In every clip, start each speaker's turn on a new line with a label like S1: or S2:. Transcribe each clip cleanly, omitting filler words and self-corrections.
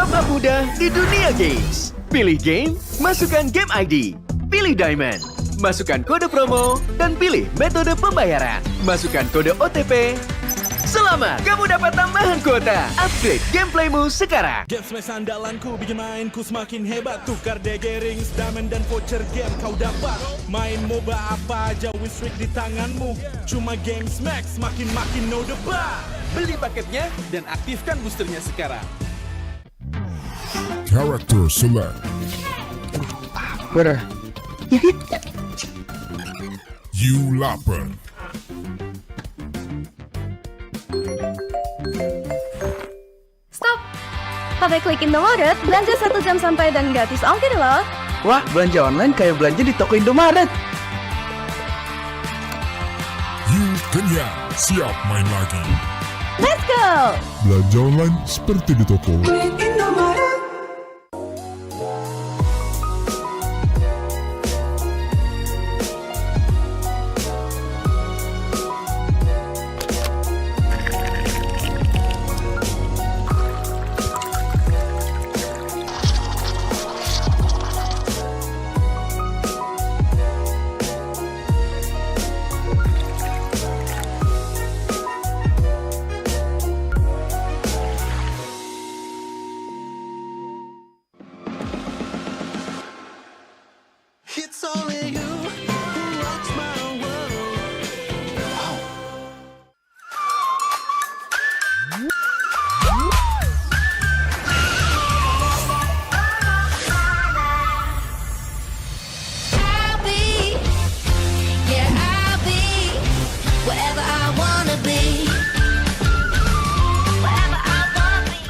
S1: top up mudah di dunia games. Pilih game, masukkan game ID. Pilih Diamond, masukkan kode promo, dan pilih metode pembayaran. Masukkan kode OTP. Selamat, kamu dapat tambahan kuota. Upgrade gameplaymu sekarang.
S2: Game smash andalanku bikin mainku semakin hebat. Tukar DG rings, diamond dan voucher game kau dapat. Main MOBA apa aja win streak di tanganmu. Cuma game smash makin no debat. Beli paketnya dan aktifkan boosternya sekarang.
S3: Character select.
S4: Where?
S3: You lapar.
S5: Stop! Pakai klik Indomaret, belanja 1 jam sampai dan gratis ongkir loh.
S4: Wah, belanja online kayak belanja di toko Indomaret.
S3: You kenyang, siap main lagi.
S5: Let's go!
S3: Belanja online seperti di toko.
S2: It's only you who rocks my world.
S6: I'll be wherever I wanna be. Wherever I wanna be.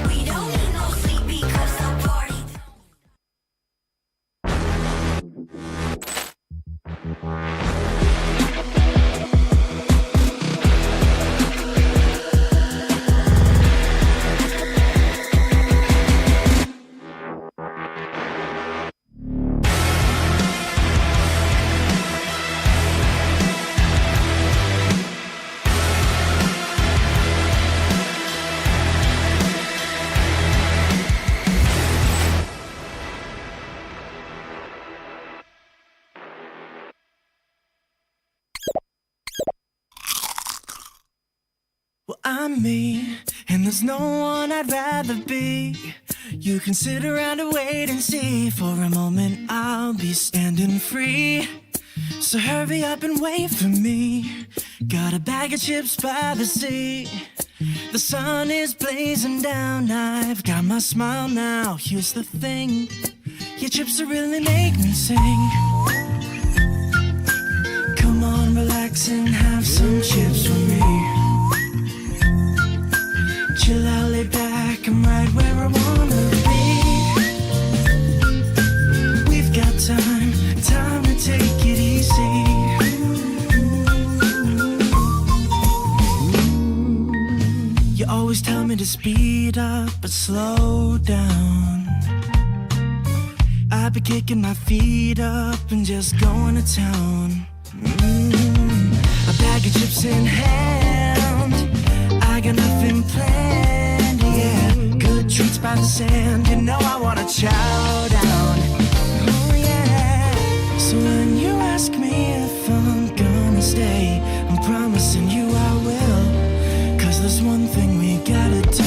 S6: We don't need no sleep because the party.
S2: Well, I'm me, and there's no one I'd rather be. You can sit around and wait and see. For a moment, I'll be standing free. So hurry up and wait for me. Got a bag of chips by the sea. The sun is blazing down. I've got my smile now. Here's the thing, your chips will really make me sing. Come on, relax and have some chips with me. Chill out, lay back, I'm right where I wanna be. We've got time to take it easy. You always tell me to speed up, but slow down. I've been kicking my feet up and just going to town. A bag of chips in hand, I got nothing planned, yeah. Good treats by the sand, you know I wanna chow down. Oh yeah. So when you ask me if I'm gonna stay, I'm promising you I will. 'Cause there's one thing we gotta do.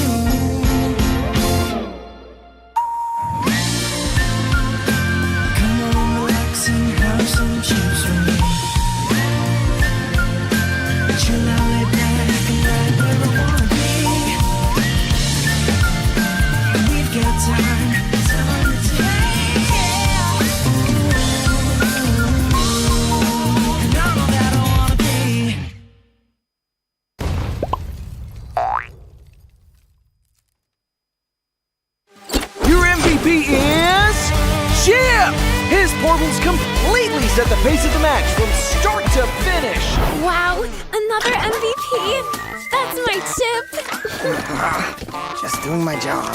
S2: Come on, relax and have some chips with me. Chill out, lay back, and right where I wanna be. We've got time to take, yeah. And I'm all that I wanna be.
S1: Your MVP is Chip! His portals completely set the pace of the match from start to finish.
S5: Wow, another MVP! That's my chip!
S4: Just doing my job.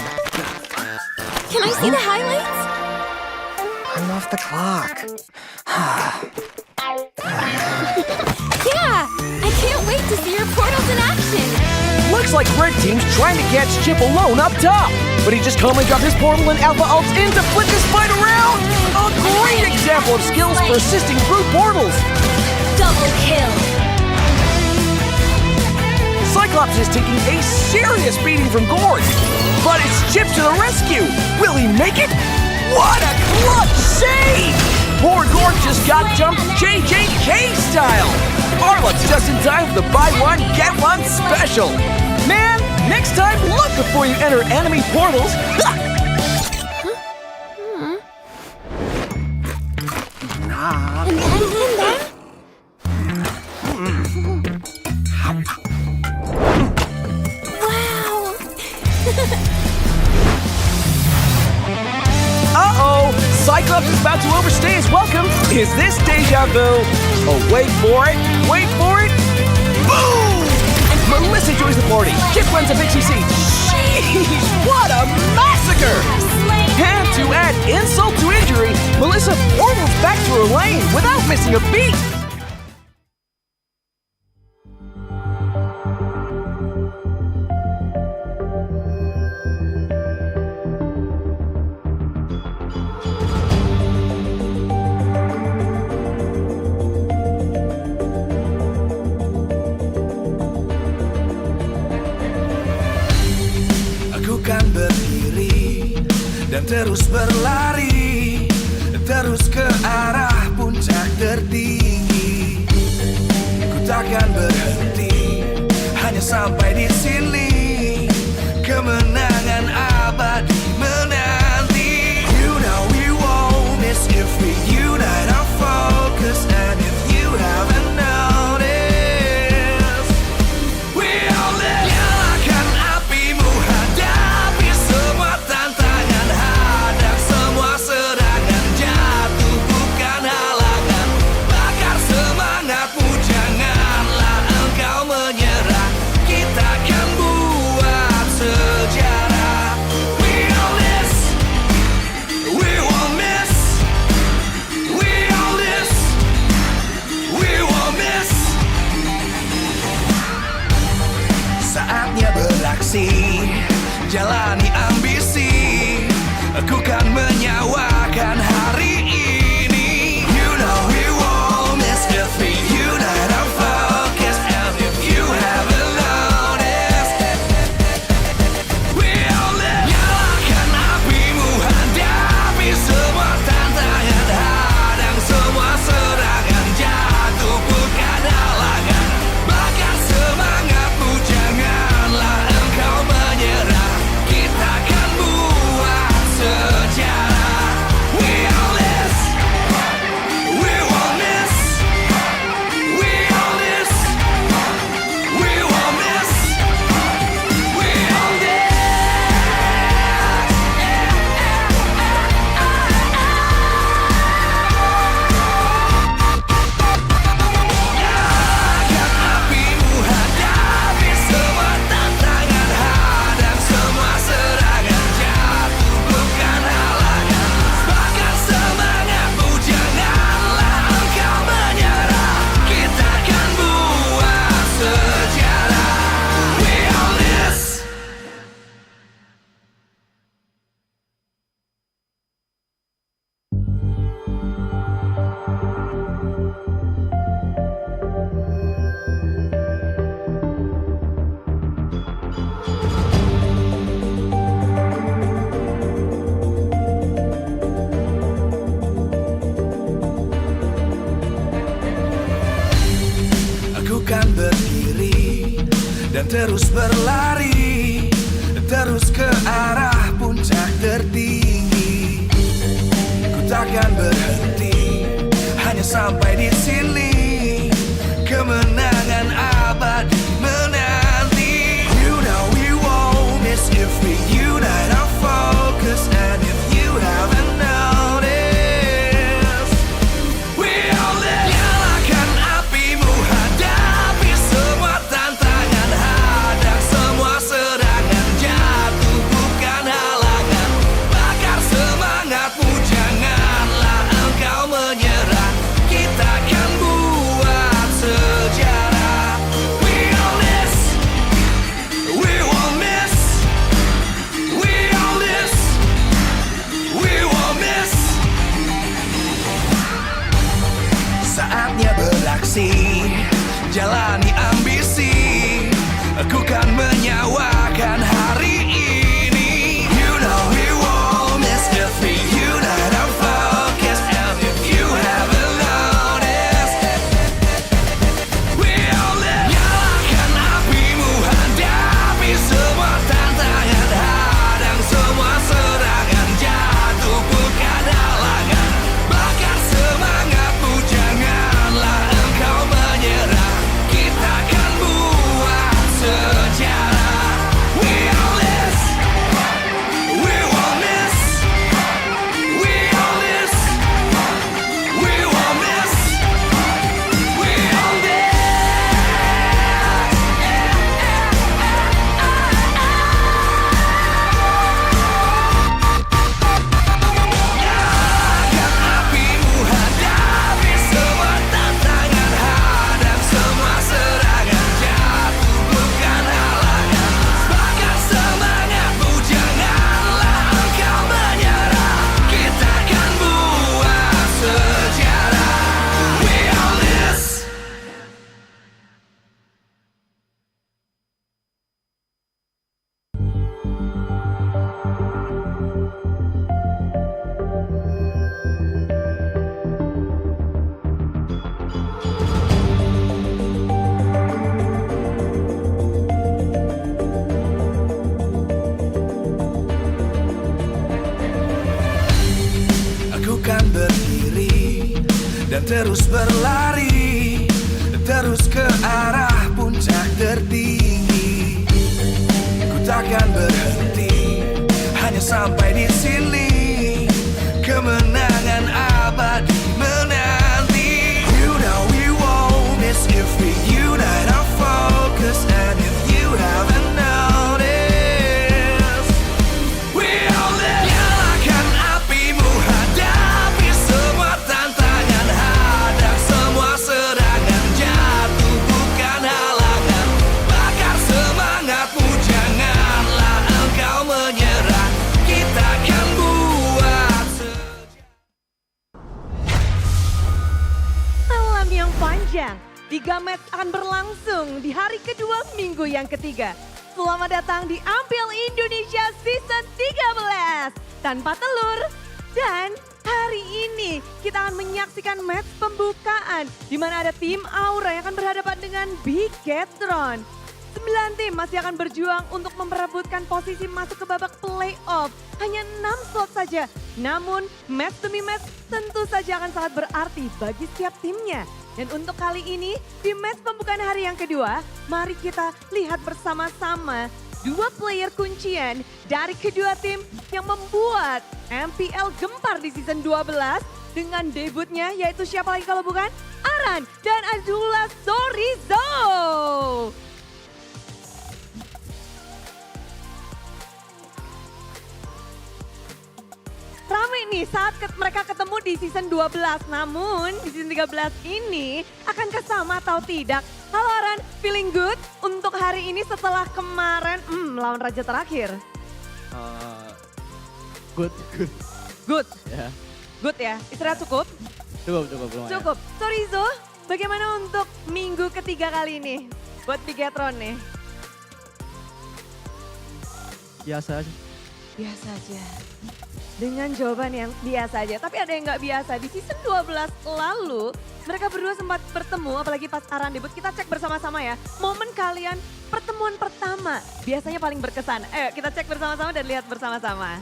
S5: Can I see the highlights?
S7: I'm off the clock.
S6: Yeah! I can't wait to see your portals in action!
S7: Looks like Red Team's trying to catch Chip alone up top. But he just calmly dropped his portal and Alpha ults in to flip this fight around. A great example of skills persisting through portals.
S6: Double kill!
S7: Cyclops is taking a serious beating from Gord. But it's Chip to the rescue. Will he make it? What a clutch save! Poor Gord just got jumped JJK style. Arlup's just in time for the buy one, get one special. Man, next time look before you enter enemy portals.
S6: Wow!
S7: Uh-oh! Cyclops is about to overstay his welcome. Is this deja vu? Oh, wait for it. Wait for it. Boom! Melissa joins the party. Chip runs a pixie seat. Jeez, what a massacre! And to add insult to injury, Melissa portals back to her lane without missing a beat.
S2: Aku kan berdiri dan terus berlari, terus ke arah puncak tertinggi. Ku takkan berhenti, hanya sampai di sini. Kemenangan abadi menanti. You know we won't miss if we unite our focus. And if you haven't noticed, we all live. Nyalakan apimu, hadapi semua tantangan, hadang semua serangan, jatuh bukan halangan. Bakar semangatmu, janganlah engkau menyerah. Kita akan buat sejarah. We all this, we won't miss. We all this, we won't miss. Saatnya beraksi, jalani ambisi. Aku kan menyawakan hari ini. You know we won't miss if we unite our focus. And if you haven't noticed, we all live. Nyalakan apimu, hadapi semua tantangan, hadang semua serangan, jatuh bukan halangan. Bakar semangatmu, janganlah engkau menyerah. Kita akan buat sejarah. We all this, we won't miss. We all this, we won't miss. We all this. Nyalakan apimu, hadapi semua tantangan, hadang semua serangan, jatuh bukan halangan. Bakar semangatmu, janganlah engkau menyerah. Kita akan buat sejarah. We all this. Aku kan berdiri dan terus berlari, terus ke arah puncak tertinggi. Ku takkan berhenti, hanya sampai di sini. Kemenangan abadi menanti. You know we won't miss if we unite our focus. And if you haven't noticed, we all live. Nyalakan apimu, hadapi semua tantangan, hadang semua serangan, jatuh bukan halangan. Bakar semangatmu, janganlah gengsi, jalani ambisi, aku kan menyawakan hari ini. You know we won't miss if we unite our focus. And if you haven't noticed, we'll live. Nyalakan apimu, hadapi semua tantangan, hadang semua serangan, jatuh bukan halangan. Bakar semangatmu, janganlah engkau menyerah. Kita akan buat sejarah. We'll miss, we won't miss, we'll miss, we won't miss, we'll miss. Nyalakan apimu, hadapi semua tantangan, hadang semua serangan, jatuh bukan halangan. Bakar semangatmu, janganlah engkau menyerah. Kita akan buat sejarah. We'll miss. Aku kan berdiri dan terus berlari, terus ke arah puncak tertinggi. Ku takkan berhenti, hanya sampai di sini. Kemenangan abadi menanti. You know we won't miss if we unite our focus. And if you haven't noticed, we'll live. Nyalakan apimu, hadapi semua tantangan, hadang semua serangan, jatuh bukan halangan. Bakar semangatmu, janganlah engkau menyerah. Kita akan buat
S8: Malam yang panjang, 3 match akan berlangsung di hari kedua minggu yang ketiga. Selamat datang di MPL Indonesia Season 13 tanpa telur. Dan hari ini kita akan menyaksikan match pembukaan di mana ada tim Aura yang akan berhadapan dengan Bigetron. 9 tim masih akan berjuang untuk memperebutkan posisi masuk ke babak playoff. Hanya 6 slot saja. Namun match demi match tentu saja akan sangat berarti bagi setiap timnya. Dan untuk kali ini di match pembukaan hari yang kedua, mari kita lihat bersama-sama 2 player kuncian dari kedua tim yang membuat MPL gempar di season 12 dengan debutnya, yaitu siapa lagi kalau bukan Aran dan Abdullah Sorizo. Rame nih saat mereka ketemu di season 12, namun di season 13 ini akankah sama atau tidak? Halo Aran, feeling good untuk hari ini setelah kemarin lawan raja terakhir?
S4: Good.
S8: Good,
S4: Ya,
S8: good ya, istirahat cukup?
S4: cukup lumayan.
S8: Cukup. Sorizo, bagaimana untuk minggu ketiga kali ini buat Bigetron nih?
S4: Biasa aja.
S8: Biasa aja. Dengan jawaban yang biasa aja, tapi ada yang nggak biasa. Di season 12 lalu, mereka berdua sempat bertemu, apalagi pas Aran debut. Kita cek bersama-sama ya, momen kalian pertemuan pertama biasanya paling berkesan. Ayo kita cek bersama-sama dan lihat bersama-sama.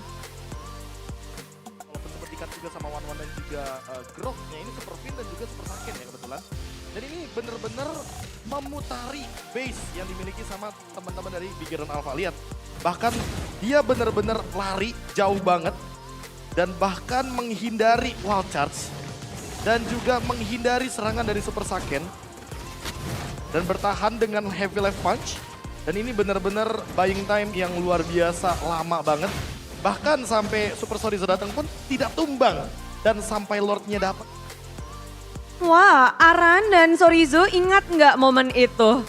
S9: Walaupun sempat dikat juga sama Wan dan juga Growth-nya ini Super Fin dan juga Super Saken ya kebetulan. Dan ini bener-bener memutari base yang dimiliki sama teman-teman dari Bigetron Alpha. Lihat, bahkan dia bener-bener lari jauh banget. Dan bahkan menghindari wild charge. Dan juga menghindari serangan dari Super Saken. Dan bertahan dengan heavy left punch. Dan ini bener-bener buying time yang luar biasa lama banget. Bahkan sampai Super Sorizo datang pun tidak tumbang. Dan sampai Lordnya dapat.
S8: Wah, Aran dan Sorizo ingat nggak momen itu?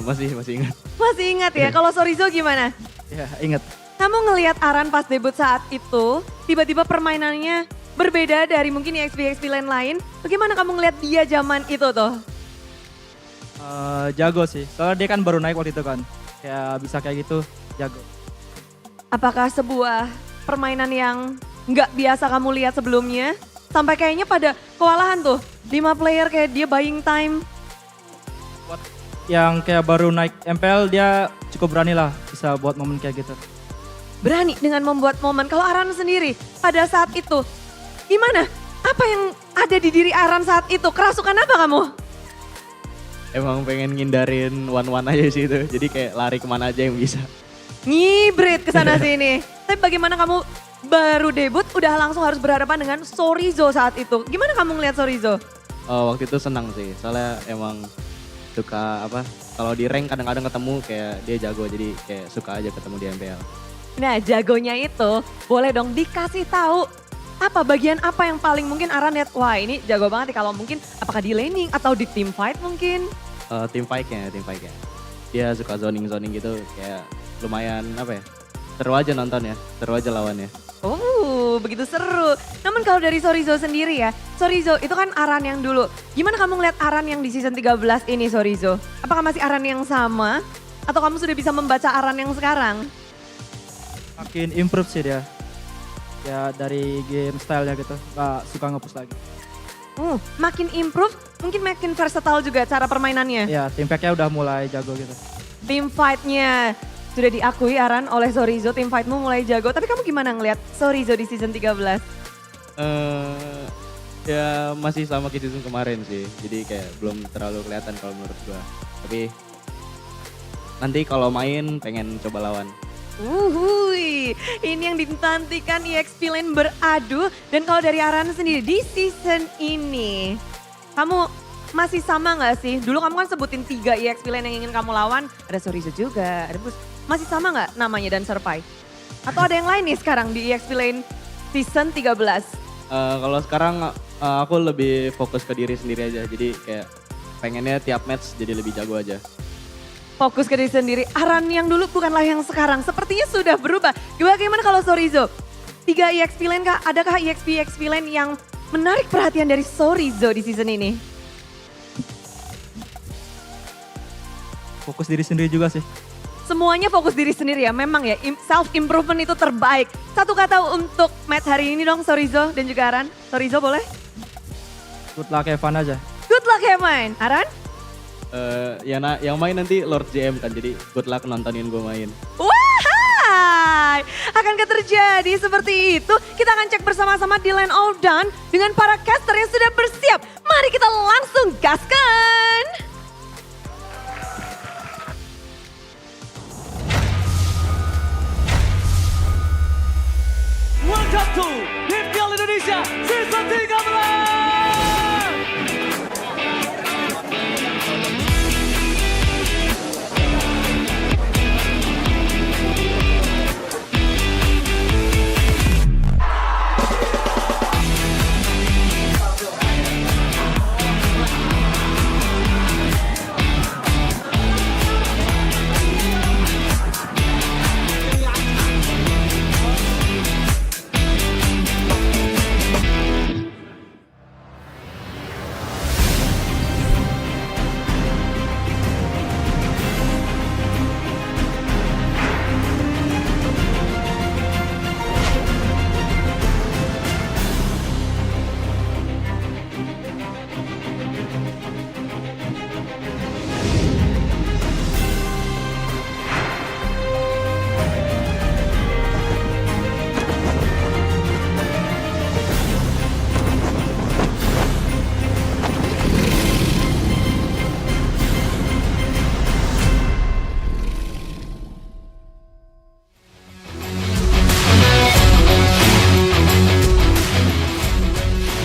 S4: Masih ingat.
S8: Masih ingat ya, kalau Sorizo gimana?
S4: Ya, ingat.
S8: Kamu ngelihat Aran pas debut saat itu, tiba-tiba permainannya berbeda dari mungkin EXP-EXP lain. Bagaimana kamu ngelihat dia zaman itu tuh?
S4: Jago sih, soalnya dia kan baru naik waktu itu kan. Kayak bisa kayak gitu, jago.
S8: Apakah sebuah permainan yang nggak biasa kamu lihat sebelumnya? Sampai kayaknya pada kewalahan tuh, 5 player kayak dia buying time.
S4: Yang kayak baru naik MPL dia cukup berani lah bisa buat momen kayak gitu.
S8: Berani dengan membuat momen. Kalau Aran sendiri pada saat itu, gimana? Apa yang ada di diri Aran saat itu? Kerasukan apa kamu?
S4: Emang pengen ngindarin one-one aja sih itu, jadi kayak lari kemana aja yang bisa.
S8: Ngibrit ke sana sini. Tapi bagaimana kamu baru debut udah langsung harus berhadapan dengan Sorizo saat itu? Gimana kamu ngeliat Sorizo?
S4: Waktu itu senang sih, soalnya emang suka apa, kalau di rank kadang-kadang ketemu kayak dia jago, jadi kayak suka aja ketemu di MPL.
S8: Nah jagonya itu boleh dong dikasih tahu apa bagian apa yang paling mungkin Aran lihat, wah ini jago banget nih, kalau mungkin apakah di laning atau di team fight mungkin?
S4: Team fight-nya. Dia suka zoning gitu, kayak lumayan apa ya, seru aja nonton ya, seru aja lawannya.
S8: Begitu seru. Namun kalau dari Sorizo sendiri ya, Sorizo itu kan Aran yang dulu. Gimana kamu ngeliat Aran yang di season 13 ini Sorizo? Apakah masih Aran yang sama? Atau kamu sudah bisa membaca Aran yang sekarang?
S4: Makin improve sih dia. Ya dari game style-nya gitu, gak suka nge-push lagi.
S8: Makin improve, mungkin makin versatile juga cara permainannya.
S4: Ya team pack-nya udah mulai jago gitu.
S8: Team fight-nya sudah diakui Aran oleh Sorizo, team fight-mu mulai jago. Tapi kamu gimana ngeliat Sorizo di season 13?
S4: Ya masih sama kayak season kemarin sih, jadi kayak belum terlalu kelihatan kalau menurut gua. Tapi nanti kalau main pengen coba lawan.
S8: Ini yang dinantikan EXP Lane beradu. Dan kalau dari Aran sendiri di season ini, kamu masih sama gak sih? Dulu kamu kan sebutin 3 EXP Lane yang ingin kamu lawan. Ada Sorizo juga, ada Bus. Masih sama gak namanya dan Serpai? Atau ada yang lain nih sekarang di EXP Lane season 13?
S4: Kalau sekarang aku lebih fokus ke diri sendiri aja. Jadi kayak pengennya tiap match jadi lebih jago aja.
S8: Fokus ke diri sendiri. Aran yang dulu bukanlah yang sekarang. Sepertinya sudah berubah. Bagaimana kalau Sorizo? 3 EXP Lane kah? Adakah EXP Lane yang menarik perhatian dari Sorizo di season ini?
S4: Fokus diri sendiri juga sih.
S8: Semuanya fokus diri sendiri ya. Memang ya self improvement itu terbaik. Satu kata untuk match hari ini dong Sorizo dan juga Aran. Sorizo boleh?
S4: Good luck, have fun aja.
S8: Good luck ya main. Aran?
S4: Yang main nanti Lord JM kan, jadi good luck nontonin gue main.
S8: Wahai, akankah terjadi seperti itu? Kita akan cek bersama-sama di Land of Dawn dengan para caster yang sudah bersiap. Mari kita langsung gaskan.
S7: Welcome to MPL Indonesia Season 13!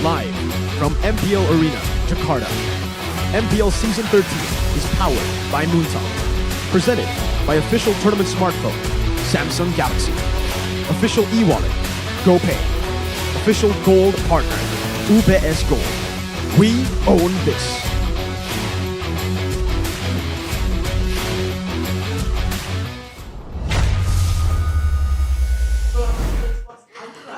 S1: Live from MPL Arena, Jakarta. MPL Season 13 is powered by Moontalk. Presented by official tournament smartphone, Samsung Galaxy. Official e-wallet, GoPay. Official gold partner, UBS Gold. We own this.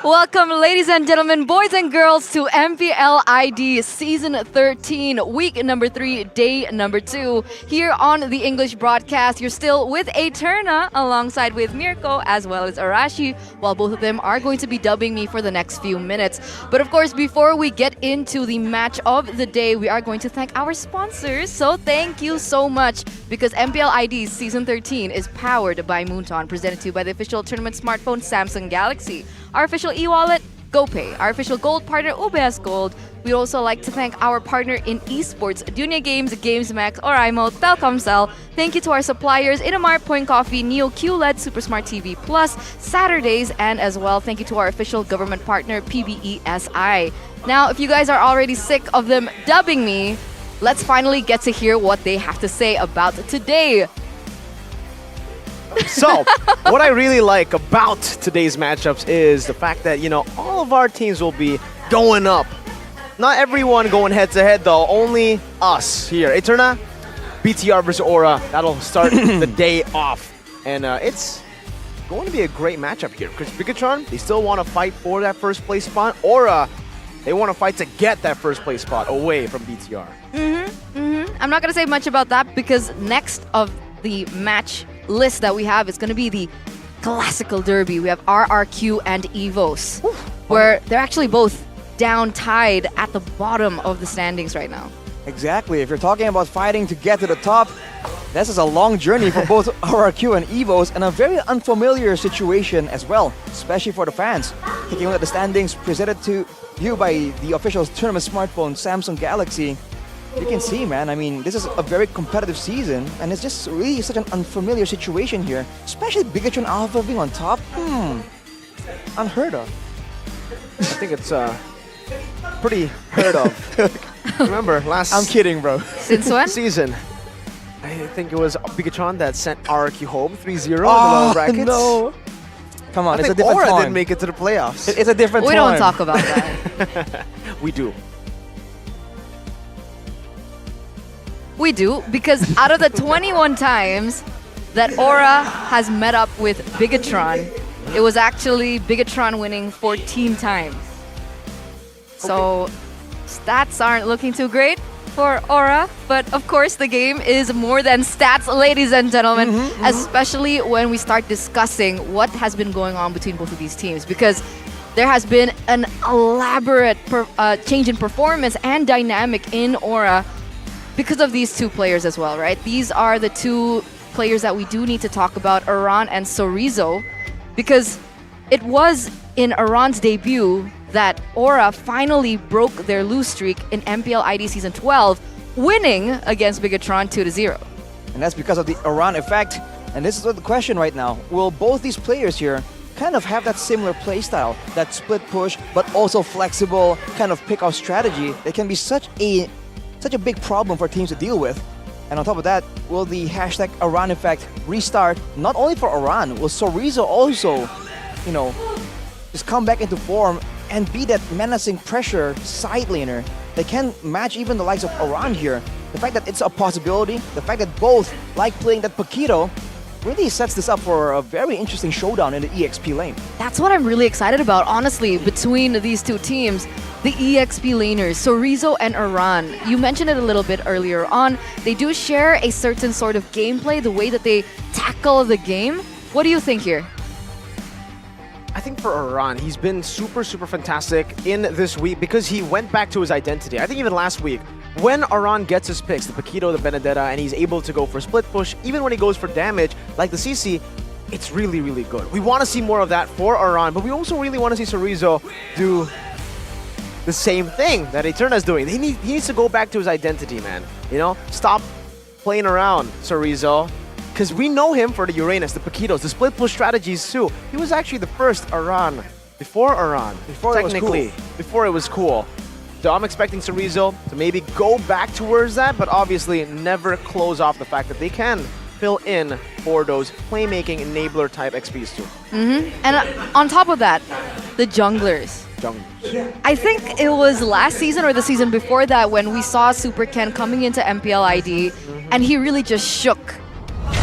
S8: Welcome, ladies and gentlemen, boys and girls, to MPL ID Season 13, Week number 3, Day number 2. Here on the English broadcast, you're still with Eterna, alongside with Mirko, as well as Arashi, while both of them are going to be dubbing me for the next few minutes. But of course, before we get into the match of the day, we are going to thank our sponsors. So thank you so much, because MPL ID Season 13 is powered by Moonton, presented to you by the official tournament smartphone Samsung Galaxy. Our official e-wallet, GoPay. Our official gold partner, UBS Gold. We'd also like to thank our partner in esports, Dunia Games, GamesMax, Oraimo, Telkomsel. Thank you to our suppliers, Inamar, Point Coffee, Neo QLED, Super Smart TV Plus, Saturdays, and as well, thank you to our official government partner, PBESI. Now, if you guys are already sick of them dubbing me, let's finally get to hear what they have to say about today.
S10: So, what I really like about today's matchups is the fact that, all of our teams will be going up. Not everyone going head-to-head, though. Only us here. Eterna, BTR versus Aura. That'll start the day off. And it's going to be a great matchup here. Because Bigetron, they still want to fight for that first-place spot. Aura, they want to fight to get that first-place spot away from BTR.
S8: I'm not going to say much about that, because next of the match list that we have is going to be the classical derby. We have RRQ and Evos, where they're actually both down tied at the bottom of the standings right now.
S11: Exactly. If you're talking about fighting to get to the top, this is a long journey for both RRQ and Evos, and a very unfamiliar situation as well, especially for the fans. Taking a look at the standings presented to you by the official tournament smartphone Samsung Galaxy, you can see, man, I mean, this is a very competitive season, and it's just really such an unfamiliar situation here, especially Bigetron Alpha being on top. Unheard of.
S10: I think it's pretty heard of. Remember, last
S11: I'm kidding, bro.
S8: Since when?
S10: season, I think it was Bigetron that sent RRQ home 3-0 in the lower brackets.
S11: No. Come on,
S10: I
S11: it's a
S10: think
S11: different
S10: Aura
S11: time.
S10: didn't make it to the playoffs.
S11: It's a different
S8: We
S11: time.
S8: don't talk about that.
S10: We do.
S8: We do, because out of the 21 times that Aura has met up with Bigetron, it was actually Bigetron winning 14 times. So stats aren't looking too great for Aura, but of course the game is more than stats, ladies and gentlemen, especially when we start discussing what has been going on between both of these teams, because there has been an elaborate change in performance and dynamic in Aura because of these two players as well, right? These are the two players that we do need to talk about, Aran and Sorizo, because it was in Aran's debut that Aura finally broke their lose streak in MPL ID Season 12, winning against Bigetron 2-0.
S11: And that's because of the Aran effect. And this is the question right now. Will both these players here kind of have that similar playstyle, that split push, but also flexible kind of pick-off strategy that can be such a big problem for teams to deal with? And on top of that, will the hashtag Aran effect restart not only for Aran, will Sorizo also, just come back into form and be that menacing pressure side laner that can match even the likes of Aran here? The fact that it's a possibility, the fact that both like playing that Paquito, really sets this up for a very interesting showdown in the EXP lane.
S8: That's what I'm really excited about, honestly, between these two teams. The EXP laners, Sorizo and Aran. You mentioned it a little bit earlier on. They do share a certain sort of gameplay, the way that they tackle the game. What do you think here?
S10: I think for Aran, he's been super fantastic in this week because he went back to his identity. I think even last week, when Aran gets his picks, the Paquito, the Benedetta, and he's able to go for split push, even when he goes for damage, like the CC, it's really good. We want to see more of that for Aran, but we also really want to see Sorizo do the same thing that Eterna's doing. He needs to go back to his identity, man. Stop playing around, Sorizo. Because we know him for the Uranus, the Paquitos, the split push strategies too. He was actually the first Aran, before Aran, technically, before it was cool. So I'm expecting Sorizo to maybe go back towards that, but obviously never close off the fact that they can fill in for those playmaking enabler type XPs too.
S8: And on top of that, the junglers. I think it was last season or the season before that when we saw Super Ken coming into MPL ID and he really just shook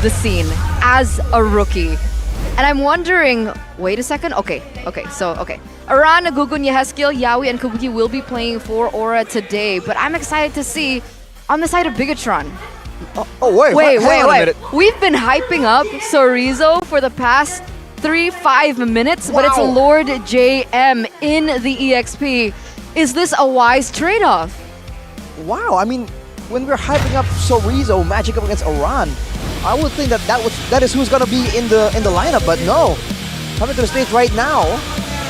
S8: the scene as a rookie.
S12: And I'm wondering, wait a second. Okay. Aran, Gugun, Yehezkiel, Yawi, and Kabuki will be playing for Aura today, but I'm excited to see on the side of Bigetron.
S11: Wait, hang on a minute.
S12: We've been hyping up Sorizo for the past 3-5 minutes, but it's
S11: Wow.
S12: Lord JM in the EXP. Is this a wise trade-off?
S11: Wow, I mean, when we're hyping up Sorizo matching up against Aran, I would think that is who's gonna be in the lineup, but no. Coming to the stage right now,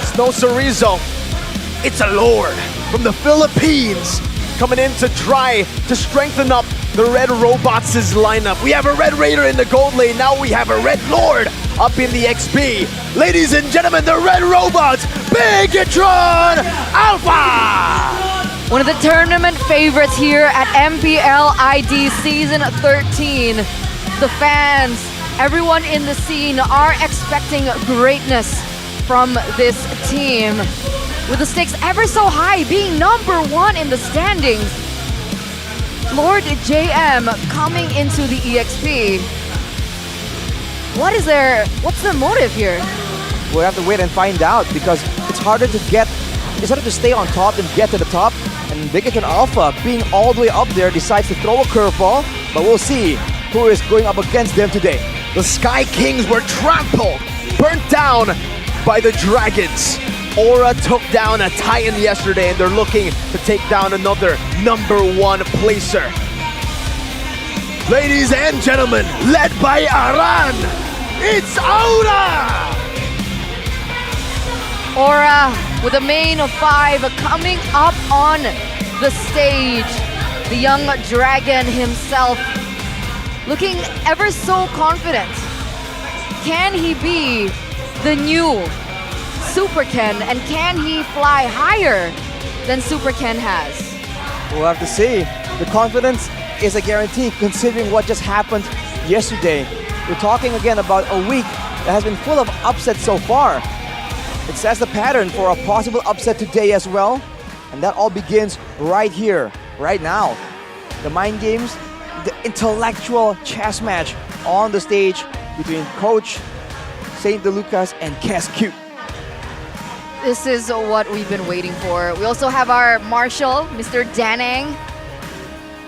S10: It's no Sorizo. It's a Lord from the Philippines coming in to try to strengthen up the Red Robots' lineup. We have a Red Raider in the gold lane. Now we have a Red Lord up in the XP. Ladies and gentlemen, the Red Robots, Bigetron Alpha!
S12: One of the tournament favorites here at MPL ID Season 13. The fans, everyone in the scene are expecting greatness from this team. With the stakes ever so high, being #1 in the standings. Lord JM coming into the EXP. What's the motive here?
S11: we'll have to wait and find out because it's harder to stay on top than get to the top. And Bigetron Alpha, being all the way up there, decides to throw a curveball, but we'll see who is going up against them today.
S10: The Sky Kings were trampled, burnt down by the Dragons. Aura took down a Titan yesterday and they're looking to take down another #1 placer. Ladies and gentlemen, led by Aran, it's Aura!
S12: Aura with a main of 5 coming up on the stage. The young dragon himself looking ever so confident. Can he be the new Super Ken, and can he fly higher than Super Ken has?
S11: We'll have to see. The confidence is a guarantee considering what just happened yesterday. We're talking again about a week that has been full of upsets so far. It sets the pattern for a possible upset today as well. And that all begins right here, right now. The mind games, the intellectual chess match on the stage between Coach St. DeLucas and Cascute.
S12: This is what we've been waiting for. We also have our Marshal, Mr. Danang.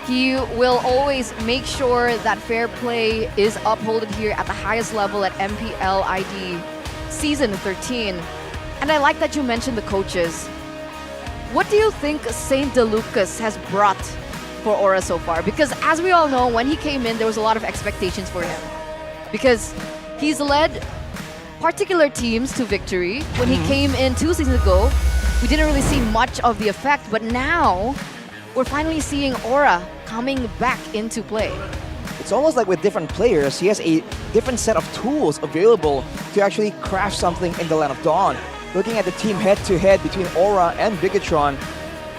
S12: He will always make sure that fair play is upholded here at the highest level at MPL ID Season 13. And I like that you mentioned the coaches. What do you think St. DeLucas has brought for Aura so far? Because as we all know, when he came in, there was a lot of expectations for him. Because he's led particular teams to victory. When he came in 2 seasons ago, we didn't really see much of the effect, but now we're finally seeing Aura coming back into play.
S11: It's almost like with different players, he has a different set of tools available to actually craft something in the Land of Dawn. Looking at the team head-to-head between Aura and Bigetron,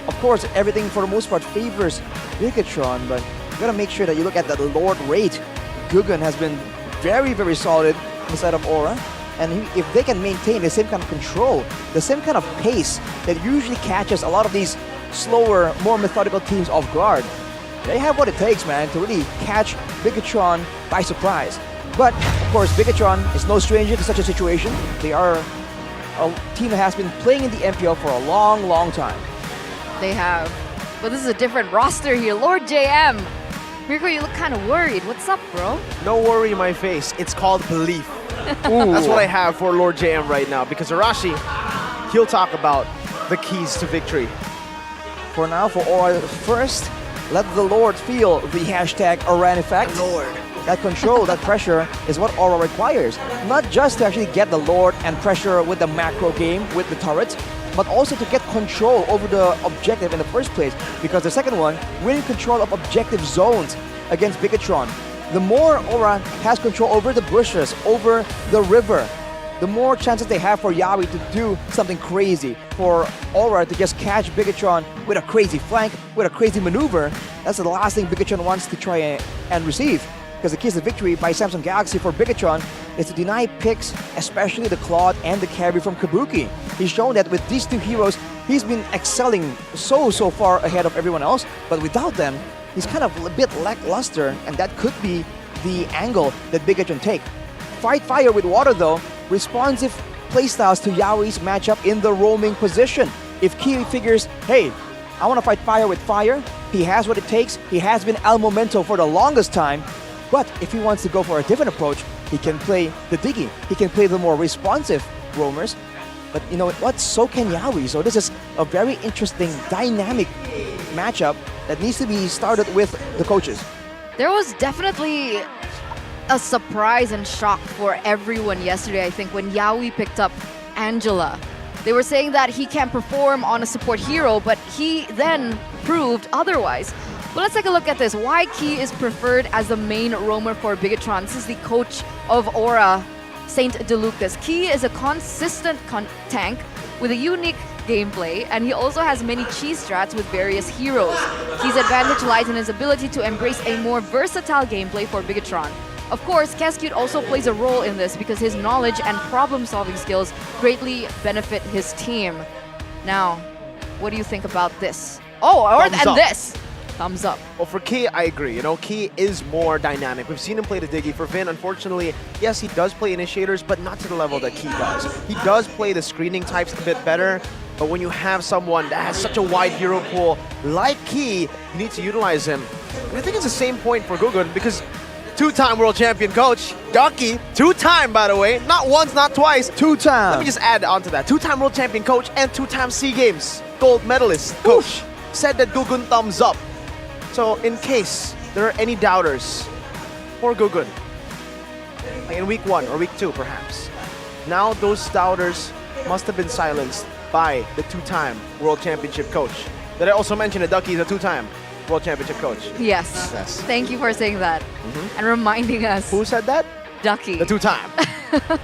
S11: of course, everything for the most part favors Bigetron, but you gotta make sure that you look at the Lord rate. Gugun has been very, very solid inside of Aura. And if they can maintain the same kind of control, the same kind of pace that usually catches a lot of these slower, more methodical teams off guard, they have what it takes, man, to really catch Bigetron by surprise. But, of course, Bigetron is no stranger to such a situation. They are a team that has been playing in the MPL for a long, long time.
S12: They have. But this is a different roster here. Lord JM. Mirko, you look kind of worried. What's up, bro?
S10: No worry in my face. It's called belief. That's what I have for Lord JM right now. Because Arashi, he'll talk about the keys to victory.
S11: For now, for Aura, first, let the Lord feel the hashtag Aran effect.
S10: Lord.
S11: That control, that pressure is what Aura requires. Not just to actually get the Lord and pressure with the macro game, with the turret, but also to get control over the objective in the first place. Because the second one, winning control of objective zones against Bigetron. The more Aura has control over the bushes, over the river, the more chances they have for Yawi to do something crazy. For Aura to just catch Bigetron with a crazy flank, with a crazy maneuver. That's the last thing Bigetron wants to try and receive. Because the keys to victory by Samsung Galaxy for Bigetron is to deny picks, especially the Claude and the carry from Kabuki. He's shown that with these two heroes, he's been excelling so far ahead of everyone else, but without them, he's kind of a bit lackluster, and that could be the angle that Bigetron take. Fight fire with water though, responsive playstyles to Yowie's matchup in the roaming position. If Ki figures, hey, I want to fight fire with fire, he has what it takes, he has been El Momento for the longest time, but if he wants to go for a different approach, he can play the Diggy, he can play the more responsive roamers, but you know what, so can Yowie, so this is a very interesting, dynamic matchup that needs to be started with the coaches.
S12: There was definitely a surprise and shock for everyone yesterday, I think, when Yowie picked up Angela. They were saying that he can perform on a support hero, but he then proved otherwise. But let's take a look at this. Why Ki is preferred as the main roamer for Bigetron. This is the coach of Aura, Saint DeLucas. Ki is a consistent tank with a unique gameplay, and he also has many cheese strats with various heroes. Ki's advantage lies in his ability to embrace a more versatile gameplay for Bigetron. Of course, Cascute also plays a role in this because his knowledge and problem-solving skills greatly benefit his team. Now, what do you think about this? Oh, this! Thumbs up.
S10: Well, for Ki, I agree. You know, Ki is more dynamic. We've seen him play the Diggy. For Vin, unfortunately, yes, he does play initiators, but not to the level that Ki does. He does play the screening types a bit better, but when you have someone that has such a wide hero pool like Ki, you need to utilize him. And I think it's the same point for Gugun, because two-time world champion coach, Ducky, two-time, by the way, not once, not twice.
S11: Two-time.
S10: Let me just add on to that. Two-time world champion coach and two-time SEA Games gold medalist coach said that Gugun thumbs up. So in case there are any doubters for Gugun, like in week 1 or week 2 perhaps, now those doubters must have been silenced by the two-time world championship coach. Did I also mention that Ducky is a two-time world championship coach?
S12: Yes. Thank you for saying that and reminding us.
S10: Who said that?
S12: Ducky.
S10: The two-time.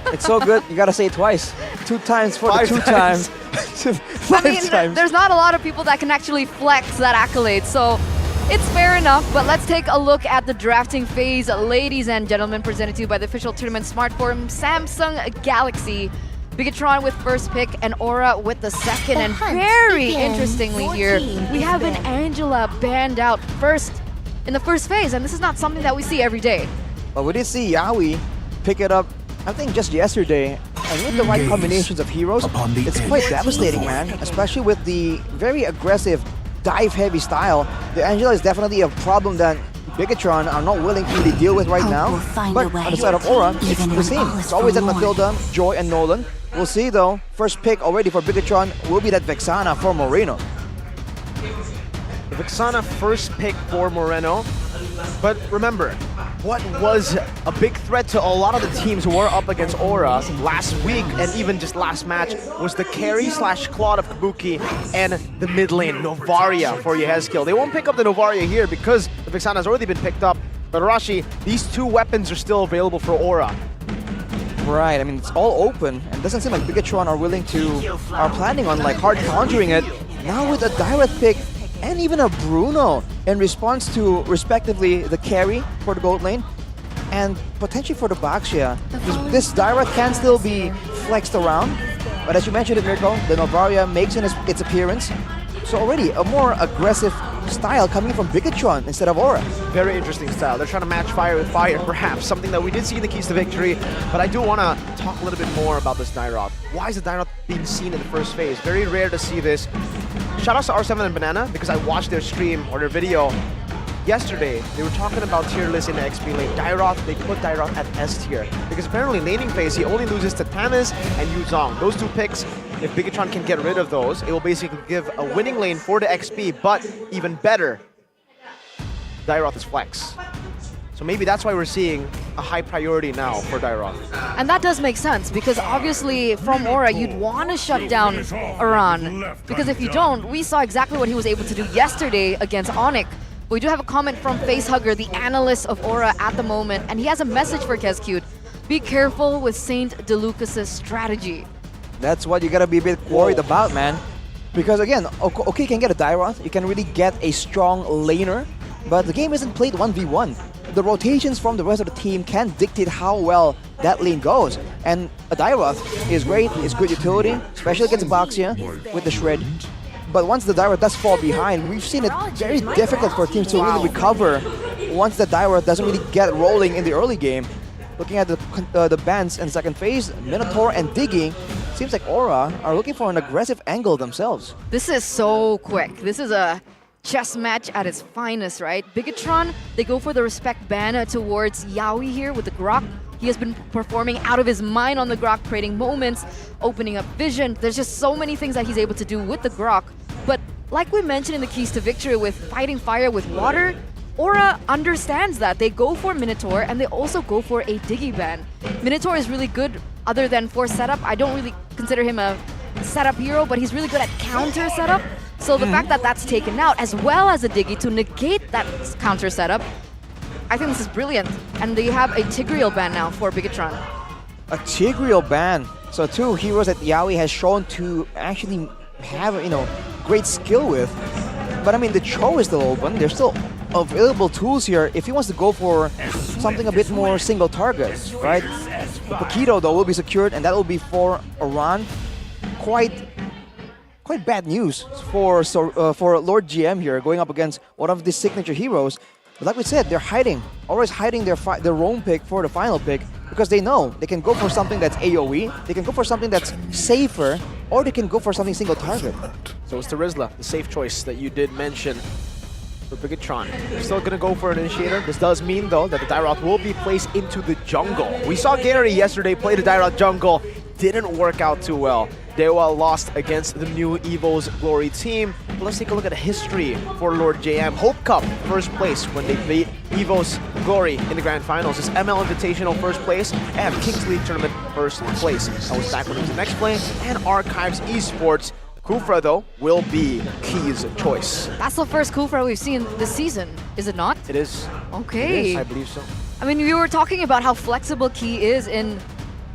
S11: It's so good, you gotta say it twice. 2 times for
S10: Five
S11: the 2
S10: times.
S11: times.
S12: I mean, there's not a lot of people that can actually flex that accolade, so it's fair enough, but let's take a look at the drafting phase, ladies and gentlemen, presented to you by the official tournament smartphone Samsung Galaxy. Bigetron with first pick and Aura with the second, and very interestingly here, we have an Angela banned out first in the first phase, and this is not something that we see every day.
S11: But we did see Yowie pick it up, I think just yesterday, and with the right combinations of heroes, it's quite devastating, man, especially with the very aggressive dive-heavy style. The Angela is definitely a problem that Bigetron are not willing to really deal with right now. But on the side of Aura, it's the same. It's always at Matilda, Joy, and Nolan. We'll see though. First pick already for Bigetron will be that Vexana for Moreno.
S10: The Vexana first pick for Moreno. But remember, what was a big threat to a lot of the teams who were up against Aura last week and even just last match was the carry / Claude of Kabuki and the mid lane Novaria for Yehezkiel. They won't pick up the Novaria here because the Vexana has already been picked up. But Arashi, these 2 weapons are still available for Aura.
S11: Right, I mean, it's all open, and it doesn't seem like Bigetron are planning on like hard countering it. Now with a direct pick and even a Bruno in response to, respectively, the carry for the gold lane and potentially for the Baxia. This direct can still be flexed around, but as you mentioned it, Mirko, the Novaria makes its appearance. So already a more aggressive style coming from Bigetron instead of Aura.
S10: Very interesting style. They're trying to match fire with fire, perhaps something that we did see in the keys to victory, but I do want to talk a little bit more about this Dairoth. Why is the Dairoth being seen in the first phase? Very rare to see this. Shout out to R7 and Banana because I watched their stream or their video yesterday. They were talking about tier list in the XP lane. Dairoth, they put Dairoth at S tier because apparently laning phase he only loses to Tamis and Yuzong. Those 2 picks, if Bigetron can get rid of those, it will basically give a winning lane for the XP, but even better, Dairoth is flex. So maybe that's why we're seeing a high priority now for Dairoth.
S12: And that does make sense, because obviously from Aura, you'd want to shut down Aran. Because if you don't, we saw exactly what he was able to do yesterday against Onyx. We do have a comment from Facehugger, the analyst of Aura at the moment, and he has a message for Cascute. Be careful with Saint DeLucas' strategy.
S11: That's what you gotta be a bit worried about, man. Because again, okay, you can get a Dairoth, you can really get a strong laner, but the game isn't played 1v1. The rotations from the rest of the team can dictate how well that lane goes. And a Dairoth is great, it's good utility, especially against Baxia with the Shred. But once the Dairoth does fall behind, we've seen it very difficult for teams to really recover once the Dairoth doesn't really get rolling in the early game. looking at the bans in second phase, Minotaur and Digging, seems like Aura are looking for an aggressive angle themselves.
S12: This is so quick. This is a chess match at its finest, right? Bigetron, they go for the respect ban towards Yaoi here with the Grok. He has been performing out of his mind on the Grok, creating moments, opening up vision. There's just so many things that he's able to do with the Grok. But like we mentioned in the keys to victory with fighting fire with water, Aura understands that. They go for Minotaur and they also go for a Diggy ban. Minotaur is really good other than for setup. I don't really consider him a setup hero, but he's really good at counter setup. So the fact that that's taken out, as well as a Diggy to negate that counter setup, I think this is brilliant. And they have a Tigreal ban now for Bigetron.
S11: A Tigreal ban. So two heroes that Yaoi has shown to actually have, great skill with. But I mean, the Cho is still open. There's still available tools here if he wants to go for something a bit more single target, right? The Paquito, though, will be secured, and that will be for Aran. Quite bad news for Lord GM here, going up against one of the signature heroes. But like we said, they're hiding. Always hiding their roam pick for the final pick because they know they can go for something that's AoE, they can go for something that's safer, or they can go for something single target.
S10: So it's Terizla, the safe choice that you did mention for Bigetron. They're still going to go for an initiator. This does mean, though, that the Dairoth will be placed into the jungle. We saw Gary yesterday play the Dairoth jungle. Didn't work out too well. Dewa lost against the new Evos Glory team. But let's take a look at the history for Lord JM. Hope Cup, first place when they beat Evos Glory in the Grand Finals. This ML Invitational, first place, and Kings League Tournament, first place. That was back when it was the next play. And Archives Esports. Kufra, though, will be Key's choice.
S12: That's the first Kufra we've seen this season, is it not?
S10: It is.
S12: Okay.
S10: It is, I believe so.
S12: I mean, we were talking about how flexible Key is in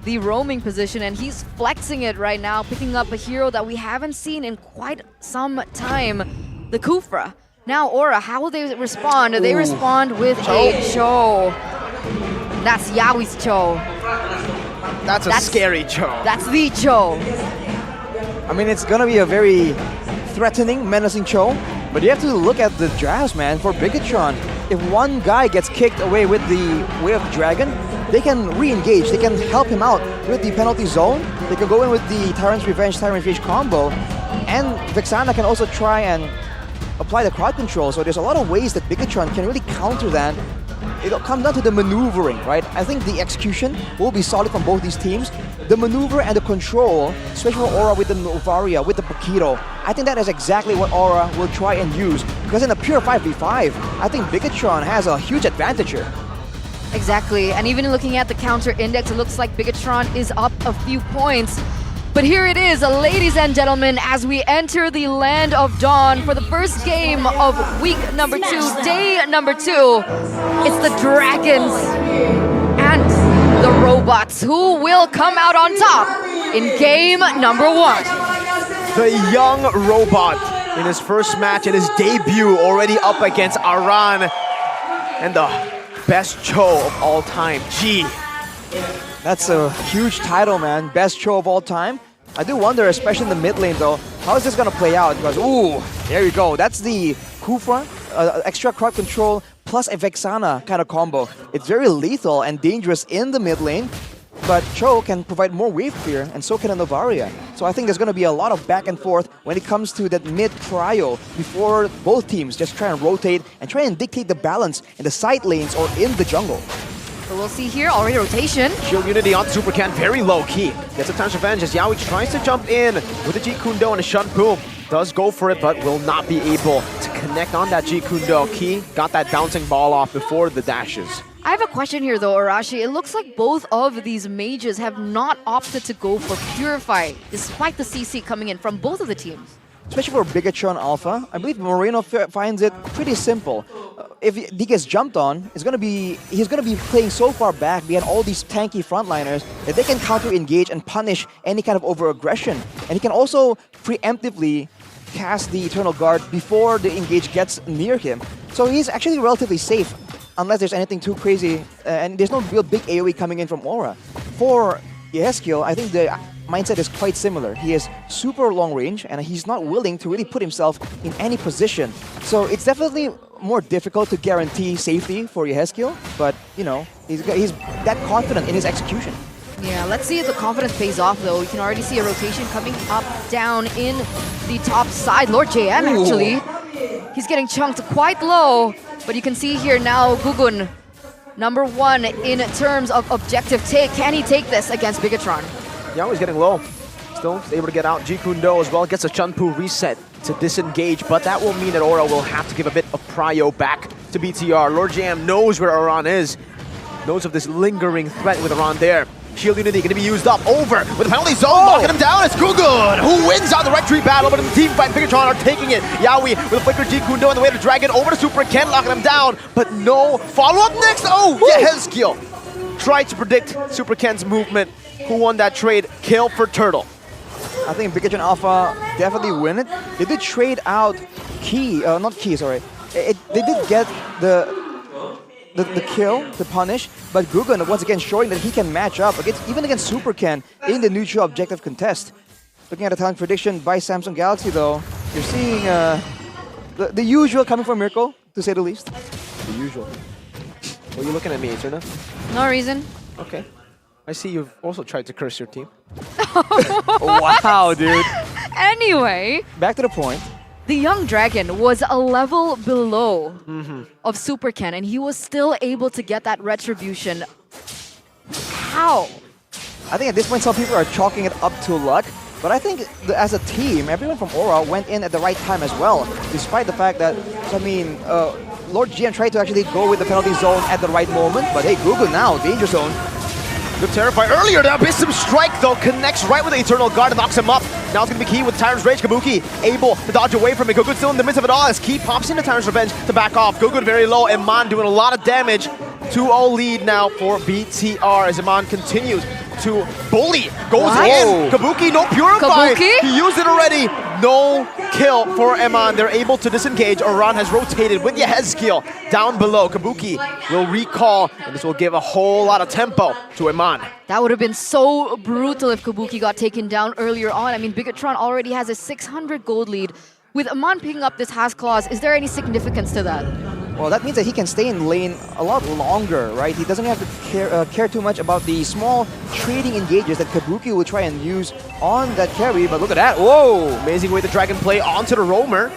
S12: the roaming position, and he's flexing it right now, picking up a hero that we haven't seen in quite some time, the Kufra. Now, Aura, how will they respond? They respond with a Cho. That's Yaoi's Cho.
S10: That's a scary Cho.
S12: That's the Cho.
S11: I mean, it's gonna be a very threatening, menacing Cho, but you have to look at the drafts, man, for Bigetron. If one guy gets kicked away with the Way of the Dragon, they can re-engage, they can help him out with the penalty zone, they can go in with the Tyrant's Revenge combo, and Vexana can also try and apply the crowd control, so there's a lot of ways that Bigetron can really counter that. It'll come down to the maneuvering, right? I think the execution will be solid from both these teams. The maneuver and the control, especially for Aura with the Novaria, with the Paquito, I think that is exactly what Aura will try and use. Because in a pure 5v5, I think Bigetron has a huge advantage here.
S12: Exactly, and even looking at the counter index, it looks like Bigetron is up a few points. But here it is, ladies and gentlemen, as we enter the Land of Dawn for the first game of week number 2, day number 2. It's the Dragons and the Robots who will come out on top in game number 1.
S10: The young Robot in his first match, in his debut, already up against Aran and the best Cho of all time, G.
S11: That's a huge title, man. Best Cho of all time. I do wonder, especially in the mid lane, though, how is this going to play out? Because, ooh, there you go. That's the Kufra, extra crowd control plus a Vexana kind of combo. It's very lethal and dangerous in the mid lane, but Cho can provide more wave clear, and so can a Novaria. So I think there's going to be a lot of back and forth when it comes to that mid trio before both teams just try and rotate and try and dictate the balance in the side lanes or in the jungle.
S12: So we'll see here, already rotation.
S10: Shield Unity on the Super Can, very low key. Gets a Time's Revenge as Yaoi tries to jump in with the G Kundo and a Shun Boom. Does go for it, but will not be able to connect on that G Kundo. Key got that bouncing ball off before the dashes.
S12: I have a question here though, Arashi. It looks like both of these mages have not opted to go for Purify, despite the CC coming in from both of the teams.
S11: Especially for Bigetron Alpha, I believe Moreno finds it pretty simple. If he gets jumped on, he's gonna be playing so far back behind all these tanky frontliners that they can counter-engage and punish any kind of over-aggression. And he can also preemptively cast the Eternal Guard before the engage gets near him. So he's actually relatively safe, unless there's anything too crazy, and there's no real big AoE coming in from Aura. For Yeskiel, I think the mindset is quite similar. He is super long range and he's not willing to really put himself in any position. So it's definitely more difficult to guarantee safety for Yehezkiel, but you know, he's that confident in his execution.
S12: Yeah, let's see if the confidence pays off though. We can already see a rotation coming up, down in the top side. Lord JM actually. He's getting chunked quite low, but you can see here now Gugun, number 1 in terms of objective take. Can he take this against Bigetron?
S10: Yeah, he's getting low. Still able to get out. Jikundo as well gets a Chunpu reset to disengage, but that will mean that Aura will have to give a bit of prio back to BTR. Lord JM knows where Aran is, knows of this lingering threat with Aran there. Shield Unity going to be used up. Over with the penalty zone, locking him down. It's Gugun who wins out the retreat battle, but in the team fight, Bigetron are taking it. Yawi with a flicker Jikundo on the way to drag it over to Super Ken, locking him down, but no follow-up next. Oh, Yehezkiel tried to predict Super Ken's movement. Who won that trade? Kill for Turtle.
S11: I think Bigetron Alpha definitely win it. They did trade out Key, not Key, sorry. They did get the kill, the punish, but Gugun once again showing that he can match up even against Super Ken in the neutral objective contest. Looking at the talent prediction by Samsung Galaxy though, you're seeing the usual coming from Miracle, to say the least.
S10: The usual. What are you looking at me, Eterna?
S12: No reason.
S10: Okay. I see you've also tried to curse your team.
S11: Wow, dude.
S12: Anyway,
S11: back to the point.
S12: The Young Dragon was a level below of Super Ken, and he was still able to get that retribution. How?
S11: I think at this point some people are chalking it up to luck, but I think as a team, everyone from Aura went in at the right time as well, despite the fact that, I mean, Lord GM tried to actually go with the penalty zone at the right moment, but hey, Gugun now, danger zone.
S10: Good Terrify earlier, the Abyssum Strike though connects right with the Eternal Guard and knocks him up. Now it's going to be Key with Tyrant's Rage. Kabuki able to dodge away from it. Gugun still in the midst of it all as Key pops into Tyrant's Revenge to back off. Gugun very low, Iman doing a lot of damage. 2-0 lead now for BTR as Iman continues to bully. Goes in. Kabuki, no Purify.
S12: Kabuki?
S10: He used it already. No kill for Iman. They're able to disengage. Aran has rotated with Yehezkiel down below. Kabuki will recall, and this will give a whole lot of tempo to Iman.
S12: That would have been so brutal if Kabuki got taken down earlier on. I mean, Bigetron already has a 600 gold lead. With Iman picking up this Has Claws, is there any significance to that?
S11: Well, that means that he can stay in lane a lot longer, right? He doesn't have to care too much about the small trading engages that Kabuki will try and use on that carry, but look at that. Whoa!
S10: Amazing way the Dragon play onto the Roamer.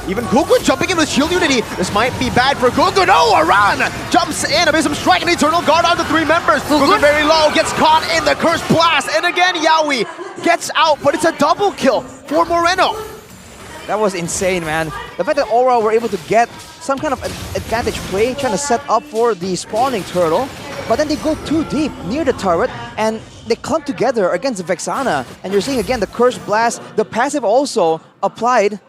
S10: Even Gugun jumping in with Shield Unity. This might be bad for Gugun. Oh, Aran jumps in. Abyssum Strike and Eternal Guard onto 3 members. Gugun very low, gets caught in the Curse Blast. And again, Yawi gets out, but it's a double kill for Moreno.
S11: That was insane, man. The fact that Aura were able to get some kind of advantage play, trying to set up for the spawning turtle, but then they go too deep near the turret, and they clump together against Vexana. And you're seeing again the Curse Blast, the passive also applied,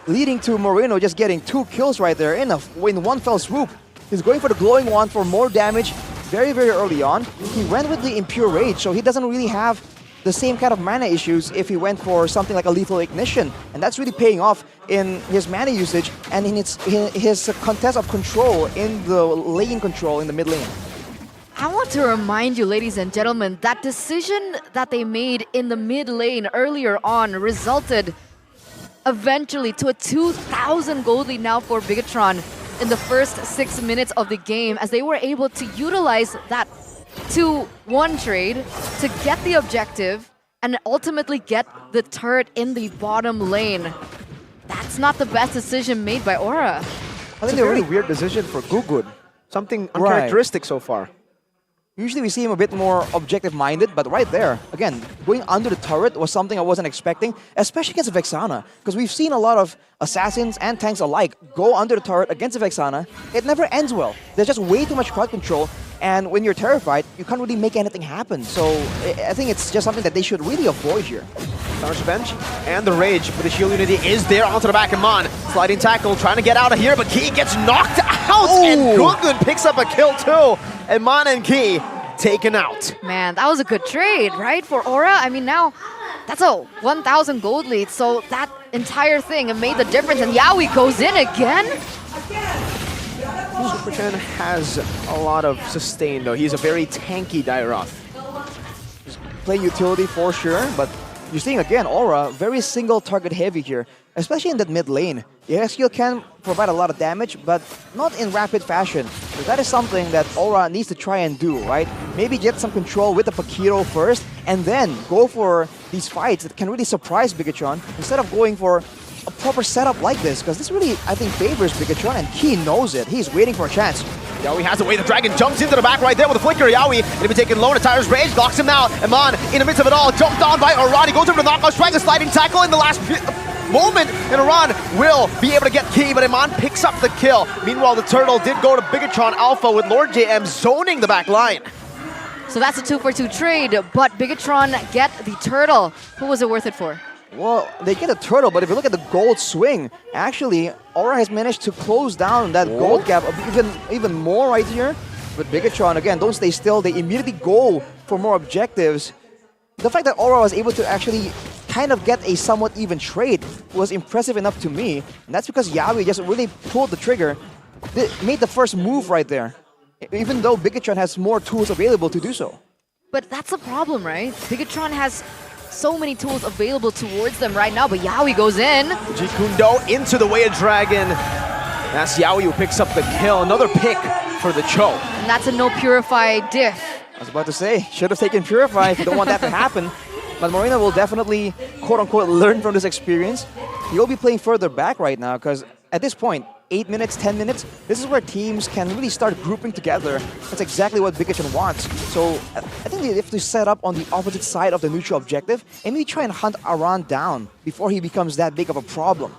S11: leading to Moreno just getting 2 kills right there in one fell swoop. He's going for the Glowing Wand for more damage very, very early on. He went with the Impure Rage, so he doesn't really have the same kind of mana issues if he went for something like a Lethal Ignition. And that's really paying off in his mana usage and in his contest of control in the lane control in the mid lane.
S12: I want to remind you, ladies and gentlemen, that decision that they made in the mid lane earlier on resulted eventually to a 2,000 gold lead now for Bigetron in the first 6 minutes of the game, as they were able to utilize that 2-1 trade to get the objective and ultimately get the turret in the bottom lane. That's not the best decision made by Aura.
S10: I think a really weird decision for Gugun. Something uncharacteristic so far.
S11: Usually we see him a bit more objective-minded, but right there, again, going under the turret was something I wasn't expecting, especially against Vexana, because we've seen a lot of assassins and tanks alike go under the turret against Vexana. It never ends well. There's just way too much crowd control, and when you're terrified, you can't really make anything happen. So I think it's just something that they should really avoid here.
S10: Tyrant's Revenge and the Rage, but the Shield Unity is there onto the back of Mon. Sliding tackle, trying to get out of here, but Key gets knocked out, and Gugun picks up a kill too. And Mon and Key taken out.
S12: Man, that was a good trade, right? For Aura, I mean, now that's a 1,000 gold lead, so that entire thing made the difference, and Yawi goes in again?
S10: Super Chen has a lot of sustain though. He's a very tanky Dairoth.
S11: Playing utility for sure, but you're seeing again, Aura, very single target heavy here, especially in that mid lane. The air skill can provide a lot of damage, but not in rapid fashion. So that is something that Aura needs to try and do, right? Maybe get some control with the Pakiro first, and then go for these fights that can really surprise Bigetron, instead of going for a proper setup like this, because this really, I think, favors Bigetron, and he knows it. He's waiting for a chance.
S10: Yawi has it away. The Dragon jumps into the back right there with a flicker. Yawi gonna be taken low, and Tyler's Rage locks him now. Iman in the midst of it all, jumped on by Aran. He goes over the knockout strike, a sliding tackle in the last moment, and Aran will be able to get key, but Iman picks up the kill. Meanwhile, the Turtle did go to Bigetron Alpha with Lord JM zoning the back line.
S12: So that's a 2-for-2 trade, but Bigetron get the Turtle. Who was it worth it for?
S11: Well, they get a Turtle, but if you look at the gold swing, actually, Aura has managed to close down that gold gap even more right here. But Bigetron, again, don't stay still. They immediately go for more objectives. The fact that Aura was able to actually kind of get a somewhat even trade was impressive enough to me. And that's because Yawi just really pulled the trigger, made the first move right there, even though Bigetron has more tools available to do so.
S12: But that's a problem, right? Bigetron has so many tools available towards them right now, but Yawi goes in.
S10: Jikundo into the way of Dragon. That's Yawi who picks up the kill. Another pick for the Cho.
S12: And that's a no Purify diff.
S11: I was about to say, should have taken Purify if you don't want that to happen. But Morena will definitely, quote-unquote, learn from this experience. He'll be playing further back right now, because at this point, 8 minutes, 10 minutes, this is where teams can really start grouping together. That's exactly what Bigetron wants. So I think they have to set up on the opposite side of the neutral objective and maybe try and hunt Aran down before he becomes that big of a problem.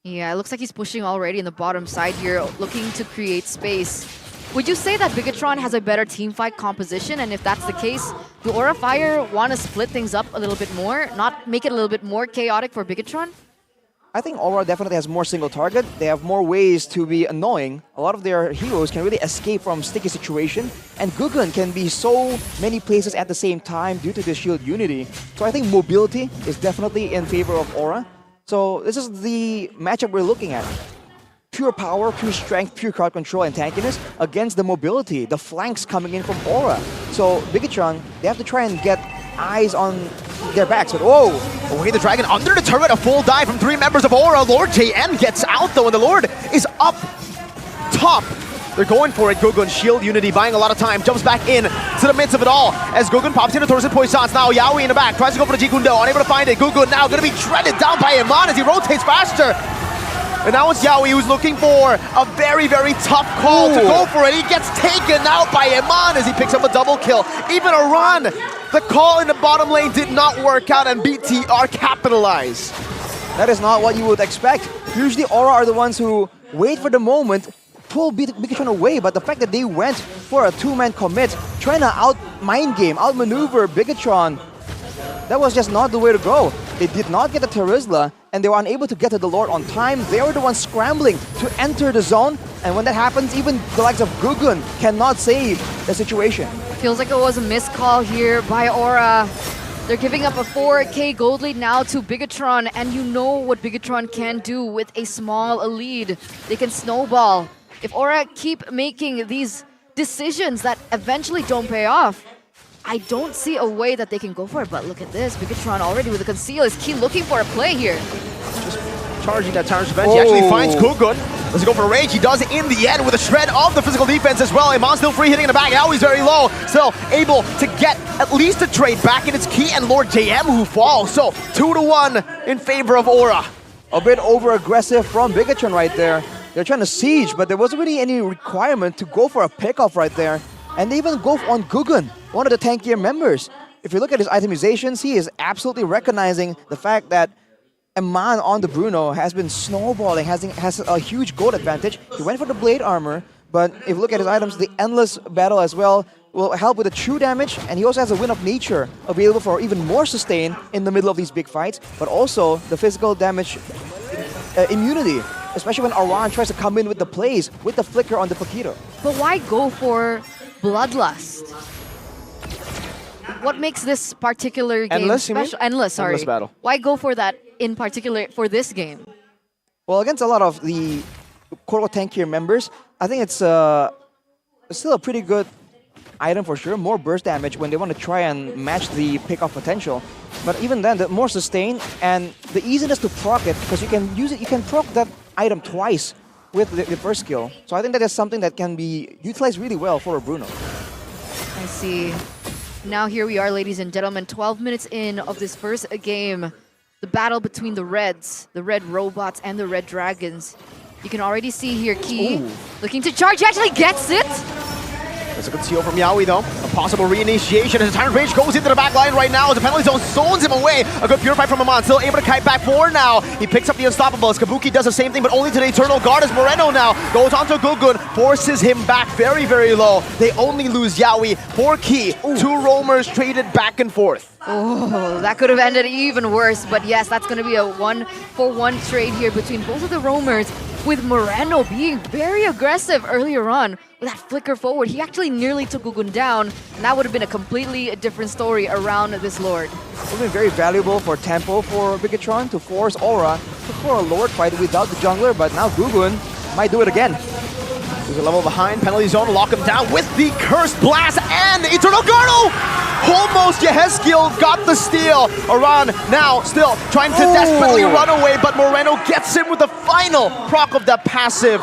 S12: Yeah, it looks like he's pushing already in the bottom side here, looking to create space. Would you say that Bigetron has a better teamfight composition? And if that's the case, do Aura Fire want to split things up a little bit more? Not make it a little bit more chaotic for Bigetron?
S11: I think Aura definitely has more single target. They have more ways to be annoying. A lot of their heroes can really escape from sticky situation. And Gugun can be so many places at the same time due to the shield unity. So I think mobility is definitely in favor of Aura. So this is the matchup we're looking at. Pure power, pure strength, pure crowd control and tankiness against the mobility, the flanks coming in from Aura. So Bigetron, they have to try and get eyes on their backs, but whoa!
S10: Away the Dragon under the turret, a full dive from 3 members of Aura. Lord JM gets out though, and the Lord is up top. They're going for it. Gugun, shield unity, buying a lot of time, jumps back in to the midst of it all as Gugun pops into Torsen Poissons. Now Yawi in the back, tries to go for the Jikundo, unable to find it. Gugun now gonna be shredded down by Iman as he rotates faster. And now it's Yawi who's looking for a very, very tough call to go for it. He gets taken out by Iman as he picks up a double kill. Even Aran, the call in the bottom lane did not work out and BTR capitalized.
S11: That is not what you would expect. Usually Aura are the ones who wait for the moment, pull Bigetron away, but the fact that they went for a 2-man commit, trying to out-mind game, out-maneuver Bigetron, that was just not the way to go. They did not get the Terizla, and they were unable to get to the Lord on time. They were the ones scrambling to enter the zone, and when that happens, even the likes of Gugun cannot save the situation.
S12: Feels like it was a missed call here by Aura. They're giving up a 4K gold lead now to Bigetron, and you know what Bigetron can do with a small lead. They can snowball. If Aura keep making these decisions that eventually don't pay off, I don't see a way that they can go for it, but look at this. Bigetron already with the conceal. Is Key looking for a play here?
S10: Just charging that Tyrant's Revenge. He actually finds Gugun. Does he go for a Rage? He does it in the end with a shred of the physical defense as well. Iman still free hitting in the back. Now he's very low. Still able to get at least a trade back, and it's Key and Lord JM who fall. So 2-1 in favor of Aura.
S11: A bit over-aggressive from Bigetron right there. They're trying to siege, but there wasn't really any requirement to go for a pickoff right there. And they even go on Gugun, one of the tankier members. If you look at his itemizations, he is absolutely recognizing the fact that Iman on the Bruno has been snowballing, has a huge gold advantage. He went for the blade armor, but if you look at his items, the endless battle as well will help with the true damage, and he also has a Wind of Nature available for even more sustain in the middle of these big fights, but also the physical damage immunity, especially when Aran tries to come in with the plays, with the flicker on the Paquito.
S12: But why go for Bloodlust? What makes this particular game special? Endless, sorry.
S10: Endless battle.
S12: Why go for that in particular for this game?
S11: Well, against a lot of the quote-unquote tankier members, I think it's still a pretty good item for sure. More burst damage when they want to try and match the pick-off potential. But even then, the more sustain and the easiness to proc it, because you can use it, you can proc that item twice with the first skill. So I think that is something that can be utilized really well for a Bruno.
S12: I see. Now here we are, ladies and gentlemen, 12 minutes in of this first game. The battle between the Reds, the Red Robots, and the Red Dragons. You can already see here Key looking to charge. He actually gets it.
S10: There's a good steal from Yawi though. A possible reinitiation as the Tyrant Rage goes into the back line right now. The penalty zone zones him away. A good purify from Amon. Still able to kite back forward now. He picks up the Unstoppables. Kabuki does the same thing, but only to the Eternal Guard as Moreno now goes onto Gugun. Forces him back very, very low. They only lose Yawi for Key. Two roamers traded back and forth.
S12: Oh, that could have ended even worse. But yes, that's going to be a 1-for-1 trade here between both of the roamers, with Moreno being very aggressive earlier on with that flicker forward. He actually nearly took Gugun down, and that would have been a completely different story around this Lord.
S11: It would have been very valuable for tempo for Bigetron to force Aura for a Lord fight without the jungler, but now Gugun might do it again.
S10: He's a level behind, penalty zone, lock him down with the Cursed Blast and the Eternal Guard! Almost Yehezkiel got the steal. Aran now still trying to desperately run away, but Moreno gets him with the final proc of that passive.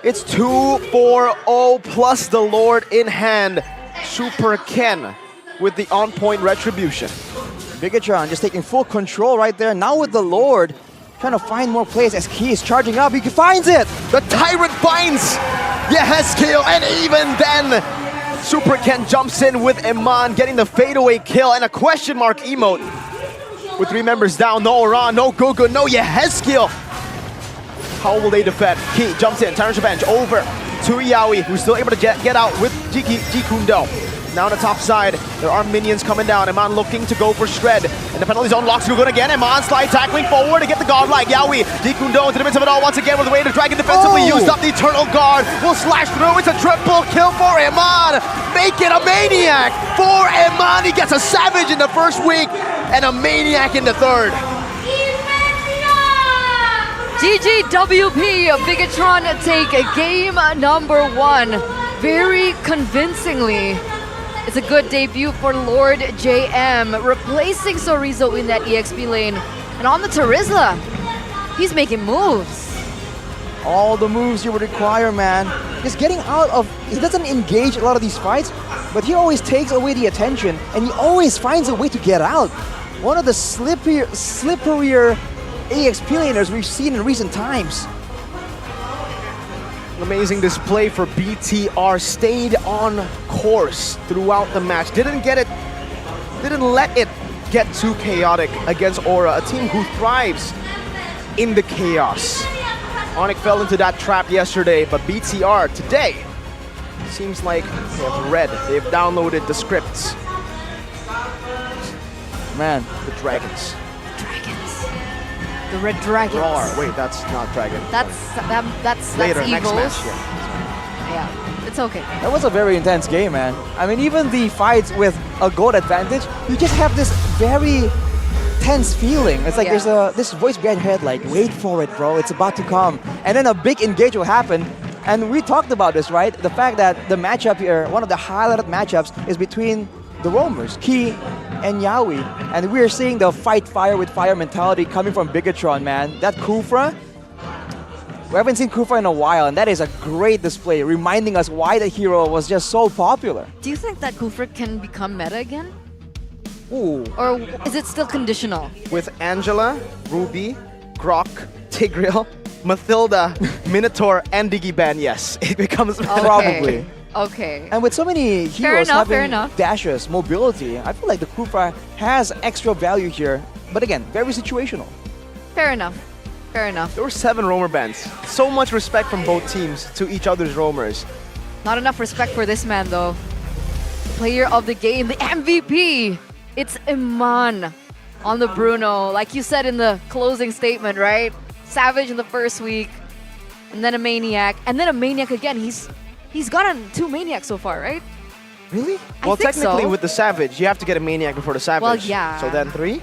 S10: It's 2-4-0 plus the Lord in hand. Super Ken with the on-point retribution.
S11: Bigetron just taking full control right there. Now with the Lord, trying to find more plays as Key is charging up. He finds it!
S10: The Tyrant finds Yehezkiel, and even then, Super Ken jumps in with Iman, getting the fadeaway kill and a question mark emote. With 3 members down, no Aran, no Gugu, no Yehezkiel. How will they defend? Key jumps in, Tyrant's Revenge over to Yawi, who's still able to get out with Jikundo. Now on the top side, there are minions coming down. Iman looking to go for Shred. And the penalty zone locks Gugun again. Iman slide tackling forward to get the godlike. Yawi, Jikundo into the midst of it all once again with the way the Dragon defensively used up the Eternal Guard. Will slash through. It's a triple kill for Iman. Make it a Maniac for Iman. He gets a Savage in the first week and a Maniac in the third.
S12: GGWP, Bigetron take game number 1 very convincingly. It's a good debut for Lord JM, replacing Sorizo in that EXP lane. And on the Terizla, he's making moves.
S11: All the moves you would require, man. Just getting out of... He doesn't engage a lot of these fights, but he always takes away the attention, and he always finds a way to get out. One of the slipperier EXP laners we've seen in recent times.
S10: Amazing display for BTR. Stayed on course throughout the match. Didn't let it get too chaotic against Aura, a team who thrives in the chaos. Onyx fell into that trap yesterday, but BTR today seems like they have read, they've downloaded the scripts.
S11: Man,
S10: the Dragons.
S12: The Red Dragons.
S10: Roar. Wait, that's not Dragon.
S12: That's
S10: later,
S12: Evos.
S10: next match.
S12: Yeah, it's okay.
S11: That was a very intense game, man. I mean, even the fights with a gold advantage, you just have this very tense feeling. It's like there's this voice behind your head like, wait for it, bro, it's about to come. And then a big engage will happen. And we talked about this, right? The fact that the matchup here, one of the highlighted matchups is between the roamers, Key and Yawi. And we're seeing the fight fire with fire mentality coming from Bigetron, man. That Kufra, we haven't seen Kufra in a while, and that is a great display, reminding us why the hero was just so popular.
S12: Do you think that Kufra can become meta again?
S11: Ooh.
S12: Or is it still conditional?
S10: With Angela, Ruby, Grok, Tigreal, Mathilda, Minotaur, and Digiban, yes, it becomes meta.
S11: Probably.
S12: Okay.
S11: And with so many heroes
S12: fair
S11: having
S12: enough.
S11: dashes, mobility, I feel like the Kufra has extra value here. But again, very situational.
S12: Fair enough. Fair enough.
S10: There were 7 roamer bans. So much respect from both teams to each other's roamers.
S12: Not enough respect for this man, though. Player of the game, the MVP. It's Iman on the Bruno. Like you said in the closing statement, right? Savage in the first week, and then a Maniac, and then a Maniac again. He's gotten 2 Maniacs so far, right?
S11: Really?
S10: Well,
S12: I think
S10: technically
S12: so.
S10: with the Savage, you have to get a Maniac before the Savage.
S12: Well, yeah.
S10: So then 3?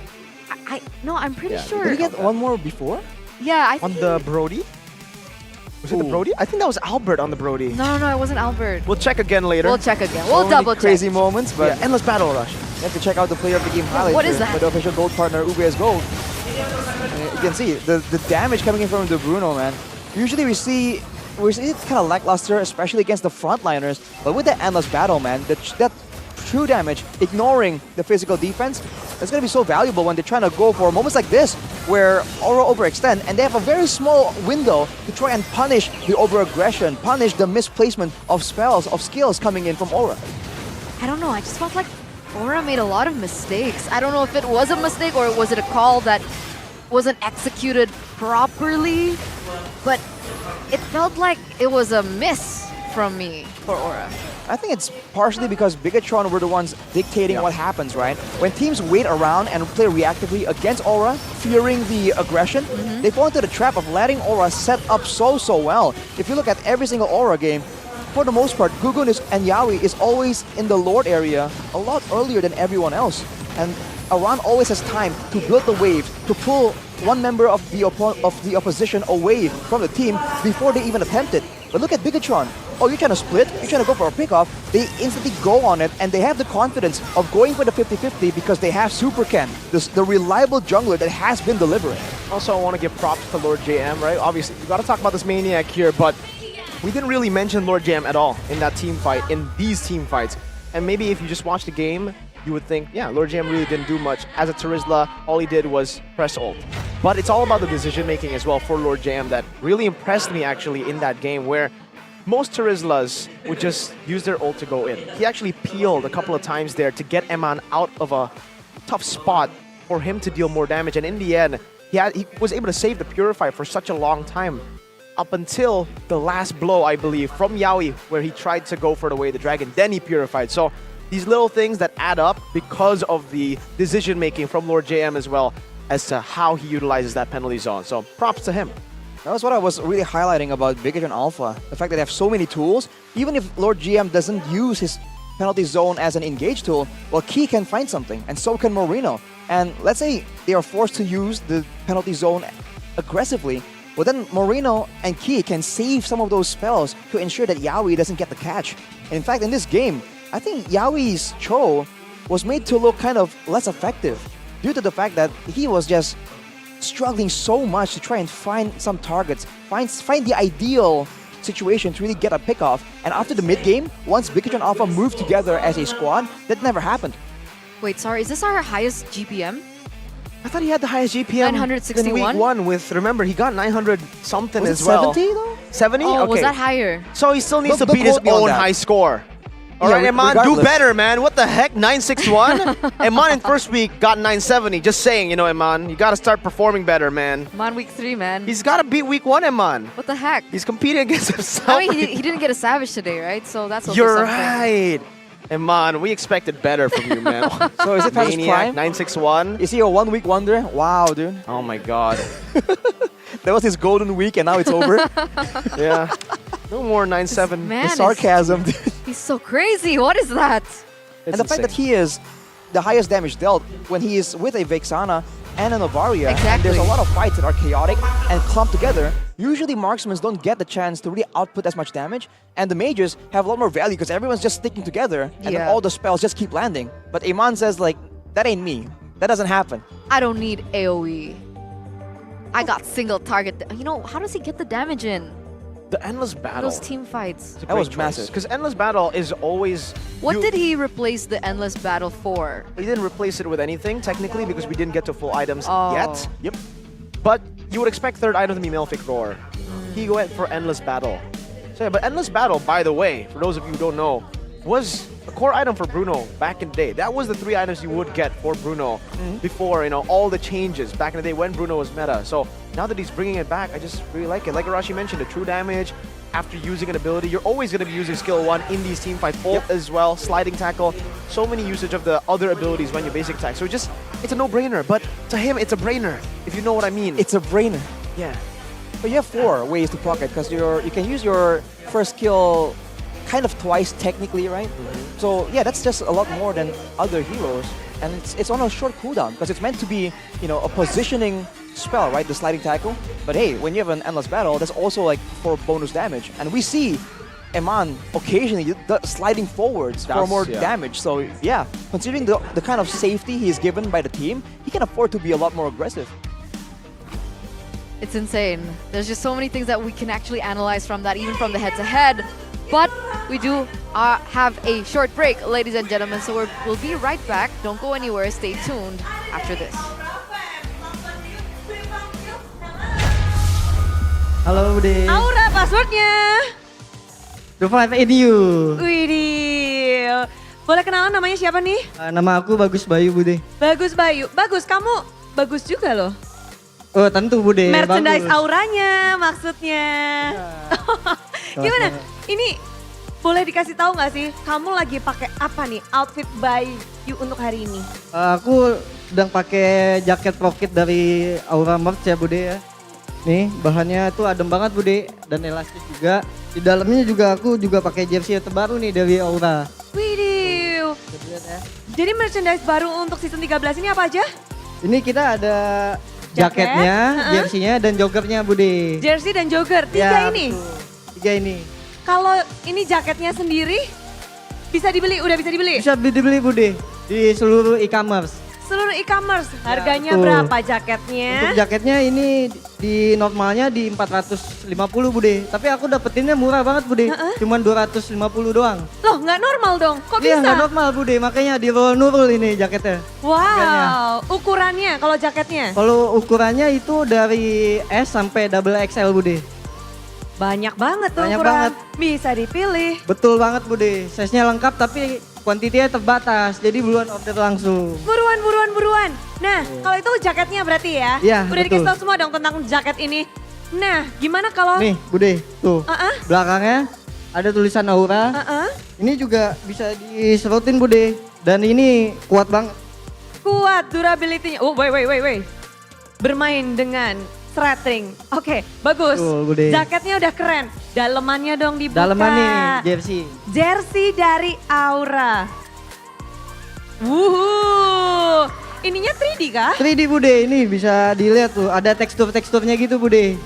S12: No, I'm pretty sure.
S11: Did he get one more before?
S12: Yeah, I
S10: On
S12: think.
S10: the Brody? Was it the Brody? I think that was Albert on the Brody.
S12: No, it wasn't Albert.
S10: We'll check again later.
S12: We'll check again.
S11: So
S12: We'll
S11: many
S12: double check.
S11: crazy moments, but
S10: Yeah, endless battle rush.
S11: You have to check out the player of the game highlights.
S12: What is that?
S11: With the official gold partner, UBS Gold. You can see the damage coming in from the Bruno, man. Usually we see it kind of lackluster, especially against the frontliners. But with the endless battle, man, that true damage, ignoring the physical defense, it's going to be so valuable when they're trying to go for moments like this, where Aura overextend, and they have a very small window to try and punish the over-aggression, punish the misplacement of spells, of skills coming in from Aura.
S12: I don't know, I just felt like Aura made a lot of mistakes. I don't know if it was a mistake or was it a call that wasn't executed properly, but it felt like it was a miss from me for Aura.
S11: I think it's partially because Bigetron were the ones dictating what happens, right? When teams wait around and play reactively against Aura, fearing the aggression, they fall into the trap of letting Aura set up so well. If you look at every single Aura game, for the most part, Gugun and Yawi is always in the Lord area a lot earlier than everyone else. And Aran always has time to build the wave, to pull one member of the opposition away from the team before they even attempt it. But look at Bigetron. Oh, you're trying to split? You're trying to go for a pickoff? They instantly go on it, and they have the confidence of going for the 50-50 because they have Super Ken, the reliable jungler that has been delivering.
S10: Also, I want to give props to Lord JM, right? Obviously, you got to talk about this Maniac here, but we didn't really mention Lord JM at all in that team fight, in these team fights. And maybe if you just watch the game, you would think, yeah, Lord JM really didn't do much. As a Terizla, all he did was press ult. But it's all about the decision-making as well for Lord JM that really impressed me actually in that game, where most Terizlas would just use their ult to go in. He actually peeled a couple of times there to get Eman out of a tough spot for him to deal more damage. And in the end, he was able to save the Purify for such a long time. Up until the last blow, I believe, from Yawi, where he tried to go for the Way of the Dragon. Then he Purified. So these little things that add up because of the decision-making from Lord JM as well as to how he utilizes that penalty zone. So props to him.
S11: That was what I was really highlighting about Bigetron Alpha. The fact that they have so many tools. Even if Lord GM doesn't use his penalty zone as an engage tool, well, Key can find something, and so can Moreno. And let's say they are forced to use the penalty zone aggressively, well then Moreno and Key can save some of those spells to ensure that Yawi doesn't get the catch. And in fact, in this game, I think Yawi's Cho was made to look kind of less effective due to the fact that he was just struggling so much to try and find some targets, find the ideal situation to really get a pickoff. And after the mid-game, once Bigetron Alpha moved together as a squad, that never happened.
S12: Wait, sorry, is this our highest GPM?
S10: I thought he had the highest GPM
S12: 961?
S10: in week one with, remember, he got 900 something
S11: Was
S10: as
S11: it
S10: well.
S11: 70 though?
S10: 70?
S12: Oh,
S10: okay.
S12: was that higher?
S10: So he still needs to
S11: Don't
S10: beat his
S11: quote me on
S10: own
S11: that.
S10: high score. All
S11: Yeah,
S10: right, Eman, do
S11: regardless.
S10: better, man. What the heck? 961? Eman in first week got 970. Just saying, you know, Eman, you got to start performing better, man.
S12: I'm on week 3, man.
S10: He's got to beat week one, Eman.
S12: What the heck?
S10: He's competing against himself.
S12: I mean, he didn't get a Savage today, right? So that's also
S10: You're
S12: something.
S10: right. Eman, we expected better from you, man.
S11: So is it past his
S10: Maniac,
S11: prime?
S10: 961.
S11: Is he a 1 week wonder? Wow, dude.
S10: Oh my god.
S11: That was his golden week and now it's over.
S10: Yeah. No more 9-7.
S12: Man,
S11: The
S12: is-
S11: sarcasm, dude.
S12: he's so crazy. What is that?
S11: And the fact that he is the highest damage dealt when he is with a Vexana and a Novaria, and
S12: Exactly.
S11: there's a lot of fights that are chaotic and clumped together, usually marksmen don't get the chance to really output as much damage, and the mages have a lot more value because everyone's just sticking together, and then
S12: Yeah.
S11: all the spells just keep landing. But Iman says, like, that ain't me. That doesn't happen.
S12: I don't need AoE. I got single target. You know, how does he get the damage in?
S10: The Endless Battle.
S12: Those team fights.
S11: That was massive.
S10: Because Endless Battle is always...
S12: What did he replace the endless battle for?
S10: He didn't replace it with anything, technically, because we didn't get to full items
S12: Oh.
S10: yet. Yep. But you would expect third item to be Malefic Roar. He went for Endless Battle. So yeah, but Endless Battle, by the way, for those of you who don't know, was a core item for Bruno back in the day. That was the 3 items you would get for Bruno before, you know, all the changes back in the day when Bruno was meta. So now that he's bringing it back, I just really like it. Like Arashi mentioned, the true damage after using an ability. You're always going to be using skill 1 in these team fights. Ult as well, sliding tackle. So many usage of the other abilities when you basic attack. So it's a no-brainer. But to him, it's a brainer, if you know what I mean.
S11: It's a brainer.
S10: Yeah.
S11: But you have 4 ways to proc it because you can use your first skill kind of twice technically, right? So yeah, that's just a lot more than other heroes, and it's on a short cooldown because it's meant to be, you know, a positioning spell, right? The sliding tackle. But hey, when you have an endless battle, that's also like for bonus damage, and we see Eman occasionally sliding forwards for more damage. So yeah, considering the kind of safety he is given by the team, he can afford to be a lot more aggressive.
S12: It's insane. There's just so many things that we can actually analyze from that, even from the head-to-head. But we do have a short break, ladies and gentlemen, so we'll be right back. Don't go anywhere. Stay tuned after this.
S13: Halo Bude.
S8: Aura passwordnya.
S13: The Five Edu.
S8: Widih. Boleh kenalan namanya siapa nih?
S13: Nama aku Bagus Bayu Bude.
S8: Bagus Bayu. Bagus, kamu bagus juga loh.
S13: Oh tentu Bude.
S8: Merchandise
S13: bagus.
S8: auranya maksudnya. Gimana? Ini boleh dikasih tahu nggak sih? Kamu lagi pakai apa nih? Outfit by you untuk hari ini?
S13: Aku sedang pakai jaket profit dari Aura Merch ya Bude ya. Nih bahannya tuh adem banget Bude dan elastis juga. Di dalamnya juga aku juga pakai jersey terbaru nih dari Aura.
S8: Widih. Jadi merchandise baru untuk season 13 ini apa aja?
S13: Ini kita ada jaketnya, jersinya dan joggernya Bude.
S8: Jersey dan jogger, tiga ini?
S13: Betul. Tiga ini.
S8: Kalau ini jaketnya sendiri bisa dibeli, udah bisa dibeli?
S13: Bisa dibeli Bude di seluruh e-commerce.
S8: Seluruh e-commerce, harganya
S13: betul.
S8: berapa jaketnya?
S13: Untuk jaketnya ini di normalnya di 450 Bude. Tapi aku dapetinnya murah banget Bude, cuman 250 doang.
S8: Loh nggak normal dong, kok
S13: Iya
S8: bisa?
S13: nggak normal Bude, makanya di nurul ini jaketnya.
S8: Wow, ukurannya kalau jaketnya?
S13: Kalau ukurannya itu dari S sampai double XL Bude.
S8: Banyak banget tuh
S13: Banyak
S8: ukuran,
S13: banget.
S8: bisa dipilih.
S13: Betul banget Bude, size-nya lengkap tapi kuantitinya terbatas, jadi buruan order langsung.
S8: Buruan. Nah, kalau itu jaketnya berarti ya?
S13: Iya,
S8: udah
S13: betul.
S8: dikasih tahu semua dong tentang jaket ini. Nah, gimana kalau...
S13: Nih Bude, tuh belakangnya ada tulisan Aura. Ini juga bisa diserotin Bude, dan ini kuat banget.
S8: Kuat durability-nya. Oh, wait. Bermain dengan threading. Oke, bagus.
S13: Tuh, Bude.
S8: Jaketnya udah keren. Dalemannya dong dibuka.
S13: Daleman nih, jersey.
S8: Jersey dari Aura. Wuhu. Ininya 3D kah?
S13: 3D Bude, ini bisa dilihat tuh, ada tekstur-teksturnya gitu Bude.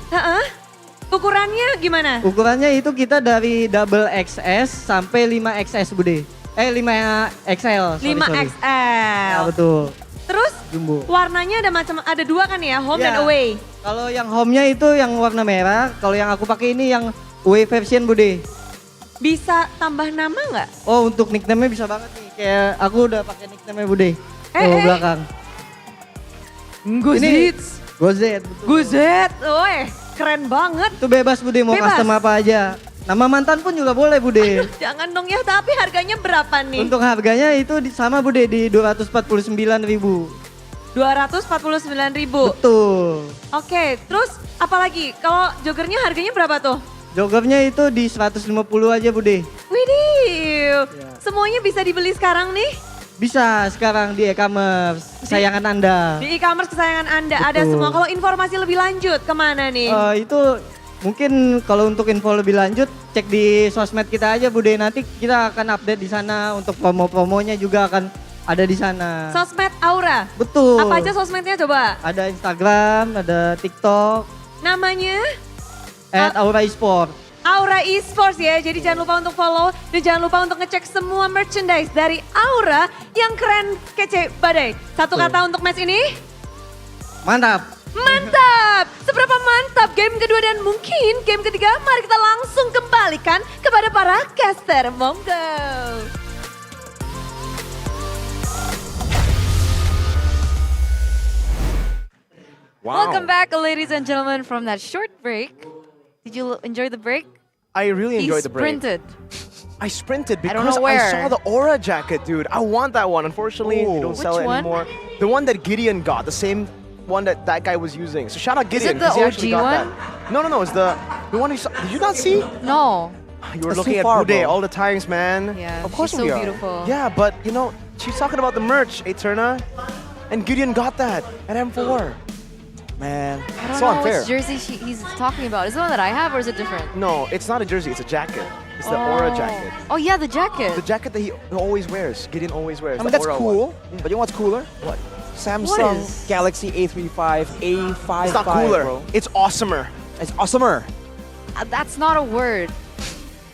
S8: Ukurannya gimana?
S13: Ukurannya itu kita dari double XS sampai 5XS Bude. 5XL.
S8: 5XL.
S13: Ya betul.
S8: Terus
S13: Jumbo.
S8: warnanya ada dua kan ya, home dan away.
S13: Kalau yang home-nya itu yang warna merah, kalau yang aku pakai ini yang away version Bude.
S8: Bisa tambah nama nggak?
S13: Oh untuk nickname-nya bisa banget nih, kayak aku udah pakai nickname-nya Bude. Belakang.
S8: Guzet.
S13: Gozet, betul.
S8: Guzet, woi keren banget.
S13: Itu bebas Bude, mau
S8: Bebas.
S13: custom apa aja. Nama mantan pun juga boleh Bude.
S8: Jangan dong ya, tapi harganya berapa nih?
S13: Untuk harganya itu sama Bude di 249.000.
S8: 249.000.
S13: Betul.
S8: Oke, terus apalagi? Kalau joggernya harganya berapa tuh?
S13: Joggernya itu di 150 aja Bude.
S8: Widih, semuanya bisa dibeli sekarang nih?
S13: Bisa sekarang di e-commerce kesayangan Anda.
S8: Di e-commerce kesayangan Anda ada
S13: Betul.
S8: semua. Kalau informasi lebih lanjut kemana nih?
S13: Itu mungkin kalau untuk info lebih lanjut cek di sosmed kita aja Bude. Nanti kita akan update di sana, untuk promo-promonya juga akan ada di sana.
S8: Sosmed Aura?
S13: Betul.
S8: Apa aja sosmednya coba?
S13: Ada Instagram, ada TikTok.
S8: Namanya?
S13: @Aura Esport.
S8: Aura Esports ya, jadi jangan lupa untuk follow dan jangan lupa untuk ngecek semua merchandise dari Aura yang keren, kece, badai. Satu kata untuk match ini?
S13: Mantap.
S8: Mantap! Seberapa mantap game kedua dan mungkin game ketiga? Mari kita langsung kembalikan kepada para caster. Monggo!
S12: Welcome back, ladies and gentlemen, from that short break. Did you enjoy the break?
S10: I really enjoyed the
S12: He
S10: break.
S12: sprinted.
S10: I sprinted
S12: I don't
S10: because
S12: know where.
S10: I saw the Aura jacket, dude. I want that one. Unfortunately, they don't sell
S12: Which
S10: it
S12: one?
S10: anymore. The one that Gideon got, the same one that guy was using. So shout out
S12: Is it
S10: Gideon
S12: the
S10: 'cause he actually
S12: OG
S10: got
S12: one?
S10: that. No, it's the one you saw. Did you not see?
S12: No.
S10: You were
S11: That's
S10: looking
S11: too
S10: at
S11: far,
S10: Bude
S11: bro.
S10: all the times, man.
S12: Yeah,
S10: of course
S12: she's so
S10: we are.
S12: beautiful.
S10: Yeah, but you know, she's talking about the merch, Eterna, and Gideon got that at M4.
S11: Man,
S12: I don't
S11: so
S12: know
S11: unfair.
S12: which jersey he's talking about. Is it the one that I have or is it different?
S10: No, it's not a jersey, it's a jacket. It's the Aura jacket.
S12: Oh yeah, the jacket.
S10: The jacket that he always wears, Gideon always wears.
S11: I mean,
S10: the
S11: that's
S10: Aura
S11: cool.
S10: one.
S11: But you know what's cooler?
S10: What?
S11: Samsung
S12: is-
S11: Galaxy A35, A55.
S10: It's not cooler.
S11: Bro.
S10: It's awesomer.
S11: It's awesomer.
S12: That's not a word.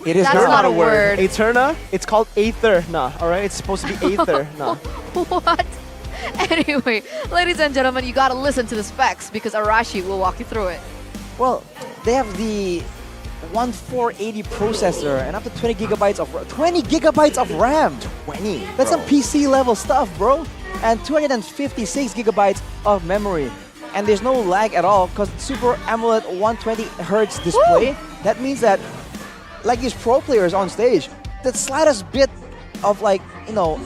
S11: It is
S12: That's not a word.
S10: Eterna, it's called Aetherna, alright? It's supposed to be Aetherna.
S12: What? Anyway, ladies and gentlemen, you gotta listen to the specs because Arashi will walk you through it.
S11: Well, they have the 1480 processor and up to 20 gigabytes of RAM.
S10: 20.
S11: That's some PC level stuff, bro. And 256 gigabytes of memory. And there's no lag at all because Super AMOLED 120 hertz display. That means that, like these pro players on stage, the slightest bit of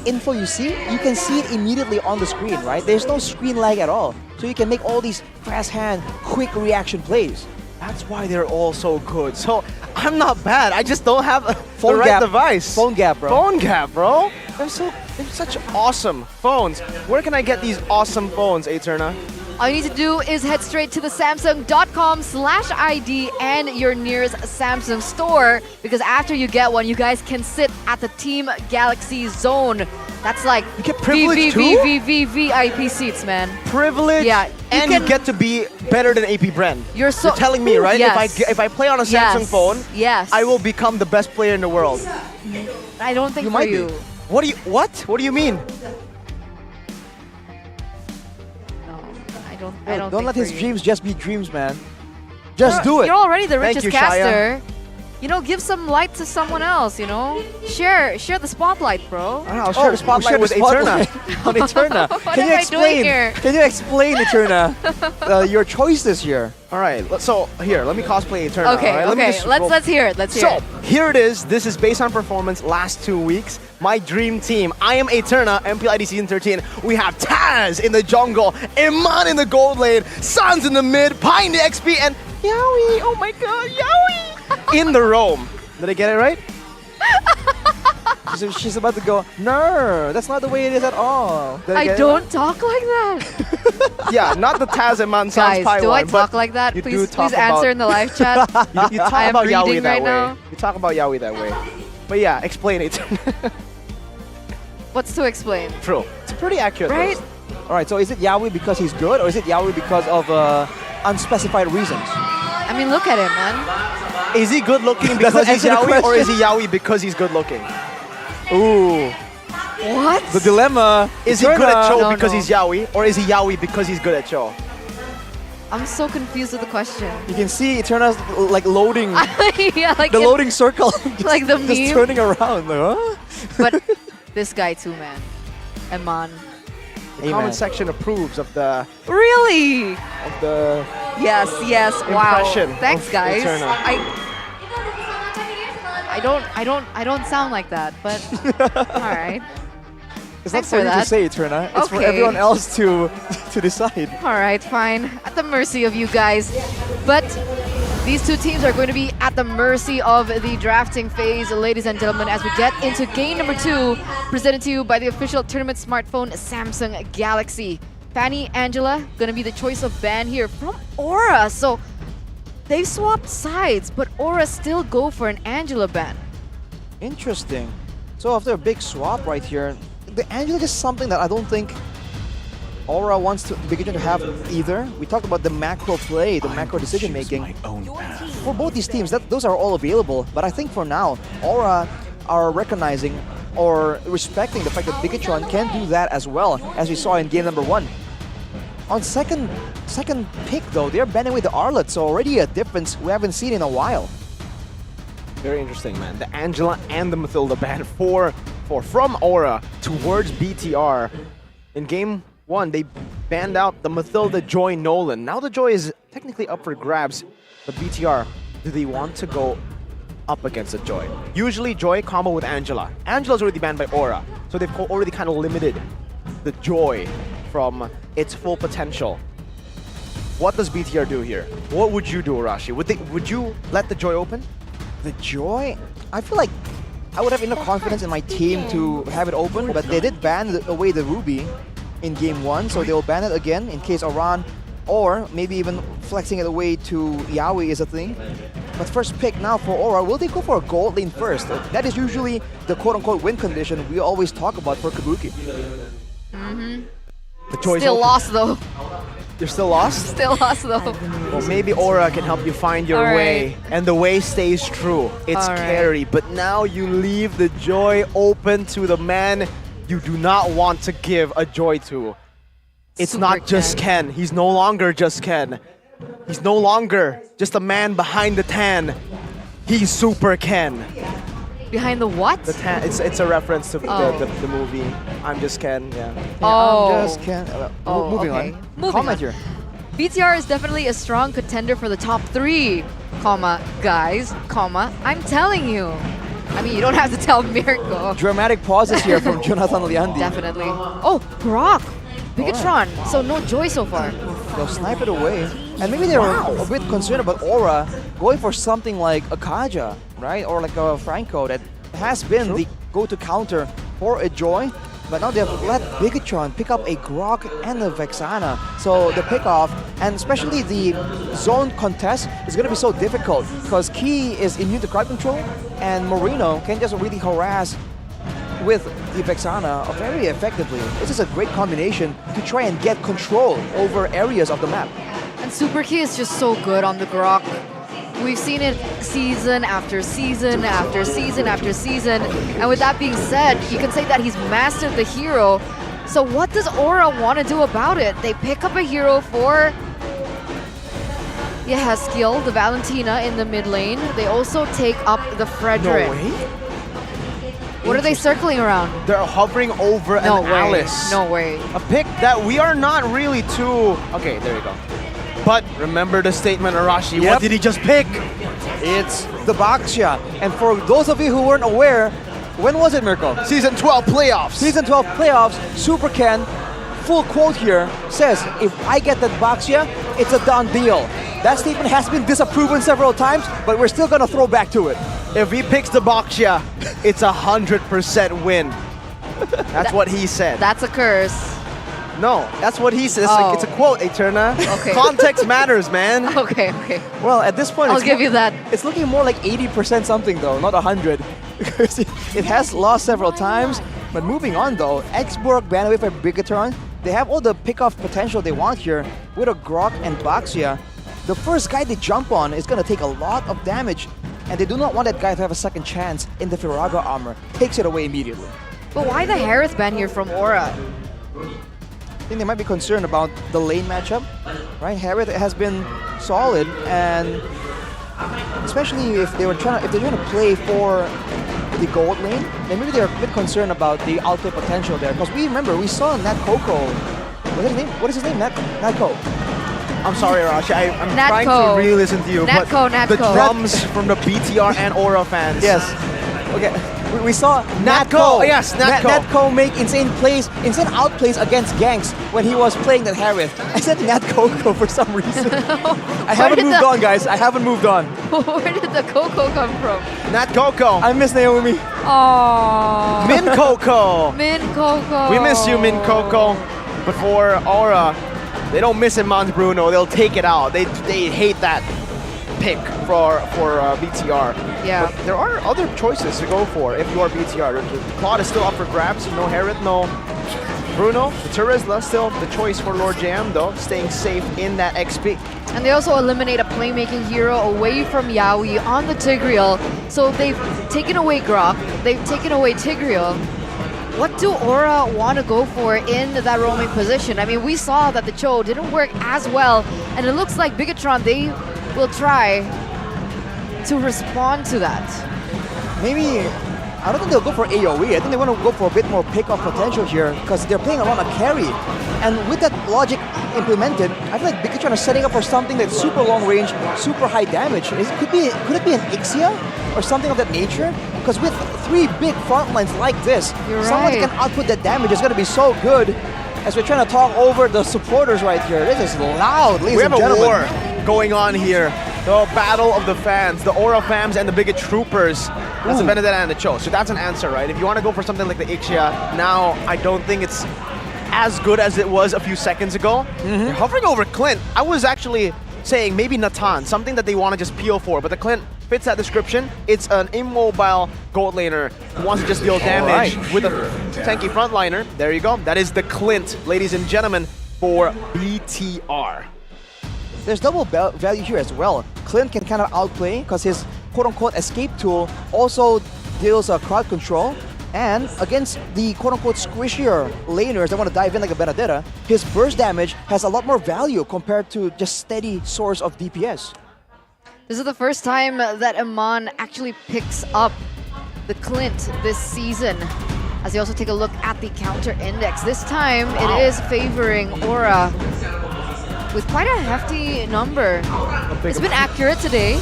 S11: info you see, you can see it immediately on the screen, right? There's no screen lag at all. So you can make all these fast hand, quick reaction plays.
S10: That's why they're all so good. So I'm not bad. I just don't have the right
S11: gap.
S10: device.
S11: Phone gap, bro.
S10: Phone gap, bro. They're such awesome phones. Where can I get these awesome phones, Eterna?
S12: All you need to do is head straight to the Samsung.com/ID and your nearest Samsung store because after you get one, you guys can sit at the Team Galaxy zone. That's like
S10: you get privilege too?
S12: VIP seats, man.
S10: Privilege?
S12: Yeah.
S10: You get to be better than AP Bren.
S12: You're
S10: telling me, right?
S12: Yes.
S10: If I play on a Samsung phone,
S12: yes,
S10: I will become the best player in the world.
S12: I don't think
S10: you
S12: for
S10: might
S12: you.
S10: Be. What do you mean?
S12: I don't
S11: let his
S12: you.
S11: dreams just be dreams, man. Just do it.
S12: You're already the richest caster.
S10: Shia.
S12: You know, give some light to someone else, you know? Share the spotlight, bro.
S10: I'll share the spotlight with Eterna.
S11: On Eterna.
S12: What am I doing here?
S11: Can you explain, Eterna, your choices here?
S10: All right, so here, let me cosplay Eterna.
S12: Okay,
S10: right?
S12: let's hear it.
S10: So, here it is. This is based on performance last 2 weeks. My dream team. I am Eterna, MPL ID Season 13. We have Taz in the jungle, Iman in the gold lane, Sans in the mid, Pie in the XP, and Yowie. Oh my god, Yowie! in the roam. Did I get it right?
S11: She's about to go, no, that's not the way it is at all.
S12: I don't talk like that.
S10: Yeah, not the Taz and Man Sans
S12: Guys,
S10: Pi
S12: do
S10: one,
S12: I talk like that? Please answer in the live chat.
S10: You talk
S12: I am
S10: about Yowie
S12: reading
S10: that
S12: right
S10: way.
S12: now.
S10: You talk about Yowie that way. But yeah, explain it.
S12: What's to explain?
S10: True. It's a pretty accurate
S12: right?
S10: list.
S11: All right, so is it Yowie because he's good or is it Yowie because of unspecified reasons?
S12: I mean, look at him, man.
S10: Is he good looking because he's Yowie or is he Yowie because he's good looking? Ooh.
S12: What?
S11: The dilemma.
S10: Is he good at Cho because he's Yowie or is he Yowie because he's good at Cho?
S12: I'm so confused with the question.
S11: You can see Eterna's like loading.
S12: Yeah, like
S11: the loading circle.
S12: Like the
S11: just
S12: meme.
S11: turning around. Huh?
S12: But this guy too, man. Eman.
S10: The comment section approves of the...
S12: Really?
S10: Of the...
S12: Yes,
S10: impression
S12: wow. Thanks,
S10: of
S12: guys.
S10: Eterna.
S12: I don't sound like that, but all right.
S11: It's
S12: Thanks
S11: not for you
S12: that.
S11: to say, Eterna. It's for
S12: Okay.
S11: everyone else to decide.
S12: All right, fine. At the mercy of you guys. But these two teams are going to be at the mercy of the drafting phase, ladies and gentlemen, as we get into game number 2, presented to you by the official tournament smartphone, Samsung Galaxy. Fanny, Angela, going to be the choice of ban here from Aura. So they've swapped sides, but Aura still go for an Angela ban.
S11: Interesting. So after a big swap right here, the Angela is something that I don't think Aura wants to Bigetron to have either. We talked about the macro play, the macro decision making. For both these teams, those are all available. But I think for now, Aura are recognizing or respecting the fact that Bigetron can do that as well, as we saw in game number 1. On second pick though, they're banning away the Arlet, so already a difference we haven't seen in a while.
S10: Very interesting, man. The Angela and the Mathilda ban from Aura towards BTR. In game 1, they banned out the Mathilda Joy Nolan. Now the Joy is technically up for grabs. But BTR, do they want to go up against the Joy? Usually Joy combo with Angela. Angela's already banned by Aura. So they've already kind of limited the Joy from its full potential. What does BTR do here? What would you do, Arashi? Would you let the Joy open?
S11: The Joy? I feel like I would have enough confidence in my team to have it open, but they did ban away the Ruby in game 1, so they'll ban it again in case Aran or maybe even flexing it away to Yowie is a thing. But first pick now for Aura, will they go for a gold lane first? That is usually the quote-unquote win condition we always talk about for Kabuki.
S12: Mm-hmm.
S10: The Joy's
S12: Still
S10: open.
S12: lost though.
S10: You're still lost?
S12: Still lost though.
S10: Well, maybe Aura can help you find your
S12: All
S10: way. And the way stays true. It's
S12: All right.
S10: carry. But now you leave the joy open to the man you do not want to give a joy to. It's
S12: Super
S10: not just Ken. He's no longer just Ken. He's no longer just a man behind the tan. He's Super Ken.
S12: Behind the what?
S10: The tan. It's a reference to
S12: Oh.
S10: the movie. I'm just Ken. Yeah.
S12: Oh.
S11: I'm just can't. Moving
S12: okay.
S11: on.
S12: Moving
S11: Comment
S12: on.
S11: here.
S12: BTR is definitely a strong contender for the top 3, guys, I'm telling you. I mean, you don't have to tell Mirko.
S11: Dramatic pauses here from Jonathan Liandi.
S12: Definitely. Oh, Grok. Bigetron. So no joy so far.
S11: They'll snipe it away. And maybe they're a bit concerned about Aura going for something like a Kaja, right? Or like a Franco that has been the go-to counter for a Joy. But now they've let Bigetron pick up a Grok and a Vexana. So the pickoff, and especially the zone contest, is going to be so difficult because Key is immune to crowd control and Marino can just really harass with the Vexana very effectively. This is a great combination to try and get control over areas of the map.
S12: And Super Key is just so good on the Grok. We've seen it season after season after season after season. And with that being said, you can say that he's mastered the hero. So what does Aura want to do about it? They pick up a hero for Haskill, the Valentina in the mid lane. They also take up the Frederick.
S10: No way.
S12: What are they circling around?
S10: They're hovering over
S12: No
S10: an
S12: way.
S10: Alice.
S12: No way.
S10: A pick that we are not really too... Okay, there you go. But remember the statement, Arashi.
S11: Yep.
S10: What did he just pick?
S11: It's the Baxia. And for those of you who weren't aware, when was it, Mirko?
S10: Season 12 playoffs.
S11: Season 12 playoffs, Super Ken, full quote here, says, if I get that Baxia, it's a done deal. That statement has been disproven several times, but we're still gonna throw back to it.
S10: If he picks the Baxia, it's 100% win. That's what he said.
S12: That's a curse.
S10: No, that's what he says.
S12: Oh.
S10: It's a quote, Eterna.
S12: Okay.
S10: Context matters, man.
S12: Okay.
S11: Well, at this point,
S12: I'll
S11: it's
S12: give you that.
S11: It's looking more like 80% something though, not 100. Because it has lost several times. But moving on though, Xborg banned away from Bigetron. They have all the pick-off potential they want here with a Grok and Baxia. The first guy they jump on is going to take a lot of damage. And they do not want that guy to have a second chance in the Firaga armor. Takes it away immediately.
S12: But why the Harith ban here from Aura?
S11: I think they might be concerned about the lane matchup, right? Harith has been solid, and especially if they're trying to play for the gold lane, then maybe they're a bit concerned about the outplay potential there. Because we saw Nat Coco. What is his name? Nat Co.
S10: I'm sorry, Arashi. I'm
S12: Natco.
S10: trying to re-listen to you,
S12: Natco,
S10: but the
S12: Natco.
S10: drums from the BTR and Aura fans.
S11: Yes. Okay. We saw
S10: Natco. Yes, Natco.
S11: Natco make insane outplays against ganks when he was playing that Harith. I said Nat Coco for some reason. I haven't moved on, guys. I haven't moved on.
S12: Where did the Coco come from?
S10: Nat Coco.
S11: I miss Naomi.
S12: Aww.
S10: Min Coco.
S12: Min Coco.
S10: We miss you, Min Coco. But for Aura, they don't miss it, Mons Bruno. They'll take it out. They hate that pick for BTR.
S12: Yeah.
S10: But there are other choices to go for if you are BTR. Claude is still up for grabs. No Harith, no Bruno. The Terizla still the choice for Lord Jam, though, staying safe in that XP.
S12: And they also eliminate a playmaking hero away from Yaoi on the Tigreal. So they've taken away Grok, they've taken away Tigreal. What do Aura want to go for in that roaming position? I mean, we saw that the Cho didn't work as well, and it looks like Bigetron, they will try to respond to that.
S11: Maybe, I don't think they'll go for AoE. I think they want to go for a bit more pick-off potential here because they're playing around a carry. And with that logic implemented, I feel like Bigetron is setting up for something that's super long range, super high damage. Could it be an Ixia or something of that nature? Because with 3 big front lines like this, someone that can output that damage is going to be so good. As we're trying to talk over the supporters right here. This is loud, ladies and gentlemen.
S10: We have a war going on here. The battle of the fans, the Aura fams and the Bigot troopers. That's the Benedetta and the Cho. So that's an answer, right? If you want to go for something like the Ixia, now I don't think it's as good as it was a few seconds ago. They're hovering over Clint. I was actually saying maybe Natan, something that they want to just peel for, but the Clint fits that description. It's an immobile gold laner who wants to just deal damage with a tanky frontliner. There you go. That is the Clint, ladies and gentlemen, for BTR.
S11: There's double value here as well. Clint can kind of outplay because his quote-unquote escape tool also deals crowd control. And against the quote-unquote squishier laners that want to dive in like a Benedetta, his burst damage has a lot more value compared to just steady source of DPS.
S12: This is the first time that Iman actually picks up the Clint this season. As you also take a look at the counter index. This time it is favoring Aura with quite a hefty number. It's been accurate today.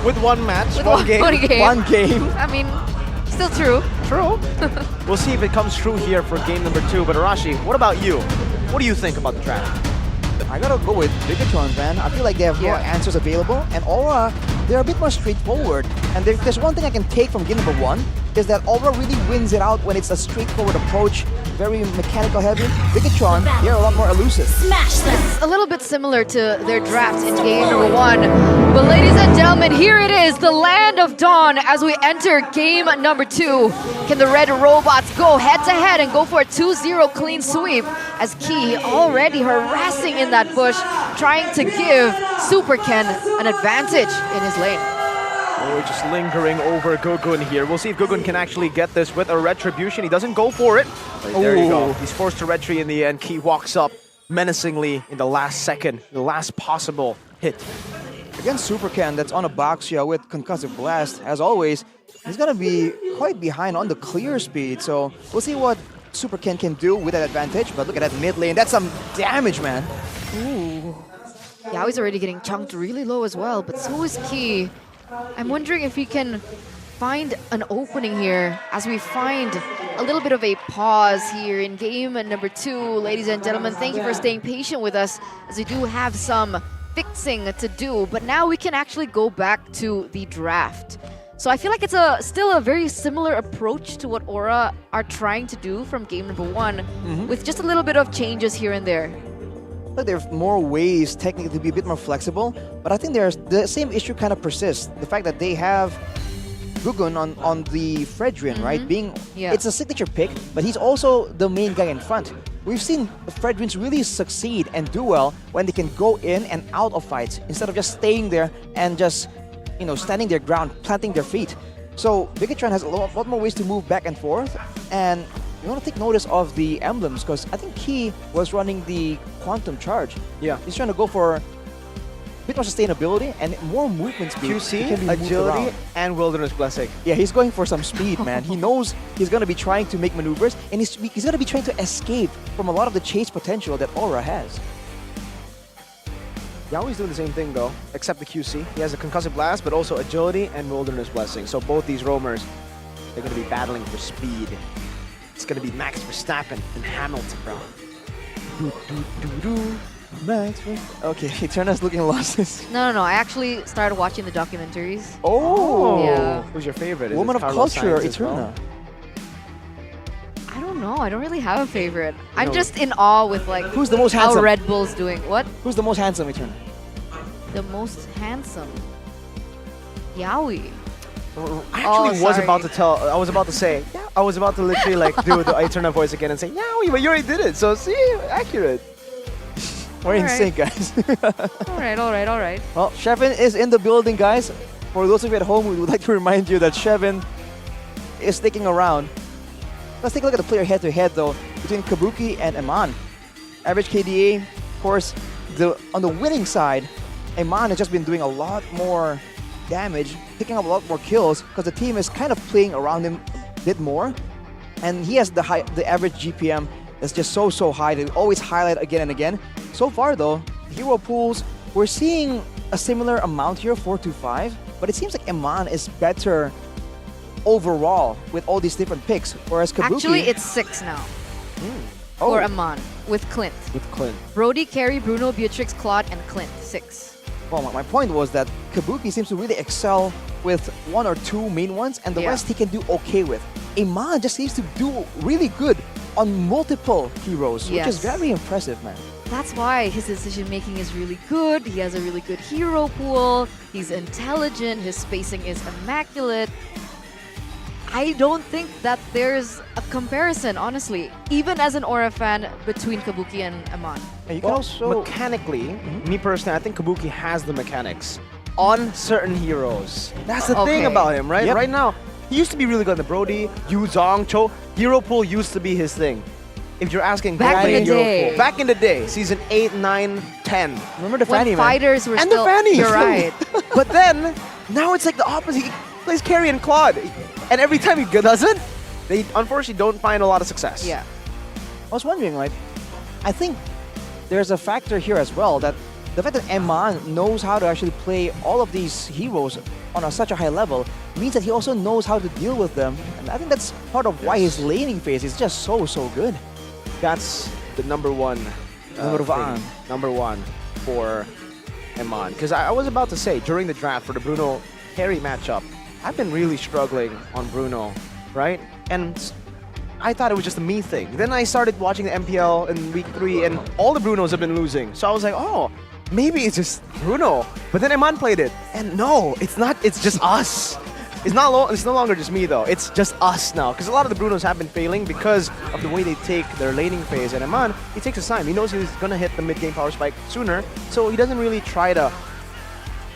S10: With one match,
S12: With
S10: one game.
S11: One game.
S12: I mean, still true.
S10: True. We'll see if it comes true here for game number 2. But Arashi, what about you? What do you think about the draft?
S11: I gotta go with Bigetron, man. I feel like they have more answers available, and Aura, they're a bit more straightforward. And there's one thing I can take from game number 1, is that Aura really wins it out when it's a straightforward approach, very mechanical heavy. Bigetron, they're a lot more elusive.
S12: It's a little bit similar to their draft in game number 1. But ladies and gentlemen, here it is, the land of dawn as we enter game number 2. Can the red robots go head to head and go for a 2-0 clean sweep as Key already harassing in that bush, trying to give Super Ken an advantage in his lane.
S10: Oh, just lingering over Gugun here. We'll see if Gugun can actually get this with a retribution. He doesn't go for it. But there you go. He's forced to retry in the end. Key walks up menacingly in the last second, the last possible hit.
S11: Against Super Ken, that's on a box here with Concussive Blast, as always, he's gonna be quite behind on the clear speed. So we'll see what Super Ken can do with that advantage. But look at that mid lane. That's some damage, man.
S12: Ooh. Yaoi's already getting chunked really low as well, but so is Key. I'm wondering if he can find an opening here as we find a little bit of a pause here in game number 2. Ladies and gentlemen, thank you for staying patient with us as we do have some fixing to do, but now we can actually go back to the draft. So I feel like it's still a very similar approach to what Aura are trying to do from game number 1, with just a little bit of changes here and there.
S11: But there's more ways technically to be a bit more flexible, but I think the same issue kind of persists. The fact that they have Gugun on the Fredrin, right? It's a signature pick, but he's also the main guy in front. We've seen Fredrins really succeed and do well when they can go in and out of fights instead of just staying there and just, standing their ground, planting their feet. So Bigetron has a lot more ways to move back and forth, and you want to take notice of the emblems because I think Key was running the Quantum Charge.
S10: Yeah.
S11: He's trying to go for a bit more sustainability and more movement speed.
S10: QC, agility, and Wilderness Blessing.
S11: Yeah, he's going for some speed, man. He knows he's going to be trying to make maneuvers, and he's going to be trying to escape from a lot of the chase potential that Aura has.
S10: Yaoi's doing the same thing though, except the QC. He has a Concussive Blast, but also agility and Wilderness Blessing. So both these roamers, they're going to be battling for speed. It's going to be Max Verstappen and Hamilton, bro.
S11: Max, okay, Eterna's looking lost.
S12: No. I actually started watching the documentaries.
S11: Oh!
S12: Yeah.
S10: Who's your favorite?
S11: Woman of culture, Eterna.
S12: I don't know. I don't really have a favorite. I'm just in awe with
S11: who's the most
S12: how
S11: handsome?
S12: Red Bull's doing. What?
S11: Who's the most handsome, Eterna?
S12: The most handsome? Yaoi.
S10: I actually was about to I was about to say, I was about to literally do the Eterna voice again and say, Yaoi, but you already did it, so see, accurate.
S11: We're in sync, guys.
S12: All right.
S11: Well, Shevin is in the building, guys. For those of you at home, we would like to remind you that Shevin is sticking around. Let's take a look at the player head-to-head, though, between Kabuki and Iman. Average KDA, of course, on the winning side, Iman has just been doing a lot more damage, picking up a lot more kills, because the team is kind of playing around him a bit more. And he has the average GPM that's just so high. They always highlight again and again. So far, though, hero pools, we're seeing a similar amount here, 4 to 5, but it seems like Iman is better overall with all these different picks, whereas Kabuki...
S12: Actually, it's 6 now. For Iman, with Clint. Brody, Carey, Bruno, Beatrix, Claude, and Clint, 6.
S11: Well, my point was that Kabuki seems to really excel with 1 or 2 main ones, and the rest he can do okay with. Iman just seems to do really good on multiple heroes, which is very impressive, man.
S12: That's why his decision making is really good. He has a really good hero pool. He's intelligent. His spacing is immaculate. I don't think that there's a comparison, honestly, even as an Aura fan, between Kabuki and Amon.
S11: And you can also
S10: mechanically, me personally, I think Kabuki has the mechanics on certain heroes. That's the thing about him, right?
S11: Yep.
S10: Right now, he used to be really good in the Brody, Yu Zong, Cho. Hero pool used to be his thing. If you're asking
S12: Back in the
S10: hero
S12: day.
S10: pool, back in the day, season 8, 9, 10.
S11: remember the
S12: When
S11: Fanny, man.
S12: fighters were
S10: And
S12: still,
S10: the Fanny.
S12: you're right.
S10: But then, now it's like the opposite. He plays carry and Claude. And every time he doesn't, they unfortunately don't find a lot of success.
S12: Yeah.
S11: I was wondering, like, I think there's a factor here as well that the fact that Eman knows how to actually play all of these heroes on such a high level means that he also knows how to deal with them. And I think that's part of why his laning phase is just so good.
S10: That's the number one. Number one for Eman. Because I was about to say, during the draft for the Bruno carry matchup, I've been really struggling on Bruno, right? And I thought it was just a me thing. Then I started watching the MPL in week 3, and all the Brunos have been losing. So I was like, oh, maybe it's just Bruno. But then Eman played it, and no, it's not. It's just us. It's no longer just me though. It's just us now. Because a lot of the Brunos have been failing because of the way they take their laning phase. And Eman, he takes his time. He knows he's gonna hit the mid game power spike sooner, so he doesn't really try to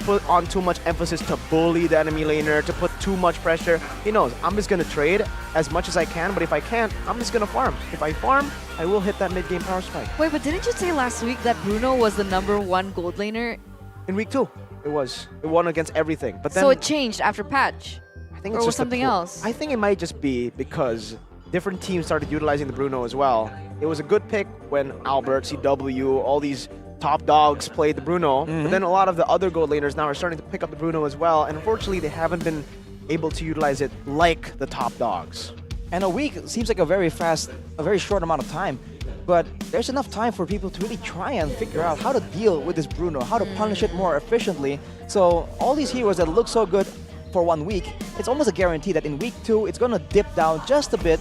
S10: put on too much emphasis to bully the enemy laner, to put too much pressure. He knows, I'm just gonna trade as much as I can, but if I can't, I'm just gonna farm. If I farm, I will hit that mid-game power spike.
S12: Wait, but didn't you say last week that Bruno was the #1 gold laner?
S10: In week 2, it was. It won against everything. But then
S12: So it changed after patch?
S10: I think
S12: or
S10: it's
S12: was
S10: just
S12: something else?
S10: I think it might just be because different teams started utilizing the Bruno as well. It was a good pick when Albert, CW, all these top dogs played the Bruno, but then a lot of the other gold laners now are starting to pick up the Bruno as well, and unfortunately they haven't been able to utilize it like the top dogs.
S11: And a week seems like a very short amount of time, but there's enough time for people to really try and figure out how to deal with this Bruno, how to punish it more efficiently. So all these heroes that look so good for 1 week, it's almost a guarantee that in week 2 it's gonna dip down just a bit,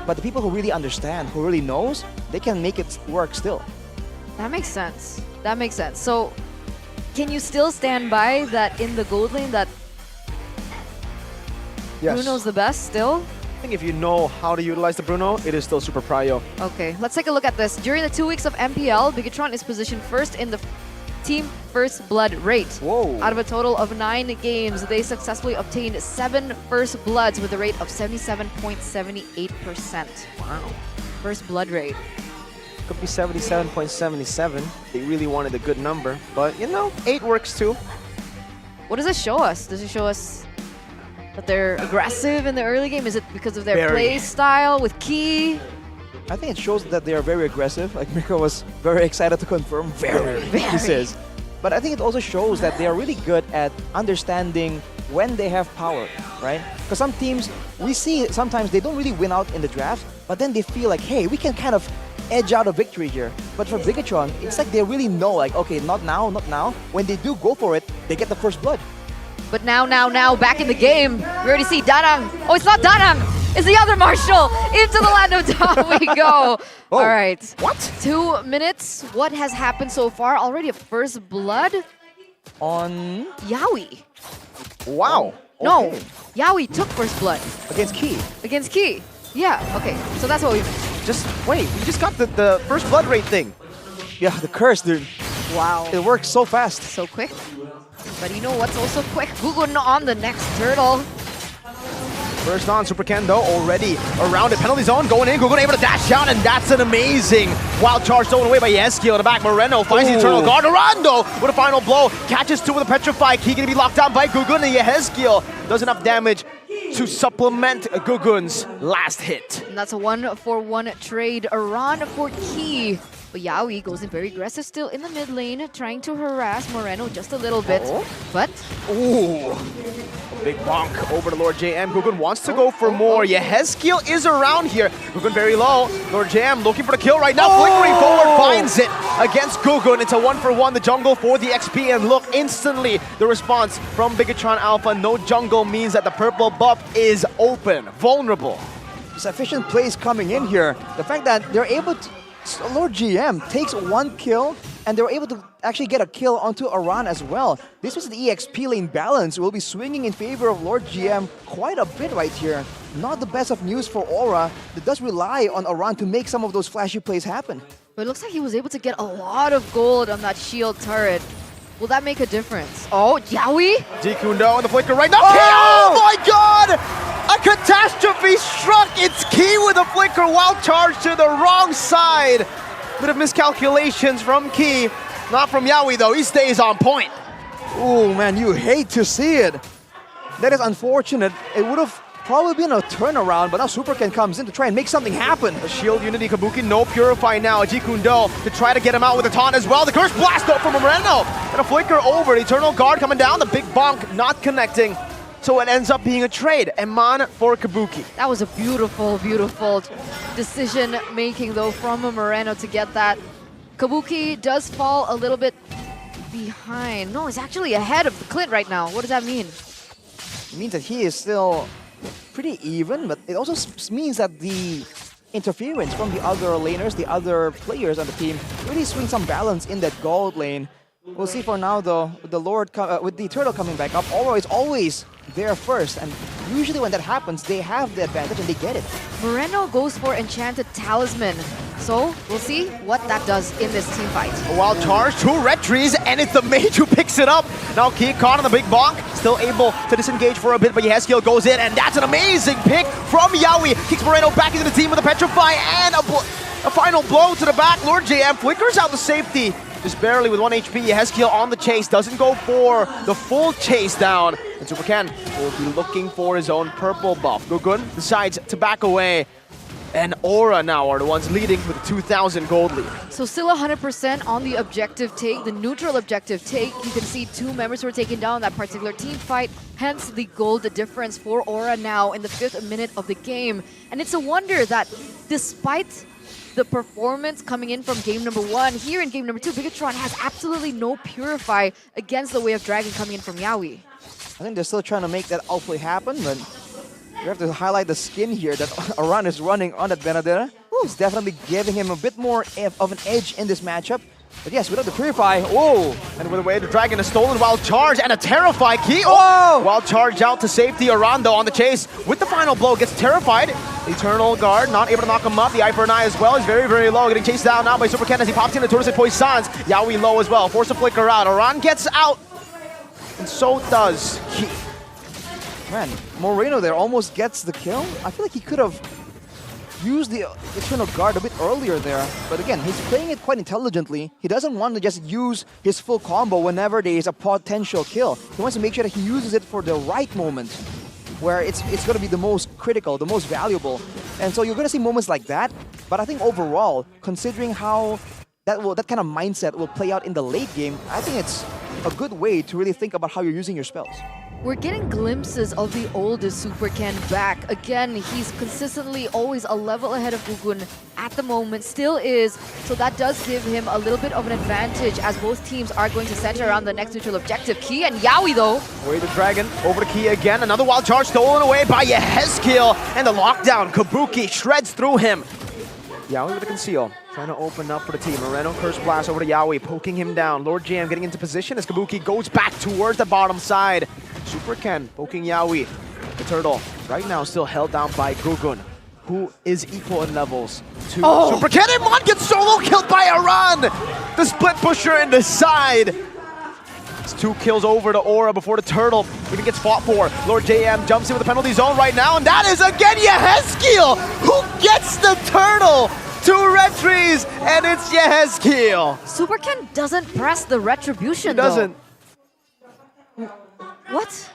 S11: but the people who really understand, who really knows, they can make it work still.
S12: That makes sense. That makes sense. So, can you still stand by that in the gold lane that Bruno's the best still?
S10: I think if you know how to utilize the Bruno, it is still super prio.
S12: Okay, let's take a look at this. During the 2 weeks of MPL, Bigetron is positioned first in the team first blood rate.
S11: Whoa.
S12: Out of a total of 9 games, they successfully obtained 7 first bloods with a rate of 77.78%.
S10: Wow.
S12: First blood rate.
S10: Could be 77.77. They really wanted a good number, but you know, 8 works too.
S12: What does it show us? Does it show us that they're aggressive in the early game? Is it because of their
S10: Very.
S12: play style with Key?
S11: I think it shows that they are very aggressive. Like Miko was very excited to confirm. Very. He says. But I think it also shows that they are really good at understanding when they have power, right? Because some teams, we see sometimes they don't really win out in the draft, but then they feel like, hey, we can kind of edge out a victory here. But for Bigetron, it's like they really know, like, okay, not now, not now. When they do go for it, they get the first blood.
S12: But now, back in the game, we already see Danang. Oh, it's not Danang! It's the other Marshall! Into the land of Dawn we go!
S11: Oh,
S12: all right.
S11: What?
S12: 2 minutes. What has happened so far? Already a first blood?
S11: On
S12: Yaoi.
S10: Wow.
S12: No,
S11: Okay.
S12: Yaoi took first blood.
S11: Against Key.
S12: Against Key. Yeah, okay. So that's what we...
S10: Just wait, we just got the first blood rate thing.
S11: Yeah, the curse, dude.
S12: Wow.
S11: It works so fast.
S12: So quick. But you know what's also quick? Gugun on the next turtle.
S10: First on, Super Ken though, already around it. Penalty zone going in, Gugun able to dash out, and that's an amazing wild charge stolen away by Yeskiel in the back. Moreno finds the Eternal Guard. Rondo with a final blow, catches 2 with a Petrify. Key gonna be locked down by Gugun, and Yeskiel does enough damage to supplement Gugun's last hit.
S12: And that's a 1-for-1 trade. Aran for Key. But Yaoi goes in very aggressive still in the mid lane, trying to harass Moreno just a little bit. But
S10: Ooh. Big bonk over to Lord JM. Gugun wants to go for more. Yeheskiel is around here. Gugun very low. Lord JM looking for the kill right now. Flickering forward, finds it against Gugun. It's a 1-for-1. The jungle for the XP. And look, instantly the response from Bigetron Alpha. No jungle means that the purple buff is open, vulnerable.
S11: Sufficient plays coming in here. The fact that they're able to... Lord GM takes 1 kill and they were able to actually get a kill onto Aran as well. This was the EXP lane balance. Will be swinging in favor of Lord GM quite a bit right here. Not the best of news for Aura. That does rely on Aran to make some of those flashy plays happen.
S12: But it looks like he was able to get a lot of gold on that shield turret. Will that make a difference? Oh, Yawi?
S10: Jikundo and the flicker right now.
S11: Oh!
S10: Oh my god! A catastrophe struck! It's Key with a flicker while charged to the wrong side. Bit of miscalculations from Key. Not from Yawi though, he stays on point.
S11: Oh man, you hate to see it. That is unfortunate. It would have probably been a turnaround, but now Superken comes in to try and make something happen.
S10: A shield Unity Kabuki, no Purify now. Jikundo to try to get him out with a taunt as well. The curse blast though from Moreno. And a flicker over. The Eternal Guard coming down. The big bonk not connecting. So it ends up being a trade. Eman for Kabuki.
S12: That was a beautiful, beautiful decision making though from Moreno to get that. Kabuki does fall a little bit behind. No, he's actually ahead of the Clint right now. What does that mean?
S11: It means that he is still pretty even, but it also means that the interference from the other laners, the other players on the team, really swing some balance in that gold lane. We'll see for now though, with the Lord with the turtle coming back up, Aura is always there first, and usually when that happens, they have the advantage and they get it.
S12: Moreno goes for Enchanted Talisman, so we'll see what that does in this team fight.
S10: A wild charge, 2 red trees, and it's the mage who picks it up. Now Key caught on the big bonk, still able to disengage for a bit, but Yeheskiel goes in, and that's an amazing pick from Yawi. Kicks Moreno back into the team with a Petrify, and a final blow to the back. Lord JM flickers out the safety, just barely with 1 HP. Yeheskiel on the chase, doesn't go for the full chase down. And Superken will be looking for his own purple buff. Gugun decides to back away. And Aura now are the ones leading with a 2,000 gold lead.
S12: So still 100% on the objective take, the neutral objective take. You can see 2 members who are taken down in that particular team fight. Hence the gold difference for Aura now in the 5th minute of the game. And it's a wonder that despite the performance coming in from game number 1, here in game number 2, Bigetron has absolutely no Purify against the Way of Dragon coming in from Yawi.
S11: I think they're still trying to make that outplay happen, but you have to highlight the skin here that Aran is running on that Benedetta. It's definitely giving him a bit more of an edge in this matchup. But yes, without the Purify, whoa!
S10: And with the way the Dragon is stolen, wild charge and a Terrify Key. Oh! Wild charge out to safety. Arando on the chase with the final blow, gets terrified. Eternal Guard not able to knock him up. The Eye for an Eye as well is very, very low. Getting chased down now by Superken as he pops into Tortoise Poisons. Yawi low as well. Force a flicker out. Aran gets out. And so does Key.
S11: Man, Moreno there almost gets the kill. I feel like he could have used the Eternal Guard a bit earlier there. But again, he's playing it quite intelligently. He doesn't want to just use his full combo whenever there is a potential kill. He wants to make sure that he uses it for the right moment, where it's going to be the most critical, the most valuable. And so you're going to see moments like that. But I think overall, considering how that kind of mindset will play out in the late game, I think it's a good way to really think about how you're using your spells.
S12: We're getting glimpses of the oldest Superken back. Again, he's consistently always a level ahead of Gugun at the moment, still is. So that does give him a little bit of an advantage as both teams are going to center around the next neutral objective. Key and Yawi though.
S10: Way the Dragon over to Key again. Another wild charge stolen away by Yeheskiel. And the lockdown, Kabuki shreds through him. Yawi with the conceal, trying to open up for the team. Moreno curse blast over to Yawi, poking him down. Lord Jam getting into position as Kabuki goes back towards the bottom side. Superken poking Yawi. The turtle right now still held down by Gugun, who is equal in levels to Superken. And Mon gets solo killed by Aran. The split pusher in the side. It's 2 kills over to Aura before the turtle even gets fought for. Lord JM jumps in with the penalty zone right now, and that is again Yeheskiel who gets the turtle. 2 red trees, and it's Yeheskiel.
S12: Superken doesn't press the retribution.
S10: He doesn't.
S12: Though. What?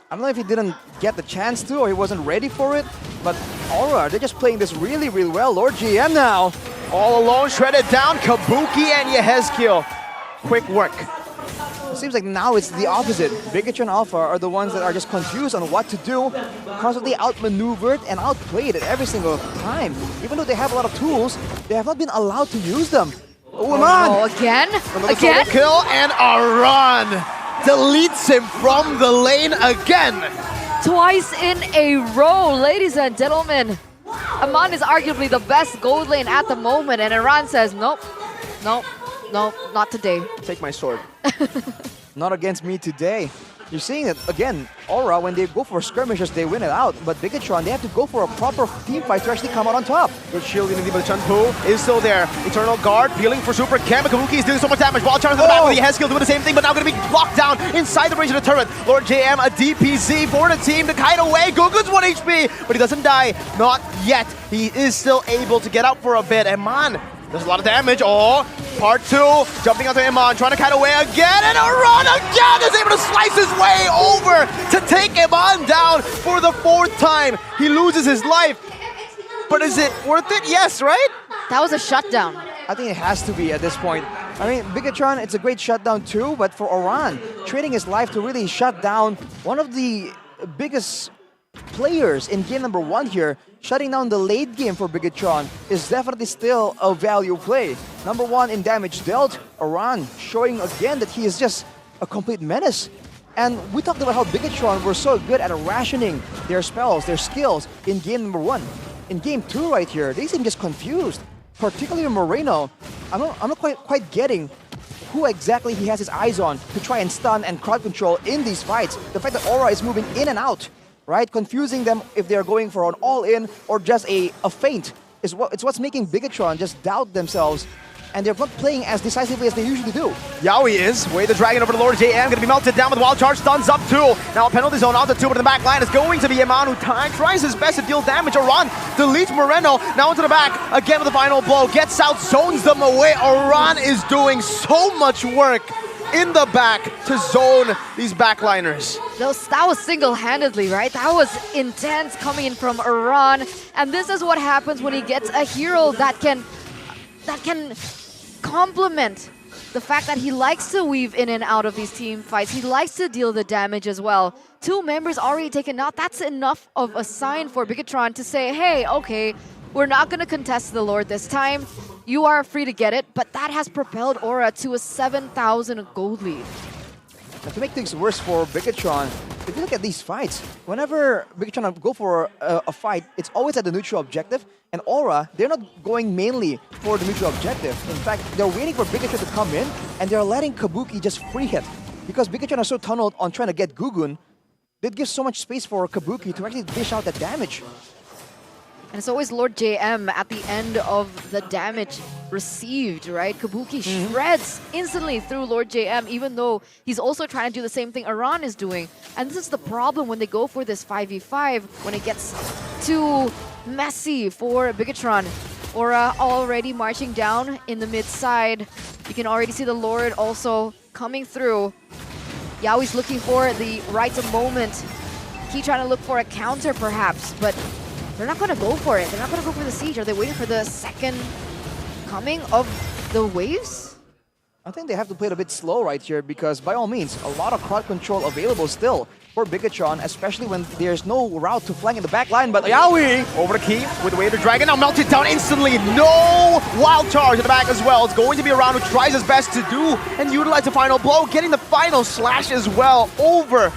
S11: I don't know if he didn't get the chance to or he wasn't ready for it, but Aura, they're just playing this really, really well. Lord GM now.
S10: All alone, shredded down, Kabuki and Yeheskiel. Quick work.
S11: It seems like now it's the opposite. Bigetron Alpha are the ones that are just confused on what to do, constantly outmaneuvered and outplayed at every single time. Even though they have a lot of tools, they have not been allowed to use them. Oh,
S12: no, again?
S10: Another
S12: again?
S10: solo kill, and Aran deletes him from the lane again.
S12: Twice in a row, ladies and gentlemen. Aman is arguably the best gold lane at the moment, and Aran says, nope, nope, No, not today.
S10: Take my sword.
S11: Not against me today. You're seeing it again. Aura, when they go for skirmishes, they win it out. But Bigetron, they have to go for a proper team fight to actually come out on top.
S10: Good shield in the Chun-Pu is still there. Eternal Guard peeling for Super Cam. Kabuki is doing so much damage. Wild Charge in the back with the head skill doing the same thing, but now going to be locked down inside the range of the turret. Lord JM, a DPZ for the team to kite away. Gugun's 1 HP, but he doesn't die. Not yet. He is still able to get out for a bit. And man, there's a lot of damage. Oh, part 2, jumping onto Iman, trying to kite away again, and Aran again is able to slice his way over to take Iman down for the 4th time. He loses his life, but is it worth it? Yes, right?
S12: That was a shutdown.
S11: I think it has to be at this point. I mean, Bigetron, it's a great shutdown too, but for Aran, trading his life to really shut down one of the biggest players in game number 1 here, shutting down the late game for Bigetron is definitely still a value play. Number 1 in damage dealt, Aran showing again that he is just a complete menace. And we talked about how Bigetron were so good at rationing their spells, their skills in game number 1. In game 2 right here, they seem just confused, particularly Moreno. I'm not quite getting who exactly he has his eyes on to try and stun and crowd control in these fights. The fact that Aura is moving in and out, right? Confusing them if they're going for an all-in or just a feint is what's making Bigetron just doubt themselves, and they're not playing as decisively as they usually do.
S10: Yaoi is way the dragon over to Lord JM, gonna be melted down with Wild Charge, stuns up 2. Now a penalty zone onto 2, but in the back line is going to be Iman, who tries his best to deal damage. Aran deletes Moreno, now into the back, again with the final blow, gets out, zones them away. Aran is doing so much work in the back to zone these backliners.
S12: That was single-handedly, right? That was intense coming in from Aran. And this is what happens when he gets a hero that can complement the fact that he likes to weave in and out of these team fights. He likes to deal the damage as well. 2 members already taken out. That's enough of a sign for Bigetron to say, hey, okay, we're not going to contest the Lord this time. You are free to get it, but that has propelled Aura to a 7,000 gold lead.
S11: Now, to make things worse for Bigetron, if you look at these fights, whenever Bigetron go for a fight, it's always at the neutral objective, and Aura, they're not going mainly for the neutral objective. In fact, they're waiting for Bigetron to come in, and they're letting Kabuki just free hit. Because Bigetron are so tunneled on trying to get Gugun, that gives so much space for Kabuki to actually dish out that damage.
S12: And it's always Lord JM at the end of the damage received, right? Kabuki shreds instantly through Lord JM, even though he's also trying to do the same thing Aran is doing. And this is the problem when they go for this 5v5, when it gets too messy for Bigetron. Aura already marching down in the mid side. You can already see the Lord also coming through. Yaoi's looking for the right moment. He trying to look for a counter perhaps, but they're not going to go for it. They're not going to go for the siege. Are they waiting for the second coming of the waves?
S11: I think they have to play it a bit slow right here because, by all means, a lot of crowd control available still for Bigetron, especially when there's no route to flank in the back line. But Yaoi
S10: over the key with the Wader Dragon, now melted down instantly. No Wild Charge in the back as well. It's going to be Aran who tries his best to do and utilize the final blow, getting the final slash as well over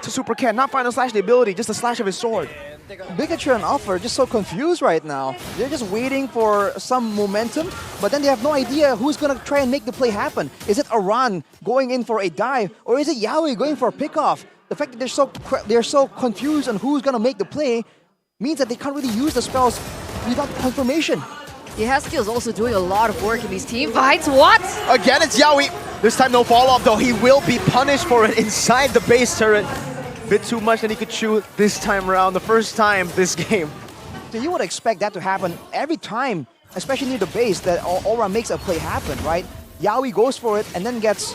S10: to Super Ken. Not final slash the ability, just a slash of his sword.
S11: Bigetron Alpha are just so confused right now. They're just waiting for some momentum, but then they have no idea who's going to try and make the play happen. Is it Aran going in for a dive, or is it Yaoi going for a pickoff? The fact that they're so confused on who's going to make the play means that they can't really use the spells without confirmation.
S12: Haskell is also doing a lot of work in these team fights. What?
S10: Again, it's Yaoi. This time no follow-up though. He will be punished for it inside the base turret. Bit too much than he could chew this time around, the first time this game.
S11: So you would expect that to happen every time, especially near the base, that Aura makes a play happen, right? Yaoi goes for it and then gets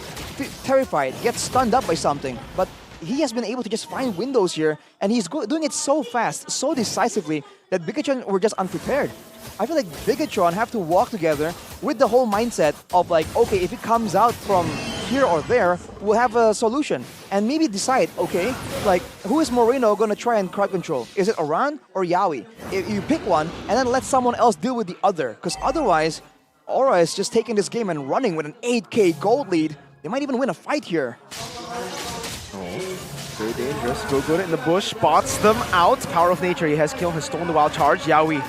S11: terrified, gets stunned up by something. But he has been able to just find windows here, and he's doing it so fast, so decisively, that Bigetron were just unprepared. I feel like Bigetron have to walk together with the whole mindset of like, okay, if it comes out from here or there, we'll have a solution. And maybe decide, okay, like, who is Moreno going to try and crowd control? Is it Aran or Yaoi? If you pick one, and then let someone else deal with the other. Because otherwise, Aura is just taking this game and running with an 8k gold lead. They might even win a fight here.
S10: Very dangerous. Go good in the bush, spots them out. Power of nature, he has killed, has stolen the Wild Charge. Yaoi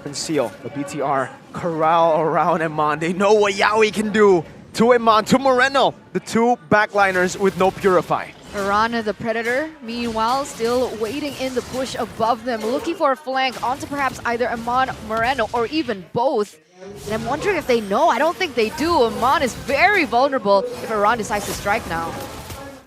S10: Conceal the BTR, corral around Eman. They know what Yawi can do to Eman, to Moreno, the two backliners with no Purify.
S12: Iran, the Predator, meanwhile, still waiting in the bush above them, looking for a flank onto perhaps either Amon, Moreno, or even both. And I'm wondering if they know. I don't think they do. Amon is very vulnerable if Iran decides to strike now.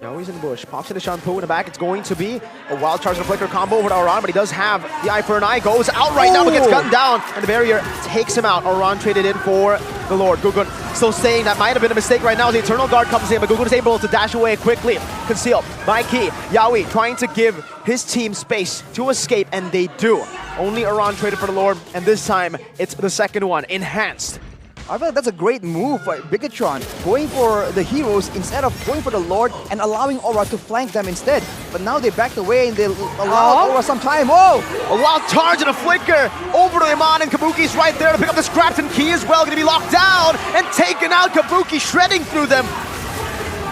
S10: Yawi's in the bush, pops into Shampoo in the back. It's going to be a wild charge and a flicker combo over to Aran, but he does have the eye for an eye. Goes out right now, but gets gunned down, and the barrier takes him out. Aran traded in for the Lord. Gugun still saying that might have been a mistake right now as the Eternal Guard comes in, but Gugun is able to dash away quickly. Concealed by Key. Yawi trying to give his team space to escape, and they do. Only Aran traded for the Lord, and this time it's the second one, Enhanced.
S11: I feel like that's a great move by Bigetron, going for the heroes instead of going for the Lord and allowing Aura to flank them instead. But now they backed away and they allowed Aura some time. Whoa!
S10: A wild charge and a flicker over to Iman, and Kabuki's right there to pick up the scraps, and Key as well, going to be locked down and taken out. Kabuki shredding through them.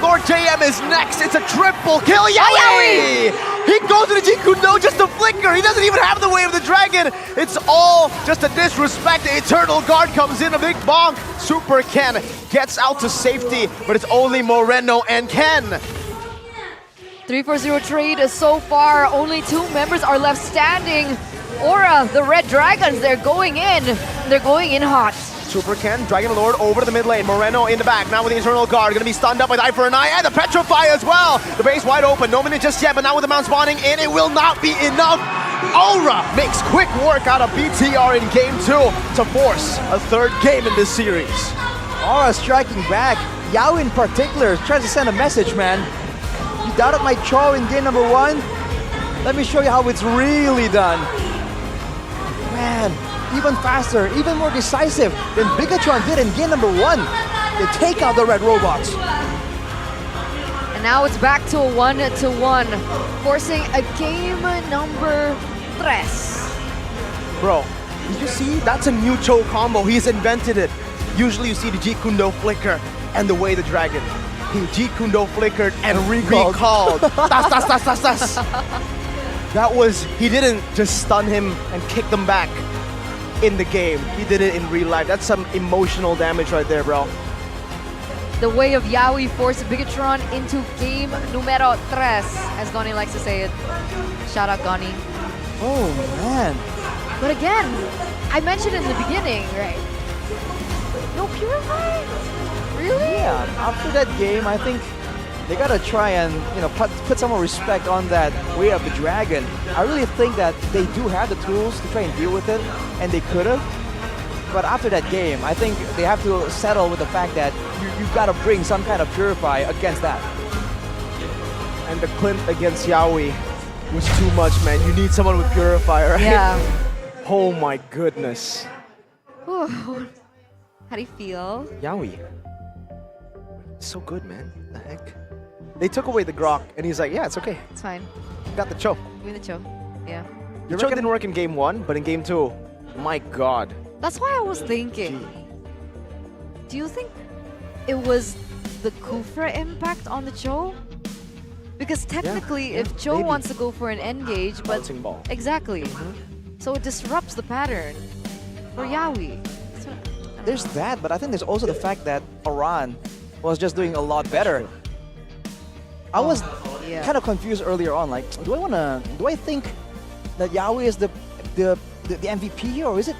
S10: Lord JM is next. It's a triple kill. Yawi! He goes to the Jikundo, just a flicker. He doesn't even have the Way of the Dragon. It's all just a disrespect. The Eternal Guard comes in, a big bonk. Super Ken gets out to safety, but it's only Moreno and Ken.
S12: 3-4-0 trade so far. Only 2 members are left standing. Aura, the Red Dragons, they're going in. They're going in hot.
S10: Super Ken, Dragon Lord over to the mid lane. Moreno in the back, now with the Eternal Guard. Gonna be stunned up with Eye for an Eye and the Petrify as well. The base wide open, no minute just yet, but now with the Mount spawning in, it will not be enough. Aura makes quick work out of BTR in game 2 to force a third game in this series.
S11: Aura striking back. Yawi in particular tries to send a message, man. You doubted my Cho in game number 1? Let me show you how it's really done. Man, even faster, even more decisive than Bigetron did in game number 1. They take out the red robots.
S12: And now it's back to a 1-1, forcing a game number 3.
S10: Bro, did you see? That's a new Cho combo. He's invented it. Usually you see the Jikundo flicker and the Way the Dragon. He Jikundo flickered and recalled. Tas. That was, he didn't just stun him and kick them back in the game. He did it in real life. That's some emotional damage right there, bro.
S12: The Way of Yawi forced Bigetron into game numero 3, as Goni likes to say it. Shout out Goni.
S11: Oh, man.
S12: But again, I mentioned in the beginning, right? No Purify? Really?
S11: Yeah, after that game, I think they gotta try and, you know, put some more respect on that Way of the Dragon. I really think that they do have the tools to try and deal with it, and they could have. But after that game, I think they have to settle with the fact that you've got to bring some kind of Purify against that.
S10: And the Clint against Yawi was too much, man. You need someone with Purify, right?
S12: Yeah.
S10: Oh my goodness.
S12: How do you feel?
S10: Yawi. So good, man. The heck? They took away the Grok, and he's like, yeah, it's okay.
S12: It's fine.
S10: Got the Cho.
S12: Give me the Cho. Yeah.
S10: The Cho didn't work in game 1, but in game 2, my god.
S12: That's why I was thinking. Do you think it was the Kufra impact on the Cho? Because technically, if Cho
S10: maybe.
S12: wants to go for an engage, but
S10: Bouncing ball.
S12: exactly, so it disrupts the pattern for Yawi.
S11: There's that, but I think there's also the fact that Aran was just doing a lot better. I was kind of confused earlier on. Like, do I think that Yawi is the MVP here, or is it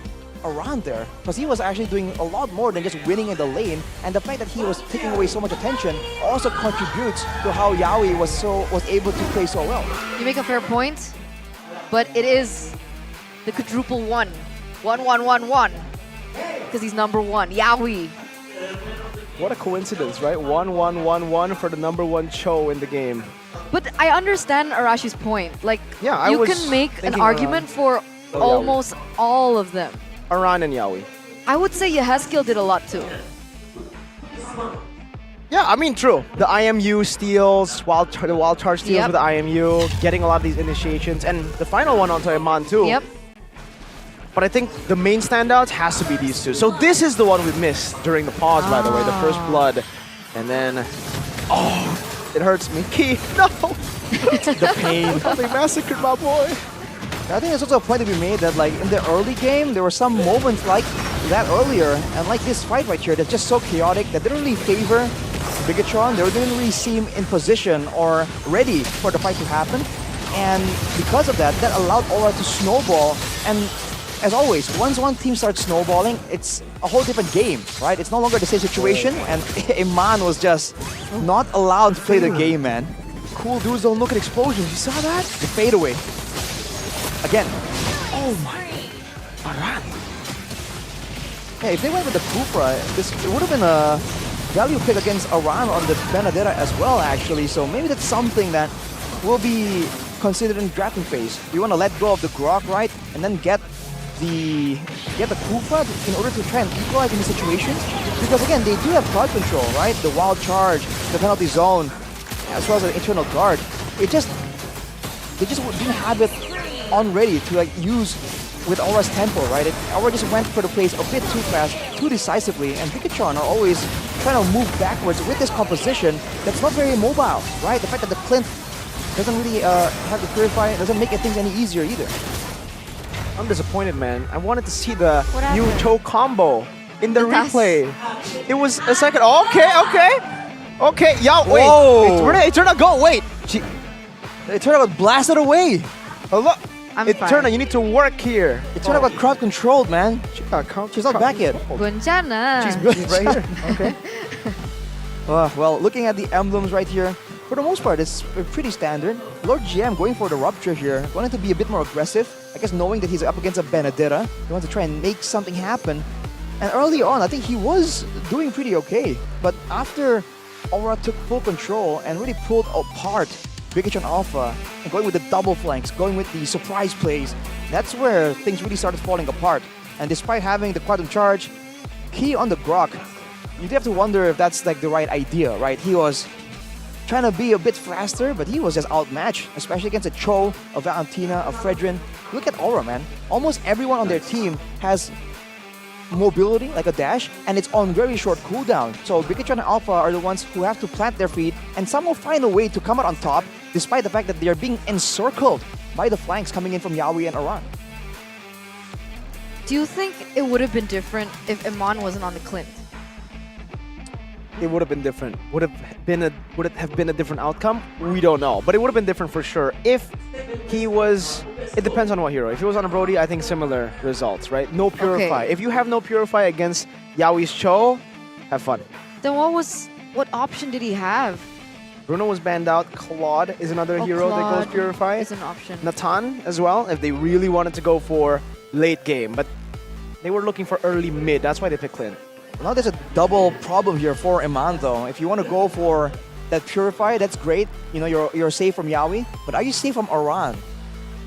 S11: Aran there? Because he was actually doing a lot more than just winning in the lane, and the fact that he was taking away so much attention also contributes to how Yawi was able to play so well.
S12: You make a fair point, but it is the quadruple 1. 1-1-1-1. Because he's number 1, Yawi.
S10: What a coincidence, right? 1-1-1-1 for the number 1 Cho in the game.
S12: But I understand Arashi's point. Like,
S10: Yeah,
S12: you can make an argument for almost all of them.
S10: Aran and Yawi.
S12: I would say Yehezkiel did a lot too.
S10: Yeah, I mean, true. The IMU steals, the wild charge steals with the IMU, getting a lot of these initiations, and the final one onto Iman too.
S12: Yep.
S10: But I think the main standouts has to be these two. So this is the one we missed during the pause, by the way, the first blood. And then, oh, it hurts me. Key, no! The pain. They massacred my boy.
S11: I think there's also a point to be made that like in the early game, there were some moments like that earlier, and like this fight right here that's just so chaotic that didn't really favor Bigetron. They didn't really seem in position or ready for the fight to happen. And because of that, that allowed Aura to snowball. And as always, once one team starts snowballing, it's a whole different game, right? It's no longer the same situation, and Iman was just not allowed to play the game, man.
S10: Cool dudes don't look at explosions. You saw that?
S11: The fadeaway. Again.
S10: Oh my. Aran.
S11: Yeah, if they went with the Kufra, it would have been a value pick against Aran on the Benedetta as well, actually. So maybe that's something that will be considered in drafting phase. You want to let go of the Grok, right? And then get the Kufra in order to try and equalize in the situation. Because again, they do have crowd control, right? The wild charge, the penalty zone, as well as the internal guard. They just didn't have it on ready to like use with Aura's tempo, right? Aura just went for the plays a bit too fast, too decisively, and Bigetron are always trying to move backwards with this composition that's not very mobile, right? The fact that the Clint doesn't really have the Purify doesn't make things any easier either.
S10: I'm disappointed, man. I wanted to see the new Cho combo in the replay. It was a second. Okay. Yeah, wait.
S11: Whoa.
S10: Eterna, go. Wait.
S11: Eterna got blasted away.
S10: Hello.
S12: I'm
S10: Eterna,
S12: fine.
S10: you need to work here.
S11: Eterna got crowd controlled, man. She's not back yet.
S12: 괜찮아.
S11: She's right here. Okay. Well, looking at the emblems right here, for the most part, it's pretty standard. Lord GM going for the Rupture here, wanting to be a bit more aggressive. I guess knowing that he's up against a Benedetta, he wants to try and make something happen. And early on, I think he was doing pretty okay. But after Aura took full control and really pulled apart Bigetron Alpha and going with the double flanks, going with the surprise plays, that's where things really started falling apart. And despite having the quantum charge, key on the Grok, you have to wonder if that's like the right idea, right? He was trying to be a bit faster, but he was just outmatched, especially against a Cho, a Valentina, a Fredrin. Look at Aura, man. Almost everyone on their team has mobility, like a dash, and it's on very short cooldown. So Bigetron Alpha are the ones who have to plant their feet and somehow find a way to come out on top, despite the fact that they are being encircled by the flanks coming in from Yaoi and Aran.
S12: Do you think it would have been different if Iman wasn't on the Clint?
S10: It would have been different. Would it have been a different outcome? We don't know, but it would have been different for sure if he was. It depends on what hero. If he was on a Brody, I think similar results, right? No Purify.
S12: Okay.
S10: If you have no Purify against Yaoi's Cho, have fun.
S12: Then what option did he have?
S10: Bruno was banned out. Claude is another hero that goes
S12: Claude
S10: Purify.
S12: is an option.
S10: Natan as well, if they really wanted to go for late game, but they were looking for early mid. That's why they picked Clint.
S11: Now there's a double problem here for Iman though. If you want to go for that Purify, that's great. You know, you're safe from Yaoi, but are you safe from Aran?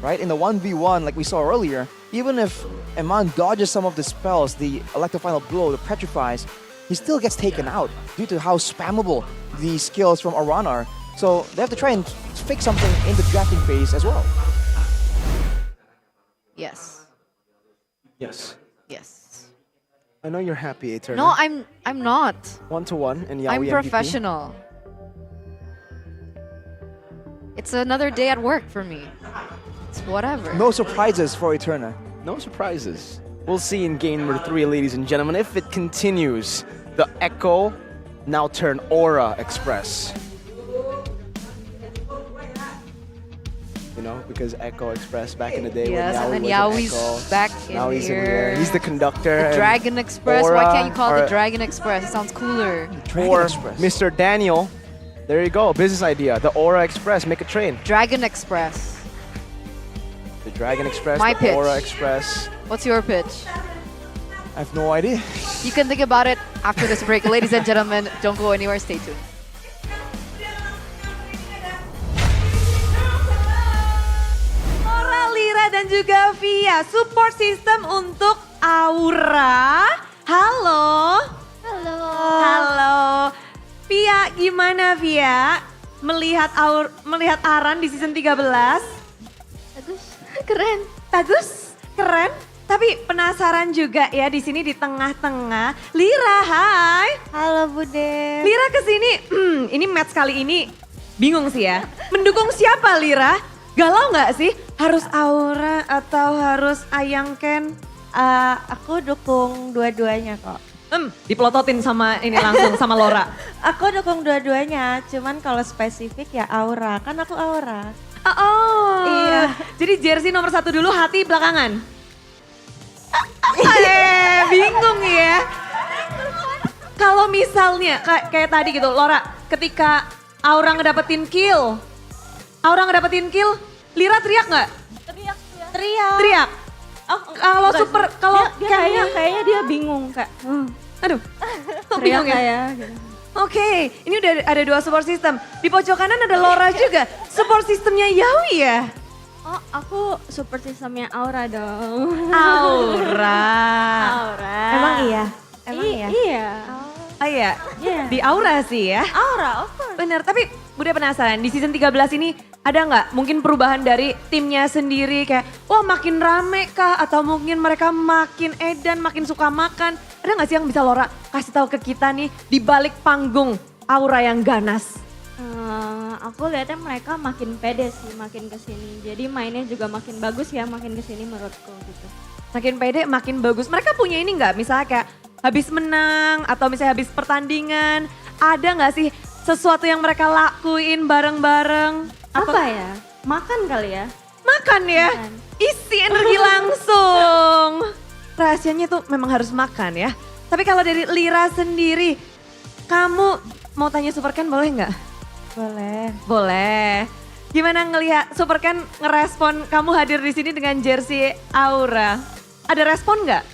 S11: Right? In the 1v1 like we saw earlier, even if Iman dodges some of the spells, the Electro Final Blow, the Petrifies, he still gets taken out due to how spammable the skills from Aran are. So they have to try and fix something in the drafting phase as well.
S12: Yes.
S10: Yes.
S12: Yes.
S10: I know you're happy, Eternal.
S12: No, I'm not.
S10: 1-1 and Yaoi
S12: I'm
S10: MVP.
S12: professional. It's another day at work for me. It's whatever.
S11: No surprises for Eterna.
S10: No surprises. We'll see in game number 3, ladies and gentlemen, if it continues. The Echo now turn Aura Express. You know, because Echo Express back in the day
S12: Yes,
S10: when Yaoi
S12: and then
S10: was
S12: Yaoi's
S10: an Echo.
S12: back
S10: Now
S12: in
S10: he's
S12: here.
S10: in here. He's the conductor.
S12: The
S10: and
S12: Dragon Express.
S10: Aura
S12: Why can't you call it
S10: are-
S12: the Dragon Express? It sounds cooler.
S10: For Mr. Daniel, there you go, business idea. The Aura Express, make a train.
S12: Dragon Express.
S10: The Dragon Express,
S12: My
S10: the
S12: pitch.
S10: Aura Express.
S12: What's your pitch?
S11: I have no idea.
S12: You can think about it after this break. Ladies and gentlemen, don't go anywhere. Stay tuned.
S8: Aura, Lira, dan juga Via, support system untuk Aura. Halo.
S5: Halo.
S8: Halo. Via, gimana Via melihat Aran di season 13?
S5: Bagus. Keren.
S8: Bagus, keren. Tapi penasaran juga ya di sini di tengah-tengah. Lira, hai.
S5: Halo Bude.
S8: Lira kesini, ini match kali ini bingung sih ya. Mendukung siapa Lira? Galau nggak sih? Harus Aura atau harus Ayang Ken?
S5: Aku dukung dua-duanya kok.
S8: Dipelototin sama ini langsung sama Lora.
S5: Aku dukung dua-duanya, cuman kalau spesifik ya Aura, kan aku Aura.
S8: Oh,
S5: Iya.
S8: Jadi jersey nomor 1 dulu, hati belakangan. Bingung ya. Kalau misalnya kayak tadi gitu, Lora, ketika Aura ngedapetin kill, Lira teriak nggak? Teriak.
S5: Oh,
S8: Kalau
S5: enggak
S8: super,
S5: sih.
S8: kalau
S5: Dia kayaknya dia bingung kak.
S8: aduh,
S5: Teriak
S8: bingung
S5: nggak
S8: ya.
S5: ya?
S8: Oke, ini udah ada 2 support system. Di pojok kanan ada Lora juga. Support systemnya Yawi ya?
S5: Oh, aku support sistemnya Aura dong.
S8: Aura.
S5: Emang iya? Iya.
S8: Oh iya,
S5: Iya.
S8: di Aura sih ya.
S5: Aura, of course.
S8: Bener, tapi Bude penasaran di season 13 ini ada nggak mungkin perubahan dari timnya sendiri kayak wah makin rame kah atau mungkin mereka makin edan, makin suka makan. Ada nggak sih yang bisa Lora kasih tahu ke kita nih di balik panggung Aura yang ganas?
S5: Aku lihatnya mereka makin pede sih makin kesini. Jadi mainnya juga makin bagus ya makin kesini menurutku gitu.
S8: Makin pede, makin bagus. Mereka punya ini nggak misalnya kayak habis menang atau misalnya habis pertandingan. Ada nggak sih sesuatu yang mereka lakuin bareng-bareng?
S5: Apa ya? Makan kali ya?
S8: Makan ya?
S5: Makan.
S8: Isi energi langsung. Rahasianya tuh memang harus makan ya. Tapi kalau dari Lira sendiri, kamu mau tanya Supercan boleh nggak?
S5: Boleh.
S8: Boleh. Gimana ngelihat Supercan ngerespon kamu hadir di sini dengan jersey Aura? Ada respon nggak?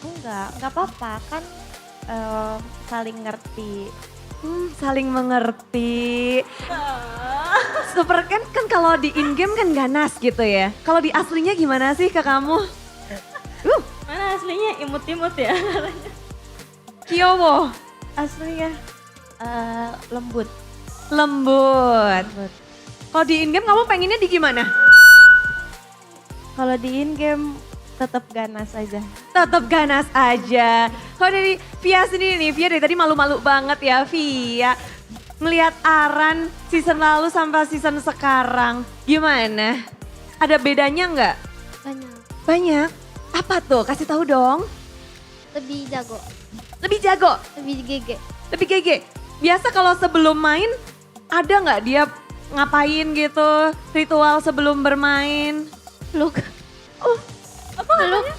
S5: Enggak apa-apa kan saling ngerti.
S8: Saling mengerti. Supercan kan kalau di in-game kan ganas gitu ya. Kalau di aslinya gimana sih ke kamu?
S5: Mana aslinya imut-imut ya?
S8: Kyowo.
S5: Aslinya lembut.
S8: Lembut. Kalau di in-game kamu pengennya di gimana?
S5: Kalau di in-game tetap ganas aja.
S8: Tetap ganas aja. Kalau dari Via sendiri nih, Via dari tadi malu-malu banget ya Via. Melihat Aran season lalu sampai season sekarang, gimana? Ada bedanya nggak?
S5: Banyak.
S8: Banyak? Apa tuh? Kasih tahu dong.
S5: Lebih jago.
S8: Lebih jago?
S5: Lebih GG.
S8: Lebih GG? Biasa kalau sebelum main, ada nggak dia ngapain gitu? Ritual sebelum bermain?
S5: Peluk.
S8: Apa namanya?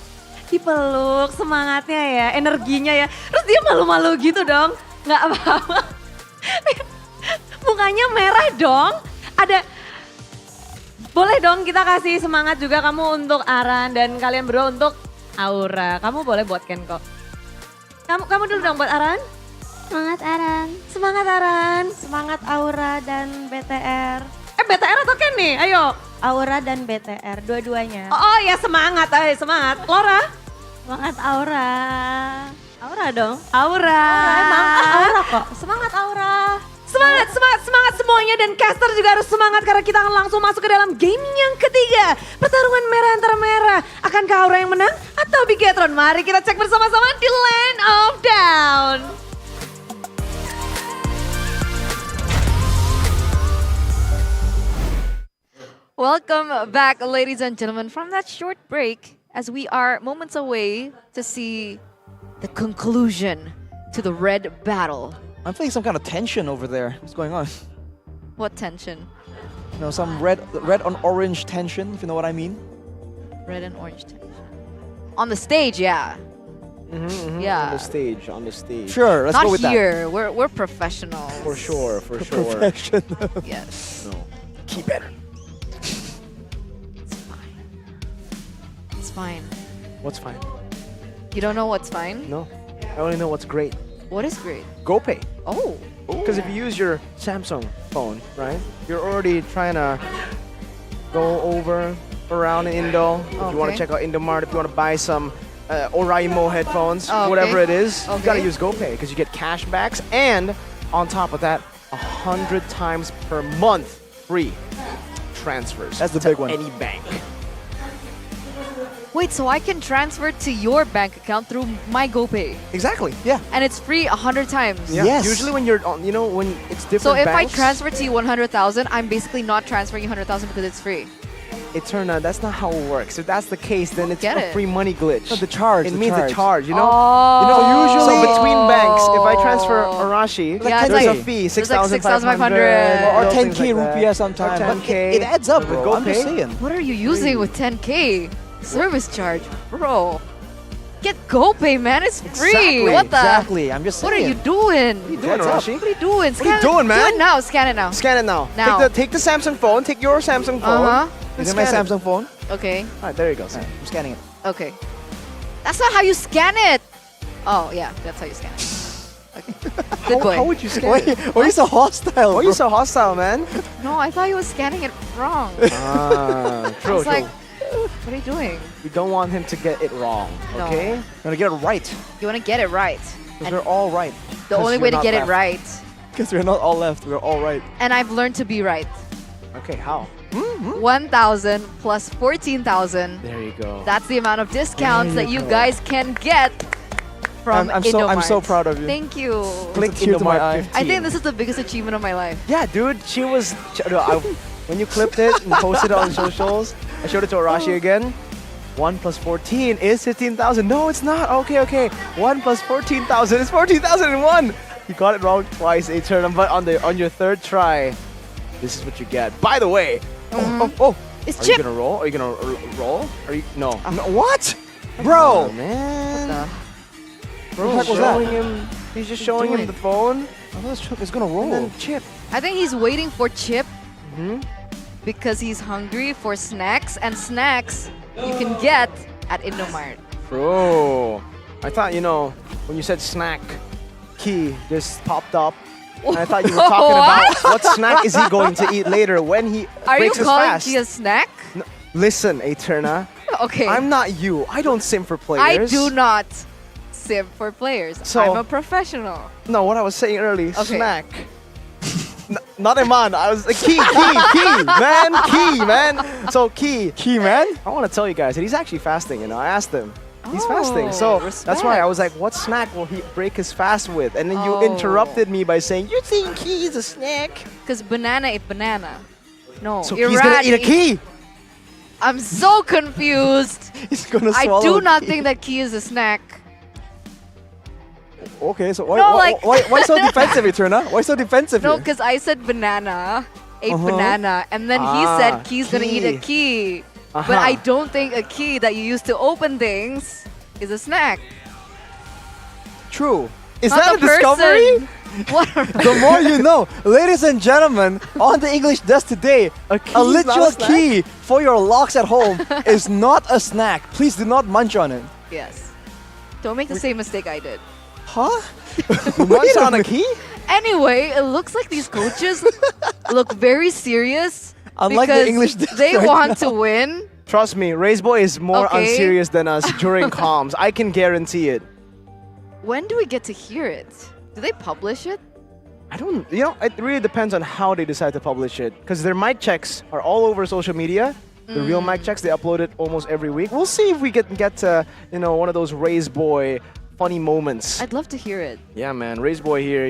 S8: Dipeluk, semangatnya ya, energinya ya. Terus dia malu-malu gitu dong, nggak apa-apa. Mukanya merah dong. Boleh dong kita kasih semangat juga kamu untuk Aran dan kalian berdua untuk Aura. Kamu boleh buat Ken kok. Kamu dulu dong buat Aran.
S5: Semangat Aran.
S8: Semangat Aran.
S5: Semangat Aura dan BTR.
S8: BTR atau Ken nih? Ayo.
S5: Aura dan BTR, dua-duanya.
S8: Oh ya semangat, semangat. Lora.
S5: Semangat Aura. Aura dong.
S8: Aura.
S5: Emang Aura kok. Semangat Aura.
S8: Semangat semuanya dan caster juga harus semangat karena kita akan langsung masuk ke dalam gaming yang ketiga. Pertarungan merah antara merah. Akankah Aura yang menang atau Bigetron? Mari kita cek bersama-sama di Land of Down.
S12: Welcome back, ladies and gentlemen, from that short break as we are moments away to see the conclusion to the red battle.
S11: I'm feeling some kind of tension over there. What's going on?
S12: What tension?
S11: You know, some red on orange tension, if you know what I mean.
S12: Red and orange tension. On the stage, yeah. Yeah.
S10: On the stage.
S11: Sure, let's
S12: Not
S11: go with
S12: here. We're professionals.
S10: For sure.
S11: Professional.
S12: Yes.
S10: No. Keep it.
S12: It's fine.
S10: What's fine?
S12: You don't know what's fine?
S10: No. I only know what's great.
S12: What is great?
S10: GoPay.
S12: Oh.
S10: Because if you use your Samsung phone, right, you're already trying to go around Indo. If you want to
S12: Okay.
S10: check out Indomart, if you want to buy some Oraimo headphones,
S12: Oh, okay.
S10: whatever it is, you gotta
S12: Okay.
S10: use GoPay because you get cash backs, and on top of that, 100 times per month free transfers.
S11: That's the
S10: to
S11: big one.
S10: Any bank.
S12: Wait, so I can transfer to your bank account through my GoPay,
S11: Exactly, yeah.
S12: and it's free 100 times.
S10: Yeah.
S11: Yes.
S10: Usually when you're on, when it's different
S12: So if I
S10: banks.
S12: transfer to you 100,000, I'm basically not transferring you 100,000 because it's free.
S10: Eterna, that's not how it works. If that's the case, then it's
S12: Get
S10: a
S12: it.
S10: free money glitch.
S11: No, the charge.
S10: It
S11: the
S10: means
S11: charge.
S10: the charge, you know?
S12: Oh.
S10: You know, usually between banks, if I transfer Arashi,
S12: Yeah, it's
S10: there's a
S12: like-
S10: fee,
S12: it's like
S10: 6,500
S11: Or
S10: little things
S11: 10k
S10: like that.
S11: rupiah sometimes.
S10: Or
S11: But
S10: 10K.
S11: it adds up,
S10: With
S11: bro. I'm just
S10: GoPay.
S11: saying.
S12: What are you using with 10k? Service charge, bro. Get GoPay, man. It's free.
S11: Exactly,
S12: What the?
S11: exactly. I'm just saying.
S12: What are you doing?
S10: What are you doing,
S11: What's up?
S10: Arashi?
S12: What are you doing?
S10: What are you doing, man?
S12: Do it now. Scan it now.
S10: Scan it now.
S12: Now.
S10: Take the Samsung phone. Take your Samsung phone.
S12: Uh-huh.
S10: and
S11: Is it my
S10: scan it.
S11: Samsung phone?
S12: Okay.
S10: All right, there you go.
S11: Alright, I'm scanning it.
S12: Okay. That's not how you scan it. Oh, yeah. That's how you scan it. Okay. Good boy.
S10: How would you scan
S11: Why
S10: it?
S11: are you so hostile?
S10: Why are you
S11: bro?
S10: so hostile, man?
S12: No, I thought you were scanning it wrong.
S10: Ah,
S12: I
S10: true,
S12: was like,
S10: true.
S12: what are you doing?
S10: We don't want him to get it wrong,
S12: No.
S10: okay?
S11: I'm gonna get it right.
S12: You want to get it right.
S11: Because
S12: And
S11: we're all right.
S12: the
S10: 'cause
S12: only
S10: you're
S12: way to
S10: not
S12: get it
S10: left.
S12: right.
S11: Because we're not all left. We're all right.
S12: And I've learned to be right.
S10: Okay, how?
S12: 1,000 plus 14,000.
S10: There you go.
S12: That's the amount of discounts
S10: There
S12: that
S10: you
S12: you
S10: go.
S12: guys can get from
S11: I'm so
S12: Indomart.
S11: proud of you.
S12: Thank you.
S10: Click
S11: tear to my eye.
S12: I think this is the biggest achievement of my life.
S10: Yeah, dude, she was. When you clipped it and posted it on socials, I showed it to Arashi again. 1 plus 14 is 15,000. No, it's not. Okay, okay. 1 plus 14,000 is 14,001. You got it wrong twice, Eternum, but on your third try, this is what you get. By the way, oh,
S12: It's
S10: are
S12: chip.
S10: you gonna roll? Are you gonna roll? Are you no?
S11: No, what? Bro!
S10: Oh, man.
S11: What the heck was that?
S10: Showing him. He's just showing him
S12: doing?
S10: the phone.
S11: I thought it's gonna roll.
S10: And then chip.
S12: I think he's waiting for Chip
S10: Hmm?
S12: because he's hungry for snacks, and snacks you can get at Indomart.
S10: Bro, I thought, when you said snack, Key just popped up. And I thought you were talking about what snack is he going to eat later when he
S12: Are you
S10: breaks his
S12: calling
S10: fast.
S12: Key a snack?
S10: No, listen, Eterna,
S12: Okay.
S10: I'm not you. I don't sim for
S12: I
S10: players.
S12: do not sim for players.
S10: So-
S12: I'm a professional.
S10: No, what I was saying earlier,
S12: Okay.
S10: snack. Not Iman. I was Key, man. So Key,
S11: man?
S10: I want to tell you guys that he's actually fasting. I asked him. He's fasting, so that's why I was like, "What snack will he break his fast with?" And then you
S12: Oh.
S10: interrupted me by saying, "You think he's a snack?"
S12: Because banana is banana. No,
S10: So
S12: you're
S10: he's gonna eat a
S12: right.
S10: key.
S12: I'm so confused.
S11: He's gonna
S12: I
S11: swallow
S12: do
S11: a
S12: not
S11: key.
S12: think that Key is a snack.
S11: Okay, so why,
S12: No,
S11: why,
S12: like-
S11: why so defensive, Eterna? Why so defensive
S12: No,
S11: here?
S12: because I said banana, ate
S11: Uh-huh.
S12: banana, and then he
S10: Ah,
S12: said Key's gonna eat a
S10: key.
S12: key. But
S10: Uh-huh.
S12: I don't think a key that you use to open things is a snack.
S11: True. Is
S12: Not
S11: that a
S12: the
S11: discovery?
S12: person. What?
S11: The more you know. Ladies and gentlemen, on the English desk today,
S10: A
S11: a
S10: key's not
S11: literal
S10: a snack?
S11: key for your locks at home is not a snack. Please do not munch on it.
S12: Yes. Don't make the same mistake I did.
S11: Huh?
S10: Munch on a key?
S12: Anyway, it looks like these coaches look very serious.
S11: Unlike the
S12: because
S11: English desk
S12: they
S11: right
S12: want
S11: now.
S12: to win.
S10: Trust me, Raise Boy is more
S12: Okay.
S10: unserious than us during comms. I can guarantee it.
S12: When do we get to hear it? Do they publish it?
S10: I don't, it really depends on how they decide to publish it. Because their mic checks are all over social media. The real mic checks, they upload it almost every week. We'll see if we can get to, one of those Raise Boy funny moments.
S12: I'd love to hear it.
S10: Yeah, man, Raise Boy here,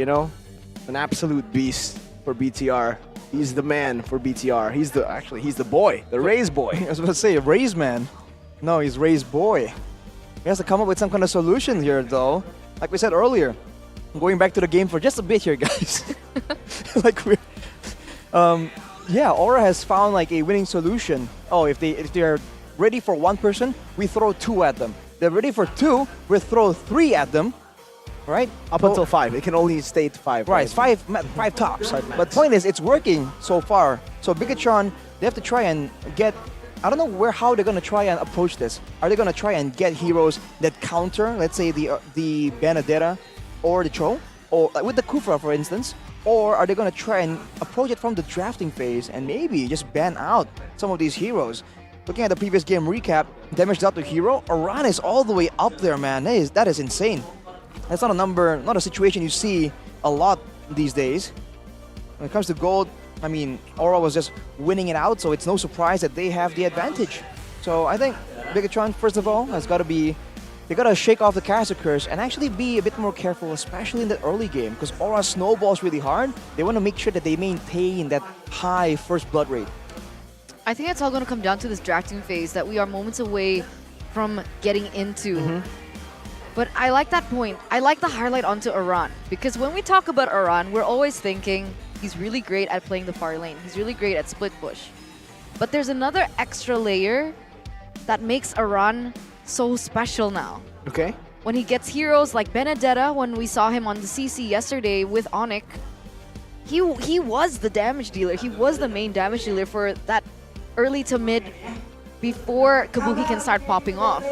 S10: an absolute beast for BTR. He's the man for BTR. He's the boy, the Raise Boy.
S11: I was about to say, Raise man. No, he's Raise boy. He has to come up with some kind of solution here, though. Like we said earlier, going back to the game for just a bit here, guys. Yeah, Aura has found like a winning solution. Oh, if they're ready for one person, we throw two at them. They're ready for two, we throw three at them. Right?
S10: Up until 5. It can only stay at 5.
S11: Right, it's five tops. But point is, it's working so far. So Bigetron, they have to try and get. I don't know how they're gonna try and approach this. Are they gonna try and get heroes that counter, let's say the Benedetta or the Cho, or with the Kufra, for instance, or are they gonna try and approach it from the drafting phase and maybe just ban out some of these heroes? Looking at the previous game recap, damage dealt to hero, Aran is all the way up there, man. That is insane. That's not a situation you see a lot these days. When it comes to gold, I mean, Aura was just winning it out, so it's no surprise that they have the advantage. So I think Bigetron, first of all, they gotta shake off the caster curse and actually be a bit more careful, especially in the early game, because Aura snowballs really hard. They want to make sure that they maintain that high first blood rate.
S12: I think it's all going to come down to this drafting phase that we are moments away from getting into. But I like that point. I like the highlight onto Iran, because when we talk about Iran, we're always thinking he's really great at playing the far lane. He's really great at split push. But there's another extra layer that makes Iran so special now.
S10: Okay.
S12: When he gets heroes like Benedetta, when we saw him on the CC yesterday with Onyx, he was the damage dealer. He was the main damage dealer for that early to mid before Kabuki can start popping off.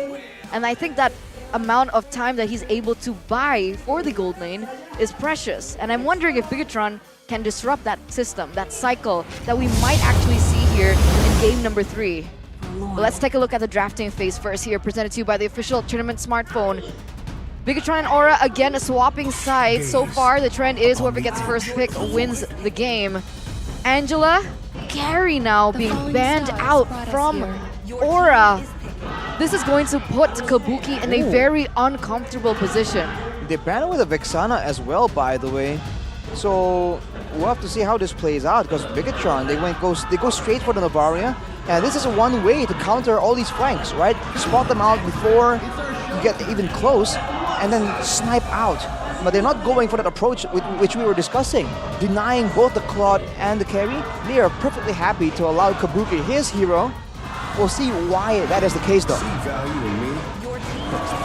S12: And I think that amount of time that he's able to buy for the gold lane is precious. And I'm wondering if Bigetron can disrupt that system, that cycle that we might actually see here in game number 3. But let's take a look at the drafting phase first here, presented to you by the official tournament smartphone. Bigetron and Aura again swapping sides. So far, the trend is whoever gets first pick wins the game. Angela, Carry now being banned out from Aura. This is going to put Kabuki in a very uncomfortable position.
S11: They banned with a Vexana as well, by the way. So we'll have to see how this plays out, because Bigetron, they go straight for the Novaria, and this is one way to counter all these flanks, right? Spot them out before you get even close, and then snipe out. But they're not going for that approach which we were discussing, denying both the Claude and the carry. They are perfectly happy to allow Kabuki, his hero. We'll see why that is the case, though.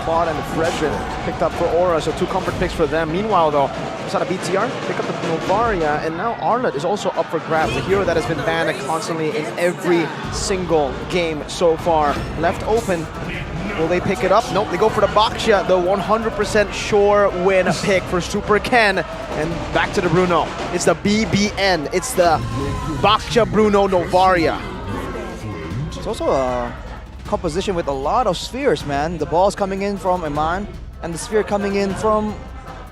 S10: Claude and Fredrin picked up for Aura, so 2 comfort picks for them. Meanwhile, though, Sada BTR pick up the Novaria, and now Arlet is also up for grabs. A hero that has been banned constantly in every single game so far. Left open. Will they pick it up? Nope, they go for the Baksha, the 100% sure win pick for Super Ken. And back to the Bruno. It's the BBN. It's the Baksha Bruno Novaria.
S11: It's also a composition with a lot of spheres, man. The ball's coming in from Iman, and the sphere coming in from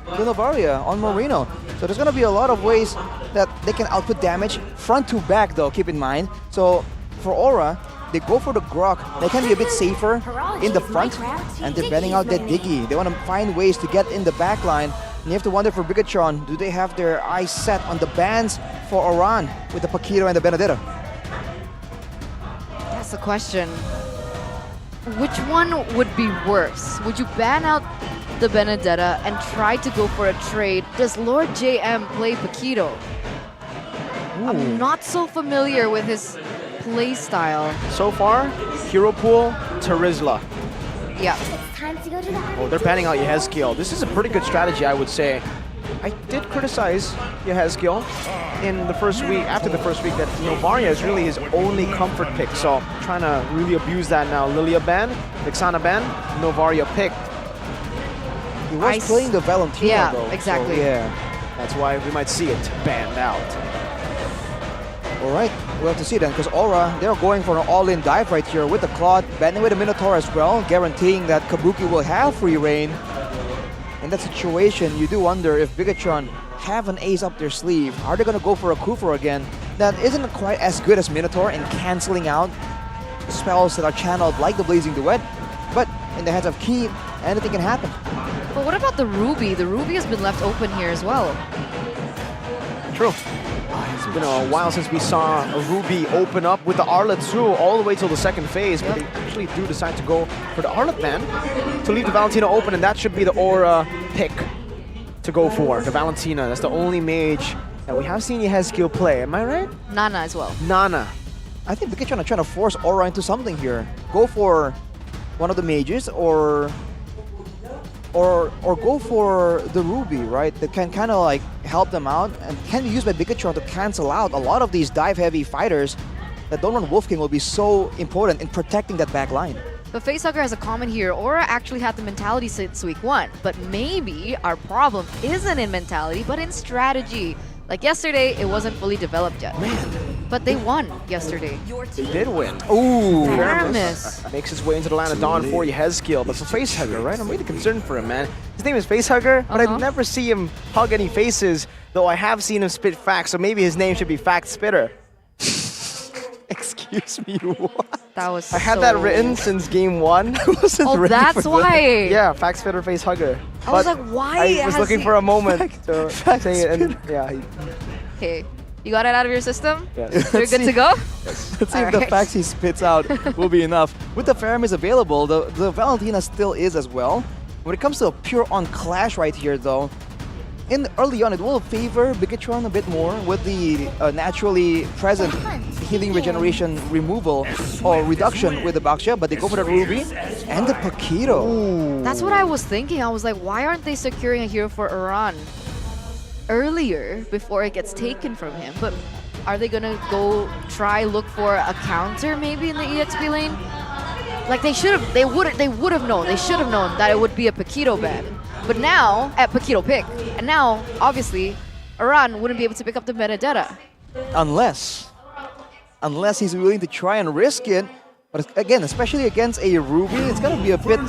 S11: the Novaria on Marino. So there's going to be a lot of ways that they can output damage front to back, though, keep in mind. So for Aura, they go for the Grok. They can be a bit safer in the front, and they're banning out that Diggy. They want to find ways to get in the back line. And you have to wonder for Bigetron, do they have their eyes set on the bans for Oran with the Paquito and the Benedetta?
S12: That's the question. Which one would be worse? Would you ban out the Benedetta and try to go for a trade? Does Lord JM play Paquito? I'm not so familiar with his play style.
S10: So far, Hero Pool, Terizla.
S12: Yeah.
S10: Oh, they're banning out Yehezkiel. This is a pretty good strategy, I would say. I did criticize Yehezkiel in the first week, after the first week, that Novaria is really his only comfort pick. So trying to really abuse that now. Lilia ban, Vexana ban, Novaria picked.
S11: He was playing the Valentina, though.
S12: Exactly.
S11: So, yeah,
S10: that's why we might see it banned out.
S11: All right, we'll have to see then, because Aura, they're going for an all-in dive right here with the Claude, banning with the Minotaur as well, guaranteeing that Kabuki will have free reign. In that situation, you do wonder if Bigetron have an ace up their sleeve. Are they going to go for a Kufor again? That isn't quite as good as Minotaur in cancelling out spells that are channeled like the Blazing Duet. But in the hands of Keith, anything can happen.
S12: But what about the Ruby? The Ruby has been left open here as well.
S10: True. It's been a while since we saw a Ruby open up with the Arlet too, all the way till the second phase, but they actually do decide to go for the Arlet ban to leave the Valentina open, and that should be the Aura pick to go for, the Valentina. That's the only mage that we have seen Yehezkiel play, am I right?
S12: Nana as well.
S10: Nana.
S11: I think Bigetron are trying to force Aura into something here. Go for one of the mages, or go for the Ruby, right? That can kind of like help them out and can be used by Bigetron to cancel out a lot of these dive-heavy fighters that don't run Wolf King will be so important in protecting that back line.
S12: But Facehugger has a comment here. Aura actually had the mentality since week 1, but maybe our problem isn't in mentality, but in strategy. Like yesterday, it wasn't fully developed yet. But they won yesterday.
S10: They did win.
S12: Ooh. Aramis
S10: makes his way into the land of Dawn for Yehezkiel, but for Facehugger, right? I'm really concerned for him, man. His name is Facehugger, but I never see him hug any faces, though I have seen him spit facts, so maybe his name should be Fact Spitter. Excuse me, what?
S12: That was
S10: I had that written since game 1. I wasn't ready
S12: that's
S10: for
S12: why.
S10: Yeah, Fact Spitter, Facehugger.
S12: I was like, why?
S10: I was looking for a moment to say it, and yeah.
S12: Okay. You got it out of your system?
S11: Yes.
S12: You're good to go?
S11: Let's see if the
S12: Alright.
S11: facts he spits out will be enough. With the Faramis available, the Valentina still is as well. When it comes to a pure-on clash right here, though, early on, it will favor Bigetron a bit more with the naturally present healing regeneration removal or reduction with the Baxia, but they go for the Ruby and the Paquito.
S12: That's what I was thinking. I was like, why aren't they securing a hero for Iran earlier before it gets taken from him? But are they gonna go look for a counter maybe in the EXP lane? Like they should have, they would have known. They should have known that it would be a Paquito ban. But now, at Paquito pick, and now obviously Iran wouldn't be able to pick up the Benedetta.
S11: Unless he's willing to try and risk it. But again, especially against a Ruby, it's going to be a bit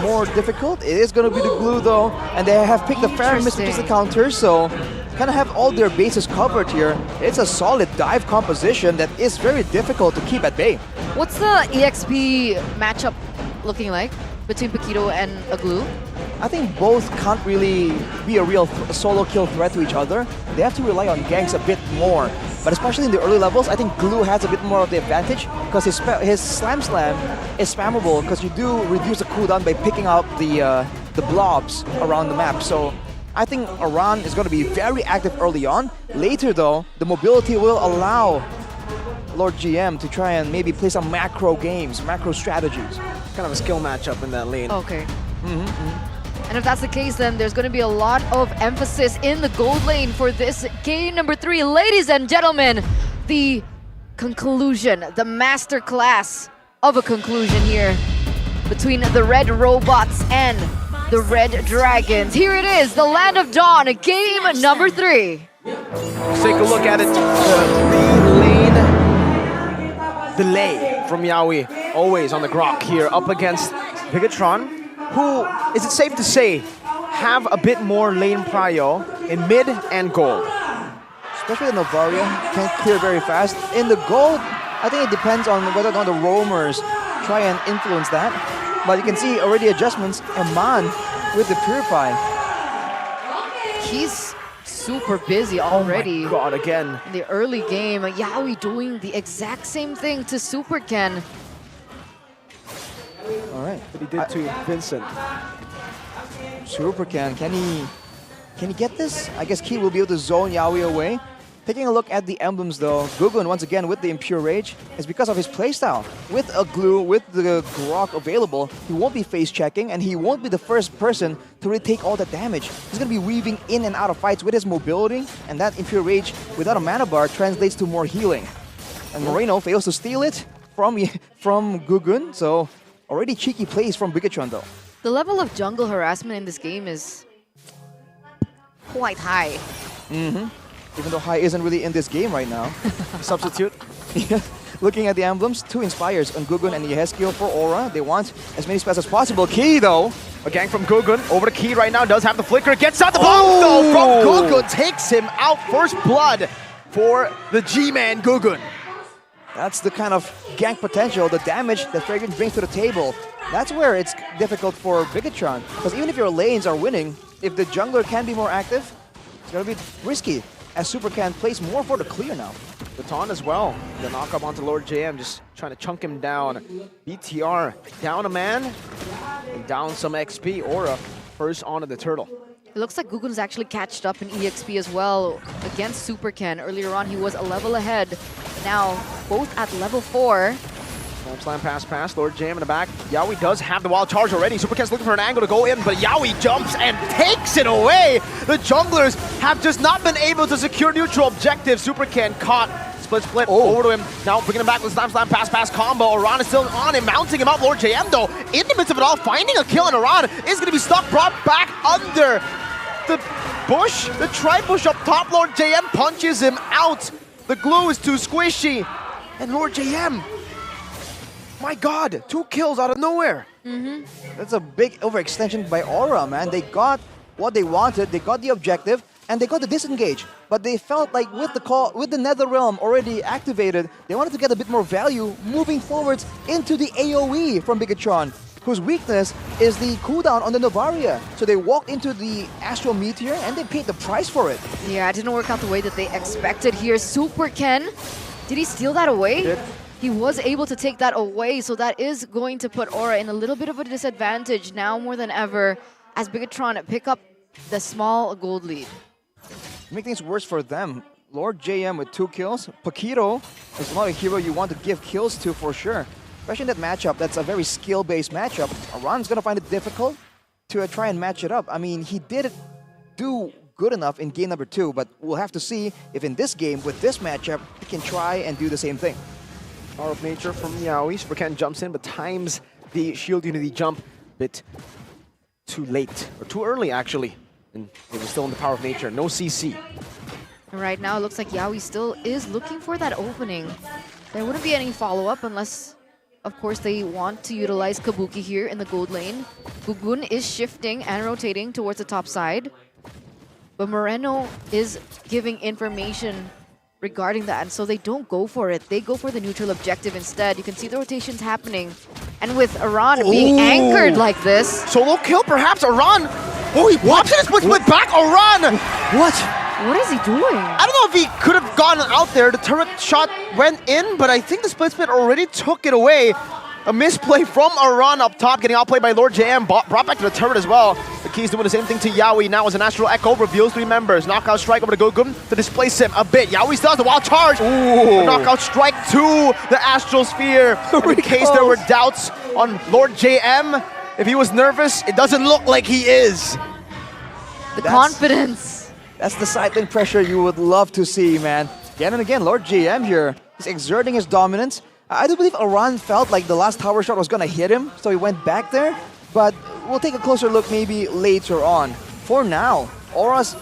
S11: more difficult. It is going to be the glue though, and they have picked the Faramis, which is the counter, so kind of have all their bases covered here. It's a solid dive composition that is very difficult to keep at bay.
S12: What's the EXP matchup looking like between Paquito and a glue?
S11: I think both can't really be a real solo kill threat to each other. They have to rely on ganks a bit more. But especially in the early levels, I think Glue has a bit more of the advantage because his Slam is spammable because you do reduce the cooldown by picking up the blobs around the map. So I think Iran is going to be very active early on. Later though, the mobility will allow Lord GM to try and maybe play some macro games, macro strategies.
S10: Kind of a skill matchup in that lane.
S12: Okay. And if that's the case, then there's going to be a lot of emphasis in the gold lane for this game number 3. Ladies and gentlemen, the conclusion, the master class of a conclusion here between the Red Robots and the Red Dragons. Here it is, the Land of Dawn, game number 3.
S10: Let's take a look at it. The 3-lane delay from Yawi. Always on the grok here up against Bigetron, who, is it safe to say, have a bit more lane prio in mid and gold.
S11: Especially the Novaria can't clear very fast. In the gold, I think it depends on whether or not the roamers try and influence that. But you can see already adjustments. Eman with the Purify.
S12: He's super busy already.
S10: Oh my god, again.
S12: In the early game, Yawi doing the exact same thing to Super Ken.
S11: All right.
S10: But he did to Vincent.
S11: Super can he get this? I guess Key will be able to zone Yawi away. Taking a look at the emblems though, Gugun once again with the Impure Rage is because of his playstyle. With a glue, with the grok available, he won't be face checking and he won't be the first person to really take all the damage. He's going to be weaving in and out of fights with his mobility, and that Impure Rage without a mana bar translates to more healing. And Moreno fails to steal it from Gugun, so already cheeky plays from Bigetron though.
S12: The level of jungle harassment in this game is quite high.
S11: Even though High isn't really in this game right now.
S10: Substitute.
S11: Yeah. Looking at the emblems, 2 Inspires on Gugun and Yeheskio for Aura. They want as many spells as possible. Key though.
S10: A gang from Gugun over to Key right now. Does have the flicker. Gets out the bomb though from Gugun. Takes him out. First blood for the G-Man Gugun.
S11: That's the kind of gank potential, the damage that Fragrant brings to the table. That's where it's difficult for Bigetron. Because even if your lanes are winning, if the jungler can be more active, it's going to be risky. As Super Can plays more for the clear now.
S10: The taunt as well. The knock up onto Lord JM, just trying to chunk him down. BTR down a man and down some XP. Aura first onto the turtle.
S12: It looks like Gugun's actually catched up in EXP as well against Super Ken. Earlier on, he was a level ahead. Now, both at level 4.
S10: Slam pass. Lord JM in the back. Yawi does have the wild charge already. Super Ken's looking for an angle to go in, but Yawi jumps and takes it away. The junglers have just not been able to secure neutral objectives. Super Ken caught. Split over to him. Now bringing him back with slam pass combo. Iran is still on him, mounting him up. Lord JM though, in the midst of it all, finding a kill, and Iran is going to be stuck, brought back under the bush. The tri-bush up top. Lord JM punches him out. The glue is too squishy. And Lord JM, my god, 2 kills out of nowhere.
S11: That's a big overextension by Aura, man. They got what they wanted, they got the objective, and they got the disengage. But they felt like with the Nether Realm already activated, they wanted to get a bit more value moving forwards into the AoE from Bigetron. whose weakness is the cooldown on the Novaria. So they walked into the Astral Meteor and they paid the price for it.
S12: Yeah, it didn't work out the way that they expected here. Super Ken, did he steal that away? He was able to take that away, so that is going to put Aura in a little bit of a disadvantage now more than ever as Bigetron pick up the small gold lead.
S11: Make things worse for them. Lord JM with 2 kills. Paquito is not a hero you want to give kills to for sure. Especially in that matchup, that's a very skill-based matchup. Aran's gonna find it difficult to try and match it up. I mean, he did do good enough in game number 2, but we'll have to see if in this game, with this matchup, he can try and do the same thing.
S10: Power of Nature from Yaoi. Supercan jumps in, but times the Shield Unity jump a bit too late, or too early actually. And it was still in the Power of Nature, no CC.
S12: Right now, it looks like Yaoi still is looking for that opening. There wouldn't be any follow-up unless, of course, they want to utilize Kabuki here in the gold lane. Gugun is shifting and rotating towards the top side. But Moreno is giving information regarding that, and so they don't go for it. They go for the neutral objective instead. You can see the rotations happening. And with Aran being anchored like this...
S10: Solo kill, perhaps, Aran! Oh, he pops it, split back, Aran!
S11: What?
S12: What is he doing?
S10: I don't know if he could have gone out there. The turret shot went in, but I think the split already took it away. A misplay from Aran up top, getting outplayed by Lord JM, brought back to the turret as well. The Key's doing the same thing to Yaoi now as an Astral Echo reveals 3 members. Knockout strike over to Gugun to displace him a bit. Yaoi still has the wild charge. A knockout strike to the Astral Sphere. In case there were doubts on Lord JM, if he was nervous, it doesn't look like he is.
S12: The confidence.
S11: That's the side lane pressure you would love to see, man. Again and again, Lord JM here is exerting his dominance. I do believe Aran felt like the last tower shot was gonna hit him, so he went back there. But we'll take a closer look maybe later on. For now, Aura's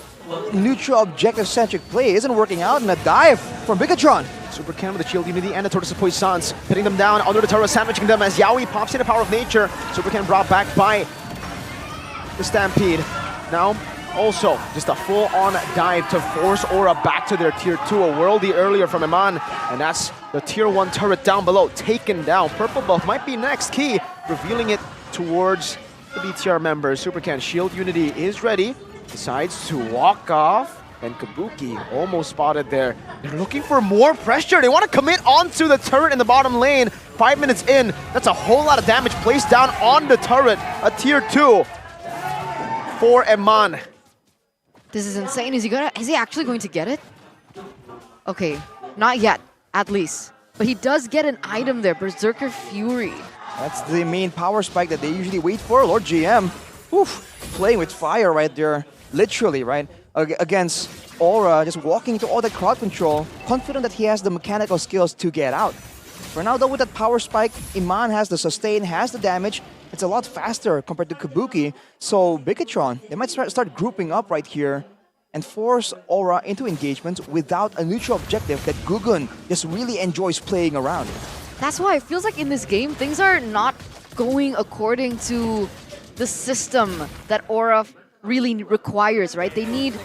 S11: neutral objective-centric play isn't working out, and a dive from Bigetron.
S10: Super Ken with the Shield Unity and the Tortoise of Poissons, hitting them down under the turret, sandwiching them as Yaoi pops in the Power of Nature. Super Ken brought back by the Stampede. Now, also, just a full-on dive to force Aura back to their Tier 2, a worldie earlier from Iman, and that's the Tier 1 turret down below, taken down. Purple buff might be next, Key, revealing it towards the BTR members. Super Ken, Shield Unity is ready, decides to walk off, and Kabuki almost spotted there. They're looking for more pressure. They want to commit onto the turret in the bottom lane. 5 minutes in, that's a whole lot of damage placed down on the turret, a Tier 2 for Iman.
S12: This is insane. Is he actually going to get it? Okay, not yet, at least. But he does get an item there, Berserker Fury.
S11: That's the main power spike that they usually wait for. Lord GM, playing with fire right there, literally, right? Against Aura, just walking into all that crowd control, confident that he has the mechanical skills to get out. For now, though, with that power spike, Iman has the sustain, has the damage. It's a lot faster compared to Kabuki. So Bigetron, they might start grouping up right here and force Aura into engagements without a neutral objective that Gugun just really enjoys playing around.
S12: That's why it feels like in this game, things are not going according to the system that Aura really requires, right? They need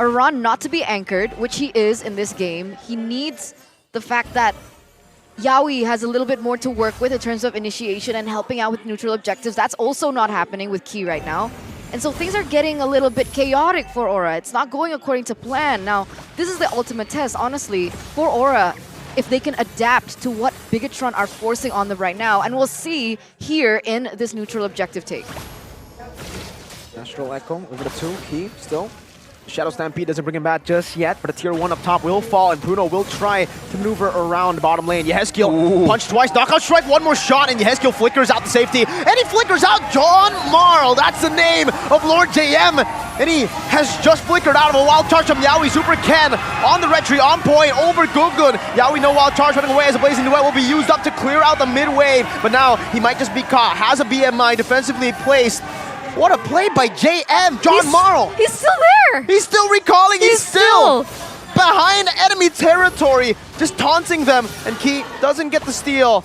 S12: Aran not to be anchored, which he is in this game. He needs the fact that Yaoi has a little bit more to work with in terms of initiation and helping out with neutral objectives. That's also not happening with Key right now. And so things are getting a little bit chaotic for Aura. It's not going according to plan. Now, this is the ultimate test, honestly, for Aura, if they can adapt to what Bigetron are forcing on them right now. And we'll see here in this neutral objective take.
S10: Astral Echo over to 2, Key still. Shadow Stampede doesn't bring him back just yet, but a Tier 1 up top will fall, and Bruno will try to maneuver around the bottom lane. Yehezkiel punch twice, knockout strike, one more shot, and Yehezkiel flickers out the safety, and he flickers out John Marl. That's the name of Lord JM, and he has just flickered out of a wild charge from Yaoi. Super Ken on the red tree, on point, over Gugun. Yaoi, no wild charge, running away as a Blazing Duet will be used up to clear out the mid wave, but now he might just be caught. Has a BMI defensively placed. What a play by JM, John Marl.
S12: He's still there.
S10: He's still recalling. He's still behind enemy territory, just taunting them. And Key doesn't get the steal.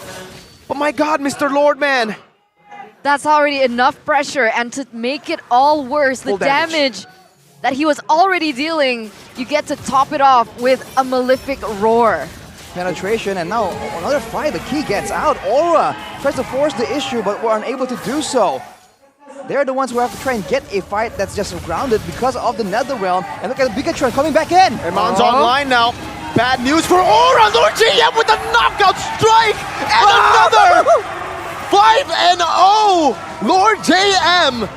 S10: But my God, Mr. Lordman.
S12: That's already enough pressure. And to make it all worse, the damage that he was already dealing, you get to top it off with a Malefic Roar.
S11: Penetration, and now another fight. The Key gets out. Aura tries to force the issue, but were unable to do so. They're the ones who have to try and get a fight that's just grounded because of the Nether Realm. And look at Bigetron coming back in.
S10: Eman's online now. Bad news for Aura. Lord JM with the knockout strike. And another 5-0. Lord JM.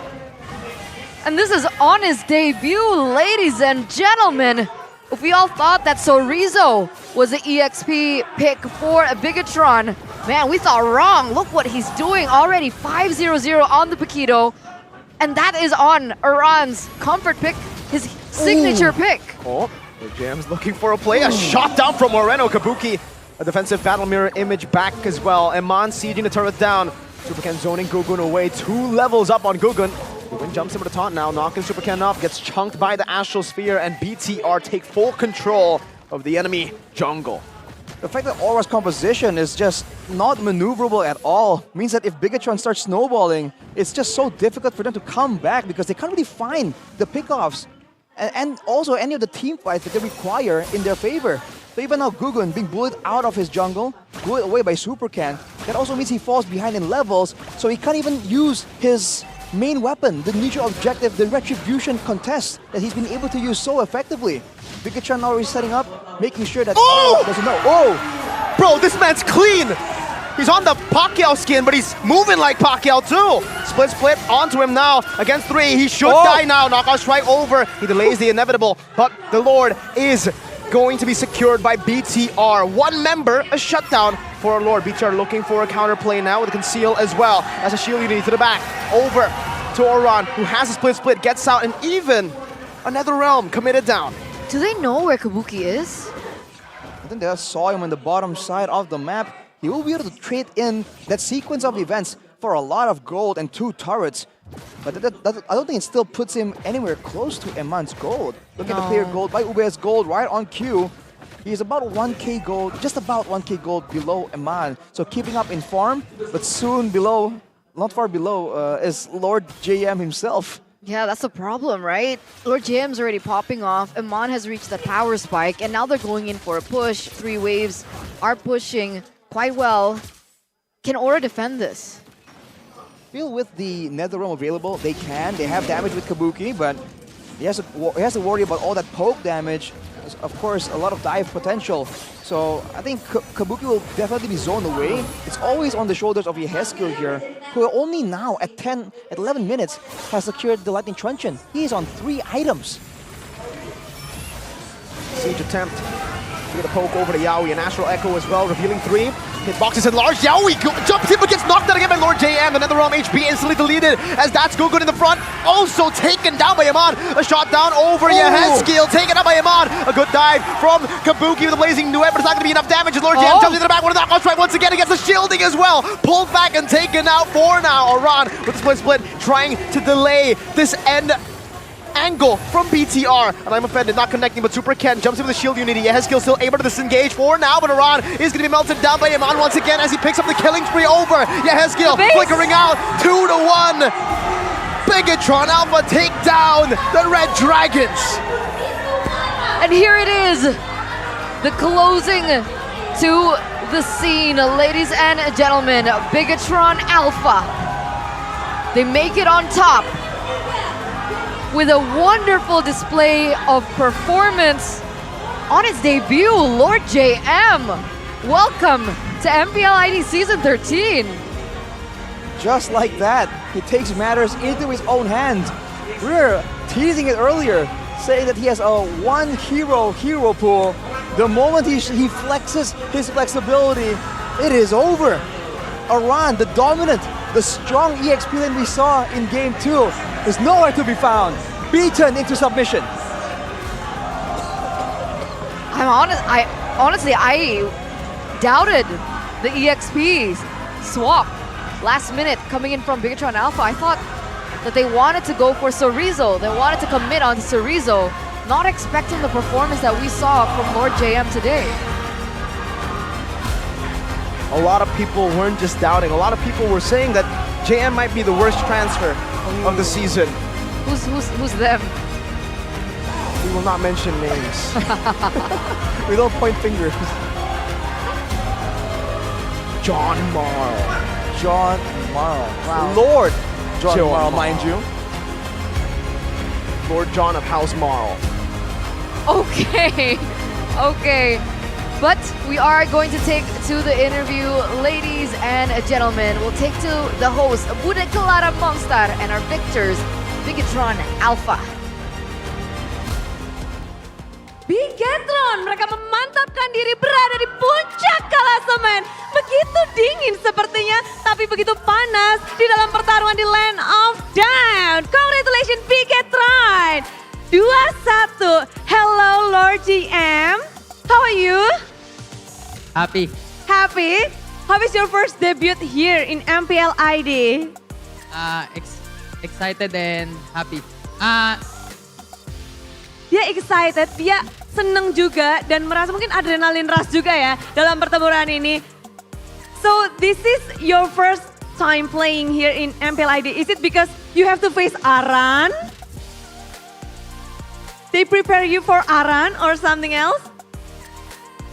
S12: And this is on his debut, ladies and gentlemen. If we all thought that Sorizo was the EXP pick for a Bigetron, man, we thought wrong. Look what he's doing already, 5-0-0 on the Paquito. And that is on Iran's comfort pick, his signature pick.
S10: Oh, the Jam's looking for a play. A shot down from Moreno. Kabuki, a defensive battle mirror image back as well. Eman sieging the turret down. Supercan zoning Gugun away. 2 levels up on Gugun. Gugun jumps in with a taunt now, knocking Supercan off, gets chunked by the Astral Sphere, and BTR take full control of the enemy jungle.
S11: The fact that Aura's composition is just not maneuverable at all means that if Bigetron starts snowballing, it's just so difficult for them to come back because they can't really find the pickoffs and also any of the team fights that they require in their favor. So even now Gugun being bullied out of his jungle, bullied away by Supercan, that also means he falls behind in levels, so he can't even use his main weapon, the neutral objective, the Retribution contest that he's been able to use so effectively. Bigetron now is setting up, making sure that doesn't know.
S10: Oh! Bro, this man's clean! He's on the Pacquiao skin, but he's moving like Pacquiao too! Split onto him now, against 3, he should die now, knockout strike over, he delays the inevitable, but the Lord is going to be secured by BTR. 1 member, a shutdown for our Lord. BTR looking for a counterplay now with a conceal as well, as a shield unity to the back, over to Oran, who has a split, gets out, and even another realm committed down.
S12: Do they know where Kabuki is?
S11: I think they just saw him on the bottom side of the map. He will be able to trade in that sequence of events for a lot of gold and 2 turrets. But I don't think it still puts him anywhere close to Eman's gold. Look at the player gold by Ube's gold right on cue. He's about 1k gold, just about 1k gold below Eman. So keeping up in farm, but soon below, not far below, is Lord JM himself.
S12: Yeah, that's the problem, right? Lord JM's already popping off. Eman has reached the power spike, and now they're going in for a push. 3 waves are pushing quite well. Can Aura defend this?
S11: Feel with the Nether Realm available, they can. They have damage with Kabuki, but he has to worry about all that poke damage. Of course, a lot of dive potential. So I think Kabuki will definitely be zoned away. It's always on the shoulders of Yehezkiel here, who only now at 11 minutes has secured the Lightning Truncheon. He is on 3 items.
S10: Siege attempt. Get a poke over to Yaoi, and Astral Echo as well, revealing 3. Hitboxes enlarged. Yaoi jumps in but gets knocked out again by Lord JM. The Nether Realm HP instantly deleted as that's Gugun in the front. Also taken down by Eman. A shot down over Yehezkiel. Taken out by Eman. A good dive from Kabuki with a blazing duet, but it's not going to be enough damage as Lord JM jumps into the back. One of the knockout strike once again against the shielding as well. Pulled back and taken out for now. Aran with the split trying to delay this end angle from BTR, and I'm offended, not connecting, but Super Ken jumps in with the shield unity. Yehezkiel still able to disengage for now, but Aran is going to be melted down by Eman once again as he picks up the killing spree over Yehezkiel, flickering out 2-1. Bigetron Alpha take down the Red Dragons.
S12: And here it is, the closing to the scene, ladies and gentlemen. Bigetron Alpha, they make it on top with a wonderful display of performance on its debut. Lord JM, welcome to MPL ID Season 13.
S11: Just like that, he takes matters into his own hands. We were teasing it earlier, saying that he has a 1 hero pool. The moment he flexes his flexibility, it is over. Aran, the dominant, the strong EXP lane we saw in Game 2 is nowhere to be found. Beaten into submission.
S12: I doubted the EXP swap last minute coming in from Bigetron Alpha. I thought that they wanted to go for Sorizo. They wanted to commit on Sorizo, not expecting the performance that we saw from Lord JM today.
S10: A lot of people weren't just doubting. A lot of people were saying that JM might be the worst transfer of the season.
S12: Who's them?
S10: We will not mention names. We don't point fingers. John Marl.
S11: John Marl.
S12: Wow.
S10: Lord
S11: John
S10: Marl,
S11: Marl, mind you.
S10: Lord John of House Marl.
S12: Okay, okay. But we are going to take to the interview, ladies and gentlemen. We'll take to the host, Bude Clara Monster, and our victors, Bigetron Alpha.
S8: Bigetron, mereka memantapkan diri berada di puncak klasemen. Begitu dingin sepertinya, tapi begitu panas di dalam pertarungan di Land of Down. Congratulations Bigetron. 2-1. Hello Lord GM. How are you?
S14: Happy.
S8: Happy? How is your first debut here in MPL ID?
S14: Excited and happy.
S8: Dia excited, dia seneng juga dan merasa mungkin adrenalin rush juga ya dalam pertempuran ini. So this is your first time playing here in MPL ID. Is it because you have to face Aran? They prepare you for Aran or something else?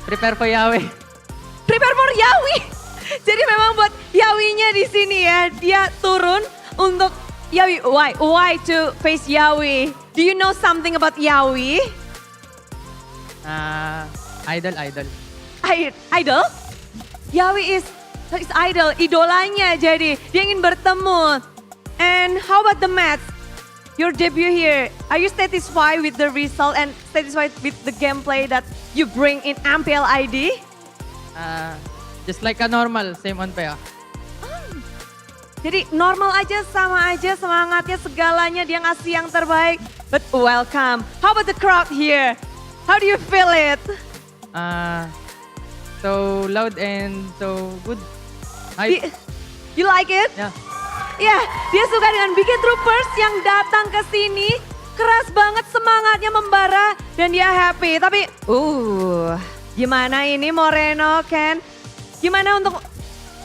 S14: Prepare for Yahweh.
S8: Prepare for Yawi. Jadi memang buat Yawinya di sini ya. Dia turun untuk Yawi. Why to face Yawi? Do you know something about Yawi?
S14: Idol.
S8: Idol? Yawi is idol, idolanya jadi. Dia ingin bertemu. And how about the match? Your debut here, are you satisfied with the result and satisfied with the gameplay that you bring in MPL ID?
S14: Just like a normal, same on PA.
S8: Jadi normal aja, sama aja semangatnya, segalanya dia ngasih yang terbaik. But welcome. How about the crowd here? How do you feel it?
S14: So loud and so good.
S8: You like it?
S14: Yeah.
S8: Ya, dia suka dengan Biget Troopers yang datang ke sini. Keras banget semangatnya membara dan dia happy. Tapi, gimana ini Moreno, Ken? Gimana untuk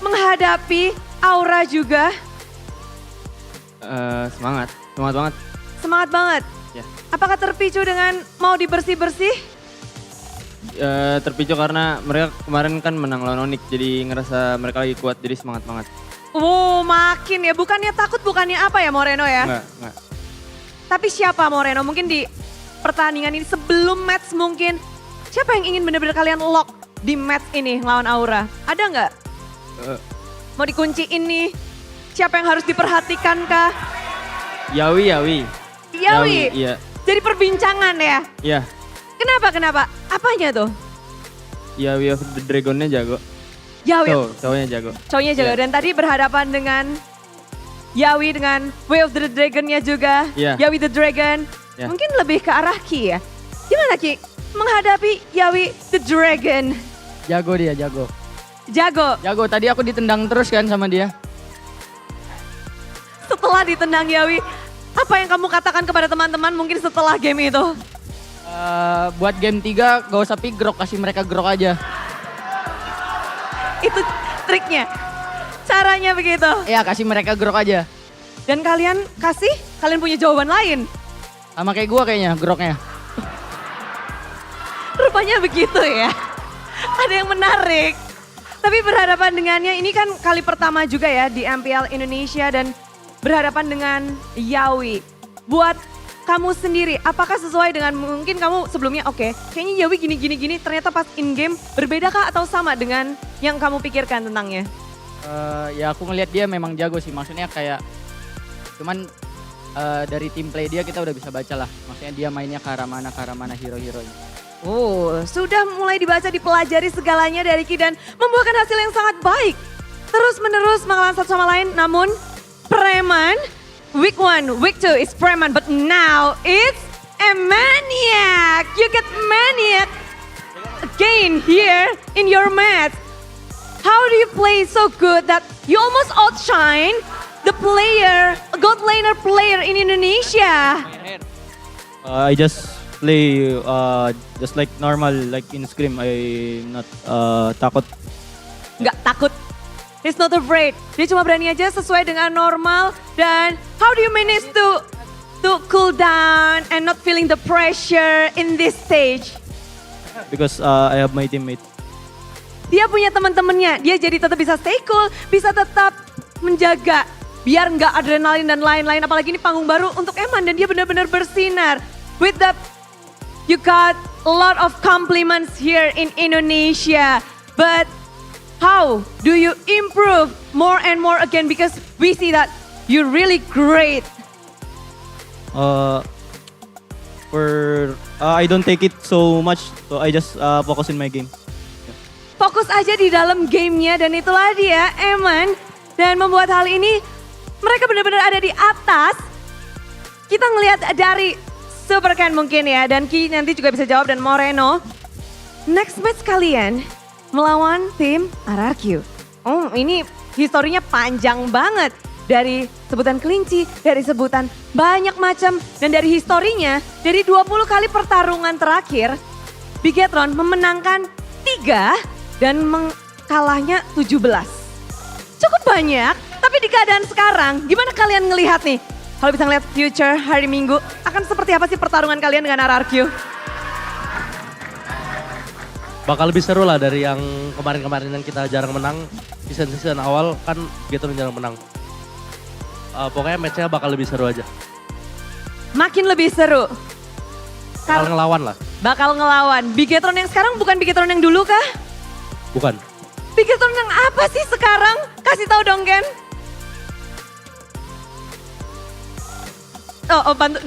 S8: menghadapi Aura juga?
S4: Semangat banget.
S8: Semangat banget?
S4: Ya.
S8: Apakah terpicu dengan mau dibersih-bersih?
S4: Terpicu karena mereka kemarin kan menang lawan Onyx, jadi ngerasa mereka lagi kuat, jadi semangat banget.
S8: Makin ya. Bukannya takut, bukannya apa ya Moreno ya?
S4: Enggak.
S8: Tapi siapa Moreno? Mungkin di pertandingan ini sebelum match mungkin. Siapa yang ingin benar-benar kalian lock di match ini lawan Aura? Ada nggak? Mau dikunciin nih? Siapa yang harus diperhatikan kah?
S4: Yawi.
S8: Iya. Jadi perbincangan ya?
S4: Iya.
S8: Kenapa? Apanya tuh?
S4: Yawi of the Dragon-nya jago.
S8: Yawi.
S4: Cowoknya jago.
S8: Cowoknya jago.
S4: Yeah.
S8: Dan tadi berhadapan dengan Yawi dengan Way of the Dragon-nya juga.
S4: Yeah.
S8: Yawi the Dragon.
S4: Yeah.
S8: Mungkin lebih ke arah Ki ya. Gimana Ki? Menghadapi Yawi the Dragon.
S14: Jago dia, jago.
S8: Jago.
S14: Tadi aku ditendang terus kan sama dia.
S8: Setelah ditendang Yawi, apa yang kamu katakan kepada teman-teman mungkin setelah game itu?
S14: Buat game 3 gak usah pigrok, kasih mereka grok aja.
S8: Itu triknya. Caranya begitu.
S14: Iya, kasih mereka grok aja.
S8: Dan kalian punya jawaban lain.
S14: Sama kayak gua kayaknya, groknya.
S8: Rupanya begitu ya. Ada yang menarik. Tapi berhadapan dengannya ini kan kali pertama juga ya di MPL Indonesia dan berhadapan dengan Yawi. Buat kamu sendiri, apakah sesuai dengan mungkin kamu sebelumnya kayaknya Yawi gini, ternyata pas in game berbeda kah atau sama dengan yang kamu pikirkan tentangnya?
S14: Ya aku ngelihat dia memang jago sih, maksudnya kayak cuman dari tim play dia kita udah bisa baca lah. Maksudnya dia mainnya ke arah mana hero-heronya.
S8: Sudah mulai dibaca, dipelajari segalanya dari Ki dan membuahkan hasil yang sangat baik. Terus menerus melawan satu sama lain, namun Preman, week 1, week 2 is Preman, but now it's a Maniac. You get Maniac again here in your match. How do you play so good that you almost outshine the player, God laner player in Indonesia?
S15: I just play just like normal, like in Scrim. I'm not takut.
S8: Nggak takut. He's not afraid. Dia cuma berani aja sesuai dengan normal. Dan how do you manage to cool down and not feeling the pressure in this stage?
S15: Because I have my teammates.
S8: Dia punya teman-temannya. Dia jadi tetap bisa stay cool, bisa tetap menjaga biar nggak adrenalin dan lain-lain. Apalagi ini panggung baru untuk Eman dan dia benar-benar bersinar. With the, you got a lot of compliments here in Indonesia. But how do you improve more and more again? Because we see that you're really great.
S15: I don't take it so much, so I just focus in my game.
S8: Fokus aja di dalam gamenya dan itulah dia Eman. Dan membuat hal ini mereka benar-benar ada di atas. Kita ngelihat dari Super Ken mungkin ya dan Ki nanti juga bisa jawab dan Moreno. Next match kalian melawan tim RRQ. Ini historinya panjang banget. Dari sebutan kelinci, dari sebutan banyak macam, dan dari historinya, dari 20 kali pertarungan terakhir, Bigetron memenangkan 3 dan kalahnya 17. Cukup banyak, tapi di keadaan sekarang, gimana kalian ngelihat nih? Kalau bisa ngelihat future hari Minggu, akan seperti apa sih pertarungan kalian dengan RRQ?
S16: Bakal lebih seru lah dari yang kemarin-kemarin yang kita jarang menang. Season awal kan Bigetron jarang menang. Pokoknya match-nya bakal lebih seru aja.
S8: Makin lebih seru.
S16: Bakal ngelawan lah.
S8: Bakal ngelawan. Bigetron yang sekarang bukan Bigetron yang dulu kah?
S16: Bukan.
S8: Bigetron yang apa sih sekarang? Kasih tahu dong Ken.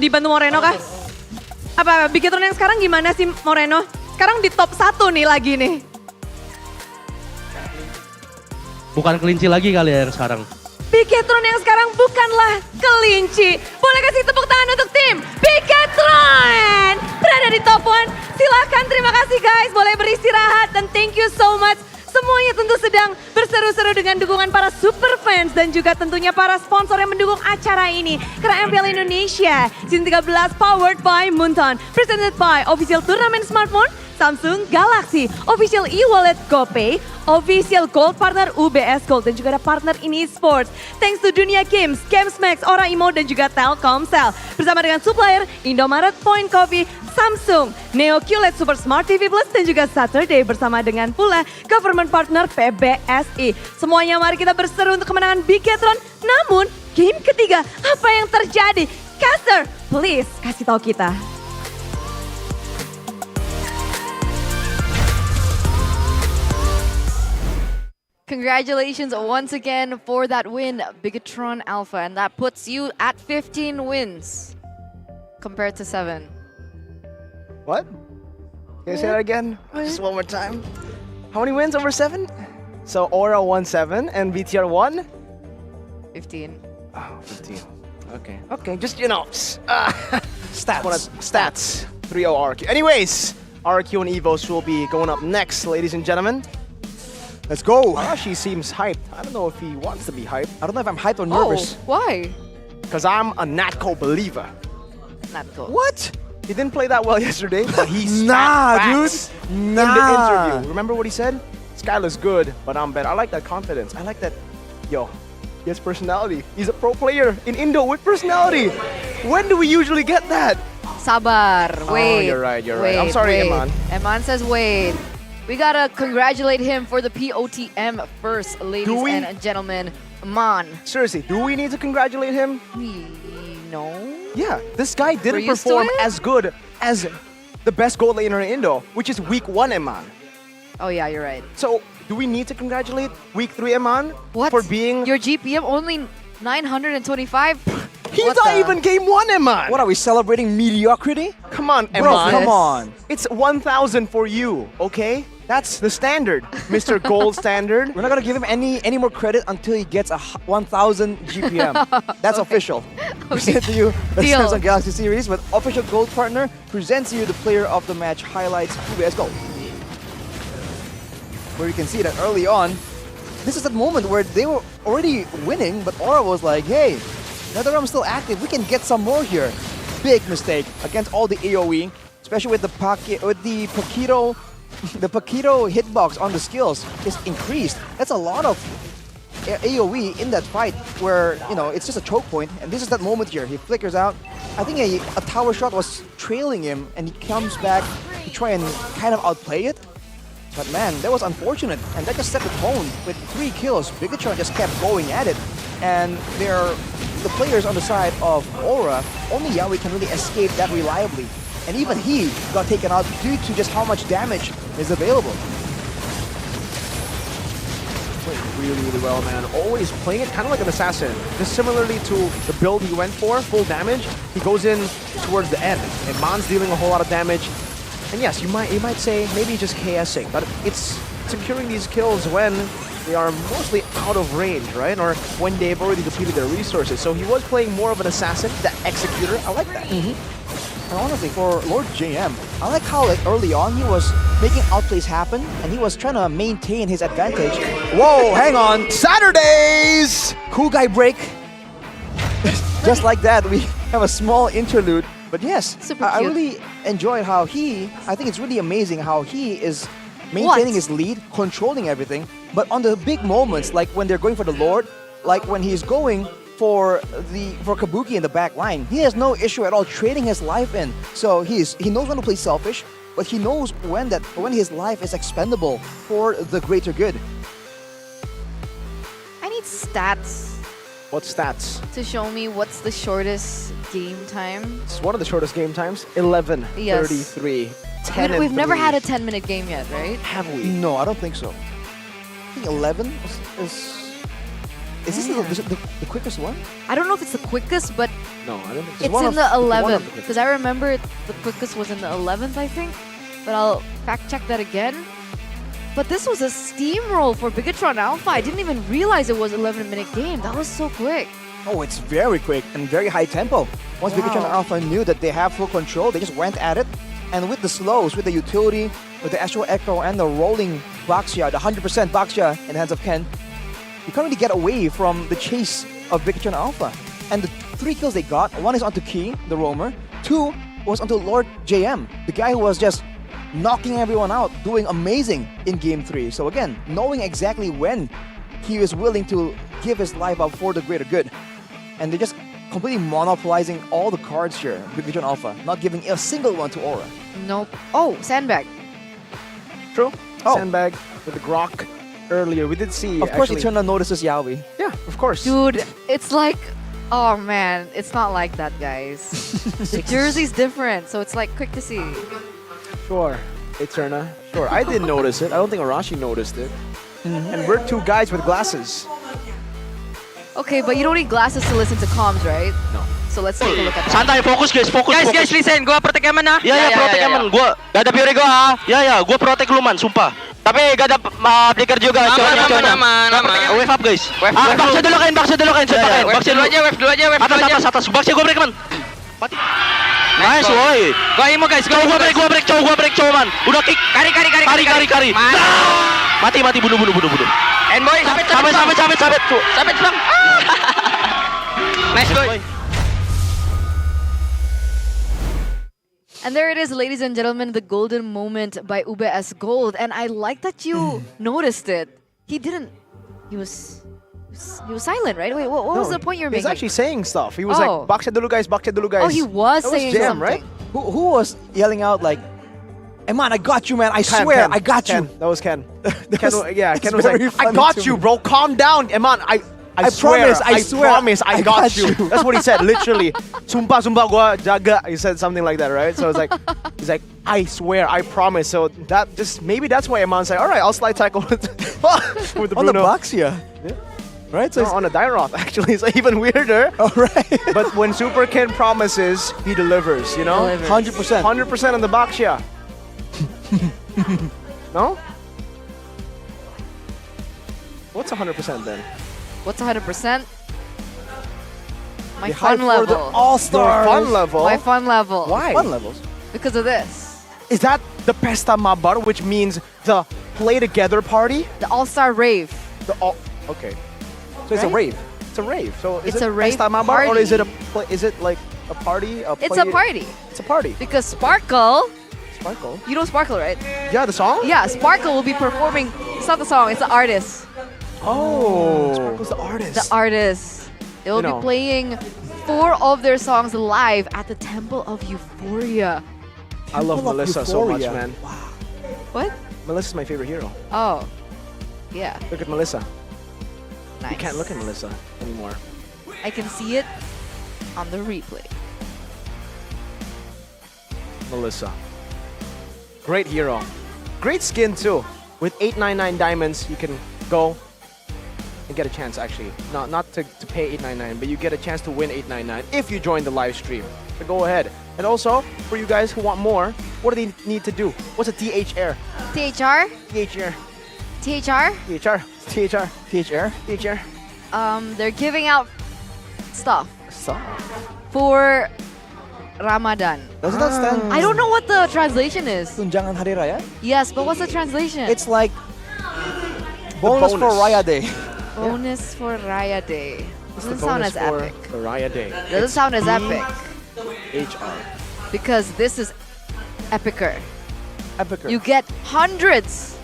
S8: Dibantu Moreno kah? Apa Bigetron yang sekarang gimana sih Moreno? Sekarang di top 1 nih lagi nih.
S16: Bukan kelinci lagi kali ya yang sekarang.
S8: Bigetron yang sekarang bukanlah kelinci. Boleh kasih tepuk tangan untuk tim Bigetron. Berada di top 1. Silahkan, terima kasih guys. Boleh beristirahat dan thank you so much. Semuanya tentu sedang berseru-seru dengan dukungan para super fans dan juga tentunya para sponsor yang mendukung acara ini. Karena MPL Indonesia Season 13 powered by Munton, presented by Official Turnamen Smartphone, Samsung Galaxy, Official e-wallet GoPay, Official Gold Partner UBS Gold dan juga ada partner ini Sports. Thanks to Dunia Games, Games Max, Ora Imo dan juga Telkomsel. Bersama dengan supplier Indomaret Point Coffee, Samsung, Neo QLED Super Smart TV Plus dan juga Saturday bersama dengan pula government partner PBSI. Semuanya mari kita berseru untuk kemenangan Bigetron. Namun game ketiga apa yang terjadi? Caster, please kasih tahu kita.
S12: Congratulations once again for that win, Bigetron Alpha, and that puts you at 15 wins compared to 7.
S10: What? Can you say that again? Just one more time. How many wins over 7? So Aura won 7 and BTR won?
S12: 15.
S10: Oh, 15. Okay. Okay, just, you know, stats. 3-0 RQ. Anyways, RQ and Evos will be going up next, ladies and gentlemen.
S11: Let's go.
S10: Arashi seems hyped. I don't know if he wants to be hyped.
S11: I don't know if I'm hyped or nervous.
S12: Why?
S10: Because I'm a Natco believer.
S12: Natco.
S10: What? He didn't play that well yesterday, but he's
S11: Nah,
S10: facts
S11: dude.
S10: in
S11: Nah.
S10: the interview. Remember what he said? Skylar's good, but I'm better. I like that confidence. I like that, yo, he has personality. He's a pro player in Indo with personality. When do we usually get that?
S12: Sabar, wait.
S10: Oh, you're right. I'm sorry,
S12: wait.
S10: Eman.
S12: Eman says wait. We gotta congratulate him for the POTM first, ladies and gentlemen. Eman.
S10: Seriously, do we need to congratulate him?
S12: No.
S10: Yeah, this guy
S12: We're
S10: didn't
S12: used to
S10: perform
S12: it?
S10: as good as the best gold laner in Indo, which is week 1 Eman.
S12: Oh yeah, you're right.
S10: So, do we need to congratulate week 3 Eman
S12: What?
S10: for being...
S12: Your GPM only 925?
S10: He's not even game 1 Eman!
S11: What are we celebrating mediocrity?
S10: Come on, Eman.
S11: Bro, come on.
S10: It's 1,000 for you, okay? That's the standard, Mr. Gold Standard.
S11: We're not gonna give him any more credit until he gets a 1,000 GPM. That's official. Present to you the
S12: Deal.
S11: Samsung Galaxy Series, but official gold partner presents you the player of the match highlights UBS Gold. Where you can see that early on, this is that moment where they were already winning, but Aura was like, hey, now that I'm still active, we can get some more here. Big mistake against all the AoE, especially with the Paquito. The Paquito hitbox on the skills is increased. That's a lot of AoE in that fight where, you know, it's just a choke point. And this is that moment here. He flickers out. I think a tower shot was trailing him and he comes back to try and kind of outplay it. But man, that was unfortunate. And that just set the tone. With 3 kills, Bigetron just kept going at it. and they're the players on the side of Aura. Only Yawi can really escape that reliably, and even he got taken out due to just how much damage is available.
S10: Playing really well, man. Always playing it kind of like an assassin. Just similarly to the build he went for, full damage, he goes in towards the end. And Man's dealing a whole lot of damage. And yes, you might say maybe just KSing, but it's securing these kills when they are mostly out of range, right? Or when they've already depleted their resources. So he was playing more of an assassin, the executor. I like that.
S11: And honestly, for Lord JM, I like how like early on he was making outplays happen and he was trying to maintain his advantage. Whoa, hang on. Saturdays! Cool guy break. Just like that, we have a small interlude. But yes, I really enjoyed how I think it's really amazing how he is maintaining his lead, controlling everything. But on the big moments, like when they're going for the Lord, like when he's going for Kabuki in the back line, he has no issue at all trading his life in. So he knows when to play selfish, but he knows when his life is expendable for the greater good.
S12: I need stats
S10: What stats?
S12: to show me what's the shortest game time.
S10: It's one of the shortest game times. 11,
S12: Yes.
S10: 33, 10
S12: We've
S10: and
S12: never
S10: 3.
S12: had a 10-minute game yet, right?
S10: Have we?
S11: No, I don't think so. I think 11 is this the quickest one?
S12: I don't know if it's the quickest, but
S10: No, I don't think so.
S12: it's in the 11th. Because I remember the quickest was in the 11th, I think. But I'll fact check that again. But this was a steamroll for Bigetron Alpha. I didn't even realize it was 11-minute game. That was so quick.
S11: Oh, it's very quick and very high tempo. Once Bigetron Alpha knew that they have full control, they just went at it. And with the slows, with the utility, with the Astral Echo and the rolling Baxia, the 100% Baxia in the hands of Ken, you can't really get away from the chase of Bigetron Alpha. And the 3 kills they got, 1 is onto Key, the roamer, 2 was onto Lord JM, the guy who was just knocking everyone out, doing amazing in Game 3. So again, knowing exactly when he was willing to give his life up for the greater good. And they're just completely monopolizing all the cards here, Bigetron Alpha, not giving a single one to Aura.
S12: Nope. Oh, Sandbag.
S10: True. Sandbag with the Grok earlier. We did see.
S11: Of course, Eternal notices Yawi.
S10: Yeah, of course.
S12: Dude, it's like, oh man, it's not like that, guys. The jersey's different, so it's like quick to see.
S10: Sure, Eterna. Sure, I didn't notice it. I don't think Arashi noticed it. And we're 2 guys with glasses.
S12: Okay, but you don't need glasses to listen to comms, right?
S10: No.
S12: So let's take a look at that.
S16: Santai, fokus guys, fokus.
S14: Guys, listen, gua protect Eman ha.
S16: Ya, protect Eman. Gua gak ada Fury gua ha. Ya, gua protect lu man, sumpah. Tapi gak ada flicker juga.
S14: Aman.
S16: Wave up guys. Baksa dulu kain. Baksa dulu
S14: Wave dulu aja.
S16: Atas. Baksa gua break man. Mati. Nice, woi.
S14: Gua imo guys,
S16: Gua break, cowok man. Udah kick. Kari. Mati, bunuh.
S14: Enboy, sabit bang. Nice boy.
S12: And there it is, ladies and gentlemen, the golden moment by UBS Gold. And I like that you noticed it. He didn't. He was silent, right? Wait, what was the point you're making?
S10: He was actually saying stuff. He was like, "Baksa dulu guys."
S12: Oh, he was saying
S10: Jam,
S12: something.
S10: right?
S11: Who was yelling out like, Eman, I got you, man. I swear, I got you.
S10: That was Ken. Ken was
S11: very
S10: like,
S11: funny
S10: I got
S11: to
S10: you,
S11: me.
S10: bro. Calm down, Eman. I
S11: promise, I swear,
S10: promise, I got you. That's what he said, literally. Sumpah gua jaga. He said something like that, right? So it's like, he's like, I swear, I promise. So that maybe that's why Eman's like, all right, I'll slide tackle with the
S11: On the
S10: Bruno.
S11: Baxia.
S10: Yeah.
S11: Right? So
S10: No, on a Dairoth, actually. It's even weirder.
S11: all right.
S10: But when Super Ken promises, he delivers, you know?
S11: 100%.
S10: 100% on the Baxia. No? What's 100% then?
S12: What's 100%? My
S11: They
S12: fun
S11: hype for the
S12: level.
S11: All-Stars.
S10: Your fun level?
S12: My fun level.
S10: Why?
S11: Fun levels.
S12: Because of this.
S10: Is that the Pesta Mabar, which means the play together party?
S12: The All-Star Rave.
S10: Okay.
S11: So it's a
S12: Right?
S11: rave.
S10: It's a rave. So is
S12: It's
S10: it
S12: a rave
S10: Pesta Mabar or is it
S12: party.
S10: is it like a party?
S12: It's a party.
S10: It's a party.
S12: Because Sparkle,
S10: Sparkle.
S12: you know Sparkle, right?
S10: Yeah, the song?
S12: Yeah, Sparkle will be performing. It's not the song, it's the artist.
S10: Oh. Sparkle's the artist.
S12: The artist. They will
S10: You know.
S12: be playing 4 of their songs live at the Temple of Euphoria.
S10: I love
S11: Temple of
S10: Melissa so much,
S11: Euphoria.
S10: man.
S12: What?
S10: Melissa's my favorite hero.
S12: Oh, yeah.
S10: Look at Melissa. You can't look at Melissa anymore.
S12: I can see it on the replay.
S10: Melissa. Great hero. Great skin too. With 899 diamonds, you can go and get a chance actually. Not to pay 899, but you get a chance to win 899 if you join the live stream. So go ahead. And also, for you guys who want more, what do they need to do? What's a THR?
S12: THR?
S10: THR.
S12: THR?
S10: THR. THR.
S11: THR?
S10: THR.
S12: They're giving out stuff
S11: Stuff?
S12: for Ramadan.
S11: Doesn't that stand?
S12: I don't know what the translation is.
S11: Tunjangan Hari Raya?
S12: Yes, but what's the translation?
S11: It's like bonus for Raya Day.
S12: Bonus for Raya Day.
S10: What's the
S12: Doesn't sound
S10: bonus
S12: as
S10: for
S12: epic.
S10: the Raya Day?
S12: Doesn't sound as epic.
S10: HR.
S12: Because this is epicer.
S11: Epicer.
S12: You get hundreds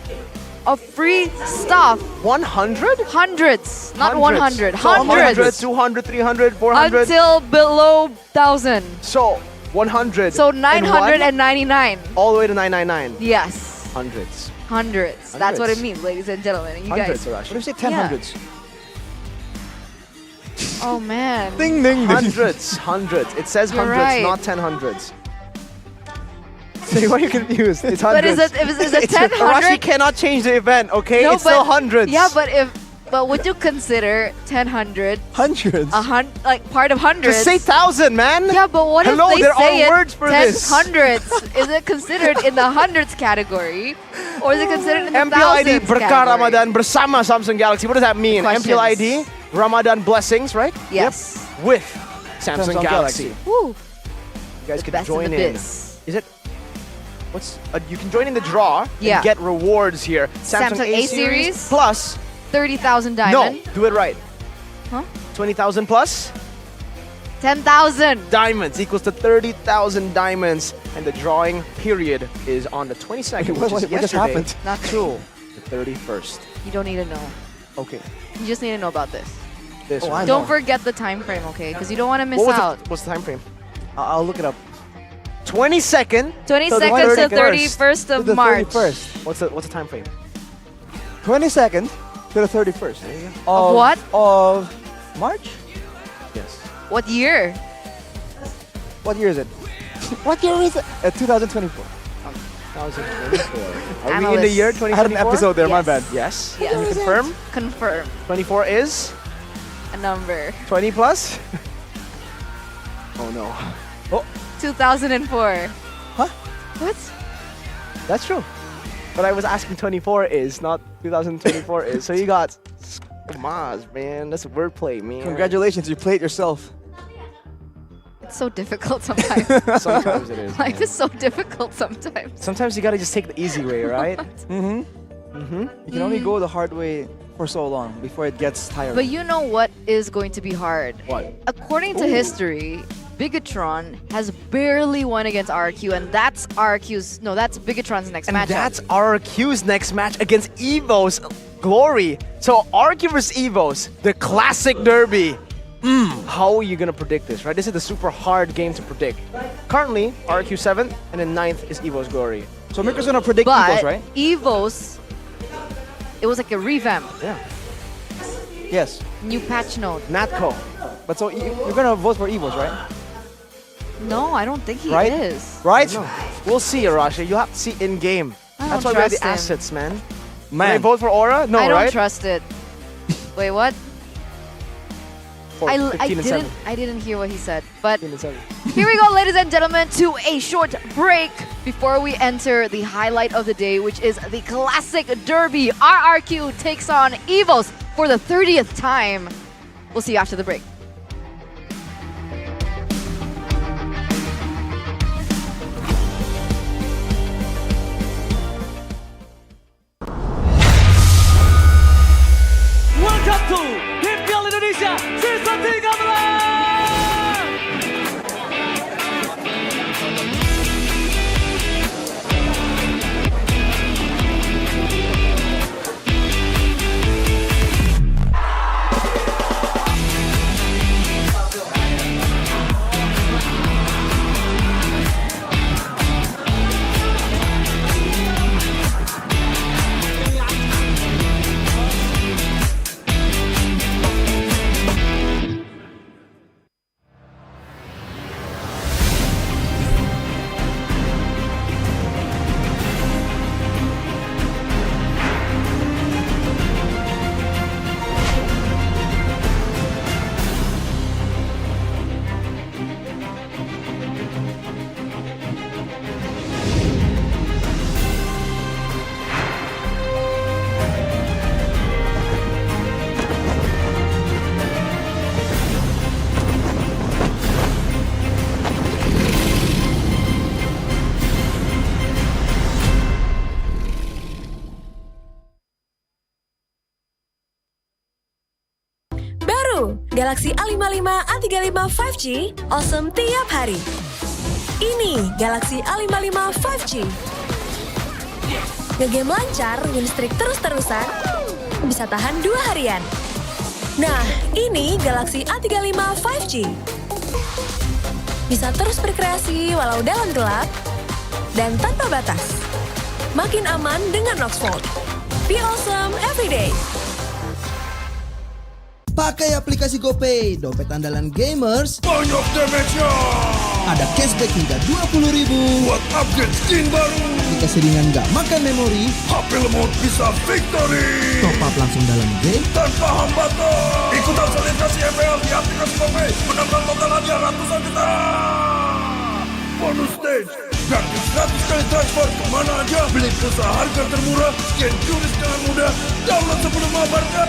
S12: of free stuff.
S10: 100?
S12: Hundreds, not
S10: Hundreds.
S12: 100.
S10: So
S12: Hundreds.
S10: 200, 300, 400.
S12: Until below 1,000.
S10: So 100.
S12: So
S10: and one,
S12: 999.
S10: all the way to 999.
S12: Yes.
S10: Hundreds.
S12: Hundreds. That's what it
S10: Hundreds.
S12: means, ladies and gentlemen. You
S10: Hundreds,
S12: guys.
S10: Arashi.
S11: What if you say 10
S12: Yeah.
S11: hundreds?
S12: Oh man.
S11: Ding ding ding.
S10: Hundreds. Hundreds. It says
S12: You're
S10: hundreds,
S12: right.
S10: not 10 hundreds. Say, why are you confused? It's
S12: But
S10: hundreds.
S12: is it 10
S10: Arashi
S12: hundred?
S10: cannot change the event, okay?
S12: No,
S10: it's still hundreds.
S12: Yeah, but would you consider 10
S11: hundreds?
S12: Like part of hundreds?
S10: Just say 1,000, man.
S12: Yeah, but what
S10: Hello,
S12: if they
S10: there
S12: say
S10: are
S12: it
S10: words for
S12: 10
S10: this.
S12: hundreds? Is it considered in the hundreds category, or is it considered in the
S10: MPL ID
S12: thousands
S10: Berkah
S12: category?
S10: Ramadan bersama Samsung Galaxy. What does that mean?
S12: Questions.
S10: MPL ID Ramadan blessings, right?
S12: Yes.
S10: Yep. With Samsung,
S11: Samsung
S10: Galaxy.
S11: Galaxy.
S12: Woo.
S10: You guys
S12: The
S10: can
S12: best
S10: join
S12: in the
S10: in.
S12: biz.
S10: Is it? What's? You can join in the draw
S12: Yeah.
S10: and get rewards here.
S12: Samsung A series
S10: plus
S12: 30,000 diamond.
S10: No, do it right.
S12: Huh?
S10: 20,000 plus
S12: 10,000
S10: diamonds equals to 30,000 diamonds, and the drawing period is on the 22nd, which is
S11: What just
S10: yesterday.
S11: happened?
S12: Not true.
S10: The 31st.
S12: You don't need to know.
S10: Okay.
S12: You just need to know about this.
S10: This
S11: Oh,
S10: one.
S11: I
S12: Don't
S11: know.
S12: forget the time frame, okay? Because you don't want to miss
S10: What was
S12: out.
S10: what's the time frame?
S11: I'll look it up.
S10: 22nd.
S12: 22nd to
S10: 31st.
S12: 31st
S11: To
S12: of
S11: the
S12: March.
S11: 31st.
S10: What's the time frame?
S11: 22nd to the 31st.
S12: Of what?
S11: Of March?
S10: Yes.
S12: What year?
S11: What year is it? What year is it? 2024.
S10: 2024. Are we in the
S12: Analyst.
S10: year
S11: I
S10: 2024?
S11: had an episode there, my
S12: Yes.
S11: bad.
S10: Yes.
S12: Yes.
S10: Can you confirm?
S12: Confirm
S10: 24 is
S12: a number.
S10: 20 plus? Oh no. Oh,
S12: 2004.
S11: Huh?
S12: What?
S10: that's true. But I was asking 24 is, not 2024 is. So you got Maz, man. That's wordplay, man.
S11: Congratulations, you played yourself.
S12: It's so difficult sometimes.
S10: Sometimes it is.
S12: Life
S10: man.
S12: is so difficult sometimes.
S10: Sometimes you gotta just take the easy way, right?
S11: Mm-hmm.
S10: Mm-hmm.
S11: You can only go the hard way for so long before it gets tiring.
S12: But you know what is going to be hard?
S10: What?
S12: According to history, Bigetron has barely won against RQ, and that's that's Bigetron's next
S10: And
S12: matchup.
S10: that's RQ's next match against Evos Glory. So RQ vs Evos, the classic derby. How are you gonna predict this, right? This is the super hard game to predict. Currently, RQ 7th, and then 9th is Evos Glory.
S11: So Mirko's gonna predict
S12: but
S11: Evos, right?
S12: Evos, it was like a revamp,
S10: Yeah.
S11: Yes.
S12: new patch note.
S10: Natco.
S11: But so you're gonna vote for Evos, right?
S12: No, I don't think he
S11: Right?
S12: is.
S11: Right?
S10: No. We'll see, Arashi. You'll have to see in game.
S12: I
S10: That's
S12: don't
S10: why we have the
S12: trust him.
S10: assets, man.
S11: Man.
S10: Can I vote for Aura? No,
S12: I don't
S10: right?
S12: trust it. Wait, what?
S10: For 15 and 7.
S12: I didn't hear what he said. But
S10: 15 and 7.
S12: here we go, ladies and gentlemen, to a short break before we enter the highlight of the day, which is the classic derby. RRQ takes on Evos for the 30th time. We'll see you after the break.
S7: Welcome to MPL Indonesia Season 13.
S17: Galaxy A55, A35 5G, awesome tiap hari. Ini Galaxy A55 5G. Ngegame lancar, win streak terus-terusan, bisa tahan 2 harian. Nah, ini Galaxy A35 5G. Bisa terus berkreasi walau dalam gelap dan tanpa batas. Makin aman dengan Oxford. Be awesome every day.
S18: Pakai aplikasi GoPay, dompet andalan gamers.
S3: Banyak damage-nya.
S18: Ada cashback hingga 20.000
S3: buat upgrade skin baru.
S18: Aplikasi ringan gak makan memori.
S3: HP lemot bisa victory.
S18: Top up langsung dalam game
S3: tanpa hambatan. Ikutan selebrasi MPL di aplikasi GoPay. Menangkan total hadiah ratusan juta. Bonus stage. Gratis 100 kali transfer kemana aja. Beli pulsa harga termurah. Scan juris dengan mudah. Download sebelum mabarkan.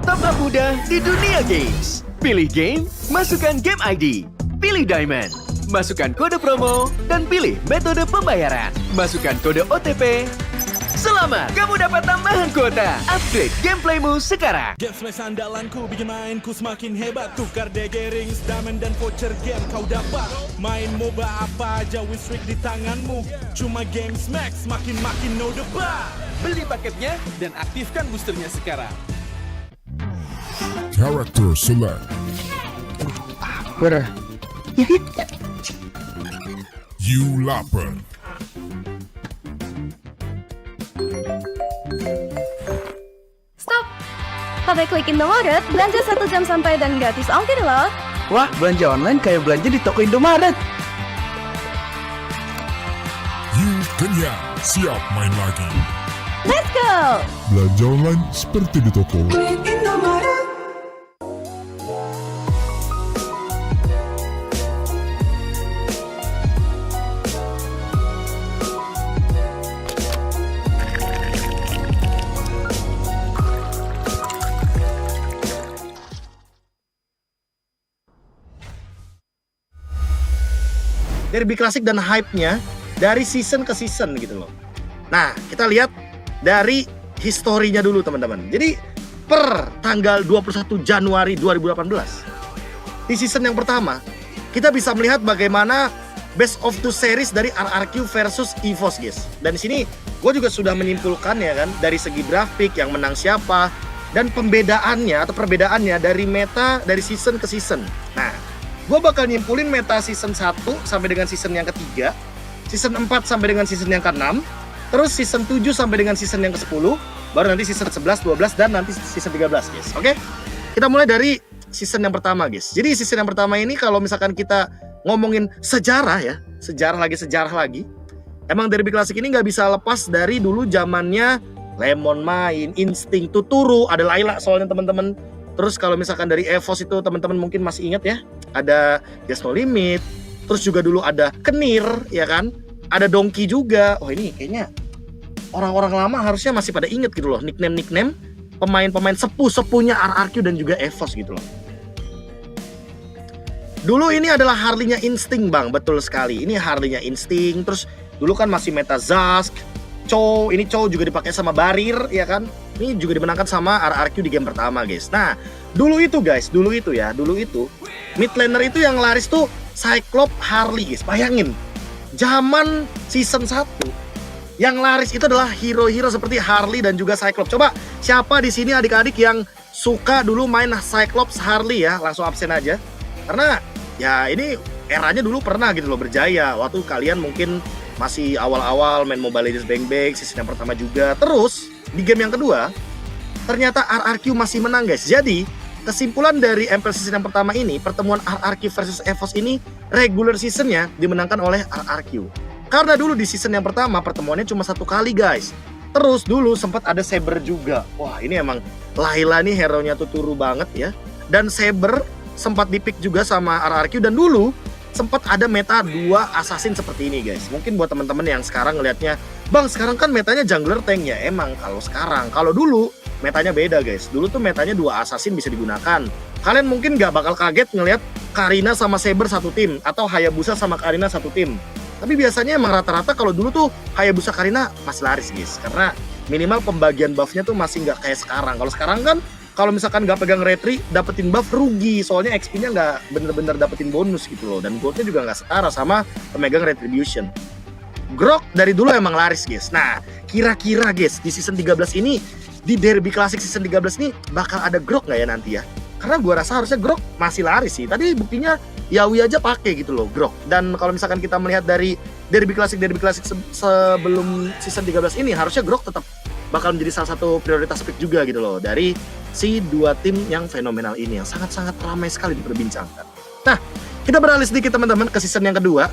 S1: Top up mudah di dunia games. Pilih game, masukkan game ID. Pilih Diamond. Masukkan kode promo dan pilih metode pembayaran. Masukkan kode OTP. Selamat, kamu dapat tambahan kuota. Upgrade gameplaymu sekarang.
S2: Game Smash andalanku bikin mainku semakin hebat. Tukar DG rings, diamond dan voucher game kau dapat. Main MOBA apa aja, win streak di tanganmu. Cuma Game Smash makin no debat.
S19: Beli paketnya dan aktifkan boosternya sekarang.
S3: Character select.
S11: Winner.
S3: You lapper.
S20: Stop! Pakai klik Indomaret, belanja 1 jam sampai dan gratis ongkir loh.
S21: Wah, belanja online kayak belanja di toko Indomaret.
S3: You kenyang, siap main lagi.
S20: Let's go!
S3: Belanja online seperti di toko.
S9: Derby Classic dan hype-nya dari season ke season gitu loh. Nah, kita lihat dari historinya dulu teman-teman. Jadi per tanggal 21 Januari 2018 di season yang pertama kita bisa melihat bagaimana best of 2 series dari RRQ versus Evos guys. Dan di sini gue juga sudah menyimpulkan ya kan dari segi grafik yang menang siapa dan pembedaannya atau perbedaannya dari meta dari season ke season. Nah, gue bakal nyimpulin meta season 1 sampai dengan season yang ketiga, season 4 sampai dengan season yang ke-6, terus season 7 sampai dengan season yang ke-10, baru nanti season 11, 12, dan nanti season 13 guys. Oke? Kita mulai dari season yang pertama guys. Jadi season yang pertama ini kalau misalkan kita ngomongin sejarah ya, sejarah lagi, emang Derby Classic ini nggak bisa lepas dari dulu zamannya Lemon main, Instinct, Tuturu, ada Laila soalnya teman-teman. Terus kalau misalkan dari Evos itu teman-teman mungkin masih ingat ya, ada Just No Limit, terus juga dulu ada Kenir, ya kan? Ada Donkey juga. Oh ini kayaknya orang-orang lama harusnya masih pada inget gitu loh, nickname pemain-pemain sepuh-sepuhnya RRQ dan juga Evos gitu loh. Dulu ini adalah Harley-nya Instinct bang, betul sekali. Ini Harley-nya Instinct, terus dulu kan masih meta Zask, Chow, ini Chow juga dipakai sama Barir, ya kan? Ini juga dimenangkan sama RRQ di game pertama, guys. Nah, dulu itu mid laner itu yang laris tuh Cyclops Harley, guys. Bayangin, zaman season 1 yang laris itu adalah hero-hero seperti Harley dan juga Cyclops. Coba siapa di sini adik-adik yang suka dulu main Cyclops Harley ya, langsung absen aja. Karena ya ini eranya dulu pernah gitu loh berjaya. Waktu kalian mungkin masih awal-awal main Mobile Legends Bang-Bang, season yang pertama juga. Terus di game yang kedua, ternyata RRQ masih menang guys. Jadi kesimpulan dari MPL season yang pertama ini, pertemuan RRQ versus Evos ini regular seasonnya dimenangkan oleh RRQ. Karena dulu di season yang pertama pertemuannya cuma 1 kali guys. Terus dulu sempat ada Saber juga. Wah ini emang Layla nih hero-nya tuh turu banget ya. Dan Saber sempat dipick juga sama RRQ. Dan dulu sempat ada meta 2 assassin seperti ini guys. Mungkin buat teman-teman yang sekarang ngelihatnya, Bang sekarang kan metanya jungler tank ya. Emang kalau sekarang, kalau dulu metanya beda guys. Dulu tuh metanya 2 assassin bisa digunakan. Kalian mungkin gak bakal kaget ngelihat Karina sama Saber satu tim. Atau Hayabusa sama Karina satu tim. Tapi biasanya emang rata-rata kalau dulu tuh Hayabusa Karina masih laris guys. Karena minimal pembagian buffnya tuh masih nggak kayak sekarang. Kalau sekarang kan kalau misalkan nggak pegang retri dapetin buff rugi, soalnya XP-nya nggak bener-bener dapetin bonus gitu loh, dan goldnya juga nggak setara sama pemegang retribution. Grok dari dulu emang laris guys. Nah kira-kira guys di season 13 ini, di derby klasik season 13 ini bakal ada Grok nggak ya nanti ya? Karena gua rasa harusnya Grok masih laris sih. Tadi buktinya Yawi aja pakai gitu loh Grok. Dan kalau misalkan kita melihat dari derby klasik sebelum season 13 ini, harusnya Grok tetap bakal menjadi salah satu prioritas pick juga gitu loh dari si 2 tim yang fenomenal ini yang sangat-sangat ramai sekali diperbincangkan. Nah, kita beralih sedikit teman-teman ke season yang kedua.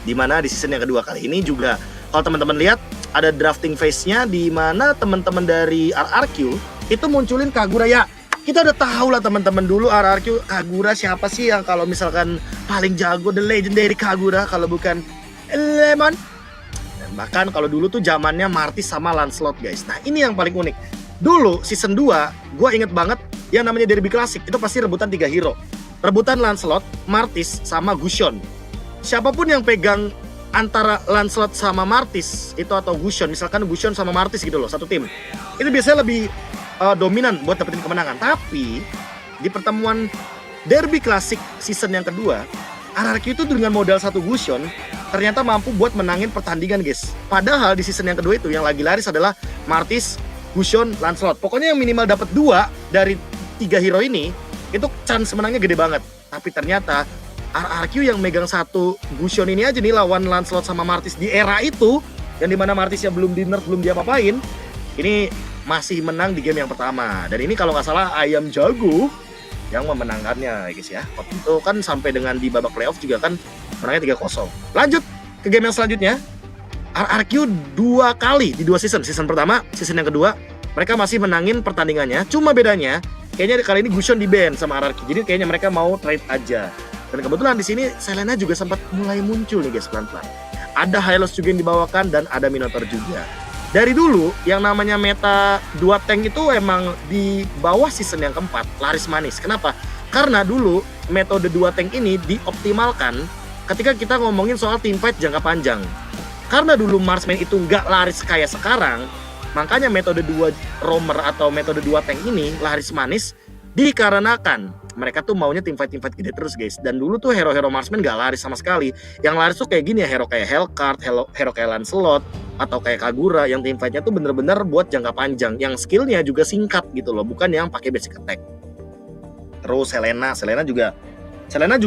S9: Di mana di season yang kedua kali ini juga kalau teman-teman lihat ada drafting phase-nya di mana teman-teman dari RRQ itu munculin Kagura ya. Kita udah tahu lah teman-teman dulu RRQ Kagura siapa sih yang kalau misalkan paling jago, the legendary Kagura kalau bukan Lemon. Dan bahkan kalau dulu tuh zamannya Martis sama Lancelot guys. Nah ini yang paling unik. Dulu season 2 gue inget banget yang namanya derby klasik itu pasti rebutan 3 hero. Rebutan Lancelot, Martis sama Gusion. Siapapun yang pegang antara Lancelot sama Martis itu atau Gusion, misalkan Gusion sama Martis gitu loh satu tim, itu biasanya lebih dominan buat dapetin kemenangan. Tapi di pertemuan derby klasik season yang kedua, RRQ itu dengan modal 1 Gusion ternyata mampu buat menangin pertandingan guys. Padahal di season yang kedua itu yang lagi laris adalah Martis, Gusion, Lancelot. Pokoknya yang minimal dapat 2 dari 3 hero ini itu chance menangnya gede banget. Tapi ternyata RRQ yang megang 1 Gusion ini aja nih lawan Lancelot sama Martis di era itu, yang dimana Martisnya belum di nerf, belum diapa-apain, ini masih menang di game yang pertama. Dan ini kalau nggak salah Ayam Jago yang memenangkannya guys ya. Waktu itu kan sampai dengan di babak playoff juga kan menangnya 3-0. Lanjut ke game yang selanjutnya. RRQ 2 kali di 2 season. Season pertama, season yang kedua mereka masih menangin pertandingannya. Cuma bedanya kayaknya kali ini Gusion di ban sama RRQ. Jadi kayaknya mereka mau trade aja. Dan kebetulan di sini Selena juga sempat mulai muncul nih guys pelan-pelan. Ada Hylos juga yang dibawakan dan ada Minotaur juga. Dari dulu yang namanya meta 2 tank itu emang di bawah season yang keempat laris manis. Kenapa? Karena dulu metode 2 tank ini dioptimalkan ketika kita ngomongin soal teamfight jangka panjang. Karena dulu marksman itu nggak laris kayak sekarang, makanya metode 2 roamer atau metode 2 tank ini laris manis dikarenakan mereka tuh maunya teamfight gede terus guys. Dan dulu tuh hero-hero marksman nggak laris sama sekali. Yang laris tuh kayak gini ya, hero kayak Hellcard, hero kayak Lancelot, atau kayak Kagura yang teamfightnya tuh bener-bener buat jangka panjang, yang skillnya juga singkat gitu loh, bukan yang pakai basic attack. Terus Selena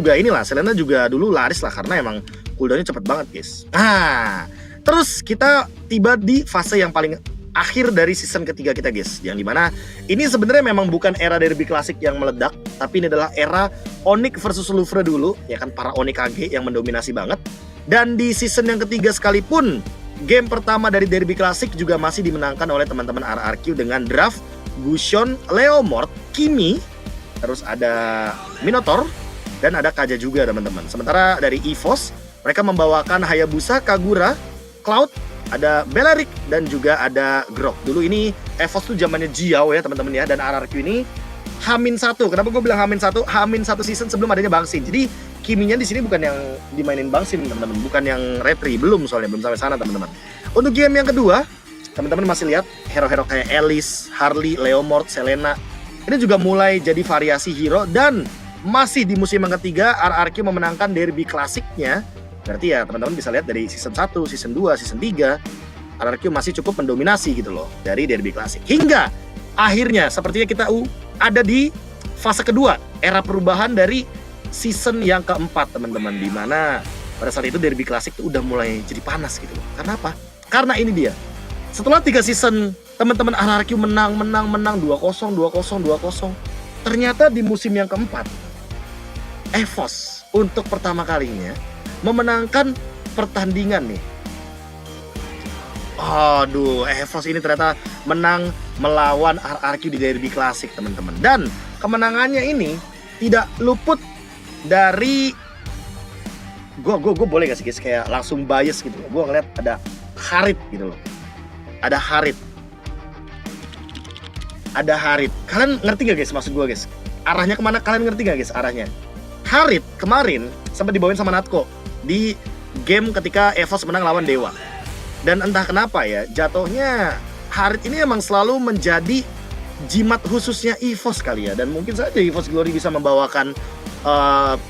S9: juga dulu laris lah karena emang cooldownnya cepet banget guys. Nah, terus kita tiba di fase yang paling akhir dari season ketiga kita guys, yang dimana ini sebenarnya memang bukan era derby klasik yang meledak, tapi ini adalah era Onyx versus Louvre dulu, ya kan, para Onyx KG yang mendominasi banget. Dan di season yang ketiga sekalipun, game pertama dari derby klasik juga masih dimenangkan oleh teman-teman RRQ dengan draft Gusion, Leomord, Kimi, terus ada Minotaur, dan ada Kaja juga teman-teman. Sementara dari Evos, mereka membawakan Hayabusa, Kagura, Cloud, ada Beleric, dan juga ada Grok. Dulu ini Evos tuh zamannya Jiao ya teman-teman ya, dan RRQ ini H-1. Kenapa gue bilang H-1? H-1 season sebelum adanya Bangsin. Jadi Kiminya di sini bukan yang dimainin Bangsin teman-teman, bukan yang retri, belum soalnya belum sampai sana teman-teman. Untuk game yang kedua, teman-teman masih lihat hero-hero kayak Alice, Harley, Leomord, Selena. Ini juga mulai jadi variasi hero, dan masih di musim yang ketiga RRQ memenangkan derby klasiknya. Berarti ya teman-teman bisa lihat dari season 1, season 2, season 3 RRQ masih cukup mendominasi gitu loh dari derby klasik. Hingga akhirnya sepertinya kita ada di fase kedua, era perubahan dari season yang keempat teman-teman, di mana pada saat itu derby klasik tuh udah mulai jadi panas gitu loh. Karena apa? Karena ini dia. Setelah 3 season teman-teman RRQ menang 2-0. Ternyata di musim yang keempat Evos untuk pertama kalinya memenangkan pertandingan nih. Aduh, Evos ini ternyata menang melawan RRQ di derby klasik teman-teman. Dan kemenangannya ini tidak luput dari gue boleh gak sih guys kayak langsung bias gitu loh. Gue ngeliat ada Harit gitu loh. Ada Harit. Kalian ngerti gak guys maksud gue guys? Arahnya kemana kalian ngerti gak guys arahnya? Harit kemarin sempat dibawain sama Natko di game ketika Evos menang lawan Dewa. Dan entah kenapa ya, jatuhnya Harit ini emang selalu menjadi jimat khususnya Evos kali ya. Dan mungkin saja Evos Glory bisa membawakan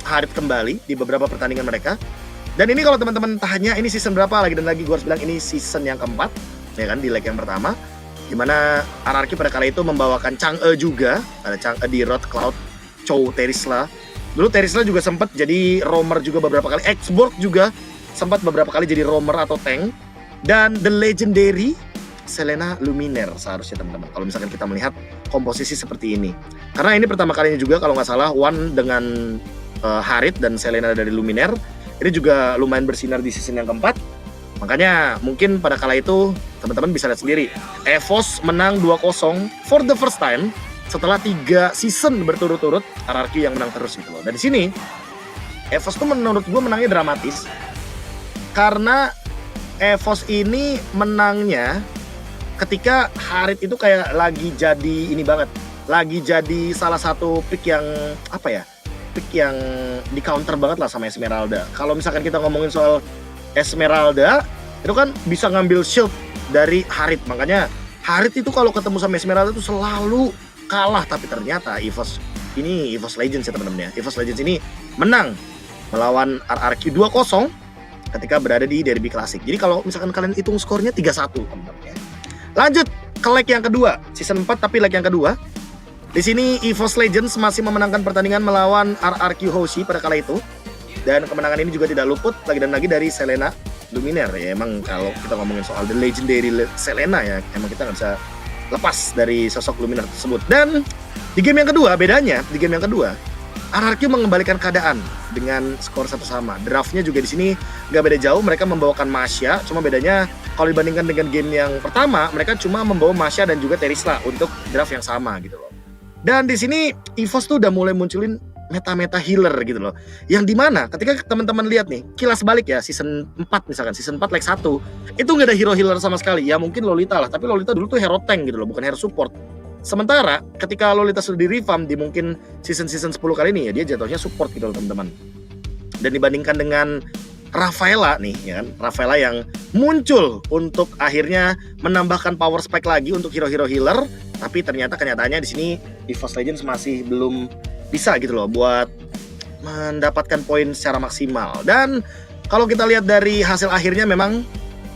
S9: Harit kembali di beberapa pertandingan mereka. Dan ini kalau teman-teman tanya ini season berapa lagi dan lagi, gue harus bilang ini season yang keempat, ya kan, di leg yang pertama. Dimana RRQ pada kala itu membawakan Chang'e juga, ada Chang'e di Road Cloud, Chow Terisla. Dulu Terisla juga sempat jadi roamer juga beberapa kali, Xborg juga sempat beberapa kali jadi roamer atau tank. Dan the legendary Selena Luminer seharusnya teman-teman, kalau misalkan kita melihat komposisi seperti ini. Karena ini pertama kalinya juga kalau nggak salah One dengan Harit dan Selena dari Luminer. Ini juga lumayan bersinar di season yang keempat. Makanya mungkin pada kala itu teman-teman bisa lihat sendiri, Evos menang 2-0 for the first time setelah 3 season berturut-turut RRQ yang menang terus gitu loh. Dan di sini Evos tuh menurut gue menangnya dramatis karena Evos ini menangnya ketika Harit itu kayak lagi jadi ini banget, lagi jadi salah satu pick yang apa ya, pick yang di counter banget lah sama Esmeralda. Kalau misalkan kita ngomongin soal Esmeralda itu kan bisa ngambil shield dari Harit, makanya Harit itu kalau ketemu sama Esmeralda itu selalu kalah. Tapi ternyata Evos ini, Evos Legends ya teman-teman ya, Evos Legends ini menang melawan RRQ 2-0 ketika berada di derby klasik. Jadi kalau misalkan kalian hitung skornya 3-1 teman-teman ya. Lanjut ke leg yang kedua, season 4 tapi leg yang kedua. Di sini Evos Legends masih memenangkan pertandingan melawan RRQ Hoshi pada kala itu. Dan kemenangan ini juga tidak luput lagi dan lagi dari Selena Luminer. Ya emang kalau kita ngomongin soal the legendary Selena ya, emang kita nggak bisa lepas dari sosok Luminer tersebut. Dan di game yang kedua, bedanya di game yang kedua RRQ mengembalikan keadaan dengan skor 1 sama. Draftnya juga di sini nggak beda jauh, mereka membawakan Masya, cuma bedanya kalau dibandingkan dengan game yang pertama, mereka cuma membawa Masya dan juga Terisla untuk draft yang sama gitu loh. Dan di sini Evos tuh udah mulai munculin meta-meta healer gitu loh. Yang dimana ketika teman-teman lihat nih, kilas balik ya season 4 misalkan, season 4 leg 1, itu nggak ada hero healer sama sekali. Ya mungkin Lolita lah, tapi Lolita dulu tuh hero tank gitu loh, bukan hero support. Sementara ketika Lolita sudah di revamp di mungkin season 10 kali ini ya, dia jatuhnya support gitu loh teman-teman. Dan dibandingkan dengan Rafaela nih ya kan, Rafaela yang muncul untuk akhirnya menambahkan power spike lagi untuk hero-hero healer, tapi ternyata kenyataannya di sini Evos Legends masih belum bisa gitu loh buat mendapatkan poin secara maksimal. Dan kalau kita lihat dari hasil akhirnya memang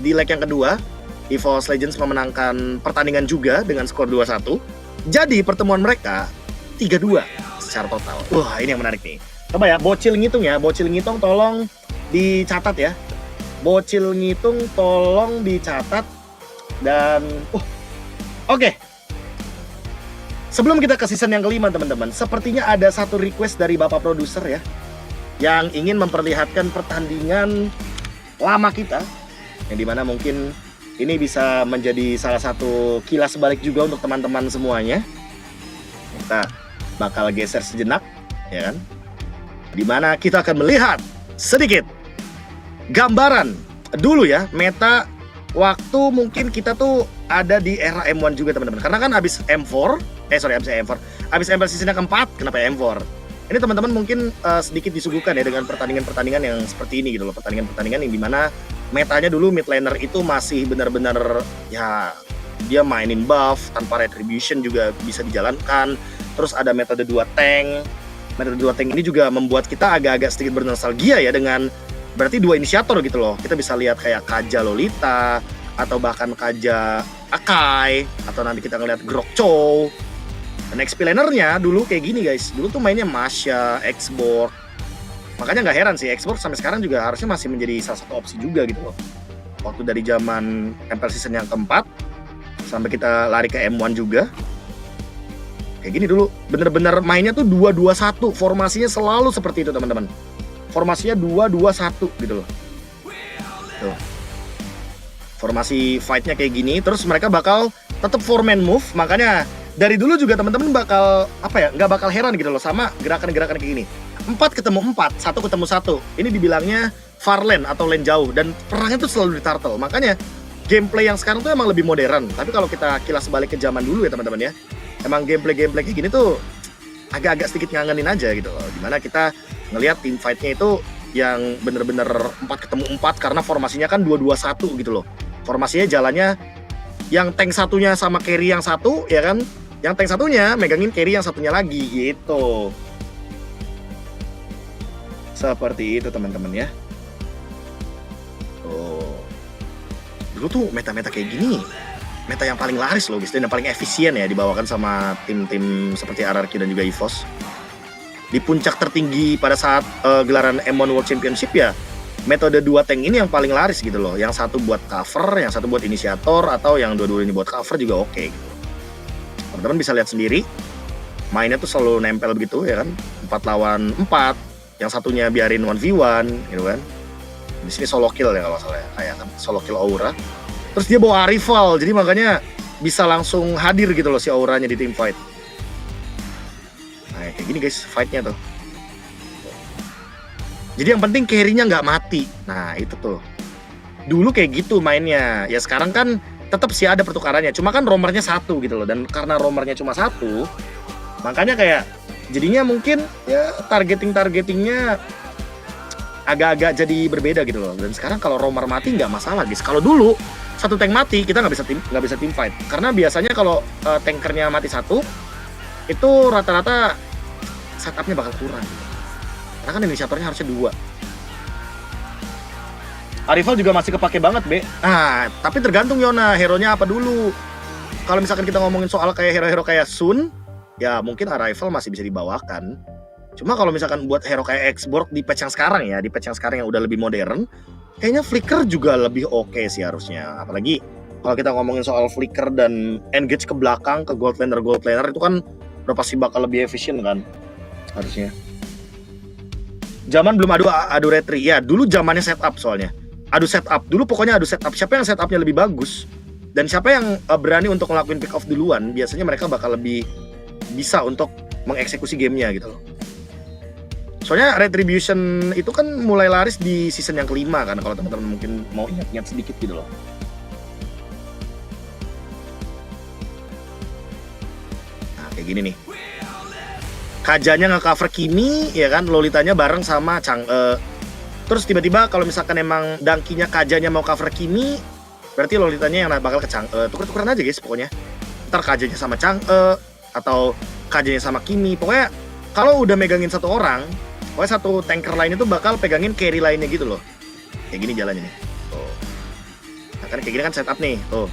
S9: di leg yang kedua Evos Legends memenangkan pertandingan juga dengan skor 2-1. Jadi pertemuan mereka 3-2 secara total. Wah, ini yang menarik nih. Coba ya, bocil ngitung ya. Bocil ngitung tolong dicatat ya. Bocil ngitung tolong dicatat. Dan oke. Sebelum kita ke season yang kelima teman-teman, sepertinya ada satu request dari Bapak produser ya, yang ingin memperlihatkan pertandingan lama kita, yang dimana mungkin ini bisa menjadi salah satu kilas balik juga untuk teman-teman semuanya. Kita bakal geser sejenak, ya kan? Dimana kita akan melihat sedikit gambaran dulu ya, meta waktu mungkin kita tuh ada di era M1 juga teman-teman. Karena kan abis M4, abis M4 season yang keempat, kenapa M4? Ini teman-teman mungkin sedikit disuguhkan ya dengan pertandingan-pertandingan yang seperti ini gitu loh. Pertandingan-pertandingan yang dimana metanya dulu mid laner itu masih benar-benar ya dia mainin buff tanpa retribution juga bisa dijalankan. Terus ada metode 2 tank. Metode 2 tank ini juga membuat kita agak-agak sedikit bernostalgia ya dengan berarti 2 inisiator gitu loh. Kita bisa lihat kayak Kaja Lolita atau bahkan Kaja
S6: Akai, atau nanti kita ngeliat Grok Chow. Dan XP lanernya dulu kayak gini guys, dulu tuh mainnya Masha, Xborg. Makanya nggak heran sih, Xborg sampai sekarang juga harusnya masih menjadi salah satu opsi juga gitu loh. Waktu dari zaman MPL season yang keempat, sampai kita lari ke M1 juga. Kayak gini dulu, bener-bener mainnya tuh 2-2-1, formasinya selalu seperti itu teman-teman. Formasinya 2-2-1 gitu loh. Tuh. Formasi fight-nya kayak gini, terus mereka bakal tetap 4-man move, makanya dari dulu juga teman-teman bakal nggak bakal heran gitu loh sama gerakan-gerakan kayak gini. 4 ketemu 4, 1 ketemu 1. Ini dibilangnya far lane atau lane jauh, dan perangnya tuh selalu di turtle. Makanya gameplay yang sekarang tuh emang lebih modern. Tapi kalau kita kilas balik ke zaman dulu ya teman-teman ya, emang gameplay kayak gini tuh agak-agak sedikit ngangenin aja gitu loh. Dimana kita ngelihat team fight-nya itu yang bener-bener 4 ketemu 4 karena formasinya kan 2-2-1 gitu loh. Formasinya jalannya yang tank satunya sama carry yang satu ya kan, yang tank satunya megangin carry yang satunya lagi gitu. Seperti itu teman-teman ya. Oh, dulu tuh meta-meta kayak gini, meta yang paling laris loh guys, dan yang paling efisien ya dibawakan sama tim-tim seperti RRQ dan juga Evos. Di puncak tertinggi pada saat gelaran M1 World Championship ya, metode 2 tank ini yang paling laris gitu loh. Yang satu buat cover, yang satu buat inisiator, atau yang dua-duanya buat cover juga oke gitu. Teman-teman bisa lihat sendiri, mainnya tuh selalu nempel begitu ya kan, 4 lawan 4, yang satunya biarin 1v1 gitu kan. Di sini solo kill ya kalau salah ya, kayak kan solo kill aura. Terus dia bawa rival, jadi makanya bisa langsung hadir gitu loh si auranya di team fight. Nah kayak gini guys fightnya tuh. Jadi yang penting carry-nya nggak mati. Nah itu tuh. Dulu kayak gitu mainnya. Ya sekarang kan tetap sih ada pertukarannya. Cuma kan roamernya 1 gitu loh. Dan karena roamernya cuma 1, makanya kayak jadinya mungkin ya targetingnya agak-agak jadi berbeda gitu loh. Dan sekarang kalau roamer mati nggak masalah guys. Kalau dulu satu tank mati kita nggak bisa team fight. Karena biasanya kalau tankernya mati 1, itu rata-rata setupnya bakal kurang. Karena kan inisiatornya harusnya 2. Rival juga masih kepake banget, Be. Nah, tapi tergantung Yona, hero-nya apa dulu. Kalau misalkan kita ngomongin soal kayak hero-hero kayak Sun, ya mungkin Rival masih bisa dibawakan. Cuma kalau misalkan buat hero kayak Xborg di patch yang sekarang ya, di patch yang sekarang yang udah lebih modern, kayaknya Flicker juga lebih oke sih harusnya. Apalagi kalau kita ngomongin soal Flicker dan engage ke belakang, ke gold laner itu kan udah pasti bakal lebih efisien kan, harusnya. Zaman belum adu retri. Ya, dulu zamannya setup soalnya. Adu setup. Dulu pokoknya adu setup. Siapa yang setupnya lebih bagus dan siapa yang berani untuk ngelakuin pick off duluan, biasanya mereka bakal lebih bisa untuk mengeksekusi gamenya gitu loh. Soalnya Retribution itu kan mulai laris di season yang kelima kan, kalau teman-teman mungkin mau ingat-ingat sedikit gitu loh. Nah, kayak gini nih. Kajanya nge-cover Kimi, ya kan, Lolitanya bareng sama Chang'e. Terus tiba-tiba kalau misalkan emang Dangkinya Kajanya mau cover Kimi, berarti Lolitanya yang bakal ke Chang'e. Tuker-tukeran aja guys pokoknya. Ntar Kajanya sama Chang'e, atau Kajanya sama Kimi. Pokoknya kalau udah megangin satu orang, pokoknya satu tanker lain itu bakal pegangin carry lainnya gitu loh. Kayak gini jalannya nih. Tuh. Nah kan kayak gini kan setup nih. Tuh.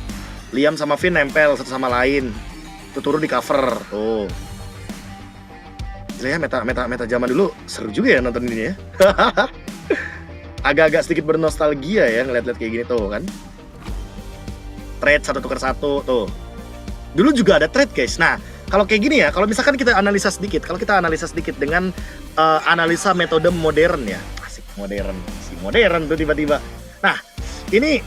S6: Liam sama Finn nempel satu sama lain. Tuh turun di cover. Tuh. Ya meta zaman dulu seru juga ya nonton ini ya. Agak-agak sedikit bernostalgia ya ngeliat-liat kayak gini tuh kan. Trade 1 tukar 1 tuh. Dulu juga ada trade guys. Nah kalau kayak gini ya, kalau misalkan kita analisa sedikit, dengan analisa metode modern ya, asik modern tuh tiba-tiba. Nah ini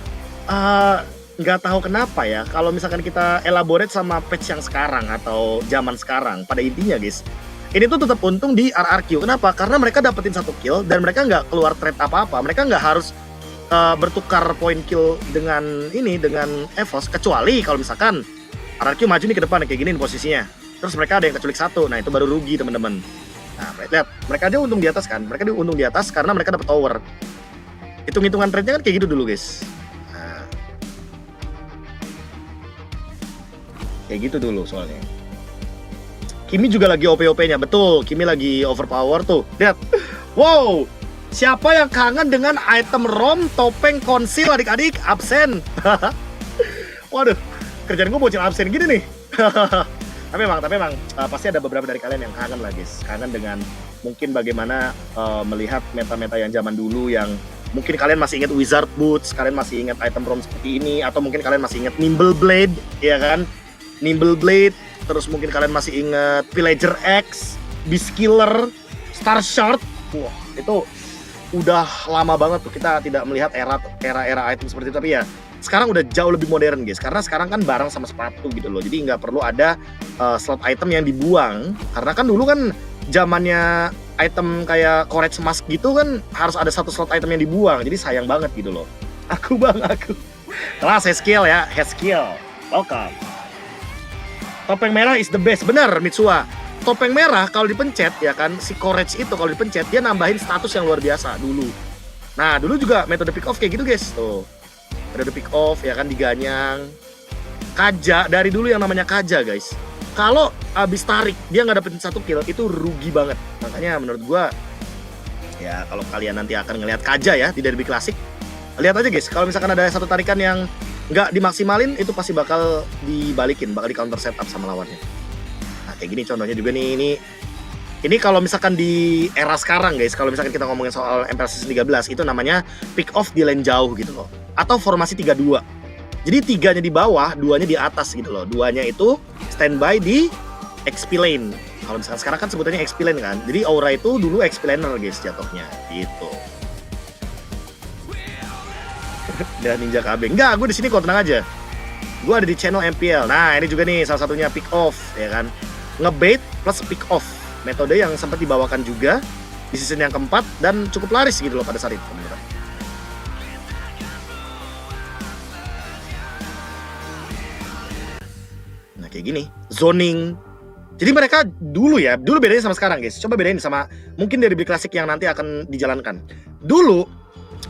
S6: nggak tahu kenapa ya, kalau misalkan kita elaborate sama patch yang sekarang atau zaman sekarang, pada intinya guys, ini tuh tetap untung di RRQ. Kenapa? Karena mereka dapetin 1 kill dan mereka nggak keluar trade apa-apa. Mereka nggak harus bertukar point kill dengan Evos, kecuali kalau misalkan RRQ maju nih ke depan kayak gini posisinya. Terus mereka ada yang keculik 1. Nah, itu baru rugi, teman-teman. Nah, lihat, mereka aja untung di atas kan. Mereka untung di atas karena mereka dapat tower. Hitung-hitungan trade-nya kan kayak gitu dulu, guys. Nah. Kayak gitu dulu soalnya. Kimi juga lagi OP-OP-nya, betul. Kimi lagi overpower tuh. Lihat. Wow. Siapa yang kangen dengan item ROM topeng konsil adik-adik? Absen. Waduh. kerjaan gue bocil absen gini nih. Tapi emang pasti ada beberapa dari kalian yang kangen lah guys. Kangen dengan mungkin bagaimana melihat meta-meta yang zaman dulu yang mungkin kalian masih ingat Wizard Boots, kalian masih ingat item ROM seperti ini, atau mungkin kalian masih ingat Nimble Blade, ya kan? Nimble Blade, terus mungkin kalian masih ingat Villager X, Beast Killer, Star Shard. Wah, itu udah lama banget tuh kita tidak melihat era item seperti itu. Tapi ya sekarang udah jauh lebih modern guys, karena sekarang kan barang sama sepatu gitu loh, jadi nggak perlu ada slot item yang dibuang. Karena kan dulu kan zamannya item kayak Courage Mask gitu kan harus ada satu slot item yang dibuang, jadi sayang banget gitu loh. Aku kelas Heskill ya, Heskill, welcome. Topeng merah is the best, bener Mitsua. Topeng merah kalau dipencet ya kan, si Courage itu kalau dipencet dia nambahin status yang luar biasa dulu. Nah dulu juga metode pick off kayak gitu guys, tuh metode pick off ya kan, diganyang. Kaja, dari dulu yang namanya Kaja guys, kalau abis tarik dia nggak dapetin 1 kill itu rugi banget. Makanya menurut gua ya kalau kalian nanti akan ngelihat Kaja ya di derby klasik, lihat aja guys, kalau misalkan ada satu tarikan yang nggak dimaksimalin itu pasti bakal dibalikin, bakal di counter setup sama lawannya. Nah kayak gini contohnya juga nih, ini kalau misalkan di era sekarang guys, kalau misalkan kita ngomongin soal MPL Season 13 itu namanya pick off di lane jauh gitu loh, atau formasi 3-2. Jadi 3-nya di bawah, 2-nya di atas gitu loh. 2-nya itu standby di XP lane. Kalau misalkan sekarang kan sebutannya XP lane kan. Jadi Aura itu dulu XP laner guys jatuhnya gitu. Dan Ninja KB. Enggak, gue di sini kok tenang aja. Gue ada di channel MPL. Nah, ini juga nih salah satunya pick off ya kan. Ngebait plus pick off. Metode yang sempat dibawakan juga di season yang keempat dan cukup laris gitu loh pada saat itu, teman-teman. Nah kayak gini, zoning. Jadi mereka dulu bedanya sama sekarang guys. Coba bedain sama mungkin dari klasik yang nanti akan dijalankan. Dulu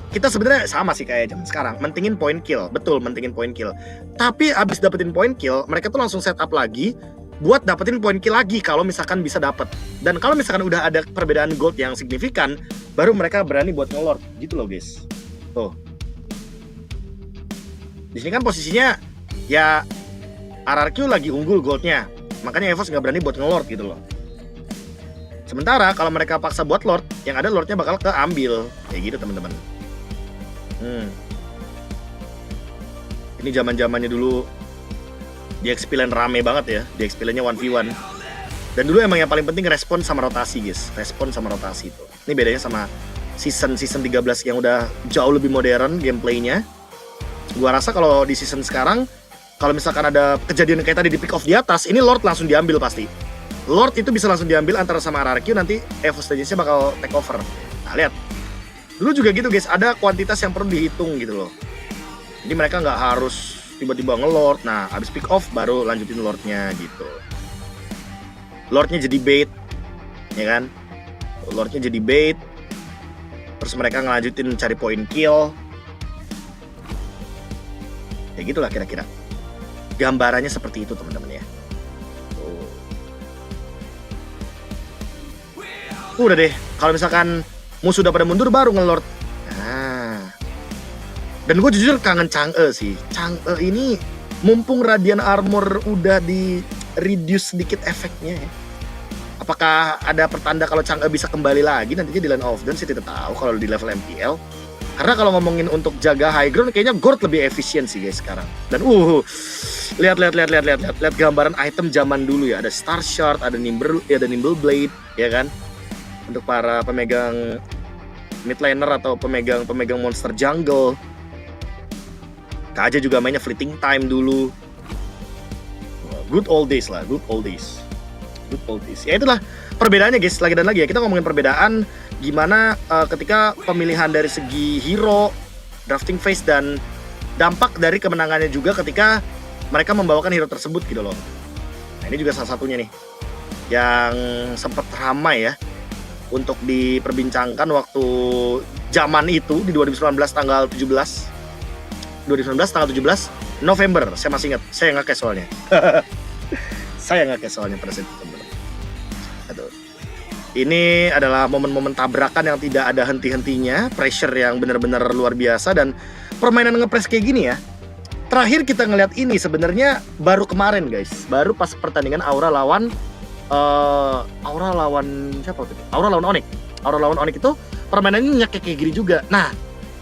S6: kita sebenarnya sama sih kayak zaman sekarang, mentingin point kill. Betul, mentingin point kill. Tapi abis dapetin point kill, mereka tuh langsung setup lagi buat dapetin point kill lagi kalau misalkan bisa dapet. Dan kalau misalkan udah ada perbedaan gold yang signifikan, baru mereka berani buat ngelord gitu loh guys. Tuh. Di sini kan posisinya ya RRQ lagi unggul goldnya, makanya Evos nggak berani buat ngelord gitu loh. Sementara kalau mereka paksa buat lord, yang ada lordnya bakal keambil kayak gitu teman-teman. Ini zaman-zamannya dulu di XP lane rame banget ya, di XP lane-nya 1v1. Dan dulu emang yang paling penting respon sama rotasi guys, respon sama rotasi itu. Ini bedanya sama season 13 yang udah jauh lebih modern gameplaynya. Gua rasa kalau di season sekarang, kalau misalkan ada kejadian kayak tadi di pick off di atas, ini Lord langsung diambil pasti. Lord itu bisa langsung diambil antara sama RRQ, nanti Evos Legendsnya bakal take over. Nah lihat, dulu juga gitu guys, ada kuantitas yang perlu dihitung gitu loh. Jadi mereka nggak harus tiba-tiba nge-Lord, nah abis pick off baru lanjutin Lordnya gitu. Lordnya jadi bait, ya kan? Lordnya jadi bait, terus mereka ngelanjutin cari point kill. Kayak gitulah kira-kira. Gambarannya seperti itu teman-teman ya. Udah deh, kalau misalkan musuh udah pada mundur baru ngelord. Nah. Dan gue jujur kangen Chang'e sih. Chang'e ini mumpung Radiant Armor udah di reduce sedikit efeknya ya. Apakah ada pertanda kalau Chang'e bisa kembali lagi nantinya di lane offdance? Saya tidak tahu kalau di level MPL. Karena kalau ngomongin untuk jaga high ground kayaknya Gord lebih efisien sih guys sekarang. Dan lihat gambaran item zaman dulu ya. Ada Star Shard, ada Nimble Blade, ya kan? Untuk para pemegang mid laner atau pemegang monster jungle. Kaja juga mainnya fleeting time dulu. Good old days lah, good old days. Ya itulah perbedaannya guys, lagi dan lagi ya. Kita ngomongin perbedaan gimana ketika pemilihan dari segi hero, drafting phase, dan dampak dari kemenangannya juga ketika mereka membawakan hero tersebut gitu loh. Nah ini juga salah satunya nih yang sempat ramai ya untuk diperbincangkan waktu zaman itu di 2019 tanggal 17 November. Saya masih ingat, saya nge-cash soalnya. Saya nge-cash soalnya pada saat itu. Aduh. Ini adalah momen-momen tabrakan yang tidak ada henti-hentinya, pressure yang benar-benar luar biasa, dan permainan nge-press kayak gini ya. terakhir kita ngeliat ini sebenarnya baru kemarin guys, baru pas pertandingan Aura lawan siapa tuh? Aura lawan Onyx. Aura lawan Onyx itu permainannya kayak gini juga. Nah,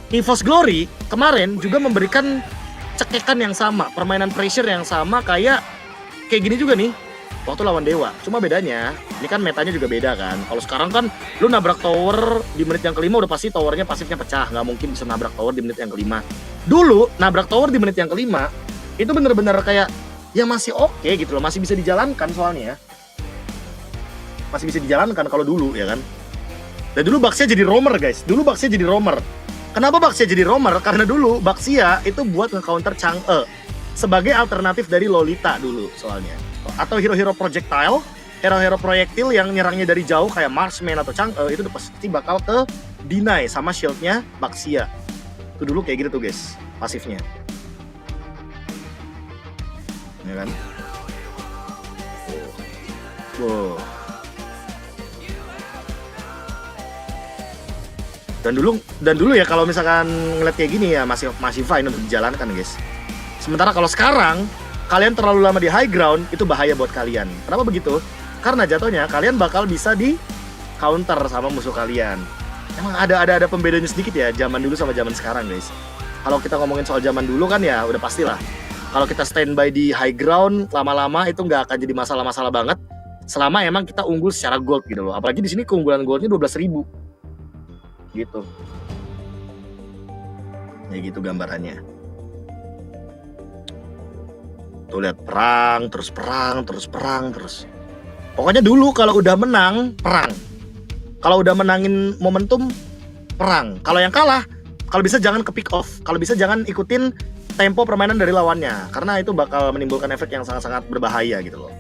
S6: Evos Glory kemarin juga memberikan cekekan yang sama, permainan pressure yang sama kayak gini juga nih waktu lawan Dewa. Cuma bedanya, ini kan metanya juga beda kan. Kalau sekarang kan lu nabrak tower di menit yang kelima udah pasti towernya pasifnya pecah, nggak mungkin bisa nabrak tower di menit yang kelima. Dulu nabrak tower di menit yang kelima itu bener-bener kayak ya masih oke gitu loh, masih bisa dijalankan soalnya. Masih bisa dijalankan kalau dulu ya kan. Dan dulu Baxia jadi roamer guys, dulu Baxia jadi roamer. Kenapa Baxia jadi roamer? Karena dulu Baxia itu buat nge-counter Chang'e sebagai alternatif dari Lolita dulu soalnya. Atau hero-hero projectile, hero-hero proyektil yang nyerangnya dari jauh kayak Marksman atau Chang'e itu pasti bakal ke deny sama shieldnya Baxia. Itu dulu kayak gitu tuh guys, pasifnya. Ya kan? Wow. Dan dulu ya kalau misalkan ngeliat kayak gini ya masih fine untuk dijalankan guys. Sementara kalau sekarang kalian terlalu lama di high ground itu bahaya buat kalian. Kenapa begitu? Karena jatuhnya kalian bakal bisa di counter sama musuh kalian. Emang ada pembedanya sedikit ya zaman dulu sama zaman sekarang guys. Kalau kita ngomongin soal zaman dulu kan ya udah pastilah. Kalau kita standby di high ground lama-lama itu nggak akan jadi masalah-masalah banget. Selama emang kita unggul secara gold gitu loh. Apalagi di sini keunggulan goldnya 12.000. Gitu. Ya gitu gambarannya. Tuh lihat perang terus. Pokoknya dulu kalau udah menang perang. Kalau udah menangin momentum perang. Kalau yang kalah, kalau bisa jangan ke pick off. Kalau bisa jangan ikutin tempo permainan dari lawannya karena itu bakal menimbulkan efek yang sangat-sangat berbahaya gitu loh.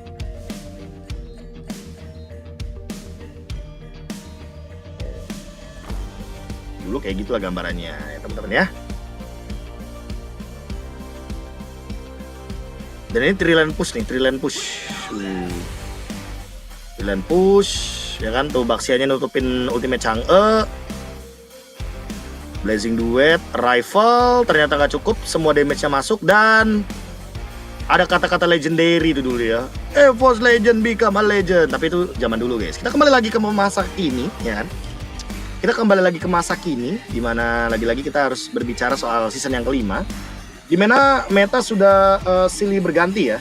S6: Dulu kayak gitulah gambarannya ya teman-teman ya. Dan ini triland push nih, triland push. Triland push, ya kan tuh Baxianya nutupin ultimate Chang'e. Blazing Duet, Rifle, ternyata nggak cukup, semua damage-nya masuk dan ada kata-kata legendary itu dulu ya. Evos Legend become a legend, tapi itu zaman dulu guys. Kita kembali lagi ke masa kini, ya kan? Kita kembali lagi ke masa kini, dimana lagi-lagi kita harus berbicara soal season yang kelima. Dimana meta sudah silih berganti ya.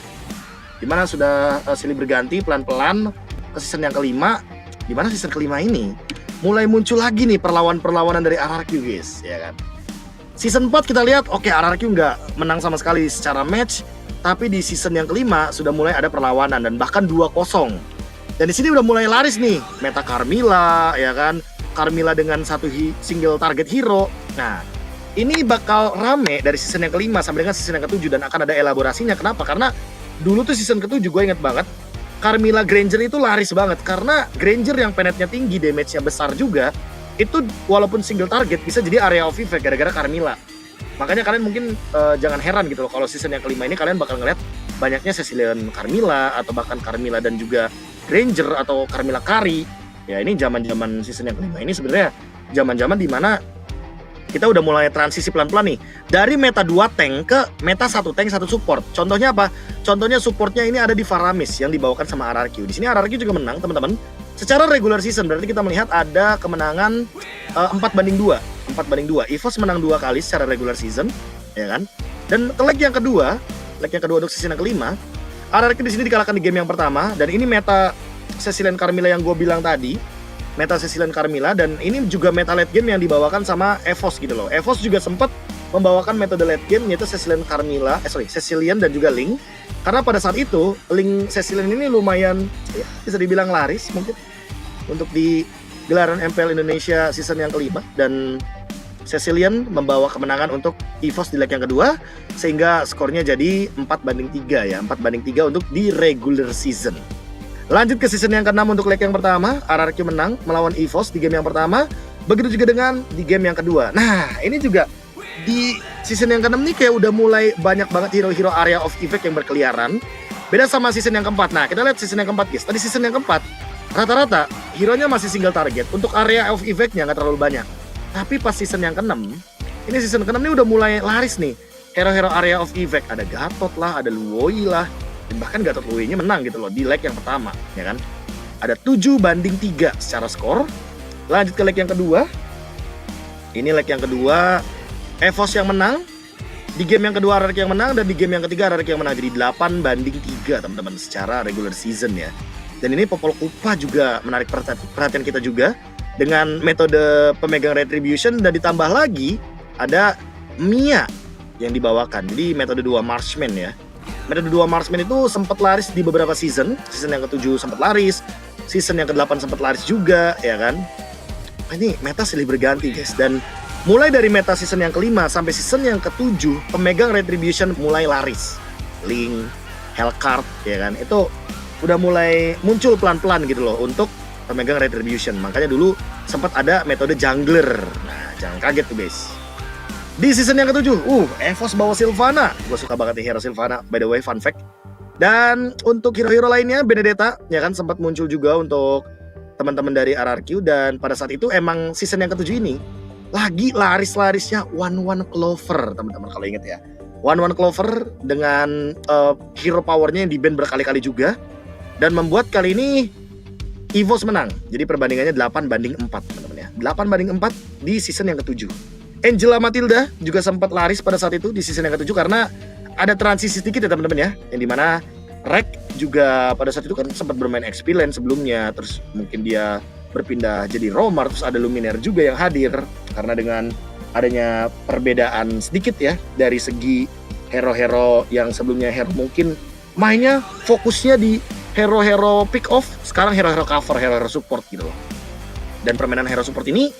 S6: Dimana sudah silih berganti pelan-pelan ke season yang kelima. Dimana season kelima ini mulai muncul lagi nih perlawanan dari RRQ guys, ya kan. Season 4 kita lihat oke, RRQ nggak menang sama sekali secara match, tapi di season yang kelima sudah mulai ada perlawanan dan bahkan 2-0. Dan di sini udah mulai laris nih meta Carmilla, ya kan. Carmilla dengan satu single target hero. Nah, ini bakal rame dari season yang kelima sampai dengan season yang ketujuh dan akan ada elaborasinya. Kenapa? Karena dulu tuh season ketujuh gue inget banget Carmilla Granger itu laris banget karena Granger yang penetnya tinggi, damage-nya besar juga, itu walaupun single target bisa jadi area of effect gara-gara Carmilla. Makanya kalian mungkin jangan heran gitu loh kalau season yang kelima ini kalian bakal ngeliat banyaknya Cecilian Carmilla atau bahkan Carmilla dan juga Granger atau Carmilla Kari. Ya ini zaman-zaman season yang kelima ini sebenarnya zaman-zaman dimana kita udah mulai transisi pelan-pelan nih dari meta 2 tank ke meta 1 tank 1 support. Contohnya apa? Contohnya supportnya ini ada di Faramis yang dibawakan sama RRQ. Di sini RRQ juga menang teman-teman. Secara regular season berarti kita melihat ada kemenangan 4-2. Evos menang 2 kali secara regular season, ya kan? Dan leg yang kedua untuk season yang kelima, RRQ di sini dikalahkan di game yang pertama dan ini meta Cecilian Carmilla yang gue bilang tadi. Meta Cecilian Carmilla dan ini juga meta late game yang dibawakan sama Evos gitu loh. Evos juga sempat membawakan metode late game yaitu Cecilian Carmilla, Cecilian dan juga Link. Karena pada saat itu Link Cecilian ini lumayan ya, bisa dibilang laris mungkin untuk di gelaran MPL Indonesia season yang kelima dan Cecilian membawa kemenangan untuk Evos di leg yang kedua sehingga skornya jadi 4-3 ya, 4-3 untuk di regular season. Lanjut ke season yang ke-6 untuk leg yang pertama, RRQ menang melawan Evos di game yang pertama. Begitu juga dengan di game yang kedua. Nah, ini juga di season yang ke-6 nih kayak udah mulai banyak banget hero-hero area of effect yang berkeliaran. Beda sama season yang keempat. Nah, kita lihat season yang keempat guys. Tadi season yang keempat, rata-rata hero-nya masih single target. Untuk area of effect-nya nggak terlalu banyak. Tapi pas season yang ke-6, ini season ke-6 ini udah mulai laris nih. hero-hero area of effect. Ada Gatot lah, ada Luoi lah. Dan bahkan Gatot Luoi-nya menang gitu loh di leg yang pertama, ya kan? Ada 7-3 secara skor. Lanjut ke leg yang kedua. Ini leg yang kedua, Evos yang menang. Di game yang kedua RRQ yang menang, dan di game yang ketiga RRQ yang menang. Jadi 8-3 teman-teman secara regular season ya. Dan ini Popol Kupa juga menarik perhatian kita juga dengan metode pemegang retribution, dan ditambah lagi ada Mia yang dibawakan. Jadi metode 2 marksman ya. Metode 2 marksman itu sempat laris di beberapa season. Season yang ke-7 sempat laris, season yang ke-8 sempat laris juga ya kan. Ini meta silih berganti guys, dan mulai dari meta season yang ke-5 sampai season yang ke-7 pemegang retribution mulai laris. Link, Hellcard ya kan, itu udah mulai muncul pelan-pelan gitu loh untuk pemegang retribution. Makanya dulu sempat ada metode jungler. Nah jangan kaget tuh guys. Di season yang ke-7 Evos bawa Sylvana. Gue suka banget nih hero Sylvana, by the way, fun fact. Dan untuk hero-hero lainnya Benedetta ya kan sempat muncul juga untuk teman-teman dari RRQ. Dan pada saat itu emang season yang ke-7 ini lagi laris-larisnya One Clover teman-teman kalau inget ya. One Clover dengan hero powernya yang di-ban berkali-kali juga, dan membuat kali ini Evos menang. Jadi perbandingannya 8-4 teman-teman ya. 8-4 di season yang ke-7. Angela Matilda juga sempat laris pada saat itu di season yang ke-7 karena ada transisi sedikit ya teman-teman ya, yang dimana Rek juga pada saat itu kan sempat bermain XP lane sebelumnya, terus mungkin dia berpindah jadi roamer, terus ada Luminaire juga yang hadir karena dengan adanya perbedaan sedikit ya dari segi hero-hero yang sebelumnya hero mungkin mainnya fokusnya di hero-hero pick off, sekarang hero-hero cover, hero-hero support gitu loh. Dan permainan hero support ini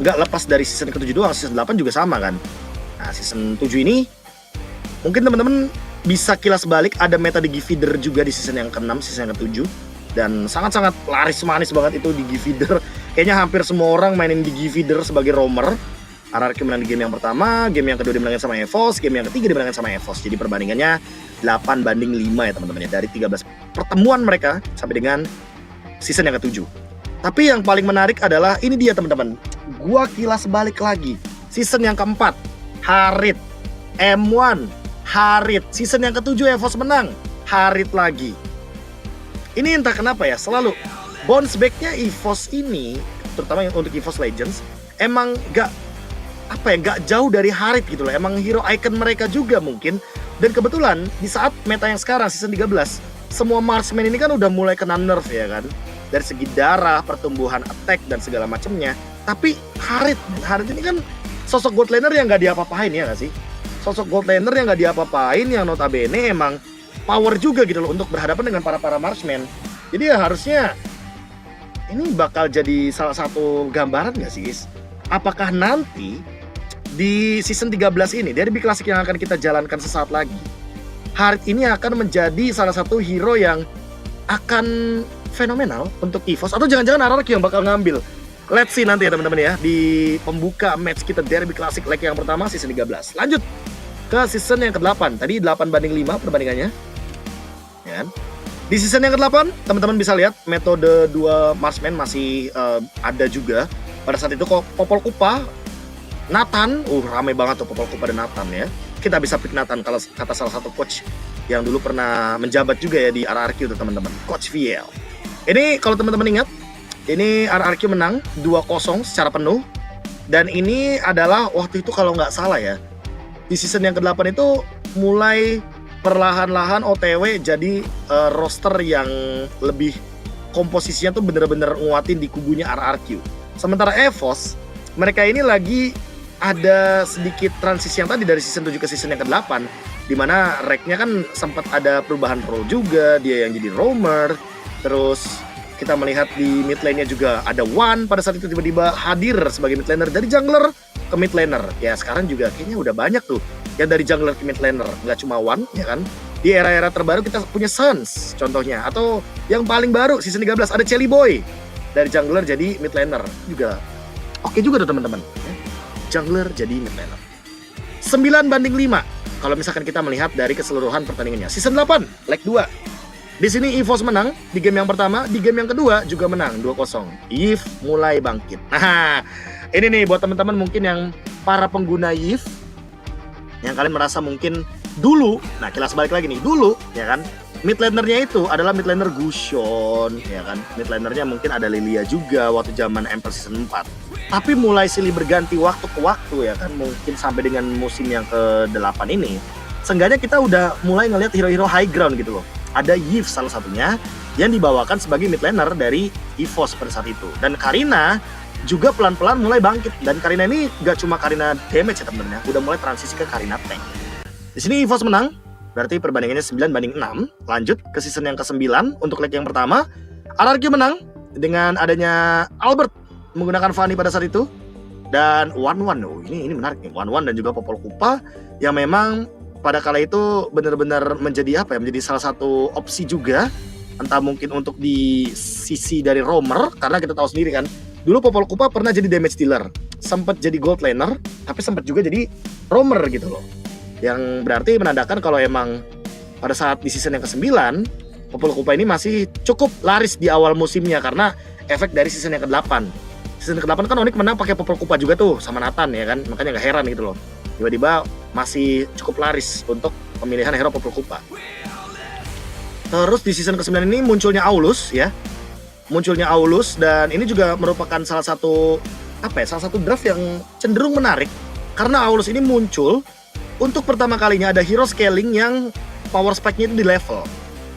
S6: nggak lepas dari season ke-7 doang, season 8 juga sama kan. Nah season 7 ini mungkin teman-teman bisa kilas balik, ada meta di Give Feeder juga di season yang ke-6, season yang ke-7. Dan sangat-sangat laris manis banget itu di Give Feeder. Kayaknya hampir semua orang mainin di Give Feeder sebagai roamer. RRQ menang di game yang pertama, game yang kedua dimenangin sama Evos, game yang ketiga dimenangin sama Evos. Jadi perbandingannya 8-5 ya teman-teman ya, dari 13 pertemuan mereka sampai dengan season yang ke-7. Tapi yang paling menarik adalah ini dia teman-teman. Gua kilas balik lagi. Season yang keempat, Harit, M1, Harit. Season yang ke-7 Evos menang, Harit lagi. Ini entah kenapa ya, selalu bounce back-nya Evos ini, terutama untuk Evos Legends, emang gak jauh dari Harit gitu loh. Emang hero icon mereka juga mungkin. Dan kebetulan di saat meta yang sekarang season 13, semua marksman ini kan udah mulai kena nerf ya kan, dari segi darah, pertumbuhan attack dan segala macamnya. Tapi Harit ini kan sosok gold laner yang gak diapa-apain ya gak sih? Sosok gold laner yang gak diapa-apain, yang notabene emang power juga gitu loh untuk berhadapan dengan para marksman. Jadi ya harusnya ini bakal jadi salah satu gambaran gak sih guys? Apakah nanti di season 13 ini, derby klasik yang akan kita jalankan sesaat lagi, Harit ini akan menjadi salah satu hero yang akan fenomenal untuk Evos, atau jangan-jangan RRQ yang bakal ngambil. Let's see nanti ya teman-teman ya, di pembuka match kita derby klasik leg yang pertama season 13. Lanjut ke season yang ke-8. Tadi 8-5 perbandingannya. Ya. Di season yang ke-8 teman-teman bisa lihat metode 2 marksman masih ada juga. Pada saat itu kok Popol Kupa, Nathan, ramai banget tuh Popol Kupa dan Nathan ya. Kita bisa pick Nathan kalau kata salah satu coach yang dulu pernah menjabat juga ya di RRQ tuh teman-teman, Coach VL. Ini kalau teman-teman ingat, ini RRQ menang 2-0 secara penuh. Dan ini adalah waktu itu kalau nggak salah ya, di season yang ke-8 itu mulai perlahan-lahan OTW jadi roster yang lebih komposisinya tuh bener-bener nguatin di kubunya RRQ. Sementara Evos, mereka ini lagi ada sedikit transisi yang tadi dari season 7 ke season yang ke-8, dimana Reknya kan sempat ada perubahan role juga, dia yang jadi roamer. Terus kita melihat di mid lane-nya juga ada One pada saat itu tiba-tiba hadir sebagai mid laner, dari jungler ke mid laner. Ya sekarang juga kayaknya udah banyak tuh yang dari jungler ke mid laner, nggak cuma One ya kan. Di era-era terbaru kita punya Suns contohnya, atau yang paling baru season 13 ada Chelly Boy dari jungler jadi mid laner juga. Oke juga tuh teman-teman ya. Jungler jadi mid laner. 9-5 kalau misalkan kita melihat dari keseluruhan pertandingannya. Season 8 leg 2. Di sini Evos menang di game yang pertama, di game yang kedua juga menang 2-0. Eve mulai bangkit. Nah, ini nih buat teman-teman mungkin yang para pengguna Eve yang kalian merasa mungkin dulu, nah kilas balik lagi nih, dulu ya kan, mid lanernya itu adalah mid laner Gusion ya kan, mid lanernya mungkin ada Lilia juga waktu zaman MPL season 4. Tapi mulai silih berganti waktu ke waktu ya kan, mungkin sampai dengan musim yang ke-8 ini, seenggaknya kita udah mulai ngelihat hero-hero high ground gitu loh. Ada Yves salah satunya yang dibawakan sebagai mid laner dari Evos pada saat itu. Dan Karina juga pelan-pelan mulai bangkit, dan Karina ini gak cuma Karina damage ya temen-temen ya, udah mulai transisi ke Karina tank. Di sini Evos menang, berarti perbandingannya 9-6. Lanjut ke season yang ke-9 untuk leg yang pertama. RRQ menang dengan adanya Albert menggunakan Fanny pada saat itu, dan 1-1. Oh, ini menarik nih, 1-1 dan juga Popol Kupa yang memang pada kala itu benar-benar menjadi apa ya, menjadi salah satu opsi juga, entah mungkin untuk di sisi dari roamer, karena kita tahu sendiri kan, dulu Popol Kupa pernah jadi damage dealer, sempat jadi gold laner, tapi sempat juga jadi roamer gitu loh. Yang berarti menandakan kalau emang pada saat di season yang ke-9, Popol Kupa ini masih cukup laris di awal musimnya karena efek dari season yang ke-8. Season ke-8 kan Onyx menang pakai Popol Kupa juga tuh sama Nathan ya kan, makanya gak heran gitu loh. Tiba-tiba masih cukup laris untuk pemilihan hero Popol Kupa. Terus di season ke-9 ini munculnya Aulus ya. Munculnya Aulus, dan ini juga merupakan salah satu draft yang cenderung menarik karena Aulus ini muncul untuk pertama kalinya ada hero scaling yang power spike-nya itu di level.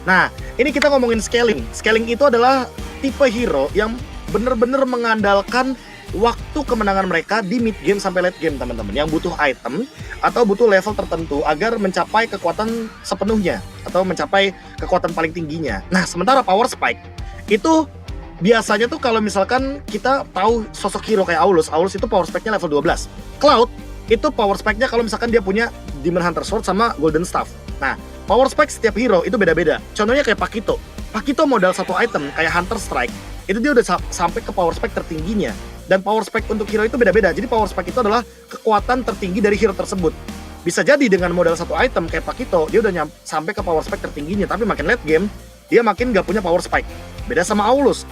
S6: Nah, ini kita ngomongin scaling. Scaling itu adalah tipe hero yang bener-bener mengandalkan waktu kemenangan mereka di mid game sampai late game teman-teman, yang butuh item atau butuh level tertentu agar mencapai kekuatan sepenuhnya atau mencapai kekuatan paling tingginya. Nah, sementara power spike itu biasanya tuh kalau misalkan kita tahu sosok hero kayak Aulus itu power spike-nya level 12. Cloud itu power spike-nya kalau misalkan dia punya Demon Hunter Sword sama Golden Staff. Nah, power spike setiap hero itu beda-beda. Contohnya kayak Pakito. Pakito modal satu item kayak Hunter Strike, itu dia udah sampai ke power spike tertingginya. Dan power spike untuk hero itu beda-beda. Jadi power spike itu adalah kekuatan tertinggi dari hero tersebut. Bisa jadi dengan modal satu item kayak Pakito, dia udah sampai ke power spike tertingginya, tapi makin late game dia makin gak punya power spike. Beda sama Aulus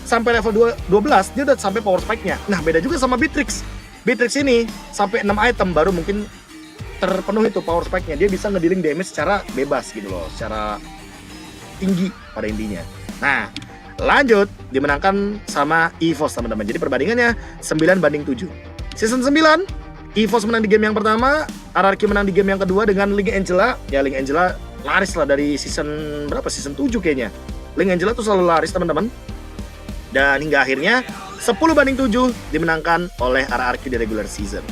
S6: sampai level 12 dia udah sampai power spike-nya. Nah, beda juga sama Beatrix. Beatrix ini sampai 6 item baru mungkin terpenuhi itu power spike-nya. Dia bisa ngedealing damage secara bebas gitu loh, secara tinggi pada intinya. Nah, lanjut dimenangkan sama Evos teman-teman. Jadi perbandingannya 9-7. Season 9 Evos menang di game yang pertama, RRQ menang di game yang kedua dengan Link Angela. Ya, Link Angela laris lah dari season berapa? Season 7 kayaknya. Link Angela tuh selalu laris teman-teman. Dan hingga akhirnya 10-7 dimenangkan oleh RRQ di regular season.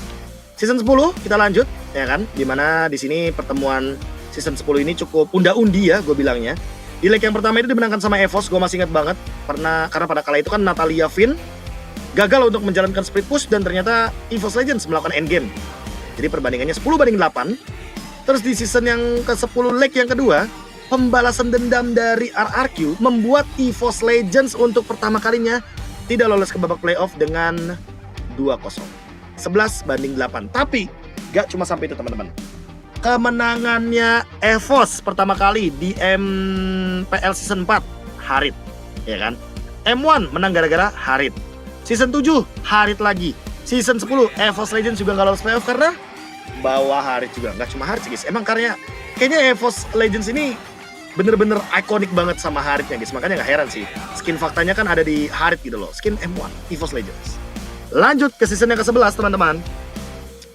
S6: Season 10 kita lanjut ya kan, dimana di sini pertemuan season 10 ini cukup unda-undi ya gue bilangnya. Di leg yang pertama itu dimenangkan sama Evos, gue masih ingat banget karena pada kala itu kan Natalia Finn gagal untuk menjalankan split push dan ternyata Evos Legends melakukan endgame. Jadi perbandingannya 10-8. Terus di season yang ke-10 leg yang kedua, pembalasan dendam dari RRQ membuat Evos Legends untuk pertama kalinya tidak lolos ke babak playoff dengan 2-0. 11-8. Tapi gak cuma sampai itu teman-teman. Kemenangannya Evos pertama kali di MPL season 4 Harit, ya kan? M1 menang gara-gara Harit. Season 7 Harit lagi. Season 10 Evos Legends juga gak lolos playoff karena bawa Harit juga. Gak cuma Harit sih guys, emang kayaknya Evos Legends ini bener-bener ikonik banget sama Haritnya guys. Makanya gak heran sih, skin faktanya kan ada di Harit gitu loh. Skin M1 Evos Legends. Lanjut ke season yang ke-11 teman-teman.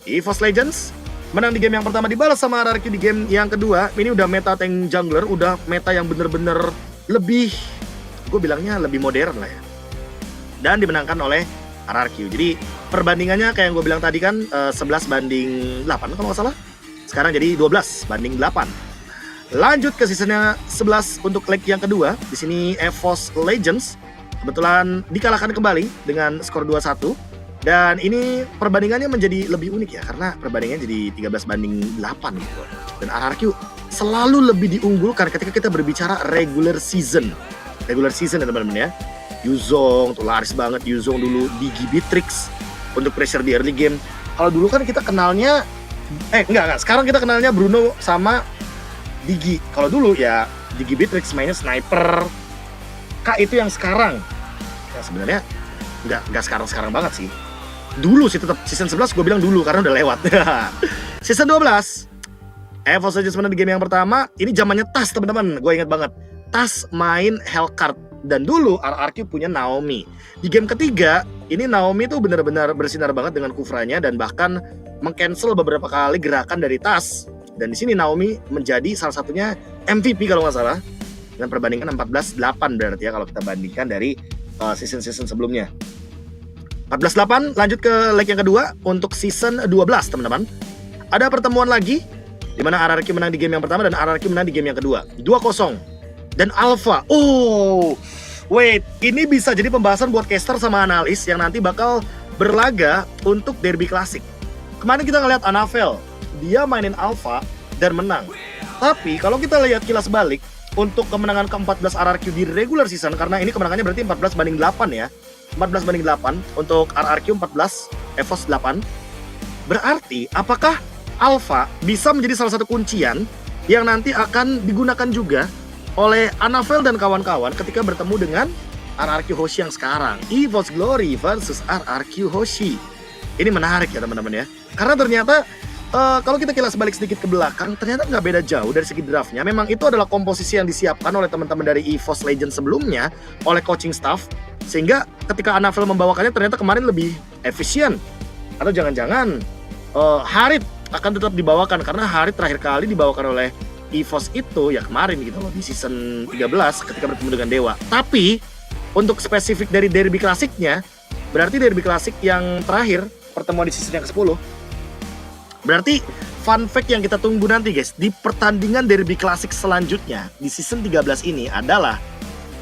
S6: Evos Legends menang di game yang pertama, dibalas sama RRQ di game yang kedua. Ini udah meta tank jungler, udah meta yang bener-bener lebih, gue bilangnya lebih modern lah ya. Dan dimenangkan oleh RRQ. Jadi perbandingannya kayak yang gue bilang tadi kan 11-8 kalau nggak salah. Sekarang jadi 12-8. Lanjut ke seasonnya 11 untuk leg yang kedua. Di sini Evos Legends kebetulan dikalahkan kembali dengan skor 2-1. Dan ini perbandingannya menjadi lebih unik ya, karena perbandingannya jadi 13-8 gitu. Dan RRQ selalu lebih diunggulkan ketika kita berbicara regular season. Regular season ya teman-teman ya. Yuzong tuh laris banget, Yuzong dulu, Digi Beatrix untuk pressure di early game. Kalau dulu kan kita kenalnya enggak, sekarang kita kenalnya Bruno sama Digi. Kalau dulu ya Digi Beatrix mainnya sniper. Kak itu yang sekarang. Ya sebenarnya enggak sekarang banget sih. Dulu sih tetap season 11 gue bilang dulu karena udah lewat. Season 12, Evos Legends menang di game yang pertama. Ini zamannya Tas teman-teman, gue inget banget. Tas main Hellcard. Dan dulu RRQ punya Naomi. Di game ketiga, ini Naomi tuh benar-benar bersinar banget dengan kufranya dan bahkan meng-cancel beberapa kali gerakan dari Tas. Dan di sini Naomi menjadi salah satunya MVP kalau nggak salah. Dengan perbandingan 14-8 berarti ya kalau kita bandingkan dari season-season sebelumnya. 14-8, lanjut ke leg yang kedua untuk season 12 teman-teman. Ada pertemuan lagi di mana RRQ menang di game yang pertama dan RRQ menang di game yang kedua. 2-0. Dan Alpha. Oh, wait, ini bisa jadi pembahasan buat caster sama analis yang nanti bakal berlaga untuk derby klasik. Kemarin kita ngeliat Anavel, dia mainin Alpha dan menang. Tapi kalau kita lihat kilas balik untuk kemenangan ke-14 RRQ di regular season, karena ini kemenangannya berarti 14-8 ya. 14-8 untuk RRQ 14, Evos 8. Berarti apakah Alpha bisa menjadi salah satu kuncian yang nanti akan digunakan juga oleh Anavel dan kawan-kawan ketika bertemu dengan RRQ Hoshi yang sekarang. Evos Glory versus RRQ Hoshi. Ini menarik ya teman-teman ya. Karena ternyata kalau kita kilas balik sedikit ke belakang, ternyata nggak beda jauh dari segi draftnya. Memang itu adalah komposisi yang disiapkan oleh teman-teman dari Evos Legends sebelumnya, oleh coaching staff. Sehingga ketika Anavel membawakannya ternyata kemarin lebih efisien. Atau jangan-jangan Harit akan tetap dibawakan, karena Harit terakhir kali dibawakan oleh Evos itu ya kemarin gitu loh, di season 13 ketika bertemu dengan Dewa. Tapi untuk spesifik dari derby klasiknya, berarti derby klasik yang terakhir, pertemuan di season yang ke-10, berarti fun fact yang kita tunggu nanti guys, di pertandingan derby klasik selanjutnya di season 13 ini adalah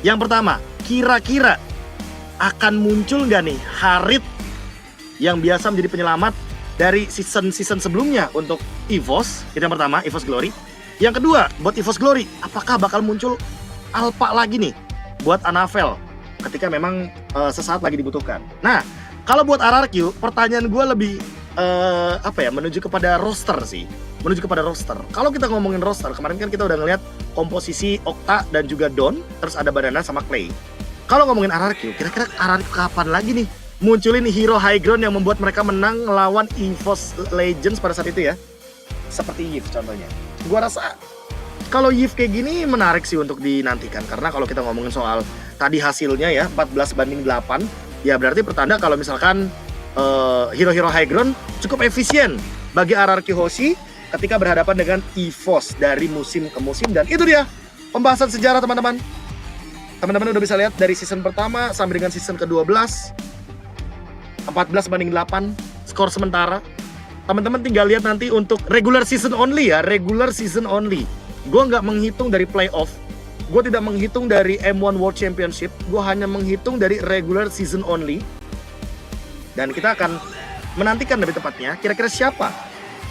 S6: yang pertama, kira-kira akan muncul nggak nih Harit yang biasa menjadi penyelamat dari season sebelumnya untuk Evos. Itu yang pertama, Evos Glory. Yang kedua, buat Evos Glory, apakah bakal muncul Alpha lagi nih buat Anavel ketika memang sesaat lagi dibutuhkan. Nah, kalau buat RRQ, pertanyaan gue lebih menuju kepada roster sih. Menuju kepada roster. Kalau kita ngomongin roster, kemarin kan kita udah ngeliat komposisi Okta dan juga Don, terus ada Banana sama Clay. Kalau ngomongin RRQ, kira-kira RRQ kapan lagi nih munculin hero high ground yang membuat mereka menang ngelawan Evos Legends pada saat itu ya? Seperti Yves contohnya. Gua rasa kalau Yves kayak gini menarik sih untuk dinantikan, karena kalau kita ngomongin soal tadi hasilnya ya 14-8, ya berarti pertanda kalau misalkan hero-hero high ground cukup efisien bagi RRQ Hoshi ketika berhadapan dengan Evos dari musim ke musim. Dan itu dia pembahasan sejarah teman-teman. Teman-teman udah bisa lihat dari season pertama sampai dengan season ke-12, 14-8 skor sementara. Teman-teman tinggal lihat nanti untuk regular season only ya, regular season only. Gue nggak menghitung dari playoff, gue tidak menghitung dari M1 World Championship, gue hanya menghitung dari regular season only. Dan kita akan menantikan lebih tepatnya kira-kira siapa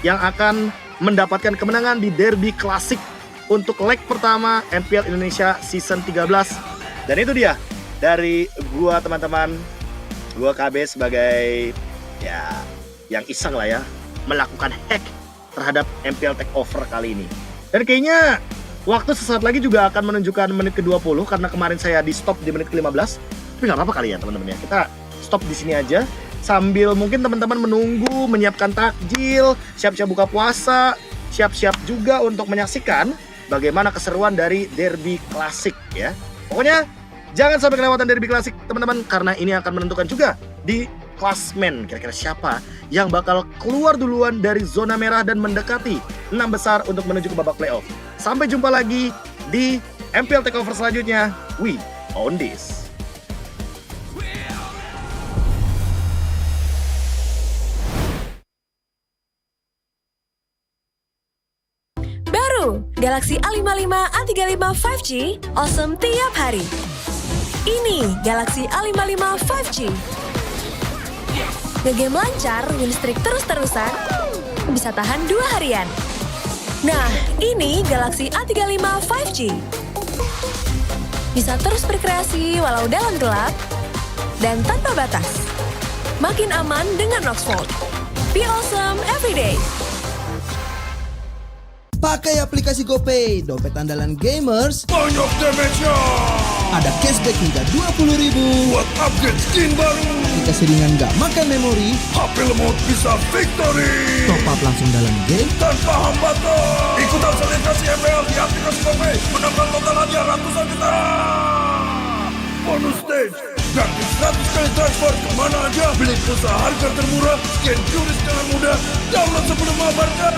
S6: yang akan mendapatkan kemenangan di derby klasik untuk leg pertama MPL Indonesia season 13. Dan itu dia dari gua teman-teman, gua KB sebagai ya yang iseng lah ya melakukan hack terhadap MPL Takeover kali ini. Dan kayaknya waktu sesaat lagi juga akan menunjukkan menit ke-20 karena kemarin saya di stop di menit ke-15. Tapi nggak apa-apa kali ya teman-teman ya. Kita stop di sini aja sambil mungkin teman-teman menunggu, menyiapkan takjil, siap-siap buka puasa, siap-siap juga untuk menyaksikan bagaimana keseruan dari derby klasik ya. Pokoknya jangan sampai kelewatan derby klasik teman-teman, karena ini akan menentukan juga di klasmen kira-kira siapa yang bakal keluar duluan dari zona merah dan mendekati 6 besar untuk menuju ke babak playoff. Sampai jumpa lagi di MPL Takeover selanjutnya. We own this.
S17: Baru Galaxy A55 A35 5G, awesome tiap hari. Ini Galaxy A55 5G. Ngegame lancar, win streak terus-terusan, bisa tahan 2 harian. Nah, ini Galaxy A35 5G. Bisa terus berkreasi walau dalam gelap dan tanpa batas. Makin aman dengan Oxford. Be awesome everyday.
S18: Pakai aplikasi GoPay, dompet andalan gamers.
S3: Banyak damage-nya.
S18: Ada cashback hingga 20.000.
S3: Buat upgrade skin baru.
S18: Jika seringan nggak makan memori,
S3: HP lemot bisa victory.
S18: top up langsung dalam game
S3: tanpa hambatan. Ikutan selebrasi MPL di aplikasi GoPay, menambah total hadiah ratusan juta. Bonus stage, gratis 100 kali transfer kemana aja. Beli pulsa harga termurah, scan QRIS dengan mudah. Download sebelum mabarkan.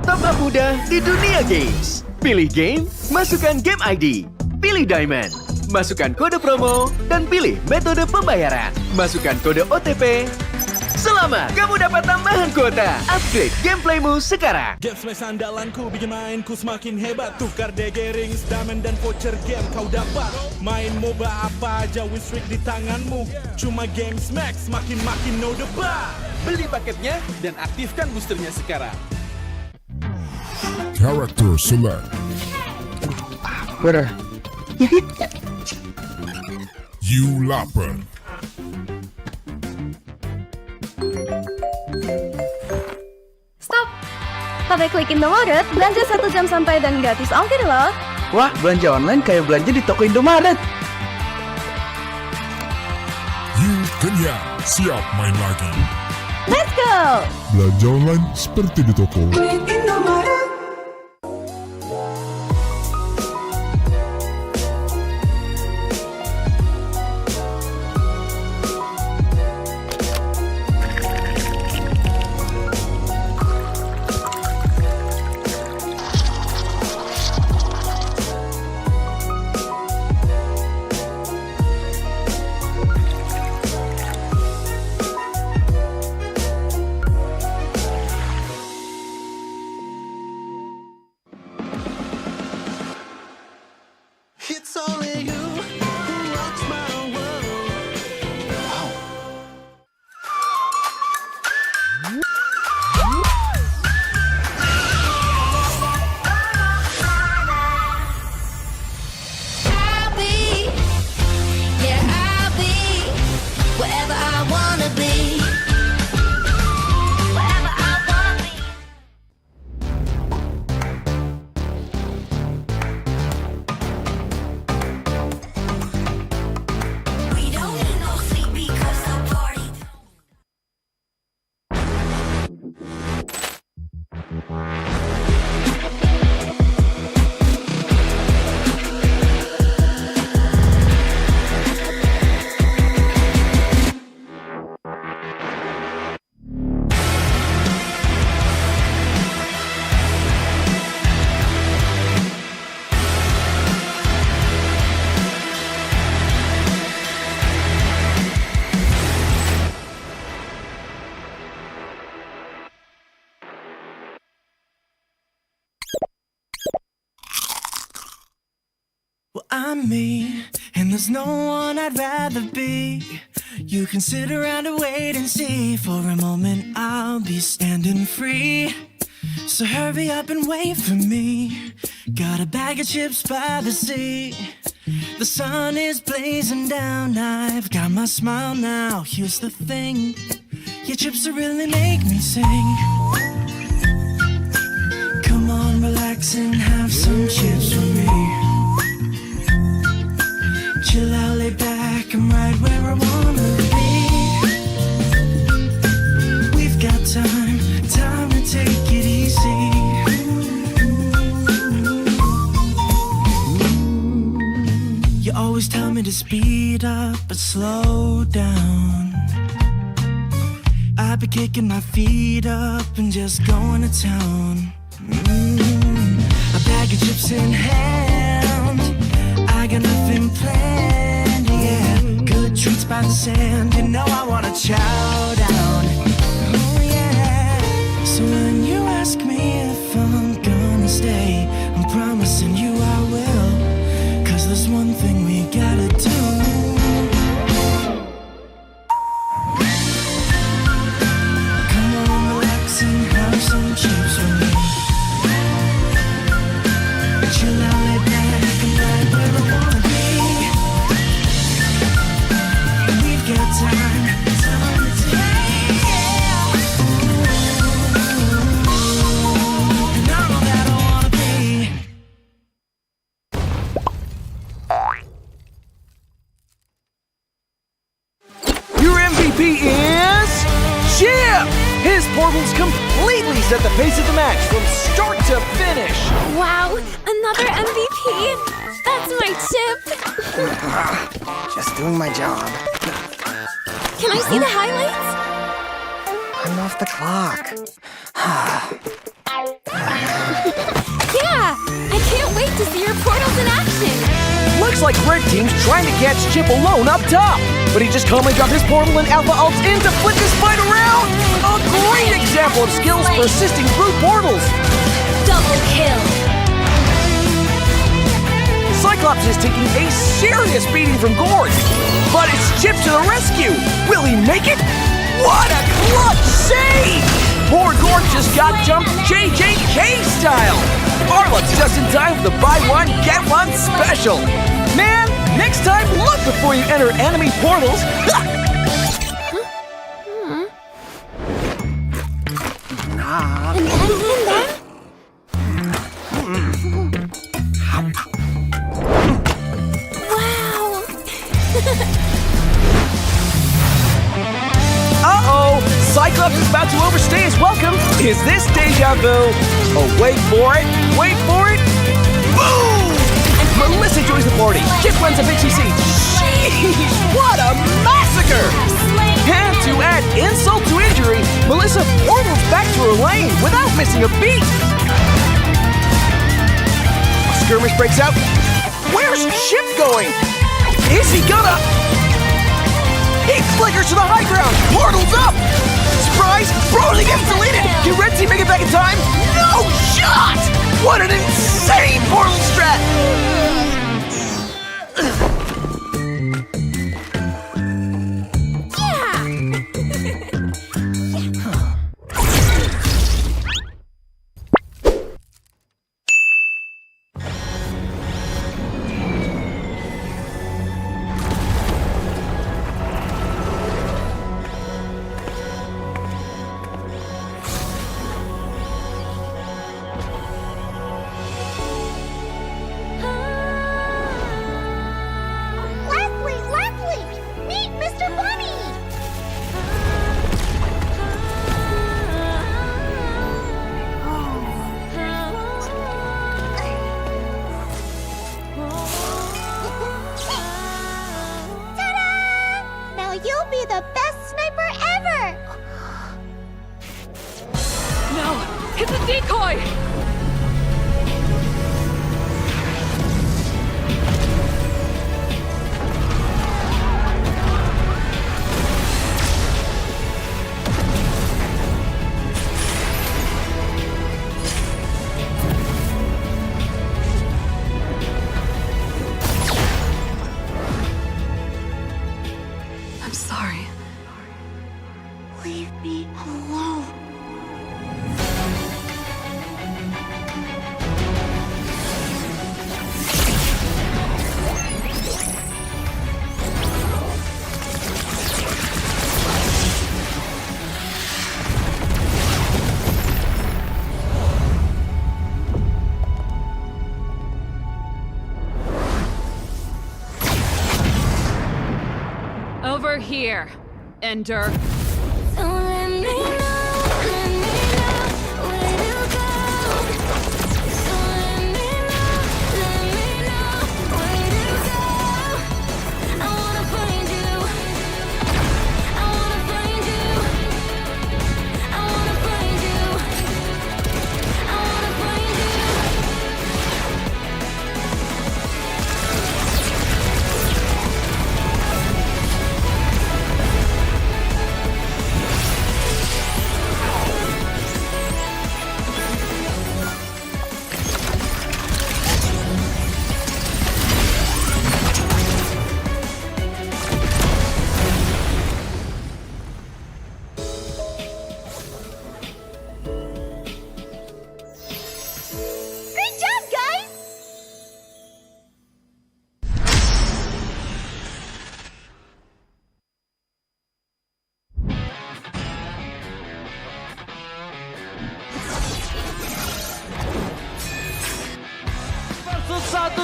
S1: Top up mudah di dunia games. Pilih game, masukkan game ID. Pilih Diamond, masukkan kode promo, dan pilih metode pembayaran. Masukkan kode OTP. Selamat, kamu dapat tambahan kuota. Upgrade gameplaymu sekarang.
S19: Game Smash andalanku bikin mainku semakin hebat. Tukar DG rings, diamond dan voucher game kau dapat. Main MOBA apa aja win streak di tanganmu. Cuma Game Smash makin no debat. Beli paketnya dan aktifkan boosternya sekarang.
S3: Character select.
S21: Bener.
S3: You lapper.
S20: Stop! Pakai klik Indomaret, belanja 1 jam sampai dan gratis ongkir loh.
S21: Wah, belanja online kayak belanja di toko Indomaret.
S3: You kenyang, siap main lagi.
S20: Let's go!
S3: Belanja online seperti di toko.
S2: It's only you who rocks my world.
S13: I'll be, yeah, I'll be wherever I wanna be. Wherever I wanna be. We don't need no sleep because the party.
S2: Well, I'm me, and there's no one I'd rather be. You can sit around and wait and see. For a moment, I'll be standing free. So hurry up and wait for me. Got a bag of chips by the sea. The sun is blazing down. I've got my smile now. Here's the thing. Your chips will really make me sing. Come on, relax and have some chips with me. Chill out, lay back, I'm right where I wanna be. We've got time to take it easy. You always tell speed up but slow down. I've been kicking my feet up and just going to town. A bag of chips in hand, I got nothing planned, yeah. Good treats by the sand, you know I wanna chow down. Oh yeah. So when you ask me if I'm gonna stay, I'm promising you I will. 'Cause there's one thing we gotta do. Come on, relax and have some chips with me. Chill out, lay back, and right where I wanna be. We've got time today. And I'm all that I wanna be.
S7: Your MVP is Chip! His portals completely set the pace of the match from start to finish.
S17: Wow, another MVP. That's my chip.
S5: Just doing my job.
S17: Can I see the highlights?
S5: I'm off the clock.
S17: Yeah, I can't wait to see your portals in action.
S7: Looks like Red Team's trying to catch Chip alone up top, but he just calmly dropped his portal and Alpha ults in to flip this fight around. A great example of skills persisting through portals.
S17: Double kill.
S7: Cyclops is taking a serious beating from Gord, but it's Chip to the rescue. Will he make it? What a clutch save! Poor Gord just got jumped JJK style. Arlup's just in time for the buy one, get one special. Man, next time look before you enter enemy portals.
S17: Wow.
S7: Uh-oh, Cyclops is about to overstay his welcome. Is this deja vu? Oh, wait for it, boom! Melissa joins the party. Chip runs a BTC. Sheesh, what a massacre! And to add insult to injury, Melissa portals back to her lane without missing a beat. A skirmish breaks out. Where's Chip going? Is he gonna... He flickers to the high ground. Portal's up. Surprise! Brody gets deleted. Can Red Team make it back in time? No shot! What an insane portal strat!
S22: You'll be the best sniper ever!
S17: No, hit the decoy!
S22: I'm sorry. Leave me alone.
S17: Over here, Ender.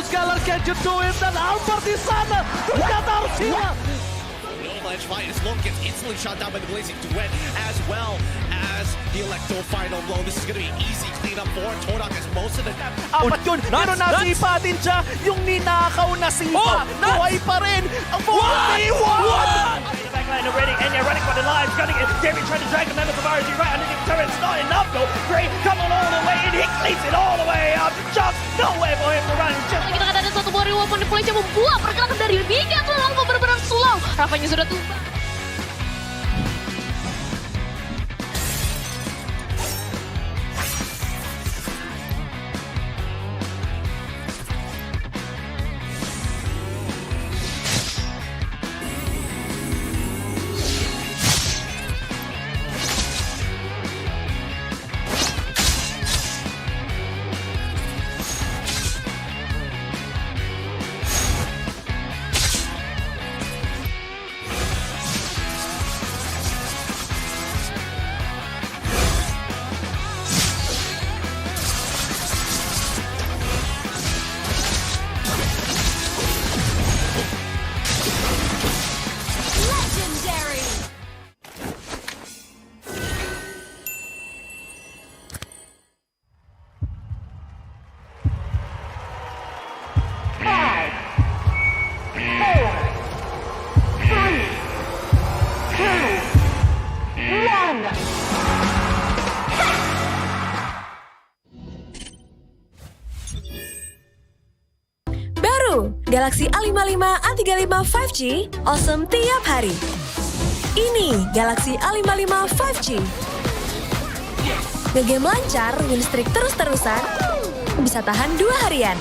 S19: Skylar, can you do it? Dan Alpha di sana, ternyata harus hilang.
S4: Avalanche fight as Long gets instantly shot down by the Blazing Duet, as well as the Electro final blow. This is going to be easy cleanup for Todak as most of the...
S19: Apat yun, pero nasipa din siya. Yung ninakaw na sipa, buhay pa rin. Ang 4v1! Backline already, and you're running for the lives, cutting it. David trying to drag the members of RG right underneath the turret. It's not enough though. Gray coming all the way, and he cleans it all the way up. Just nowhere for him to run. Just...
S15: Kita kata ada satu buah reward manipulasi yang membuat pergerakan dari Bigetron Alpha benar-benar slow. Rapanya sudah tumbang.
S17: Galaxy A55, A35 5G, awesome tiap hari. Ini Galaxy A55 5G. Ngegame lancar, win streak terus-terusan, bisa tahan 2 harian.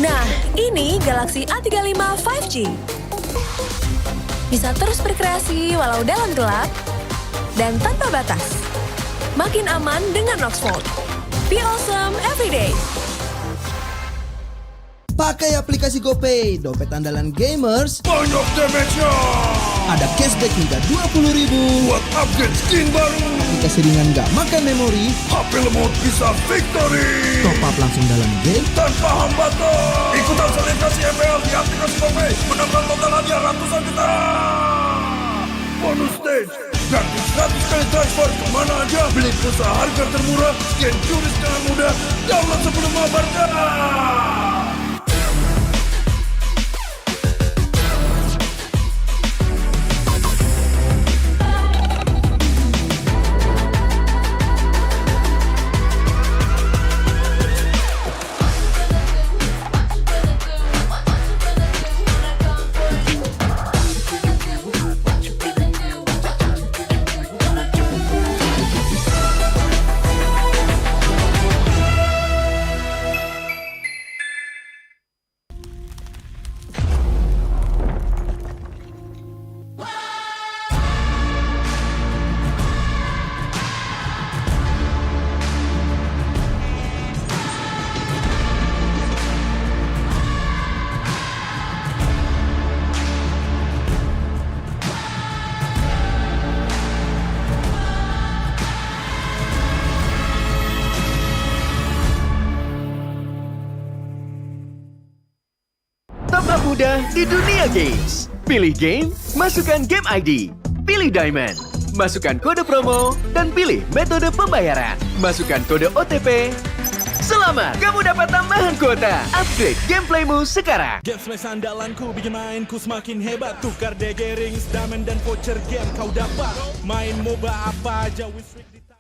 S17: Nah, ini Galaxy A35 5G. Bisa terus berkreasi walau dalam gelap, dan tanpa batas. Makin aman dengan Noxfold. Be awesome everyday.
S18: Pakai aplikasi GoPay, dompet andalan gamers.
S3: Banyak damage-nya.
S18: Ada cashback hingga 20.000
S3: buat upgrade skin baru.
S18: Aplikasi ringan gak makan memori.
S3: HP lemot bisa victory.
S18: Top up langsung dalam game
S3: tanpa hambatan. Ikutan selebrasi MPL di aplikasi GoPay. Menambah total hadiah ratusan juta. Bonus stage. Gratis 100 kali transfer kemana aja. Beli pulsa harga termurah. Scan QRIS dengan mudah. Download sebelum mabarkan.
S1: Tambah mudah di dunia games. Pilih game, masukkan game ID. Pilih Diamond, masukkan kode promo, dan pilih metode pembayaran. Masukkan kode OTP. Selamat, kamu dapat tambahan kuota. Upgrade gameplaymu sekarang.
S19: Game smash andalanku bikin mainku semakin hebat. Tukar DG rings, diamond dan voucher game kau dapat. Main MOBA apa aja with streak di tangan.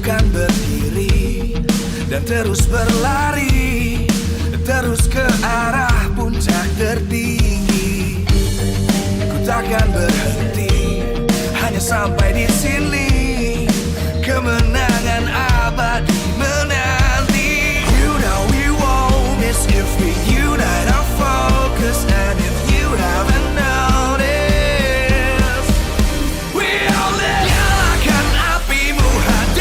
S2: Kan berdiri dan terus berlari, terus ke arah puncak tertinggi. Ku takkan berhenti, hanya sampai di sini. Kemenangan abadi menanti. You know we won't miss if we unite our focus. And if you haven't noticed, we all live. Nyalakan apimu hati.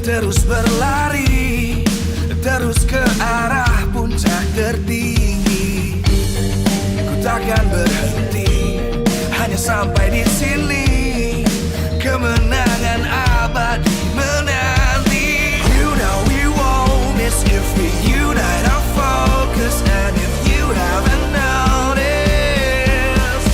S2: terus berlari, terus ke arah puncak tertinggi. Ku takkan berhenti, hanya sampai di sini. Kemenangan abadi menanti. You know we won't miss if we unite our focus. And if you haven't noticed,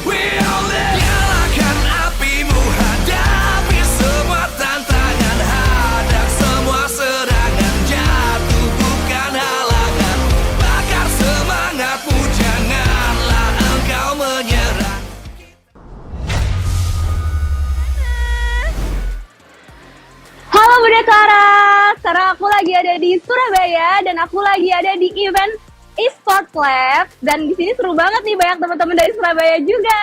S2: we'll nyalakan apimu, hadapi semua tantangan, hadap semua serangan, jatuh bukan halangan, bakar semangatmu, janganlah engkau menyerah.
S20: Halo Bunda Clara, sekarang aku lagi ada di Surabaya dan aku lagi ada di event eSports Lab dan di sini seru banget nih, banyak teman-teman dari Surabaya juga.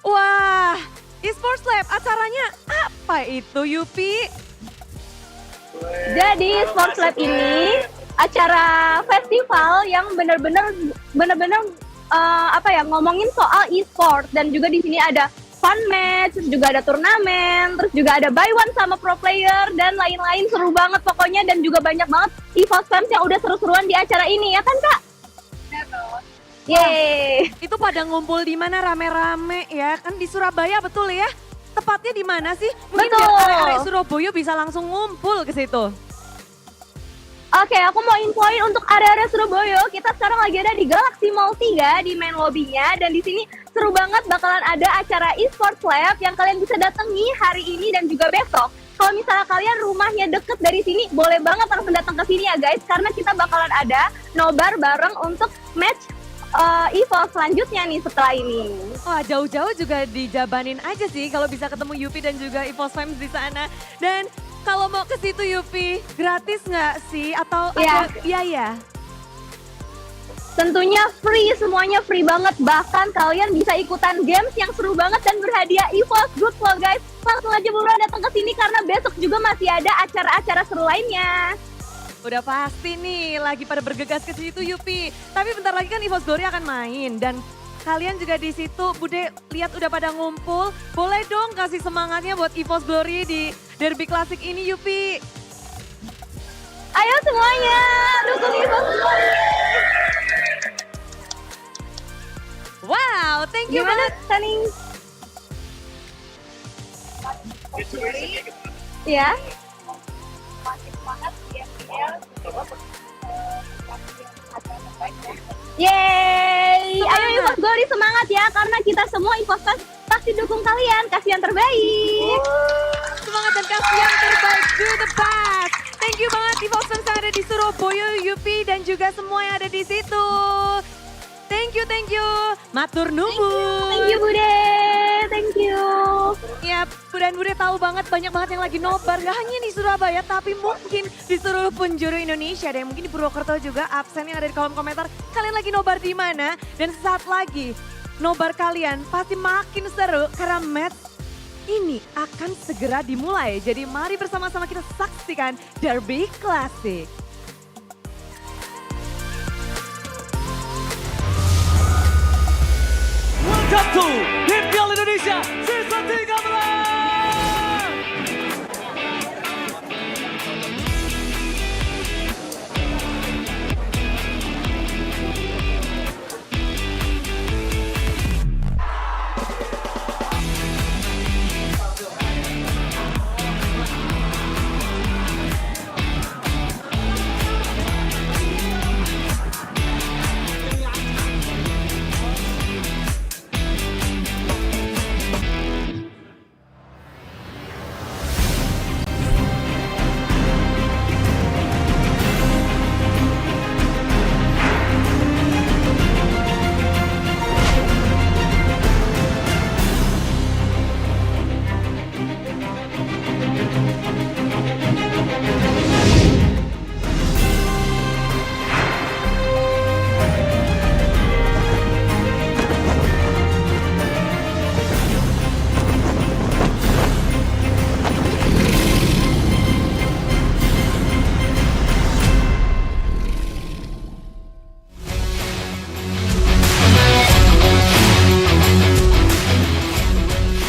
S17: Wah, eSports Lab acaranya apa itu Yupi?
S20: Jadi eSports Lab ini acara festival yang benar-benar ngomongin soal eSports dan juga di sini ada fun match, terus juga ada turnamen, terus juga ada buy one sama pro player dan lain-lain, seru banget pokoknya, dan juga banyak banget Evos fans yang udah seru-seruan di acara ini, ya kan Kak? Yeay.
S17: Itu pada ngumpul di mana rame-rame ya? Kan di Surabaya betul ya? Tepatnya di mana sih? Mungkin
S20: Betul.
S17: biar arek-arek Surabaya bisa langsung ngumpul ke situ.
S20: Oke, aku mau infoin untuk area-area Surabaya. Kita sekarang lagi ada di Galaxy Mall 3 di main lobby-nya, dan di sini seru banget bakalan ada acara eSports Lab yang kalian bisa datangi hari ini dan juga besok. Kalau misalnya kalian rumahnya deket dari sini, boleh banget langsung datang ke sini ya guys, karena kita bakalan ada nobar bareng untuk match Evos selanjutnya nih setelah ini.
S17: Wah, jauh-jauh juga dijabanin aja sih kalau bisa ketemu Yupi dan juga Evos Fans di sana. Dan kalau mau ke situ Yupi, gratis nggak sih atau ada biaya?
S20: Tentunya free, semuanya free banget. Bahkan kalian bisa ikutan games yang seru banget dan berhadiah Evos Good loh guys. Langsung aja buruan datang ke sini karena besok juga masih ada acara-acara seru lainnya.
S17: Udah pasti nih lagi pada bergegas ke situ Yupi. Tapi bentar lagi kan Evos Glory akan main dan kalian juga di situ. Bude lihat udah pada ngumpul. Boleh dong kasih semangatnya buat Evos Glory di Derby Classic ini Yupi.
S20: Ayo semuanya dukung Evos Glory.
S17: Wow, thank you
S20: Gimana,
S17: banget.
S20: Saning? Ya. Yeay, ayo Evos Glory semangat ya, karena kita semua Evos fans pasti dukung kalian, kasih yang terbaik.
S17: Semangat dan kasih yang terbaik to the best. Thank you banget Evos fans yang ada di Surabaya, Yupi dan juga semua yang ada di situ. Thank you. Matur nuwun.
S20: Thank you Bude, thank you.
S17: Ya, Bude tahu banget banyak banget yang lagi nobar. Gak hanya di Surabaya, tapi mungkin di seluruh penjuru Indonesia. Dan mungkin di Purwokerto juga absen yang ada di kolom komentar. Kalian lagi nobar di mana? Dan sesaat lagi nobar kalian pasti makin seru karena match ini akan segera dimulai. Jadi mari bersama-sama kita saksikan Derby Classic.
S8: Welcome to MPL Indonesia Season 13.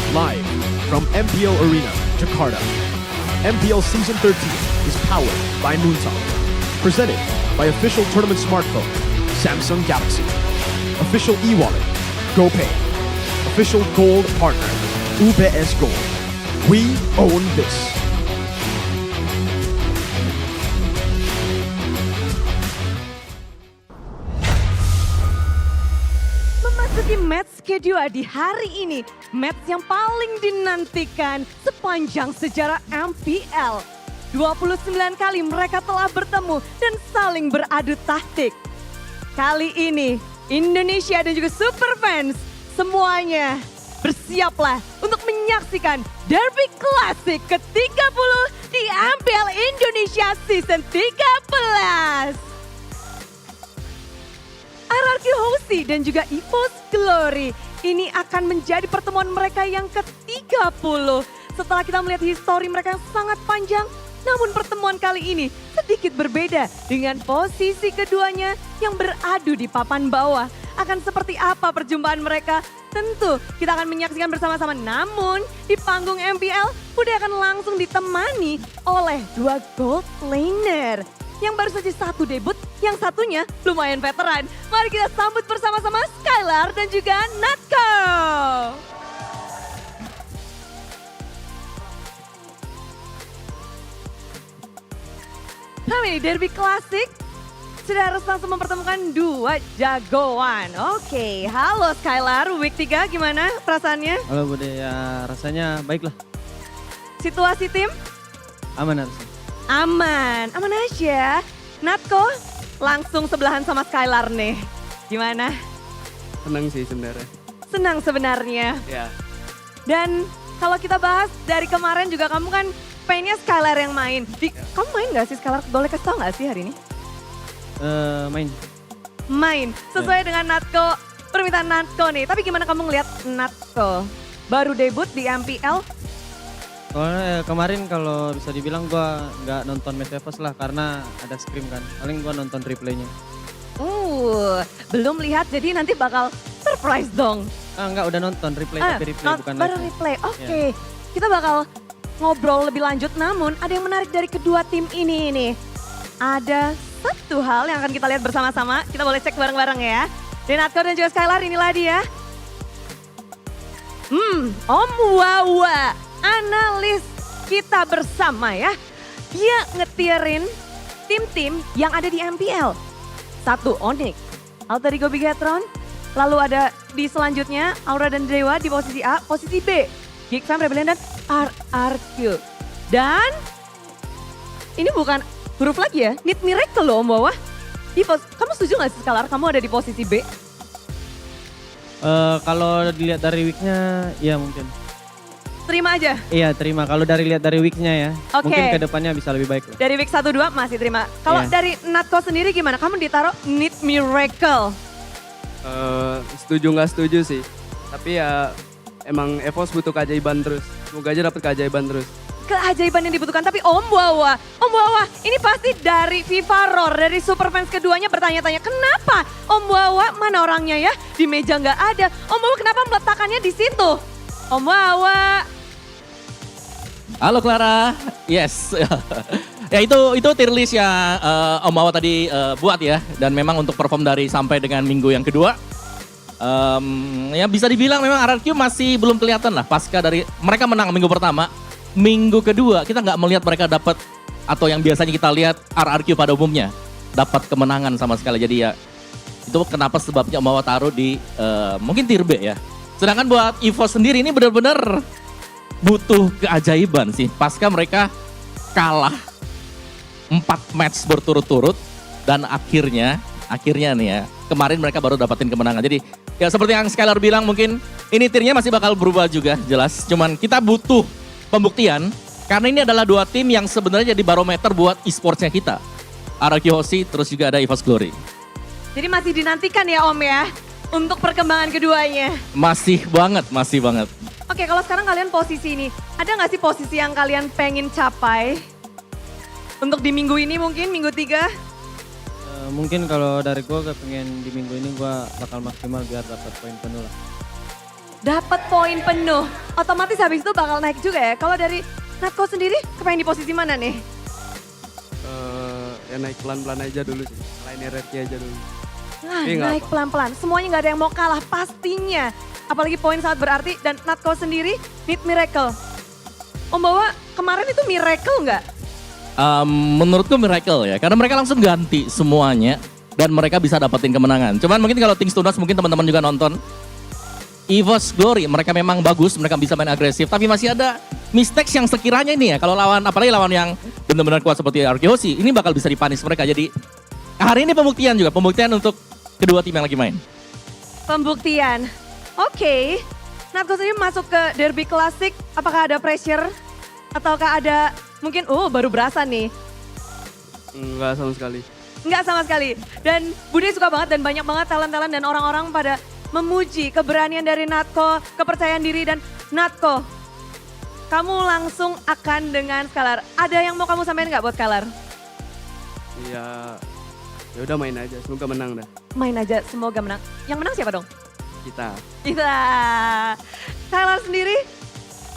S16: Live from MPL Arena, Jakarta.
S14: MPL Season 13 is powered by Moontalk. Presented by official tournament smartphone, Samsung Galaxy. Official e-wallet, GoPay. Official gold partner, UBS Gold. We own this.
S17: Memasuki match kedua di hari ini, match yang paling dinantikan sepanjang sejarah MPL. 29 kali mereka telah bertemu dan saling beradu taktik. Kali ini, Indonesia dan juga Super Fans semuanya bersiaplah untuk menyaksikan derby klasik ke-30 di MPL Indonesia Season 13. RRQ Hoshi dan juga Evos Glory ini akan menjadi pertemuan mereka yang ke-30. Setelah kita melihat histori mereka yang sangat panjang, namun pertemuan kali ini sedikit berbeda dengan posisi keduanya yang beradu di papan bawah. Akan seperti apa perjumpaan mereka? Tentu kita akan menyaksikan bersama-sama. Namun di panggung MPL udah akan langsung ditemani oleh dua gold laner. Yang baru saja satu debut, yang satunya lumayan veteran. Mari kita sambut bersama-sama Skylar dan juga Natko. Nah ini derby klasik sudah harus langsung mempertemukan dua jagoan. Oke, halo Skylar, week 3 gimana perasaannya?
S16: Halo Bude, ya rasanya baiklah.
S17: Situasi tim?
S16: Aman harusnya.
S17: Aman aja. Natko langsung sebelahan sama Skylar nih. Gimana?
S23: Senang sih sebenarnya.
S17: Senang sebenarnya.
S23: Ya.
S17: Dan kalau kita bahas dari kemarin juga kamu kan pengennya Skylar yang main. Kamu main gak sih Skylar? Boleh kasih tau gak sih hari ini?
S16: Main.
S17: Main, sesuai dengan Natko, permintaan Natko nih. Tapi gimana kamu ngeliat Natko? Baru debut di MPL?
S16: Soalnya kemarin kalau bisa dibilang gue nggak nonton match Evos lah karena ada scrim kan. Paling gue nonton replaynya.
S17: Belum lihat jadi nanti bakal surprise dong.
S16: Enggak, udah nonton replay tapi replay bukan
S17: baru
S16: live.
S17: replay, oke. Kita bakal ngobrol lebih lanjut, namun ada yang menarik dari kedua tim ini nih. Ada satu hal yang akan kita lihat bersama-sama, kita boleh cek bareng-bareng ya. Natko dan juga Skylar, inilah dia. Om Wawa, analis kita bersama ya. Dia ngetierin tim-tim yang ada di MPL. Satu Onyx, Alter Ego Bigetron, lalu ada di selanjutnya Aura dan Dewa di posisi A, posisi B Geek Fam, Rebellion dan RRQ. Dan ini bukan huruf lagi ya, Need Miracle loh Om Wawa. Kamu setuju gak sih Skylar kamu ada di posisi B?
S16: Kalau dilihat dari weeknya ya mungkin.
S17: Terima aja?
S16: Iya terima, kalau lihat dari weeknya ya.
S17: Oke.
S16: Mungkin kedepannya bisa lebih baik lah.
S17: Dari week 1-2 masih terima. Kalau dari Natko sendiri gimana? Kamu ditaruh Need Miracle?
S23: Setuju nggak setuju sih. Tapi ya emang Evos butuh keajaiban terus. Semoga aja dapat keajaiban terus.
S17: Keajaiban yang dibutuhkan, tapi Om Wawa ini pasti dari FIFA Roar, dari Super Fans keduanya bertanya-tanya kenapa Om Wawa, mana orangnya ya, di meja nggak ada. Om Wawa kenapa meletakkannya di situ? Om Wawa.
S24: Halo Clara, yes. Ya itu tier list yang Om Wawa tadi buat ya, dan memang untuk perform dari sampai dengan minggu yang kedua. Ya bisa dibilang memang RRQ masih belum kelihatan lah pasca dari mereka menang minggu pertama. Minggu kedua kita nggak melihat mereka dapat atau yang biasanya kita lihat RRQ pada umumnya dapat kemenangan sama sekali. Jadi ya itu kenapa sebabnya Om Wawa taruh di mungkin tier B ya. Sedangkan buat Evos sendiri ini benar-benar butuh keajaiban sih. Pasca mereka kalah 4 match berturut-turut dan akhirnya nih ya kemarin mereka baru dapatin kemenangan. Jadi ya seperti yang Skylar bilang mungkin ini tiernya masih bakal berubah juga jelas. Cuman kita butuh pembuktian karena ini adalah dua tim yang sebenarnya jadi barometer buat e-sportsnya kita. RRQ Hoshi terus juga ada Evos Glory.
S17: Jadi masih dinantikan ya Om ya untuk perkembangan keduanya.
S24: Masih banget.
S17: Oke, kalau sekarang kalian posisi ini, ada nggak sih posisi yang kalian pengen capai? Untuk di minggu ini mungkin, minggu 3?
S16: Mungkin kalau dari gue pengen di minggu ini gue bakal maksimal biar dapat poin penuh lah.
S17: Dapat poin penuh, otomatis habis itu bakal naik juga ya. Kalau dari Natko sendiri kepengen di posisi mana nih?
S23: Ya naik pelan-pelan aja dulu sih. Lain RRQ aja dulu.
S17: Nah,
S23: Tapi nggak
S17: naik pelan-pelan. Semuanya nggak ada yang mau kalah pastinya. Apalagi poin sangat berarti dan Natko sendiri need miracle. Om Bawa kemarin itu miracle nggak?
S24: Menurutku miracle ya, karena mereka langsung ganti semuanya dan mereka bisa dapetin kemenangan. Cuman mungkin kalau Things to Notes mungkin teman-teman juga nonton. Evos Glory, mereka memang bagus, mereka bisa main agresif, tapi masih ada mistakes yang sekiranya ini ya, kalau lawan, apalagi lawan yang benar-benar kuat seperti RQC, ini bakal bisa dipanis mereka. Jadi hari ini pembuktian untuk kedua tim yang lagi main.
S17: Pembuktian, oke. Natko sendiri masuk ke derby klasik, apakah ada pressure? Ataukah ada mungkin, baru berasa nih?
S23: Enggak sama sekali.
S17: Enggak sama sekali. Dan Bude suka banget dan banyak banget talent-talent dan orang-orang pada memuji keberanian dari Natko, kepercayaan diri dan Natko. Kamu langsung akan dengan Scalar. Ada yang mau kamu sampaikan nggak buat Scalar?
S23: Ya udah main aja, semoga menang dah.
S17: Main aja, semoga menang. Yang menang siapa dong?
S23: Kita.
S17: Scalar sendiri,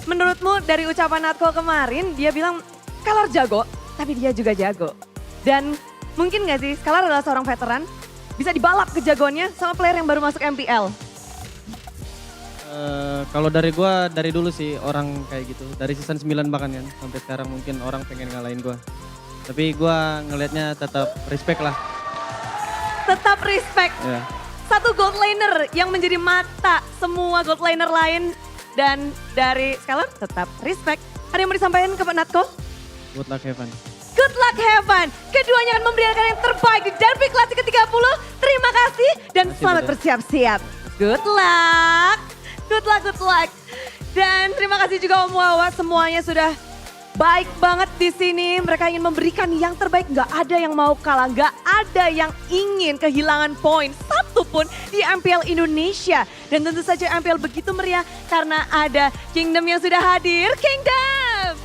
S17: menurutmu dari ucapan Natko kemarin, dia bilang Scalar jago, tapi dia juga jago. Dan mungkin nggak sih, Scalar adalah seorang veteran, bisa dibalap kejagoannya sama player yang baru masuk MPL?
S16: Kalau dari gua dari dulu sih orang kayak gitu. Dari season 9 bahkan kan sampai sekarang mungkin orang pengen ngalahin gua. Tapi gua ngelihatnya tetap respect lah.
S17: Tetap respect.
S16: Ya.
S17: Satu gold laner yang menjadi mata semua gold laner lain dan dari Scalar tetap respect. Ada yang mau disampaikan ke Natko?
S16: Good luck, Heaven.
S17: Good luck, Heaven. Keduanya akan memberikan yang terbaik di derby klasik ke-30. Terima kasih dan selamat bersiap-siap. Good luck. Good luck, good luck. Dan terima kasih juga Om Wawa, semuanya sudah baik banget di sini. Mereka ingin memberikan yang terbaik, nggak ada yang mau kalah, nggak ada yang ingin kehilangan poin satupun di MPL Indonesia. Dan tentu saja MPL begitu meriah karena ada Kingdom yang sudah hadir. Kingdom!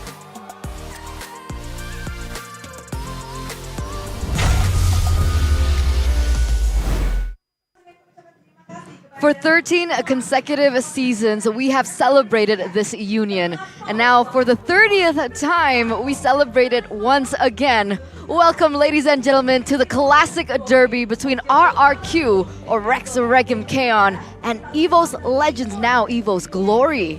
S9: For 13 consecutive seasons, we have celebrated this union. And now for the 30th time, we celebrate it once again. Welcome, ladies and gentlemen, to the classic derby between RRQ, or Rex Regum Kaon, and Evos Legends, now Evos Glory.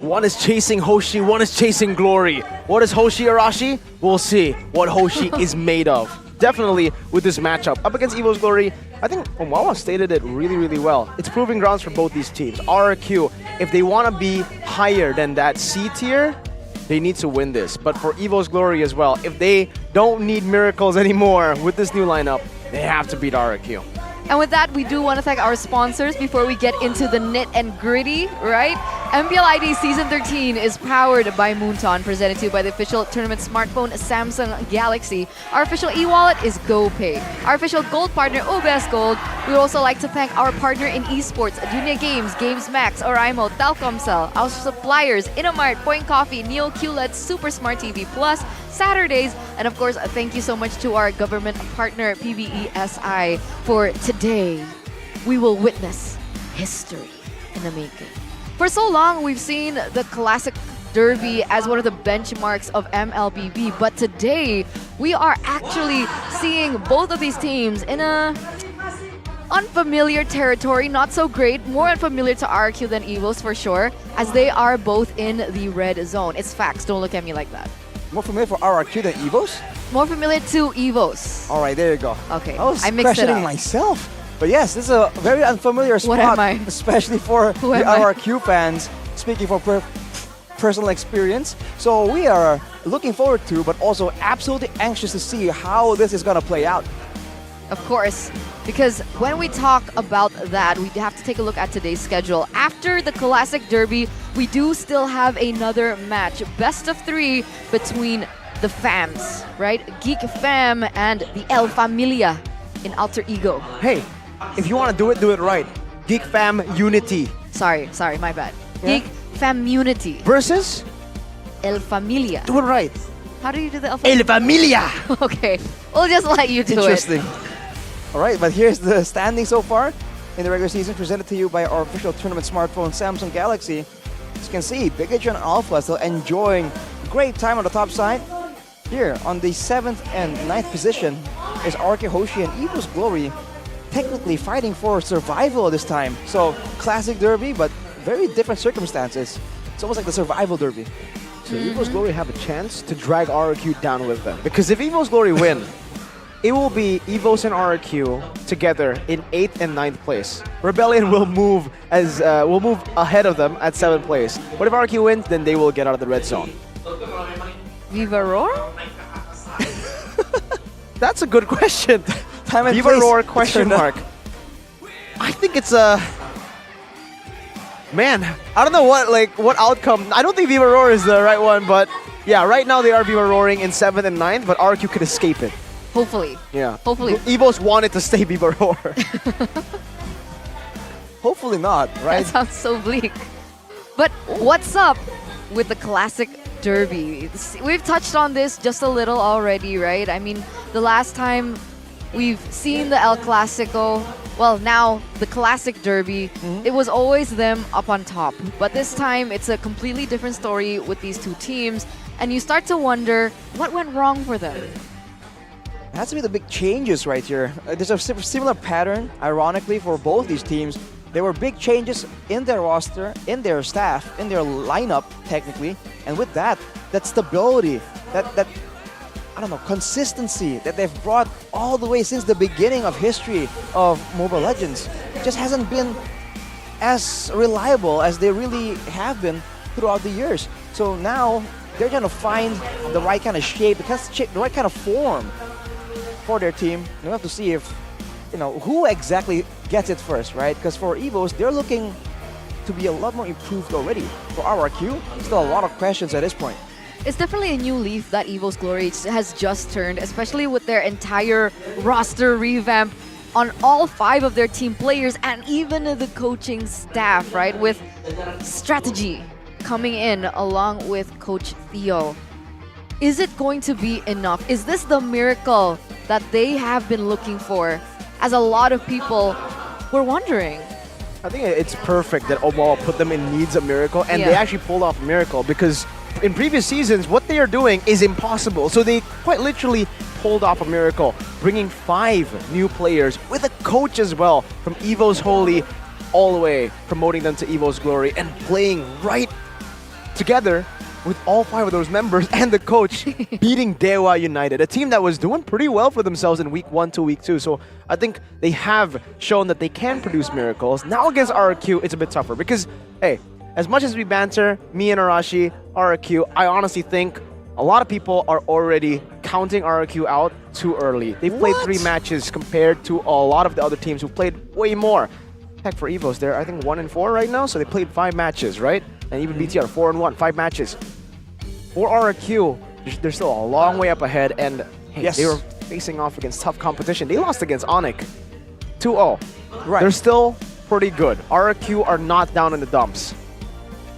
S7: One is chasing Hoshi, one is chasing Glory. What is Hoshi Arashi? We'll see what Hoshi is made of. Definitely with this matchup up against Evos Glory, I think Omawa stated it really, really well. It's proving grounds for both these teams. RRQ, if they want to be higher than that C tier, they need to win this. But for Evos Glory as well, if they don't need miracles anymore with this new lineup, they have to beat RRQ.
S9: And with that, we do want to thank our sponsors before we get into the nit and gritty, right? MPL ID Season 13 is powered by Moonton, presented to you by the official tournament smartphone Samsung Galaxy. Our official e-wallet is GoPay. Our official gold partner, OBS Gold. We would also like to thank our partner in esports, Dunia Games, Games Max, Oraimo, Telkomsel, our suppliers, Inamart, Point Coffee, Neo QLED, Super Smart TV Plus, Saturdays, and of course, thank you so much to our government partner, PBESI, for today. We will witness history in the making. For so long, we've seen the classic derby as one of the benchmarks of MLBB, but today we are actually seeing both of these teams in a unfamiliar territory, not so great, more unfamiliar to RQ than Evos for sure, as they are both in the red zone. It's facts, don't look at me like that.
S7: More familiar for RRQ than Evos?
S9: More familiar to Evos.
S7: All right, there you go.
S9: Okay,
S7: I
S9: mixed it
S7: questioning
S9: up.
S7: myself. But yes, this is a very unfamiliar spot,
S9: What am I?
S7: especially for
S9: Who
S7: the
S9: am I?
S7: RRQ fans, speaking from personal experience. So we are looking forward to, but also absolutely anxious to see how this is going to play out.
S9: Of course, because when we talk about that, we have to take a look at today's schedule. After the Classic Derby, we do still have another match, best of 3 between the fams, right? Geek Fam and the El Familia in Alter Ego.
S7: Hey, if you want to do it right. Geek Fam Unity.
S9: Sorry, my bad.
S7: Yeah.
S9: Geek Fam Unity
S7: Versus
S9: El Familia.
S7: Do it right.
S9: How do you do the El
S7: El Familia.
S9: Okay, we'll just let you do
S7: Interesting.
S9: it.
S7: All right, but here's the standing so far in the regular season, presented to you by our official tournament smartphone, Samsung Galaxy.
S6: you can see, Bigetron Alpha still enjoying great time on the top side. Here on the 7th and 9th position is RK Hoshi and Evos Glory technically fighting for survival this time. So classic derby, but very different circumstances. It's almost like the survival derby.
S14: So Evos Glory have a chance to drag RRQ down with them. Because if Evos Glory win, it will be Evos and RRQ together in 8th and 9th place. Rebellion will move ahead of them at 7th place. But if RRQ wins, then they will get out of the red zone.
S9: Viva Roar?
S14: That's a good question.
S6: Time and
S14: Viva
S6: place
S14: Roar question mark. I think it's a... Man, I don't know what outcome. I don't think Viva Roar is the right one, but yeah, right now they are Viva Roaring in 7th and 9th, but RQ could escape it.
S9: Hopefully.
S14: Yeah.
S9: Hopefully.
S14: Evos wanted to stay Viva Roar.
S6: Hopefully not, right?
S9: That sounds so bleak. But what's up with the classic derby? We've touched on this just a little already, right? I mean, the last time we've seen the El Clasico, well, now the classic derby, it was always them up on top. But this time, it's a completely different story with these two teams. And you start to wonder, what went wrong for them?
S6: It has to be the big changes right here. There's a similar pattern, ironically, for both these teams. There were big changes in their roster, in their staff, in their lineup, technically. And with that stability, that I don't know, consistency that they've brought all the way since the beginning of history of Mobile Legends just hasn't been as reliable as they really have been throughout the years. So now they're trying to find the right kind of shape, the right kind of form for their team. We have to see if, who exactly gets it first, right? Because for Evos, they're looking to be a lot more improved already. For RRQ, still a lot of questions at this point.
S9: It's definitely a new leaf that Evos Glory has just turned, especially with their entire roster revamp on all 5 of their team players and even the coaching staff, right? With strategy coming in along with Coach Theo. Is it going to be enough? Is this the miracle that they have been looking for, as a lot of people were wondering?
S14: I think it's perfect that Obawa put them in needs a miracle, and they actually pulled off a miracle, because in previous seasons, what they are doing is impossible. So they quite literally pulled off a miracle, bringing 5 new players with a coach as well, from Evos Holy all the way, promoting them to Evos Glory, and playing right together with all 5 of those members and the coach, beating Dewa United, a team that was doing pretty well for themselves in week 1 to week 2. So I think they have shown that they can produce miracles. Now against RRQ, it's a bit tougher because, hey, as much as we banter, me and Arashi, RRQ, I honestly think a lot of people are already counting RRQ out too early. They've played 3 matches compared to a lot of the other teams who played way more. Heck, for Evos, they're I think 1-4 right now, so they played 5 matches, right? And even BT are 4-1, 5 matches. For RRQ, they're still a long way up ahead, and hey, they were facing off against tough competition. They lost against Onyx 2-0.
S6: Right.
S14: They're still pretty good. RRQ are not down in the dumps.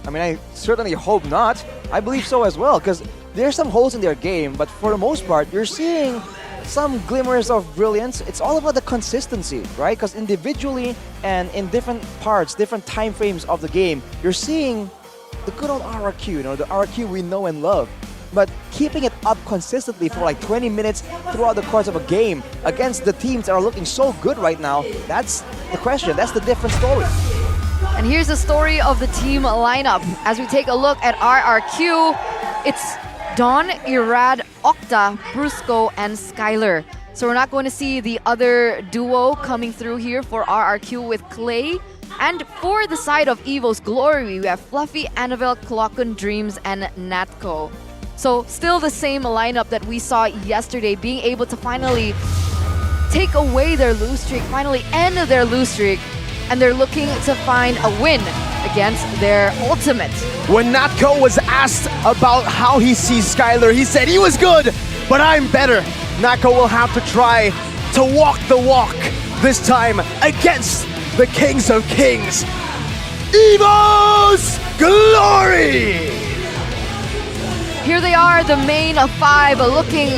S6: I mean, I certainly hope not. I believe so as well, because there's some holes in their game, but for the most part, you're seeing some glimmers of brilliance. It's all about the consistency, right? Because individually and in different parts, different time frames of the game, you're seeing the good old RRQ, the RRQ we know and love. But keeping it up consistently for like 20 minutes throughout the course of a game against the teams that are looking so good right now, that's the question. That's the different story.
S9: And here's the story of the team lineup. As we take a look at RRQ, it's Dawn, Irad, Okta, Brusco, and Skylar. So we're not going to see the other duo coming through here for RRQ with Clay. And for the side of Evos Glory, we have Fluffy, Annabelle, Clockun, Dreams, and Natko. So still the same lineup that we saw yesterday, being able to finally take away their lose streak, finally end their lose streak, and they're looking to find a win against their ultimate.
S14: When Natko was asked about how he sees Skylar, he said he was good, but I'm better. Natko will have to try to walk the walk this time against the Kings of Kings, Evos Glory!
S9: Here they are, the main of 5, looking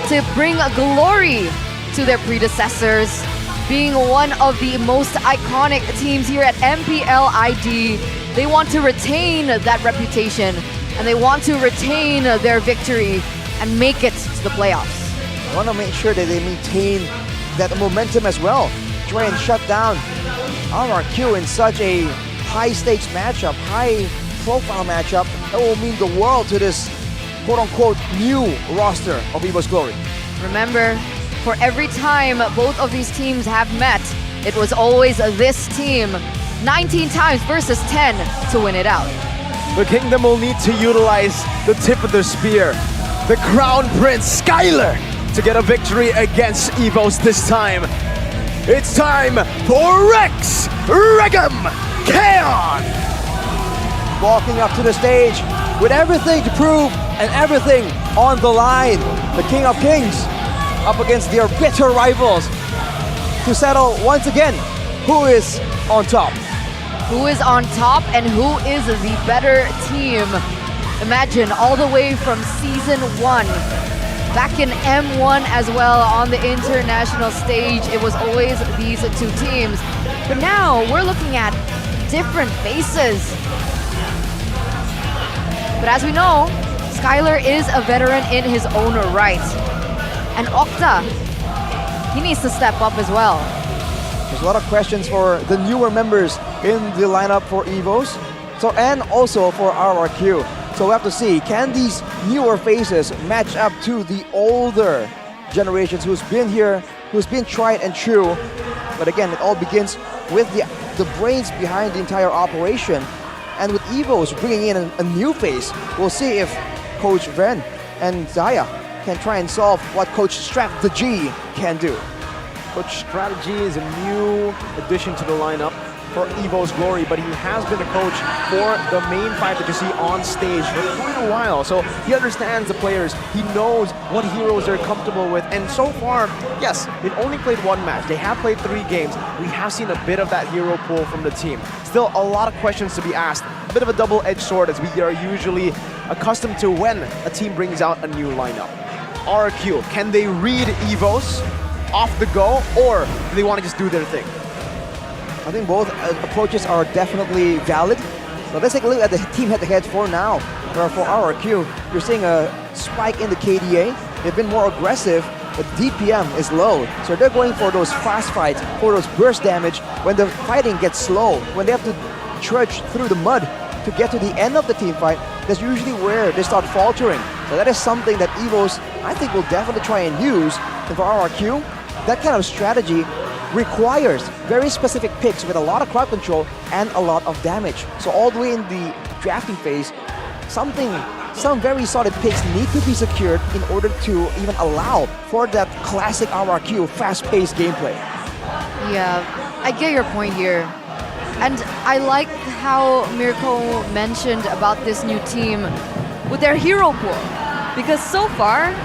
S9: to bring glory to their predecessors, being one of the most iconic teams here at MPL ID. they want to retain that reputation and they want to retain their victory and make it to the playoffs.
S6: I want to make sure that they maintain that momentum as well. Try and shut down RRQ in such a high-stakes matchup, high-profile matchup that will mean the world to this quote-unquote new roster of Evos Glory.
S9: Remember, for every time both of these teams have met, it was always this team 19 times versus 10 to win it out.
S7: The Kingdom will need to utilize the tip of their spear, the Crown Prince Skylar, to get a victory against Evos this time. It's time for Rex Regum Kaon!
S6: Walking up to the stage with everything to prove and everything on the line. The King of Kings up against their bitter rivals to settle once again who is on top.
S9: Who is on top and who is the better team? Imagine all the way from Season 1, back in M1 as well on the international stage, it was always these two teams. But now we're looking at different faces. But as we know, Skylar is a veteran in his own right. And Octa, he needs to step up as well.
S6: There's a lot of questions for the newer members in the lineup for Evos, and also for RRQ. So we have to see, can these newer faces match up to the older generations who's been here, who's been tried and true. But again, it all begins with the brains behind the entire operation. And with Evos bringing in a new face, we'll see if Coach Ven and Zaya can try and solve what Coach Strategy can do.
S7: Coach Strategy is a new addition to the lineup for Evos Glory, but he has been a coach for the main five that you see on stage for quite a while. So he understands the players, he knows what heroes they're comfortable with, and so far, yes, they've only played one match. They have played 3 games. We have seen a bit of that hero pool from the team. Still a lot of questions to be asked. A bit of a double-edged sword as we are usually accustomed to when a team brings out a new lineup. RQ, can they read Evos off the go, or do they want to just do their thing?
S6: I think both approaches are definitely valid. But let's take a look at the team head-to-head for now. For RRQ, you're seeing a spike in the KDA. They've been more aggressive, but DPM is low. So they're going for those fast fights, for those burst damage when the fighting gets slow, when they have to trudge through the mud to get to the end of the team fight. That's usually where they start faltering. So that is something that Evos, I think, will definitely try and use. And for RRQ, that kind of strategy requires very specific picks with a lot of crowd control and a lot of damage. So all the way in the drafting phase, some very solid picks need to be secured in order to even allow for that classic RRQ fast-paced gameplay.
S9: Yeah, I get your point here. And I like how Mirko mentioned about this new team with their hero pool. Because so far,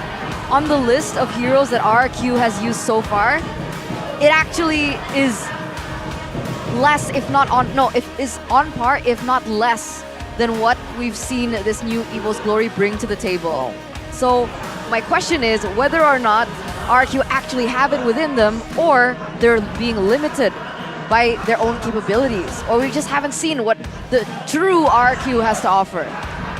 S9: on the list of heroes that RRQ has used so far, it actually is less, if not on, no, it is on par, if not less than what we've seen this new Evos Glory bring to the table. So my question is whether or not RRQ actually have it within them, or they're being limited by their own capabilities, or we just haven't seen what the true RRQ has to offer.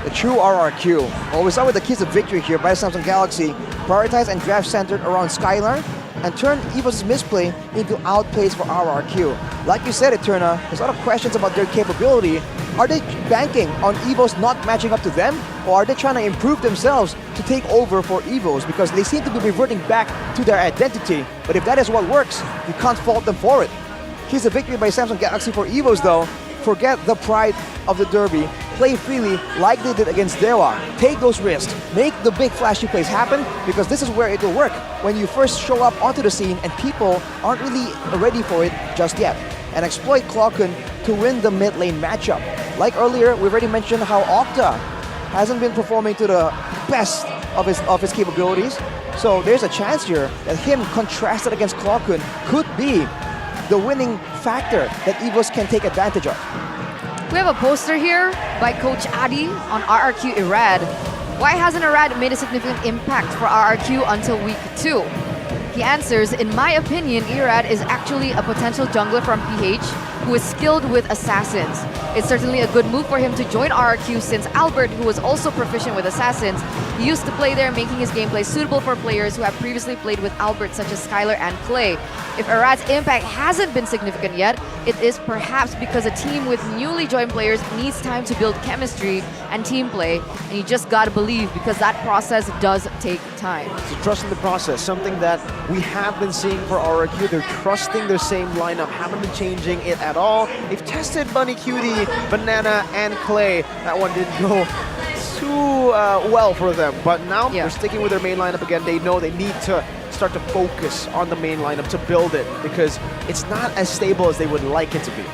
S6: The true RRQ. Well, we start with the keys of victory here by Samsung Galaxy. Prioritize and draft centered around Skylar, and turn Evos' misplay into outplays for RRQ. Like you said, Eterna, there's a lot of questions about their capability. Are they banking on Evos not matching up to them, or are they trying to improve themselves to take over for Evos? Because they seem to be reverting back to their identity. But if that is what works, you can't fault them for it. Here's a victory by Samsung Galaxy for Evos though. Forget the pride of the derby. Play freely like they did against Dewa. Take those risks. Make the big flashy plays happen, because this is where it will work. When you first show up onto the scene and people aren't really ready for it just yet. And exploit Clocken to win the mid lane matchup. Like earlier, we've already mentioned how Octa hasn't been performing to the best of his capabilities. So there's a chance here that him contrasted against Clocken could be the winning factor that Evos can take advantage of.
S9: We have a poster here by Coach Adi on RRQ Irad. Why hasn't Irad made a significant impact for RRQ until week 2? He answers, in my opinion, Irad is actually a potential jungler from PH who is skilled with assassins. It's certainly a good move for him to join RRQ since Albert, who was also proficient with Assassins, he used to play there, making his gameplay suitable for players who have previously played with Albert, such as Skylar and Clay. If Arad's impact hasn't been significant yet, it is perhaps because a team with newly joined players needs time to build chemistry and team play, and you just gotta believe because that process does take time.
S10: So trusting the process, something that we have been seeing for RRQ. They're trusting their same lineup, haven't been changing it at all. They've tested Bunny Cutie, Banana, and Clay. That one didn't go too well for them, but now they're sticking with their main lineup again. They know they need to start to focus on the main lineup to build it because it's not as stable as they would like it to be.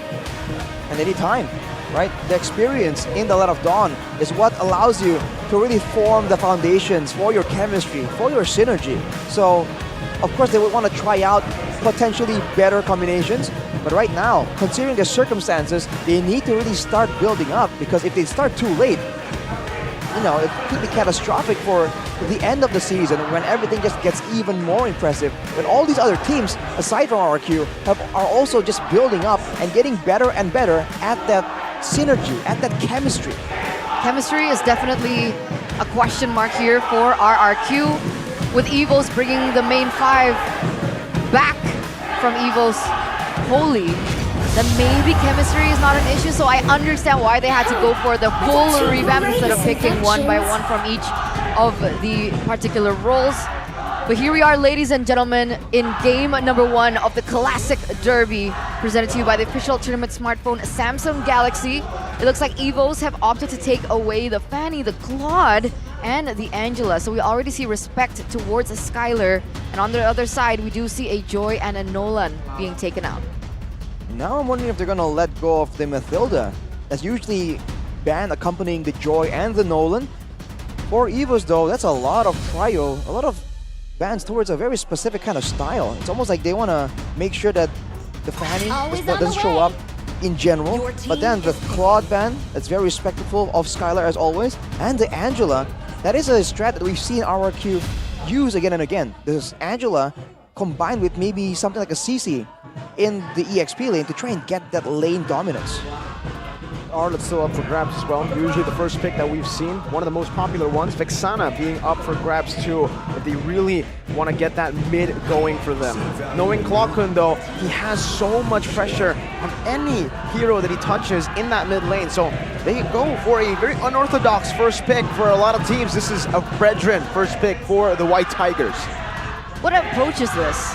S6: And they need time, right? The experience in the Light of Dawn is what allows you to really form the foundations for your chemistry, for your synergy. So, of course, they would want to try out potentially better combinations, but right now, considering the circumstances, they need to really start building up because if they start too late, you know, it could be catastrophic for the end of the season when everything just gets even more impressive. When all these other teams, aside from RRQ, are also just building up and getting better and better at that synergy, at that chemistry.
S9: Chemistry is definitely a question mark here for RRQ, with Evos bringing the main 5 back from Evos Holy. Then maybe chemistry is not an issue, so I understand why they had to go for the full revamp instead of picking one by one from each of the particular roles. But here we are, ladies and gentlemen, in game number 1 of the Classic Derby, presented to you by the official tournament smartphone Samsung Galaxy. It looks like Evos have opted to take away the Fanny, the Claude, and the Angela. So we already see respect towards a Skylar. And on the other side, we do see a Joy and a Nolan being taken out.
S6: Now I'm wondering if they're gonna let go of the Mathilda. That's usually band accompanying the Joy and the Nolan. For Evos though, that's a lot of trio, a lot of bands towards a very specific kind of style. It's almost like they wanna make sure that the Fanny doesn't show up in general. But then the Claude band, that's very respectful of Skylar as always. And the Angela, that is a strat that we've seen RRQ use again and again. This Angela combined with maybe something like a CC in the EXP lane to try and get that lane dominance.
S10: Arlet's still up for grabs as well. Usually the first pick that we've seen, one of the most popular ones, Vexana being up for grabs too, if they really want to get that mid going for them. Knowing Klokun though, he has so much pressure on any hero that he touches in that mid lane, so they go for a very unorthodox first pick for a lot of teams. This is a Brethren first pick for the White Tigers.
S9: What approach is this?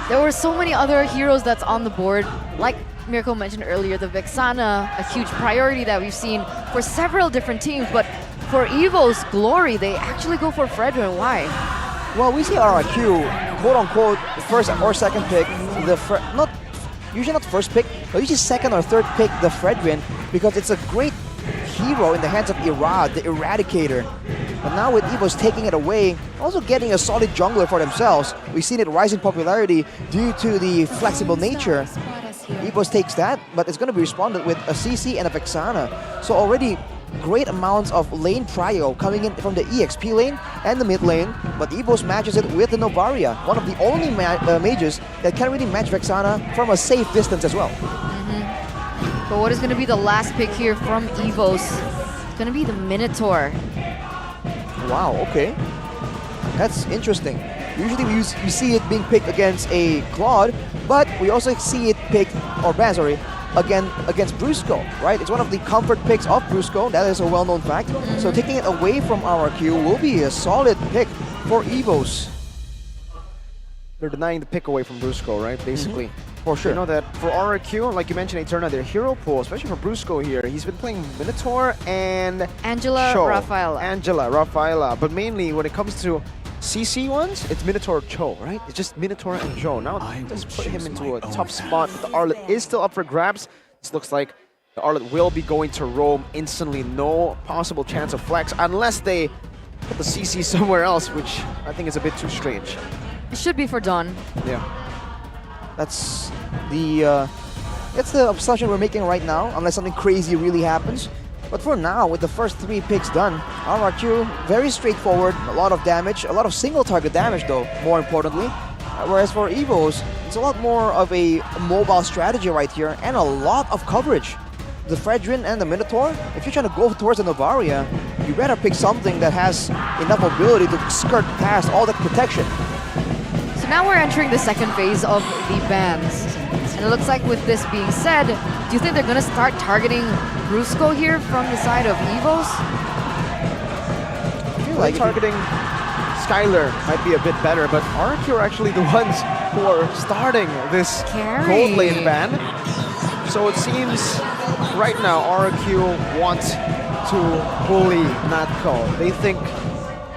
S9: There were so many other heroes that's on the board, like Mirko mentioned earlier, the Vexana, a huge priority that we've seen for several different teams, but for Evos Glory, they actually go for Fredrin. Why?
S6: Well, we see RRQ, quote-unquote, first or second pick, usually not first pick, but usually second or third pick the Fredrin, because it's a great hero in the hands of Irad, the Eradicator. But now with Evos taking it away, also getting a solid jungler for themselves. We've seen it rise in popularity due to the flexible nature. Evos takes that, but it's going to be responded with a CC and a Vexana. So already great amounts of lane prio coming in from the EXP lane and the mid lane, but Evos matches it with the Novaria, one of the only mages that can really match Vexana from a safe distance as well.
S9: But what is going to be the last pick here from Evos? It's going to be the Minotaur.
S6: Wow, okay. That's interesting. Usually we see it being picked against a Claude, but we also see it picked, or banned, sorry, against Brusco, right? It's one of the comfort picks of Brusco. That is a well-known fact. So taking it away from RRQ will be a solid pick for Evos.
S10: They're denying the pick away from Brusco, right? Basically.
S6: For sure.
S10: You know that for RRQ, like you mentioned, Eterna, their hero pool, especially for Brusco here, he's been playing Minotaur and
S9: Angela,
S10: Cho.
S9: Rafaela.
S10: Angela, Rafaela. But mainly when it comes to CC ones, it's Minotaur Cho, right? It's just Minotaur and Cho. Now let's put him into a tough spot. But the Arlet is still up for grabs. This looks like the Arlet will be going to roam instantly. No possible chance of flex unless they put the CC somewhere else, which I think is a bit too strange.
S9: It should be for Dawn.
S10: Yeah.
S6: That's the assumption we're making right now, unless something crazy really happens. But for now, with the first 3 picks done, RRQ, very straightforward, a lot of damage, a lot of single target damage though, more importantly. Whereas for Evos, it's a lot more of a mobile strategy right here, and a lot of coverage. the Fredrin and the Minotaur, if you're trying to go towards the Novaria, you better pick something that has enough mobility to skirt past all that protection.
S9: So now we're entering the second phase of the bans. And it looks like with this being said, do you think they're going to start targeting Brusco here from the side of Evos?
S10: I feel like targeting Skylar might be a bit better, but RQ are actually the ones who are starting this gold lane ban. So it seems right now RQ wants to bully Natco. They think,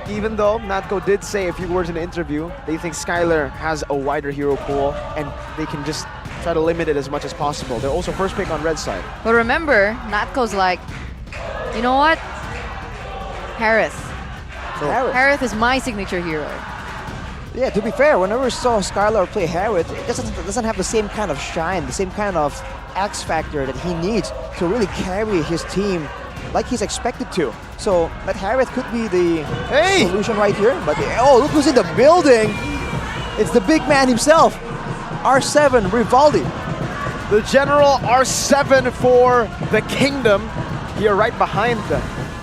S10: even though Natco did say a few words in the interview, they think Skylar has a wider hero pool and they can just try to limit it as much as possible. They're also first pick on red side.
S9: But remember, Natco's like, you know what? Harith. Harith is my signature hero.
S6: Yeah, to be fair, whenever we saw Skylar play Harith, it doesn't have the same kind of shine, the same kind of X factor that he needs to really carry his team like he's expected to. So that Harith could be the solution right here. But oh, look who's in the building! It's the big man himself, R7 Rivaldi.
S10: The General R7 for the Kingdom. Here right behind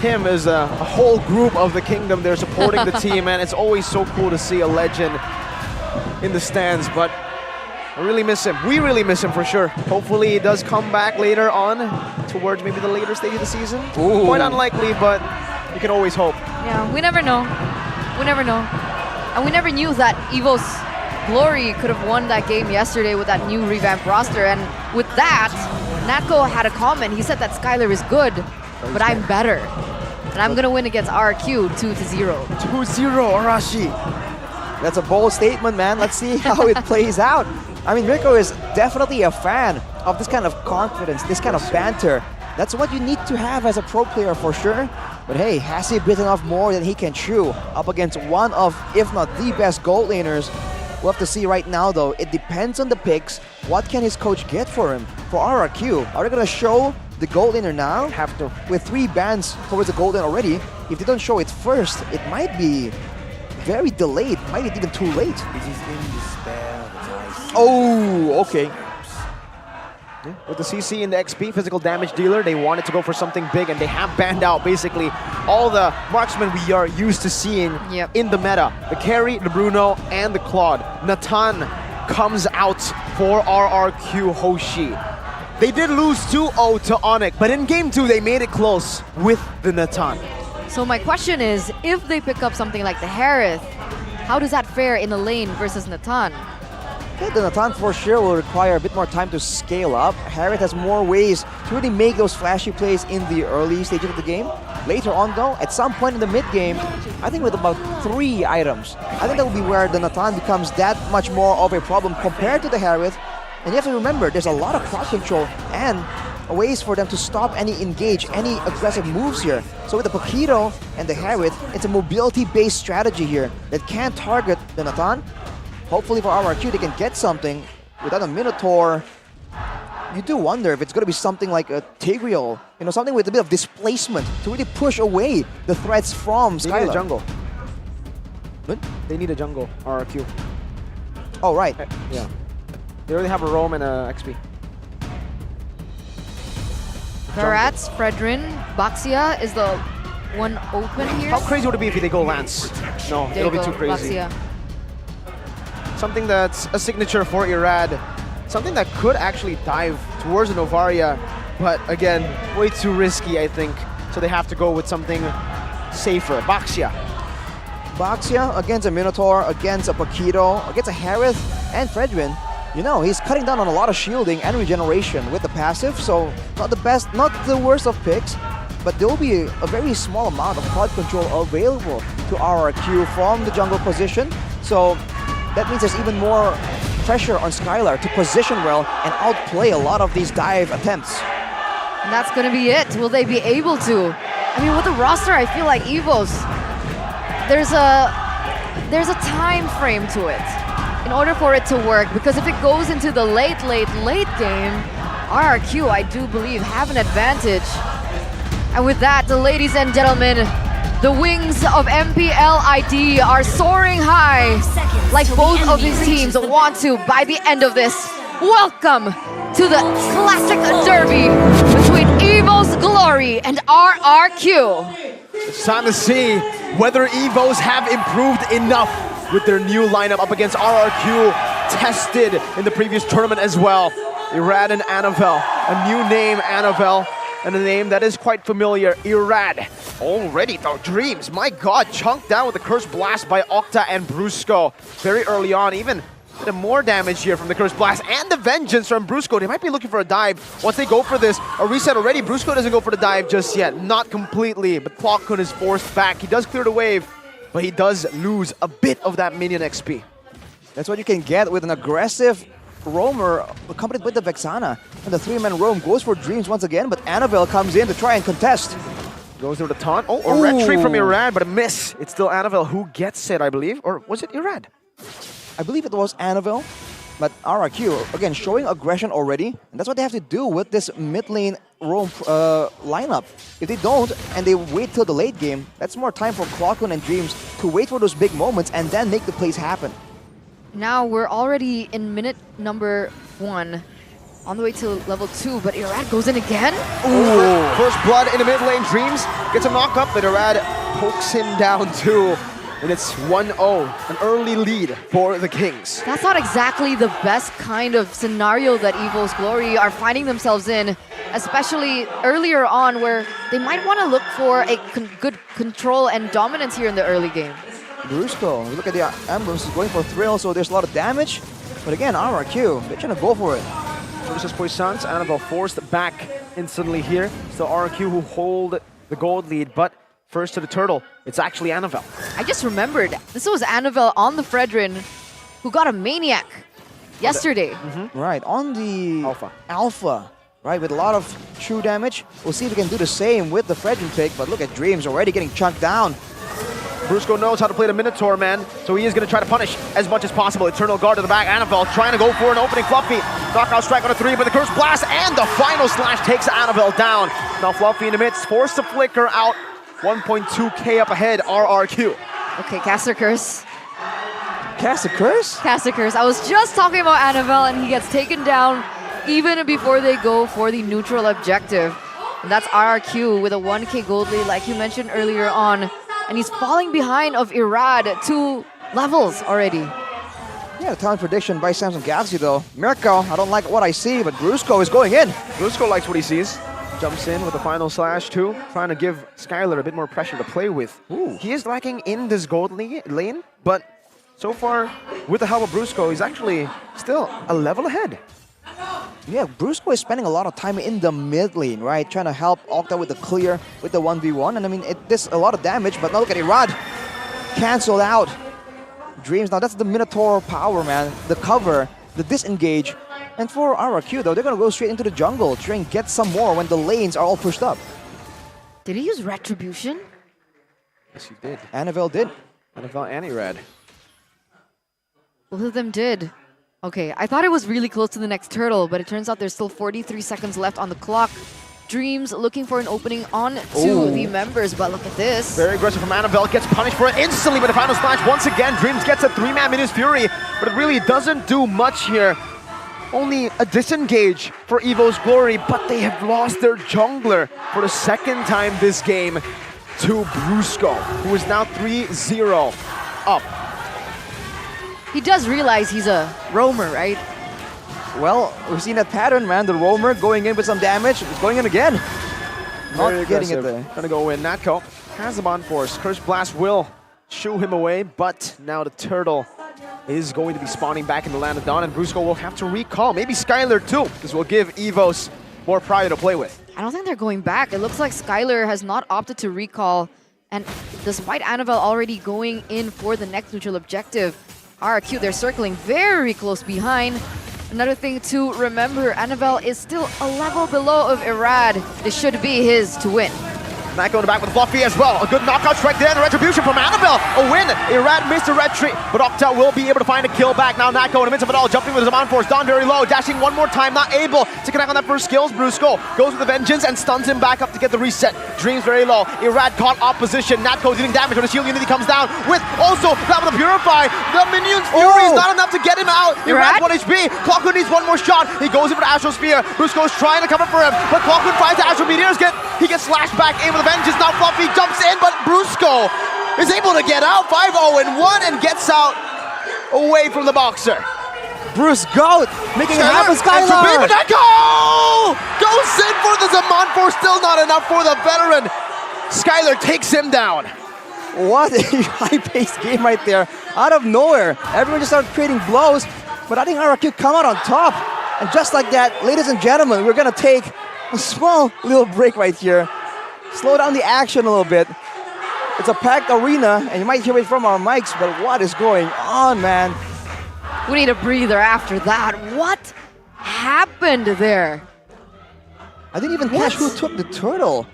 S10: him is a whole group of the Kingdom. They're supporting the team, and it's always so cool to see a legend in the stands, but I really miss him. We really miss him for sure. Hopefully he does come back later on towards maybe the later stage of the season.
S6: Ooh.
S10: Quite unlikely, but you can always hope.
S9: Yeah, we never know. We never know. And we never knew that Evos Glory could have won that game yesterday with that new revamped roster. And with that, Natco had a comment. He said that Skylar is good, but I'm better. And I'm going to win against RQ 2-0.
S6: 2-0, Arashi. That's a bold statement, man. Let's see how it plays out. I mean, Mirko is definitely a fan of this kind of confidence, this kind of banter. That's what you need to have as a pro player for sure. But hey, has he bitten off more than he can chew up against one of, if not the best gold laners? We'll have to see right now though. It depends on the picks. What can his coach get for him? For RRQ, are they going to show the gold laner now? Have to. With 3 bans towards the gold lane already, if they don't show it first, it might be very delayed, might be even too late. Oh, okay.
S10: With the CC and the XP, physical damage dealer, they wanted to go for something big, and they have banned out basically all the marksmen we are used to seeing in the meta. The carry, the Bruno, and the Claude. Natan comes out for RRQ Hoshi. They did lose 2-0 to Onyx, but in game 2 they made it close with the Natan.
S9: So my question is, if they pick up something like the Harith, how does that fare in the lane versus Natan?
S6: Yeah, the Natan for sure will require a bit more time to scale up. Harith has more ways to really make those flashy plays in the early stages of the game. Later on though, at some point in the mid game, I think with about 3 items, I think that will be where the Natan becomes that much more of a problem compared to the Harith. And you have to remember, there's a lot of crowd control and ways for them to stop any engage, any aggressive moves here. So with the Paquito and the Harith, it's a mobility-based strategy here that can target the Natan. Hopefully for RRQ, they can get something. Without a Minotaur, you do wonder if it's going to be something like a Tigreal, you know, something with a bit of displacement to really push away the threats from Skylar.
S10: They need a jungle.
S6: What?
S10: They need a jungle, RRQ.
S6: Oh, right.
S10: Yeah. They already have a Roam and a XP.
S9: Garats, Fredrin, Baxia is the one open here.
S10: How crazy would it be if they go Lance? No,
S9: There
S10: it'll
S9: you
S10: be
S9: go,
S10: too crazy.
S9: Baxia.
S10: Something that's a signature for Irad. Something that could actually dive towards the Novaria, but again, way too risky, I think. So they have to go with something safer. Baxia.
S6: Baxia against a Minotaur, against a Paquito, against a Harith and Fredrin. You know, he's cutting down on a lot of shielding and regeneration with the passive, so not the best, not the worst of picks, but there will be a very small amount of crowd control available to RRQ from the jungle position. So that means there's even more pressure on Skylar to position well and outplay a lot of these dive attempts.
S9: And that's going to be it. Will they be able to? I mean, with the roster, I feel like Evos, there's a time frame to it in order for it to work, because if it goes into the late game, RRQ, I do believe, have an advantage. And with that, ladies and gentlemen, the wings of MPL ID are soaring high, like both of these teams want to by the end of this. Welcome to the classic derby between Glory and RRQ.
S10: It's time to see whether Evos have improved enough with their new lineup up against RRQ, tested in the previous tournament as well. Irad and Anavel, a new name, Anavel, and a name that is quite familiar, Irad. Already though, Dreams, my god, chunked down with the Curse Blast by Octa and Brusco very early on, even bit more damage here from the Curse Blast and the Vengeance from Brusco. They might be looking for a dive. Once they go for this, a reset already. Brusco doesn't go for the dive just yet. Not completely, but Clockhood is forced back. He does clear the wave, but he does lose a bit of that minion XP.
S6: That's what you can get with an aggressive roamer accompanied with the Vexana. And the three-man roam goes for Dreams once again, but Anavel comes in to try and contest.
S10: Goes through the taunt. Oh, a retreat from Irad, but a miss. It's still Anavel who gets it, I believe. Or was it Irad?
S6: I believe it was Anavel, but RRQ, again, showing aggression already. And that's what they have to do with this mid lane roam lineup. If they don't, and they wait till the late game, that's more time for Clockhood and Dreams to wait for those big moments and then make the plays happen.
S9: Now we're already in minute number 1, on the way to level 2, but Irad goes in again.
S10: Ooh. First blood in the mid lane. Dreams gets a knock up, but Irad pokes him down too. And it's 1-0, an early lead for the Kings.
S9: That's not exactly the best kind of scenario that Evos Glory are finding themselves in, especially earlier on where they might want to look for a good control and dominance here in the early game.
S6: Brusco, look at the Ambrose is going for Thrill, so there's a lot of damage. But again, RRQ, they're trying to go for it.
S10: Versus Poissons, Annabelle forced back instantly here. Still RRQ who hold the gold lead, but first to the turtle, it's actually Anavel.
S9: I just remembered, this was Anavel on the Fredrin who got a Maniac yesterday.
S6: Right, on the Alpha, right, with a lot of true damage. We'll see if we can do the same with the Fredrin pick, but look at Dreams already getting chunked down.
S10: Brusco knows how to play the Minotaur, man, so he is going to try to punish as much as possible. Eternal Guard to the back, Anavel trying to go for an opening. Fluffy, knockout strike on a 3, but the Curse Blast and the final slash takes Anavel down. Now Fluffy in the midst, forced to flicker out. 1.2k up ahead, RRQ.
S9: Okay, Caster Curse.
S6: Caster Curse?
S9: Caster Curse. I was just talking about Anavel and he gets taken down even before they go for the neutral objective. And that's RRQ with a 1k gold lead like you mentioned earlier on. And he's falling behind of Irad 2 levels already.
S6: Yeah, the talent prediction by Samsung Galaxy though. Mirko, I don't like what I see, but Brusco is going in.
S10: Brusco likes what he sees. Jumps in with the final slash too, trying to give Skylar a bit more pressure to play with. Ooh. He is lacking in this gold lane, but so far, with the help of Brusco, he's actually still a level ahead.
S6: Yeah, Brusco is spending a lot of time in the mid lane, right? Trying to help Octa with the clear, with the 1v1. And I mean, it does a lot of damage, but now look at Irad. Cancelled out. Dreams, now that's the Minotaur power, man. The cover, the disengage. And for RRQ though, they're going to go straight into the jungle, try and get some more when the lanes are all pushed up.
S9: Did he use Retribution?
S10: Yes, he did.
S6: Anavel did.
S10: Anavel and Irad.
S9: Both of them did. Okay, I thought it was really close to the next turtle, but it turns out there's still 43 seconds left on the clock. Dreams looking for an opening on to the members, but look at this.
S10: Very aggressive from Anavel, gets punished for it instantly with the final splash. Once again, Dreams gets a 3-man Minus Fury, but it really doesn't do much here. Only a disengage for Evos Glory, but they have lost their jungler for the second time this game to Brusco, who is now 3-0 up.
S9: He does realize he's a roamer, right?
S6: Well, we've seen that pattern, man. The roamer going in with some damage. It's going in again. Not getting it there.
S10: Gonna go in. Natko has the bond force. Curse Blast will shoo him away, but now the turtle is going to be spawning back in the land of Dawn, and Brusco will have to recall. Maybe Skylar too, because we'll give Evos more pride to play with.
S9: I don't think they're going back. It looks like Skylar has not opted to recall, and despite Anavel already going in for the next neutral objective, RRQ, they're circling very close behind. Another thing to remember, Anavel is still a level below of Irad. This should be his to win.
S10: Niko in the back with Fluffy as well. A good knockout strike there and a retribution from Annabelle. A win. Irad missed a retreat, but Octa will be able to find a kill back. Now Niko in the midst of it all, jumping with his Zaman Force, down very low, dashing one more time, not able to connect on that first skills. Brusco goes with the vengeance and stuns him back up to get the reset. Dreams very low. Irad caught opposition. Natko dealing damage when the shield unity comes down with also that with the Purify. The minion's fury is not enough to get him out. Irad 1 HP. Clockwood needs one more shot. He goes in for the Astral Spear. Brusco's trying to cover for him, but Clockwood finds the Astral Meteors. He gets slashed back in with a vengeance. Now Fluffy jumps in, but Brusco is able to get out 5-0-1 and gets out away from the boxer.
S6: Bruce Goat making it happen, Skylar!
S10: Niko goes in for the Zaman Force, still not enough for the veteran. Skylar takes him down.
S6: What a high-paced game right there. Out of nowhere, everyone just started creating blows, but I think RRQ come out on top. And just like that, ladies and gentlemen, we're gonna take a small little break right here. Slow down the action a little bit. It's a packed arena, and you might hear it from our mics, but what is going on, man?
S9: We need a breather after that. What happened there?
S6: I didn't even catch who took the turtle.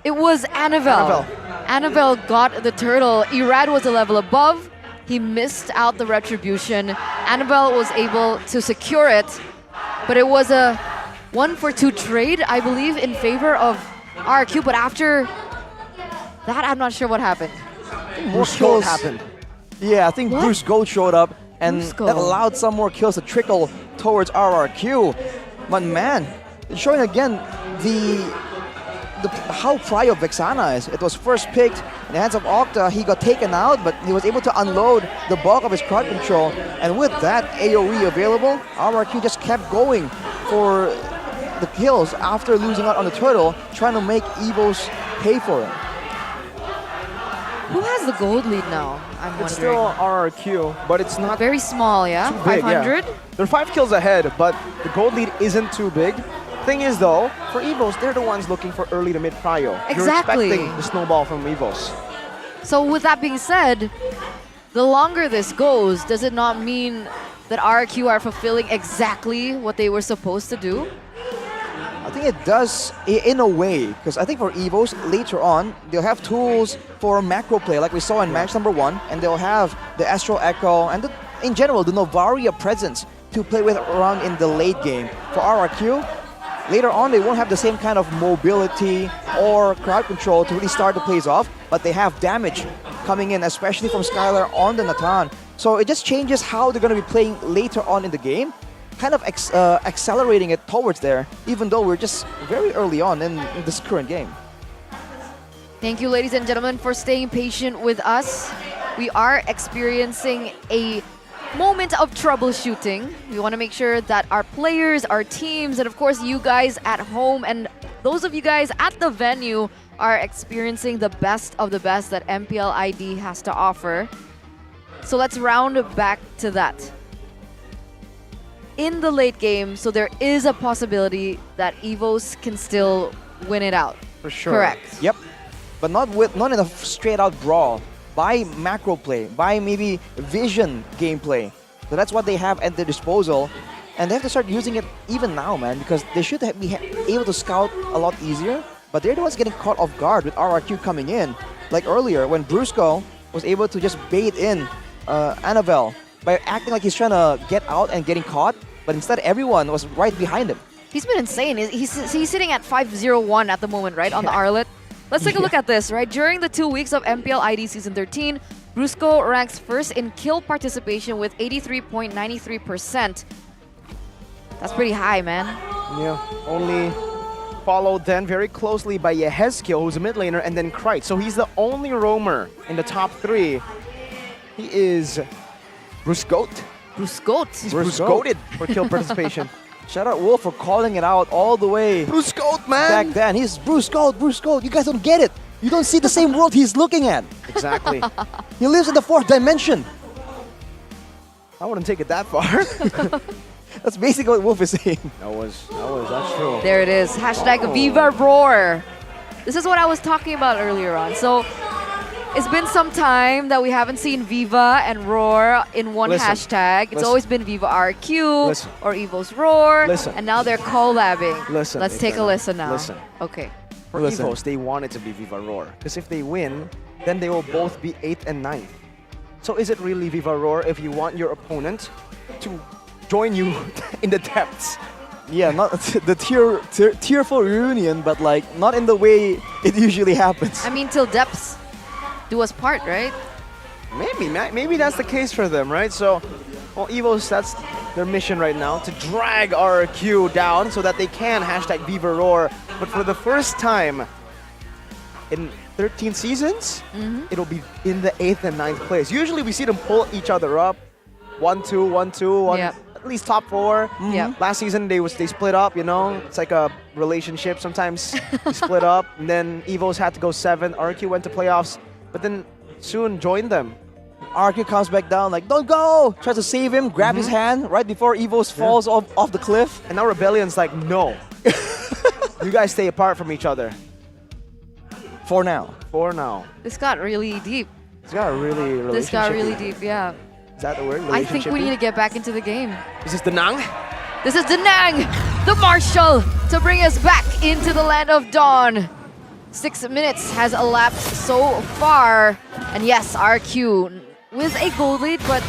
S9: It was Annabelle. Annabelle got the turtle. Irad was a level above. He missed out the retribution. Annabelle was able to secure it, but it was a 1-for-2 trade, I believe, in favor of RQ. But after that, I'm not sure what happened.
S6: More kills happened. Yeah, I think Bruce Gold showed up, and that allowed some more kills to trickle towards RRQ. But man, it's showing again how prio Vexana is. It was first picked in the hands of Octa. He got taken out, but he was able to unload the bulk of his crowd control. And with that AoE available, RRQ just kept going for the kills after losing out on the turtle, trying to make Evos pay for it.
S9: Who has the gold lead now? I'm wondering.
S10: It's still RRQ, but it's not
S9: very small, yeah? 500?
S10: Yeah. They're 5 kills ahead, but the gold lead isn't too big. Thing is though, for Evos, they're the ones looking for early to mid prio.
S9: Exactly.
S10: You're expecting the snowball from Evos.
S9: So with that being said, the longer this goes, does it not mean that RRQ are fulfilling exactly what they were supposed to do?
S6: I think it does in a way, because I think for Evos, later on, they'll have tools for macro play like we saw in match number 1, and they'll have the Astral Echo and in general, the Novaria presence to play with around in the late game. For RRQ, later on, they won't have the same kind of mobility or crowd control to really start the plays off, but they have damage coming in, especially from Skylar on the Natan. So it just changes how they're going to be playing later on in the game, kind of accelerating it towards there, even though we're just very early on in this current game.
S9: Thank you, ladies and gentlemen, for staying patient with us. We are experiencing a moment of troubleshooting. We want to make sure that our players, our teams, and of course you guys at home and those of you guys at the venue are experiencing the best of the best that MPL ID has to offer. So let's round back to that. In the late game, so there is a possibility that Evos can still win it out.
S6: For sure.
S9: Correct.
S6: Yep. But not in a straight out brawl. By macro play, by maybe vision gameplay. So that's what they have at their disposal. And they have to start using it even now, man, because they should be able to scout a lot easier. But they're the ones getting caught off guard with RRQ coming in. Like earlier, when Brusco was able to just bait in Annabelle by acting like he's trying to get out and getting caught, but instead everyone was right behind him.
S9: He's been insane. He's sitting at 5-0-1 at the moment, right, on the Arlet. Let's take a look at this, right? During the 2 weeks of MPL ID Season 13, Brusco ranks first in kill participation with 83.93%. That's pretty high, man.
S10: Yeah, only followed then very closely by Yehezkiel, who's a mid laner, and then Krite. So he's the only roamer in the top 3. He is Bruce Goat.
S9: Bruce Goat.
S10: He's Bruce Goated for kill participation.
S6: Shout out Wolf for calling it out all the way.
S10: Bruce Goat, man!
S6: Back then, he's Bruce Goat, Bruce Goat. You guys don't get it. You don't see the same world he's looking at.
S10: Exactly.
S6: He lives in the 4th dimension.
S10: I wouldn't take it that far.
S6: That's basically what Wolf is saying.
S10: That's true.
S9: There it is. Hashtag Viva Roar. This is what I was talking about earlier on. So it's been some time that we haven't seen Viva and Roar in one hashtag. It's always been Viva RQ or Evos Roar. And now they're collabing. Let's take a listen now. Okay.
S10: For Evos, they want it to be Viva Roar. Because if they win, then they will both be 8th and 9th. So is it really Viva Roar if you want your opponent to join you in the depths?
S6: Yeah, not the tearful reunion, but like not in the way it usually happens.
S9: I mean, till depths do us part, right?
S10: Maybe that's the case for them, right? So, well, Evos, that's their mission right now, to drag RRQ down so that they can hashtag Viva Roar. But for the first time in 13 seasons, it'll be in the 8th and 9th place. Usually we see them pull each other up. 1-2, 1-2, at least top 4. Last season they split up, you know. It's like a relationship. Sometimes they split up, and then Evos had to go 7. RQ went to playoffs, but then soon joined them.
S6: RQ comes back down like, don't go! Tries to save him, grab his hand right before Evos falls off the cliff.
S10: And now Rebellion's like, no. You guys stay apart from each other.
S6: For now.
S10: For now.
S9: This got really deep.
S10: This got really relationship.
S9: This got really deep, yeah.
S10: Is that the word?
S9: I think we need to get back into the game.
S10: Is this Danang?
S9: This is Danang, the Marshal, to bring us back into the land of dawn. 6 minutes has elapsed so far. And yes, RQ with a gold lead, but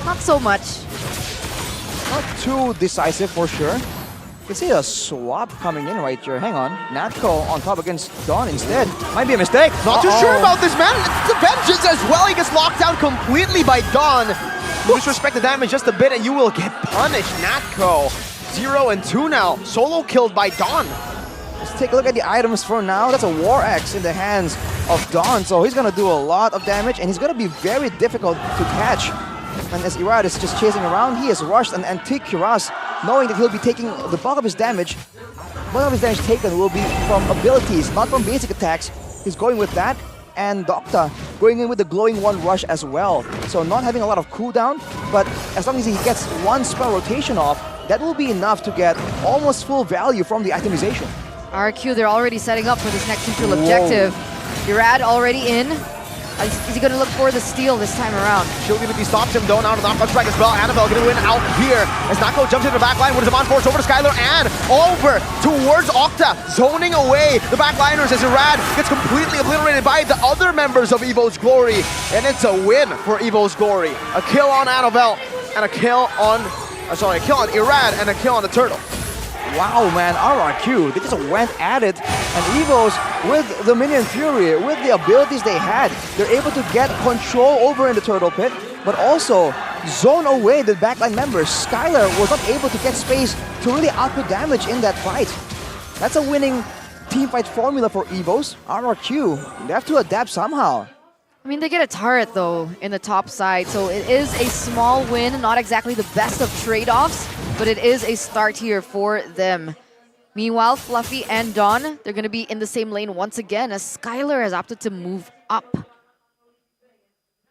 S9: not so much.
S6: Not too decisive for sure. You can see a swap coming in right here. Hang on. Natco on top against Dawn instead. Might be a mistake.
S10: Not too sure about this, man. It's the Vengeance as well. He gets locked down completely by Dawn. Disrespect the damage just a bit and you will get punished. Natco, 0 and 2 now. Solo killed by Dawn.
S6: Let's take a look at the items for now. That's a War Axe in the hands of Dawn. So he's going to do a lot of damage and he's going to be very difficult to catch. And as Irad is just chasing around, he has rushed an Antique Cuirass, knowing that he'll be taking the bulk of his damage. Bulk of his damage taken will be from abilities, not from basic attacks. He's going with that. And Docta going in with the Glowing One Rush as well. So not having a lot of cooldown, but as long as he gets one spell rotation off, that will be enough to get almost full value from the itemization.
S9: RQ, they're already setting up for this next neutral objective. Irad already in. Is he going to look for the steal this time around?
S10: Shield Unity stops him though, now to knockout strike as well. Annabelle getting win out here as Nako jumps into the backline with his on force over to Skylar and over towards Octa, zoning away the backliners as Irad gets completely obliterated by the other members of Evos Glory. And it's a win for Evos Glory. A kill on Annabelle and a kill on, a kill on Irad and a kill on the Turtle.
S6: Wow, man, RRQ, they just went at it. And Evos, with the Minion Fury, with the abilities they had, they're able to get control over in the Turtle Pit, but also zone away the backline members. Skylar was not able to get space to really output damage in that fight. That's a winning team fight formula for Evos. RRQ, they have to adapt somehow.
S9: I mean, they get a turret, though, in the top side, so it is a small win, not exactly the best of trade-offs, but it is a start here for them. Meanwhile, Fluffy and Dawn, they're going to be in the same lane once again, as Skylar has opted to move up.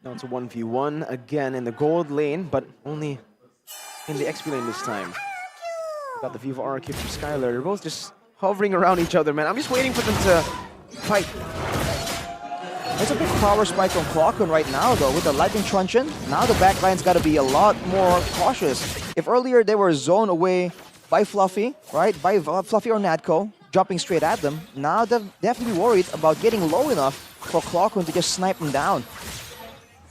S10: Now it's a 1v1 again in the gold lane, but only in the XP lane this time. Got the view of RRQ from Skylar. They're both just hovering around each other, man. I'm just waiting for them to fight.
S6: There's a big power spike from Clockun right now, though, with the Lightning Truncheon. Now the backline's got to be a lot more cautious. If earlier they were zoned away by Fluffy, right, by Fluffy or Natco, jumping straight at them, now they have to be worried about getting low enough for Clockun to just snipe them down.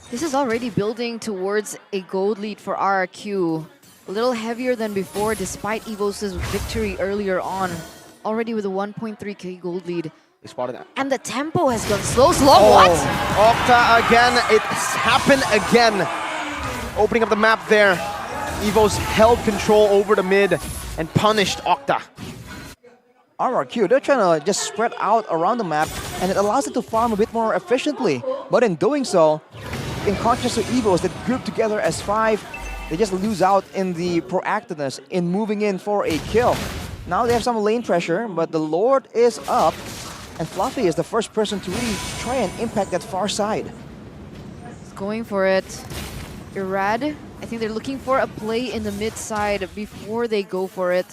S9: This is already building towards a gold lead for RRQ. A little heavier than before, despite Evos' victory earlier on. Already with a 1.3k gold lead.
S10: They spotted that.
S9: And the tempo has gone slow. What?
S10: Octa again. It's happened again. Opening up the map there. Evos held control over the mid and punished Octa.
S6: RRQ, they're trying to just spread out around the map, and it allows it to farm a bit more efficiently. But in doing so, in contrast to Evos that group together as 5, they just lose out in the proactiveness in moving in for a kill. Now they have some lane pressure, but the Lord is up. And Fluffy is the first person to really try and impact that far side.
S9: He's going for it. Irad, I think they're looking for a play in the mid side before they go for it.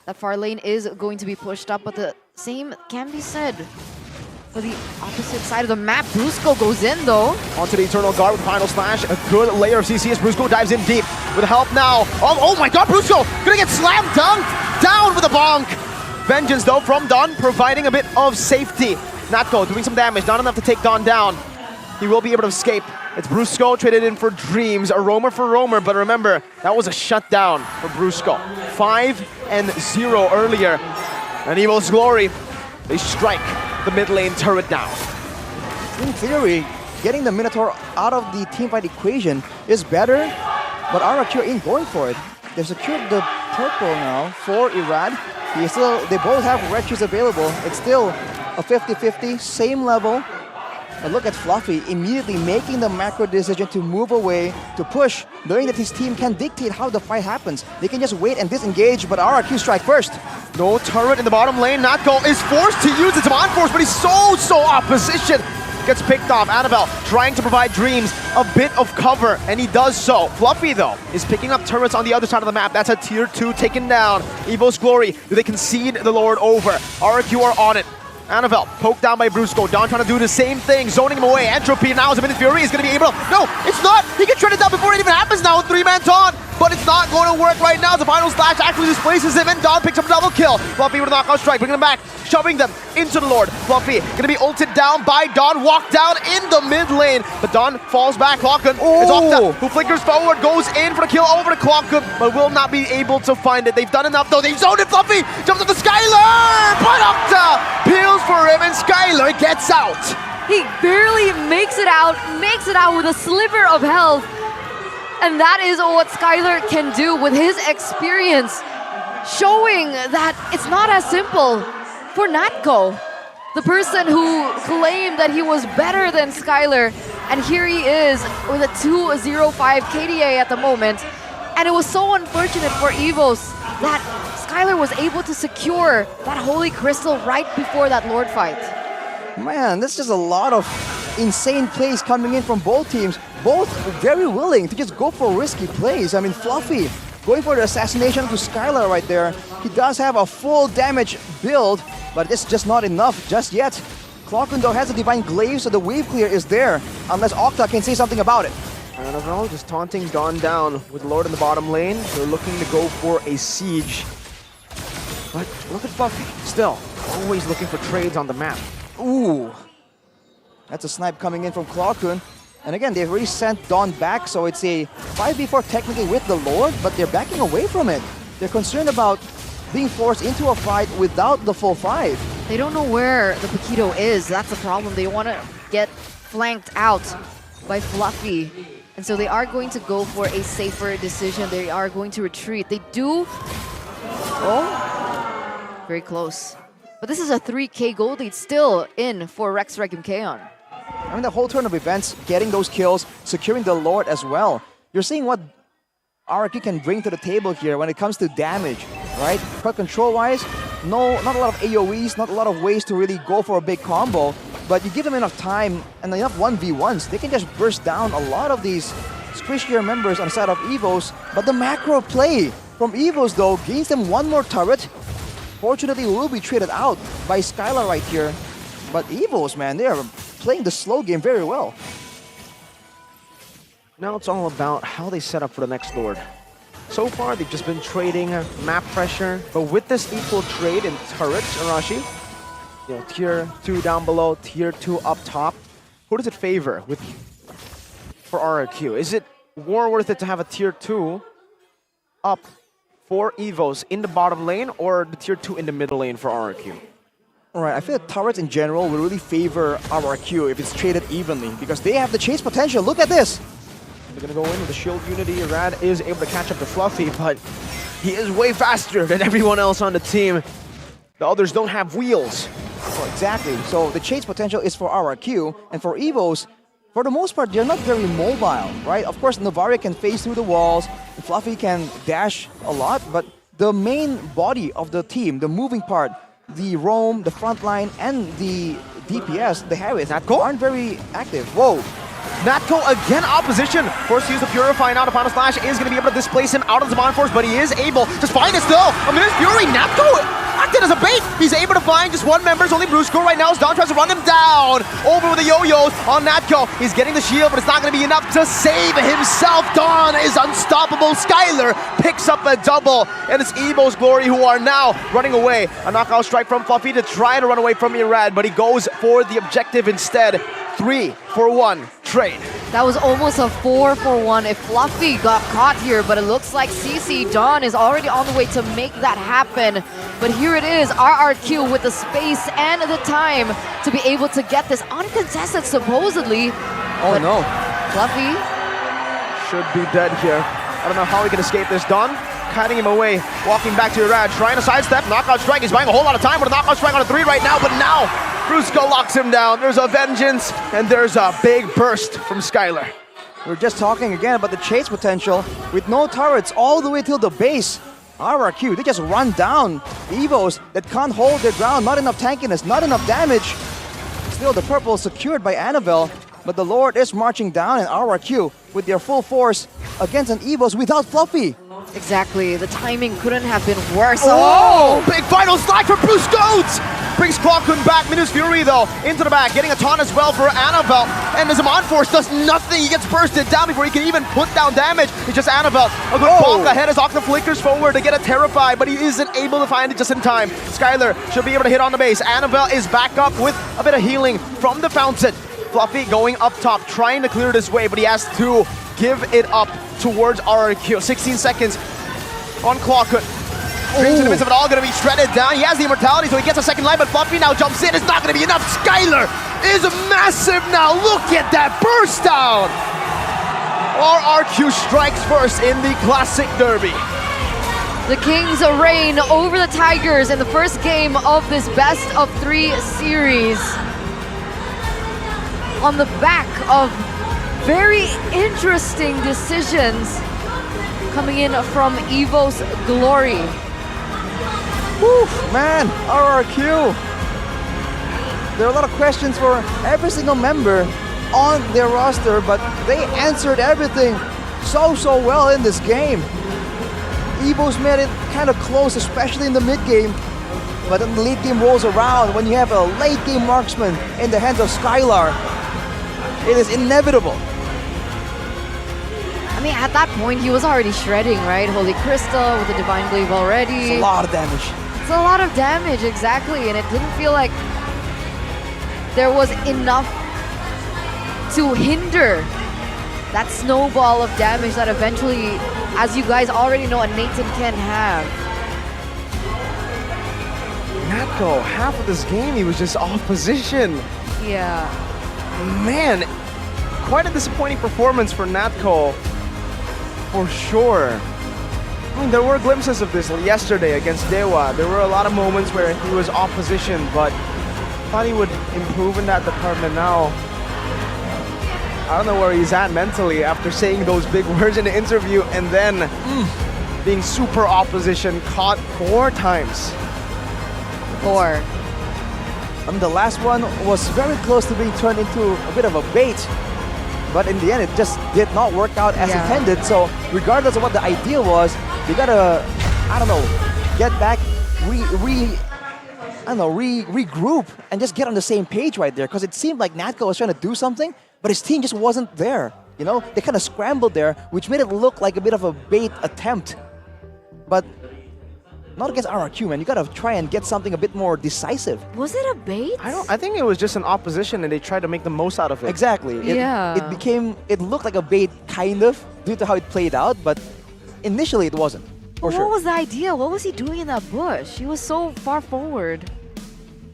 S9: That far lane is going to be pushed up, but the same can be said for the opposite side of the map. Brusco goes in though.
S10: Onto the Eternal Guard with Final Slash. A good layer of CC as Brusco dives in deep with help now. Oh my god, Brusco gonna get slam dunked down with a bonk. Vengeance though from Don, providing a bit of safety. Natko doing some damage, not enough to take Don down. He will be able to escape. It's Brusco traded in for Dreams, a roamer for roamer, but remember, that was a shutdown for Brusco. 5-0 earlier. And Evos Glory, they strike the mid lane turret down.
S6: In theory, getting the Minotaur out of the teamfight equation is better, but RRQ ain't going for it. They've secured the purple now for Irad. They both have red shoes available. It's still a 50-50, same level. But look at Fluffy immediately making the macro decision to move away, to push, knowing that his team can dictate how the fight happens. They can just wait and disengage, but RRQ strike first.
S10: No turret in the bottom lane. Natko is forced to use its on force, but he's so opposition. Gets picked off. Annabelle trying to provide Dreams a bit of cover, and he does so. Fluffy, though, is picking up turrets on the other side of the map. That's a tier 2 taken down. Evos Glory, do they concede the Lord over? RRQ are on it. Annabelle poked down by Brusco. Don trying to do the same thing, zoning him away. Entropy now is a minute Fury is going to be able to... No, it's not! He can shred it down before it even happens now with 3-man taunt, but it's not going to work right now. The final slash actually displaces him, and Don picks up a double kill. Fluffy with a knockout strike, bringing them back, shoving them into the Lord. Fluffy going to be ulted down by Don, walked down in the mid lane, but Don falls back. Clockun, it's Octa who flickers forward, goes in for the kill over to Clockun, but will not be able to find it. They've done enough though. They've zoned it. Fluffy jumps up to Skylar, but Octa peels for him, and Skylar gets out.
S9: He barely makes it out with a sliver of health. And that is what Skylar can do with his experience, showing that it's not as simple for Natko, the person who claimed that he was better than Skylar. And here he is with a 2-0-5 KDA at the moment. And it was so unfortunate for Evos that Skylar was able to secure that Holy Crystal right before that Lord fight.
S6: Man, that's just a lot of insane plays coming in from both teams. Both very willing to just go for risky plays. I mean, Fluffy going for the assassination to Skylar right there. He does have a full damage build, but it's just not enough just yet. Clockun though has a Divine Glaive, so the wave clear is there, unless Octa can say something about it.
S10: Annabelle just taunting Don down with Lord in the bottom lane. They're looking to go for a siege. But look at Fluffy, still always looking for trades on the map.
S6: Ooh, that's a snipe coming in from Clockun. And again, they've already sent Don back, so it's a 5v4 technically with the Lord, but they're backing away from it. They're concerned about being forced into a fight without the full 5.
S9: They don't know where the Paquito is. That's the problem. They want to get flanked out by Fluffy. And so they are going to go for a safer decision. They are going to retreat. They do... Oh, very close. But this is a 3k gold lead still in for Rex Regum Kaon.
S6: I mean, the whole turn of events, getting those kills, securing the Lord as well. You're seeing what RRQ can bring to the table here when it comes to damage, right? But control-wise, not a lot of AoEs, not a lot of ways to really go for a big combo, but you give them enough time and enough 1v1s, they can just burst down a lot of these squishier members on the side of Evos. But the macro play from Evos, though, gains them one more turret. Fortunately, will be traded out by Skylar right here. But Evos, man, they are playing the slow game very well.
S10: Now it's all about how they set up for the next Lord. So far, they've just been trading map pressure, but with this equal trade in turrets, Arashi, you know, tier 2 down below, tier 2 up top, who does it favor for RRQ? Is it more worth it to have a tier 2 up for Evos in the bottom lane, or the tier 2 in the middle lane for RRQ?
S6: Alright, I feel that turrets in general will really favor RRQ if it's traded evenly, because they have the chase potential. Look at this!
S10: They're going to go in with the shield unity. Rad is able to catch up to Fluffy, but he is way faster than everyone else on the team. The others don't have wheels.
S6: Oh, exactly. So the chase potential is for RRQ, and for Evos, for the most part, they're not very mobile, right? Of course, Novaria can phase through the walls, and Fluffy can dash a lot, but the main body of the team, the moving part, the roam, the front line, and the DPS, the Harris, aren't very active. Whoa!
S10: Natko again opposition. Forced to use the Purify now. The final slash is going to be able to displace him out of the Divine Force, but he is able to find it still. A Minute's Fury. Natko detected as a bait. He's able to find just one member. It's only Brusco right now as Don tries to run him down. Over with the yo-yos on Natco. He's getting the shield, but it's not going to be enough to save himself. Don is unstoppable. Skylar picks up a double, and it's Evos Glory who are now running away. A knockout strike from Fluffy to try to run away from Irad, but he goes for the objective instead. 3-for-1 trade.
S9: That was almost a 4-for-1 if Fluffy got caught here, but it looks like CC Dawn is already on the way to make that happen. But here it is, RRQ with the space and the time to be able to get this uncontested, supposedly.
S10: Oh no.
S9: Fluffy
S10: should be dead here. I don't know how he can escape this. Don kiting him away, walking back to Irad, trying to sidestep. Knockout strike. He's buying a whole lot of time with a knockout strike on a 3 right now, but now Brusco locks him down. There's a vengeance, and there's a big burst from Skylar.
S6: We're just talking again about the chase potential. With no turrets all the way till the base, RRQ, they just run down Evos that can't hold their ground. Not enough tankiness, not enough damage. Still, the purple secured by Annabelle, but the Lord is marching down, and RRQ with their full force against an Evos without Fluffy.
S9: Exactly, the timing couldn't have been worse.
S10: Oh, big final slide for Bruce Goats! Brings Clockhood back, Minus Fury though, into the back, getting a taunt as well for Annabelle. And the Zaman Force does nothing, he gets bursted down before he can even put down damage. It's just Annabelle, a good bonk ahead as Octa flickers forward to get a Terrify, but he isn't able to find it just in time. Skylar should be able to hit on the base. Annabelle is back up with a bit of healing from the fountain. Fluffy going up top, trying to clear this way, but he has to give it up towards RRQ. 16 seconds on Clockhood. Dreams in the midst of it all, gonna be shredded down. He has the immortality, so he gets a second life, but Fluffy now jumps in. It's not gonna be enough. Skylar is massive now. Look at that burst down. RRQ strikes first in the Classic Derby.
S9: The Kings reign over the Tigers in the first game of this best of 3 series. On the back of very interesting decisions coming in from Evos Glory.
S6: Woo, man, RRQ. There are a lot of questions for every single member on their roster, but they answered everything so well in this game. Evos made it kind of close, especially in the mid game. But then the late game rolls around when you have a late game marksman in the hands of Skylar. It is inevitable.
S9: I mean, at that point, he was already shredding, right? Holy Crystal with the Divine Glaive already.
S6: It's a lot of damage.
S9: It's a lot of damage, exactly. And it didn't feel like there was enough to hinder that snowball of damage that eventually, as you guys already know, a Nathan can have.
S10: Natco, half of this game, he was just off position.
S9: Yeah.
S10: Man, quite a disappointing performance for Natco, for sure. I mean, there were glimpses of this yesterday against Dewa. There were a lot of moments where he was off position, but I thought he would improve in that department now. I don't know where he's at mentally after saying those big words in the interview and then being super off position, caught 4 times.
S9: 4.
S6: The last one was very close to being turned into a bit of a bait, but in the end, it just did not work out as intended. So regardless of what the idea was, you gotta, I don't know, get back, regroup, and just get on the same page right there. Because it seemed like Natco was trying to do something, but his team just wasn't there. You know, they kind of scrambled there, which made it look like a bit of a bait attempt. But not against RRQ, man. You gotta try and get something a bit more decisive.
S9: Was it a bait?
S10: I think it was just an opposition and they tried to make the most out of it.
S6: Exactly. It looked like a bait, kind of, due to how it played out, but initially it wasn't, for sure.
S9: What was the idea? What was he doing in that bush? He was so far forward.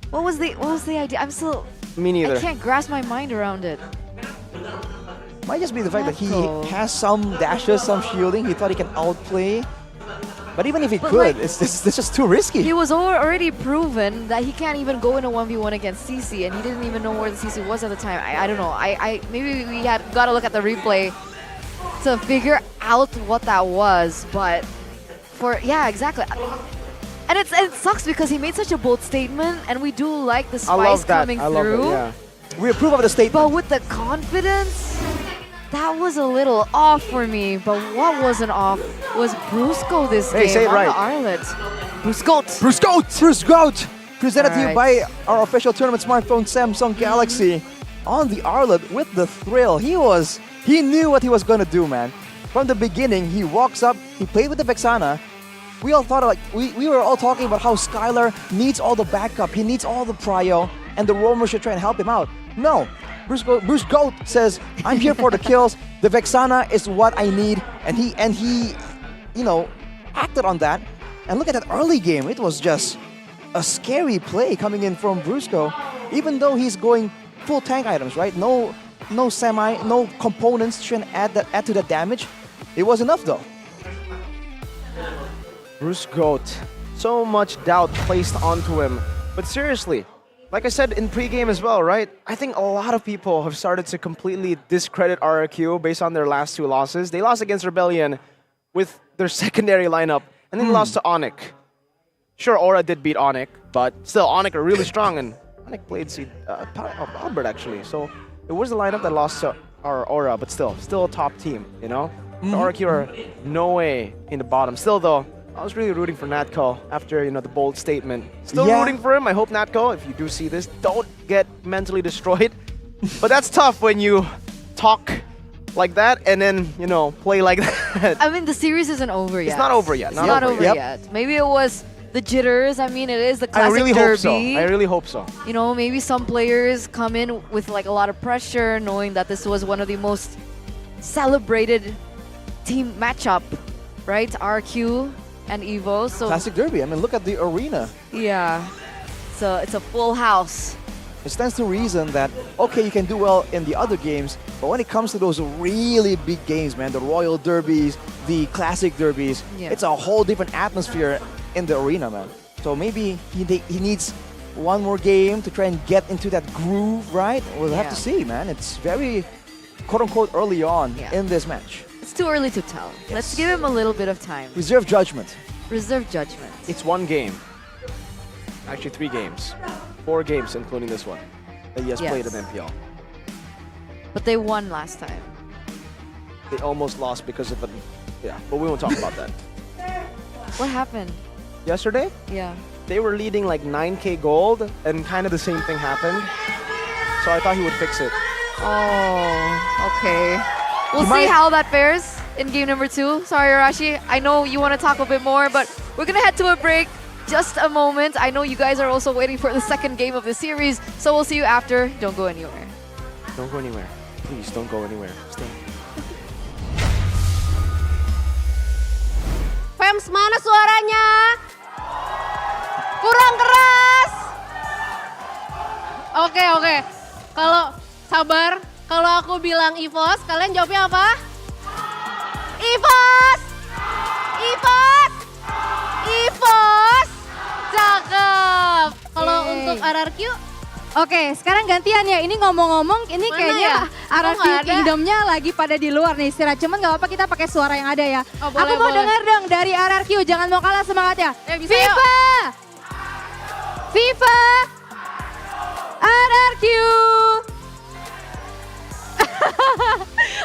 S9: What was the idea? I'm still...
S10: Me neither.
S9: I can't grasp my mind around it.
S6: Might just be the fact that he has some dashes, some shielding. He thought he can outplay. But even if he could, it's just too risky.
S9: He was already proven that he can't even go in a 1v1 against CC, and he didn't even know where the CC was at the time. I don't know. Maybe we had got to look at the replay to figure out what that was. But yeah, exactly. And it sucks because he made such a bold statement, and we do like the spice coming through.
S10: I love it, yeah.
S6: We approve of the statement.
S9: But with the confidence, that was a little off for me. But what wasn't off was Brusco this game
S10: say it
S9: on
S10: right.
S9: the Arlet. Bruce Goat.
S6: Bruce Goat! Bruce Goat! Presented to you
S9: Alright.
S6: by our official tournament smartphone, Samsung Galaxy. On the Arlet with the thrill. He knew what he was gonna do, man. From the beginning, he walks up, he played with the Vexana. We all thought, like, we were all talking about how Skylar needs all the backup, he needs all the prio, and the roamer should try and help him out. No, Bruce Goat says, I'm here for the kills, the Vexana is what I need, and he, you know, acted on that. And look at that early game, it was just a scary play coming in from Brusco, even though he's going full tank items, right? No components to add to the damage. It was enough though.
S10: Bruce Goat, so much doubt placed onto him. But seriously, like I said in pregame as well, right? I think a lot of people have started to completely discredit RRQ based on their last 2 losses. They lost against Rebellion with their secondary lineup, and then lost to Onic. Sure, Aura did beat Onic, but still, Onic are really strong, and Onic played Albert actually. So it was the lineup that lost to our Aura, but still a top team, you know? The RRQ are no way in the bottom. Still though, I was really rooting for Natco after, you know, the bold statement. Still rooting for him. I hope Natco, if you do see this, don't get mentally destroyed. But that's tough when you talk like that and then, you know, play like that.
S9: I mean, the series isn't over yet.
S10: It's not over yet.
S9: Not over yet. Maybe it was the jitters. I mean, it is the classic derby.
S10: I really hope so.
S9: You know, maybe some players come in with like a lot of pressure, knowing that this was one of the most celebrated team matchup, right? RQ and Evos. So
S6: classic derby. I mean, look at the arena.
S9: yeah, so it's a full house.
S6: It stands to reason that, okay, you can do well in the other games, but when it comes to those really big games, man, the Royal Derbies, the Classic Derbies, it's a whole different atmosphere in the arena, man. So maybe he needs one more game to try and get into that groove, right? We'll have to see, man. It's very, quote-unquote, early on in this match.
S9: It's too early to tell. Let's give him a little bit of time.
S6: Reserve judgment.
S9: Reserve judgment.
S10: It's 1 game. Actually 3 games. 4 games, including this one, that he has played in MPL.
S9: But they won last time.
S10: They almost lost because of but we won't talk about that.
S9: What happened?
S10: Yesterday?
S9: Yeah.
S10: They were leading like 9k gold, and kind of the same thing happened. So I thought he would fix it.
S9: Oh, okay. We'll see how that fares in game number 2. Sorry, Arashi. I know you want to talk a bit more, but we're going to head to a break. Just a moment. I know you guys are also waiting for the second game of the series, so we'll see you after. Don't go anywhere.
S10: Don't go anywhere. Please don't go anywhere. Stay.
S15: Fams, mana suaranya? Kurang keras. Oke. Kalau sabar, kalau aku bilang Evos, kalian jawabnya apa? Evos! Evos! Evos! Cakep. Kalau untuk RRQ,
S17: Oke, sekarang gantian ya. Ini ngomong-ngomong, ini
S15: Mana
S17: kayaknya
S15: ya?
S17: RRQ
S15: Kok nggak ada?
S17: Kingdomnya lagi pada di luar nih istirahat. Cuman nggak apa-apa, kita pakai suara yang ada ya.
S15: Oh, boleh,
S17: Aku mau
S15: boleh.
S17: dengar dong dari RRQ, jangan mau kalah semangatnya.
S15: Ya, bisa,
S17: FIFA! FIFA! RRQ!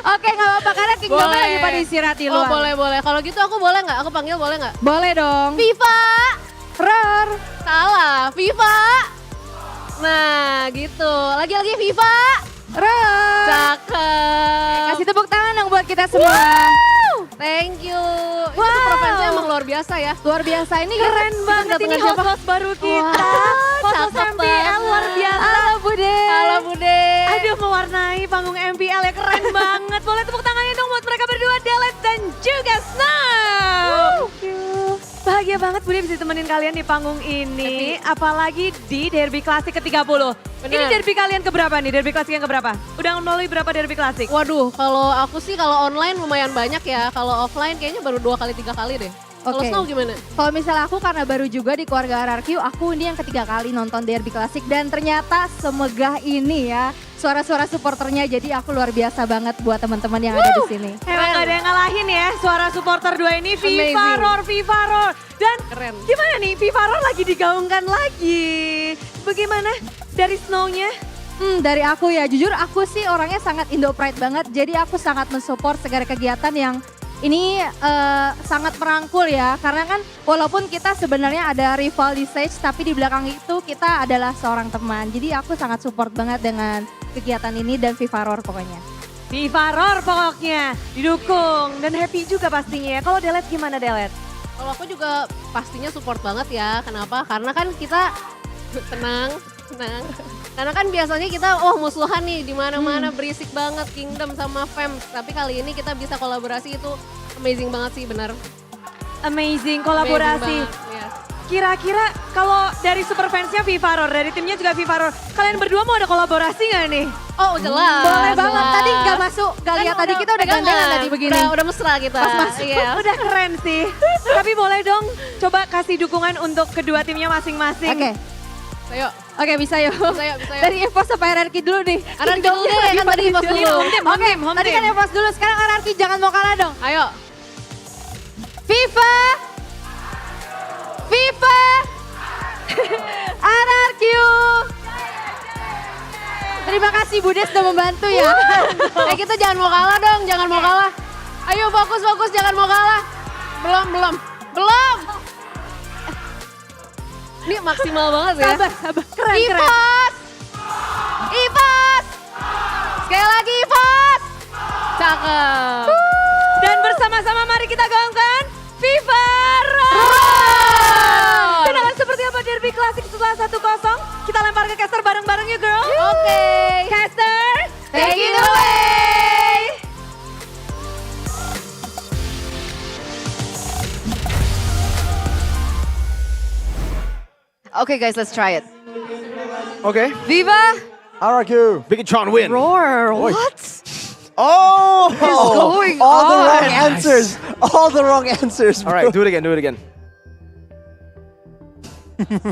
S17: Oke, nggak apa-apa karena Kingdomnya lagi pada istirahat di luar.
S15: Oh, boleh. Kalau gitu aku boleh nggak? Aku panggil boleh nggak?
S17: Boleh dong.
S15: FIFA!
S17: Ror!
S15: Salah, FIFA! Nah, gitu. Lagi-lagi FIFA!
S17: Ror!
S15: Cakep!
S17: Kasih tepuk tangan dong buat kita semua.
S15: Wow! Thank you. Itu provinsi emang luar biasa ya.
S17: Luar biasa, ini keren banget. Ini host baru kita. Host MPL luar biasa. Halo Bude.
S15: Halo Bude.
S17: Aduh, mewarnai panggung MPL ya, keren banget. Boleh tepuk tangannya dong buat mereka berdua, Delet dan juga Snow. Thank you. Bahagia banget Bude bisa temenin kalian di panggung ini. Apalagi di Derby Klasik ke-30. Ini derby kalian keberapa nih? Derby Klasik yang keberapa? Udah melalui berapa derby Klasik?
S15: Waduh, kalau aku sih kalau online lumayan banyak ya. Kalau offline kayaknya baru 2 kali 3 kali deh. Kalau
S17: Oke.
S15: Snow gimana?
S17: Kalau misalnya aku karena baru juga di keluarga RRQ, aku ini yang ketiga kali nonton Derby Klasik dan ternyata semegah ini ya suara-suara supporternya, jadi aku luar biasa banget buat teman-teman yang ada di sini. Emang gak ada yang ngalahin ya suara supporter dua ini. FIFA Roar, FIFA Roar. Dan
S15: keren.
S17: Gimana nih, FIFA Roar lagi digaungkan lagi. Bagaimana dari Snow-nya? Dari aku ya, jujur aku sih orangnya sangat Indo Pride banget, jadi aku sangat mensupport segala kegiatan yang
S11: ini sangat merangkul ya. Karena kan walaupun kita sebenarnya ada rival di stage, tapi di belakang itu kita adalah seorang teman. Jadi aku sangat support banget dengan kegiatan ini dan Viva Roar pokoknya.
S17: Viva Roar pokoknya, didukung dan happy juga pastinya ya. Kalau Delet gimana Delet?
S15: Kalau aku juga pastinya support banget ya. Kenapa? Karena kan kita tenang. Karena kan biasanya kita musuhan nih di mana-mana berisik banget Kingdom sama Fam. Tapi kali ini kita bisa kolaborasi itu amazing banget sih, benar.
S17: Amazing kolaborasi. Kira-kira kalau dari super fansnya Viva Roar, dari timnya juga Viva Roar, kalian berdua mau ada kolaborasi nggak nih?
S15: Oh jelas.
S11: Boleh banget, tadi nggak masuk, nggak lihat tadi kita udah gandengan tadi begini.
S15: Udah mesra kita.
S17: Pas masuk udah keren sih. Tapi boleh dong coba kasih dukungan untuk kedua timnya masing-masing.
S11: Oke.
S15: Ayo.
S11: Oke bisa yuk.
S15: Bisa yuk.
S11: Dari Evos sampai RRQ dulu nih.
S15: RRQ dulu deh, kan tadi Evos dulu.
S11: Oke, tadi kan Evos dulu, sekarang RRQ jangan mau kalah dong.
S15: Ayo.
S11: Viva RRQ. Terima kasih Budes sudah membantu ya.
S15: Kita jangan mau kalah dong, jangan mau kalah. Ayo fokus, jangan mau kalah. Belum. Ini maksimal banget ya.
S17: Sabar. Keren.
S15: Evos. Sekali lagi Evos. Cakep.
S17: Dan bersama-sama mari kita gaungkan Viva Roar. Dan akan seperti apa derby klasik setelah 1-0? Kita lempar ke caster bareng-bareng ya girl.
S15: Oke.
S17: Caster,
S15: take it away. Okay guys, let's try it.
S6: Okay.
S15: Viva
S6: RRQ.
S10: Bigetron win.
S15: Roar.
S6: Oi.
S15: What?
S6: Oh!
S15: What is going
S6: all the
S15: on?
S6: wrong answers. All the wrong answers.
S10: All right, do it again.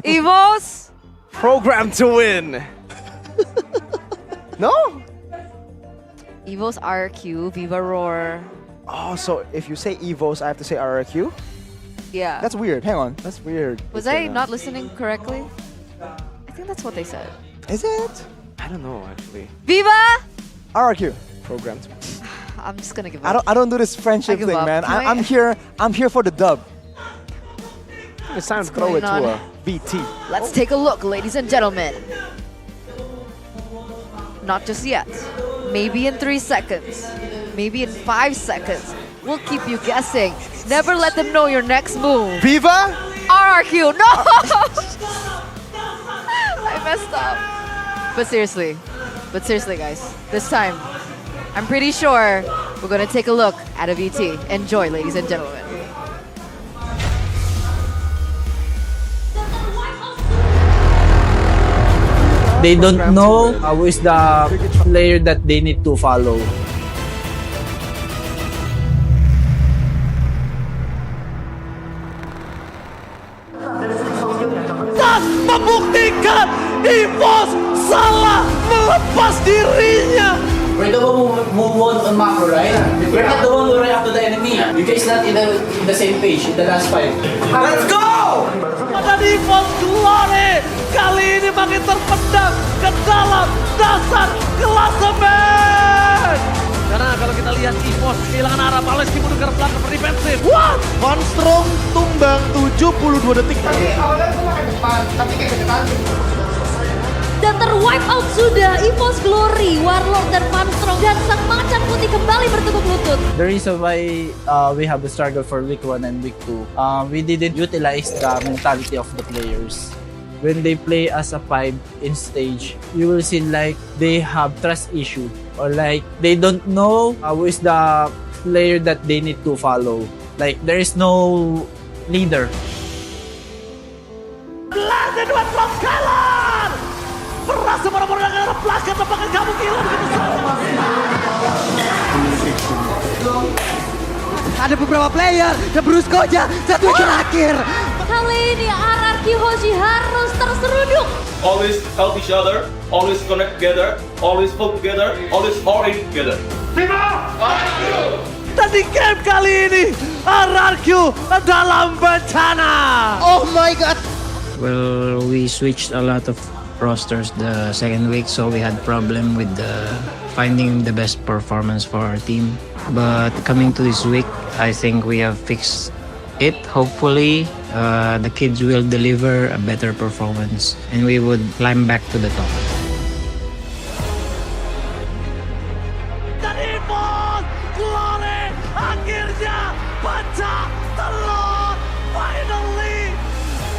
S15: Evos.
S10: Program to win. No?
S15: Evos RQ, Viva Roar.
S6: Oh, so if you say Evos, I have to say RRQ?
S15: Yeah.
S6: That's weird. Hang on. That's weird.
S15: Was I not listening correctly? I think that's what they said.
S6: Is it?
S10: I don't know actually.
S15: Viva!
S6: RRQ.
S10: Program to
S15: I'm just gonna give up.
S6: I don't do this friendship
S15: give
S6: thing,
S15: up.
S6: man.
S15: Can
S6: I'm here for the dub.
S10: It's time to
S15: What's
S10: throw it
S15: going
S10: to
S15: on?
S10: a BT.
S15: Let's take a look, ladies and gentlemen. Not just yet. Maybe in 3 seconds. Maybe in 5 seconds. We'll keep you guessing. Never let them know your next move.
S6: Viva?
S15: RRQ, no! I messed up. But seriously guys, this time, I'm pretty sure we're gonna take a look at a VT. Enjoy, ladies and gentlemen.
S12: They don't know who is the player that they need to follow.
S8: Dan membuktikan Evos salah melepas dirinya.
S12: We're the one who won on macro, right? We're not the one who ran after the enemy. You guys not in the same page in the last fight.
S8: Let's go! Dan Evos Glory kali ini makin terpendam ke dalam dasar klasemen. Karena kalau kita lihat Evos kehilangan arah, Paleski mundur ke belakang berdefensif. What?
S14: Van Strong tumbang 72 detik.
S8: Awalnya gue makan depan, tapi kayak deketan.
S15: Dan terwipe out sudah Evos Glory, Warlord dan Van Strong dan sang macan putih kembali bertukuk lutut.
S12: The reason why we have a struggle for week 1 and week 2, we didn't utilize the mentality of the players. When they play as a 5 in stage, you will see like they have trust issue or like they don't know who is the player that they need to follow. Like there is no leader.
S8: Landed with from Kalan! Berasa benar-benar negara belakang apakah kamu gila begitu saja?
S5: Ada beberapa player yang Bruce Koja satu terakhir.
S15: Kali ini RRQ Hoshi harus terseruduk.
S13: Always help each other, always connect together, always pull together, always hurry together. Viva!
S8: Dan di game kali ini RRQ dalam bencana.
S5: Oh my god.
S12: Well, we switched a lot of
S4: rosters the second week, so we had problem with finding the best performance for our team. But coming to this week, I think we have fixed it. Hopefully, the kids will deliver a better performance and we would climb back to the top.
S8: Dan Evos Glory akhirnya pecah telur. Finally,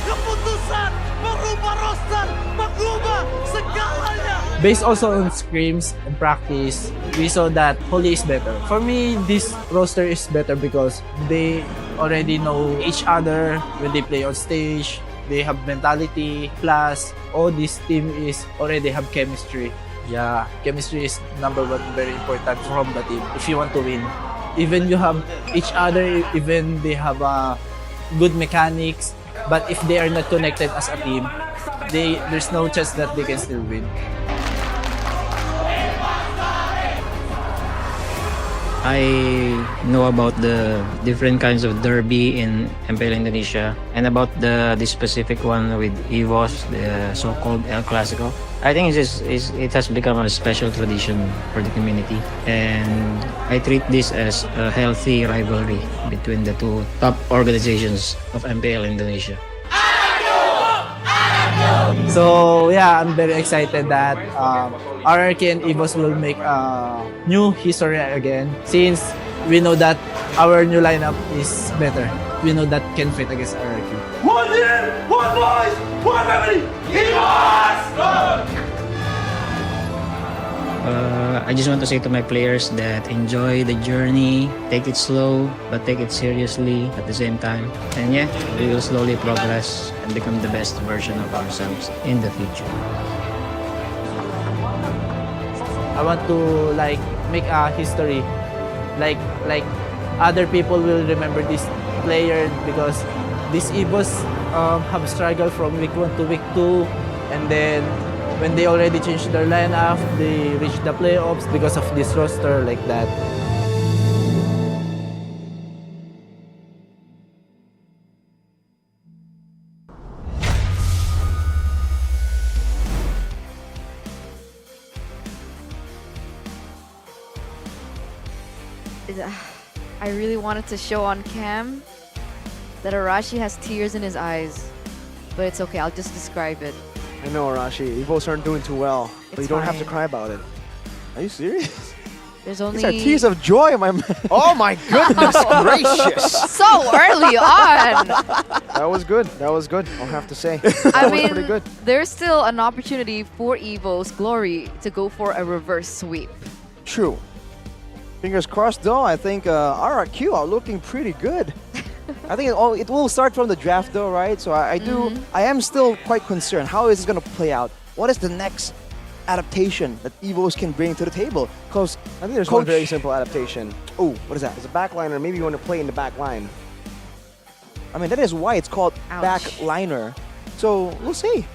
S8: keputusan merubah roster, mengubah segalanya.
S12: Based also on scrims and practice, we saw that Holy is better. For me, this roster is better because they already know each other when they play on stage. They have mentality, plus all this team is already have chemistry. Yeah, chemistry is number one, very important from the team if you want to win. Even you have each other, even they have good mechanics, but if they are not connected as a team, there's no chance that they can still win.
S4: I know about the different kinds of derby in MPL Indonesia and about the specific one with Evos, the so-called El Clasico. I think it has become a special tradition for the community, and I treat this as a healthy rivalry between the two top organizations of MPL Indonesia.
S12: So yeah, I'm very excited that RRQ and Evos will make a new history again, since we know that our new lineup is better. We know that can fit against RRQ.
S3: One year, one voice, one family, Evos!
S4: I just want to say to my players that enjoy the journey, take it slow, but take it seriously at the same time. And yeah, we will slowly progress and become the best version of ourselves in the future.
S12: I want to make a history, like other people will remember this player because these Evos have struggled from week 1 to week 2, and then when they already changed their lineup, they reached the playoffs because of this roster like that.
S9: I really wanted to show on cam that Arashi has tears in his eyes, but it's okay, I'll just describe it.
S10: I know, Arashi. Evos aren't doing too well, but you don't have to cry about it.
S6: Are you serious?
S9: There's only...
S6: These are tears of joy, my man.
S10: Oh my goodness gracious!
S9: So early on!
S10: That was good. That was good, I'll have to say.
S9: I
S10: That was
S9: mean,
S10: pretty good.
S9: there's still an opportunity for Evos Glory to go for a reverse sweep.
S6: True. Fingers crossed though, I think RRQ are looking pretty good. I think it will start from the draft though, right? So I am still quite concerned. How is this going to play out? What is the next adaptation that Evos can bring to the table? Because
S10: I think there's one very simple adaptation.
S6: Oh, what is that?
S10: As a backliner, maybe you want to play in the back line.
S6: I mean, that is why it's called backliner. So we'll see.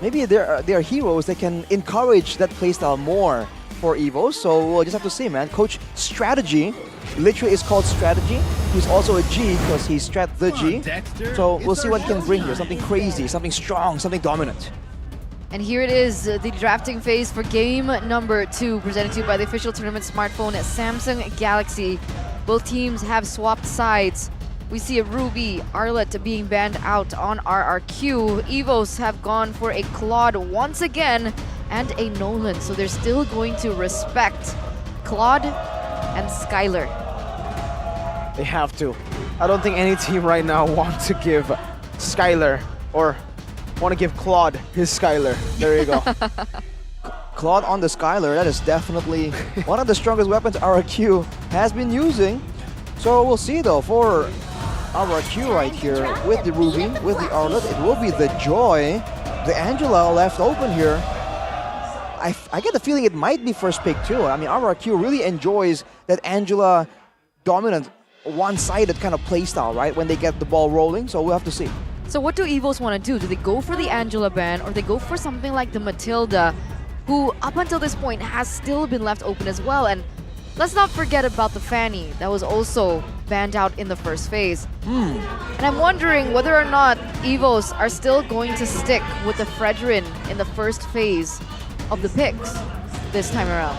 S6: Maybe there are heroes that can encourage that playstyle more for Evos. So we'll just have to see, man. Coach Strategy literally is called Strategy. He's also a G because he's Strat the G. So we'll see what he can bring here. Something crazy, something strong, something dominant.
S9: And here it is, the drafting phase for game number 2, presented to you by the official tournament smartphone Samsung Galaxy. Both teams have swapped sides. We see a Ruby, Arlet being banned out on RRQ. Evos have gone for a Claude once again and a Nolan. So they're still going to respect Claude and Skylar.
S10: They have to. I don't think any team right now wants to give Skylar or want to give Claude his Skylar. There you go.
S6: Claude on the Skylar, that is definitely one of the strongest weapons RRQ has been using. So we'll see though for RRQ right here with the Ruby, with the Arlet, it will be the Joy, the Angela left open here. I get the feeling it might be first pick too. I mean, RRQ really enjoys that Angela dominant, one-sided kind of playstyle, right? When they get the ball rolling, so we'll have to see.
S9: So what do Evos want to do? Do they go for the Angela ban, or they go for something like the Matilda, who up until this point has still been left open as well? And let's not forget about the Fanny that was also banned out in the first phase. And I'm wondering whether or not Evos are still going to stick with the Fredrin in the first phase of the picks this time around.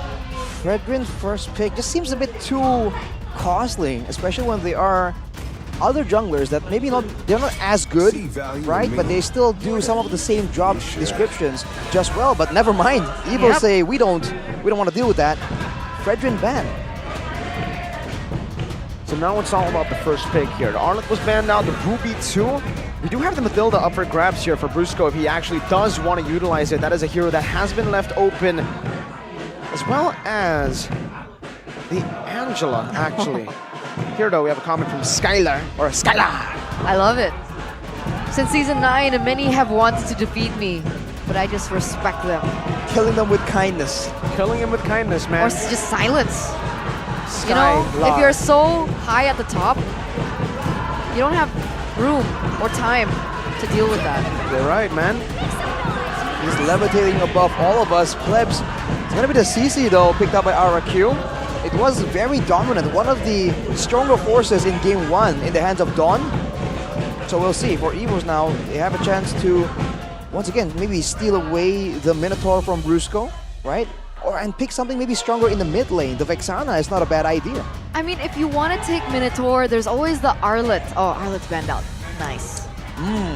S6: Fredrin's first pick just seems a bit too costly, especially when they are other junglers that maybe they're not as good, right? But they still do some of the same job descriptions just well. But never mind. Evos say we don't want to deal with that. Fredrin banned.
S10: So now it's all about the first pick here. The Arlet was banned now, the Ruby too. We do have the Mathilda up for grabs here for Brusco if he actually does want to utilize it. That is a hero that has been left open, as well as the Angela, actually. Here though, we have a comment from Skylar, or Skylar.
S9: I love it. Since season 9, many have wanted to defeat me, but I just respect them.
S6: Killing them with kindness.
S10: Killing him with kindness, man.
S9: Or just silence. You know, if you're so high at the top, you don't have room or time to deal with that.
S10: You're right, man.
S6: He's levitating above all of us. Plebs, it's gonna be the CC though, picked up by RRQ. It was very dominant, one of the stronger forces in game 1 in the hands of Dawn. So we'll see. For Evos now, they have a chance to, once again, maybe steal away the Minotaur from Brusco, right? And pick something maybe stronger in the mid lane. The Vexana is not a bad idea.
S9: I mean, if you want to take Minotaur, there's always the Arlet. Oh, Arlet's banned out. Nice.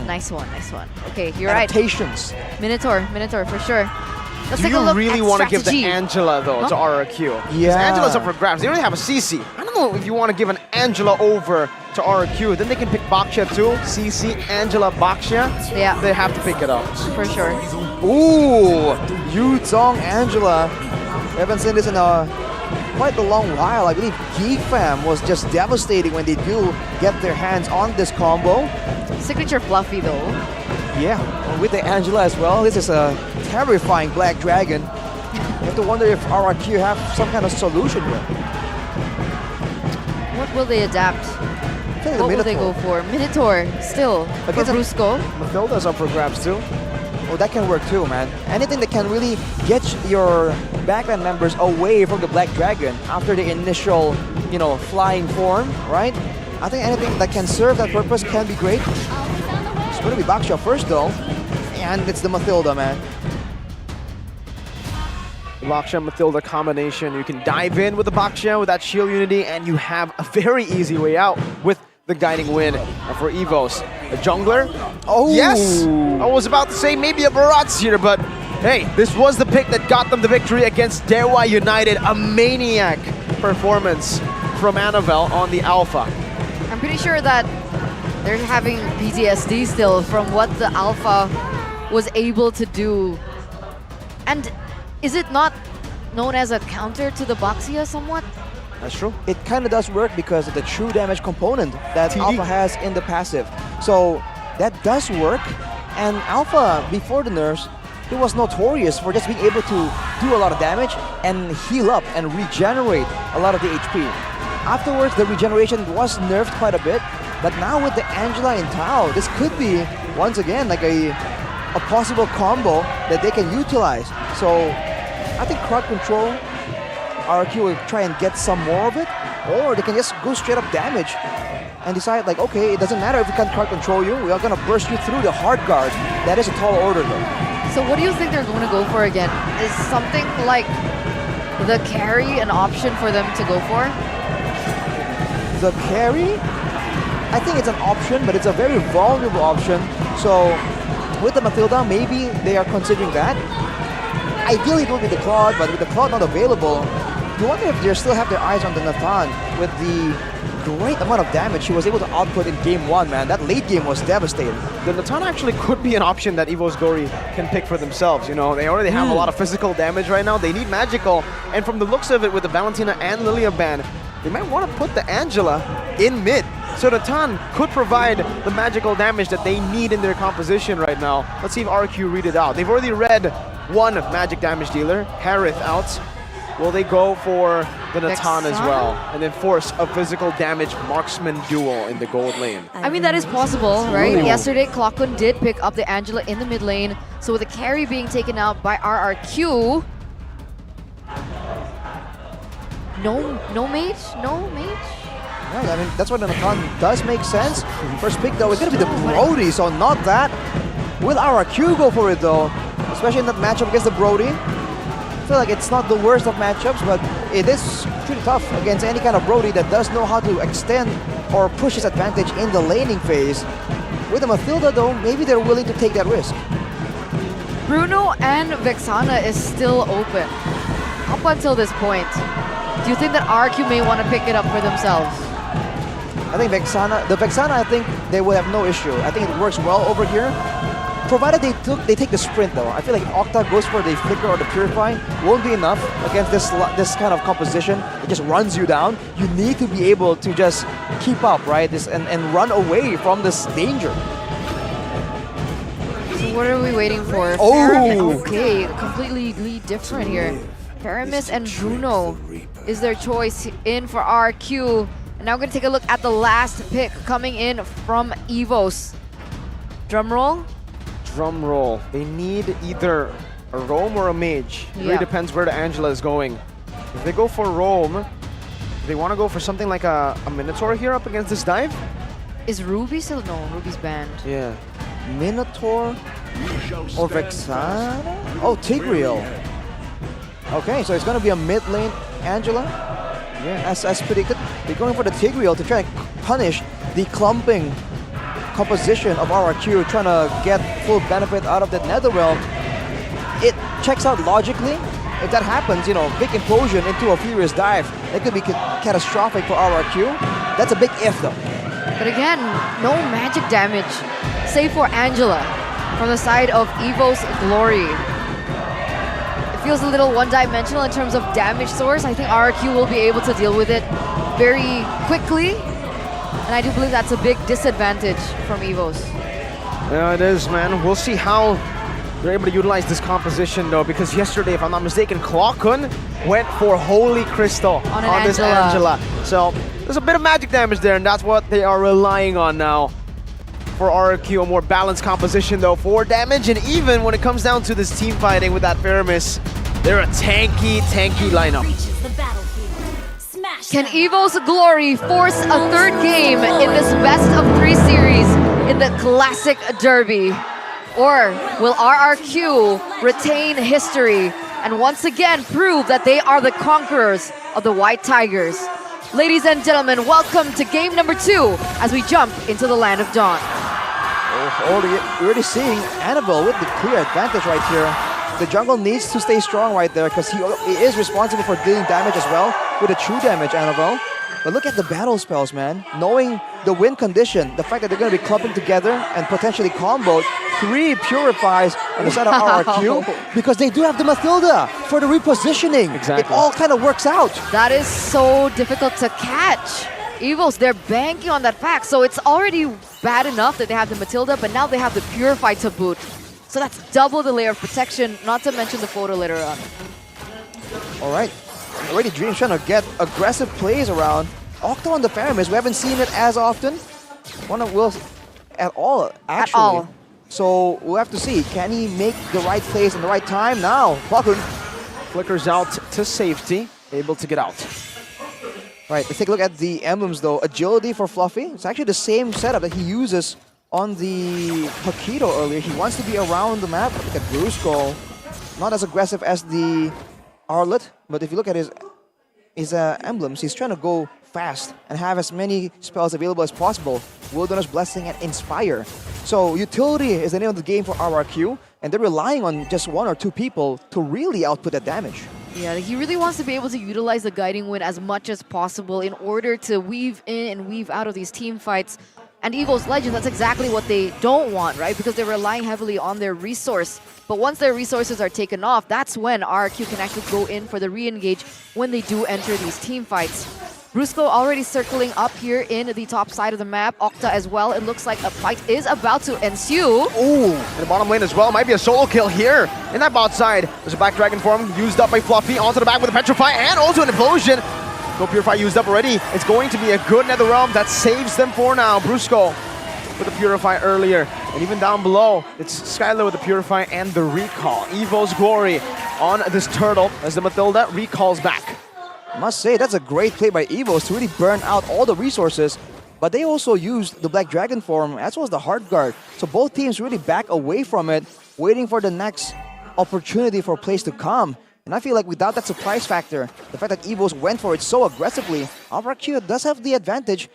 S9: Nice one, nice one. Okay, you're
S6: Adaptations.
S9: right. Minotaur for sure. Let's
S10: Do
S9: take a
S10: you
S9: look
S10: really
S9: at
S10: want to give the
S9: strategy.
S10: Angela though to RRQ?
S6: Yeah.
S10: Because Angela's up for grabs. They already have a CC. I don't know if you want to give an Angela over to RRQ. Then they can pick Baksha too. CC, Angela, Baksha.
S9: Yeah.
S10: They have to pick it up.
S9: For sure.
S6: Ooh, Yuzong Angela. We haven't seen this in quite a long while. I believe Geek Fam was just devastating when they do get their hands on this combo.
S9: Signature Fluffy though.
S6: Yeah, with the Angela as well. This is a terrifying Black Dragon. You have to wonder if RRQ have some kind of solution here.
S9: What will they adapt? What will they go for? Minotaur still for Brusco.
S6: Mathilda's up for grabs too. Oh, that can work too, man. Anything that can really get your backline members away from the Black Dragon after the initial, you know, flying form, right? I think anything that can serve that purpose can be great. It's going to be Baksha first though, and it's the Mathilda, man.
S10: The Baksha Mathilda combination. You can dive in with the Baksha with that shield unity, and you have a very easy way out with the guiding wind for Evos. A jungler? Oh, yes! I was about to say maybe a Baratz here, but hey, this was the pick that got them the victory against Dewa United. A maniac performance from Annabelle on the Alpha.
S9: I'm pretty sure that they're having PTSD still from what the Alpha was able to do. And is it not known as a counter to the Baxia somewhat?
S6: That's true. It kind of does work because of the true damage component that
S10: TD.
S6: Alpha has in the passive. So that does work. And Alpha, before the nerfs, he was notorious for just being able to do a lot of damage and heal up and regenerate a lot of the HP. Afterwards, the regeneration was nerfed quite a bit. But now with the Angela and Tao, this could be, once again, like a possible combo that they can utilize. So I think crowd control, RRQ will try and get some more of it, or they can just go straight up damage and decide like, okay, it doesn't matter if we can't crowd control you, we are gonna burst you through the hard guard. That is a tall order though.
S9: So what do you think they're going to go for again? Is something like the carry an option for them to go for?
S6: The carry? I think it's an option, but it's a very vulnerable option. So with the Mathilda, maybe they are considering that. Ideally it will be the Claude, but with the Claude not available, you wonder if they still have their eyes on the Nathan with the great amount of damage he was able to output in game 1, man. That late game was devastating.
S10: The Nathan actually could be an option that Evos Glory can pick for themselves. You know, they already have a lot of physical damage right now. They need magical, and from the looks of it with the Valentina and Lilia ban, they might want to put the Angela in mid. So Nathan could provide the magical damage that they need in their composition right now. Let's see if RQ read it out. They've already read one magic damage dealer, Harith, out. Will they go for the Nathan as well? And then force a physical damage marksman duel in the gold lane?
S9: I mean, that is possible, right? Yesterday, Clockun did pick up the Angela in the mid lane. So with the carry being taken out by RRQ... No mage? No mage?
S6: Right, I mean, that's what Nakan does make sense. First pick, though, is going to be the Brody, so not that. Will RRQ go for it, though? Especially in that matchup against the Brody. I feel like it's not the worst of matchups, but it is pretty tough against any kind of Brody that does know how to extend or push his advantage in the laning phase. With the Mathilda, though, maybe they're willing to take that risk.
S9: Bruno and Vexana is still open. Up until this point, do you think that RQ may want to pick it up for themselves?
S6: I think the Vexana, I think they will have no issue. I think it works well over here. Provided they take the sprint, though. I feel like if Octa goes for the Flicker or the Purify, won't be enough against this kind of composition. It just runs you down. You need to be able to just keep up, right? And run away from this danger.
S9: So what are we waiting for?
S6: Oh!
S9: Okay, completely different here. Paramis and Bruno is their choice in for RQ. And now we're going to take a look at the last pick coming in from Evos. Drum roll.
S10: Drum roll. They need either a roam or a mage. It really depends where the Angela is going. If they go for roam, they want to go for something like a Minotaur here up against this dive?
S9: Is Ruby still? No, Ruby's banned.
S6: Yeah. Minotaur or Vexana? Oh, Tigreal. Okay, so it's going to be a mid lane Angela. Yeah, as predicted. They're going for the Tigreal to try and punish the clumping composition of RRQ, trying to get full benefit out of that Netherrealm. It checks out logically. If that happens, you know, big implosion into a Furious Dive, that could be catastrophic for RRQ. That's a big if, though.
S9: But again, no magic damage, save for Angela from the side of Evos Glory. It feels a little one-dimensional in terms of damage source. I think RRQ will be able to deal with it very quickly. And I do believe that's a big disadvantage from Evos.
S10: Yeah, it is, man. We'll see how they're able to utilize this composition, though, because yesterday, if I'm not mistaken, Clockun went for Holy Crystal on this Angela. So there's a bit of magic damage there, and that's what they are relying on now. For RRQ, a more balanced composition, though, for damage. And even when it comes down to this team fighting with that Paramis, they're a tanky lineup.
S9: Can Evos Glory force a third game in this best-of-3 series in the Classic Derby? Or will RRQ retain history and once again prove that they are the conquerors of the White Tigers? Ladies and gentlemen, welcome to game number 2 as we jump into the Land of Dawn.
S6: Already seeing Annabelle with the clear advantage right here. The jungle needs to stay strong right there because he is responsible for dealing damage as well with a true damage, Annabelle. But look at the battle spells, man. Knowing the win condition, the fact that they're going to be clumping together and potentially comboed 3 Purifies on the side of RRQ because they do have the Mathilda for the repositioning. Exactly. It all kind of works out.
S9: That is so difficult to catch. Evos, they're banking on that fact, so it's already bad enough that they have the Mathilda, but now they have the Purify to boot. So that's double the layer of protection, not to mention the photo later on.
S6: All right. Already Dream's trying to get aggressive plays around. Octo on the Paramis, we haven't seen it as often. One of Will's at all, actually. At all. So we'll have to see. Can he make the right plays in the right time? Now, Clockun
S10: flickers out to safety, able to get out.
S6: Right, let's take a look at the emblems though. Agility for Fluffy. It's actually the same setup that he uses on the Paquito earlier. He wants to be around the map. Look at Brusco. Not as aggressive as the Arlet, but if you look at his emblems, he's trying to go fast and have as many spells available as possible. Wilderness Blessing and Inspire. So utility is the name of the game for RRQ, and they're relying on just 1 or 2 people to really output that damage.
S9: Yeah, he really wants to be able to utilize the Guiding Wind as much as possible in order to weave in and weave out of these team fights. And Evos Legends, that's exactly what they don't want, right? Because they're relying heavily on their resource. But once their resources are taken off, that's when RRQ can actually go in for the re-engage when they do enter these team fights. Brusco already circling up here in the top side of the map. Octa as well. It looks like a fight is about to ensue.
S10: Ooh, in the bottom lane as well. Might be a solo kill here in that bot side. There's a back dragon form used up by Fluffy. Onto the back with a Petrify and also an Implosion. No Purify used up already. It's going to be a good Netherrealm that saves them for now. Brusco with the Purify earlier. And even down below, it's Skylar with the Purify and the Recall. Evos Glory on this turtle as the Mathilda recalls back.
S6: I must say, that's a great play by Evos to really burn out all the resources. But they also used the Black Dragon form as well as the Hard Guard. So both teams really back away from it, waiting for the next opportunity for plays to come. And I feel like without that surprise factor, the fact that Evos went for it so aggressively, RRQ does have the advantage.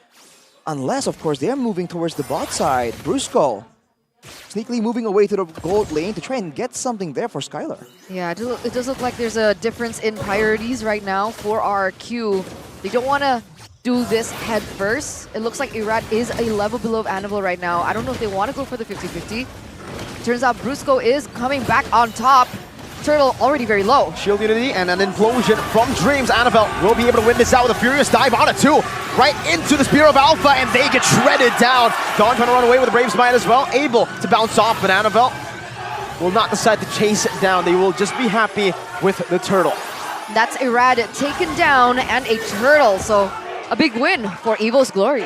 S6: Unless, of course, they're moving towards the bot side. Brusco sneakily moving away to the gold lane to try and get something there for Skylar.
S9: Yeah, it does look like there's a difference in priorities right now for RRQ. They don't want to do this head first. It looks like Irad is a level below Anvil right now. I don't know if they want to go for the 50-50. Turns out Brusco is coming back on top. Turtle already very low.
S10: Shield Unity and an implosion from Dreams. Annabelle will be able to win this out with a furious dive on it too. Right into the Spear of Alpha, and they get shredded down. Dawn trying to run away with a Brave Smite as well. Able to bounce off, but Annabelle will not decide to chase it down. They will just be happy with the Turtle.
S9: That's Irad taken down and a Turtle. So a big win for Evos Glory.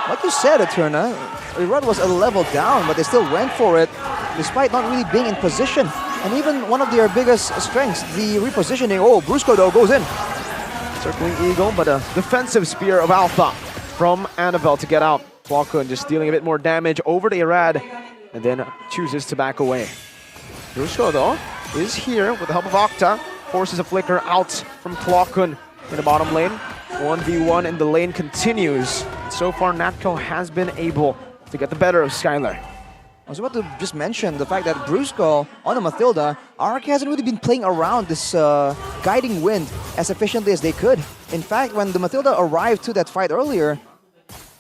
S6: Like you said, Eterna, Irad was a level down, but they still went for it despite not really being in position. And even one of their biggest strengths, the repositioning. Oh, Brusco though goes in.
S10: Circling Eagle, but a defensive Spear of Alpha from Annabelle to get out. Flockhun just dealing a bit more damage over to Irad, and then chooses to back away. Brusco though is here with the help of Octa. Forces a flicker out from Flockhun in the bottom lane. 1v1 and the lane continues. So far, Natco has been able to get the better of Skylar.
S6: I was about to just mention the fact that Brusco on the Mathilda, RRQ hasn't really been playing around this guiding wind as efficiently as they could. In fact, when the Mathilda arrived to that fight earlier,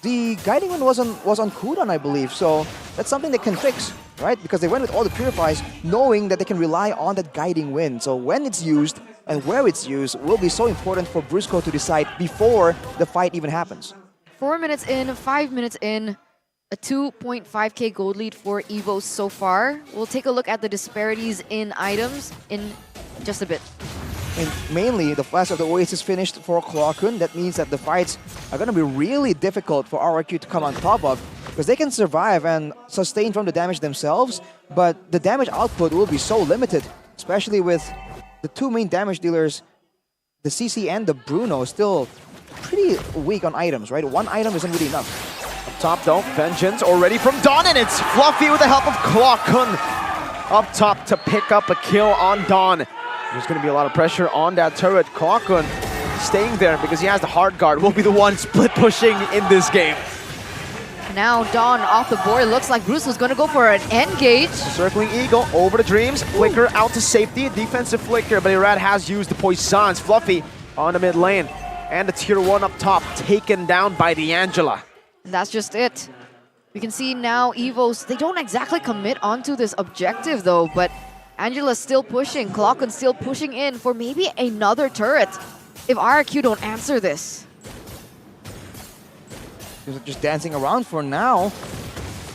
S6: the guiding wind was on cooldown, I believe. So that's something they can fix, right? Because they went with all the Purifies, knowing that they can rely on that guiding wind. So when it's used and where it's used will be so important for Brusco to decide before the fight even happens.
S9: 4 minutes in, 5 minutes in. A 2.5k gold lead for Evos so far. We'll take a look at the disparities in items in just a bit.
S6: And mainly, the Flash of the Oasis finished for Klokun. That means that the fights are going to be really difficult for RRQ to come on top of, because they can survive and sustain from the damage themselves, but the damage output will be so limited, especially with the two main damage dealers, the CC and the Bruno, still pretty weak on items, right? One item isn't really enough.
S10: Top though, Vengeance already from Dawn, and it's Fluffy with the help of Klokun up top to pick up a kill on Dawn. There's going to be a lot of pressure on that turret. Klokun staying there because he has the hard guard, will be the one split pushing in this game.
S9: Now Dawn off the board. Looks like Bruce was going to go for an engage.
S10: Circling Eagle over to Dreams. Flicker out to safety. Defensive flicker, but Irad has used the Poisons. Fluffy on the mid lane. And the tier 1 up top taken down by the Angela.
S9: And that's just it. We can see now Evos, they don't exactly commit onto this objective though, but Angela's still pushing. Klokkun's still pushing in for maybe another turret if RRQ don't answer this.
S6: Just dancing around for now,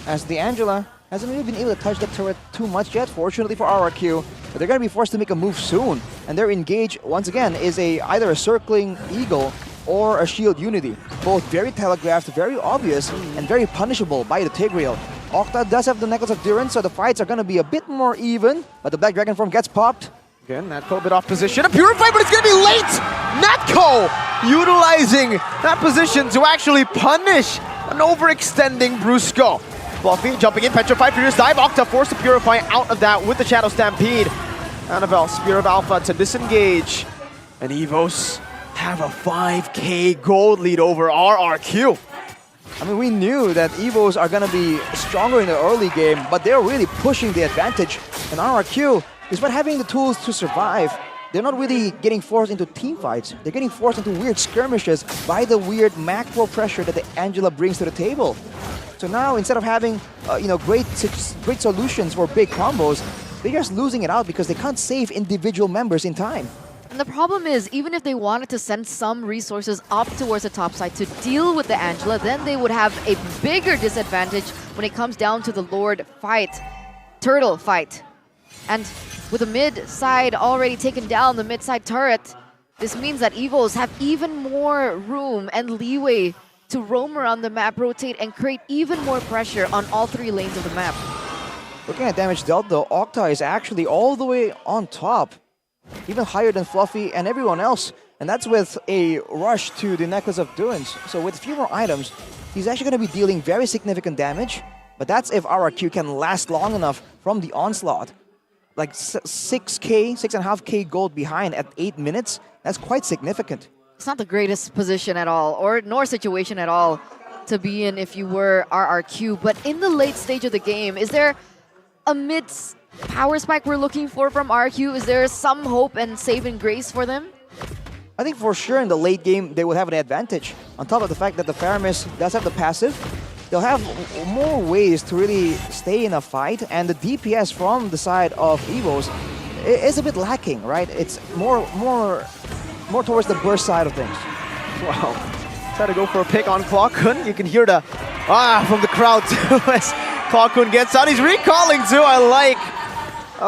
S6: as the Angela hasn't really been able to touch that turret too much yet, fortunately for RRQ. But they're going to be forced to make a move soon. And their engage, once again, is either a circling Eagle or a Shield Unity. Both very telegraphed, very obvious, and very punishable by the Tigreal. Octa does have the Necklace of Durance, so the fights are going to be a bit more even, but the Black Dragon form gets popped.
S10: Again, Natco a bit off position. A Purify, but it's going to be late! Natco utilizing that position to actually punish an overextending Brusco. Fluffy jumping in, Petrified, Furious Dive. Octa forced to Purify out of that with the Shadow Stampede. Annabelle, Spear of Alpha to disengage. And Evos have a 5k gold lead over RRQ.
S6: I mean, we knew that Evos are going to be stronger in the early game, but they're really pushing the advantage. And RRQ, despite having the tools to survive, they're not really getting forced into team fights. They're getting forced into weird skirmishes by the weird macro pressure that the Angela brings to the table. So now, instead of having great solutions for big combos, they're just losing it out because they can't save individual members in time.
S9: And the problem is, even if they wanted to send some resources up towards the top side to deal with the Angela, then they would have a bigger disadvantage when it comes down to the Lord fight, Turtle fight. And with the mid side already taken down, the mid side turret, this means that Evos have even more room and leeway to roam around the map, rotate, and create even more pressure on all three lanes of the map.
S6: Looking at damage dealt though, Octa is actually all the way on top, even higher than Fluffy and everyone else. And that's with a rush to the Necklace of Dunes. So with few more items, he's actually going to be dealing very significant damage. But that's if RRQ can last long enough from the onslaught. Like 6.5k gold behind at 8 minutes. That's quite significant.
S9: It's not the greatest position at all, nor situation at all to be in if you were RRQ. But in the late stage of the game, is there a mid power spike we're looking for from RRQ? Is there some hope and saving grace for them?
S6: I think for sure in the late game, they will have an advantage. On top of the fact that the Faramis does have the passive, they'll have more ways to really stay in a fight, and the DPS from the side of Evos is a bit lacking, right? It's more towards the burst side of things.
S10: Wow. Try to go for a pick on Clockun. You can hear the from the crowd too as Clockun gets out. He's recalling too. I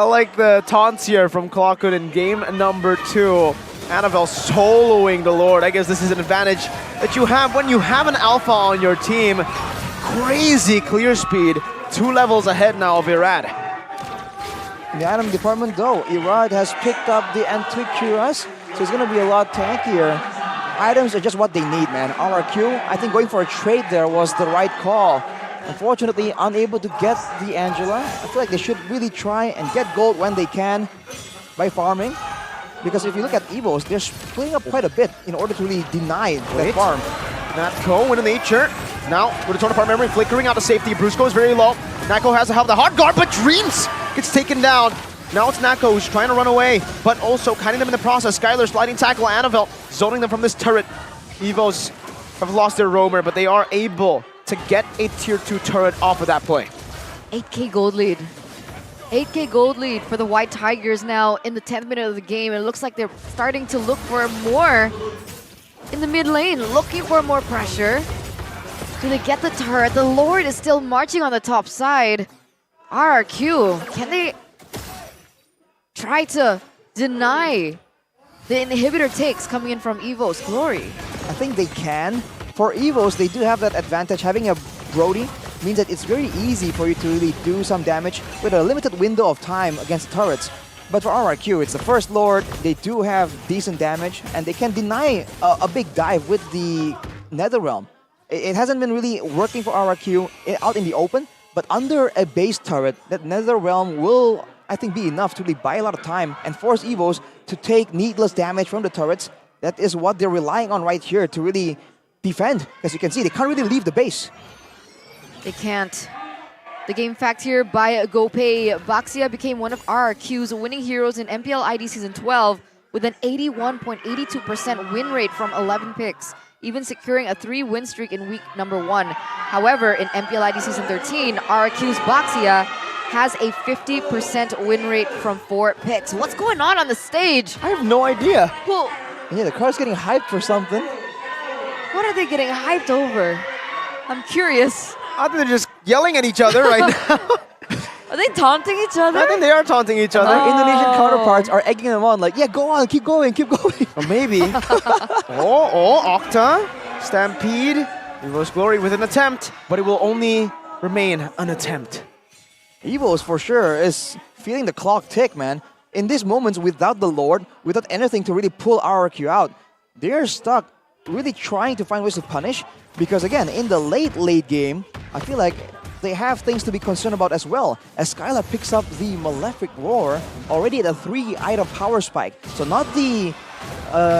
S10: like the taunts here from Clockun in game number 2. Annabelle soloing the Lord. I guess this is an advantage that you have when you have an Alpha on your team. Crazy clear speed. 2 levels ahead now of Irad.
S6: In the item department though, Irad has picked up the Antiquirus, so it's going to be a lot tankier. Items are just what they need, man. RRQ, I think going for a trade there was the right call. Unfortunately, unable to get the Angela. I feel like they should really try and get gold when they can by farming. Because if you look at Evos, they're splitting up quite a bit in order to really deny that farm.
S10: Natko with a nature. Now, with a torn apart memory, flickering out to safety. Brusco is very low. Natko has to have the hard guard, but Dreams gets taken down. Now it's Natko who's trying to run away, but also kiting them in the process. Skylar sliding tackle, Annabelle zoning them from this turret. Evos have lost their roamer, but they are able to get a tier 2 turret off of that play.
S9: 8k gold lead. 8k gold lead for the White Tigers now in the 10th minute of the game. It looks like they're starting to look for more in the mid lane, looking for more pressure. Do they get the turret? The Lord is still marching on the top side. RRQ, can they try to deny the inhibitor takes coming in from Evos Glory?
S6: I think they can. For Evos, they do have that advantage. Having a Brody means that it's very easy for you to really do some damage with a limited window of time against turrets. But for RRQ, it's the first Lord. They do have decent damage, and they can deny a big dive with the Netherrealm. It hasn't been really working for RRQ out in the open, but under a base turret, that Netherrealm will, I think, be enough to really buy a lot of time and force Evos to take needless damage from the turrets. That is what they're relying on right here to really defend. As you can see, they can't really leave the base.
S9: They can't. The game fact here by GoPay, Baxia became one of RRQ's winning heroes in MPL ID Season 12 with an 81.82% win rate from 11 picks, even securing a 3-win streak in week number 1. However, in MPL ID Season 13, RRQ's Baxia has a 50% win rate from 4 picks. What's going on the stage?
S10: I have no idea.
S9: Well,
S6: yeah, the car's getting hyped for something.
S9: What are they getting hyped over? I'm curious.
S10: I think they're just yelling at each other right now.
S9: Are they taunting each other?
S10: I think they are taunting each other.
S6: Their Indonesian counterparts are egging them on, like, yeah, go on, keep going, keep going.
S10: Or maybe. Octa, Stampede, Evos Glory with an attempt, but it will only remain an attempt.
S6: Evos, for sure, is feeling the clock tick, man. In these moments, without the Lord, without anything to really pull RRQ out, they're stuck really trying to find ways to punish. Because again, in the late game, I feel like they have things to be concerned about as well. As Skyla picks up the Malefic Roar, already at a 3-item power spike. So not the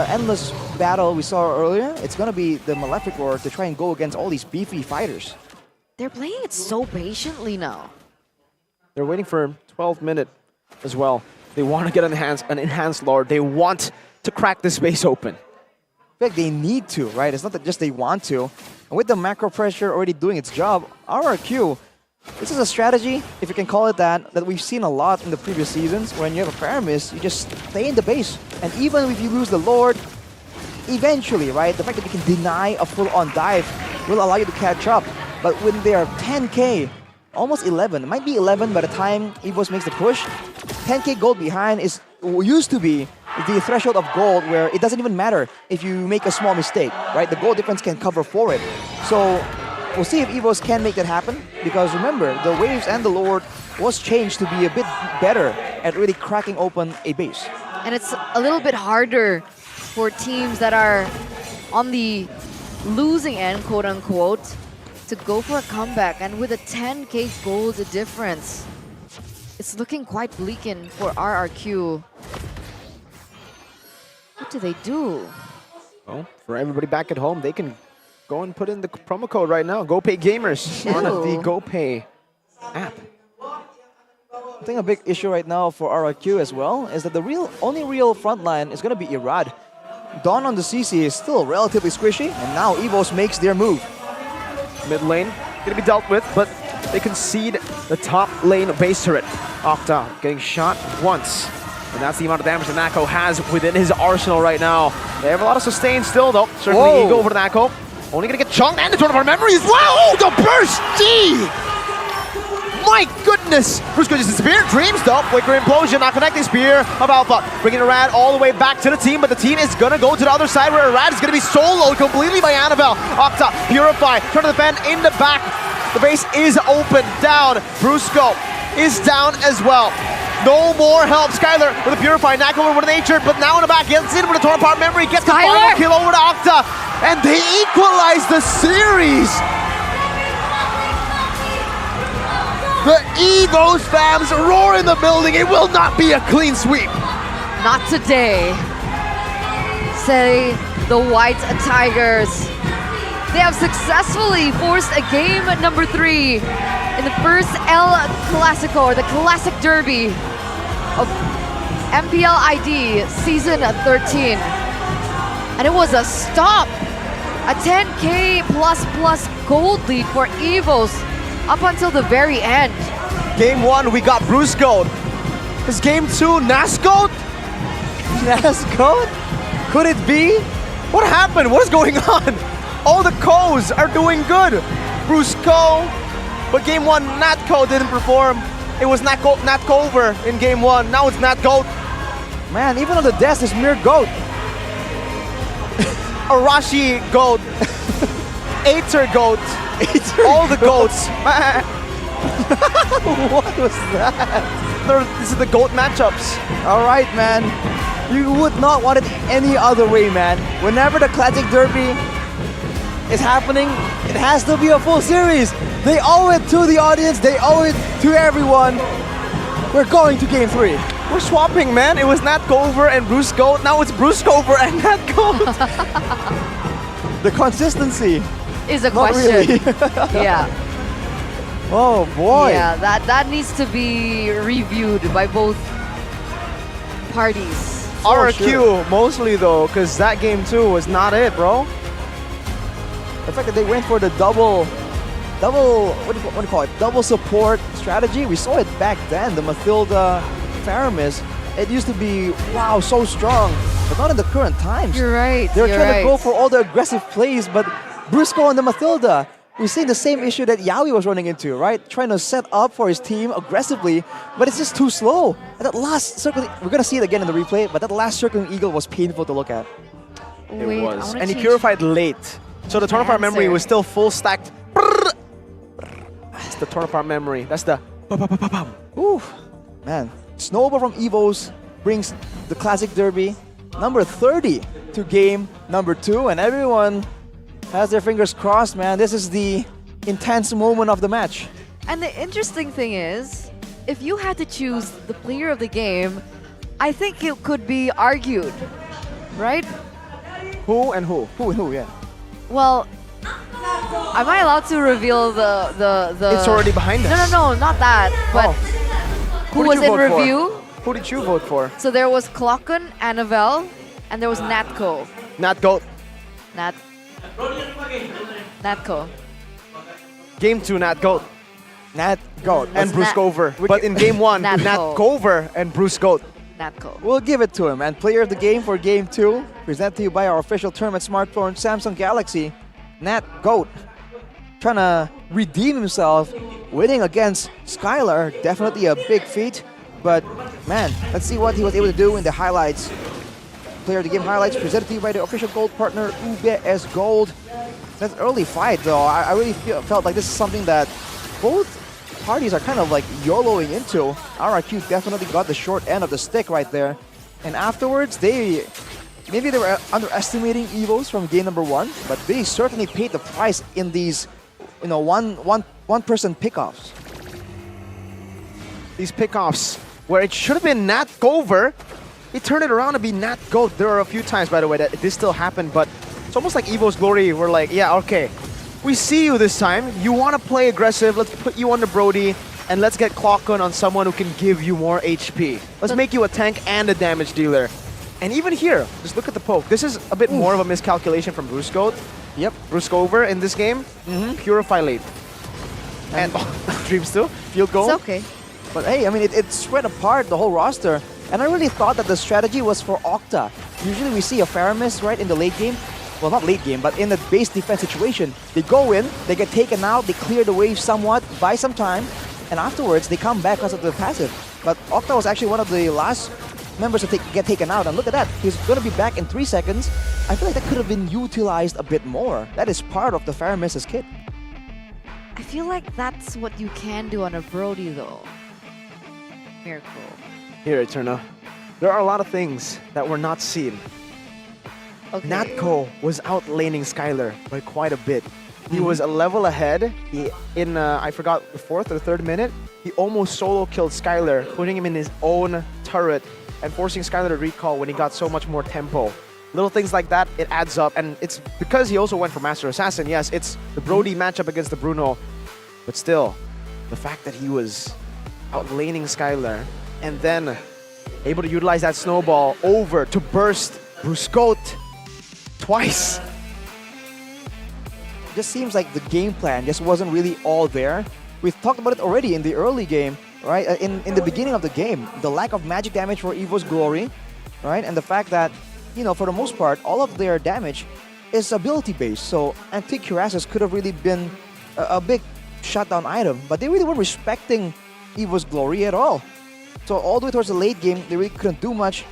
S6: endless battle we saw earlier. It's going to be the Malefic Roar to try and go against all these beefy fighters.
S9: They're playing it so patiently now.
S10: They're waiting for 12-minute as well. They want to get an enhanced Lord. They want to crack this base open.
S6: I feel like they need to, right? It's not that just they want to. And with the macro pressure already doing its job, RRQ, this is a strategy, if you can call it that we've seen a lot in the previous seasons. When you have a Paramis, you just stay in the base. And even if you lose the Lord, eventually, right, the fact that you can deny a full-on dive will allow you to catch up. But when they're 10k, almost 11, it might be 11 by the time Evos makes the push, 10k gold behind used to be the threshold of gold where it doesn't even matter if you make a small mistake, right? The gold difference can cover for it. So we'll see if Evos can make that happen, because remember, the Waves and the Lord was changed to be a bit better at really cracking open a base.
S9: And it's a little bit harder for teams that are on the losing end, quote unquote, to go for a comeback. And with a 10k gold difference, it's looking quite bleak in for RRQ. What do they do?
S10: Well, for everybody back at home, they can go and put in the promo code right now. GoPay Gamers on the GoPay app.
S6: I think a big issue right now for RRQ as well is that the only real front line is going to be Irad. Dawn on the CC is still relatively squishy, and now Evos makes their move.
S10: Mid lane gonna be dealt with, but they concede the top lane base turret. Octa getting shot once, and that's the amount of damage that Nako has within his arsenal right now. They have a lot of sustain still though. Certainly Ego over to Nako. Only gonna get chunked, and the turn of our memory as well. Oh, the burst G! My goodness! Brusco just disappeared. Dreams though. Wicker Implosion, not connecting spear of Alpha. Bringing Irad all the way back to the team, but the team is gonna go to the other side where Irad is gonna be soloed completely by Annabelle. Octa, Purify, trying to defend in the back. The base is open, down. Brusco is down as well. No more help. Skylar with a Purify, Nako with a Nature, but now in the back, gets in with a torn apart memory, gets the final kill over to Octa, and they equalize the series. The Evos fams roar in the building. It will not be a clean sweep.
S9: Not today, say the White Tigers. They have successfully forced a game number 3 in the first El Clasico, or the Classic Derby of MPL ID Season 13. And it was a stop. A 10k plus gold lead for Evos up until the very end.
S10: Game 1, we got Brusco. Is game 2 Nasco? Nasco? Could it be? What happened? What is going on? All the Co's are doing good. Brusco, but game 1, Natco didn't perform. It was Natcover in game 1. Now it's Natgoat.
S6: Man, even on the desk is mere goat.
S10: Arashi goat. Aether goat. All the goats.
S6: What was that?
S10: This is the GOAT matchups.
S6: All right, man. You would not want it any other way, man. Whenever the Classic Derby is happening, it has to be a full series. They owe it to the audience. They owe it to everyone. We're going to game 3.
S10: We're swapping, man. It was Natcover and Bruce Goat. Now it's Bruce Cover and Natgoat.
S6: The consistency
S9: is a
S6: not
S9: question.
S6: Really.
S9: Yeah.
S6: Oh boy.
S9: Yeah, that needs to be reviewed by both parties.
S10: RRQ mostly though, because that game 2 was not it, bro.
S6: The fact that they went for the double, what do you call it? Double support strategy. We saw it back then. The Mathilda Faramis. It used to be, wow, so strong, but not in the current times.
S9: You're right.
S6: They're trying to go for all the aggressive plays, but Brusco and the Mathilda, we're seeing the same issue that Yaoi was running into, right? Trying to set up for his team aggressively, but it's just too slow. And that last circling, we're gonna see it again in the replay, but that last circling eagle was painful to look at.
S10: It was, and he purified late. So the torn apart memory was still full stacked. That's the torn apart memory. That's the
S6: Ooh, man. Snowball from Evos brings the Classic Derby number 30 to game number 2, and everyone has their fingers crossed, man. This is the intense moment of the match.
S9: And the interesting thing is, if you had to choose the player of the game, I think it could be argued, right?
S10: Who and who?
S6: Who and who, yeah.
S9: Well, am I allowed to reveal the...
S10: It's already behind us.
S9: No, not that, but who was in review?
S10: Who did you vote for?
S9: So there was Klokken, Annabelle, and there was Natco.
S10: Natgoat.
S9: Natco.
S10: Game 2, Natgoat.
S6: Natgoat.
S10: And Bruce Gover. But in game 1, Natgover and Bruce Goat.
S9: Natco.
S6: We'll give it to him. And player of the game for game 2, presented to you by our official tournament smartphone, Samsung Galaxy, Natgoat. Trying to redeem himself, winning against Skylar. Definitely a big feat. But man, let's see what he was able to do in the highlights. Player of the game highlights presented to you by the official gold partner, UBS Gold. That's early fight though. I really felt like this is something that both parties are kind of like YOLOing into. RRQ definitely got the short end of the stick right there. And afterwards, they maybe they were underestimating Evos from game number 1, but they certainly paid the price in these, one-person pickoffs.
S10: These pickoffs where it should have been Nat Gover, he turned it around to be Nat Goat. There are a few times, by the way, that this still happened, but it's almost like Evos Glory were like, yeah, okay, we see you this time. You want to play aggressive. Let's put you on the Brody, and let's get Clockun on someone who can give you more HP. Let's make you a tank and a damage dealer. And even here, just look at the poke. This is a bit more of a miscalculation from Brusco.
S6: Yep.
S10: Bruscover in this game. Purify late. And Dreams too. Field goal.
S9: It's okay.
S6: But hey, I mean, it spread apart the whole roster. And I really thought that the strategy was for Octa. Usually we see a Faramis, right, in the late game. Well, not late game, but in the base defense situation. They go in, they get taken out, they clear the wave somewhat, buy some time, and afterwards they come back because of the passive. But Octa was actually one of the last members to get taken out. And look at that, he's going to be back in 3 seconds. I feel like that could have been utilized a bit more. That is part of the Faramis's kit.
S9: I feel like that's what you can do on a Brody though. Miracle.
S10: Here, Eterna. There are a lot of things that were not seen.
S9: Okay.
S10: Natko was out laning Skylar by quite a bit. He was a level ahead. In I forgot, the 4th or 3rd minute, he almost solo killed Skylar, putting him in his own turret and forcing Skylar to recall when he got so much more tempo. Little things like that, it adds up. And it's because he also went for Master Assassin. Yes, it's the Brody matchup against the Bruno. But still, the fact that he was out laning Skylar and then able to utilize that snowball over to burst Bruscote twice.
S6: It just seems like the game plan just wasn't really all there. We've talked about it already in the early game, right? In the beginning of the game, the lack of magic damage for Evos Glory, right? And the fact that, for the most part, all of their damage is ability-based. So Anti-Cuirassius could have really been a big shutdown item, but they really weren't respecting Evos Glory at all. So all the way towards the late game, they really couldn't do much.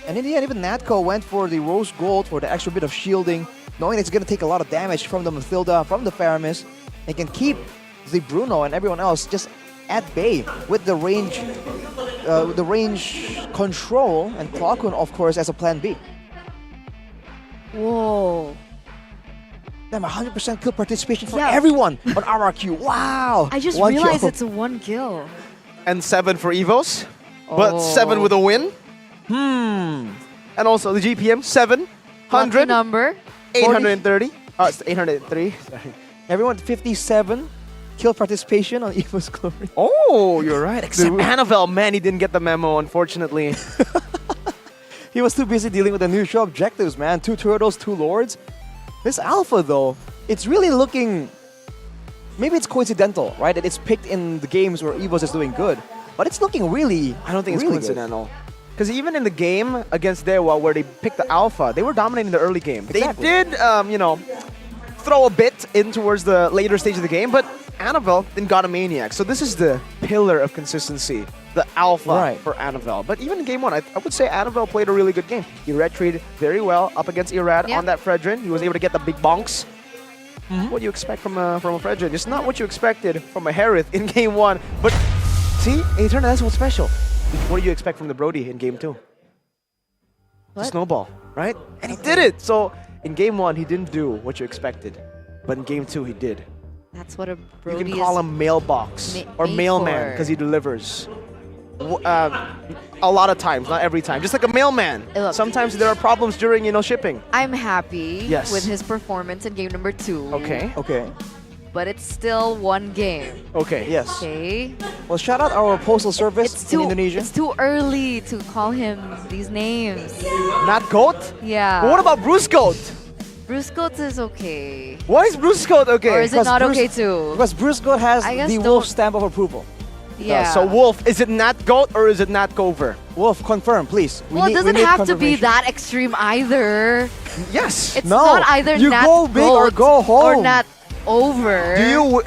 S6: And in the end, even Natko went for the Rose Gold for the extra bit of shielding, knowing it's going to take a lot of damage from the Mathilda, from the Faramis, and can keep the Bruno and everyone else just at bay with the range control, and Clockun, of course, as a plan B.
S9: Whoa.
S6: Damn, 100% kill participation for everyone on RRQ. Wow.
S9: I just
S6: One
S9: realized
S6: kill.
S9: it's a 1 kill.
S10: And 7 for Evos, but 7 with a win. And also the GPM, 700.
S9: Lucky number.
S10: 830. Oh, it's 803. Sorry.
S6: Everyone 57 kill participation on Evos Glory.
S10: Oh, you're right. Except Annabelle, man, he didn't get the memo, unfortunately.
S6: He was too busy dealing with the neutral objectives, man. 2 turtles, 2 lords. This Alpha, though, it's really looking... Maybe it's coincidental, right? That it's picked in the games where Evos is doing good. But it's looking really,
S10: I don't think
S6: really
S10: it's coincidental. Because even in the game against Dewa, where they picked the Alpha, they were dominating the early game.
S6: Exactly.
S10: They did, throw a bit in towards the later stage of the game, but Annabelle then got a Maniac. So this is the pillar of consistency, the Alpha for Annabelle. But even in game 1, I would say Annabelle played a really good game. He retreated very well up against Irad on that Fredrin. He was able to get the big bonks. What do you expect from a Fredrin? It's not what you expected from a Harith in game 1, but see, Eterna, that's what's special. What do you expect from the Brody in game 2? The snowball, right? And he did it! So in game 1, he didn't do what you expected, but in game 2, he did.
S9: That's what a Brody is.
S10: You can call him mailbox or mailman because he delivers. A lot of times, not every time. Just like a mailman.
S9: Look,
S10: sometimes there are problems during, shipping.
S9: I'm happy
S10: Yes.
S9: with his performance in game number 2.
S10: Okay.
S6: Okay.
S9: But it's still 1 game.
S10: Okay.
S6: Yes.
S9: Okay.
S6: Well, shout out our postal service in Indonesia.
S9: It's too early to call him these names.
S10: Not Goat?
S9: Yeah.
S10: But what about Bruce Goat?
S9: Bruce Goat is okay.
S10: Why is Bruce Goat okay?
S9: Or is it not okay too?
S6: Because Bruce Goat has
S9: I guess
S6: the wolf stamp of approval.
S9: Yeah.
S10: So Wolf, is it Nat Goat or is it Nat Gover?
S6: Wolf, confirm, please.
S9: Well, it doesn't have to be that extreme either.
S10: Yes.
S9: It's not either
S6: you
S9: Nat
S6: go big
S9: Goat
S6: or go home.
S9: or Nat over.
S10: Do you...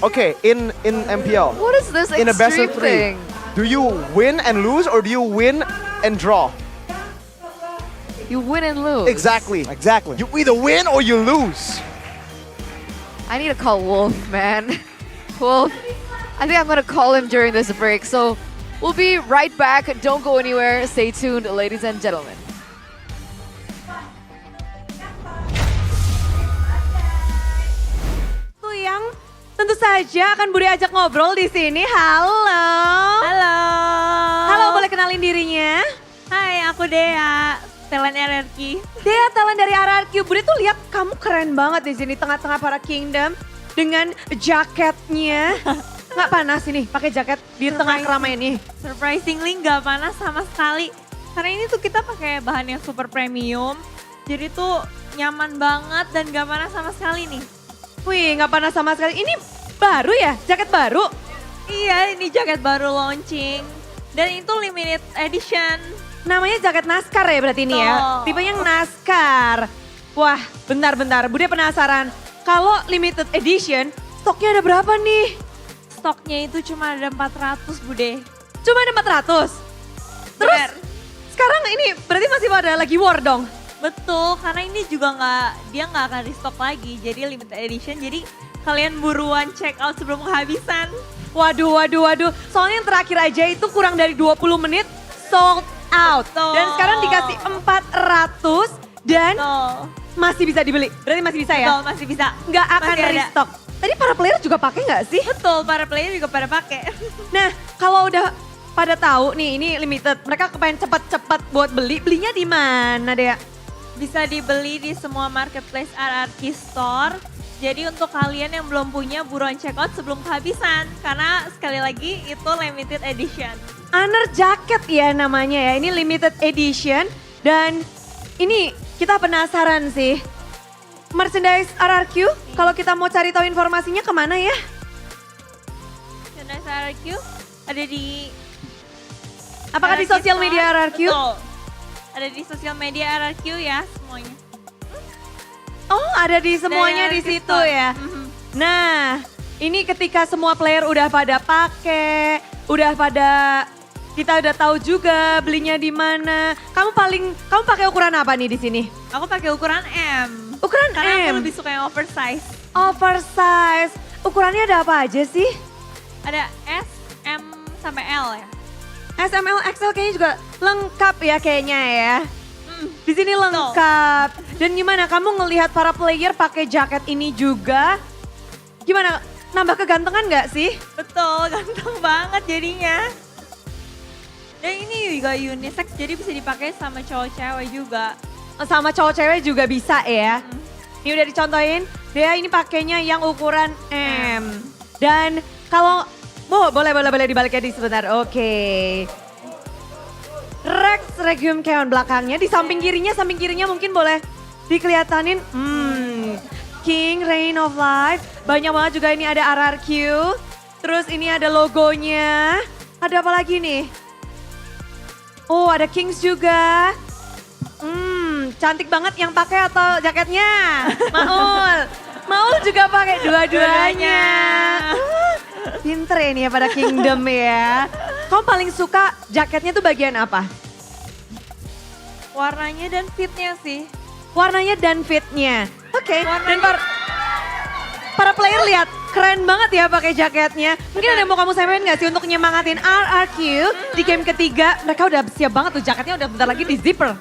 S10: Okay, in MPL.
S9: What is this
S10: in a best of 3,
S9: thing?
S10: do you win and lose or do you win and draw?
S9: You win and lose.
S10: Exactly.
S6: Exactly.
S10: You either win or you lose.
S9: I need to call Wolf, man. Wolf, I think I'm going to call him during this break. So we'll be right back. Don't go anywhere. Stay tuned, ladies and gentlemen.
S17: tentu saja akan Bude ajak ngobrol di sini. Halo.
S1: Halo.
S17: Halo, boleh kenalin dirinya?
S1: Hai, aku Dea, talent RRQ.
S17: Dea, talent dari RRQ. Bude tuh lihat kamu keren banget di sini tengah-tengah para Kingdom dengan jaketnya. Nggak panas ini pakai jaket di tengah keramaian ini?
S1: Surprisingly nggak panas sama sekali. Karena ini tuh kita pakai bahan yang super premium. Jadi tuh nyaman banget dan nggak panas sama sekali nih.
S17: Wih, nggak panas sama sekali. Ini baru ya? Jaket baru?
S1: Iya, ini jaket baru launching. Dan itu limited edition.
S17: Namanya jaket NASCAR ya berarti ini ya? Tipenya NASCAR. Wah, bentar-bentar. Bude penasaran. Kalau limited edition, stoknya ada berapa nih?
S1: Stoknya itu cuma ada 400, Bude.
S17: Cuma ada 400? Terus sekarang ini berarti masih pada lagi war dong?
S1: Betul, karena ini juga dia nggak akan restock lagi. Jadi limited edition, jadi kalian buruan check out sebelum kehabisan.
S17: Waduh. Soalnya yang terakhir aja itu kurang dari 20 menit sold out.
S1: Betul.
S17: Dan sekarang dikasih 400 dan masih bisa dibeli. Berarti masih bisa ya?
S1: Betul, masih bisa.
S17: Nggak akan
S1: Masih ada.
S17: restock. Tadi para player juga pakai nggak sih?
S1: Betul, para player juga pada pakai.
S17: Nah, kalau udah pada tahu nih ini limited, mereka kepengen cepat-cepat buat belinya di mana Dea?
S1: Bisa dibeli di semua marketplace RRQ Store. Jadi untuk kalian yang belum punya, buruan check out sebelum kehabisan. Karena sekali lagi itu limited edition.
S17: Honor jacket ya namanya ya, ini limited edition. Dan ini kita penasaran sih. Merchandise RRQ, kalau kita mau cari tahu informasinya kemana ya?
S1: Merchandise RRQ ada di...
S17: Apakah di sosial media RRQ?
S1: Betul. Ada di sosial media RRQ ya semuanya.
S17: Oh, ada di semuanya di situ ya. Nah, ini ketika semua player udah pada pakai, kita udah tahu juga belinya di mana. Kamu pakai ukuran apa nih di sini?
S1: Aku pakai ukuran M.
S17: Ukuran
S1: Karena
S17: M.
S1: aku lebih suka yang oversize.
S17: Oversize. Ukurannya ada apa aja sih?
S1: Ada S, M sampai L ya.
S17: SML XL kayaknya juga lengkap ya kayaknya ya. Di sini lengkap. Dan gimana kamu ngelihat para player pakai jaket ini juga? Gimana? Nambah kegantengan nggak sih?
S1: Betul, ganteng banget jadinya. Dan ini juga unisex jadi bisa dipakai sama cowok cewek juga.
S17: Sama cowok cewek juga bisa ya. Ini udah dicontohin. Dia ini pakainya yang ukuran M. Dan kalau boleh dibaliknya di sebentar. Oke. Rex Regium Keon belakangnya. Di samping kirinya mungkin boleh dikelihatanin. King Reign of Life. Banyak banget juga ini ada RRQ. Terus ini ada logonya. Ada apa lagi nih? Oh, ada Kings juga. Cantik banget yang pakai atau jaketnya? Maul juga pakai dua-duanya. Pinter ya nih ya pada Kingdom ya. Kamu paling suka jaketnya tuh bagian apa?
S1: Warnanya dan fitnya sih.
S17: Warnanya dan fitnya. Oke. Dan para player lihat keren banget ya pakai jaketnya. Mungkin ada yang mau kamu sampaikan nggak sih untuk nyemangatin RRQ di game ketiga? Mereka udah siap banget tuh jaketnya udah bentar lagi di zipper.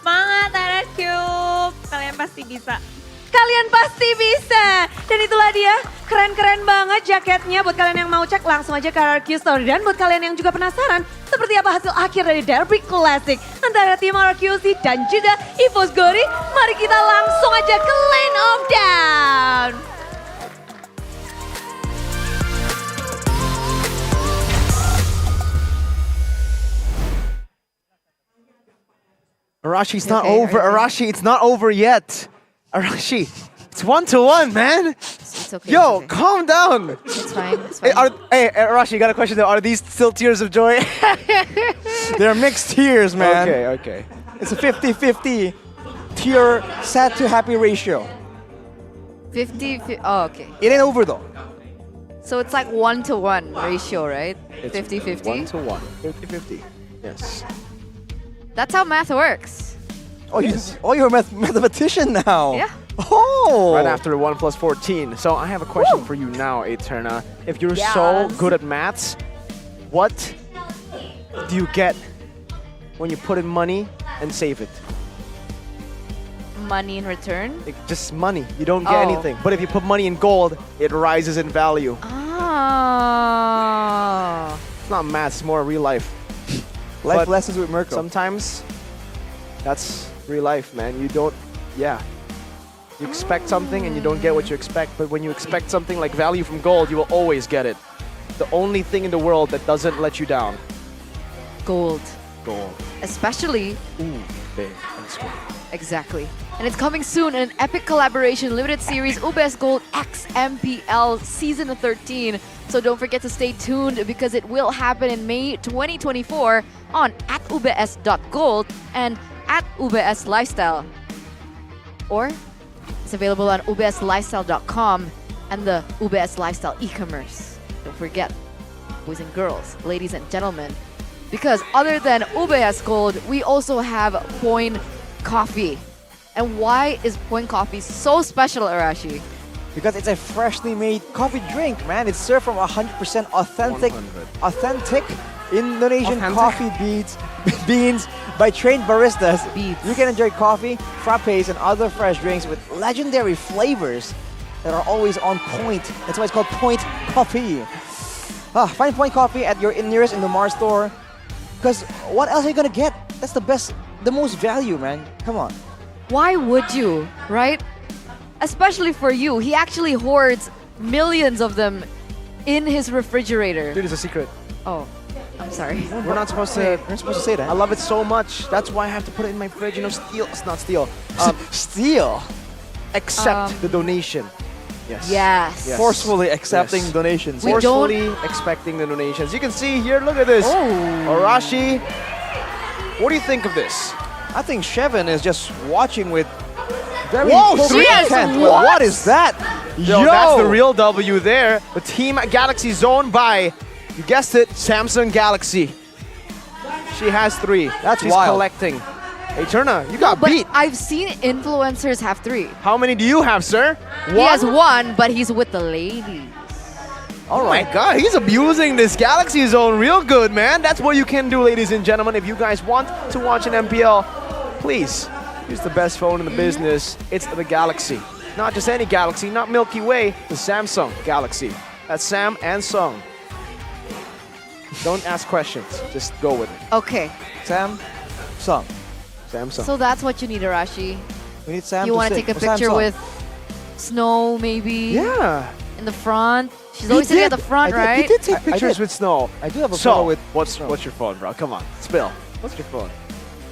S1: Semangat RRQ, kalian pasti bisa.
S17: Kalian pasti bisa. Dan itulah dia, keren-keren banget jaketnya. Buat kalian yang mau cek langsung aja ke RRQ Store. Dan buat kalian yang juga penasaran seperti apa hasil akhir dari Derby Classic antara tim RRQC dan juga Evos Glory, mari kita langsung aja ke Lane of Down.
S10: Arashi, it's not over. Arashi, it's not over yet. Arashi, it's 1-1, man.
S9: It's okay.
S10: Yo,
S9: it's okay.
S10: calm down.
S9: It's fine. It's fine.
S10: Hey, Arashi, got a question though. Are these still tears of joy?
S6: They're mixed tears, man.
S10: Okay.
S6: It's a 50-50 tear sad to happy ratio.
S9: 50, oh, okay.
S6: It ain't over though.
S9: So it's like 1-to-1 ratio, right? 50-50?
S10: 1-to-1. 50-50. Yes.
S9: That's how math works.
S6: Oh, you're a mathematician now.
S9: Yeah.
S6: Oh.
S10: Right after 1 + 14. So I have a question for you now, Eterna. If you're so good at maths, what do you get when you put in money and save it?
S9: money in return?
S10: Just money. You don't get
S9: Oh.
S10: anything. But if you put money in gold, it rises in value.
S9: Ah.
S10: It's not math, it's more real life.
S6: Life
S10: But
S6: lessons with Mirko.
S10: Sometimes, that's real life, man. You don't, You expect something and you don't get what you expect. But when you expect something like value from gold, you will always get it. The only thing in the world that doesn't let you down.
S9: Gold.
S10: Gold.
S9: Especially.
S10: Ooh, big and sweet.
S9: Exactly. And it's coming soon in an epic collaboration limited series UBS Gold X MPL Season 13. So don't forget to stay tuned because it will happen in May 2024 on @ubs.gold and @ubslifestyle. Or it's available on ubslifestyle.com and the UBS Lifestyle e-commerce. Don't forget, boys and girls, ladies and gentlemen, because other than UBS Gold, we also have Point Coffee. And why is Point Coffee so special, Arashi?
S6: Because it's a freshly made coffee drink, man. It's served from 100% authentic Indonesian coffee beans by trained baristas. You can enjoy coffee, frappes, and other fresh drinks with legendary flavors that are always on point. That's why it's called Point Coffee. Find Point Coffee at your nearest Indomart store. Because what else are you gonna get? That's the most value, man. Come on.
S9: Why would you, right? Especially for you. He actually hoards millions of them in his refrigerator.
S10: Dude, it's a secret.
S9: Oh, I'm sorry.
S10: We're not supposed to.
S6: We're not supposed to say that.
S10: I love it so much. That's why I have to put it in my fridge. You know, steal. It's not steal.
S6: Steal.
S10: Accept the donation. Yes.
S9: Yes.
S6: Forcefully accepting donations.
S10: Forcefully expecting the donations. You can see here. Look at this. Arashi. What do you think of this?
S6: I think Shevin is just watching with very
S10: Whoa,
S6: focused intent.
S10: what?
S6: What is that?
S10: Yo, that's the real W there. The Team Galaxy zone by, you guessed it, Samsung Galaxy. She has 3. She's
S6: wild.
S10: collecting. Hey, Turna, you got
S9: But
S10: beat.
S9: I've seen influencers have 3.
S10: How many do you have, sir?
S9: He has 1, but he's with the ladies.
S10: Oh my god, he's abusing this Galaxy zone real good, man. That's what you can do, ladies and gentlemen. If you guys want to watch an MPL, please use the best phone in the business. It's the Galaxy. Not just any Galaxy, not Milky Way, the Samsung Galaxy. That's Sam and Sung. Don't ask questions, just go with it.
S9: Okay.
S6: Samsung.
S10: Samsung.
S9: So that's what you need, Arashi.
S6: We need Sam
S9: You
S6: to
S9: want to
S6: sing.
S9: take a
S6: Or
S9: picture
S6: Samsung.
S9: with Snow, maybe?
S10: Yeah.
S9: In the front. She's always sitting at the front, right?
S10: He did take pictures with Snow.
S6: I do have a
S10: So,
S6: photo with
S10: what's
S6: Snow.
S10: your phone, bro? Come on, spill. What's your phone?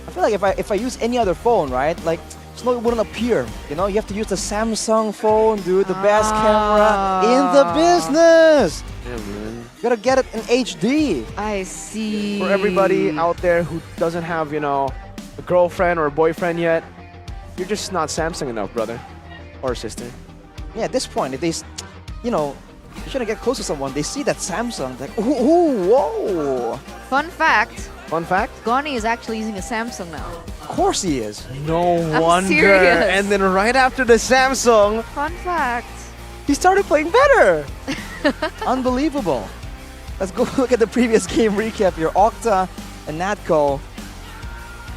S6: I feel like if I use any other phone, right? Like Snow wouldn't appear. You know, you have to use the Samsung phone, dude, the best camera in the business.
S10: Yeah, man.
S6: You gotta get it in HD.
S9: I see.
S10: For everybody out there who doesn't have, you know, a girlfriend or a boyfriend yet, you're just not Samsung enough, brother or sister.
S6: Yeah, at this point, if they, you know, you're trying to get close to someone, they see that Samsung, like, ooh, whoa.
S9: Fun fact.
S10: Fun fact?
S9: Goni is actually using a Samsung now.
S6: Of course he is.
S10: No
S9: I'm
S10: wonder.
S9: serious.
S10: And then right after the Samsung,
S9: Fun fact.
S10: he started playing better.
S6: Unbelievable. Let's go look at the previous game recap here. Octa and Natco.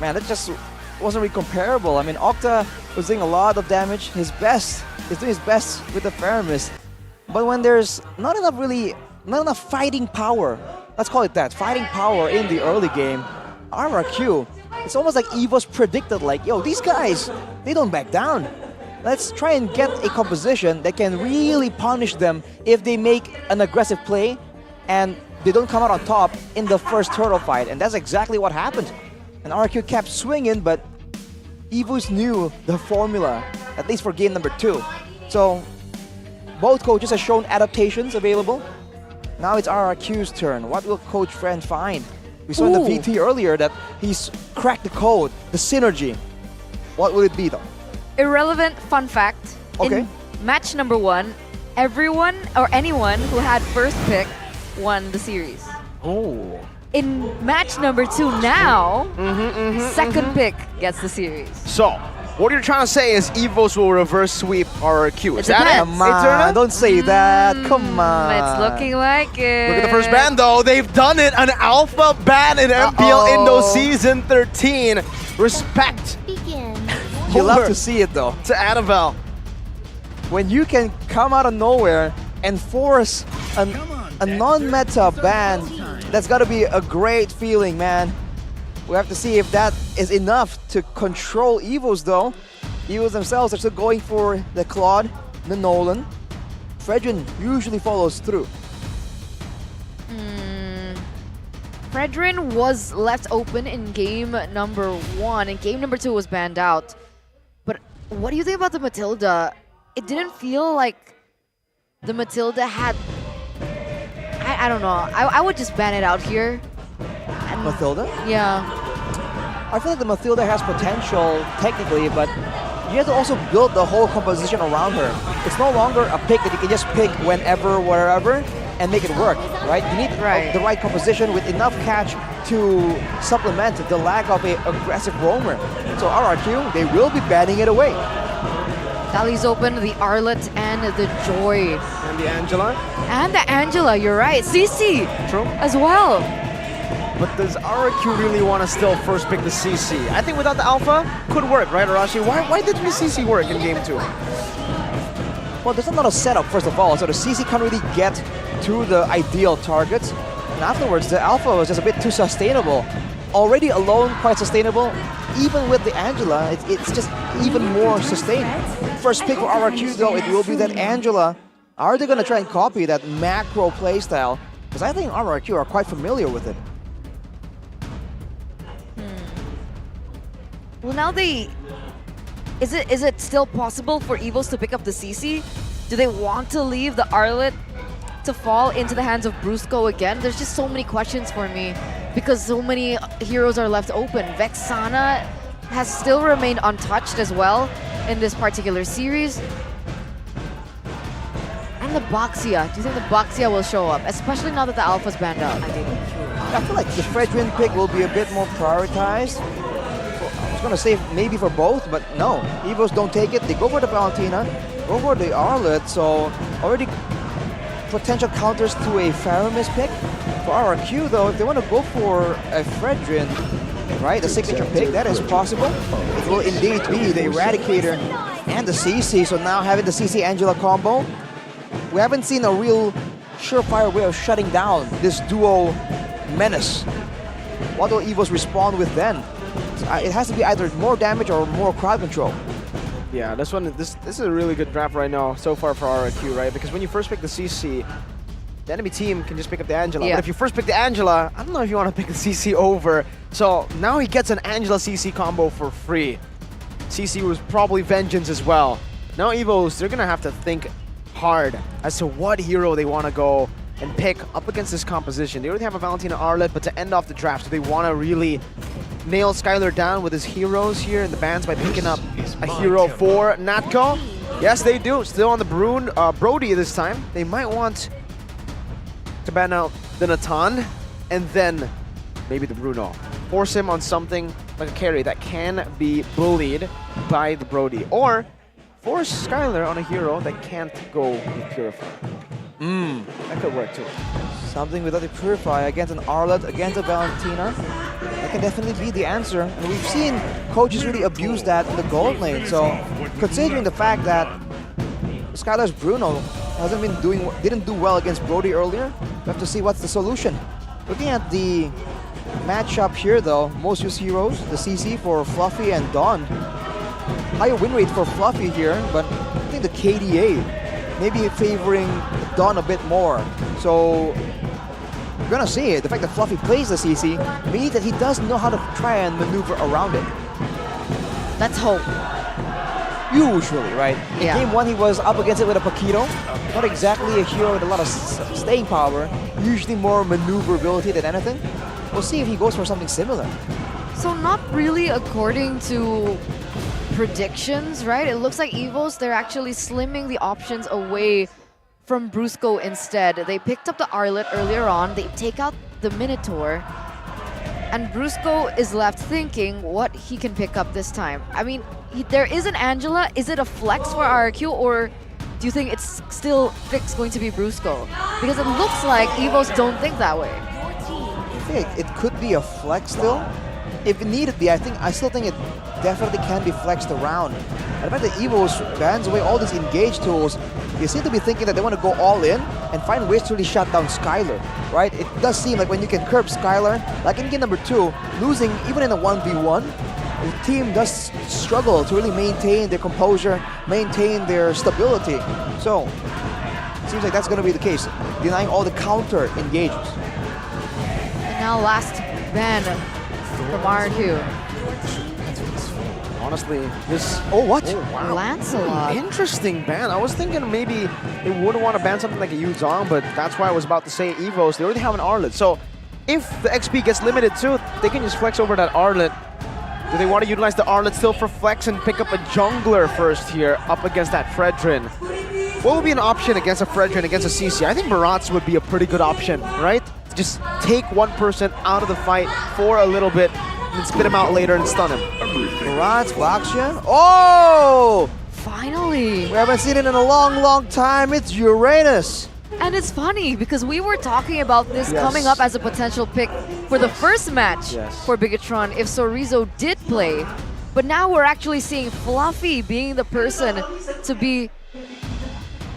S6: Man, that just wasn't really comparable. I mean, Octa was doing a lot of damage. He's doing his best with the Faramis. But when there's not enough fighting power, let's call it that, fighting power in the early game, RRQ, it's almost like Evos predicted, like, yo, these guys, they don't back down. Let's try and get a composition that can really punish them if they make an aggressive play and they don't come out on top in the first turtle fight. And that's exactly what happened. And RRQ kept swinging, but Evos knew the formula, at least for game number 2. So both coaches have shown adaptations available. Now it's RRQ's turn. What will Coach Friend find? We saw in the VT earlier that he's cracked the code, the synergy. What will it be though?
S9: Irrelevant fun fact.
S6: Okay.
S9: In match number 1, everyone or anyone who had first pick won the series.
S10: Oh.
S9: In match number 2 now, second pick gets the series.
S10: So, what you're trying to say is Evos will reverse sweep RRQ. Is
S9: It
S10: that it?
S9: depends.
S6: Come on, don't say that. Come on.
S9: It's looking like it.
S10: Look at the first ban though. They've done it. An alpha ban in MPL Indo Season 13. Respect.
S6: You love
S10: over
S6: to see it though.
S10: to Annabelle.
S6: When you can come out of nowhere and force a non-meta ban, that's got to be a great feeling, man. We have to see if that is enough to control Evos though. Evos themselves are still going for the Claude, the Nolan. Fredrin usually follows through.
S9: Fredrin was left open in game number 1, and game number 2 was banned out. But what do you think about the Matilda? It didn't feel like the Matilda had... I don't know. I would just ban it out here. And
S6: Matilda?
S9: Yeah.
S6: I feel like the Matilda has potential technically, but you have to also build the whole composition around her. It's no longer a pick that you can just pick whenever, wherever, and make it work, right? You need the right composition with enough catch to supplement the lack of an aggressive roamer. So RRQ, they will be banning it away.
S9: Tally's open, the Arlet and the Joy.
S10: And the Angela.
S9: And the Angela, you're right. CC
S10: True.
S9: as well.
S10: But does RRQ really want to still first pick the CC? I think without the Alpha, could work, right, Arashi? Why didn't the CC work in game 2?
S6: Well, there's not a setup, first of all, so the CC can't really get to the ideal targets. And afterwards, the Alpha was just a bit too sustainable. Already alone, quite sustainable. Even with the Angela, it's just even more sustained. First pick for RRQ, though, it will be that Angela. Are they going to try and copy that macro playstyle? Because I think RRQ are quite familiar with it.
S9: Well, now they... Is it still possible for Evos to pick up the CC? Do they want to leave the Arlet to fall into the hands of Brusco again? There's just so many questions for me because so many heroes are left open. Vexana has still remained untouched as well in this particular series. And the Boxia. Do you think the Boxia will show up? Especially now that the Alpha's banned out.
S6: I feel like the Fredrin pick will be a bit more prioritized. I was going to say maybe for both, but no. Evos don't take it. They go for the Valentina, go for the Arlet, so already potential counters to a Faramis pick. For RRQ though, if they want to go for a Fredrin, right, the signature pick, that is possible. It will indeed be the Eradicator and the CC, so now having the CC Angela combo, we haven't seen a real surefire way of shutting down this duo menace. What will Evos respond with then? It has to be either more damage or more crowd control.
S10: Yeah, this is a really good draft right now so far for RRQ, right? Because when you first pick the CC, the enemy team can just pick up the Angela.
S9: Yeah.
S10: But if you first pick the Angela, I don't know if you want to pick the CC over. So now he gets an Angela CC combo for free. CC was probably Vengeance as well. Now Evos, they're going to have to think hard as to what hero they want to go and pick up against this composition. They already have a Valentina Arlet, but to end off the draft, do they want to really nail Skylar down with his heroes here in the bans by picking up a hero for Natco? Yes, they do. Still on the Brody this time. They might want to ban out the Natan and then maybe the Bruno. Force him on something like a carry that can be bullied by the Brody. Or force Skylar on a hero that can't go with Purify. That could work too.
S6: Something without the Purify against an Arlet, against a Valentina. That can definitely be the answer. And we've seen coaches really abuse that in the gold lane. So considering the fact that Skylar's Bruno didn't do well against Brody earlier, we have to see what's the solution. Looking at the matchup here though, most used heroes, the CC for Fluffy and Dawn. Higher win rate for Fluffy here, but I think the KDA maybe favoring Dawn a bit more. So we're gonna see it. The fact that Fluffy plays the CC means that he does know how to try and maneuver around it.
S9: Let's hope.
S6: Usually, right? In
S9: Yeah.
S6: game 1, he was up against it with a Paquito. Not exactly a hero with a lot of staying power. Usually more maneuverability than anything. We'll see if he goes for something similar.
S9: So not really according to predictions, right? It looks like Evos, they're actually slimming the options away from Brusco instead. They picked up the Arlet earlier on. They take out the Minotaur. And Brusco is left thinking what he can pick up this time. I mean, there is an Angela. Is it a flex for RRQ, or do you think it's still fixed going to be Brusco? Because it looks like Evos don't think that way.
S6: I think it could be a flex still. if needed be, I still think it definitely can be flexed around. And the fact that Evos bans away all these engage tools, they seem to be thinking that they want to go all in and find ways to really shut down Skylar, right? It does seem like when you can curb Skylar, like in game number 2, losing even in a 1v1, the team does struggle to really maintain their composure, maintain their stability. So, it seems like that's going to be the case, denying all the counter engages.
S9: And now last ban from RQ.
S10: Honestly, this... Oh, what?
S9: Oh, wow. Lancelot.
S10: Interesting ban. I was thinking maybe they wouldn't want to ban something like a Yuzong, but that's why I was about to say Evos. They already have an Arlet. So if the XP gets limited too, they can just flex over that Arlet. Do they want to utilize the Arlet still for flex and pick up a jungler first here up against that Fredrin? What would be an option against a Fredrin, against a CC? I think Barats would be a pretty good option, right? Just take one person out of the fight for a little bit and spit him out later and stun him.
S6: Barats, Baxia. Oh!
S9: Finally!
S6: We haven't seen it in a long, long time. It's Uranus.
S9: And it's funny because we were talking about this coming up as a potential pick for the first match for Bigetron if Sorizo did play. But now we're actually seeing Fluffy being the person to be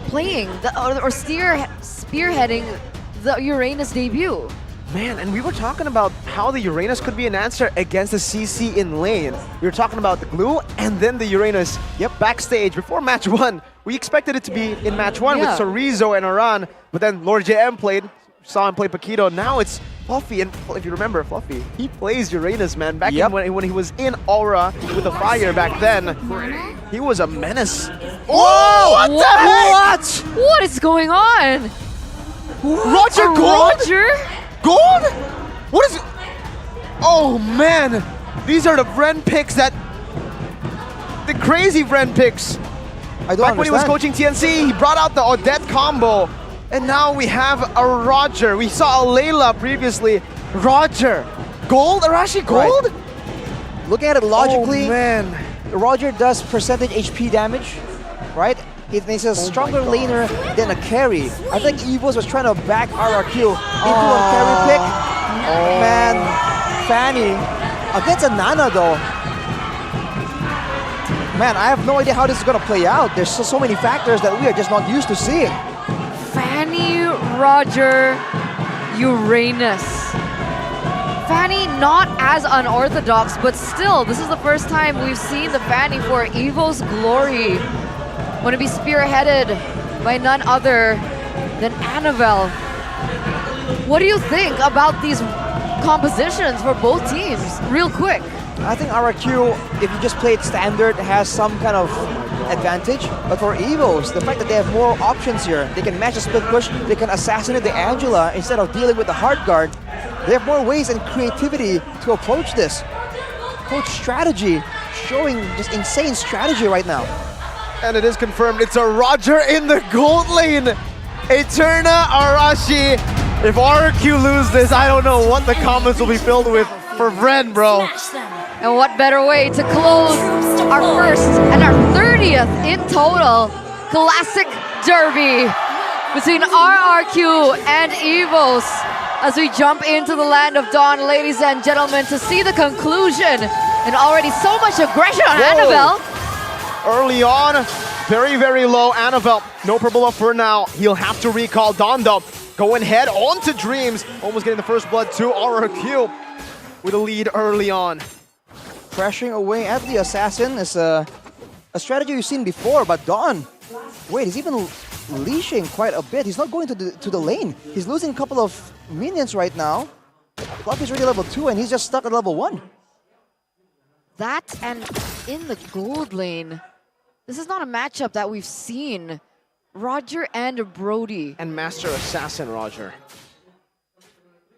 S9: playing or spearheading the Uranus debut.
S10: Man, and we were talking about how the Uranus could be an answer against the CC in lane. We were talking about the glue and then the Uranus. Backstage before match 1. We expected it to be in match 1 with Sorizo and Aran, but then Lord JM played, saw him play Paquito. Now it's Fluffy, and if you remember Fluffy, he plays Uranus, man. Back in when he was in Aura with the fire back then, he was a menace.
S9: Oh, what the heck? What is going on?
S10: Roger Gold? Gold? What is it? Oh man, these are the Vren picks the crazy Vren picks. Back when he was coaching TNC, he brought out the Odette combo. And now we have a Roger. We saw a Layla previously. Roger. Gold? Arashi Gold?
S6: Right. Looking at it logically, Roger does percentage HP damage, right? He's a stronger laner than a carry. I think Evos was trying to back RRQ into a carry pick. Man, Fanny against a Nana though. Man, I have no idea how this is going to play out. There's so many factors that we are just not used to seeing.
S9: Fanny, Roger, Uranus. Fanny not as unorthodox, but still, this is the first time we've seen the Fanny for Evos Glory. Going to be spearheaded by none other than Annabelle. What do you think about these compositions for both teams, real quick?
S6: I think RRQ, if you just play it standard, has some kind of advantage. But for Evos, the fact that they have more options here, they can match a split push, they can assassinate the Angela instead of dealing with the hard guard. They have more ways and creativity to approach this. Coach strategy, showing just insane strategy right now.
S10: And it is confirmed, it's a Roger in the gold lane. Eterna Arashi. If RQ lose this, I don't know what the comments will be filled with for Vren, bro.
S9: And what better way to close our first and our 30th in total Classic Derby between RRQ and Evos as we jump into the land of Dawn, ladies and gentlemen, to see the conclusion. And already so much aggression on Annabelle.
S10: Early on, very, very low. Annabelle, no Purple for now. He'll have to recall Dondo. Going head on to Dreams. Almost getting the first blood to RRQ with a lead early on.
S6: Pressuring away at the Assassin is a strategy we've seen before, but Dawn, wait, he's even leashing quite a bit. He's not going to the lane. He's losing a couple of minions right now. Fluffy's already level 2 and he's just stuck at level 1.
S9: That and in the gold lane. This is not a matchup that we've seen. Roger and Brody.
S10: And Master Assassin Roger.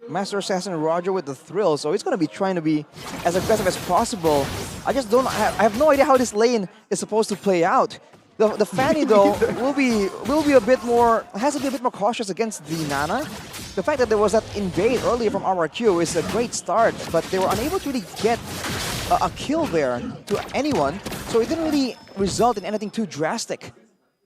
S6: Master Assassin Roger with the thrill, so he's going to be trying to be as aggressive as possible. I have no idea how this lane is supposed to play out. The Fanny though will be a bit more, has to be a bit more cautious against the Nana. The fact that there was that invade earlier from RRQ is a great start, but they were unable to really get a kill there to anyone, so it didn't really result in anything too drastic.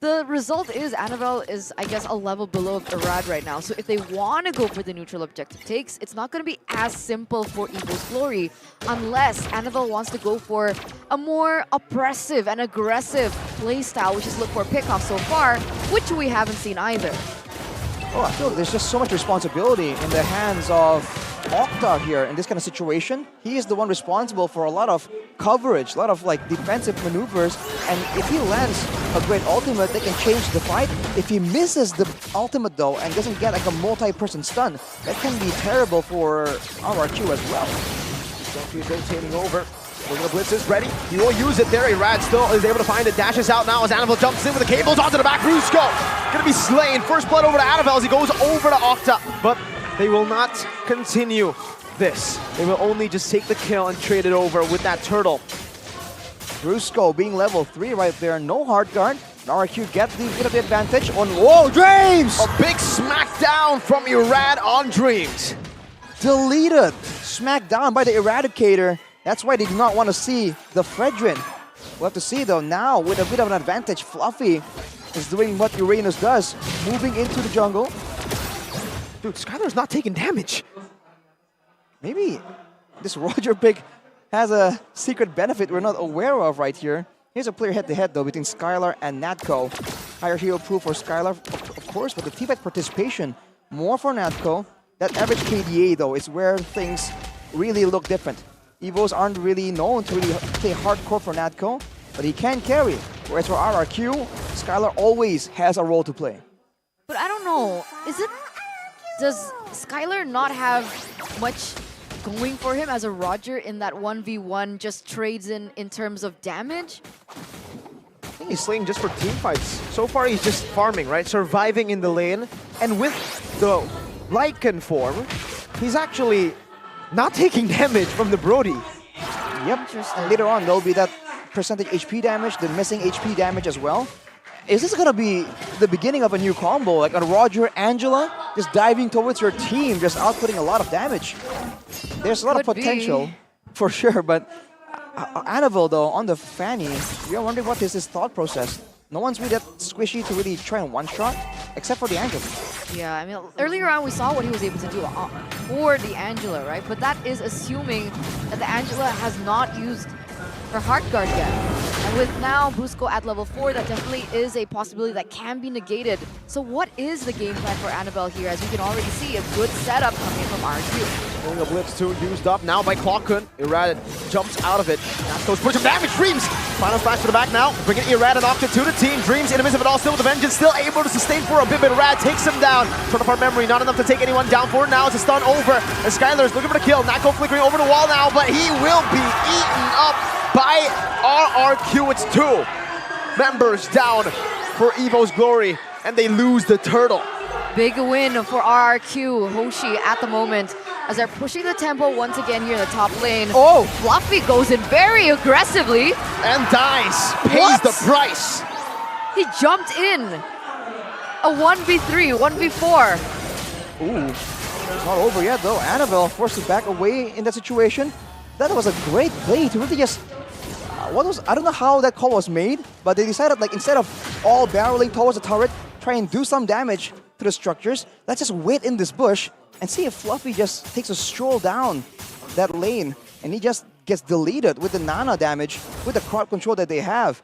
S9: The result is Annabelle is, I guess, a level below Irad right now. So if they want to go for the neutral objective takes, it's not going to be as simple for Evos Glory unless Annabelle wants to go for a more oppressive and aggressive playstyle, which is look for pickoff so far, which we haven't seen either.
S6: Oh, I feel there's just so much responsibility in the hands of Octa here in this kind of situation. He is the one responsible for a lot of coverage, a lot of like defensive maneuvers, and if he lands a great ultimate, they can change the fight. If he misses the ultimate though and doesn't get like a multi-person stun, that can be terrible for RRQ as well.
S10: He is rotating over. The blitz is ready. He will use it there. Irad still is able to find it. Dashes out now as Annabelle jumps in with the cables onto the back. Rusko gonna be slain. First blood over to Annabelle as he goes over to Octa. But they will not continue this. They will only just take the kill and trade it over with that turtle.
S6: Rusko being level 3 right there. No hard guard. RRQ gets the bit of the advantage on... Whoa, Dreams!
S10: A big smackdown from Irad on Dreams.
S6: Deleted. Smacked down by the Eradicator. That's why they do not want to see the Fredrin. We'll have to see though now with a bit of an advantage. Fluffy is doing what Uranus does, moving into the jungle.
S10: Dude, Skylar's not taking damage.
S6: Maybe this Roger pick has a secret benefit we're not aware of right here. Here's a player head-to-head though between Skylar and Natco. Higher hero pool for Skylar, of course, but the teamfight participation more for Natco. That average KDA though is where things really look different. Evos aren't really known to really play hardcore for Natco, but he can carry. Whereas for RRQ, Skylar always has a role to play.
S9: But I don't know, does Skylar not have much going for him as a Roger in that 1v1 just trades in terms of damage?
S10: I think he's slaying just for team fights. So far he's just farming, right? Surviving in the lane. And with the Lycan form, he's actually not taking damage from the Brody.
S6: Yep, and later on there'll be that percentage HP damage, the missing HP damage as well. Is this gonna be the beginning of a new combo, like a Roger Angela just diving towards your team, just outputting a lot of damage? There's a lot of potential for sure, but Annabelle though on the Fanny, you're wondering what is his thought process. No one's really that squishy to really try and one-shot, except for the Angela.
S9: Yeah, I mean, earlier on we saw what he was able to do for the Angela, right? But that is assuming that the Angela has not used her hard guard yet. And with now Brusco at level 4, that definitely is a possibility that can be negated. So what is the game plan for Annabelle here? As you can already see, a good setup coming from RQ.
S10: Going a blitz too, used up now by Clockun. Irad jumps out of it. Goes for some damage. Dreams! Final flash to the back now. Bringing Irad and Octa to the team. Dreams, enemies of it all, still with the vengeance. Still able to sustain for a bit, but Irad takes him down. Turn of our memory, not enough to take anyone down for now. It's a stun over. And Skylar's looking for the kill. Nako flickering over the wall now, but he will be eaten up by RRQ. It's 2 members down for Evos Glory, and they lose the turtle.
S9: Big win for RRQ. Hoshi at the moment as they're pushing the tempo once again here in the top lane.
S10: Oh!
S9: Fluffy goes in very aggressively.
S10: And dies. Pays the price.
S9: He jumped in. A 1v3, 1v4.
S6: Ooh, it's not over yet though. Annabelle forced to back away in that situation. That was a great play to really just... I don't know how that call was made, but they decided like instead of all barreling towards the turret, try and do some damage to the structures, let's just wait in this bush and see if Fluffy just takes a stroll down that lane and he just gets deleted with the Nana damage, with the crowd control that they have.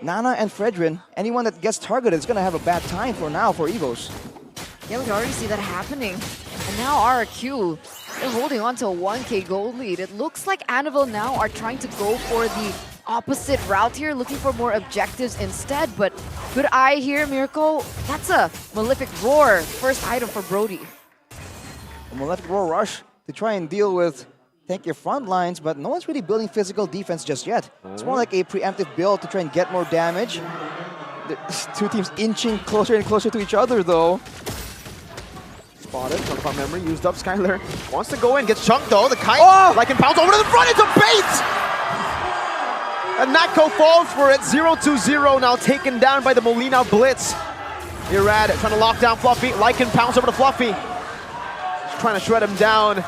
S6: Nana and Fredrin, anyone that gets targeted is going to have a bad time for now for Evos.
S9: Yeah, we can already see that happening. And now RRQ, they're holding on to a 1k gold lead. It looks like Annabelle now are trying to go for the opposite route here, looking for more objectives instead. But good eye here, Mirko. That's a Malefic Roar, first item for Brody.
S6: A Malefic Roar rush to try and deal with tank your front lines, but no one's really building physical defense just yet. It's more like a preemptive build to try and get more damage. The two teams inching closer and closer to each other though.
S10: Spotted, from our memory, used up. Skylar wants to go in, gets chunked though. The kite, like, and pounds over to the front. It's a bait! And Natco falls for it. 0-2-0 now taken down by the Molina Blitz. Irad trying to lock down Fluffy. Lycan pounds over to Fluffy. Just trying to shred him down.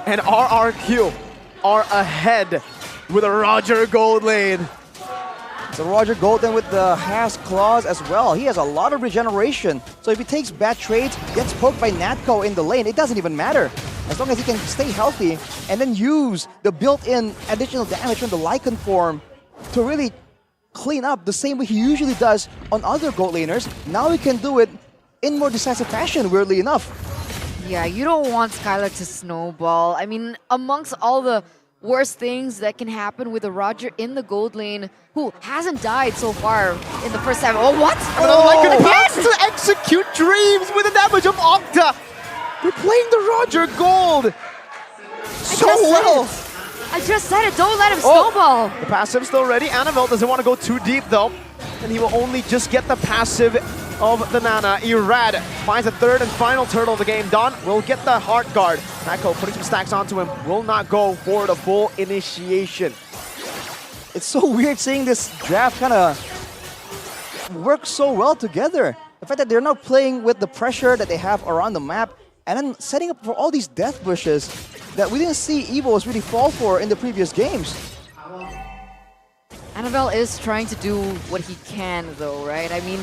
S10: And RRQ are ahead with a Roger gold lane.
S6: So Roger Golden with the Has Claws as well. He has a lot of regeneration. So if he takes bad trades, gets poked by Natco in the lane, it doesn't even matter. As long as he can stay healthy and then use the built-in additional damage from the Lycan form to really clean up the same way he usually does on other gold laners. Now he can do it in more decisive fashion, weirdly enough.
S9: Yeah, you don't want Skylar to snowball. I mean, amongst all the worst things that can happen with a Roger in the gold lane, who hasn't died so far in the first 7. Oh, what?
S10: Lycan has to execute Dreams with the damage of Octa. They're playing the Roger Gold so well.
S9: I just said it, don't let him snowball.
S10: The passive's still ready. Annabelle doesn't want to go too deep though. And he will only just get the passive of the Nana. Irad finds the third and final turtle of the game. Don will get the Heart Guard. Natco putting some stacks onto him. Will not go for the full initiation.
S6: It's so weird seeing this draft kind of work so well together. The fact that they're now playing with the pressure that they have around the map and then setting up for all these death bushes that we didn't see Evos really fall for in the previous games.
S9: Annabelle is trying to do what he can though, right? I mean,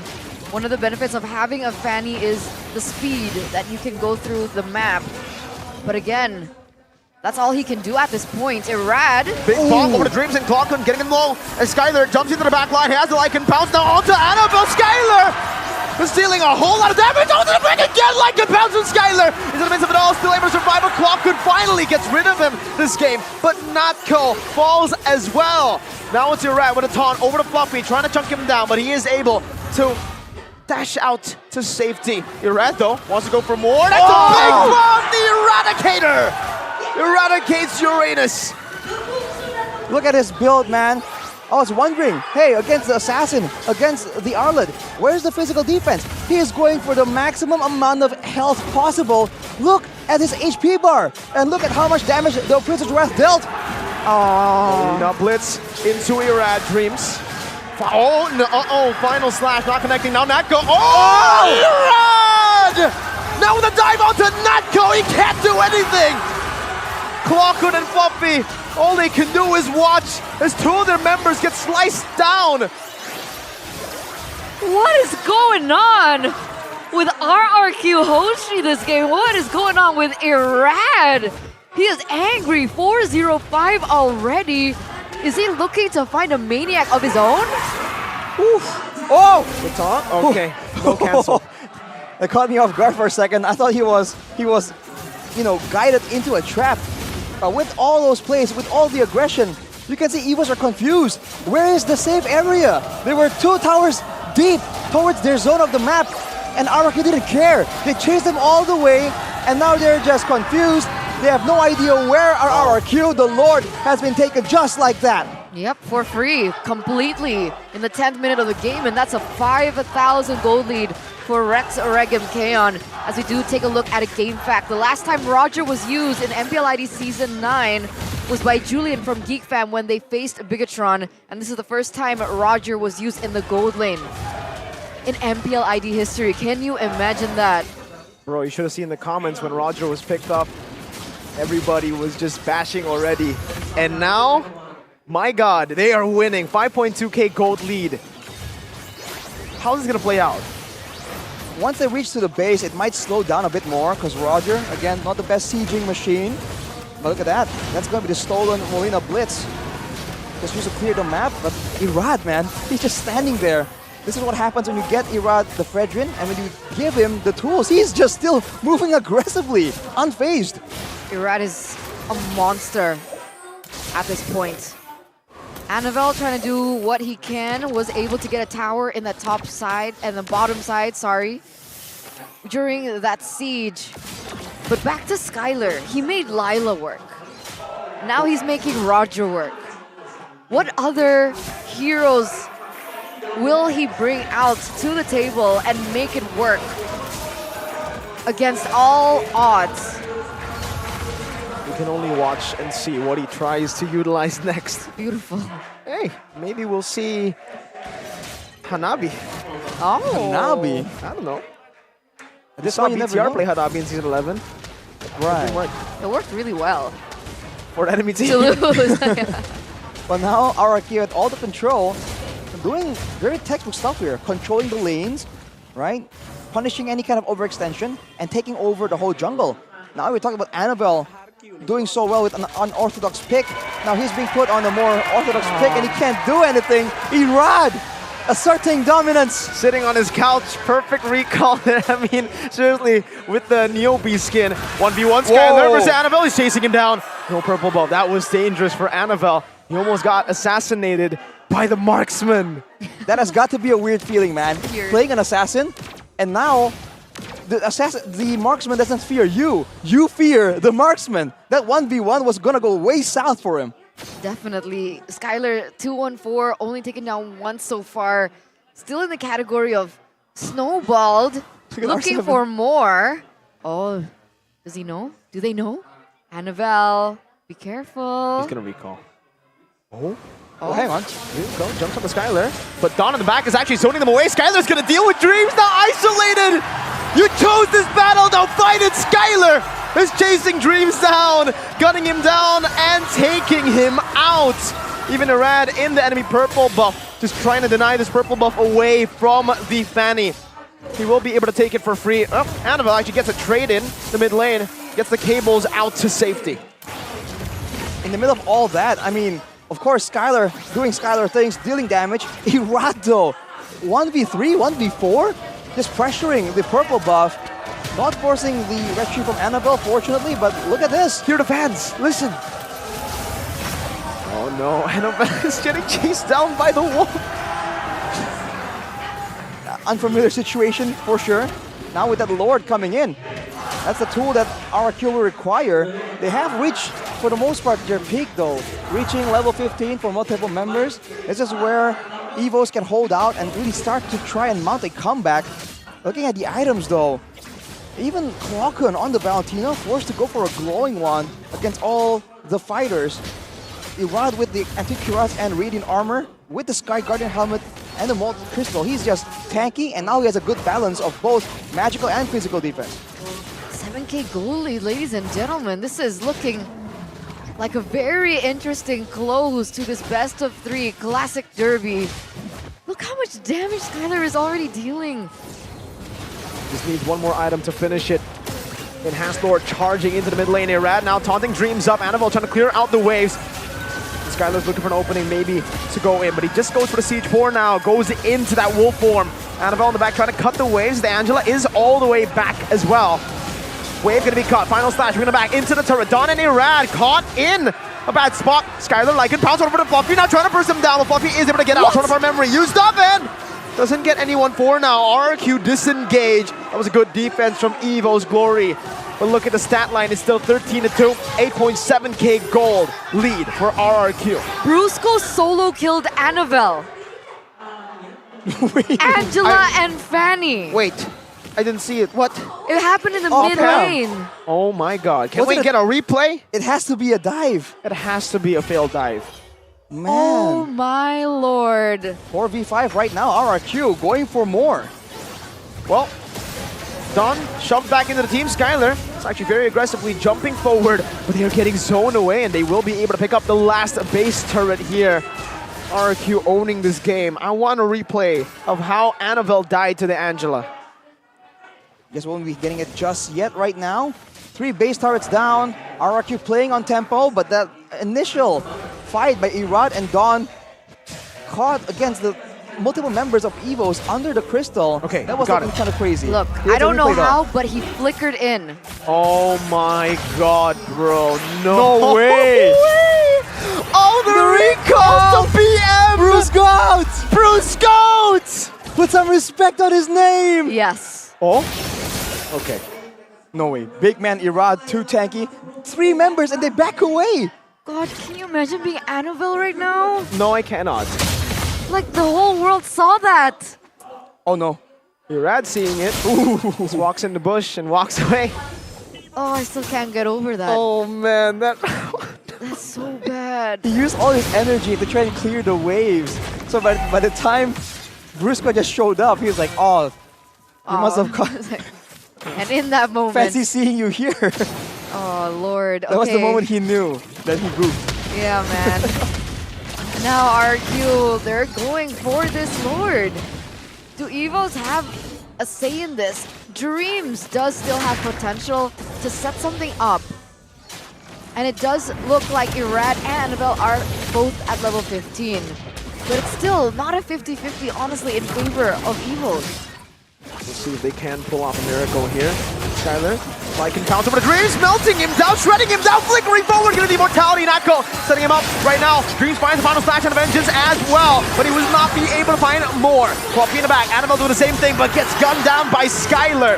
S9: one of the benefits of having a Fanny is the speed that you can go through the map. But again, that's all he can do at this point. Irad.
S10: Big bomb over to Dreams and Clockman getting him low as Skylar jumps into the back line. He has the Lycan bounce now onto Annabelle. Skylar is dealing a whole lot of damage. Onto the break again. Lycan bounce on Skylar. He's in the midst of it all. Still able to survive. But Clockman finally gets rid of him this game. But Natco falls as well. Now it's Irad with a taunt over to Fluffy, trying to chunk him down, but he is able to dash out to safety. Irad, though, wants to go for more. That's a big bomb! The Eradicator! Eradicates Uranus.
S6: Look at his build, man. I was wondering, hey, against the Assassin, against the Arlid, where's the physical defense? He is going for the maximum amount of health possible. Look at his HP bar, and look at how much damage the Princess Wrath dealt.
S10: Now Blitz into Irad. Dreams. Oh, no, final slash, not connecting. Now Natco. Oh, Irad! Now with a dive onto Natco, he can't do anything. Clockwood and Fluffy, all they can do is watch as two of their members get sliced down.
S9: What is going on with RRQ Hoshi this game? What is going on with Irad? He is angry, 4-0-5 already. Is he looking to find a maniac of his own?
S6: Oof. Oh!
S10: The taunt? Okay, no cancel.
S6: That caught me off guard for a second. I thought he was, you know, guided into a trap. But with all those plays, with all the aggression, you can see Evos are confused. Where is the safe area? They were 2 towers deep towards their zone of the map, and RRQ didn't care. They chased them all the way, and now they're just confused. They have no idea where our RRQ, the Lord, has been taken just like that.
S9: Yep, for free, completely, in the 10th minute of the game, and that's a 5,000 gold lead for Rex, Regem, Kaon. As we do take a look at a game fact, the last time Roger was used in MPL ID Season 9 was by Julian from Geek Fam when they faced Bigetron, and this is the first time Roger was used in the gold lane in MPL ID history. Can you imagine that?
S10: Bro, you should have seen the comments when Roger was picked up. Everybody was just bashing already. And now, my God, they are winning. 5.2k gold lead. How's this gonna play out?
S6: Once they reach to the base, it might slow down a bit more because Roger, again, not the best sieging machine. But look at that. That's going to be the stolen Molina Blitz. Just used to clear the map, but Irad, man, he's just standing there. This is what happens when you get Irad the Fredrin, and when you give him the tools, he's just still moving aggressively, unfazed.
S9: Irad is a monster at this point. Annabelle trying to do what he can, was able to get a tower in the top side and the bottom side, sorry, during that siege. But back to Skylar, he made Lila work. Now he's making Roger work. What other heroes will he bring out to the table and make it work against all odds?
S10: We can only watch and see what he tries to utilize next.
S9: Beautiful.
S10: Hey, maybe we'll see Hanabi.
S9: Oh.
S6: Hanabi?
S10: I don't know. I
S6: This
S10: just saw
S6: one you never
S10: BTR
S6: know.
S10: play Hanabi in Season 11.
S6: Right.
S9: It worked really well.
S10: For the enemy team.
S9: To lose.
S6: But now RRQ with all the control, doing very textbook stuff here, controlling the lanes, right? Punishing any kind of overextension and taking over the whole jungle. Now we're talking about Annabelle doing so well with an unorthodox pick. Now he's being put on a more orthodox pick and he can't do anything. Erad asserting dominance.
S10: Sitting on his couch, perfect recall there. I mean, seriously, with the Niobe skin. 1v1 Skylar versus Annabelle. He's chasing him down. No purple buff. That was dangerous for Annabelle. He almost got assassinated by the marksman.
S6: That has got to be a weird feeling, man.
S9: Weird.
S6: Playing an assassin, and now the marksman doesn't fear you. You fear the marksman. That 1v1 was gonna go way south for him.
S9: Definitely. Skylar 2-1-4, only taken down once so far. Still in the category of snowballed, looking
S6: R7.
S9: for more. Oh, does he know? Do they know? Annabelle, be careful.
S10: He's gonna recall. Oh.
S6: Oh, hang on.
S10: Here we go, jumps on the Skylar. But Dawn in the back is actually zoning them away. Skylar's gonna deal with Dreams, now isolated! You chose this battle, now fight it! Skylar is chasing Dreams down, gunning him down, and taking him out. Even Erad in the enemy purple buff, just trying to deny this purple buff away from the Fanny. He will be able to take it for free. Oh, Annabelle actually gets a trade in the mid lane, gets the cables out to safety.
S6: In the middle of all that, I mean, of course, Skylar doing Skylar things, dealing damage. Erad though, 1v3, 1v4, just pressuring the purple buff, not forcing the retreat from Annabelle, fortunately, but look at this.
S10: Hear the fans, listen. Oh no, Annabelle is getting chased down by the wolf.
S6: Unfamiliar situation for sure. Now with that Lord coming in, that's the tool that RRQ will require. They have reached, for the most part, their peak though. Reaching level 15 for multiple members. This is where Evos can hold out and really start to try and mount a comeback. Looking at the items though, even Clocken on the Valentino forced to go for a glowing one against all the fighters. Erad with the anti-cuirass and radiant armor, with the Sky Guardian helmet and the Molten Crystal. He's just tanky, and now he has a good balance of both magical and physical defense.
S9: 7K goal lead, ladies and gentlemen. This is looking like a very interesting close to this best of 3 classic derby. Look how much damage Skylar is already dealing.
S10: Just needs one more item to finish it. Enhanced Lord charging into the mid lane. Erad now taunting Dreams up. Annabelle trying to clear out the waves. Skylar's looking for an opening maybe to go in, but he just goes for the Siege 4 now. Goes into that wolf form. Annabelle in the back trying to cut the waves. The Angela is all the way back as well. Wave gonna be caught. Final slash. We're gonna back into the turret. Dawn and Erad caught in a bad spot. Skylar Lycan pounds over to Fluffy. Now trying to burst him down. But Fluffy is able to get out. Turn of our memory. Used up and doesn't get anyone for now. RRQ disengage. That was a good defense from Evos Glory. But look at the stat line. It's still 13-2. 8.7k gold lead for RRQ.
S9: Brusco solo killed Annabelle. Angela and Fanny.
S10: Wait. I didn't see it. What?
S9: It happened in the mid lane.
S10: Oh my god. Can we get a replay?
S6: It has to be a dive.
S10: It has to be a failed dive.
S6: Man.
S9: Oh my lord.
S6: 4v5 right now. RRQ going for more.
S10: Well, Dawn shoved back into the team. Skylar is actually very aggressively jumping forward, but they are getting zoned away and they will be able to pick up the last base turret here. RRQ owning this game. I want a replay of how Annabelle died to the Angela.
S6: Guess we won't be getting it just yet right now. 3 base turrets down. RRQ playing on tempo, but that initial fight by Erad and Dawn caught against the multiple members of Evos under the crystal.
S10: Okay,
S6: that was looking kind of crazy.
S9: Look, I don't know how, but he flickered in.
S10: Oh my god, bro. No way. Oh, the recall!
S6: The PM! Bruce Goats! Bruce Goats! Put some respect on his name!
S9: Yes.
S10: Oh? Okay.
S6: No way. Big man Erad, too tanky. 3 members and they back away!
S9: God, can you imagine being Annabelle right now?
S10: No, I cannot.
S9: Like the whole world saw that.
S6: Oh no.
S10: Erad seeing it. Ooh. Just walks in the bush and walks away.
S9: Oh, I still can't get over that.
S10: Oh man, that's
S9: so bad.
S6: He used all his energy to try and clear the waves. So by the time Brusco just showed up, he was like, oh, you must have caught.
S9: And in that moment.
S6: Fancy seeing you here.
S9: Oh, Lord.
S6: That was the moment he knew that he goofed.
S9: Yeah, man. Now RQ, they're going for this Lord. Do Evos have a say in this? Dreams does still have potential to set something up. And it does look like Irad and Annabelle are both at level 15. But it's still not a 50-50, honestly, in favor of Evos.
S10: We'll see if they can pull off a miracle here. Skylar, like encounter with the Dreams, melting him down, shredding him down, flickering forward, getting the immortality. Nako setting him up right now. Dreams finds the final slash and vengeance as well, but he will not be able to find more. Floppy in the back, Annabelle doing the same thing, but gets gunned down by Skylar.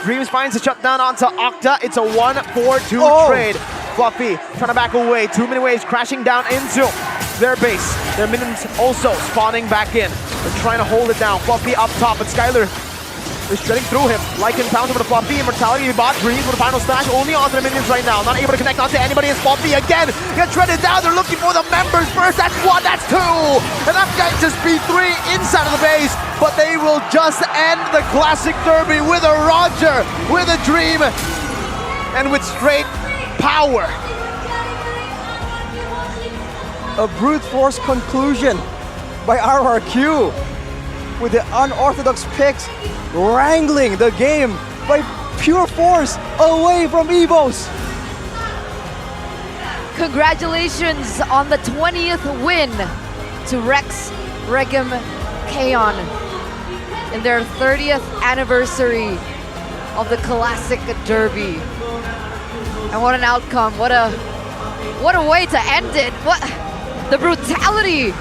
S10: Dreams finds a shutdown onto Octa. It's a 1-4-2 trade. Fluffy trying to back away. Too many waves crashing down into their base. Their minions also spawning back in. They're trying to hold it down. Fluffy up top, but Skylar is shredding through him. Like encounter with a Fluffy. Immortality, he bought Dreams with a final slash only onto the minions right now. Not able to connect onto anybody. And Fluffy again gets shredded down. They're looking for the members first. That's one, that's two. And that guy just beat three inside of the base. But they will just end the Classic Derby with a Roger, with a Dream, and with straight power.
S6: A brute force conclusion by RRQ with the unorthodox picks wrangling the game by pure force away from Evos.
S9: Congratulations on the 20th win to Rex, Regum, Kaon in their 30th anniversary of the Classic Derby. And what an outcome, what a way to end it. What the brutality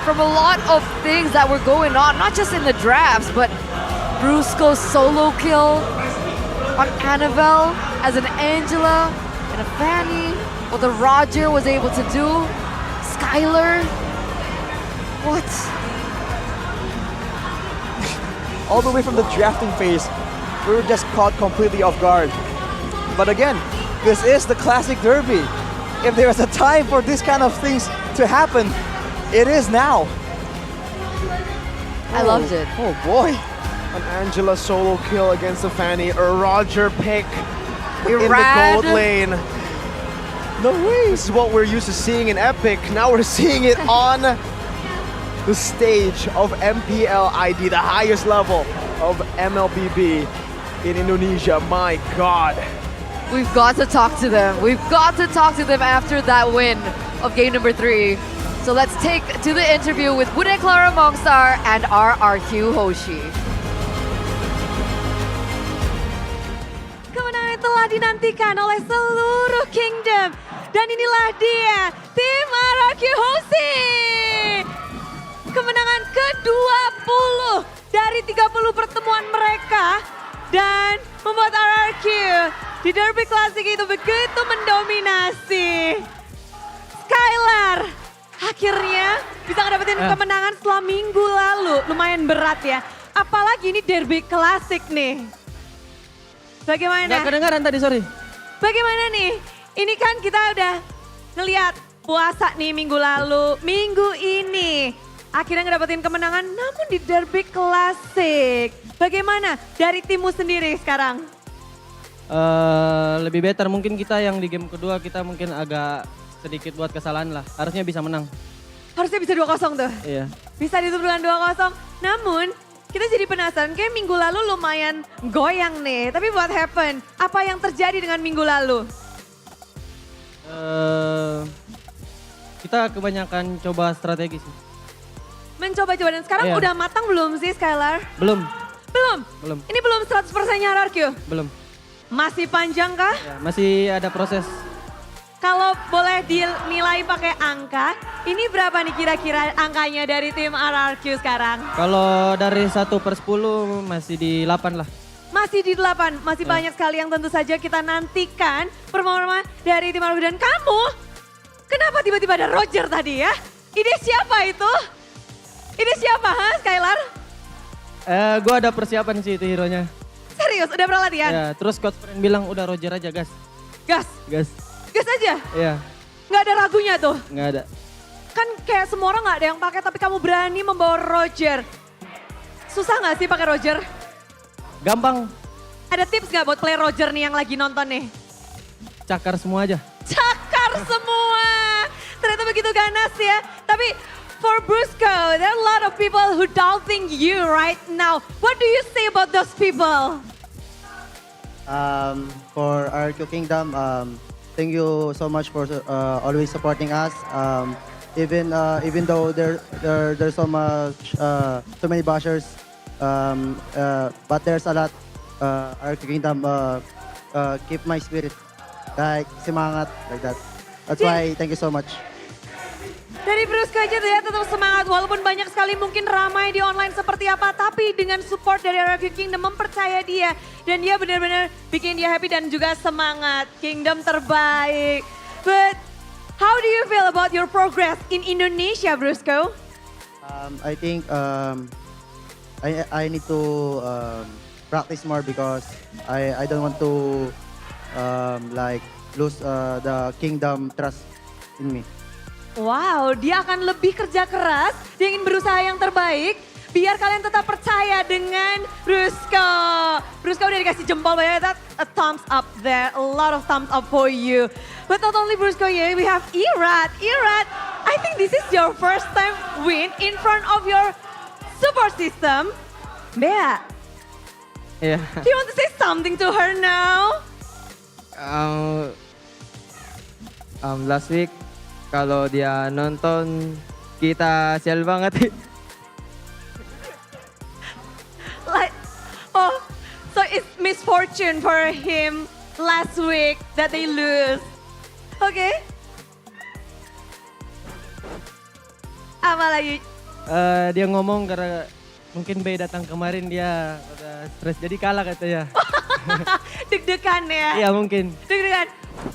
S9: from a lot of things that were going on, not just in the drafts, but Brusco's solo kill on Annabelle as an Angela and a Fanny. What the Roger was able to do. Skylar. What?
S6: All the way from the drafting phase, we were just caught completely off guard. But again, this is the Classic Derby. If there is a time for this kind of things to happen, it is now.
S9: I loved it.
S6: Oh boy.
S10: An Angela solo kill against the Fanny. A Roger pick in the
S9: Irad.
S10: gold lane. No way. This is what we're used to seeing in Epic. Now we're seeing it on the stage of MPL ID, the highest level of MLBB in Indonesia. My God.
S9: We've got to talk to them. We've got to talk to them after that win of game number 3. So let's take to the interview with Bude Clara Mongstar and RRQ Hoshi.
S17: Kemenangan yang telah dinantikan oleh seluruh Kingdom. Dan inilah dia, tim RRQ Hoshi. Kemenangan ke-20 dari 30 pertemuan mereka. Dan membuat RRQ di Derby Classic itu begitu mendominasi. Skylar akhirnya bisa ngedapetin kemenangan setelah minggu lalu. Lumayan berat ya. Apalagi ini Derby Classic nih. Bagaimana?
S16: Nggak kedengaran tadi, sorry.
S17: Bagaimana nih? Ini kan kita udah ngeliat puasa nih minggu lalu. Minggu ini akhirnya ngedapetin kemenangan namun di Derby Classic. Bagaimana dari timmu sendiri sekarang?
S16: Lebih better mungkin kita yang di game kedua kita mungkin agak sedikit buat kesalahan lah. Harusnya bisa menang.
S17: Harusnya bisa 2-0 tuh.
S16: Iya.
S17: Bisa ditutup dengan 2-0. Namun kita jadi penasaran kayak minggu lalu lumayan goyang nih. Tapi what happen? Apa yang terjadi dengan minggu lalu?
S16: Kita kebanyakan coba strategi sih.
S17: Mencoba-coba dan sekarang udah matang belum sih Skylar?
S16: Belum.
S17: Belum?
S16: Belum.
S17: Ini belum 100%-nya RRQ?
S16: Belum.
S17: Masih panjang kah?
S16: Ya, masih ada proses.
S17: Kalau boleh dinilai pakai angka, ini berapa nih kira-kira angkanya dari tim RRQ sekarang?
S16: Kalau dari 1/10 masih di 8 lah.
S17: Masih di 8, masih banyak sekali yang tentu saja kita nantikan performa dari tim RRQ. Dan kamu, kenapa tiba-tiba ada Roger tadi ya? Ini siapa itu? Ini siapa ha, Skylar?
S16: Gue ada persiapan sih itu hero-nya.
S17: Serius, udah pernah latihan?
S16: Ya, terus coach friend bilang udah Roger aja gas.
S17: Gas?
S16: Gas.
S17: Gas aja?
S16: Iya,
S17: Nggak ada ragunya tuh?
S16: nggak ada.
S17: Kan kayak semua orang nggak ada yang pakai tapi kamu berani membawa Roger. Susah nggak sih pakai Roger?
S16: Gampang,
S17: Ada tips nggak buat play Roger nih yang lagi nonton nih?
S16: cakar semua aja.
S17: Cakar semua. Ternyata begitu ganas ya. Tapi for Brusco, there are a lot of people who doubting you right now. What do you say about those people?
S5: For our Kingdom, thank you so much for always supporting us. Even though there's so many bashers, but there's a lot. Our Kingdom keep my spirit, like semangat, like that. That's why thank you so much.
S17: Dari Brusco aja ya tetap semangat walaupun banyak sekali mungkin ramai di online seperti apa, tapi dengan support dari RRQ Kingdom mempercaya dia dan dia benar-benar bikin dia happy dan juga semangat. Kingdom terbaik. But how do you feel about your progress in Indonesia, Brusco?
S5: I think I need to practice more because I don't want to like lose the Kingdom trust in me.
S17: Wow, dia akan lebih kerja keras, dia ingin berusaha yang terbaik, biar kalian tetap percaya dengan Brusco. Brusco udah dikasih jempol banyak, that's a thumbs up there, a lot of thumbs up for you. But not only Brusco, yeah, we have Irat. Irat, I think this is your first time win in front of your support system. Bea,
S18: Yeah.
S17: do you want to say something to her now?
S18: Last week kalau dia nonton kita sial banget.
S17: Like, oh, so it's misfortune for him last week that they lose. Okay. Apa lagi?
S16: Dia ngomong karena mungkin Bay datang kemarin dia udah stres jadi kalah katanya.
S17: Deg-degan ya?
S16: Iya mungkin.
S17: Deg-degan.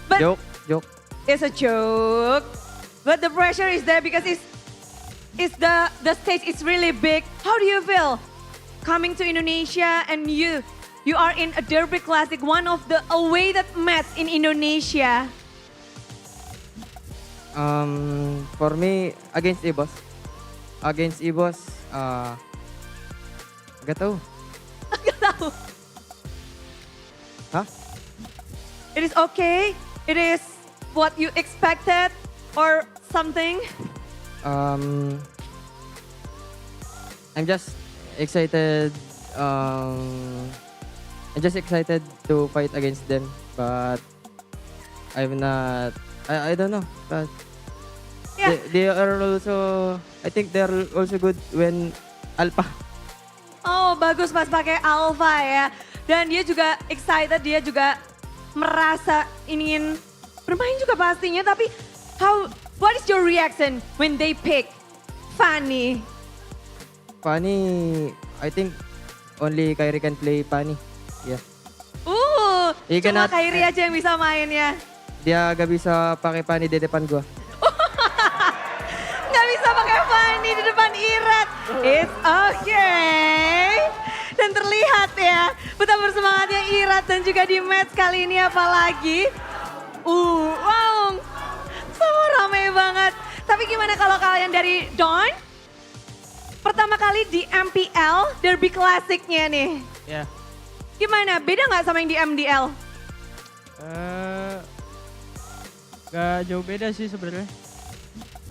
S17: But
S18: Joke.
S17: it's a joke. But the pressure is there because it's the stage is really big. How do you feel coming to Indonesia and you are in a Derby Classic, one of the awaited match in Indonesia?
S18: For me against Evos. Gak tahu.
S17: Gak tahu.
S18: Hah?
S17: It is okay. It is what you expected or something.
S18: I'm just excited. I'm just excited to fight against them, but I'm not. I don't know. But
S17: Yeah.
S18: they are also. I think they are also good when Alpha.
S17: Oh, bagus pas pakai Alpha ya. Dan dia juga excited, dia juga merasa ingin bermain juga pastinya. Tapi what is your reaction when they pick Fanny?
S18: Fanny, I think only Kyrie can play Fanny. Yeah. He
S17: Cuma
S18: cannot-
S17: Kyrie aja yang bisa main ya.
S18: Dia gak bisa pakai Fanny di depan gua.
S17: Nggak bisa pakai Fanny di depan Irat. It's okay. Dan terlihat ya betapa bersemangatnya Irat dan juga di match kali ini apalagi. Wow, semua ramai banget. Tapi gimana kalau kalian dari Dawn? Pertama kali di MPL, Derby Classic-nya nih.
S16: Ya.
S17: Gimana, beda nggak sama yang di MDL?
S16: Gak jauh beda sih sebenarnya.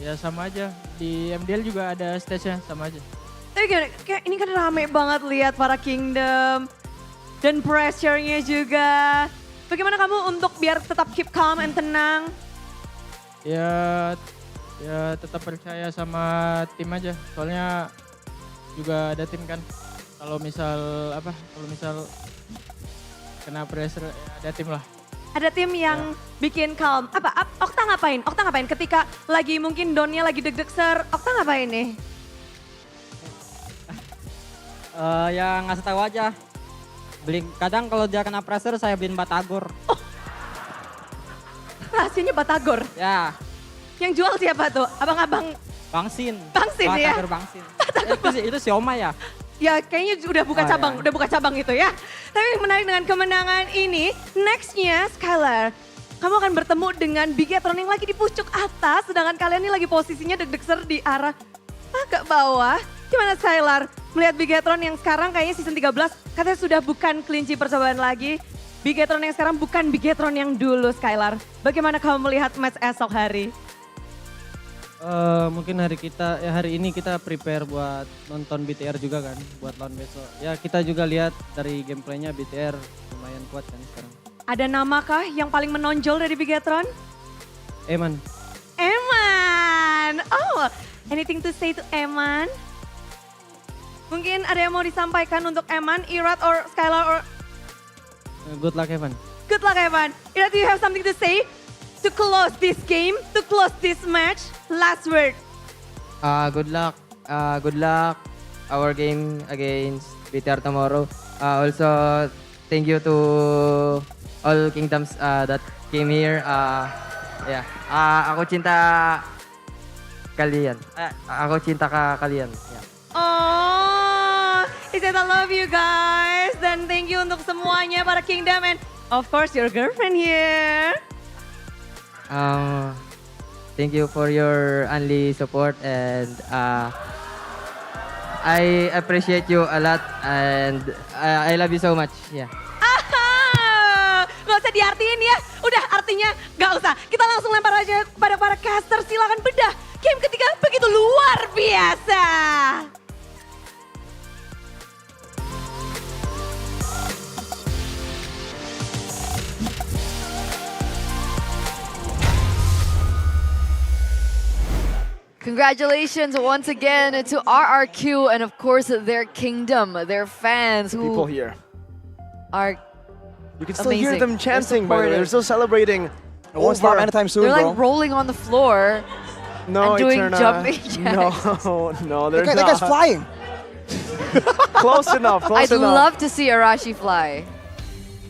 S16: Ya sama aja. Di MDL juga ada stage-nya sama aja.
S17: Tapi gimana, kayak ini kan rame banget lihat para Kingdom. Dan pressure-nya juga. Bagaimana kamu untuk biar tetap keep calm and tenang?
S16: Ya tetap percaya sama tim aja. Soalnya juga ada tim kan. Kalau misal kena pressure ya ada tim lah.
S17: Ada tim yang bikin calm. Okta ngapain? Okta ngapain ketika lagi mungkin Donnya lagi deg-deg ser, Okta ngapain nih?
S19: Ya ngasih tahu aja. Kadang kalau dia kena pressure saya beliin batagor.
S17: Rahasianya batagor?
S19: Ya.
S17: Yang jual siapa tuh? Abang-abang
S19: Bangsin.
S17: Bangsin ya?
S19: Batagor Bangsin. Itu siomay ya.
S17: Ya kayaknya udah buka cabang, udah buka cabang itu ya. Tapi menarik dengan kemenangan ini, nextnya Skylar, kamu akan bertemu dengan Bigetron yang lagi di pucuk atas, sedangkan kalian ini lagi posisinya deg-deg ser di arah agak bawah. Gimana Skylar, melihat Bigetron yang sekarang kayaknya season 13 katanya sudah bukan kelinci percobaan lagi. Bigetron yang sekarang bukan Bigetron yang dulu Skylar. Bagaimana kamu melihat match esok hari?
S16: Mungkin hari ini kita prepare buat nonton BTR juga kan, buat lawan besok. Ya kita juga lihat dari gameplaynya BTR lumayan kuat kan sekarang.
S17: Ada nama kah yang paling menonjol dari Bigetron?
S16: Eman.
S17: Eman. Oh, anything to say to Eman? Mungkin ada yang mau disampaikan untuk Eman, Irat or Skylar or...
S16: Good luck Eman.
S17: Good luck Eman. Irat, do you have something to say? To close this game, to close this match, last word.
S18: Good luck. Good luck. Our game against BTR tomorrow. Also, thank you to all kingdoms that came here. Yeah. Ako cinta kalian. Ako cinta kalian. Yeah.
S17: Oh, he said I love you guys. Dan thank you untuk semuanya para Kingdom and of course your girlfriend here.
S18: Thank you for your only support and I appreciate you a lot and I love you so much. Yeah.
S17: Gak usah diartiin ya, udah artinya gak usah. Kita langsung lempar aja kepada para caster, silakan bedah. Game ketiga begitu luar biasa.
S9: Congratulations once again to RRQ and of course their kingdom, their fans who
S10: people here
S9: are
S10: You can still
S9: amazing.
S10: hear them chanting, by the way. They're still celebrating.
S6: It won't stop anytime soon,
S9: They're
S6: bro.
S9: like rolling on the floor
S10: No,
S9: and doing
S10: Eterna.
S9: jumping jacks.
S10: No, they're not.
S6: That guy's flying.
S10: Close enough, close
S9: I'd
S10: enough.
S9: love to see Arashi fly.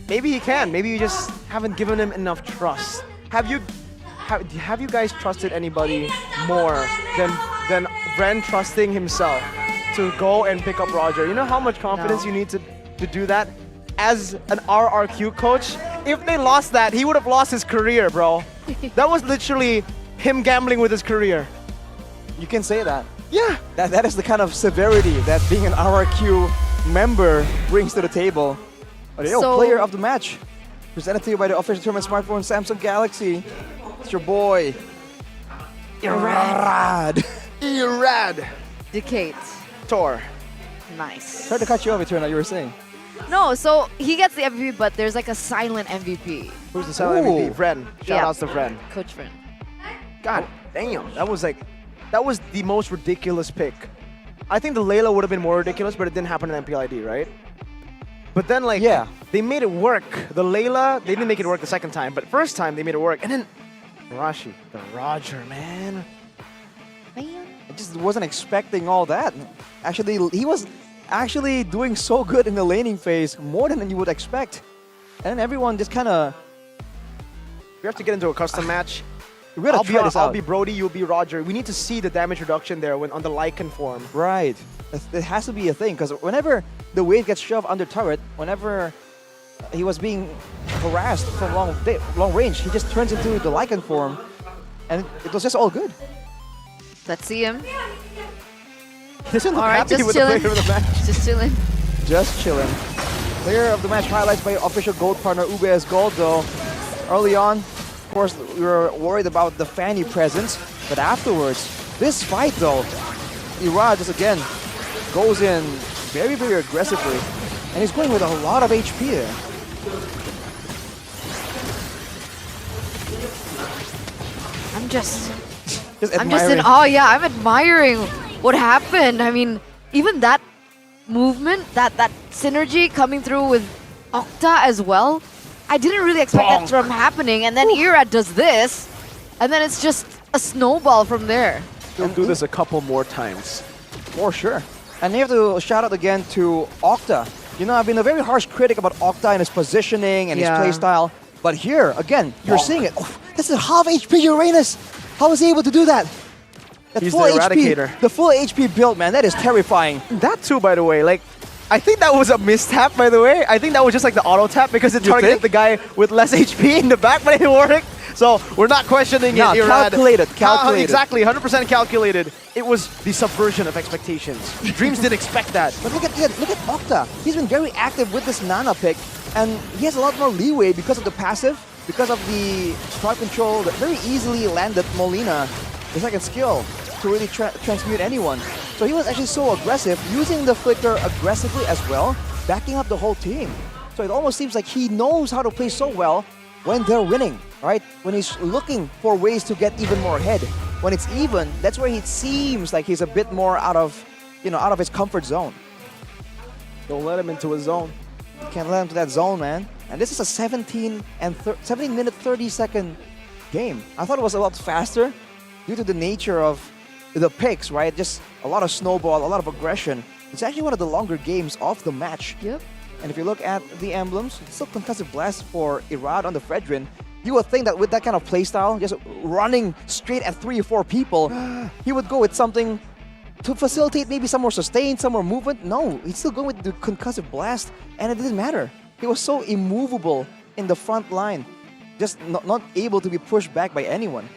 S10: Maybe he can. Maybe you just haven't given him enough trust. Have you guys trusted anybody more than Ren trusting himself to go and pick up Roger? You know how much confidence you need to do that? As an RRQ coach, if they lost that, he would have lost his career, bro. That was literally him gambling with his career.
S6: You can say that.
S10: Yeah.
S6: That is the kind of severity that being an RRQ member brings to the table. But yo, player of the match, presented to you by the official tournament smartphone Samsung Galaxy. It's your boy, Irad.
S10: Irad.
S9: Decade.
S10: Tor.
S9: Nice.
S6: Tried to cut you off, Eterna, you were saying.
S9: No, so he gets the MVP, but there's like a silent MVP.
S10: Who's the silent MVP? Vren. Shout outs to Vren.
S9: Coach Vren.
S10: God damn, that was the most ridiculous pick. I think the Layla would have been more ridiculous, but it didn't happen in MPLID, right? But then, like, they made it work. The Layla, they didn't make it work the second time, but first time they made it work. And then Rashi, the Roger, man.
S6: I just wasn't expecting all that. Actually, he was actually doing so good in the laning phase, more than you would expect. And then everyone just kind of...
S10: We have to get into a custom match.
S6: We gotta try this out.
S10: I'll be Brody, you'll be Roger. We need to see the damage reduction there when on the Lycan form.
S6: Right. It has to be a thing, because whenever the wave gets shoved under turret, whenever he was being harassed from long range, he just turns into the Lycan form, and it was just all good.
S9: Let's see him.
S6: He doesn't look
S9: All right,
S6: happy
S9: just
S6: with
S9: chilling.
S6: the player of the match.
S9: Just chilling.
S6: Just chilling. Player of the match highlights by official gold partner UBS Gold, though. Early on, of course, we were worried about the Fanny presence, but afterwards, this fight though, Irad just again goes in very, very aggressively, and he's going with a lot of HP there.
S9: I'm just in
S6: admiring.
S9: awe. Yeah, I'm admiring what happened. I mean, even that movement, that synergy coming through with Octa as well. I didn't really expect that from happening. And then Irad does this, and then it's just a snowball from there.
S10: He'll do this a couple more times.
S6: For sure. And you have to shout out again to Octa. You know, I've been a very harsh critic about Octa and his positioning and his playstyle. But here, again, you're seeing it. Oh, this is half HP Uranus. How was he able to do that? That
S10: He's
S6: full
S10: the
S6: HP,
S10: Eradicator.
S6: the full HP build, man, that is terrifying.
S10: That too, by the way, like, I think that was a mistap, by the way. I think that was just like the auto tap because it targeted the guy with less HP in the back, but it worked. So we're not questioning it. Irad.
S6: Calculated.
S10: Exactly, 100% calculated. It was the subversion of expectations. Dreams didn't expect that.
S6: But look at Octa. He's been very active with this Nana pick, and he has a lot more leeway because of the passive, because of the strike control that very easily landed Molina. the second skill to really transmute anyone. So he was actually so aggressive, using the flicker aggressively as well, backing up the whole team. So it almost seems like he knows how to play so well when they're winning, right? When he's looking for ways to get even more ahead. When it's even, that's where it seems like he's a bit more out of his comfort zone.
S10: Don't let him into his zone.
S6: You can't let him to that zone, man. And this is a 17 minute 30 second game. I thought it was a lot faster due to the nature of the picks, right? Just a lot of snowball, a lot of aggression. It's actually one of the longer games of the match.
S9: Yep.
S6: And if you look at the emblems, it's still concussive blast for Irad on the Fredrin. You would think that with that kind of playstyle, just running straight at 3 or 4 people, he would go with something to facilitate maybe some more sustain, some more movement. No, he's still going with the concussive blast, and it didn't matter. He was so immovable in the front line, just not able to be pushed back by anyone.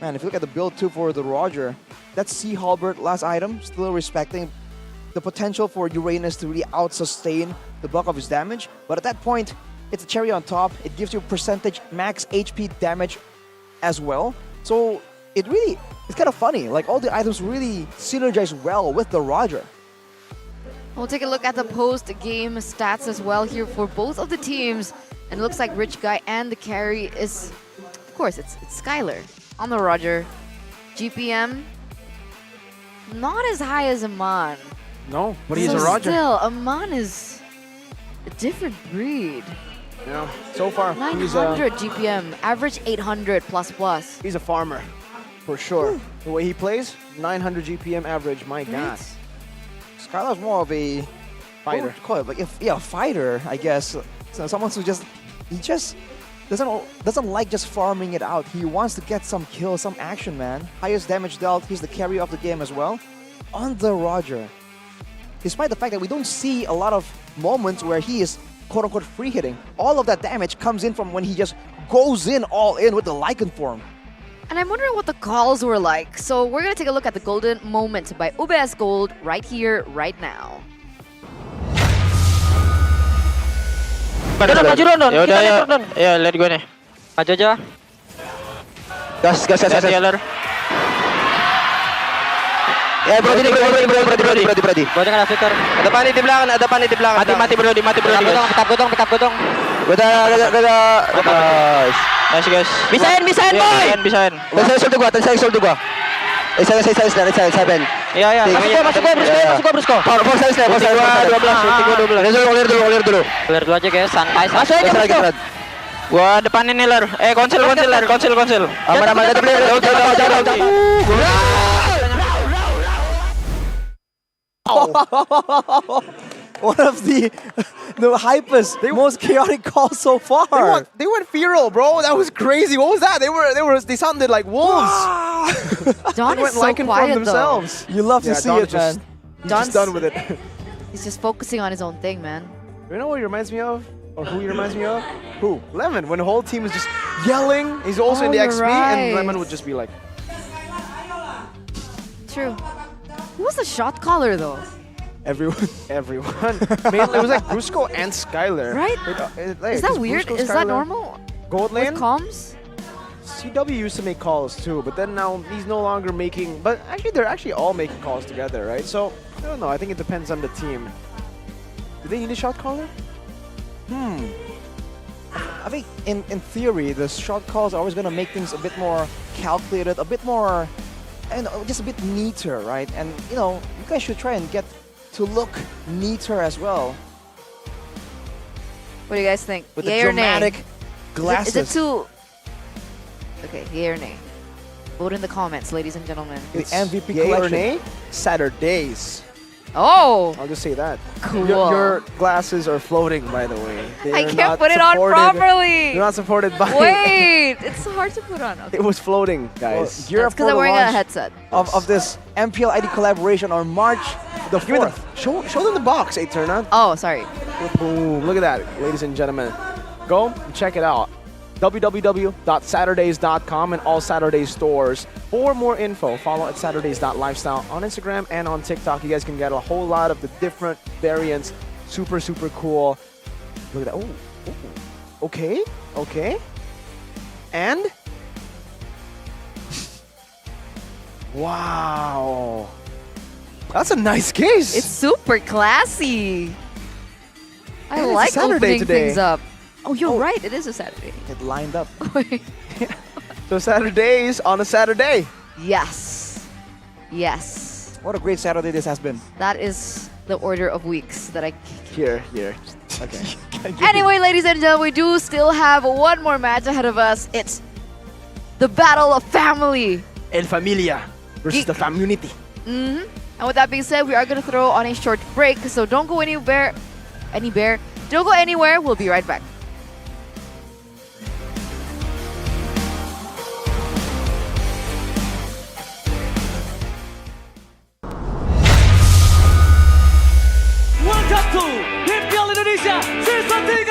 S6: Man, if you look at the build too for the Roger, that's Sea Halberd last item, still respecting the potential for Uranus to really out-sustain the bulk of his damage. But at that point, it's a cherry on top. It gives you percentage max HP damage as well. So it's kind of funny. Like, all the items really synergize well with the Roger.
S9: We'll take a look at the post-game stats as well here for both of the teams. And it looks like Rich Guy and the carry is, of course, it's Skylar on the Roger. GPM, not as high as Aman.
S10: No, but he's
S9: So
S10: a Roger.
S9: Still, Aman is a different breed.
S10: Yeah, so far,
S9: 900 GPM, average 800 plus.
S10: He's a farmer, for sure. The way he plays, 900 GPM average, my God.
S6: Skylar's more of a
S10: fighter.
S6: What would you call it? Like, a fighter, I guess. So someone who he just doesn't like just farming it out. He wants to get some kills, some action, man. Highest damage dealt. He's the carry of the game as well. On the Roger, despite the fact that we don't see a lot of moments where he is quote-unquote free hitting, all of that damage comes in from when he just goes in all in with the Lycan form.
S9: And I'm wondering what the calls were like. So we're going to take a look at the golden moment by UBS Gold right here, right now.
S2: Maju Don. Ya, lihat gue nih. Maju aja. Gas. Ya, berhenti. Gua dengan flicker. Ada panik di belakang. Mati Brody. Pick up gotong. Gua nice guys. Bisain boy. Bisain. Tadi saya sul gua. Saya 7. Iya. Masuk gua, Brusko. Power saya 12. Clear dulu aja guys, santai. Masuk aja Brusko. Gua depanin nih Ler. Konsil. Aman.
S6: One of the hypest, most chaotic calls so far.
S10: They went feral, bro. That was crazy. What was that? They sounded like wolves.
S9: Don is so quiet themselves.
S6: You love to see
S10: Don
S6: it, man.
S10: He's just done with it.
S9: He's just focusing on his own thing, man.
S10: You know what he reminds me of? Or who he reminds me of? Who? Lemon. When the whole team is just yelling. He's also in the XP, and Lemon would just be like...
S9: True. Who was the shot caller, though?
S10: Everyone. Mainly, it was like Brusco and Skylar.
S9: Right? Is that weird?
S10: Brusco,
S9: Is that
S10: Skylar.
S9: normal?
S10: Gold lane?
S9: With comms?
S10: CW used to make calls too, but then now he's no longer making... But actually, they're actually all making calls together, right? So, I don't know. I think it depends on the team. Do they need a shot caller?
S6: I think in theory, the shot calls are always going to make things a bit more calculated, a bit more, just a bit neater, right? And, you guys should try and get to look neater as well.
S9: What do you guys think?
S6: With
S9: Yay
S6: the
S9: or nay?
S6: dramatic glasses.
S9: Is it too... Okay, yay or nay? Vote in the comments, ladies and gentlemen.
S6: The MVP
S10: Yay or
S6: collection.
S10: nay? Saturdays.
S9: Oh!
S10: I'll just say that.
S9: Cool.
S10: Your glasses are floating, by the way.
S9: I can't put it on properly!
S10: They're not supported by...
S9: Wait! It's hard to put on. Okay.
S10: It was floating, guys.
S6: Gear
S9: That's because I'm wearing a headset.
S6: Of this MPL ID collaboration on March the 4th.
S10: Show them the box, Eterna.
S9: Oh, sorry.
S10: Boom. Look at that, ladies and gentlemen. Go and check it out. www.saturdays.com and all Saturdays stores. For more info, follow at saturdays.lifestyle on Instagram and on TikTok. You guys can get a whole lot of the different variants. Super cool. Look at that. Oh. Okay. And
S6: Wow. That's a nice case.
S9: It's super classy. I
S6: And it's a
S9: like
S6: Saturday
S9: opening
S6: today.
S9: things up. Oh, you're right. It is a Saturday.
S6: It lined up. So Saturdays on a Saturday.
S9: Yes. Yes.
S6: What a great Saturday this has been.
S9: That is the order of weeks that I...
S6: Here. Okay.
S9: Anyway, ladies and gentlemen, we do still have one more match ahead of us. It's the Battle of Family.
S10: El Familia versus the community.
S9: And with that being said, we are going to throw on a short break. So don't go anywhere. Don't go anywhere. We'll be right back.
S8: Welcome to MPL Indonesia Season 13.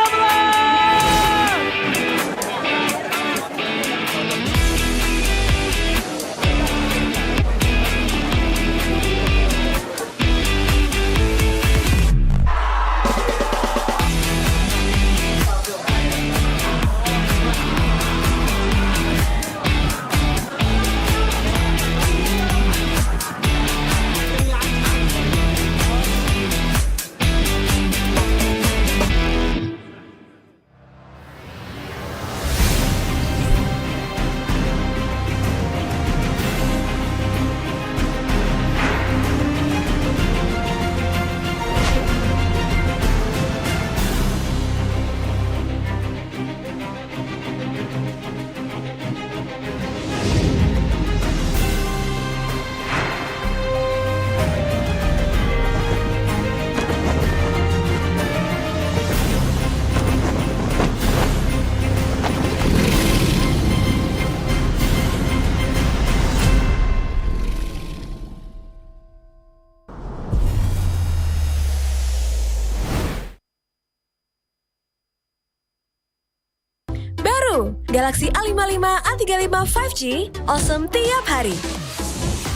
S20: Galaxy A55, A35 5G, awesome tiap hari.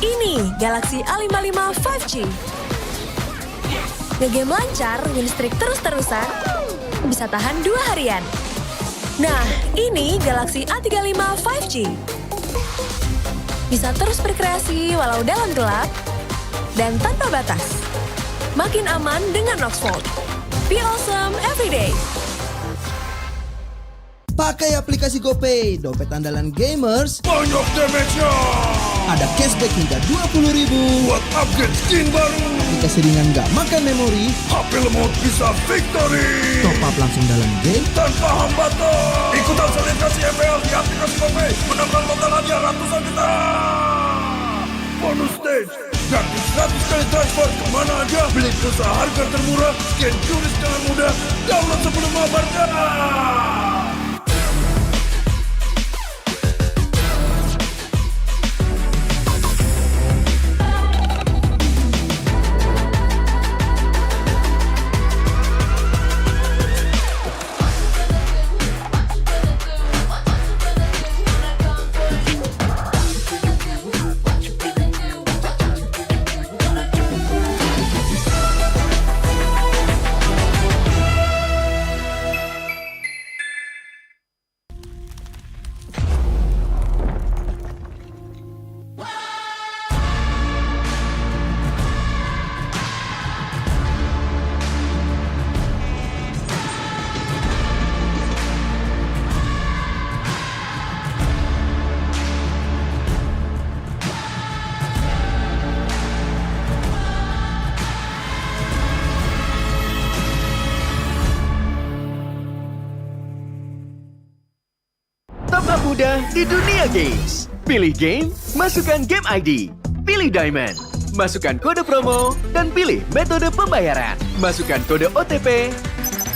S20: Ini Galaxy A55 5G. Ngegame lancar, win streak terus-terusan, bisa tahan 2 harian. Nah, ini Galaxy A35 5G. Bisa terus berkreasi walau dalam gelap, dan tanpa batas. Makin aman dengan Oxford. Be awesome everyday.
S21: Pakai aplikasi GoPay, dompet andalan gamers.
S3: Banyak damage-nya.
S21: Ada cashback hingga 20.000
S3: buat upgrade skin baru.
S21: Aplikasi ringan gak makan memori.
S3: HP lemot bisa victory.
S21: Top up langsung dalam game
S3: tanpa hambatan. Ikutan selebrasi MPL di aplikasi GoPay. Menambah total hadiah ratusan juta. Bonus stage. Gratis 100 kali transfer kemana aja. Beli pulsa harga termurah. Scan QRIS dengan mudah. Download sebelum mabarkan.
S22: Mudah di dunia games. Pilih game, masukkan game ID. Pilih Diamond, masukkan kode promo, dan pilih metode pembayaran. Masukkan kode OTP.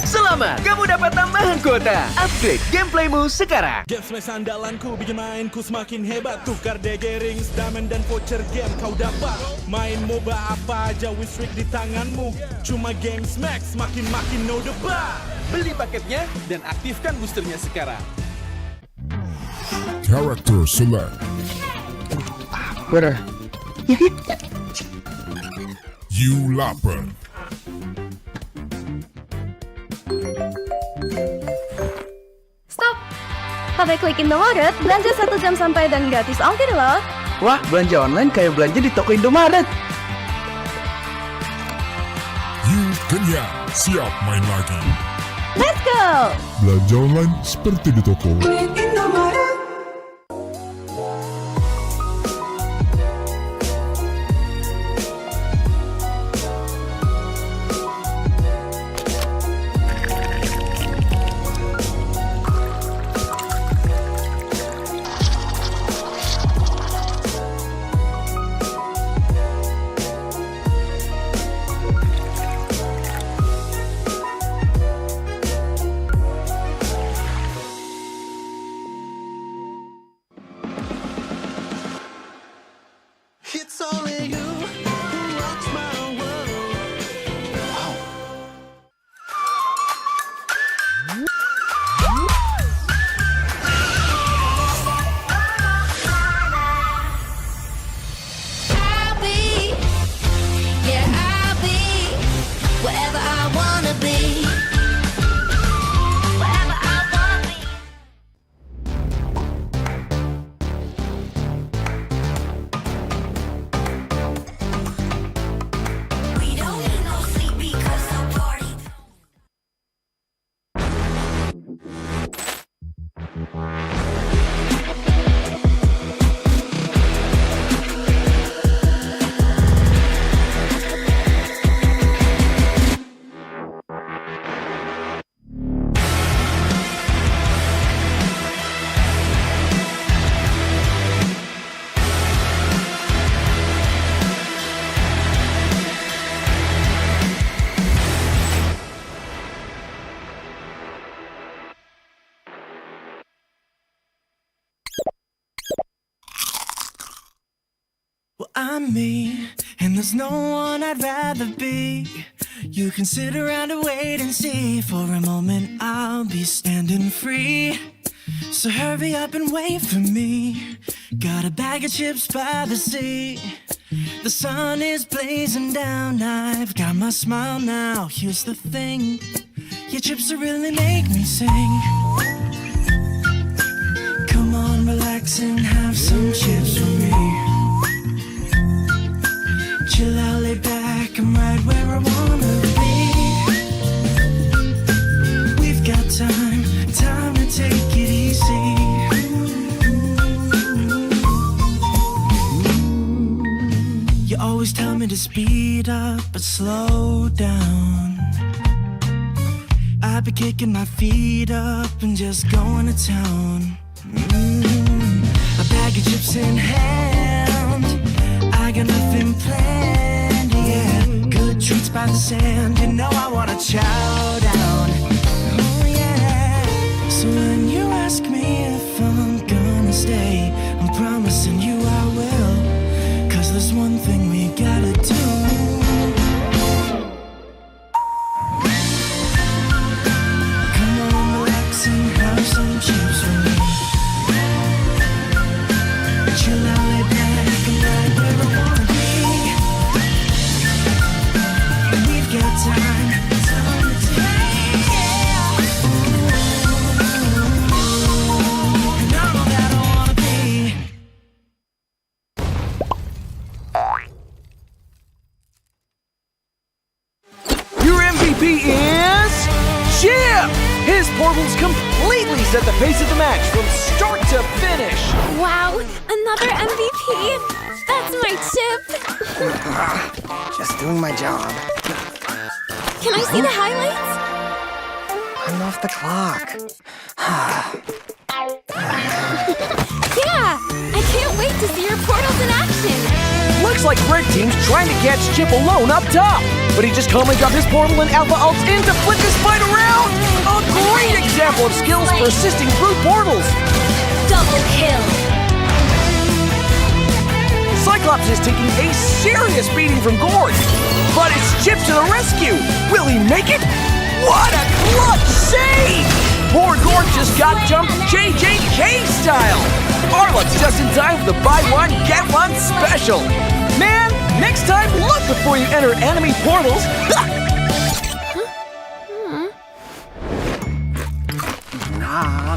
S22: Selamat, kamu dapat tambahan kuota. Upgrade gameplaymu sekarang.
S24: Game flash andalanku bikin mainku semakin hebat. Tukar DG rings, diamond dan voucher game kau dapat. Main MOBA apa aja win streak di tanganmu. Cuma Games Max makin no debat. Beli paketnya dan aktifkan boosternya sekarang.
S3: Character select.
S21: Winner.
S3: You lapper.
S25: Stop! Pakai klik in the wallet, belanja 1 jam sampai dan gratis ongkir loh.
S7: Wah, belanja online kayak belanja di toko Indomaret.
S11: Yuk kenyang, siap main lagi.
S17: Let's go!
S11: Belanja online seperti di toko.
S21: It's only you who rocks my world.
S14: I'll be, yeah, I'll be whatever I wanna be. Whatever I wanna be. We don't need no sleep because the party.
S23: Well, I'm me, and there's no one I'd rather be. You can sit around and wait and see. For a moment, I'll be standing free. So hurry up and wait for me. Got a bag of chips by the sea. The sun is blazing down. I've got my smile now. Here's the thing. Your chips will really make me sing. Come on, relax and have some chips with me. Chill out, lay back, I'm right where I wanna be. We've got time to take it easy. You always tell me to speed up, but slow down. I've been kicking my feet up and just going to town. A bag of chips in hand, I got nothing planned, yeah. Good treats by the sand, you know I wanna chow down. Oh yeah. So when you ask me if I'm gonna stay, I'm promising you I will. 'Cause there's one thing we gotta do. Come on, relax and have some chips with me. Chill out, lay back, and right where I wanna be. We've got time to take, yeah. And I'm all that I wanna be.
S10: Your MVP is Chip! His portals completely set the pace of the match from start to finish.
S20: Wow, another MVP? That's my chip.
S25: Just doing my job.
S20: Can I see the highlights?
S25: I'm off the clock.
S20: Yeah, I can't wait to see your portals in action.
S10: Looks like Red Team's trying to catch Chip alone up top, but he just calmly dropped his portal and Alpha ults in to flip this fight around. A great example of skills persisting through portals.
S20: Double kill.
S10: Cyclops is taking a serious beating from Gord, but it's Chip to the rescue. Will he make it? What a clutch save! Poor Gord just got jumped JJK style. Arlot's just in time for the buy one, get one special. Man, next time look before you enter enemy portals.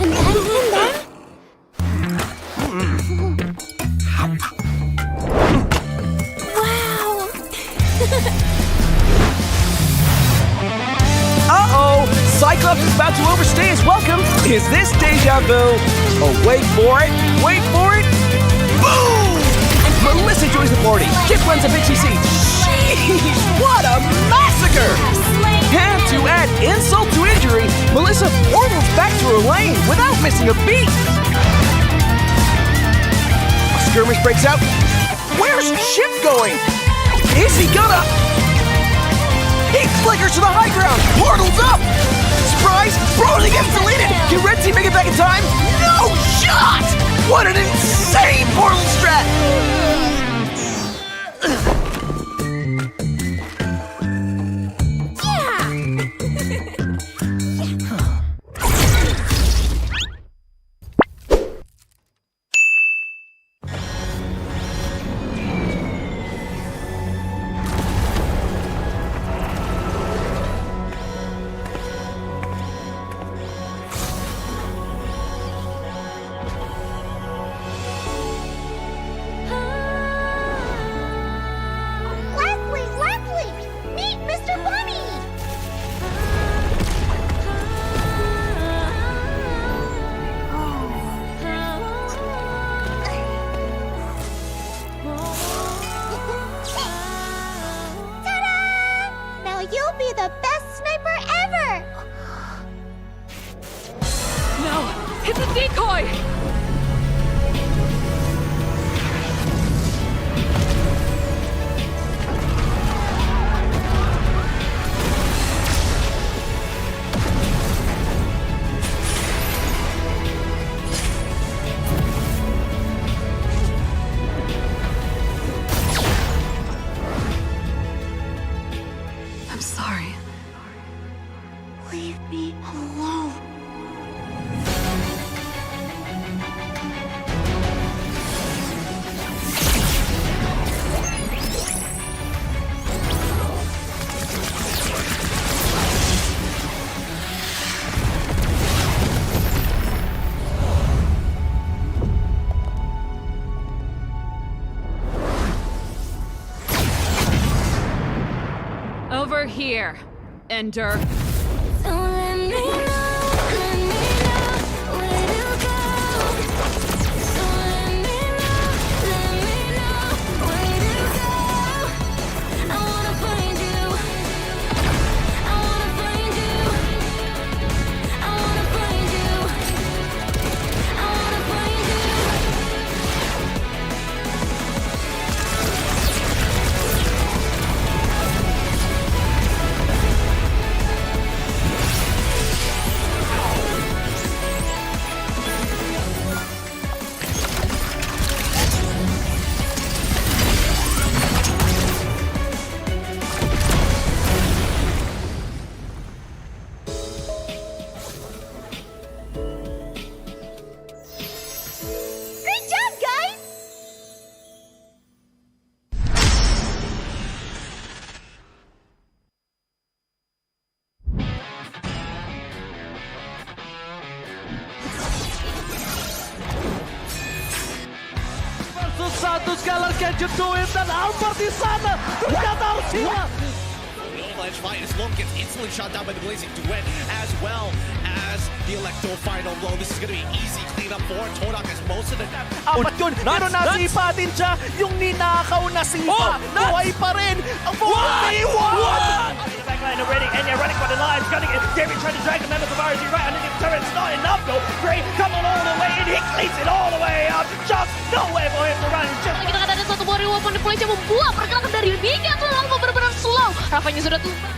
S20: And then?
S22: Enough is about to overstay his welcome. Is this deja vu? Oh, wait for it. Wait for it. Boom! Melissa joins the party. Kip runs a bitchy seat. Sheesh, what a massacre! And to add insult to injury, Melissa portals back to her lane without missing a beat. A skirmish breaks out. Where's Chip going? Is he gonna... He flickers to the high ground. Portals up. Surprise! Brody gets deleted. Can Red Team make it back in time? No shot! What an insane portal strat!
S14: You'll be the best sniper ever!
S1: No! It's a decoy!
S14: I'm sorry. Leave me alone.
S1: Over here, Ender.
S14: Great job, guys!
S8: Versus satu Scalar can you do it? Dan Albert di sana ternyata harus hilang.
S4: Ledge fight as Long gets instantly shot down by the Blazing Duet as well as the Electro final blow. This is going to be easy cleanup for Todak as most of the...
S8: Apat yun, pero nasipa din siya. Yung ninakaw na sipa, buhay pa rin. Ang buhay!
S12: Backline already, and you're running for the lives, gunning it. David trying to drag the members of RG right underneath the turret. It's not enough though. Gray coming all the way in, he cleats it all the way up. Just nowhere for him to run. Just
S1: Kita kata ada satu warrior weapon deploy yang membuat pergerakan dari Bigetron Alpha benar-benar slow. Rafanya sudah tumbang.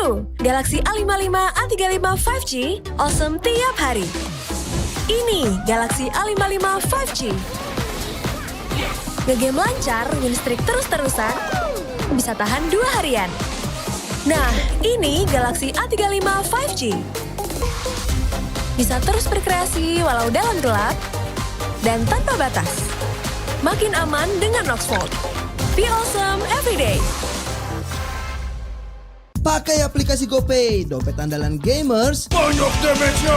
S20: Baru, Galaxy A55, A35 5G, awesome tiap hari. Ini Galaxy A55 5G. Ngegame lancar, win streak terus-terusan, bisa tahan 2 harian. Nah, ini Galaxy A35 5G. Bisa terus berkreasi walau dalam gelap dan tanpa batas. Makin aman dengan Noxvolt. Be awesome every day.
S5: Pakai aplikasi GoPay, dompet andalan gamers.
S3: Banyak damage-nya.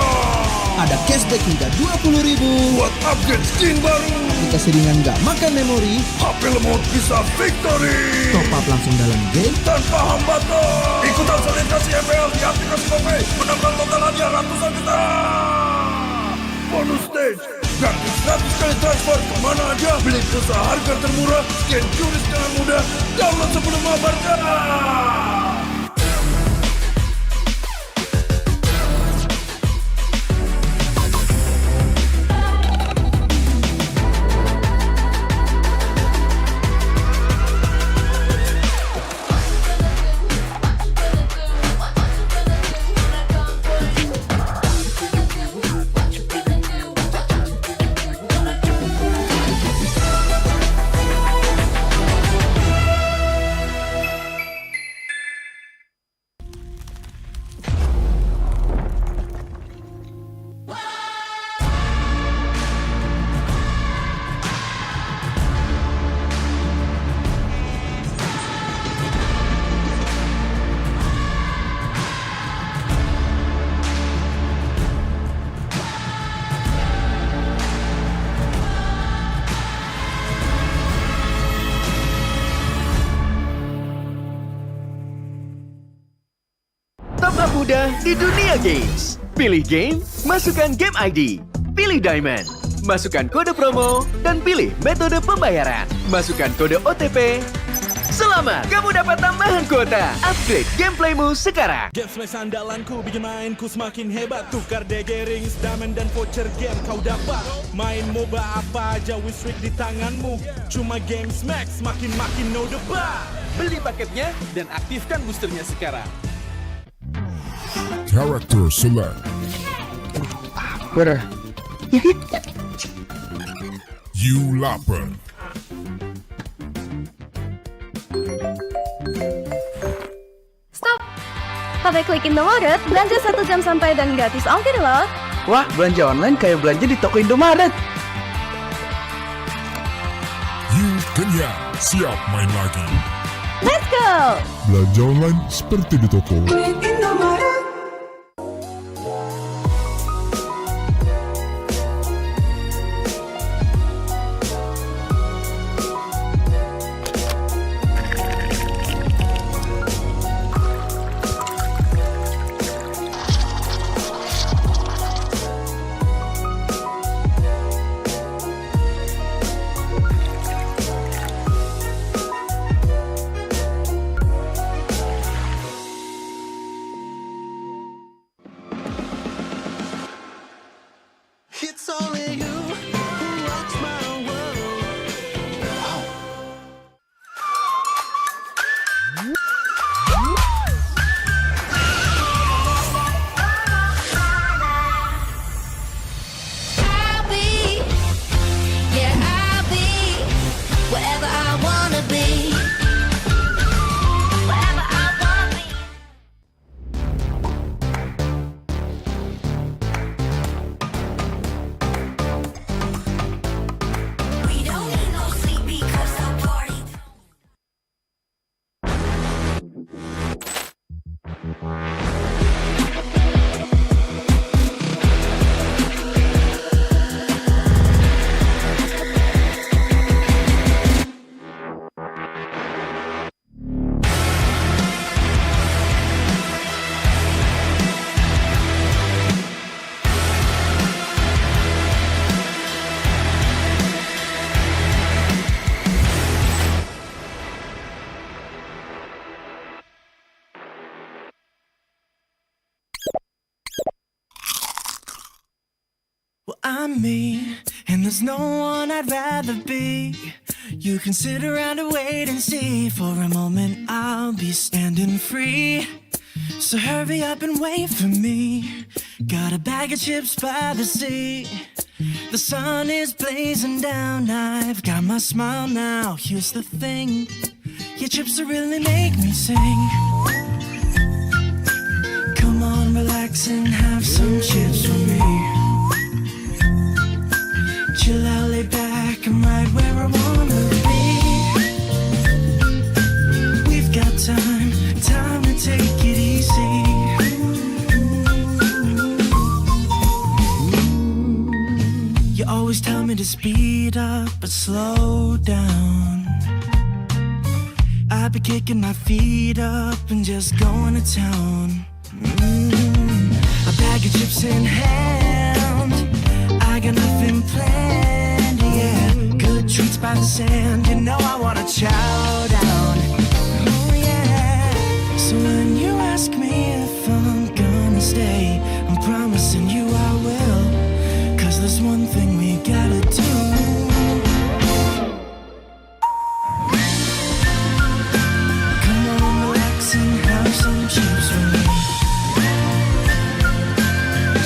S5: Ada cashback hingga 20.000
S3: buat upgrade skin baru.
S5: Aplikasi ringan gak makan memori.
S3: HP lemot bisa victory.
S5: Top up langsung dalam game
S3: tanpa hambatan. Ikutan selebrasi MPL di aplikasi GoPay. Menambah total hadiah ratusan juta. Bonus stage. Gratis 100 kali transfer kemana aja. Beli pulsa harga termurah. Scan QRIS dengan mudah. Download sebelum mabarkan.
S22: Mudah di dunia games. Pilih game, masukkan game ID. Pilih Diamond, masukkan kode promo, dan pilih metode pembayaran. Masukkan kode OTP. Selamat, kamu dapat tambahan kuota. Upgrade gameplaymu sekarang.
S24: Game smash andalanku bikin mainku semakin hebat. Tukar DG rings, diamond dan voucher game kau dapat. Main MOBA apa aja win streak di tanganmu. Cuma game smash makin no debat. Beli paketnya dan aktifkan boosternya sekarang.
S11: Character select.
S5: Twitter.
S11: You lapper.
S13: Stop! Pakai klik Indomaret, belanja 1 jam santai dan gratis ongkir loh.
S7: Wah, belanja online kayak belanja di toko Indomaret.
S11: You kenyang, siap main lagi.
S13: Let's go!
S11: Belanja online seperti di toko.
S21: It's only you who rocks my world.
S14: I'll be, yeah, I'll be wherever I wanna be. Wherever I wanna be. We don't need no sleep because I party.
S23: Well, I'm me, and there's no one I'd rather be. You can sit around and wait and see. For a moment, I'll be standing free. So hurry up and wait for me. Got a bag of chips by the sea. The sun is blazing down. I've got my smile now. Here's the thing. Your chips will really make me sing. Come on, relax and have some chips with me. Chill out, lay back, I'm right where I wanna be. We've got time to take it easy. You always tell me to speed up, but slow down. I've been kicking my feet up and just going to town. A bag of chips in hand, I got nothing planned, yeah. Good treats by the sand, you know I wanna chow down. Oh yeah. So when you ask me if I'm gonna stay, I'm promising you I will. 'Cause there's one thing we gotta do. Come on, relax and have some chips with me.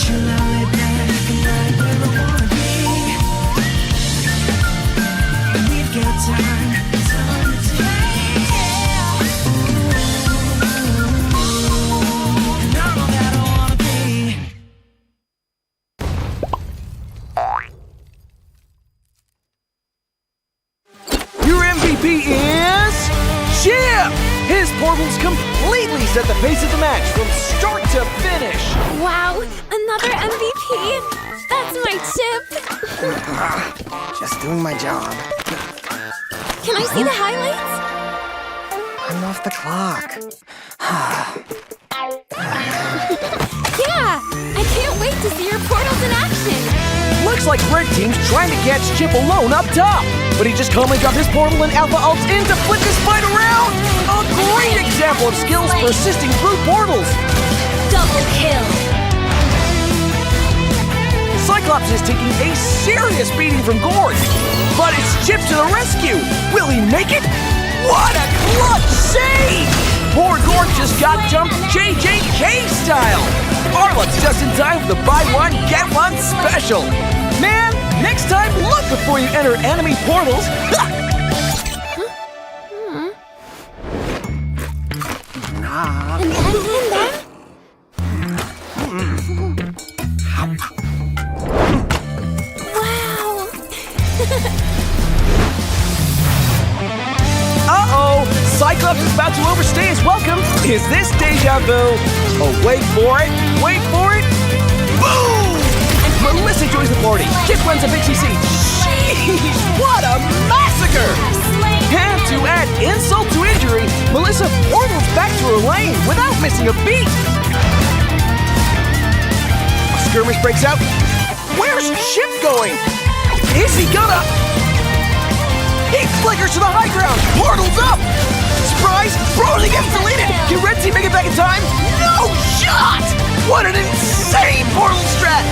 S23: Chill out, lay back, and right where I wanna be. And we've got time to take. And I'm all that I wanna be.
S8: Your MVP is Chip! His portals completely set the pace of the match from start to finish.
S20: Wow, another MVP? That's my chip.
S25: Just doing my job.
S20: Can I see the highlights?
S25: I'm off the clock.
S20: Yeah, I can't wait to see your portals in action.
S8: Looks like Red Team's trying to catch Chip alone up top, but he just calmly dropped his portal and Alpha ults in to flip this fight around. A great example of skills persisting through portals.
S20: Double kill.
S8: Cyclops is taking a serious beating from Gord, but it's Chip to the rescue. Will he make it? What a clutch save! Poor Gord just got jumped JJK style. Arlot's just in time for the buy one, get one special. Man, next time look before you enter enemy portals.
S20: Wow.
S8: Uh-oh, Cyclops is about to overstay his welcome. Is this deja vu? Oh, wait for it, boom! Melissa joins the party. Chip runs a big CC. Sheesh, what a massacre! And to add insult to injury, Melissa portals back to her lane without missing a beat. A skirmish breaks out. Where's Chip going? Is he gonna... He flickers to the high ground. Portal's up. Surprise! Brody gets deleted. Can Red Team make it back in time? No shot! What an insane portal strat!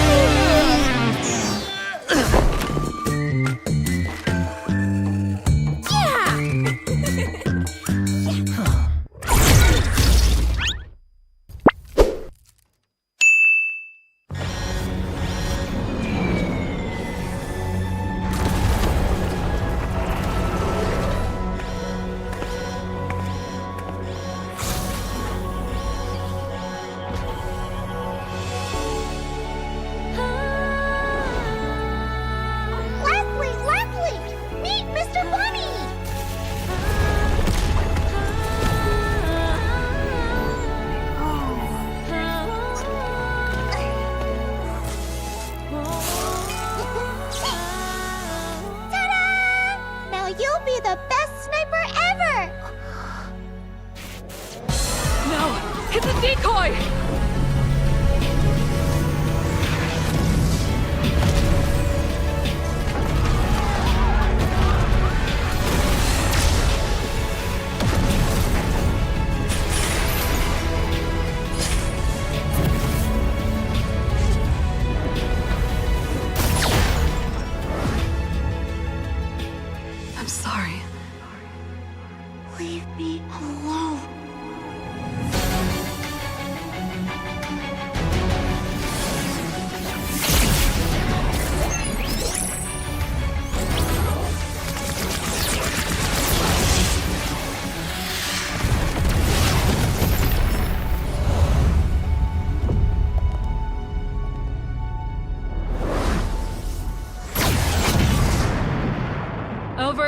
S14: Leslie! Meet Mr. Bunny! Ta-da! Now you'll be the best sniper ever!
S1: No, it's a decoy!
S20: I'm sorry. Leave me alone.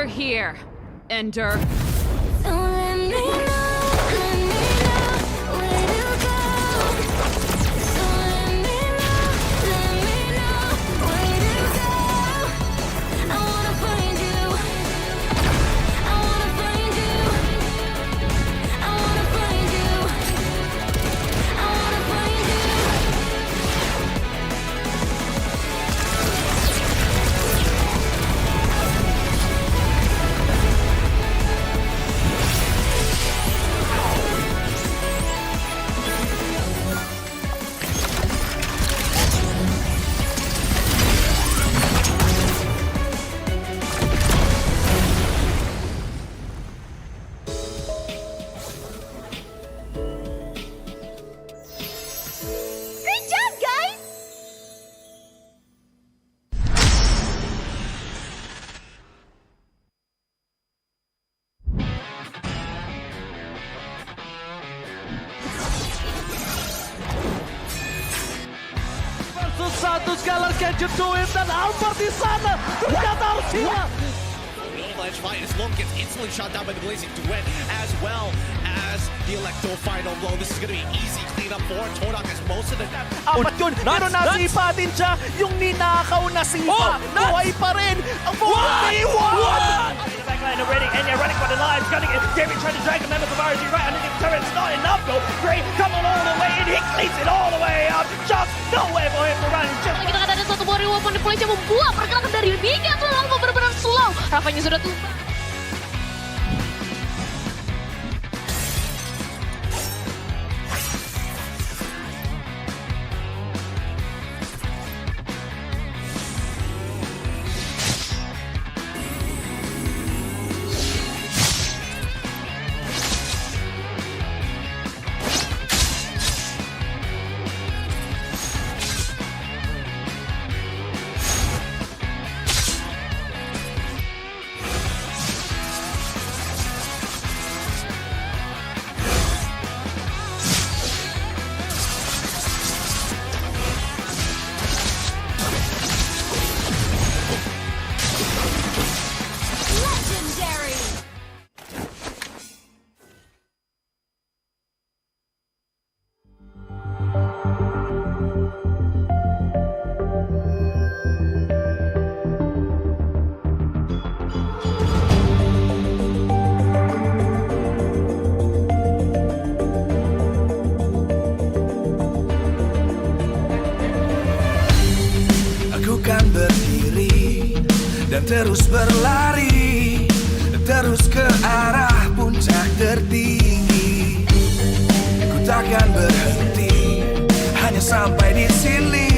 S9: You're here, Ender.
S13: Great job, guys!
S12: Versus satu Scalar can you do it? Dan Albert di sana ternyata harus hilang.
S4: Ledge fight as Long gets instantly shot down by the Blazing Duet, as well as the Electro final blow. This is going to be easy cleanup for Todak as most of the...
S12: Apat yun, pero nasipa din siya. Yung ninakaw na sipa, buhay pa rin. Ang buhay! The backline already, and they're running for the lives, gunning it. David trying to drag the members of RG right underneath the turret. It's not enough though. Gray coming all the way in, he cleans it all the way up. Just no way for him to run. Just...
S1: Kita kata ada satu warrior weapon deploy-nya membuat pergerakan dari Bigetron Alpha benar-benar slow. Rafanya sudah tumbang.
S21: dan terus berlari, terus ke arah puncak tertinggi. Ku takkan berhenti, hanya sampai di sini.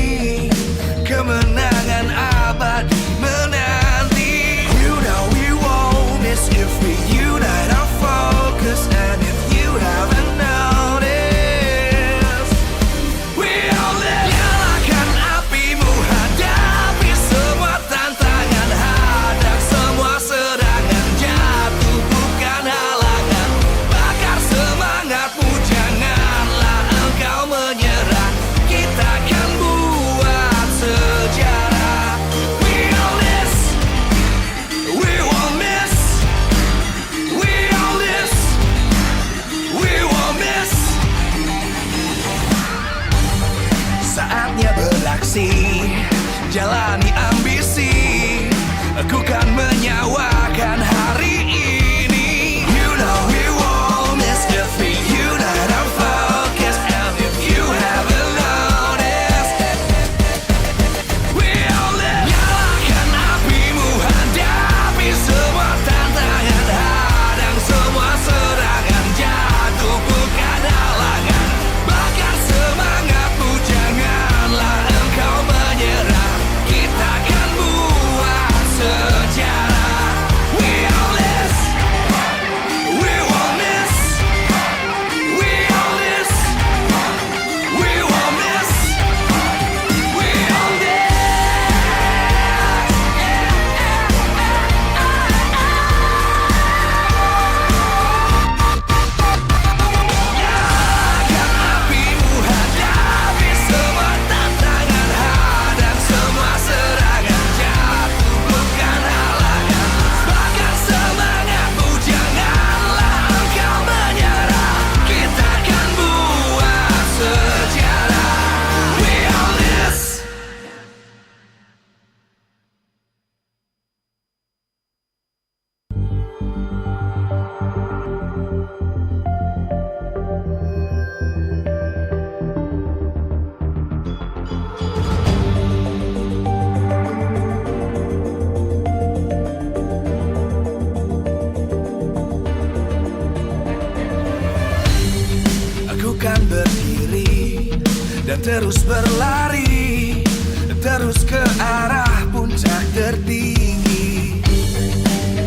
S21: Kemenangan abadi menanti. You know we won't miss if we unite our focus. And if you haven't noticed, we all live. Nyalakan apimu, hadapi semua tantangan. Hadap semua serangan, jatuh bukan halangan. Bakar semangatmu, janganlah engkau menyerah. Kita akan buat sejarah. We all miss, we won't miss. terus berlari, terus ke arah puncak tertinggi.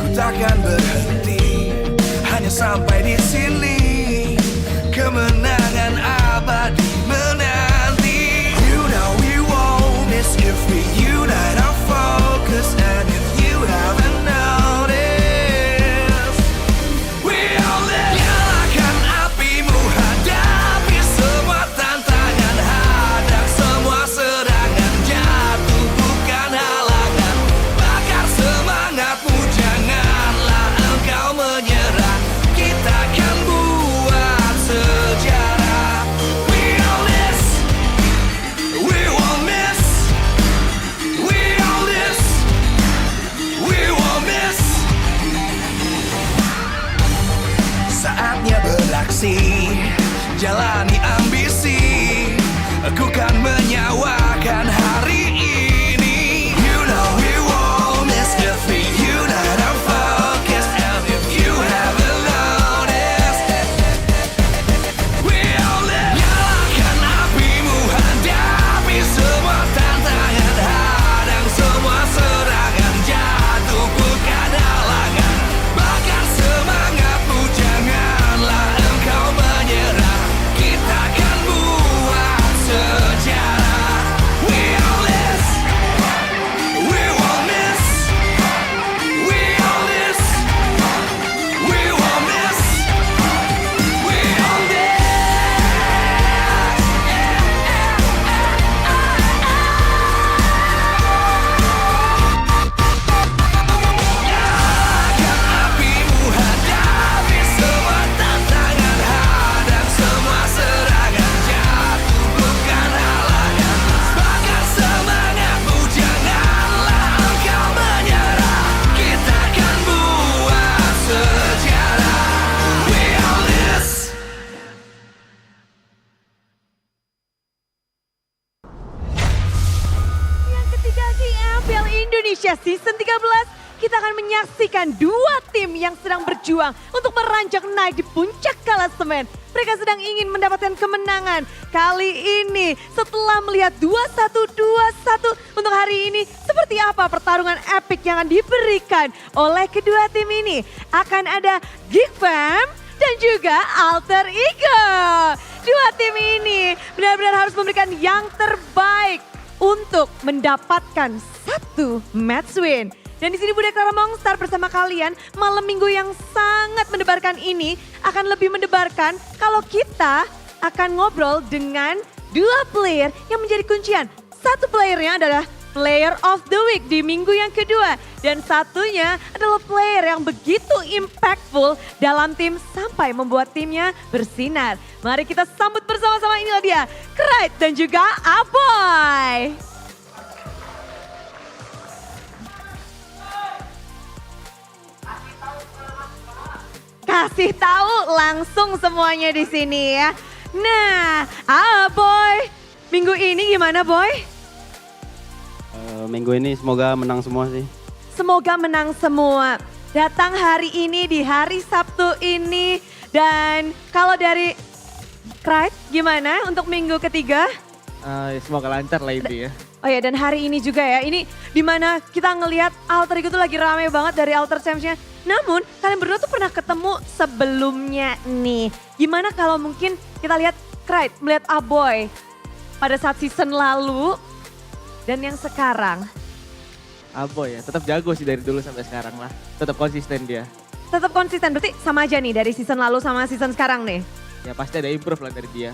S21: Ku takkan berhenti, hanya sampai di sini. Kemenangan abadi menanti. You know we won't miss if we unite our focus. And if you haven't noticed, we all live. Nyalakan apimu, hadapi semua tantangan, hadang semua serangan, jatuh bukan halangan. Bakar semangatmu, janganlah engkau menyerah. Kita akan buat sejarah. We all this, we won't miss. We all this, we won't miss. Saatnya beraksi, jalani ambisi. Aku kan menyawakan hari ini. You know we won't miss if we unite our focus. And if you haven't noticed, we all live. Nyalakan apimu, hadapi semua tantangan, hadang semua serangan, jatuh bukan halangan. Bakar semangatmu, janganlah engkau menyerah. Kita akan buat sejarah. We all this, we won't miss. We all this, we won't miss. We all this. Nyalakan apimu, hadapi semua tantangan, hadang semua serangan, jatuh bukan halangan. Bakar semangatmu, janganlah engkau menyerah. Kita akan buat sejarah. We all this.
S17: Yang ketiga di MPL Indonesia Season 13, kita akan menyaksikan dua tim yang sedang berjuang untuk meranjak naik di puncak klasemen. Mereka sedang ingin mendapatkan kemenangan. Kali ini setelah melihat 2-1 untuk hari ini, seperti apa pertarungan epic yang akan diberikan oleh kedua tim ini. Akan ada Geek Fam dan juga Alter Ego. Dua tim ini benar-benar harus memberikan yang terbaik untuk mendapatkan satu match win. Dan di sini Bunda Clara Mongstar bersama kalian malam minggu yang sangat mendebarkan ini akan lebih mendebarkan kalau kita akan ngobrol dengan dua player yang menjadi kuncian. Satu playernya adalah Player of the Week di minggu yang kedua. Dan satunya adalah player yang begitu impactful dalam tim sampai membuat timnya bersinar. Mari kita sambut bersama-sama, inilah dia, Krait dan juga Aboy. Kasih tahu langsung semuanya di sini ya. Nah, Aboy, minggu ini gimana Boy?
S2: Minggu ini semoga menang semua sih.
S17: Semoga menang semua. Datang hari ini di hari Sabtu ini. Dan kalau dari Krait gimana untuk minggu ketiga?
S15: Semoga lancar lah itu ya.
S17: Oh ya, dan hari ini juga ya, ini dimana kita ngelihat Alter Ego tuh lagi rame banget dari Alter Champs-nya. Namun kalian berdua tuh pernah ketemu sebelumnya nih. Gimana kalau mungkin kita lihat Krait melihat Aboy pada saat season lalu dan yang sekarang?
S15: Aboy ya, tetap jago sih dari dulu sampai sekarang lah. Tetap konsisten dia.
S17: Tetap konsisten, berarti sama aja nih dari season lalu sama season sekarang nih?
S15: Ya pasti ada improve lah dari dia.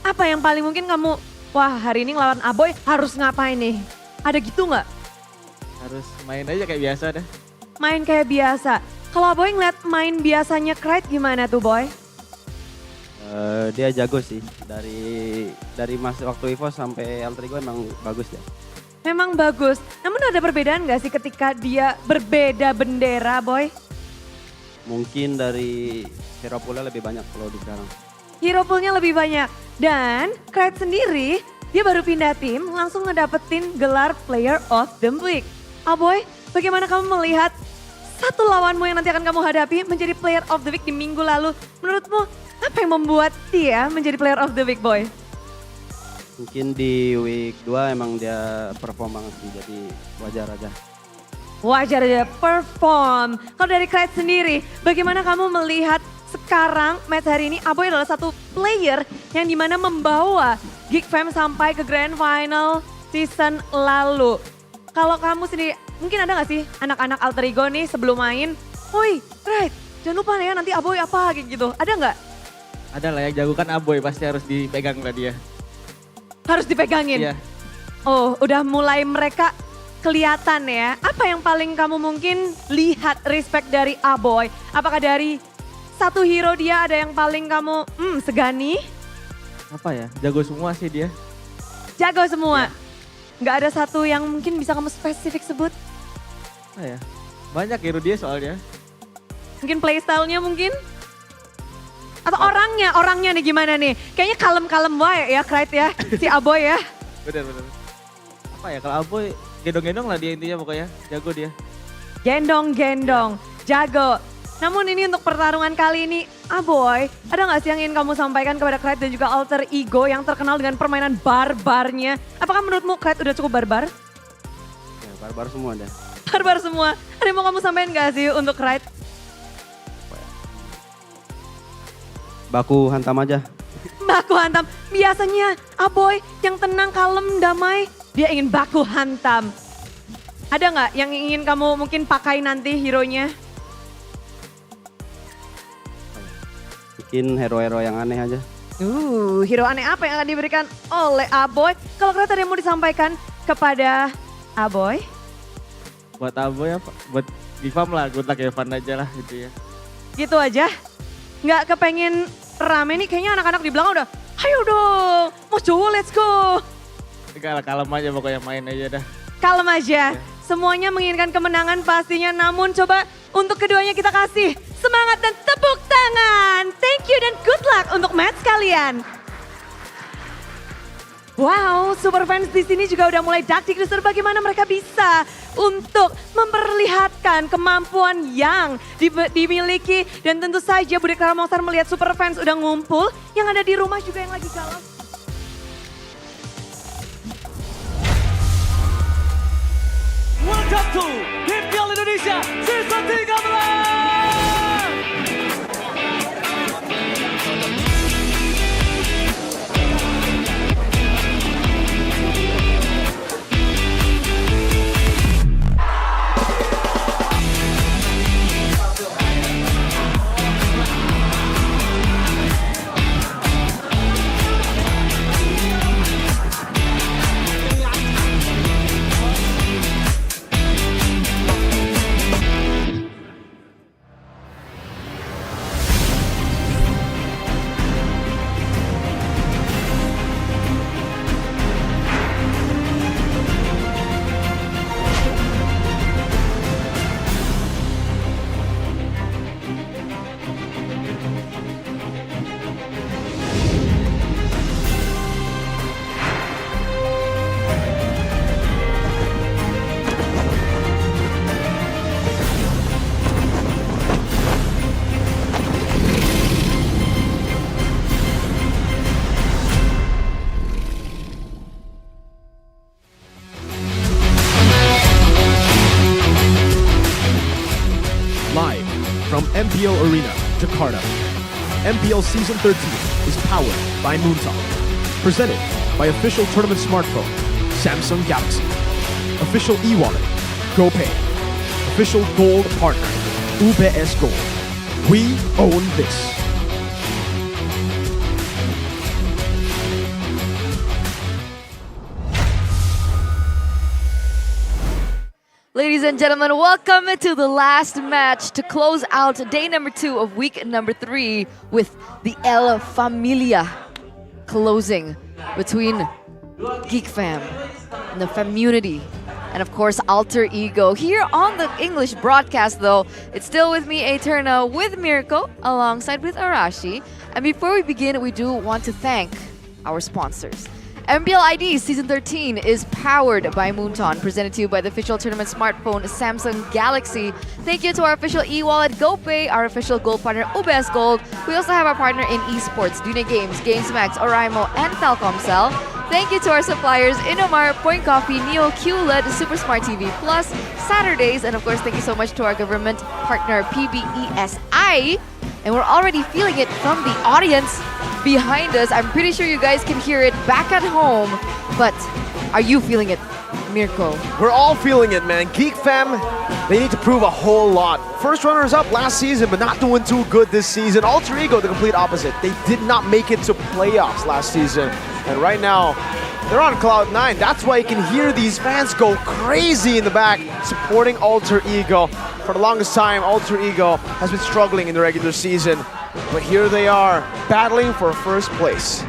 S17: Apa yang paling mungkin kamu, wah hari ini ngelawan Aboy harus ngapain nih? Ada gitu nggak?
S15: Harus main aja kayak biasa dah.
S17: Main kayak biasa. Kalau Boy ngeliat main biasanya Krait gimana tuh Boy?
S2: Dia jago sih. Dari masa waktu Evos sampai Alter Ego emang bagus ya.
S17: Memang bagus. Namun ada perbedaan gak sih ketika dia berbeda bendera Boy?
S2: Mungkin dari hero poolnya lebih banyak kalau di sekarang.
S17: Hero poolnya lebih banyak. Dan Krait sendiri dia baru pindah tim langsung ngedapetin gelar Player of the Week. Aboy, bagaimana kamu melihat satu lawanmu yang nanti akan kamu hadapi menjadi Player of the Week di minggu lalu? Menurutmu apa yang membuat dia menjadi Player of the Week, Boy?
S2: Mungkin di week 2 emang dia perform banget sih, jadi wajar aja.
S17: Wajar aja perform. Kalau dari Kret sendiri, bagaimana kamu melihat sekarang match hari ini Aboy adalah satu player yang dimana membawa Geek Fam sampai ke Grand Final season lalu. Kalau kamu sendiri, mungkin ada gak sih anak-anak alter ego nih sebelum main, woi Kret jangan lupa ya nanti Aboy apa kayak gitu, ada gak?
S15: Ada lah yang jago kan Aboy, pasti harus dipegang lah dia.
S17: Harus dipegangin?
S15: Iya.
S17: Oh udah mulai mereka kelihatan ya. Apa yang paling kamu mungkin lihat respect dari Aboy? Apakah dari satu hero dia ada yang paling kamu segani?
S15: Apa ya, jago semua sih dia.
S17: Jago semua? Nggak ada satu yang mungkin bisa kamu spesifik sebut?
S15: Apa ya, banyak hero dia soalnya.
S17: Mungkin playstyle-nya mungkin? Atau orangnya nih gimana nih? Kayaknya kalem-kalem wae ya Krait ya, si Aboy ya.
S15: Bener. Apa ya, kalau Aboy gendong-gendong lah dia intinya pokoknya, jago dia.
S17: Gendong-gendong, jago. Namun ini untuk pertarungan kali ini, Aboy, ada gak sih yang ingin kamu sampaikan kepada Krait dan juga alter ego yang terkenal dengan permainan barbarnya? Apakah menurutmu Krait udah cukup barbar?
S2: Ya, barbar semua deh.
S17: Barbar semua. Ada yang mau kamu sampaikan gak sih untuk Krait?
S2: Baku hantam aja.
S17: Baku hantam. Biasanya Aboy yang tenang, kalem, damai, dia ingin baku hantam. Ada nggak yang ingin kamu mungkin pakai nanti hero-nya?
S2: Bikin hero-hero yang aneh aja.
S17: Hero aneh apa yang akan diberikan oleh Aboy? Kalau kalian ada yang mau disampaikan kepada Aboy?
S15: Buat Aboy apa? Buat Geek Fam lah, good luck ya, fun aja lah gitu ya.
S17: Gitu aja? Nggak kepengen rame nih, kayaknya anak-anak di belakang udah, ayo dong, mau cowok let's go.
S15: Kalem aja pokoknya, main aja dah.
S17: Kalem aja, semuanya menginginkan kemenangan pastinya, namun coba untuk keduanya kita kasih semangat dan tepuk tangan. Thank you dan good luck untuk match kalian. Wow, super fans di sini juga udah mulai dakdikdusur bagaimana mereka bisa untuk memperlihatkan kemampuan yang dimiliki. Dan tentu saja Bigetron Monster melihat super fans udah ngumpul, yang ada di rumah juga yang lagi galau.
S12: Welcome to MPL Indonesia Season 13!
S6: From MPL Arena, Jakarta, MPL Season 13 is powered by Moontalk. Presented by official tournament smartphone, Samsung Galaxy. Official e-wallet, GoPay. Official gold partner, UBS Gold. We own this.
S9: Ladies and gentlemen, welcome to the last match to close out day number 2 of week number 3 with the El Familia closing between Geek Fam and the Famunity and of course Alter Ego. Here on the English broadcast though, it's still with me, Eterna, with Mirko, alongside with Arashi. And before we begin, we do want to thank our sponsors. MPL ID Season 13 is powered by Moonton, presented to you by the official tournament smartphone Samsung Galaxy. Thank you to our official e-wallet GoPay, our official gold partner UBS Gold. We also have our partner in esports, Dunia Games, GamesMax, Oraimo, and Telkomsel. Thank you to our suppliers Innomar, Point Coffee, Neo, QLED, Super Smart TV Plus, Saturdays, and of course thank you so much to our government partner PBESI. And we're already feeling it from the audience behind us. I'm pretty sure you guys can hear it back at home, but are you feeling it, Mirko?
S3: We're all feeling it, man. Geek Fam, they need to prove a whole lot. First runners up last season, but not doing too good this season. Alter Ego, the complete opposite. They did not make it to playoffs last season. And right now, they're on cloud 9. That's why you can hear these fans go crazy in the back, supporting Alter Ego. For the longest time, Alter Ego has been struggling in the regular season. But here they are, battling for first place.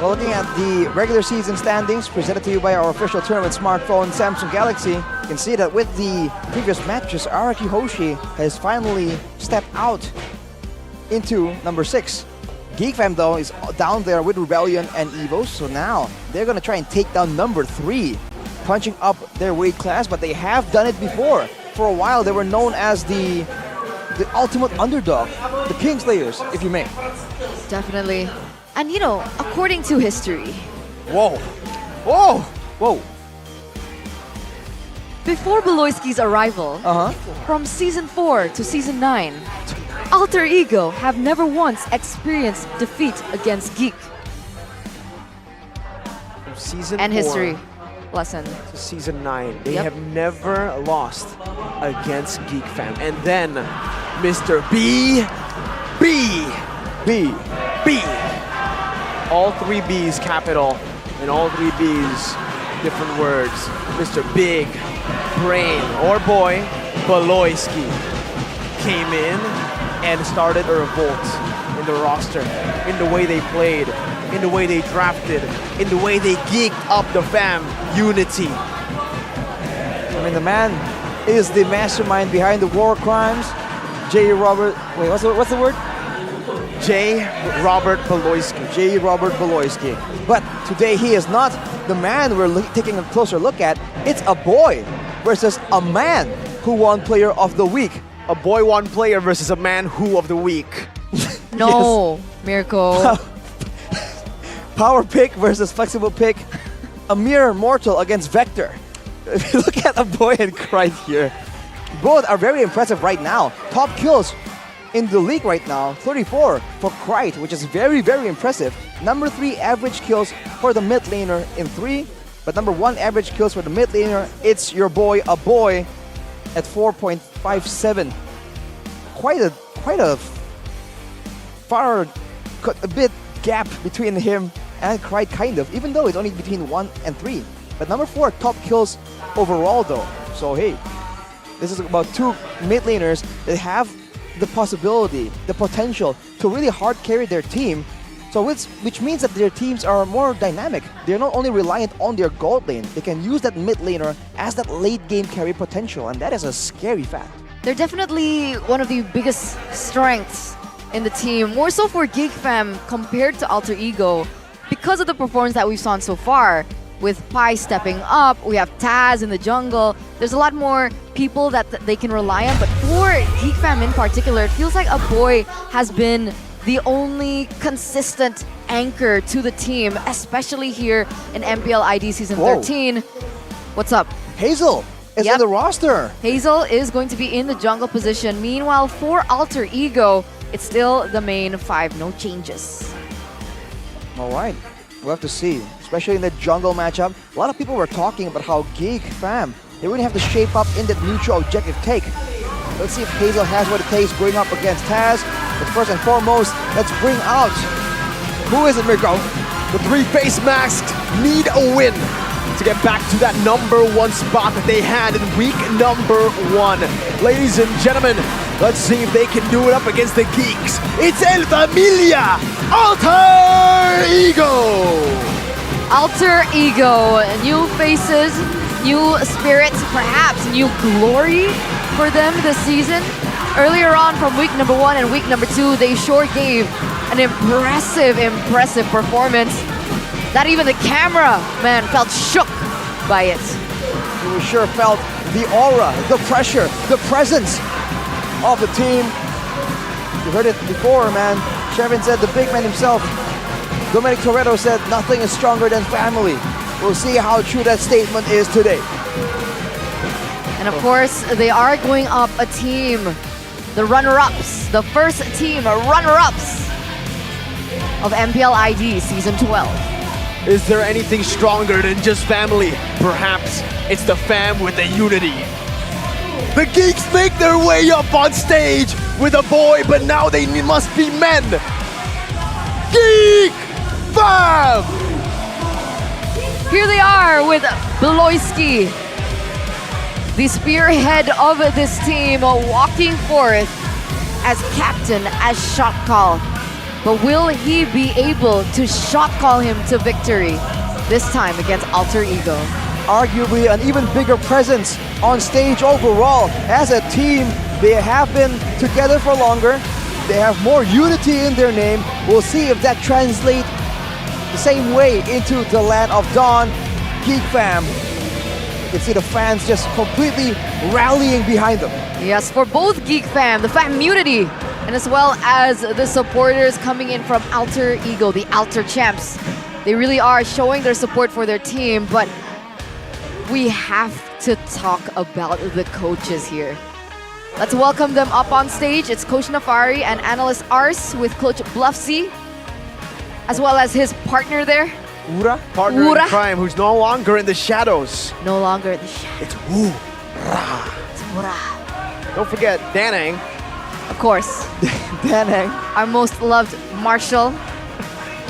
S10: Well, looking at the regular season standings presented to you by our official tournament smartphone, Samsung Galaxy, you can see that with the previous matches, Araki Hoshi has finally stepped out into number 6. Geek Fam, though, is down there with Rebellion and Evos, so now they're going to try and take down number 3, punching up their weight class, but they have done it before. For a while, they were known as the ultimate underdog, the Kingslayers, if you may.
S9: Definitely. And you know, according to history...
S3: Whoa! Whoa! Whoa!
S9: Before Beloyski's arrival, from Season 4 to Season 9, Alter Ego have never once experienced defeat against Geek.
S3: From Season
S9: and
S3: 4
S9: history lesson
S3: to Season 9, they have never lost against Geek Fam. And then, Mr. B. All 3 B's capital, and all 3 B's different words. Mr. Big Brain, or Boy, Beloyski, came in and started a revolt in the roster, in the way they played, in the way they drafted, in the way they geeked up the fam unity.
S10: I mean, the man is the mastermind behind the war crimes. J. Robert Beloyski. J. Robert Beloyski. But today he is not the man we're taking a closer look at. It's a boy versus a man who won Player of the Week.
S3: A boy won player versus a man who of the week.
S9: No, Mirko.
S10: Power pick versus flexible pick. A mere mortal against Vector. If you look at a boy and Krite here, both are very impressive right now. Top kills in the league right now, 34 for Krite, which is very, very impressive. Number 3 average kills for the mid laner in 3, but number 1 average kills for the mid laner, it's your boy, a boy, at 4.57. Quite a bit gap between him and Krite, kind of, even though it's only between 1 and 3. But number 4 top kills overall though. So hey, this is about 2 mid laners that have the possibility, the potential to really hard carry their team. So which means that their teams are more dynamic. They're not only reliant on their gold lane, they can use that mid laner as that late game carry potential, and that is a scary fact.
S9: They're definitely one of the biggest strengths in the team, more so for Geek Fam compared to Alter Ego, because of the performance that we've seen so far. With Pi stepping up, we have Taz in the jungle. There's a lot more people that they can rely on, but for Geek Fam in particular, it feels like a boy has been the only consistent anchor to the team, especially here in MPL ID Season 13. What's up?
S10: Hazel is in the roster.
S9: Hazel is going to be in the jungle position. Meanwhile, for Alter Ego, it's still the main 5, no changes.
S10: All right, we'll have to see, especially in the jungle matchup. A lot of people were talking about how Geek Fam, they really have to shape up in that neutral objective take. Let's see if Hazel has what it takes going up against Taz. But first and foremost, let's bring out... Who is it, Mirko?
S3: The 3 face masks need a win to get back to that number 1 spot that they had in week number 1. Ladies and gentlemen, let's see if they can do it up against the Geeks. It's El Familia, Alter Ego!
S9: Alter Ego, new faces, new spirits, perhaps new glory for them this season. Earlier on from week number 1 and week number 2, they sure gave an impressive performance. that even the camera, man, felt shook by it.
S10: We sure felt the aura, the pressure, the presence of the team. You heard it before, man. Shevin said, the big man himself. Dominic Toretto said, nothing is stronger than family. We'll see how true that statement is today.
S9: And of course, they are going up a team. The runner-ups, the first team runner-ups of MPL ID Season 12.
S3: Is there anything stronger than just family? Perhaps it's the fam with the unity. The Geeks make their way up on stage with a boy, but now they must be men. Geek Fam!
S9: Here they are with Beloyski, the spearhead of this team, walking forth as captain, as shot call. But will he be able to shot call him to victory this time against Alter Ego?
S10: Arguably an even bigger presence on stage overall. As a team, they have been together for longer. They have more unity in their name. We'll see if that translates the same way into the land of Dawn. Geek Fam. You can see the fans just completely rallying behind them.
S9: Yes, for both Geek Fam, the fam unity, and as well as the supporters coming in from Alter Ego, the Alter Champs. They really are showing their support for their team, but we have to talk about the coaches here. Let's welcome them up on stage. It's Coach Nafari and Analyst Ars with Coach Bluffsy, as well as his partner there.
S3: Ura, partner in crime, who's no longer in the shadows.
S9: No longer in the shadows.
S3: It's Ura.
S9: It's Ura.
S3: Don't forget Danang.
S9: Of course.
S10: Danang.
S9: Our most loved Marshall.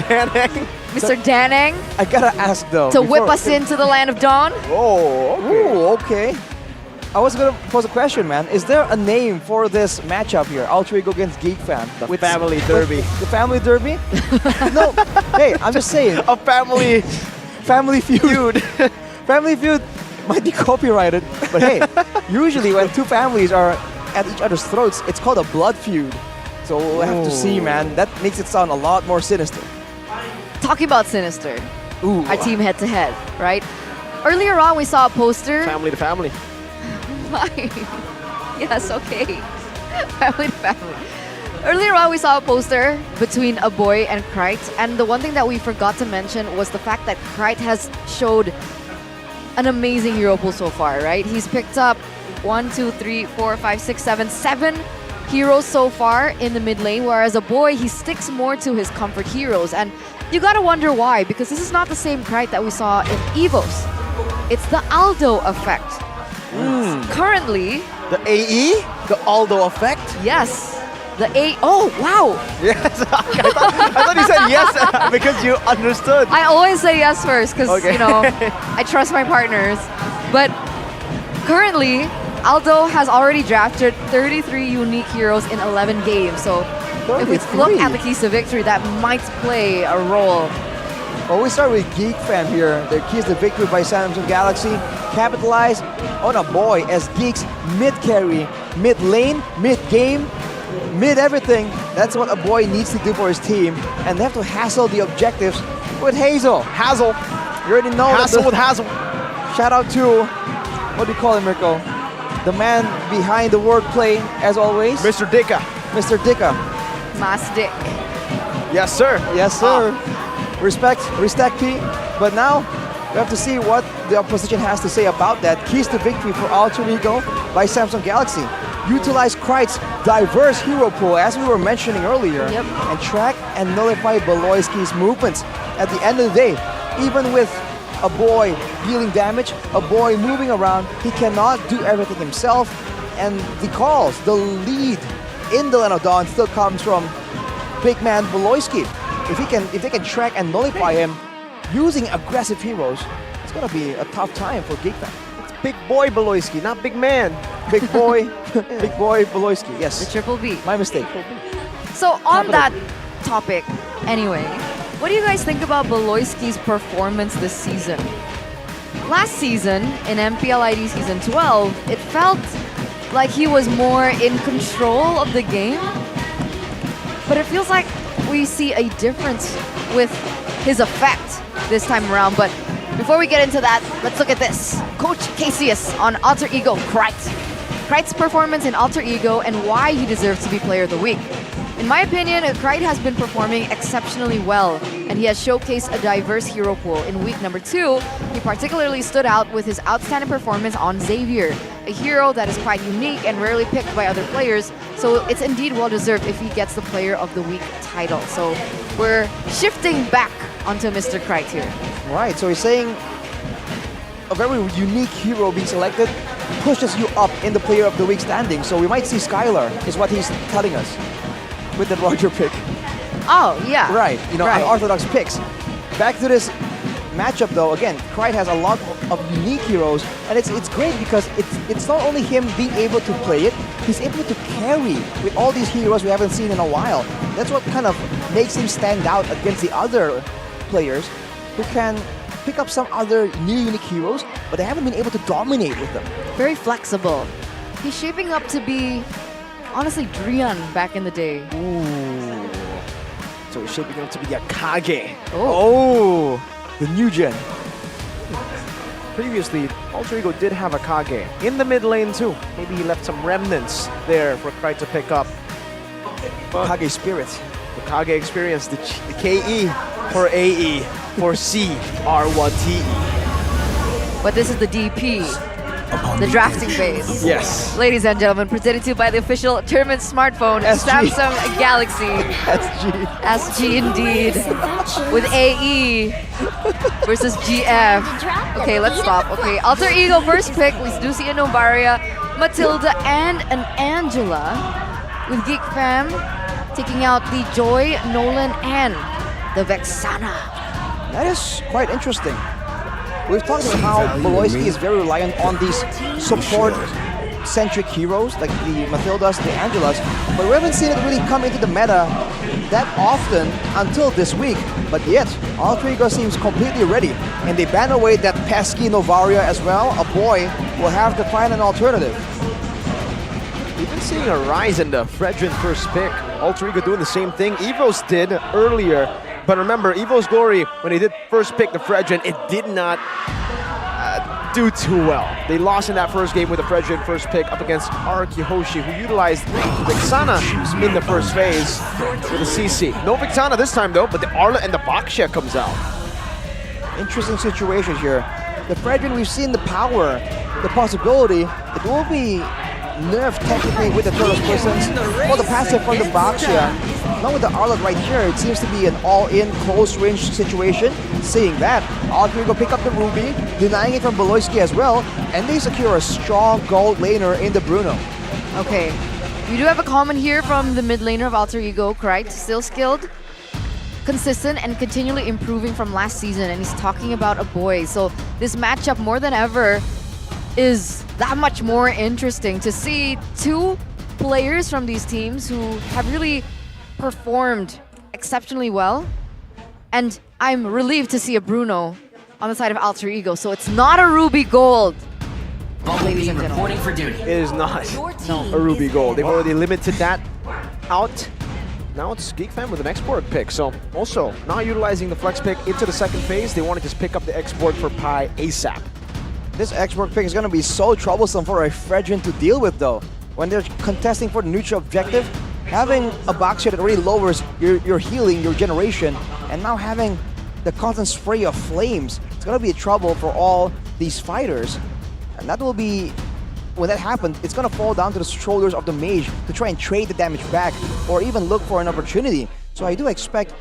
S3: Danang.
S9: Mr. Danang.
S10: I gotta ask though.
S9: To whip us into the land of Dawn.
S10: Oh, okay. Ooh, okay. I was gonna pose a question, man. Is there a name for this matchup here? Alter Ego against Geek Fam.
S3: The Family Derby.
S10: The Family Derby? No. Hey, I'm just saying.
S3: A family
S10: feud. Family feud might be copyrighted, but hey, usually when two families are at each other's throats, it's called a blood feud. So we'll have to see, man. That makes it sound a lot more sinister.
S9: Talking about sinister.
S10: Ooh.
S9: Our team head to head, right? Earlier on, we saw a poster.
S3: Family to family.
S9: Yes, okay. Family to family. Earlier on, we saw a poster between a boy and Krite, and the one thing that we forgot to mention was the fact that Krite has showed an amazing hero pool so far, right? He's picked up 1, 2, 3, 4, 5, 6, 7 heroes so far in the mid lane, whereas a boy, he sticks more to his comfort heroes. And you gotta wonder why, because this is not the same Krite that we saw in Evos. It's the Aldo effect. Currently,
S3: the AE? The Aldo effect?
S9: Yes. The A. Oh, wow.
S3: Yes. I thought you said yes because you understood.
S9: I always say yes first because, you know, I trust my partners. But currently, Aldo has already drafted 33 unique heroes in 11 games. So if we look at the keys to victory, that might play a role.
S10: Well, we start with Geek Fam here. Their keys to victory by Samsung Galaxy. Capitalize on a boy as Geek's mid-carry, mid-lane, mid-game, mid-everything. That's what a boy needs to do for his team. And they have to hassle the objectives with Hazel.
S3: Hazel.
S10: You already know
S3: Hassle
S10: that
S3: with Hazel.
S10: Shout out to, what do you call him, Mirko? The man behind the wordplay, as always.
S3: Mr. Dicka.
S10: Mr. Dicka.
S9: Mas Dick.
S3: Yes, sir.
S10: Yes, sir. Respect P. But now, we have to see what the opposition has to say about that. Keys to victory for Alter Ego by Samsung Galaxy. Utilize Krite's diverse hero pool, as we were mentioning earlier, and track and nullify Beloyski's movements. At the end of the day, even with a boy dealing damage, a boy moving around, he cannot do everything himself. And the calls, the lead in the Land of Dawn still comes from big man Beloyski. If they can track and nullify him using aggressive heroes, it's gonna be a tough time for Geek Fam.
S3: It's big boy Beloyski, not big man.
S10: Big boy, big boy Beloyski. Yes.
S9: The triple B.
S10: My mistake.
S9: So on that topic, anyway, what do you guys think about Beloyski's performance this season? Last season, in MPL ID Season 12, it felt like he was more in control of the game. But it feels like we see a difference with his effect this time around. But before we get into that, let's look at this. Coach Cassius on Alter Ego Krite. Krite's performance in Alter Ego and why he deserves to be Player of the Week. In my opinion, Krite has been performing exceptionally well, and he has showcased a diverse hero pool. In week number 2, he particularly stood out with his outstanding performance on Xavier, a hero that is quite unique and rarely picked by other players, so it's indeed well-deserved if he gets the Player of the Week title. So we're shifting back onto Mr. Krite here.
S10: Right, so he's saying a very unique hero being selected pushes you up in the Player of the Week standing, so we might see Skylar, is what he's telling us. With the Roger pick.
S9: Oh, yeah.
S10: Right, unorthodox picks. Back to this matchup though, again, Krite has a lot of unique heroes, and it's great because it's not only him being able to play it, he's able to carry with all these heroes we haven't seen in a while. That's what kind of makes him stand out against the other players who can pick up some other new unique heroes, but they haven't been able to dominate with them.
S9: Very flexible. He's shaping up to be, honestly, Drian back in the day.
S3: Ooh. So he's shaping up to be a Kage.
S10: Oh, the new gen.
S3: Previously, Alter Ego did have a Kage in the mid lane too. Maybe he left some remnants there for Krite to pick up.
S10: Kage spirit.
S3: The Kage experience, the KE for AE for CR1TE.
S9: But this is the DP. The drafting phase.
S3: Yes.
S9: Ladies and gentlemen, presented to you by the official tournament smartphone,
S10: SG.
S9: Samsung Galaxy. SG indeed. With AE versus GF. Okay, let's stop. Okay, Alter Ego first pick. We do see a Novaria, Matilda, and an Angela. With Geek Fam taking out the Joy, Nolan, and the Vexana.
S10: That is quite interesting. We've talked about how Beloyski is very reliant on these support-centric heroes like the Matildas, the Angelas, but we haven't seen it really come into the meta that often until this week. But yet, Alter Ego seems completely ready, and they ban away that pesky Novaria as well. A boy will have to find an alternative.
S3: We've been seeing a rise in the Fredrin first pick. Alter Ego doing the same thing Evos did earlier. But remember, Evos Glory, when they did first pick the Fredrin, it did not do too well. They lost in that first game with the Fredrin first pick up against Araki Hoshi, who utilized Vexana in the first phase with a CC. No Vexana this time though, but the Arla and the Baksha comes out.
S10: Interesting situation here. The Fredrin, we've seen the power, the possibility. It will be nerfed technically with the Turtles Prisons. Well, the passive from the Baksha. Not with the Arlot right here, it seems to be an all-in close-range situation. Seeing that, Alter Ego pick up the Ruby, denying it from Beloyski as well, and they secure a strong gold laner in the Bruno.
S9: Okay, we do have a comment here from the mid laner of Alter Ego, Krite, still skilled, consistent, and continually improving from last season, and he's talking about a boy. So this matchup, more than ever, is that much more interesting to see two players from these teams who have really performed exceptionally well, and I'm relieved to see a Bruno on the side of Alter Ego, so it's not a Ruby Gold. Ladies and gentlemen.
S3: It is not a Ruby Gold. They've already limited that out. Now it's Geek Fam with an export pick, so also not utilizing the flex pick into the second phase. They want to just pick up the export for Pi ASAP.
S10: This export pick is going to be so troublesome for a Fredrin to deal with though. When they're contesting for the neutral objective, having a Baksha that really lowers your healing, your generation, and now having the constant spray of flames, it's going to be a trouble for all these fighters. And that will be, when that happens, it's going to fall down to the shoulders of the mage to try and trade the damage back or even look for an opportunity. So I do expect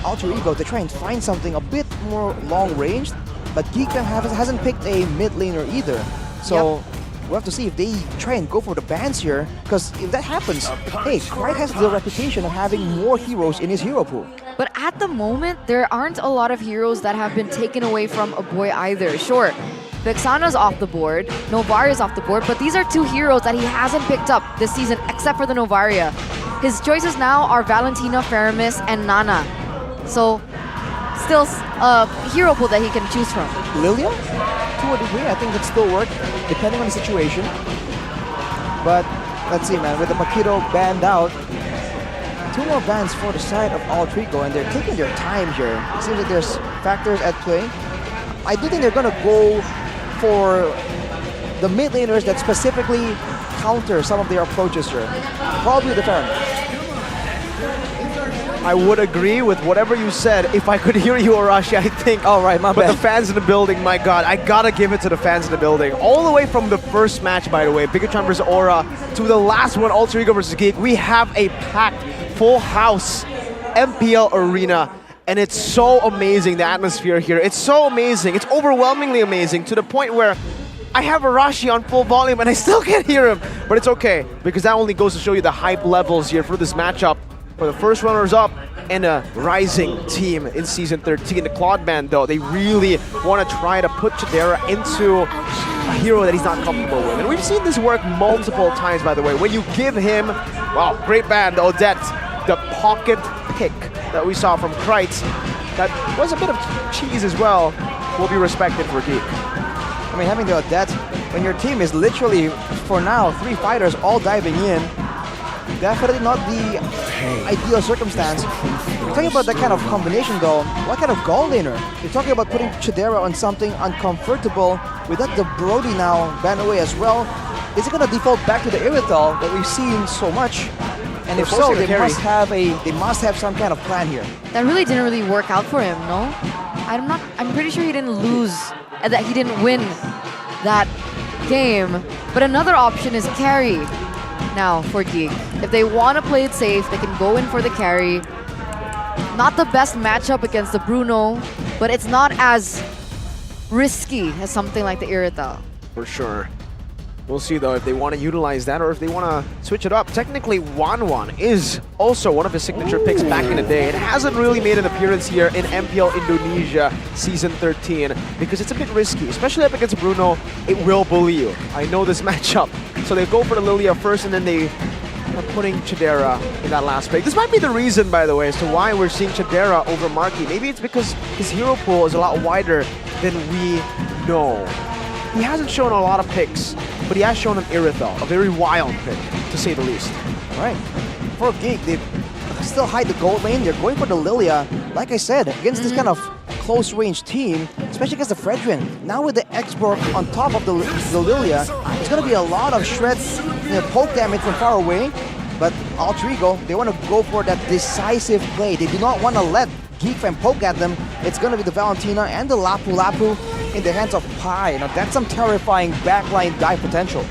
S10: Alter Ego to try and find something a bit more long-ranged, but Geek Fam hasn't picked a mid laner either. So we'll have to see if they try and go for the bans here, because if that happens, hey, Krite has the reputation of having more heroes in his hero pool.
S9: But at the moment, there aren't a lot of heroes that have been taken away from a boy either. Sure, Vexana's off the board, Novaria's off the board, but these are two heroes that he hasn't picked up this season, except for the Novaria. His choices now are Valentina, Faramis, and Nana. So, still a hero pool that he can choose from.
S10: Lilia? To a degree, I think it still work, depending on the situation. But let's see, man, with the Paquito banned out, two more bans for the side of Altrigo, and they're taking their time here. It seems like there's factors at play. I do think they're gonna go for the mid laners that specifically counter some of their approaches here. Probably the Pharah.
S3: I would agree with whatever you said. If I could hear you, Arashi, I think.
S10: All right, my
S3: but
S10: bad.
S3: the fans in the building, my God, I gotta give it to the fans in the building. All the way from the first match, by the way, Bigetron versus Aura, to the last one, Alter Ego versus Geek, we have a packed, full house MPL arena. And it's so amazing, the atmosphere here. It's so amazing. It's overwhelmingly amazing to the point where I have Arashi on full volume and I still can't hear him. But it's okay, because that only goes to show you the hype levels here for this matchup. For the first runners-up and a rising team in Season 13. The Claude Band, though, they really want to try to put Chidera into a hero that he's not comfortable with. And we've seen this work multiple times, by the way. When you give him, wow, great band, Odette, the pocket pick that we saw from Kreitz, that was a bit of cheese as well, will be respected for Geek.
S10: I mean, having the Odette, when your team is literally, for now, 3 fighters all diving in, definitely not the ideal circumstance. You're talking about that kind of combination though. What kind of goal laner? You're talking about putting Chidera on something uncomfortable. Without the Brody now banned away as well, is it going to default back to the Irithel that we've seen so much? And if so, they must have some kind of plan here.
S9: That really didn't really work out for him, no? I'm pretty sure he didn't lose, that he didn't win that game. But another option is carry now for Geek. If they want to play it safe, they can go in for the carry. Not the best matchup against the Bruno, but it's not as risky as something like the Irithel.
S3: For sure. We'll see though if they want to utilize that or if they want to switch it up. Technically, Wanwan is also one of his signature picks back in the day. It hasn't really made an appearance here in MPL Indonesia Season 13 because it's a bit risky, especially up against Bruno. It will bully you. I know this matchup. So they go for the Lilia first and then they are putting Chidera in that last pick. This might be the reason, by the way, as to why we're seeing Chidera over Marky. Maybe it's because his hero pool is a lot wider than we know. He hasn't shown a lot of picks, but he has shown an Irithel, a very wild pick, to say the least.
S10: All right. For Geek, they still hide the gold lane. They're going for the Lilia. Like I said, against this kind of close-range team, especially against the Fredrin. Now with the X-Borg on top of the Lilia, it's going to be a lot of shreds, poke damage from far away. But Altrigo, they want to go for that decisive play. They do not want to let Geek Fam poke at them. It's going to be the Valentina and the Lapu Lapu in the hands of Pi. Now that's some terrifying backline dive potential.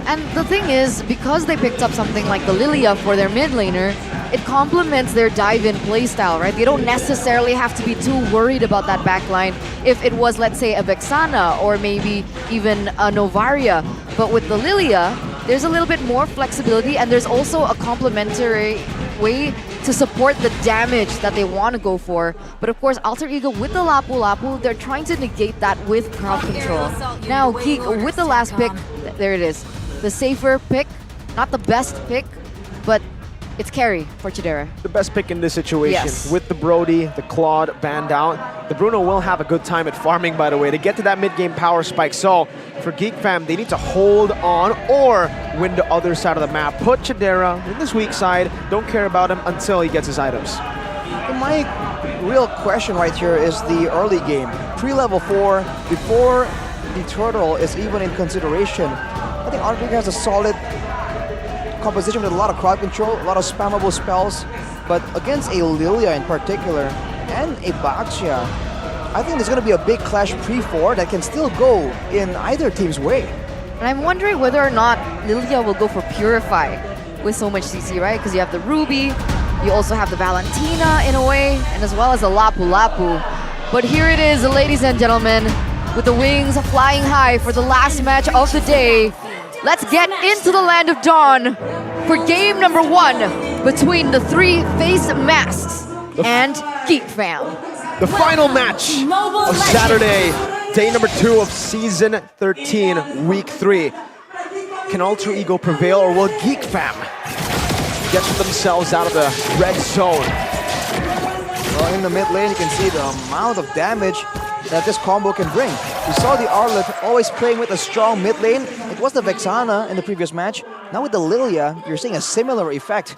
S9: And the thing is, because they picked up something like the Lilia for their mid laner, it complements their dive-in playstyle, right? They don't necessarily have to be too worried about that backline if it was, let's say, a Vexana or maybe even a Novaria. But with the Lilia, there's a little bit more flexibility and there's also a complementary way to support the damage that they want to go for. But of course, Alter Ego with the Lapu Lapu, they're trying to negate that with crowd control. Now, Geek with the last pick, there it is. The safer pick, not the best pick, but it's carry for Chidera.
S3: The best pick in this situation.
S9: Yes.
S3: With the Brody, the Claude banned out. The Bruno will have a good time at farming, by the way, to get to that mid-game power spike. So for Geek Fam, they need to hold on or win the other side of the map. Put Chidera in this weak side. Don't care about him until he gets his items.
S10: My real question right here is the early game. Pre-level 4, before the turtle is even in consideration. I think Altrigo has a solid composition with a lot of crowd control, a lot of spammable spells, but against a Lilia in particular and a Baxia, I think there's going to be a big clash pre-4 that can still go in either team's way.
S9: And I'm wondering whether or not Lilia will go for Purify with so much CC, right? Because you have the Ruby, you also have the Valentina in a way, and as well as the Lapu Lapu. But here it is, ladies and gentlemen, with the wings flying high for the last match of the day. Let's get into the Land of Dawn for game number 1 between the 3 face masks and Geek Fam.
S3: The final match of Saturday, day number 2 of Season 13, Week 3. Can Alter Ego prevail or will Geek Fam get themselves out of the red zone?
S10: Well, in the mid lane, you can see the amount of damage that this combo can bring. We saw the Arlet always playing with a strong mid lane. It was the Vexana in the previous match. Now with the Lilia, you're seeing a similar effect.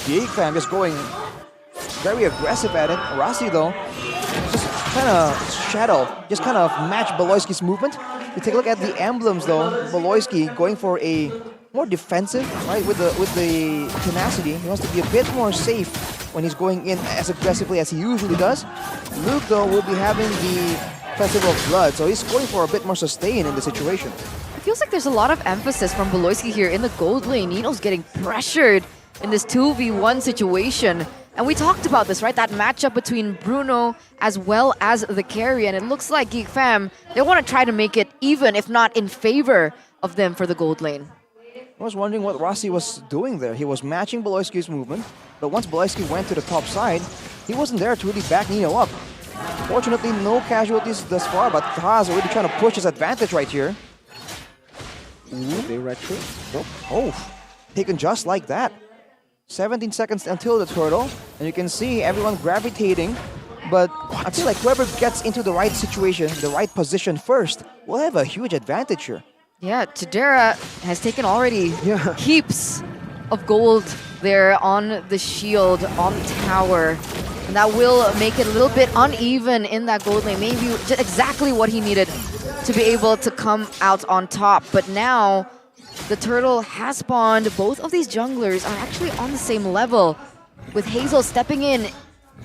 S10: Geek Fam just going very aggressive at it. Rossi though, just kind of shadow, just kind of match Beloyski's movement. You take a look at the emblems though. Beloyski going for a more defensive, right? With the tenacity, he wants to be a bit more safe when he's going in as aggressively as he usually does. Luke though will be having the Festival of Blood, so he's going for a bit more sustain in the situation.
S9: It feels like there's a lot of emphasis from Beloyski here in the gold lane. Nino's getting pressured in this 2v1 situation. And we talked about this, right? That matchup between Bruno as well as the carry. And it looks like Geek Fam, they want to try to make it even, if not in favor of them for the gold lane.
S10: I was wondering what Rossi was doing there. He was matching Beloyski's movement, but once Beloyski went to the top side, he wasn't there to really back Nino up. Fortunately, no casualties thus far, but Taz already trying to push his advantage right here.
S3: They retro.
S10: Oh, taken just like that. 17 seconds until the turtle, and you can see everyone gravitating, but I feel like whoever gets into the right situation, the right position first, will have a huge advantage here.
S9: Yeah, Chidera has taken already heaps of gold there on the shield, on the tower. And that will make it a little bit uneven in that gold lane. Maybe just exactly what he needed to be able to come out on top. But now, the turtle has spawned. Both of these junglers are actually on the same level. With Hazel stepping in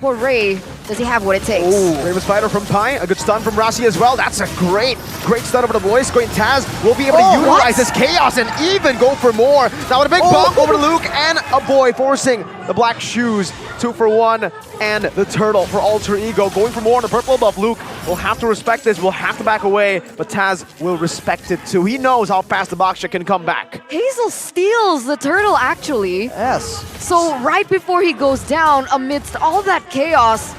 S9: for Ray, does he have what it takes?
S3: Oh, Raven Spider from Pai, a good stun from Rossi as well. That's a great stun over the voice. Going Taz will be able to utilize this chaos and even go for more. Now with a big bump over to Luke and a boy forcing the black shoes. 2 for 1 and the turtle for Alter Ego. Going for more on the purple buff. Luke will have to respect this, will have to back away, but Taz will respect it too. He knows how fast the Boxer can come back.
S9: Hazel steals the turtle actually.
S10: Yes.
S9: So right before he goes down, amidst all that chaos,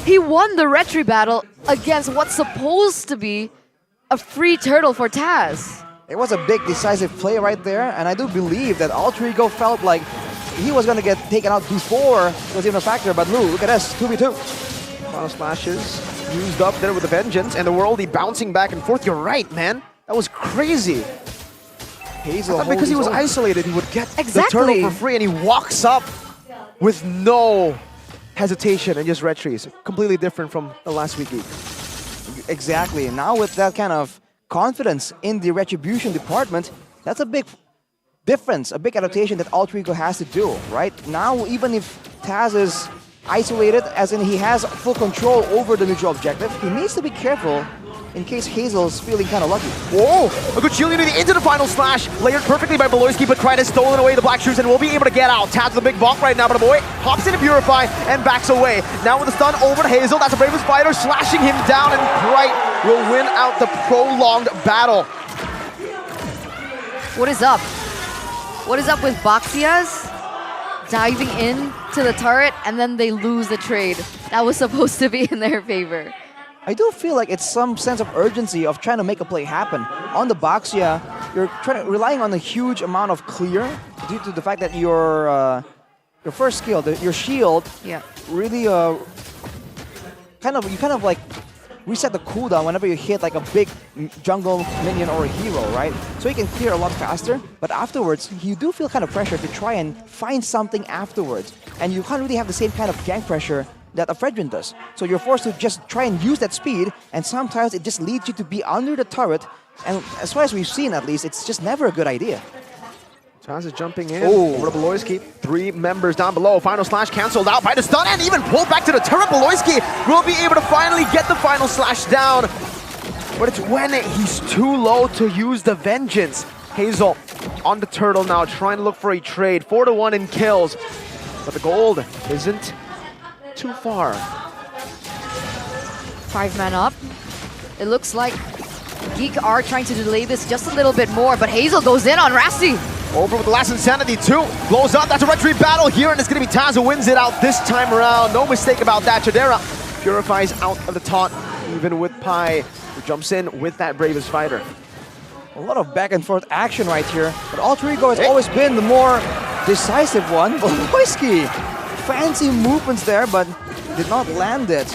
S9: he won the retry battle against what's supposed to be a free turtle for Taz.
S10: It was a big decisive play right there, and I do believe that Alter Ego felt like he was going to get taken out before it was even a factor, but look at this, 2v2.
S3: Final slashes used up there with the Vengeance, and the Worldie bouncing back and forth. You're right, man. That was crazy.
S10: Hazel
S3: because he was isolated, he would get
S9: exactly
S3: the turtle for free, and he walks up with no hesitation and just retries. Completely different from the last week.
S10: Exactly. Now with that kind of confidence in the retribution department, that's a big difference, a big adaptation that Alter Ego has to do, right? Now, even if Taz is isolated, as in he has full control over the mutual objective, he needs to be careful in case Hazel's feeling kind of lucky.
S3: Whoa! A good shield unity into the final slash, layered perfectly by Beloyski, but Kryt has stolen away the black shoes and will be able to get out. Taz with a big bonk right now, but a boy hops into Purify and backs away. Now with the stun over to Hazel, that's a Raven Spider slashing him down, and Kryt will win out the prolonged battle.
S9: What is up? What is up with Boxias diving in to the turret and then they lose the trade? That was supposed to be in their favor.
S10: I do feel like it's some sense of urgency of trying to make a play happen. On the Boxia, you're relying on a huge amount of clear due to the fact that your first skill, your shield, really you kind of like reset the cooldown whenever you hit like a big jungle minion or a hero, right? So you can clear a lot faster, but afterwards, you do feel kind of pressure to try and find something afterwards. And you can't really have the same kind of gank pressure that a Fredrin does. So you're forced to just try and use that speed, and sometimes it just leads you to be under the turret, and as far as we've seen at least, it's just never a good idea.
S3: Taz is jumping in over to Beloyski. 3 members down below. Final slash cancelled out by the stun and even pulled back to the turret. Beloyski will be able to finally get the final slash down. But it's when he's too low to use the Vengeance. Hazel on the turtle now, trying to look for a trade. 4 to 1 in kills. But the gold isn't too far.
S9: 5 man up. It looks like Geek are trying to delay this just a little bit more, but Hazel goes in on Rasty.
S3: Over with the last Insanity 2. Blows up. That's a retreat battle here, and it's going to be Taz who wins it out this time around. No mistake about that. Chidera purifies out of the taunt, even with Pai, who jumps in with that Bravest Fighter.
S10: A lot of back and forth action right here, but Alter Ego has always been the more decisive one. Beloyski, fancy movements there, but did not land it.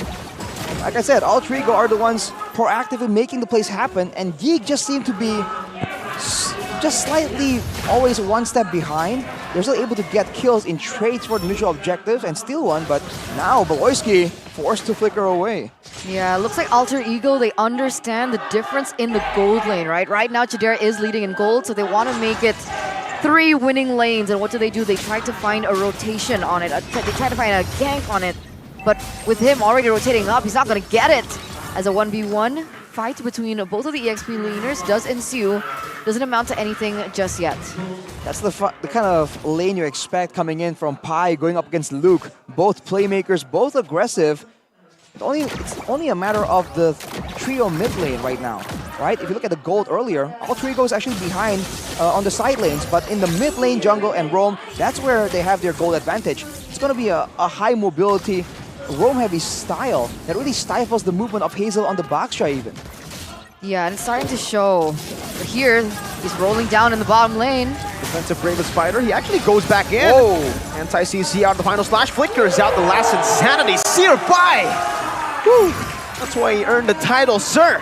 S10: Like I said, Alter Ego are the ones proactively making the plays happen, and Geek just seemed to be just slightly always one step behind. They're still able to get kills in trades for the neutral objectives and steal one, but now Beloyski forced to flicker away.
S9: Yeah, looks like Alter Ego, they understand the difference in the gold lane, right? Right now, Chidera is leading in gold, so they want to make it 3 winning lanes. And what do? They try to find a rotation on it. They try to find a gank on it. But with him already rotating up, he's not going to get it. As a 1v1 fight between both of the EXP laners does ensue. Doesn't amount to anything just yet.
S10: That's the kind of lane you expect coming in from Pi going up against Luke. Both playmakers, both aggressive. It's only a matter of the trio mid lane right now, right? If you look at the gold earlier, Alter Ego is actually behind on the side lanes, but in the mid lane, jungle and roam, that's where they have their gold advantage. It's going to be a high mobility, roam heavy style that really stifles the movement of Hazel on the Baksha even.
S9: Yeah, and it's starting to show. But here, he's rolling down in the bottom lane.
S3: Defensive Bravest Spider, he actually goes back in. Anti-CC out of the final slash, flickers out the last insanity. Seer by! Woo. That's why he earned the title, sir.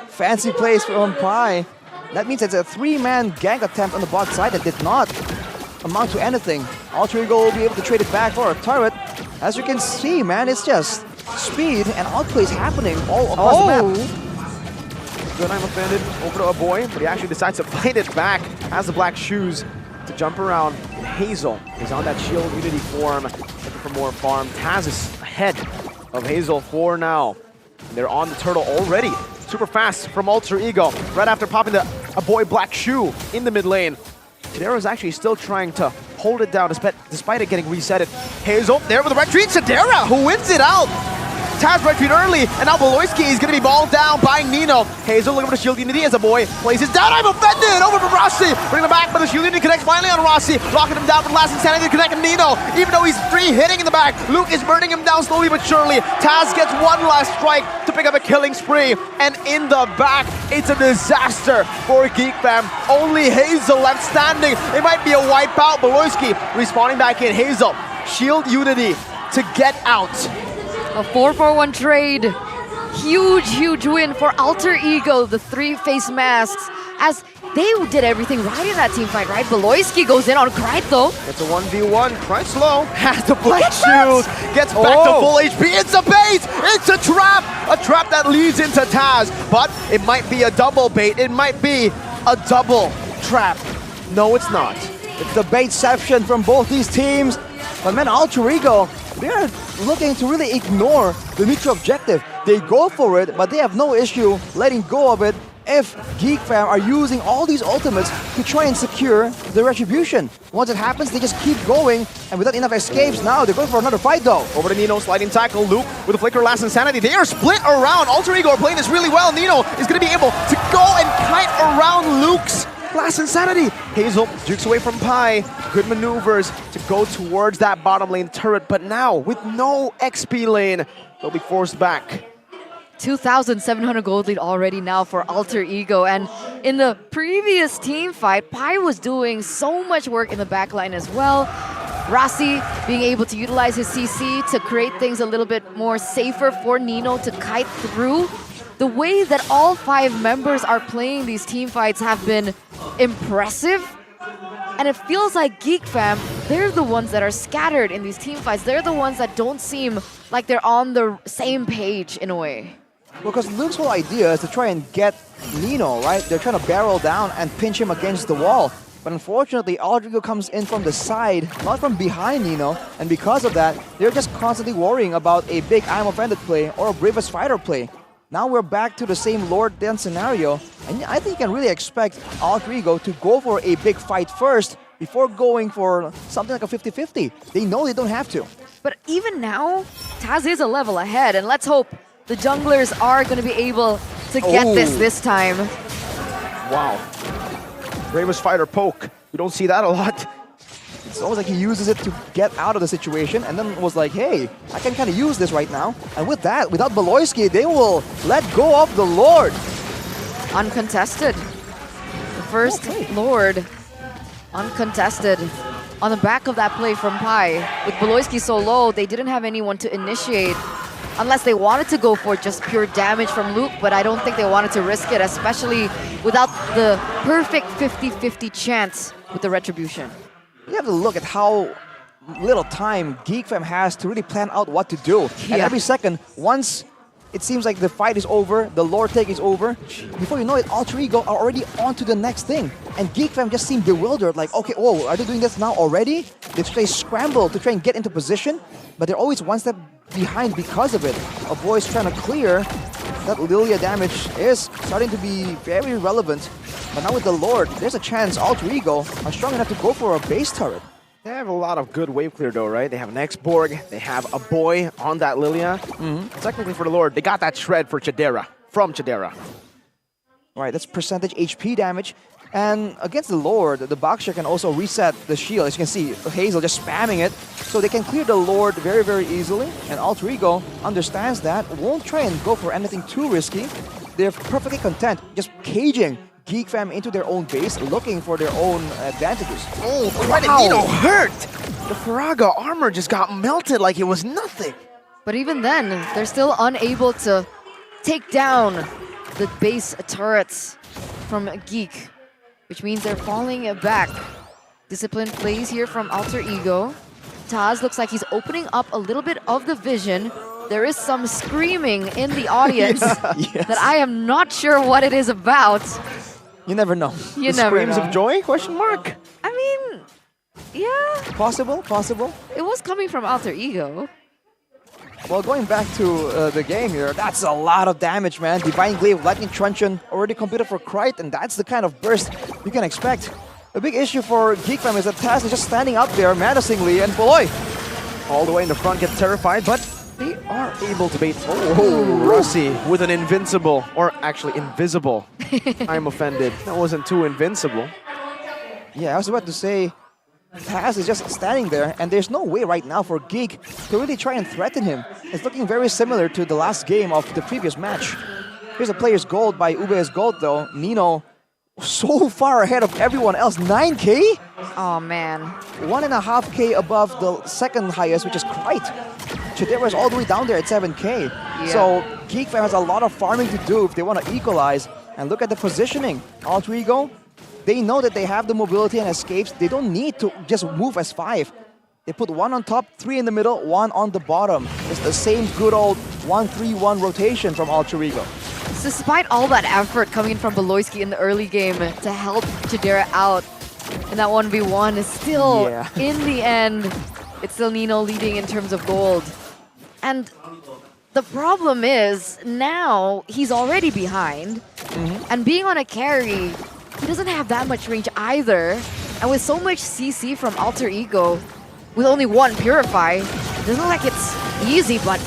S10: Fancy plays from Pi. That means it's a 3-man gank attempt on the bot side that did not amount to anything. Alter Ego will be able to trade it back for a turret. As you can see, man, it's just speed and outplays happening all across the map.
S3: Good I'm offended over to a boy, but he actually decides to fight it back. Has the black shoes to jump around. And Hazel is on that shield unity form, looking for more farm. Taz is ahead of Hazel for now. And they're on the turtle already. Super fast from Alter Ego. Right after popping a boy black shoe in the mid lane. Chidera is actually still trying to hold it down despite it getting resetted. Hazel there with the red treat. Chidera who wins it out. Taz red treat early, and now Beloyski is going to be balled down by Nino. Hazel looking for the shield unity as a boy plays his down. I'm offended over from Rossi. Bring him back, but the shield unity connects finally on Rossi. Locking him down for the last insanity to connect Nino. Even though he's 3 hitting in the back, Luke is burning him down slowly but surely. Taz gets one last strike to pick up a killing spree. And in the back, it's a disaster for Geek Fam. Only Hazel left standing. It might be a wipeout. Beloyski respawning back in. Hazel, shield unity to get out.
S9: A 4-4-1 trade. Huge win for Alter Ego, the 3-face masks, as they did everything right in that team fight, right? Beloyski goes in on Krite though.
S3: It's a 1v1. Krite slow. Has the black shoes. Gets back to full HP. It's a bait. It's a trap. A trap that leads into Taz. But it might be a double bait. It might be a double trap. No, it's not.
S10: It's the baitception from both these teams. But man, Alter Ego, they're looking to really ignore the neutral objective. They go for it, but they have no issue letting go of it if Geek Fam are using all these ultimates to try and secure the retribution. Once it happens, they just keep going, and without enough escapes, now they're going for another fight though.
S3: Over to Nino, sliding tackle. Luke with a flicker last insanity. They are split around. Alter Ego are playing this really well. Nino is going to be able to go and kite around Luke's last insanity. Hazel jukes away from Pi. Good maneuvers to go towards that bottom lane turret, but now with no XP lane, they'll be forced back.
S9: 2,700 gold lead already now for Alter Ego, and in the previous team fight, Pi was doing so much work in the backline as well. Rossi being able to utilize his CC to create things a little bit more safer for Nino to kite through. The way that all 5 members are playing these team fights have been impressive. And it feels like Geek Fam, they're the ones that are scattered in these team fights. They're the ones that don't seem like they're on the same page in a way.
S10: Because Luke's whole idea is to try and get Nino, right? They're trying to barrel down and pinch him against the wall. But unfortunately, Alter Ego comes in from the side, not from behind Nino. And because of that, they're just constantly worrying about a big I'm offended play or a Bravest Fighter play. Now we're back to the same Lord Den scenario, and I think you can really expect Alter Ego to go for a big fight first before going for something like a 50-50. They know they don't have to.
S9: But even now, Taz is a level ahead, and let's hope the junglers are going to be able to get this time.
S3: Wow. Bravest Fighter poke. We don't see that a lot.
S10: It's almost like he uses it to get out of the situation and then was like, hey, I can kind of use this right now. And with that, without Beloyski, they will let go of the Lord.
S9: Uncontested. The first Lord, uncontested. On the back of that play from Pi, with Beloyski so low, they didn't have anyone to initiate. Unless they wanted to go for just pure damage from Luke, but I don't think they wanted to risk it, especially without the perfect 50-50 chance with the Retribution.
S10: You have to look at how little time Geek Fam has to really plan out what to do. And every second, once it seems like the fight is over, the lore take is over, before you know it, Alter Ego are already on to the next thing. And Geek Fam just seem bewildered, like, okay, oh, are they doing this now already? They scramble to try and get into position, but they're always one step behind because of it. A boy's trying to clear. That Lilia damage is starting to be very relevant. But now with the Lord, there's a chance Alter Ego are strong enough to go for a base turret.
S3: They have a lot of good wave clear though, right? They have an X-Borg, they have a boy on that Lilia. Technically for the Lord, they got that shred for Chidera, from Chidera.
S10: Right, that's percentage HP damage. And against the Lord, the Boxer can also reset the shield. As you can see, Hazel just spamming it. So they can clear the Lord very, very easily. And Alter Ego understands that, won't try and go for anything too risky. They're perfectly content, just caging Geek Fam into their own base, looking for their own advantages.
S3: Oh, Nino hurt! The Faraga armor just got melted like it was nothing.
S9: But even then, they're still unable to take down the base turrets from Geek, which means they're falling back. Disciplined plays here from Alter Ego. Taz looks like he's opening up a little bit of the vision. There is some screaming in the audience that I am not sure what it is about.
S10: You never know.
S9: You never
S3: screams
S9: know.
S3: of joy? Question mark.
S9: I mean, yeah.
S10: Possible.
S9: It was coming from Alter Ego.
S10: Well, going back to the game here, that's a lot of damage, man. Divine Glaive, Lightning Truncheon already completed for Krite, and that's the kind of burst you can expect. The big issue for Geek Fam is that Taz is just standing up there menacingly, and Poloy
S3: all the way in the front gets terrified, but they are able to bait. Oh, Rossi with an invincible, or actually invisible. I'm offended. That wasn't too invincible.
S10: Yeah, I was about to say, Taz is just standing there, and there's no way right now for Geek to really try and threaten him. It's looking very similar to the last game of the previous match. Here's a player's gold by Ube's gold though. Nino so far ahead of everyone else, 9K?
S9: Oh man.
S10: 1.5K above the second highest, which is Krite. Chidera is all the way down there at 7K. So Geek Fam has a lot of farming to do if they want to equalize. And look at the positioning. Alter Ego, they know that they have the mobility and escapes. They don't need to just move as 5. They put 1 on top, 3 in the middle, 1 on the bottom. It's the same good old 1-3-1 rotation from Alter Ego.
S9: Despite all that effort coming in from Beloyski in the early game to help Chidera out in that 1v1, is still, in the end, it's still Nino leading in terms of gold. And the problem is, now he's already behind, and being on a carry, he doesn't have that much range either. And with so much CC from Alter Ego, with only 1 Purify, it doesn't look like it's easy, but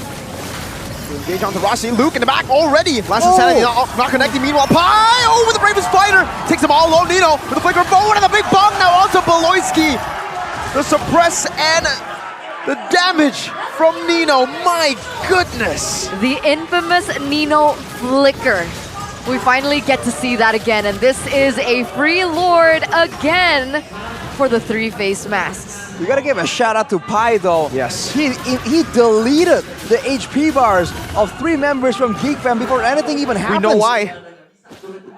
S3: engage onto Rossi. Luke in the back already. Last insanity not connecting. Meanwhile, Pi with the bravest fighter takes them all low. Nino with the flicker forward and the big bomb now onto Beloyski. The suppress and the damage from Nino. My goodness.
S9: The infamous Nino flicker. We finally get to see that again, and this is a free Lord again for the 3 face masks.
S10: You gotta give a shout out to Pi though.
S3: Yes.
S10: He deleted the HP bars of 3 members from Geek Fam before anything even happens.
S3: We know why.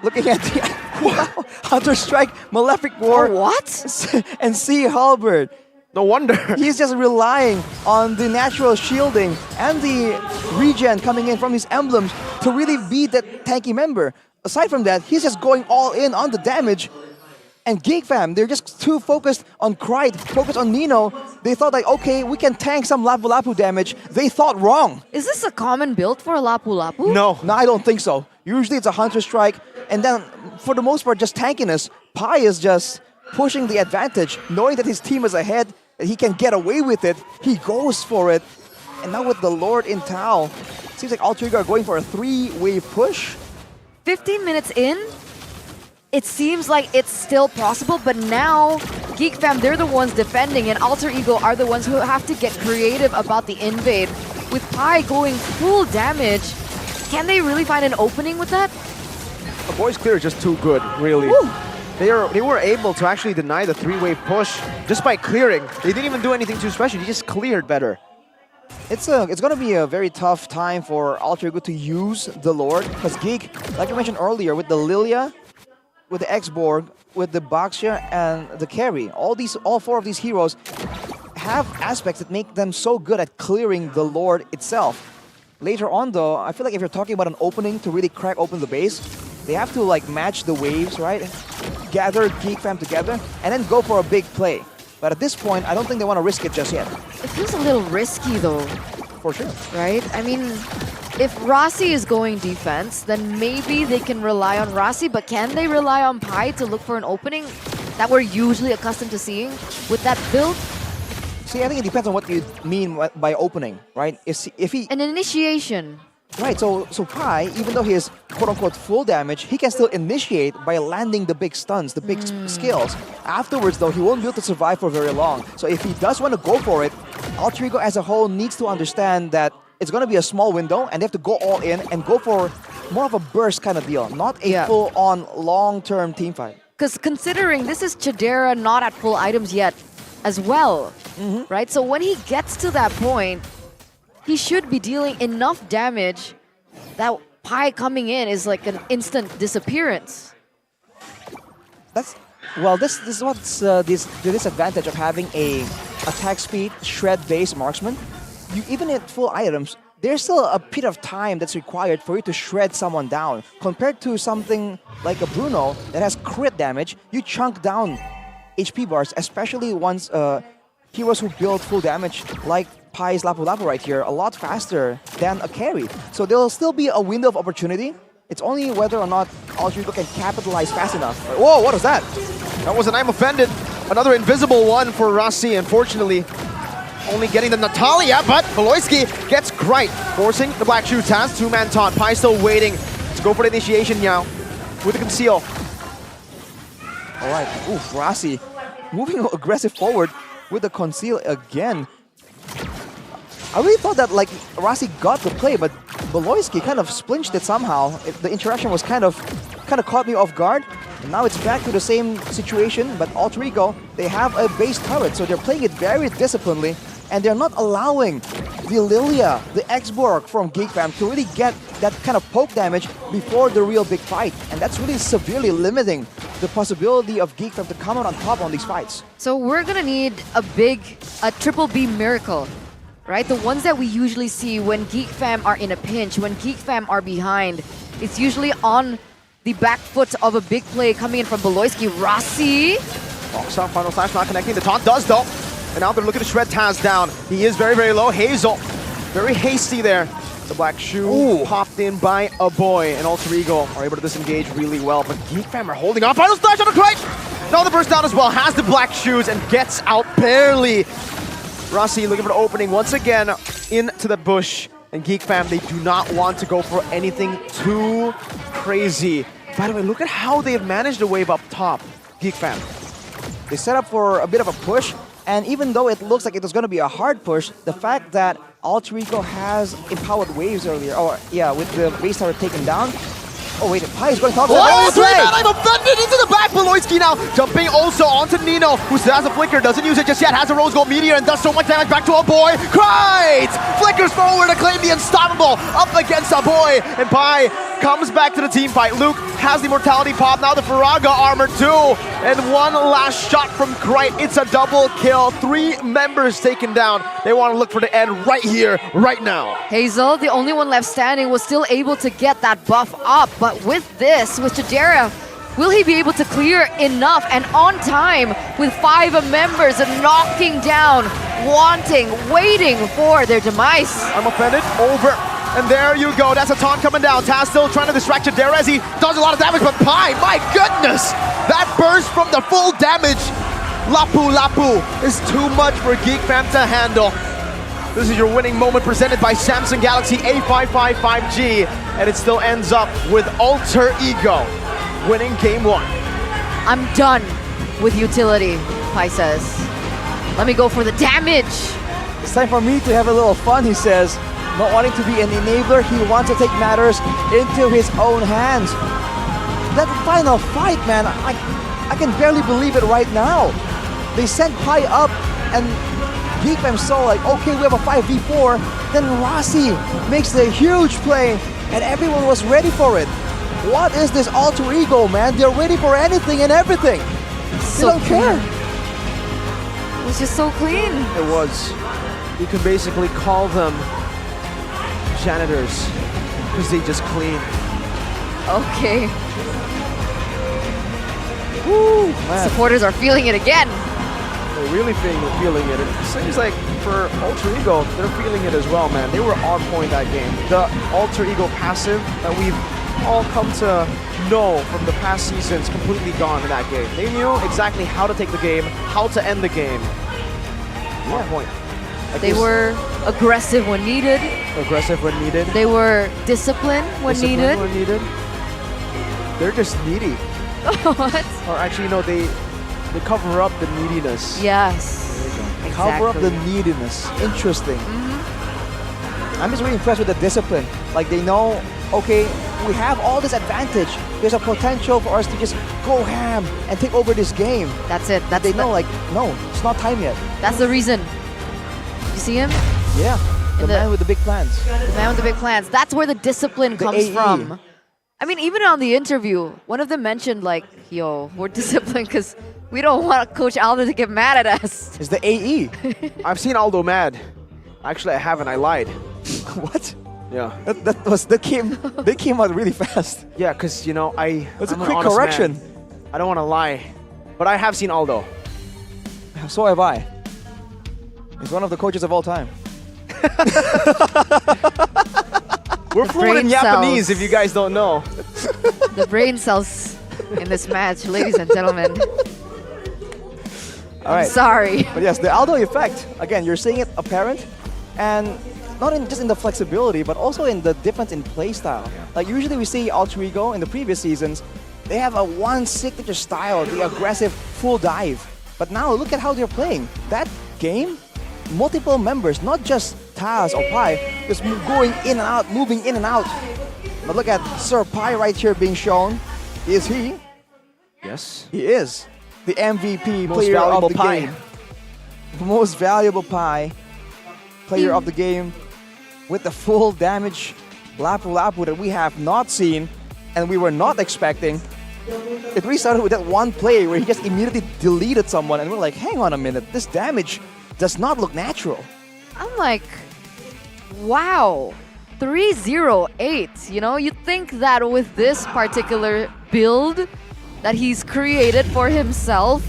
S10: Looking at the Hunter Strike, Malefic War, and Sea Halberd.
S3: No wonder.
S10: He's just relying on the natural shielding and the regen coming in from his emblems to really beat that tanky member. Aside from that, he's just going all in on the damage. And Geek Fam, they're just too focused on Krite, focused on Nino. They thought like, okay, we can tank some Lapu Lapu damage. They thought wrong.
S9: Is this a common build for Lapu Lapu?
S10: No, I don't think so. Usually it's a Hunter Strike, and then for the most part, just tankiness. Pi is just pushing the advantage, knowing that his team is ahead, that he can get away with it. He goes for it. And now with the Lord in Tau, seems like Alter Ego are going for a 3-wave push.
S9: 15 minutes in, it seems like it's still possible, but now Geek Fam, they're the ones defending, and Alter Ego are the ones who have to get creative about the invade. With Pi going full damage, can they really find an opening with that?
S3: The boys clear is just too good, really.
S9: Woo.
S3: They were able to actually deny the 3-wave push just by clearing. They didn't even do anything too special. They just cleared better.
S10: It's going to be a very tough time for Alter Ego to use the Lord, because Geek, like I mentioned earlier, with the Lilia, with the X-Borg, with the Baxia, and the carry, all four of these heroes have aspects that make them so good at clearing the Lord itself. Later on, though, I feel like if you're talking about an opening to really crack open the base, they have to like match the waves, right? Gather Geek Fam together, and then go for a big play. But at this point, I don't think they want to risk it just yet.
S9: It feels a little risky though.
S10: For sure.
S9: Right? I mean, if Rossi is going defense, then maybe they can rely on Rossi, but can they rely on Pi to look for an opening that we're usually accustomed to seeing with that build?
S10: See, I think it depends on what you mean by opening, right? If he...
S9: An initiation.
S10: Right, so Pi, even though he is quote-unquote full damage, he can still initiate by landing the big stuns, the big skills. Afterwards, though, he won't be able to survive for very long. So if he does want to go for it, Alter Ego as a whole needs to understand that it's going to be a small window and they have to go all in and go for more of a burst kind of deal, not a full-on long-term teamfight.
S9: Because considering this is Chidera not at full items yet as well, right? So when he gets to that point, he should be dealing enough damage that Pi coming in is like an instant disappearance.
S10: Well, this is what's the disadvantage of having a attack speed shred-based marksman. Even at full items, there's still a bit of time that's required for you to shred someone down. Compared to something like a Bruno that has crit damage, you chunk down HP bars, especially once heroes who build full damage like Pai's Lapu Lapu right here, a lot faster than a carry. So there'll still be a window of opportunity. It's only whether or not Alter Ego can capitalize fast enough. Whoa, what was that?
S3: That was an I'm offended. Another invisible one for Rossi, unfortunately. Only getting the Natalia, but Beloyski gets Grite, forcing the Black Shoe Taz, two-man taunt. Pi still waiting to go for the initiation now with the conceal.
S10: All right, oof, Rossi moving aggressive forward with the conceal again. I really thought that like Rossi got the play, but Beloyski kind of splinched it somehow. The interaction was kind of caught me off guard. And now it's back to the same situation, but Alter Ego, they have a base turret, so they're playing it very disciplinedly, and they're not allowing the Lilia, the X-Borg from Geek Fam to really get that kind of poke damage before the real big fight. And that's really severely limiting the possibility of Geek Fam to come out on top on these fights.
S9: So we're gonna need a triple B miracle, right? The ones that we usually see when Geek Fam are in a pinch, when Geek Fam are behind. It's usually on the back foot of a big play coming in from Beloyski. Rossi!
S3: Walks up, final slash not connecting. The taunt does though. And now they're looking to shred Taz down. He is very, very low. Hazel, very hasty there. The Black Shoe popped in by a boy, and Alter Ego are able to disengage really well. But Geek Fam are holding on. Final slash on the Grite! Now the burst down as well. Has the Black Shoes and gets out barely. Rossi looking for the opening once again into the bush. And Geek Fam, they do not want to go for anything too crazy. By the way, look at how they've managed to wave up top, Geek Fam.
S10: They set up for a bit of a push, and even though it looks like it was going to be a hard push, the fact that Alter Ego has empowered waves earlier, with the base tower taken down. Oh wait, Pi is going to talk to
S3: I'm offended into the back. Beloyski now jumping also onto Nino, who still has a flicker, doesn't use it just yet, has a rose gold meteor and does so much damage back to a boy. Grite! Flickers forward to claim the unstoppable up against a boy, and Pi comes back to the team fight. Luke has the immortality pop, now the Faraga armor too, and one last shot from Grite. It's a double kill, 3 members taken down. They want to look for the end right here, right now.
S9: Hazel, the only one left standing, was still able to get that buff up. But with this, with Chidera, will he be able to clear enough and on time with 5 members knocking down, waiting for their demise?
S3: I'm offended, over. And there you go, that's a taunt coming down. Taz still trying to distract Chidera as he does a lot of damage, but Pi, my goodness! That burst from the full damage. Lapu Lapu is too much for Geek Fam to handle. This is your winning moment presented by Samsung Galaxy A55 5G, and it still ends up with Alter Ego winning game 1.
S9: I'm done with utility, Pi says. Let me go for the damage.
S10: It's time for me to have a little fun, he says. Not wanting to be an enabler, he wants to take matters into his own hands. That final fight, man, I can barely believe it right now. They sent Pi up, and Geek Fam saw like, okay, we have a 5v4. Then Rossi makes the huge play, and everyone was ready for it. What is this alter ego, man? They're ready for anything and everything.
S9: So
S10: they don't care.
S9: It was just so clean.
S3: It was. You can basically call them janitors because they just clean.
S9: Okay.
S3: Woo, man.
S9: Supporters are feeling it again.
S3: They're really feeling it. It seems like for Alter Ego, they're feeling it as well, man. They were on point that game. The Alter Ego passive that we've all come to know from the past seasons completely gone in that game. They knew exactly how to take the game, how to end the game.
S10: Yeah.
S3: On point. Like
S9: They were aggressive when needed.
S3: aggressive when needed.
S9: They were disciplined when needed.
S3: When needed. They're just needy.
S9: What?
S3: Or actually, no, they cover up the neediness.
S9: Yes.
S10: They cover up the
S9: Exactly.
S10: neediness. Interesting. I'm just really impressed with the discipline. Like they know, okay, we have all this advantage. There's a potential for us to just go ham and take over this game.
S9: That's it. That's
S10: They know, like, no, it's not time yet.
S9: That's the reason. You see him?
S10: Yeah, the man with the big plans.
S9: The man with the big plans. That's where the discipline
S10: The
S9: comes
S10: AE.
S9: from. I mean, even on the interview, one of them mentioned like, yo, we're disciplined because we don't want Coach Aldo to get mad at us.
S10: It's the AE.
S3: I've seen Aldo mad. Actually, I haven't. I lied.
S10: What?
S3: Yeah.
S10: They came out really fast.
S3: Yeah, because, you know,
S10: That's
S3: I'm
S10: a
S3: an
S10: quick
S3: honest
S10: correction.
S3: man. I don't want to lie. But I have seen Aldo.
S10: So have I. He's one of the coaches of all time.
S3: We're fluent in
S9: brain
S3: Japanese,
S9: cells.
S3: if you guys don't know.
S9: The brain cells in this match, ladies and gentlemen.
S10: All right.
S9: Sorry.
S10: But yes, the Aldo effect. Again, you're seeing it apparent, and not just in the flexibility, but also in the difference in play style. Like usually we see Alter Ego in the previous seasons, they have a one signature style, the aggressive full dive. But now look at how they're playing. That game, multiple members, not just Taz or Pi, just going in and out, moving in and out. But look at Sir Pi right here being shown. Is he?
S3: Yes.
S10: He is the MVP
S3: Most
S10: player
S3: valuable
S10: of the
S3: Pi.
S10: game. The most valuable Pi player of the game with the full damage Lapu Lapu that we have not seen and we were not expecting. It really started with that one play where he just immediately deleted someone and we're like, hang on a minute, this damage does not look natural.
S9: I'm like, wow, 308. You know, you'd think that with this particular build that he's created for himself,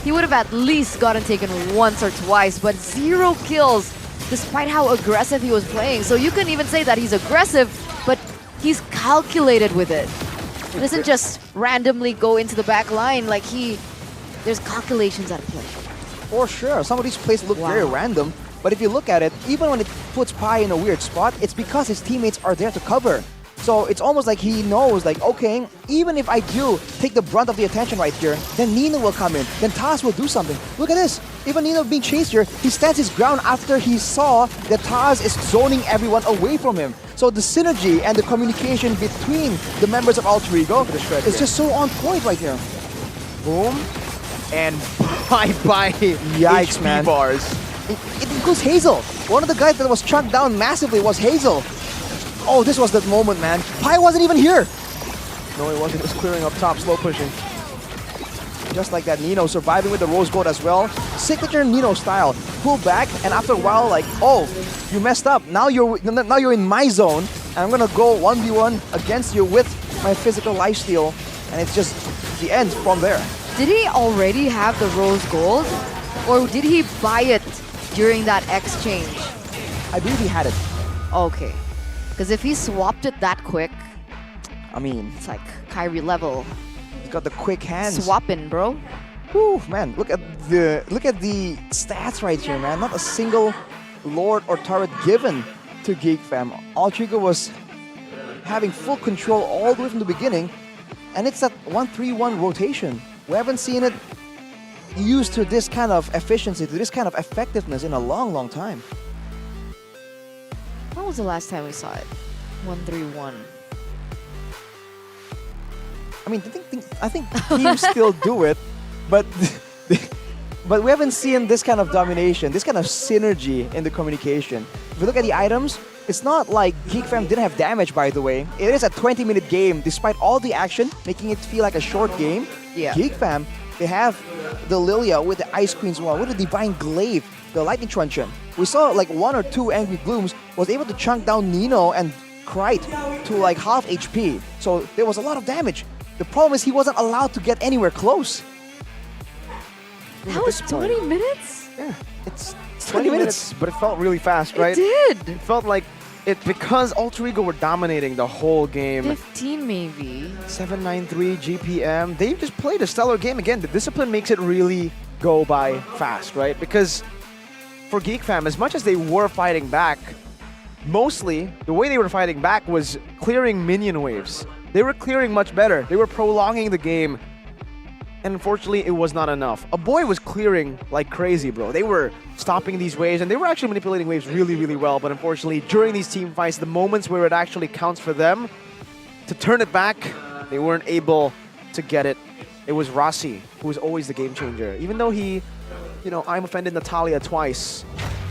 S9: he would have at least gotten taken once or twice, but 0 kills despite how aggressive he was playing. So you can even say that he's aggressive, but he's calculated with it. He doesn't just randomly go into the back line like there's calculations at play.
S10: For sure, some of these plays look very random, but if you look at it, even when it puts Pi in a weird spot, it's because his teammates are there to cover. So it's almost like he knows, like, okay, even if I do take the brunt of the attention right here, then Nino will come in, then Taz will do something. Look at this, even Nino being chased here, he stands his ground after he saw that Taz is zoning everyone away from him. So the synergy and the communication between the members of Alter Ego is just so on point right here.
S3: Boom. And bye-bye
S10: Yikes,
S3: HP
S10: man.
S3: bars.
S10: It includes Hazel. One of the guys that was chunked down massively was Hazel. Oh, this was the moment, man. Pi wasn't even here.
S3: No, he wasn't. Just clearing up top, slow pushing.
S10: Just like that, Nino surviving with the Rose Gold as well. Signature Nino style. Pull back, and after a while, like, oh, you messed up. Now you're in my zone, and I'm gonna go 1v1 against you with my physical lifesteal, and it's just the end from there.
S9: Did he already have the Rose Gold? Or did he buy it during that exchange?
S10: I believe he had it.
S9: Okay. Because if he swapped it that quick,
S10: I mean,
S9: it's like Kyrie level.
S10: He's got the quick hands.
S9: Swapping, bro.
S10: Whew, man, look at the stats right here, man. Not a single Lord or turret given to Geek Fam. Alter Ego was having full control all the way from the beginning, and it's that 1-3-1 rotation. We haven't seen it used to this kind of efficiency, to this kind of effectiveness in a long, long time.
S9: When was the last time we saw it? 1-3-1.
S10: I mean, I think teams still do it, but But we haven't seen this kind of domination, this kind of synergy in the communication. If you look at the items, it's not like Geek Fam didn't have damage, by the way. It is a 20-minute game, despite all the action, making it feel like a short game.
S9: Yeah.
S10: Geek Fam, they have the Lilia with the Ice Queen's Wall, with the Divine Glaive, the Lightning Truncheon. We saw like 1 or 2 Angry Blooms was able to chunk down Nino and Krite to like half HP. So there was a lot of damage. The problem is he wasn't allowed to get anywhere close.
S9: That was 20 minutes?
S3: Yeah, it's 20 minutes, but it felt really fast, right?
S9: It did.
S3: It felt like it because Alter Ego were dominating the whole game.
S9: 15 maybe.
S3: 793 GPM. They just played a stellar game. Again, the discipline makes it really go by fast, right? Because for Geek Fam, as much as they were fighting back, mostly the way they were fighting back was clearing minion waves. They were clearing much better. They were prolonging the game. And unfortunately, it was not enough. A boy was clearing like crazy, bro. They were stopping these waves, and they were actually manipulating waves really, really well. But unfortunately, during these team fights, the moments where it actually counts for them to turn it back, they weren't able to get it. It was Rossi who was always the game changer. Even though he, I'm offended Natalia twice.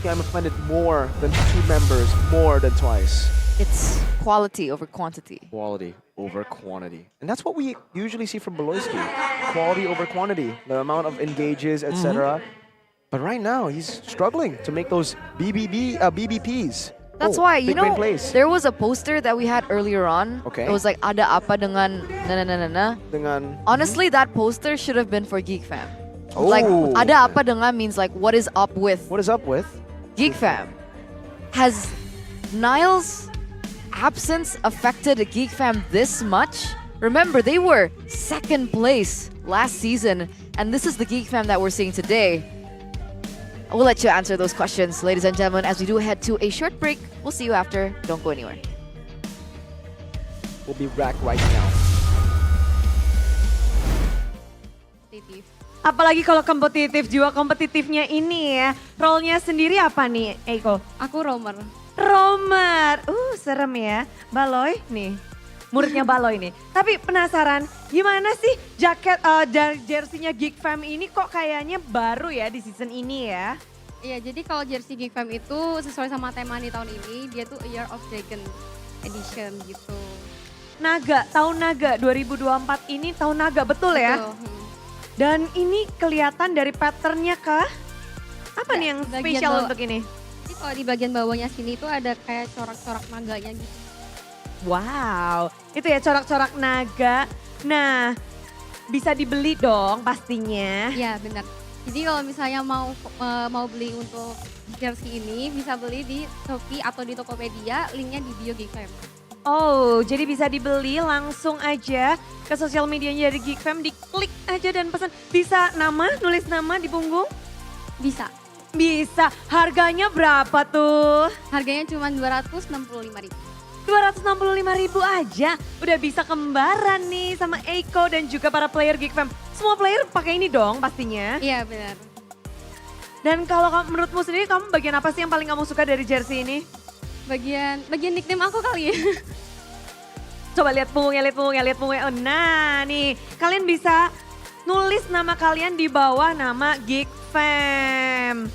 S3: I'm offended more than 2 members, more than twice.
S9: It's quality over quantity.
S3: Quality over quantity. And that's what we usually see from Beloyski. Quality over quantity. The amount of engages, etc. But right now, he's struggling to make those BBPs.
S9: That's why,
S3: big brain plays.
S9: there was a poster that we had earlier on.
S3: Okay.
S9: It was like, ada apa dengan na.
S3: Dengan...
S9: Honestly, that poster should have been for Geek Fam.
S3: Oh.
S9: Like, ada apa dengan means like, what is up with?
S3: What is up with?
S9: Geek Fam. Has Niall's absence affected Geek Fam this much? Remember, they were 2nd place last season, and this is the Geek Fam that we're seeing today. We'll let you answer those questions, ladies and gentlemen, as we do head to a short break. We'll see you after. Don't go anywhere.
S3: We'll be back right now.
S17: Apalagi kalau kompetitif, jiwa kompetitifnya ini ya. Role-nya sendiri apa nih, Eiko?
S1: Aku roamer.
S17: Roamer. Serem ya. Baloy nih. Muridnya Baloy nih. Tapi penasaran, gimana sih jaket jersey-nya Geek Fam ini kok kayaknya baru ya di season ini ya?
S1: Iya, jadi kalau jersey Geek Fam itu sesuai sama tema di tahun ini, dia tuh A Year of Dragon Edition gitu.
S17: Naga, tahun naga 2024 ini tahun naga, betul ya?
S1: Betul.
S17: Dan ini kelihatan dari patternnya kah? Apa nih yang spesial untuk ini?
S1: Jadi kalau di bagian bawahnya sini tuh ada kayak corak-corak naganya gitu.
S17: Wow, itu ya corak-corak naga. Nah, bisa dibeli dong pastinya.
S1: Iya benar. Jadi kalau misalnya mau beli untuk jersey ini, bisa beli di Shopee atau di Tokopedia, linknya di bio Geek Fam.
S17: Oh, jadi bisa dibeli langsung aja ke sosial medianya dari Geek Fam, diklik aja dan pesan. Bisa nulis nama di punggung?
S1: Bisa.
S17: Bisa. Harganya berapa tuh?
S1: Harganya cuma 265.000.
S17: 265.000 aja. Udah bisa kembaran nih sama Eiko dan juga para player Geek Fam. Semua player pakai ini dong pastinya.
S1: Iya benar.
S17: Dan kalau menurutmu sendiri, kamu bagian apa sih yang paling kamu suka dari jersey ini?
S1: Bagian nickname aku kali ya.
S17: Coba lihat punggungnya. Oh, nah nih, kalian bisa nulis nama kalian di bawah nama Geek Fam.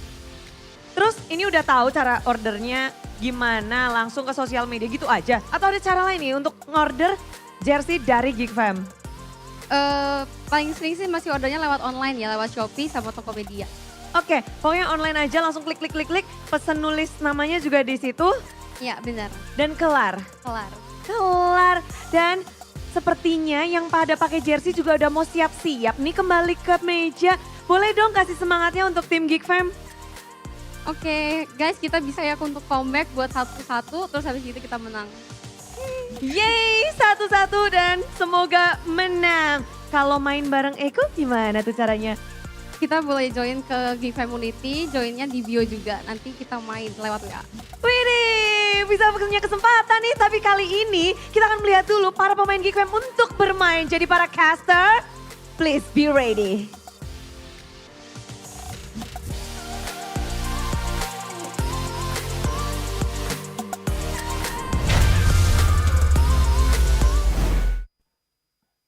S17: Terus ini udah tahu cara ordernya gimana, langsung ke sosial media gitu aja? Atau ada cara lain nih untuk ngorder jersey dari Geek Fam?
S1: Paling sering sih masih ordernya lewat online ya, lewat Shopee sama Tokopedia.
S17: Oke, pokoknya online aja, langsung klik, pesan nulis namanya juga di situ.
S1: Iya benar.
S17: Dan kelar. Dan sepertinya yang pada pakai jersey juga udah mau siap-siap nih kembali ke meja. Boleh dong kasih semangatnya untuk tim Geek Fam?
S1: Oke, guys, kita bisa ya untuk comeback buat 1-1, terus habis itu kita menang.
S17: Yeay, 1-1 dan semoga menang. Kalau main bareng Eko gimana tuh caranya?
S1: Kita boleh join ke Geek Community, joinnya di bio juga. Nanti kita main lewat WA.
S17: Widih, bisa punya kesempatan nih. Tapi kali ini kita akan melihat dulu para pemain Geek Fam untuk bermain. Jadi para caster, please be ready.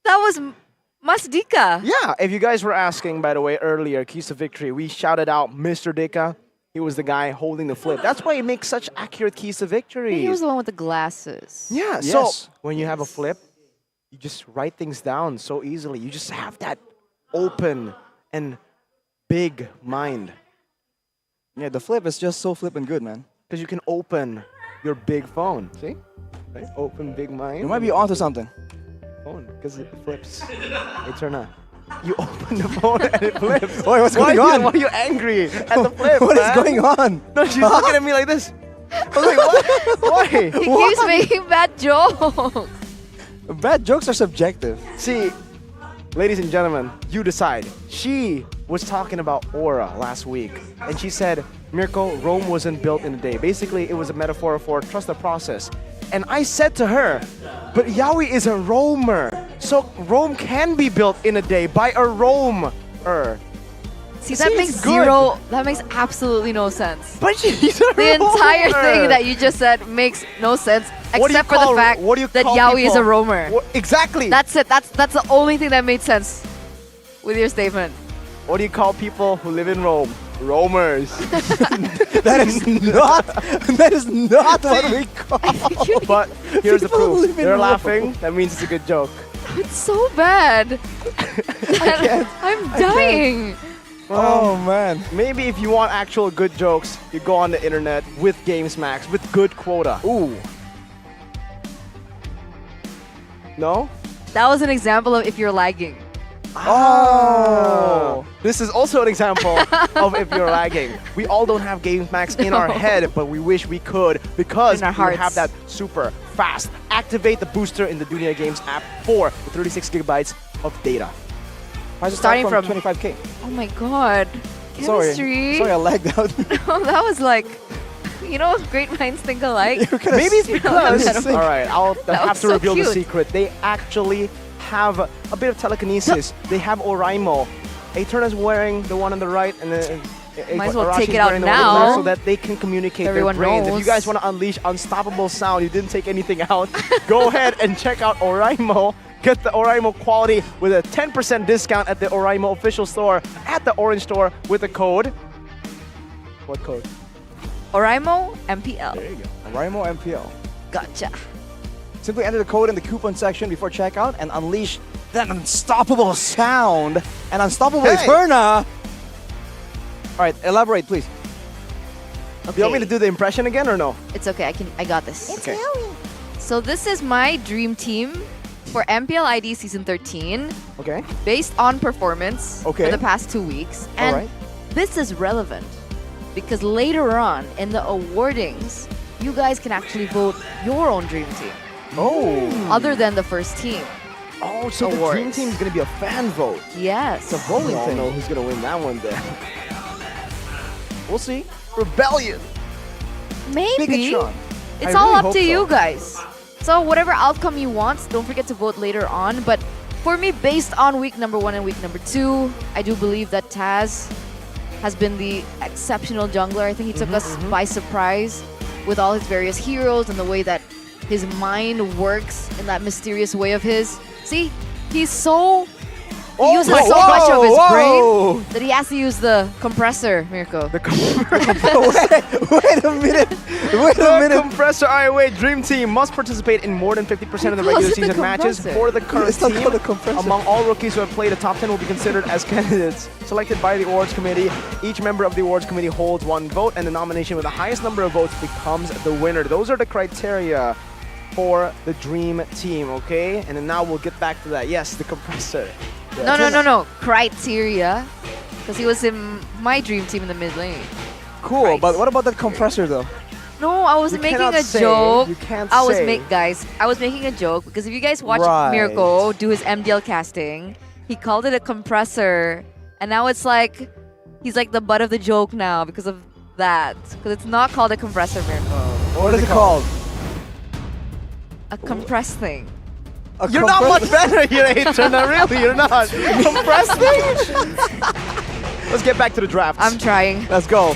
S9: That was Mas Dika.
S3: Yeah, if you guys were asking, by the way, earlier, keys to victory, we shouted out Mr. Dika. He was the guy holding the flip. That's why he makes such accurate keys to victory.
S9: He was the one with the glasses.
S3: Yeah, so when you have a flip, you just write things down so easily. You just have that open and big mind.
S10: Yeah, the flip is just so flippin' good, man.
S3: Because you can open your big phone. See? Right? Open big mind.
S10: You might be onto something.
S3: Phone, because it flips. Hey, Turna. You open the phone and it flips.
S10: Wait, what's going on?
S3: Why are you angry at the flip?
S10: What is
S3: man?
S10: going on?
S3: No, she's looking at me like this. I was like, what? Why?
S9: He keeps making bad jokes.
S10: Bad jokes are subjective.
S3: See, ladies and gentlemen, you decide. She was talking about aura last week, and she said, Mirko, Rome wasn't built in a day. Basically, it was a metaphor for trust the process. And I said to her, but Yaoi is a roamer, so Rome can be built in a day by a roamer.
S9: See, that makes zero, that makes absolutely no sense.
S3: But she's a
S9: The entire
S3: roamer.
S9: thing that you just said makes no sense,
S3: What do you
S9: except for the
S3: call-
S9: fact
S3: what do you
S9: that
S3: call
S9: Yaoi is
S3: people-
S9: a roamer.
S3: Exactly.
S9: That's it. That's the only thing that made sense with your statement.
S3: What do you call people who live in Rome? Roamers.
S10: That is not what we call.
S3: But here's the
S10: People who
S3: proof.
S10: live in
S3: They're
S10: Rome.
S3: laughing. That means it's a good joke.
S9: It's so bad. I'm dying.
S10: Oh man.
S3: Maybe if you want actual good jokes, you go on the internet with GamesMax with good quota. Ooh. No?
S9: That was an example of if you're lagging.
S3: Oh. This is also an example of if you're lagging. We all don't have GamesMax in our head, but we wish we could because
S9: In our
S3: we
S9: hearts.
S3: have that super fast. Activate the booster in the Dunia Games app for the 36 gigabytes of data.
S9: Starting from
S10: 25k.
S9: Oh my god. Chemistry.
S10: Sorry, I lagged out.
S9: That was like, you know, great minds think alike.
S3: Maybe it's because.
S9: All
S3: Alright, I'll
S9: That
S3: have
S9: was
S3: to
S9: so
S3: reveal the
S9: cute.
S3: secret. They actually have a bit of telekinesis. They have Oraimo. Eterna's wearing the one on the right, and then
S9: Might as well
S3: Arashi's
S9: take it out
S3: wearing the one on the
S9: now.
S3: left so that they can communicate
S9: Everyone
S3: their brains. If you
S9: knows.
S3: guys want to unleash unstoppable sound, you didn't take anything out, go ahead and check out Oraimo. Get the Oraimo quality with a 10% discount at the Oraimo official store at the Orange Store with the code. What code?
S9: Oraimo MPL.
S3: There you go.
S10: Oraimo MPL.
S9: Gotcha.
S10: Simply enter the code in the coupon section before checkout and unleash that unstoppable sound and unstoppable Eterna. All right, elaborate, please.
S3: Do you want me to do the impression again or no?
S9: It's okay. I got this.
S3: Okay.
S9: So this is my dream team for MPL ID Season 13.
S3: Okay.
S9: Based on performance for
S3: Okay.
S9: the past 2 weeks.
S3: All
S9: And
S3: right.
S9: this is relevant because later on in the awardings, you guys can actually vote your own dream team.
S3: Oh.
S9: Other than the first team.
S3: Oh, so the dream team is going to be a fan vote.
S9: Yes.
S3: It's a voting
S10: We all
S3: thing.
S10: know
S3: Who's going to win that one then? We'll see. Rebellion.
S9: Maybe.
S3: Bigetron.
S9: It's
S3: I
S9: all
S3: really
S9: up
S3: hope
S9: to
S3: so.
S9: you guys. So whatever outcome you want, don't forget to vote later on. But for me, based on week number 1 and week number 2, I do believe that Taz has been the exceptional jungler. I think he took us by surprise with all his various heroes and the way that his mind works in that mysterious way of his. See, he's so... He uses
S10: my-
S9: so much of his
S10: whoa.
S9: brain that he has to use the compressor, Mirko.
S3: The
S10: Wait a minute. Wait a
S3: The
S10: minute.
S3: compressor. All right, wait. Dream team must participate in more than 50% of the
S9: He
S3: regular
S9: calls it the
S3: season matches.
S9: compressor.
S3: For the current
S10: It's not
S3: team,
S10: called a compressor.
S3: among all rookies who have played, the top 10 will be considered as candidates selected by the awards committee. Each member of the awards committee holds 1 vote, and the nomination with the highest number of votes becomes the winner. Those are the criteria for the dream team, okay? And then now we'll get back to that. Yes, the compressor.
S9: No. Criteria. Because he was in my dream team in the mid lane.
S10: Cool, but what about that compressor though?
S9: No, I was
S3: You
S9: making
S3: cannot
S9: a
S3: say.
S9: joke.
S3: You can't
S9: I was
S3: say.
S9: guys, I was making a joke because if you guys watch
S10: Right.
S9: Mirko do his MDL casting, he called it a compressor, and now it's like he's like the butt of the joke now because of that. Because it's not called a compressor, Mirko.
S10: What is it called?
S9: A compressed thing.
S3: You're not much better here, Eterna. Really, you're not. Compressed thing? Let's get back to the draft.
S9: I'm trying.
S3: Let's go.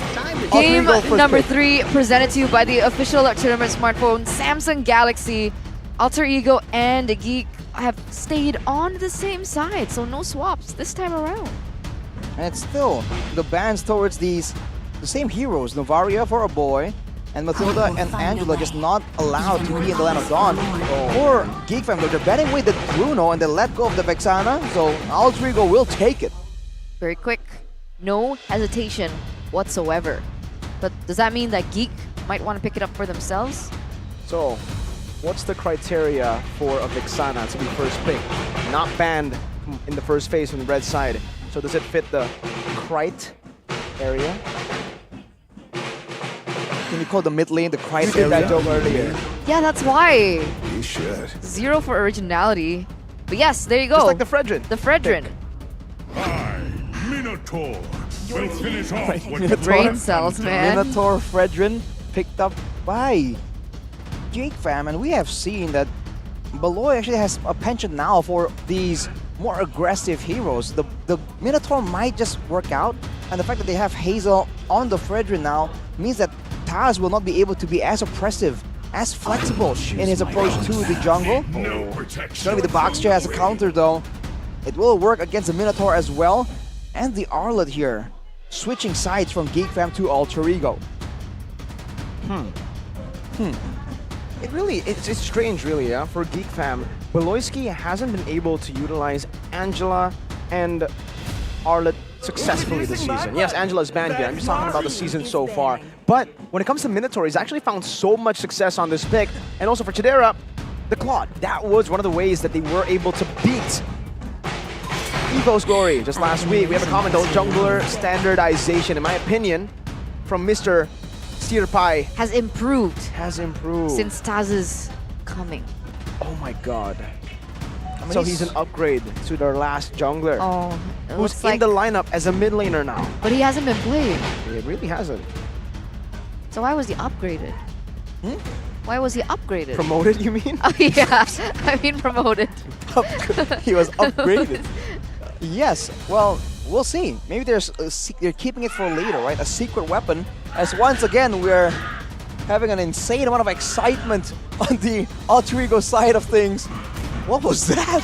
S9: Game
S3: All three go first
S9: number
S3: pick.
S9: 3 presented to you by the official tournament smartphone Samsung Galaxy. Alter Ego and Geek have stayed on the same side, so no swaps this time around.
S10: And it's still the bans towards the same heroes. Novaria for a boy, and Matilda and Angela just not allowed to be in the Land of Dawn. Or Geek Fam, they're betting with the Bruno and they let go of the Vexana, so Alter Ego will take it.
S9: Very quick, no hesitation whatsoever. But does that mean that Geek might want to pick it up for themselves?
S3: So, what's the criteria for a Vexana to be first pick? Not banned in the first phase from the red side. So does it fit the Krite area?
S10: Can you call the mid lane the Krite
S3: You did that
S10: area?
S3: joke earlier.
S9: Yeah, that's why.
S11: You should.
S9: 0 for originality. But yes, there you go.
S3: Just like the Fredrin.
S9: The Fredrin.
S11: Minotaur will finish off what
S10: Minotaur,
S9: Brain cells, man.
S10: Minotaur Fredrin picked up by Geek Fam, and we have seen that Beloy actually has a penchant now for these more aggressive heroes. The Minotaur might just work out, and the fact that they have Hazel on the Fredrin now means that Taz will not be able to be as oppressive, as flexible in his approach to the jungle. It's gonna be the box chair as a counter though. It will work against the Minotaur as well, and the Arlet here, switching sides from Geek Fam to Alter Ego.
S3: It's strange, really, yeah. For Geek Fam, Beloyski hasn't been able to utilize Angela and Arlet successfully this season. Yes, Angela's banned here. I'm just talking about the season so far. But when it comes to Minotaur, he's actually found so much success on this pick. And also for Chidera, the Claude. That was one of the ways that they were able to beat Evos Glory just last week. We have a comment on jungler standardization, in my opinion, from Mr. Steer Pie.
S9: Has improved.
S3: Has improved.
S9: Since Taz's coming.
S3: Oh my god. So he's an upgrade to their last jungler.
S9: Oh, it
S3: who's
S9: looks
S3: in
S9: like...
S3: the lineup as a mid laner now.
S9: But he hasn't been playing.
S3: He really hasn't.
S9: So why was he upgraded? Why was he upgraded?
S3: Promoted, you mean?
S9: Oh yeah, I mean promoted.
S10: He was upgraded. Yes, well, we'll see. Maybe they're keeping it for later, right? A secret weapon. As once again, we're having an insane amount of excitement on the Alter Ego side of things. What was that?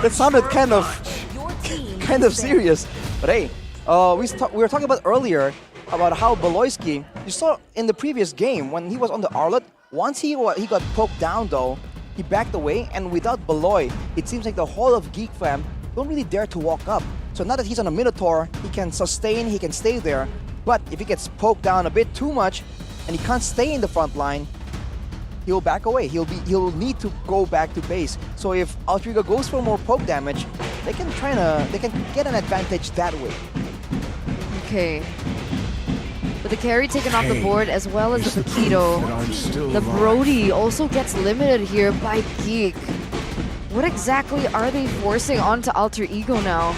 S10: That sounded kind of serious. But hey, we were talking about earlier about how Beloyski, you saw in the previous game when he was on the Arlet, once he got poked down though, he backed away, and without Beloy, it seems like the whole of Geek Fam don't really dare to walk up. So now that he's on a Minotaur, he can sustain, he can stay there. But if he gets poked down a bit too much and he can't stay in the front line, he'll back away. He'll need to go back to base. So if Alter Ego goes for more poke damage, they can get an advantage that way.
S9: Okay. With the carry taken off the board as well as the Paquito, the Brody also gets limited here by Geek. What exactly are they forcing onto Alter Ego now?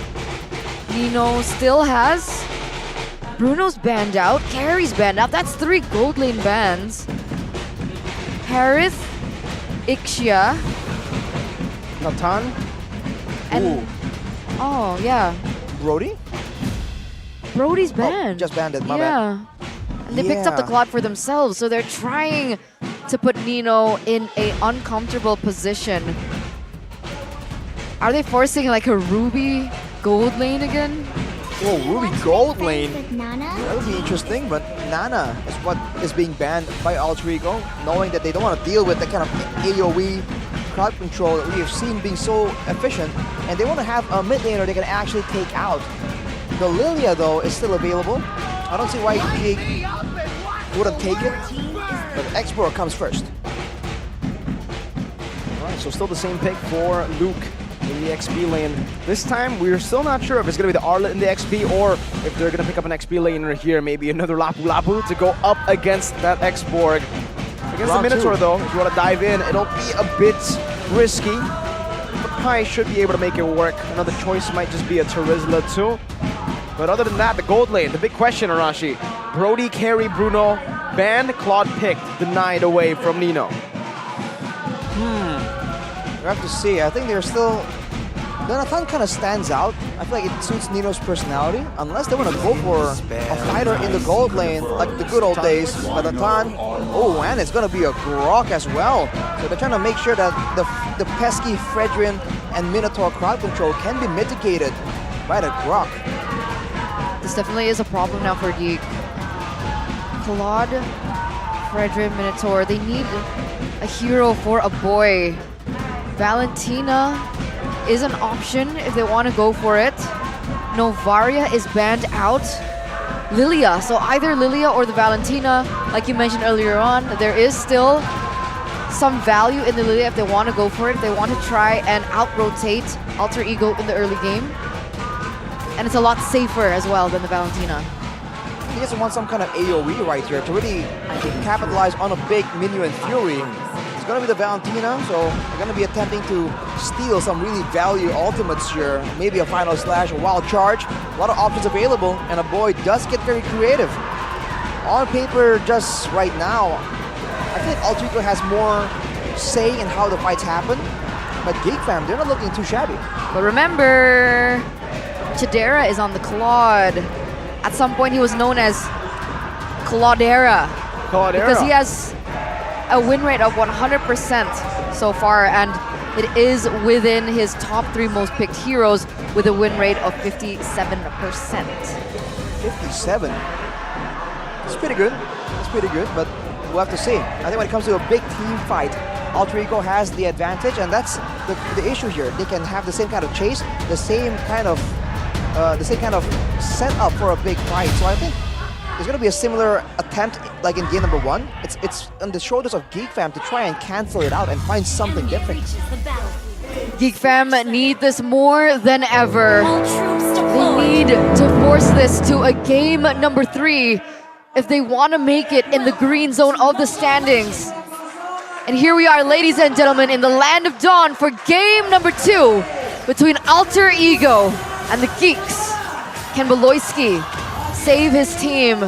S9: Nino still has Bruno's banned out, Carry's banned out. That's 3 gold lane bans. Harith, Ixia,
S3: Natan,
S9: and oh yeah,
S10: Brody.
S9: Brody's banned.
S10: Just banned it. My bad.
S9: Yeah, and they picked up the Claude for themselves, so they're trying to put Nino in a uncomfortable position. Are they forcing like a Ruby gold lane again?
S10: Whoa, Ruby gold lane. That would be interesting, but Nana is what is being banned by Alter Ego, knowing that they don't want to deal with the kind of AoE crowd control that we have seen being so efficient, and they want to have a mid laner they can actually take out. The Lilia though is still available. I don't see why Geek wouldn't take it, but Explorer comes first.
S3: Alright, so still the same pick for Luke in the XP lane. This time, we're still not sure if it's going to be the Arlet in the XP or if they're going to pick up an XP laner here. Maybe another Lapu Lapu to go up against that X-Borg. Against the Minotaur, though, if you want to dive in, it'll be a bit risky. But Pi should be able to make it work. Another choice might just be a Terizla, too. But other than that, the gold lane, the big question, Arashi. Brody, Carry, Bruno, banned, Claude picked, denied away from Nino.
S10: We have to see. I think they're still Donathan kind of stands out. I feel like it suits Nino's personality. Unless they want to go for a fighter in the gold lane, like the good old days. Donathan, oh, and it's going to be a Grok as well. So they're trying to make sure that the pesky Fredrin and Minotaur crowd control can be mitigated by the Grok.
S9: This definitely is a problem now for Geek. Claude, Fredrin, Minotaur, they need a hero for a boy. Valentina is an option if they want to go for it. Novaria is banned out. Lilia, so either Lilia or the Valentina, like you mentioned earlier on, there is still some value in the Lilia if they want to go for it, if they want to try and out-rotate Alter Ego in the early game. And it's a lot safer as well than the Valentina.
S10: He just wants some kind of AoE right here to really capitalize on a big Minuan Fury. It's going to be the Valentina, so they're going to be attempting to steal some really value ultimates here. Maybe a Final Slash, a Wild Charge. A lot of options available, and a boy does get very creative. On paper, just right now, I think Alter Ego has more say in how the fights happen. But Geek Fam, they're not looking too shabby.
S9: But remember, Chidera is on the Claude. At some point, he was known as Claudera. Because he has a win rate of 100% so far, and it is within his top 3 most picked heroes with a win rate of 57%.
S10: 57? It's pretty good. It's pretty good, but we'll have to see. I think when it comes to a big team fight, Alter Ego has the advantage, and that's the issue here. They can have the same kind of chase, the same kind of setup for a big fight. So I think there's going to be a similar attempt like in game number 1. It's on the shoulders of Geek Fam to try and cancel it out and find something different.
S9: Geek Fam need this more than ever. They need to force this to a game number 3 if they want to make it in the green zone of the standings. And here we are, ladies and gentlemen, in the Land of Dawn for game number 2 between Alter Ego and the Geeks. Can Beloyski save his team?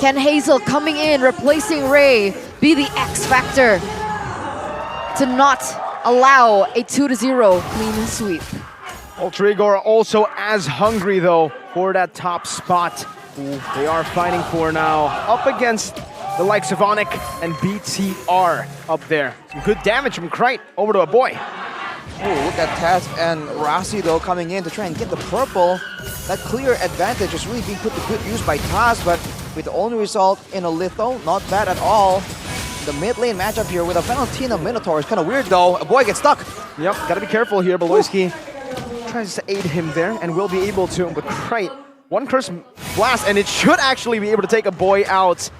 S9: Can Hazel coming in, replacing Ray, be the X factor to not allow a 2-0 clean sweep?
S3: Alter Ego are also as hungry though for that top spot. They are fighting for now, up against the likes of Onyx and BTR up there. Some good damage from Krite over to a boy.
S10: Oh, look at Taz and Rasi though coming in to try and get the purple. That clear advantage is really being put to good use by Taz, but with the only result in a litho, not bad at all. The mid lane matchup here with a Valentina Minotaur is kind of weird though. A boy gets stuck.
S3: Yep, gotta be careful here. Beloyski tries to aid him there and will be able to, but Krite, one curse blast, and it should actually be able to take a boy out.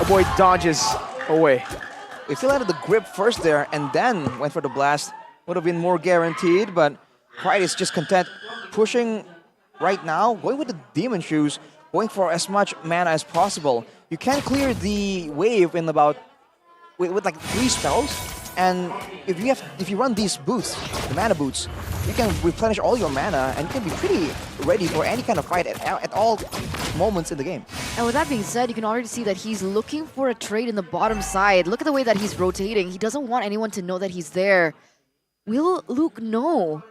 S3: A boy dodges away.
S10: If he landed the grip first there and then went for the blast, would have been more guaranteed, but Krite is just content pushing right now, going with the Demon Shoes, going for as much mana as possible. You can clear the wave in about with like 3 spells, and if you run these boots, the mana boots, you can replenish all your mana and you can be pretty ready for any kind of fight at all moments in the game.
S9: And with that being said, you can already see that he's looking for a trade in the bottom side. Look at the way that he's rotating. He doesn't want anyone to know that he's there. Will Luke know?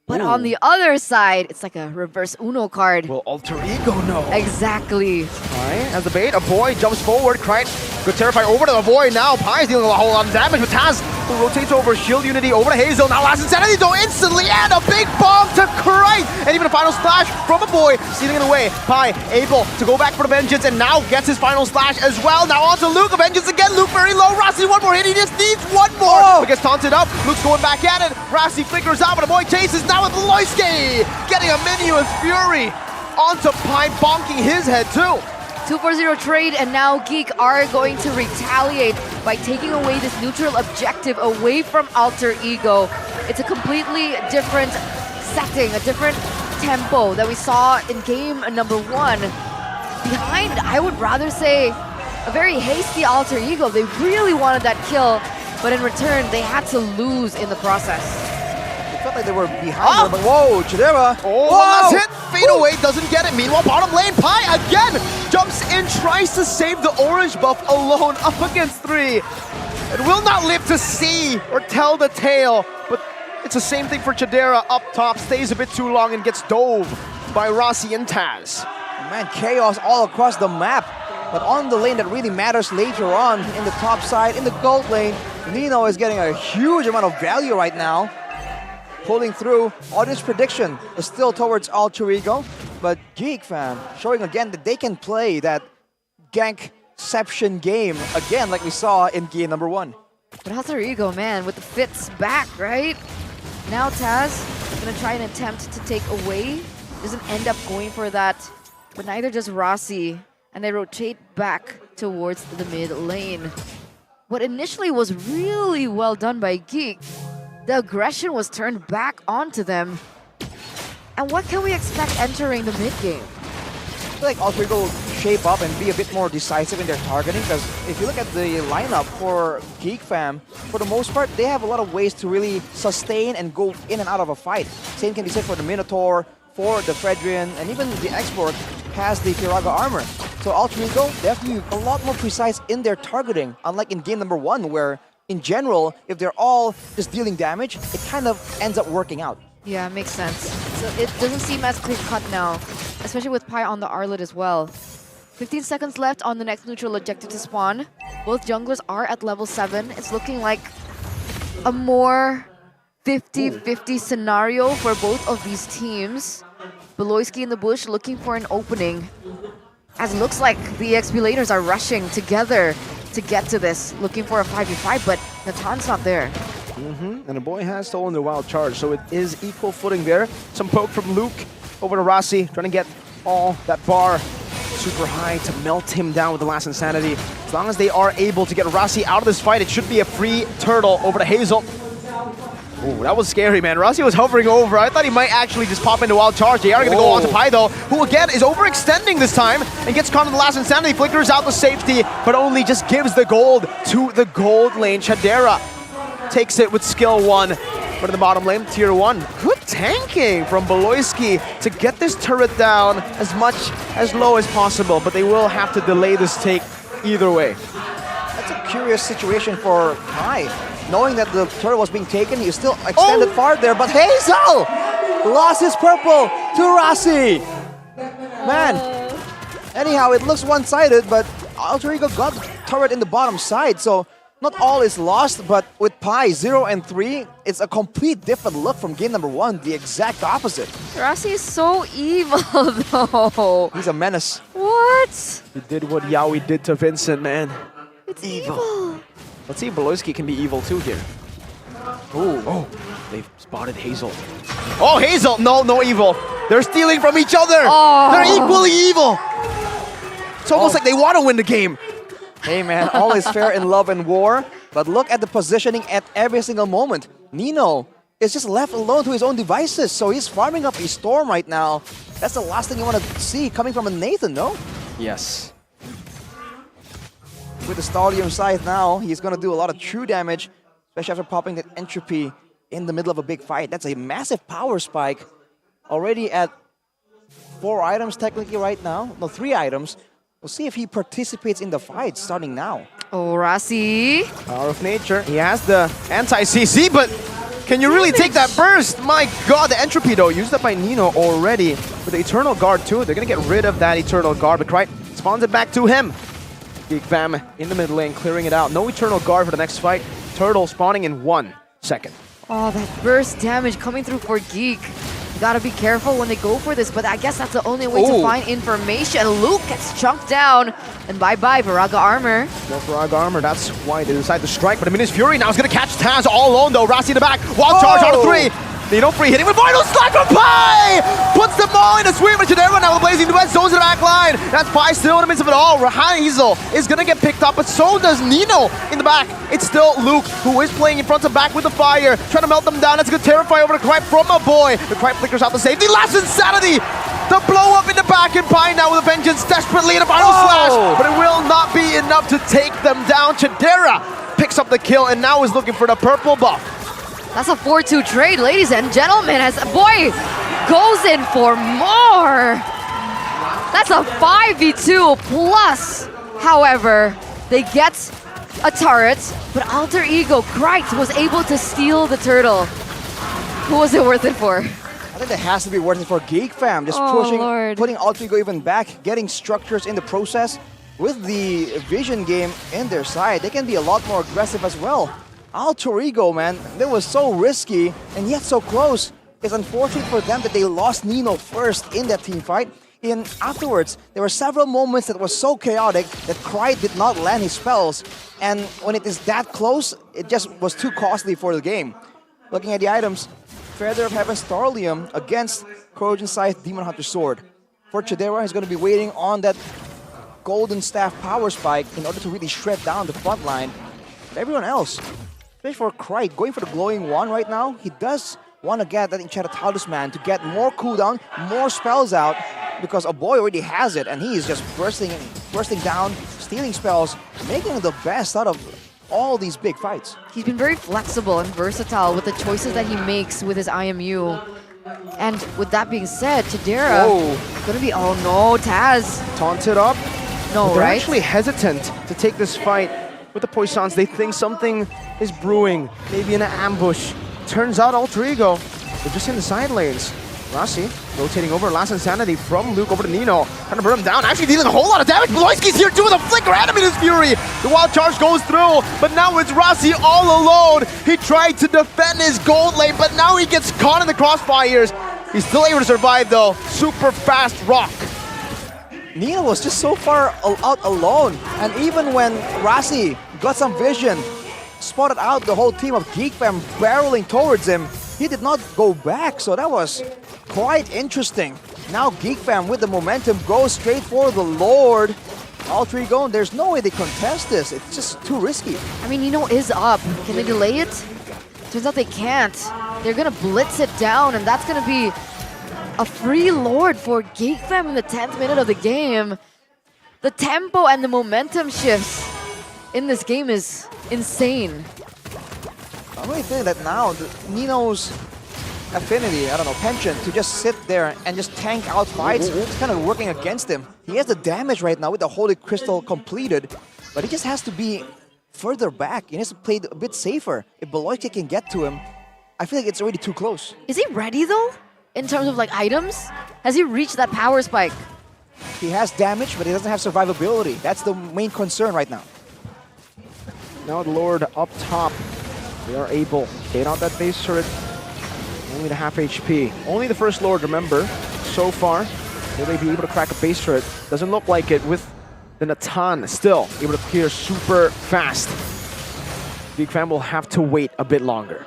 S9: But on the other side, it's like a reverse Uno card.
S3: Will Alter Ego know?
S9: Exactly.
S3: Alright, as the bait, a boy jumps forward. Krite good terrify over to the boy now. Pie's dealing a whole lot of damage with Taz, who rotates over Shield Unity over to Hazel. Now Last Insanity though instantly, and a big bomb to Krite. And even a final splash from a boy, stealing it away. Pie able to go back for the Vengeance and now gets his final slash as well. Now on to Luke, a Vengeance again. Luke very low. Rossi one more hit, he just needs one more. But gets taunted up. Luke's going back at it. Rossi flickers out, but a boy chases now with Loiske, getting a Minuan Fury onto Pie, bonking his head too.
S9: 2-4-0 trade, and now Geek are going to retaliate by taking away this neutral objective away from Alter Ego. It's a completely different setting, a different tempo that we saw in game number 1. Behind, I would rather say, a very hasty Alter Ego. They really wanted that kill, but in return, they had to lose in the process.
S10: Felt like they were behind her, but whoa, Chidera.
S3: Oh, last hit, fade away, doesn't get it. Meanwhile, bottom lane, Pie again jumps in, tries to save the orange buff alone up against 3. It will not live to see or tell the tale, but It's the same thing for Chadera up top, stays a bit too long and gets dove by Rossi and Taz.
S10: Man, chaos all across the map. But on the lane that really matters later on, in the top side, in the gold lane, Nino is getting a huge amount of value right now. Pulling through. Audience prediction is still towards Alter Ego, but Geek Fam showing again that they can play that gankception game again like we saw in game number 1.
S9: But Alter Ego, man, with the fits back, right? Now Taz gonna try and attempt to take away. Doesn't end up going for that, but neither does Rossi. And they rotate back towards the mid lane. What initially was really well done by Geek, the aggression was turned back onto them. And what can we expect entering the mid game?
S10: I feel like Alter Ego will shape up and be a bit more decisive in their targeting, because if you look at the lineup for Geek Fam, for the most part, they have a lot of ways to really sustain and go in and out of a fight. Same can be said for the Minotaur, for the Fredrian, and even the Exborg has the Firaga armor. So Alter Ego definitely a lot more precise in their targeting, unlike in game number 1, where in general, if they're all just dealing damage, it kind of ends up working out.
S9: Yeah, makes sense. So it doesn't seem as clear-cut now, especially with Pi on the Arlet as well. 15 seconds left on the next neutral objective to spawn. Both junglers are at level 7. It's looking like a more 50-50 scenario for both of these teams. Beloyski in the bush looking for an opening. As it looks like the XP laners are rushing together to get to this, looking for a 5v5, but Natan's not there.
S3: And the boy has stolen the wild charge, so it is equal footing there. Some poke from Luke over to Rossi, trying to get all that bar super high to melt him down with the last insanity. As long as they are able to get Rossi out of this fight, it should be a free turtle over to Hazel. Ooh, that was scary, man. Rossi was hovering over. I thought he might actually just pop into wild charge. They are going to go on to Pi, though, who again is overextending this time and gets caught in the last insanity. Flickers out the safety, but only just gives the gold to the gold lane. Chadera takes it with skill 1. But in the bottom lane, tier 1. Good tanking from Beloyski to get this turret down as much as low as possible, but they will have to delay this take either way.
S10: That's a curious situation for Pi. Knowing that the turret was being taken, he still extended far there, but Hazel lost his purple to Rossi. Man, anyhow, it looks one-sided, but Alter Ego got the turret in the bottom side, so not all is lost, but with Pi 0 and 3, it's a complete different look from game number 1, the exact opposite.
S9: Rossi is so evil, though.
S10: He's a menace.
S9: What?
S3: He did what Yaoi did to Vincent, man.
S9: It's evil.
S3: Let's see if Beloyski can be evil too here. Ooh, oh, they've spotted Hazel. Oh, Hazel! No evil. They're stealing from each other.
S9: Oh.
S3: They're equally evil. It's almost like they want to win the game.
S10: Hey man, all is fair in love and war, but look at the positioning at every single moment. Nino is just left alone to his own devices, so he's farming up a Storm right now. That's the last thing you want to see coming from a Nathan, no?
S3: Yes.
S10: With the Stallion Scythe now, he's going to do a lot of true damage, especially after popping that entropy in the middle of a big fight. That's a massive power spike. Already at 4 items technically right now. No, 3 items. We'll see if he participates in the fight starting now.
S9: Oh, Rossi.
S3: Power of nature. He has the anti-CC, but can you really take that burst? My god, the entropy though, used up by Nino already. With the Eternal Guard too, they're going to get rid of that Eternal Guard, but Krite spawns it back to him. Geek Fam in the mid lane, clearing it out. No Eternal Guard for the next fight. Turtle spawning in 1 second.
S9: Oh, that burst damage coming through for Geek. You gotta be careful when they go for this, but I guess that's the only way to find information. Luke gets chunked down, and bye-bye, Firaga armor.
S3: No Firaga armor, that's why they decide to strike, but Aminus Fury now is gonna catch Taz all alone though. Rossi in the back, wild charge out of 3. Nino free hitting with Vital Strike from Pi! Puts them all in a sweep with Chadera now with Blazing Duet, zones in the back line. That's Pi still in the midst of it all. Hazel is gonna get picked up, but so does Nino in the back. It's still Luke who is playing in front and back with the fire, trying to melt them down. That's a good Terrify over to Krite from a boy. The Krite flickers out the safety. Last insanity! The blow up in the back, and Pi now with a vengeance desperately in a final slash, but it will not be enough to take them down. Chadera picks up the kill and now is looking for the purple buff.
S9: That's a 4-2 trade, ladies and gentlemen, as boy goes in for more. That's a 5v2 plus. However, they get a turret, but Alter Ego, Krite, was able to steal the turtle. Who was it worth it for?
S10: I think that has to be worth it for Geek Fam. Just pushing, putting Altrigo even back, getting structures in the process. With the vision game in their side, they can be a lot more aggressive as well. Altrigo, man, that was so risky and yet so close. It's unfortunate for them that they lost Nino first in that team fight. And afterwards, there were several moments that was so chaotic that Cry did not land his spells. And when it is that close, it just was too costly for the game. Looking at the items, Feather of Heaven Starlium against Corrosion Scythe Demon Hunter Sword. For Chidera, he's going to be waiting on that Golden Staff Power Spike in order to really shred down the front line. But everyone else, especially for Cry, going for the Glowing Wand right now, he does want to get that Enchanted Talisman to get more cooldown, more spells out, because a boy already has it, and he is just bursting down, stealing spells, making the best out of all these big fights.
S9: He's been very flexible and versatile with the choices that he makes with his IMU. And with that being said, Chidera gonna be, oh no, Taz.
S3: Taunted up.
S9: No,
S3: They're
S9: right?
S3: actually hesitant to take this fight with the Poissons. They think something is brewing, maybe an ambush. Turns out Altrigo, they're just in the side lanes. Rossi rotating over, last Insanity from Luke over to Nino. Trying to burn him down, actually dealing a whole lot of damage. Bloiski's here too with a flicker, Animator's Fury. The wild charge goes through, but now it's Rossi all alone. He tried to defend his gold lane, but now he gets caught in the crossfires. He's still able to survive though. Super fast rock.
S10: Nino was just so far out alone. And even when Rossi got some vision, spotted out the whole team of Geek Fam barreling towards him, he did not go back, so that was quite interesting. Now Geek Fam with the momentum goes straight for the Lord. Altrigo, there's no way they contest this. It's just too risky.
S9: I mean, Nino is up. Can they delay it? Turns out they can't. They're gonna blitz it down, and that's gonna be a free Lord for Geek Fam in the 10th minute of the game. The tempo and the momentum shifts in this game is insane.
S10: I really think that now Nino's affinity, I don't know, penchant to just sit there and just tank out fights, it's kind of working against him. He has the damage right now with the Holy Crystal completed, but he just has to be further back. He has to play a bit safer. If Beloiti can get to him, I feel like it's already too close.
S9: Is he ready though? In terms of like items? Has he reached that power spike?
S10: He has damage, but he doesn't have survivability. That's the main concern right now.
S3: Now the Lord up top. They are able to get out that base turret. Only the half HP. Only the first Lord, remember. So far, will they be able to crack a base turret? Doesn't look like it with the Natan still able to clear super fast. Geek Fam will have to wait a bit longer.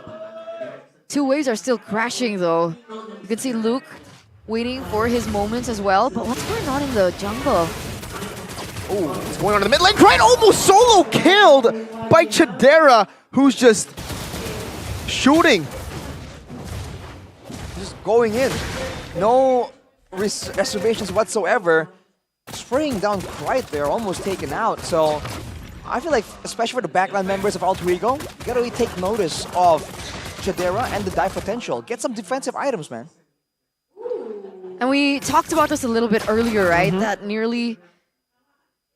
S9: Two waves are still crashing though. You can see Luke waiting for his moments as well, but what's going on in the jungle?
S3: Oh, what's going on in the mid lane? Crane almost solo killed by Chidera, who's just shooting.
S10: Just going in. No reservations whatsoever. Spraying down right there, almost taken out. So I feel like, especially for the backline members of Altrigo, you gotta really take notice of Chidera and the dive potential. Get some defensive items, man.
S9: And we talked about this a little bit earlier, right? That nearly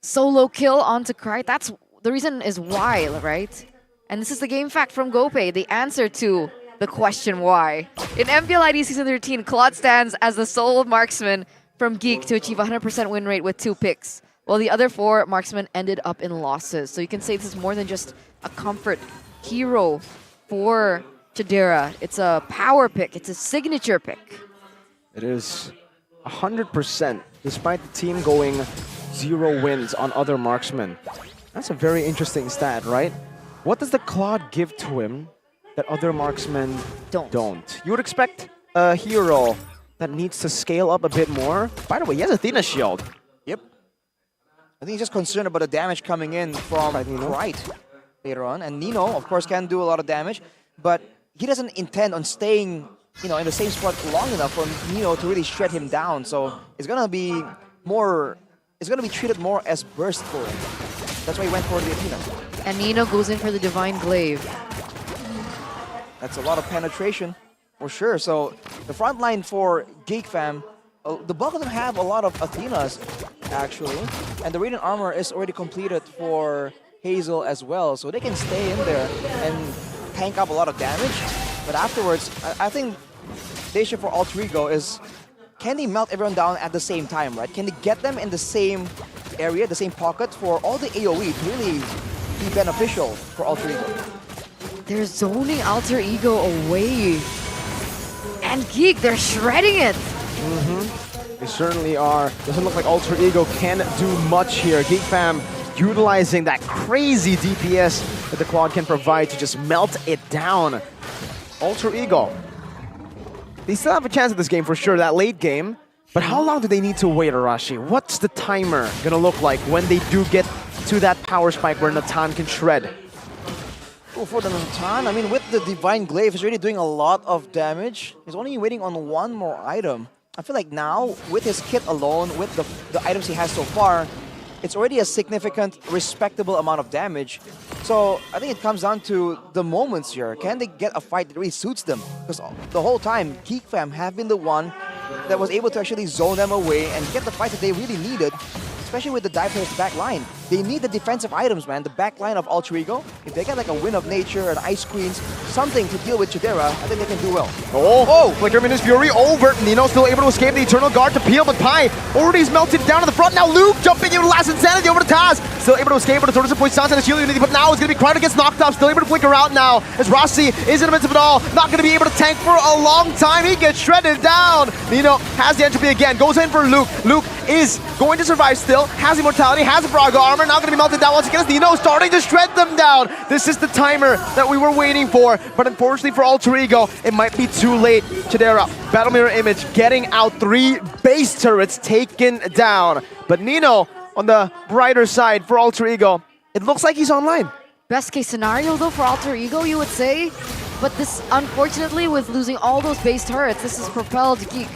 S9: solo kill onto Cry. That's the reason is why, right? And this is the game fact from GoPay, the answer to the question why. In MPL ID Season 13, Claude stands as the sole marksman from Geek to achieve 100% win rate with 2 picks, while the other 4 marksmen ended up in losses. So you can say this is more than just a comfort hero for Chidera. It's a power pick, it's a signature pick.
S3: It is 100%, despite the team going 0 wins on other marksmen. That's a very interesting stat, right? What does the Claude give to him that other marksmen don't? You would expect a hero that needs to scale up a bit more. By the way, he has Athena Shield.
S10: Yep. I think he's just concerned about the damage coming in from Right later on. And Nino, of course, can do a lot of damage, but he doesn't intend on staying, you know, in the same spot long enough for Nino to really shred him down. So it's gonna be more, it's gonna be treated more as burst for him. That's why he went for the Athena.
S9: And Nino goes in for the Divine Glaive.
S10: That's a lot of penetration, for sure. So the front line for Geek Fam, the bulk of them have a lot of Athenas, actually. And the Radiant Armor is already completed for Hazel as well. So they can stay in there and tank up a lot of damage. But afterwards, I think the issue for Alter Ego is, can they melt everyone down at the same time, right? Can they get them in the same area, the same pocket for all the AoE to really be beneficial for Alter Ego?
S9: They're zoning Alter Ego away. And Geek, they're shredding it.
S3: They certainly are. Doesn't look like Alter Ego can do much here. Geek Fam utilizing that crazy DPS that the Quad can provide to just melt it down. Alter Ego, they still have a chance at this game for sure, that late game. But how long do they need to wait, Arashi? What's the timer gonna look like when they do get to that power spike where Natan can shred?
S10: Oh, for the Natan, I mean, with the Divine Glaive, he's already doing a lot of damage. He's only waiting on one more item. I feel like now, with his kit alone, with the items he has so far, it's already a significant, respectable amount of damage. So I think it comes down to the moments here. Can they get a fight that really suits them? Because the whole time, Geek Fam have been the one that was able to actually zone them away and get the fight that they really needed, especially with the Dive-Player's back line. They need the defensive items, man. The back line of Alter Ego, if they get like a Wind of Nature, an Ice Queens, something to deal with Chidera, I think they can do well.
S3: Oh, Flicker Minus Fury over. Nino still able to escape the Eternal Guard to peel, but Pi already is melted down to the front. Now Luke jumping into Last Insanity over to Taz. Still able to escape, but the Tortoise points down to the shield unity, but now it's going to be Crowder gets knocked off. Still able to flicker out now as Rossi is in the midst of it all. Not going to be able to tank for a long time. He gets shredded down. Nino has the entropy again. Goes in for Luke. Luke is going to survive still. Has immortality, has a Braga armor. Now going to be melted down once again as Nino starting to shred them down. This is the timer that we were waiting for, but unfortunately for Alter Ego, it might be too late. Chidera, Battle Mirror Image, getting out 3 base turrets taken down. But Nino, on the brighter side for Alter Ego, it looks like he's online.
S9: Best case scenario though for Alter Ego, you would say. But this, unfortunately, with losing all those base turrets, this has propelled Geek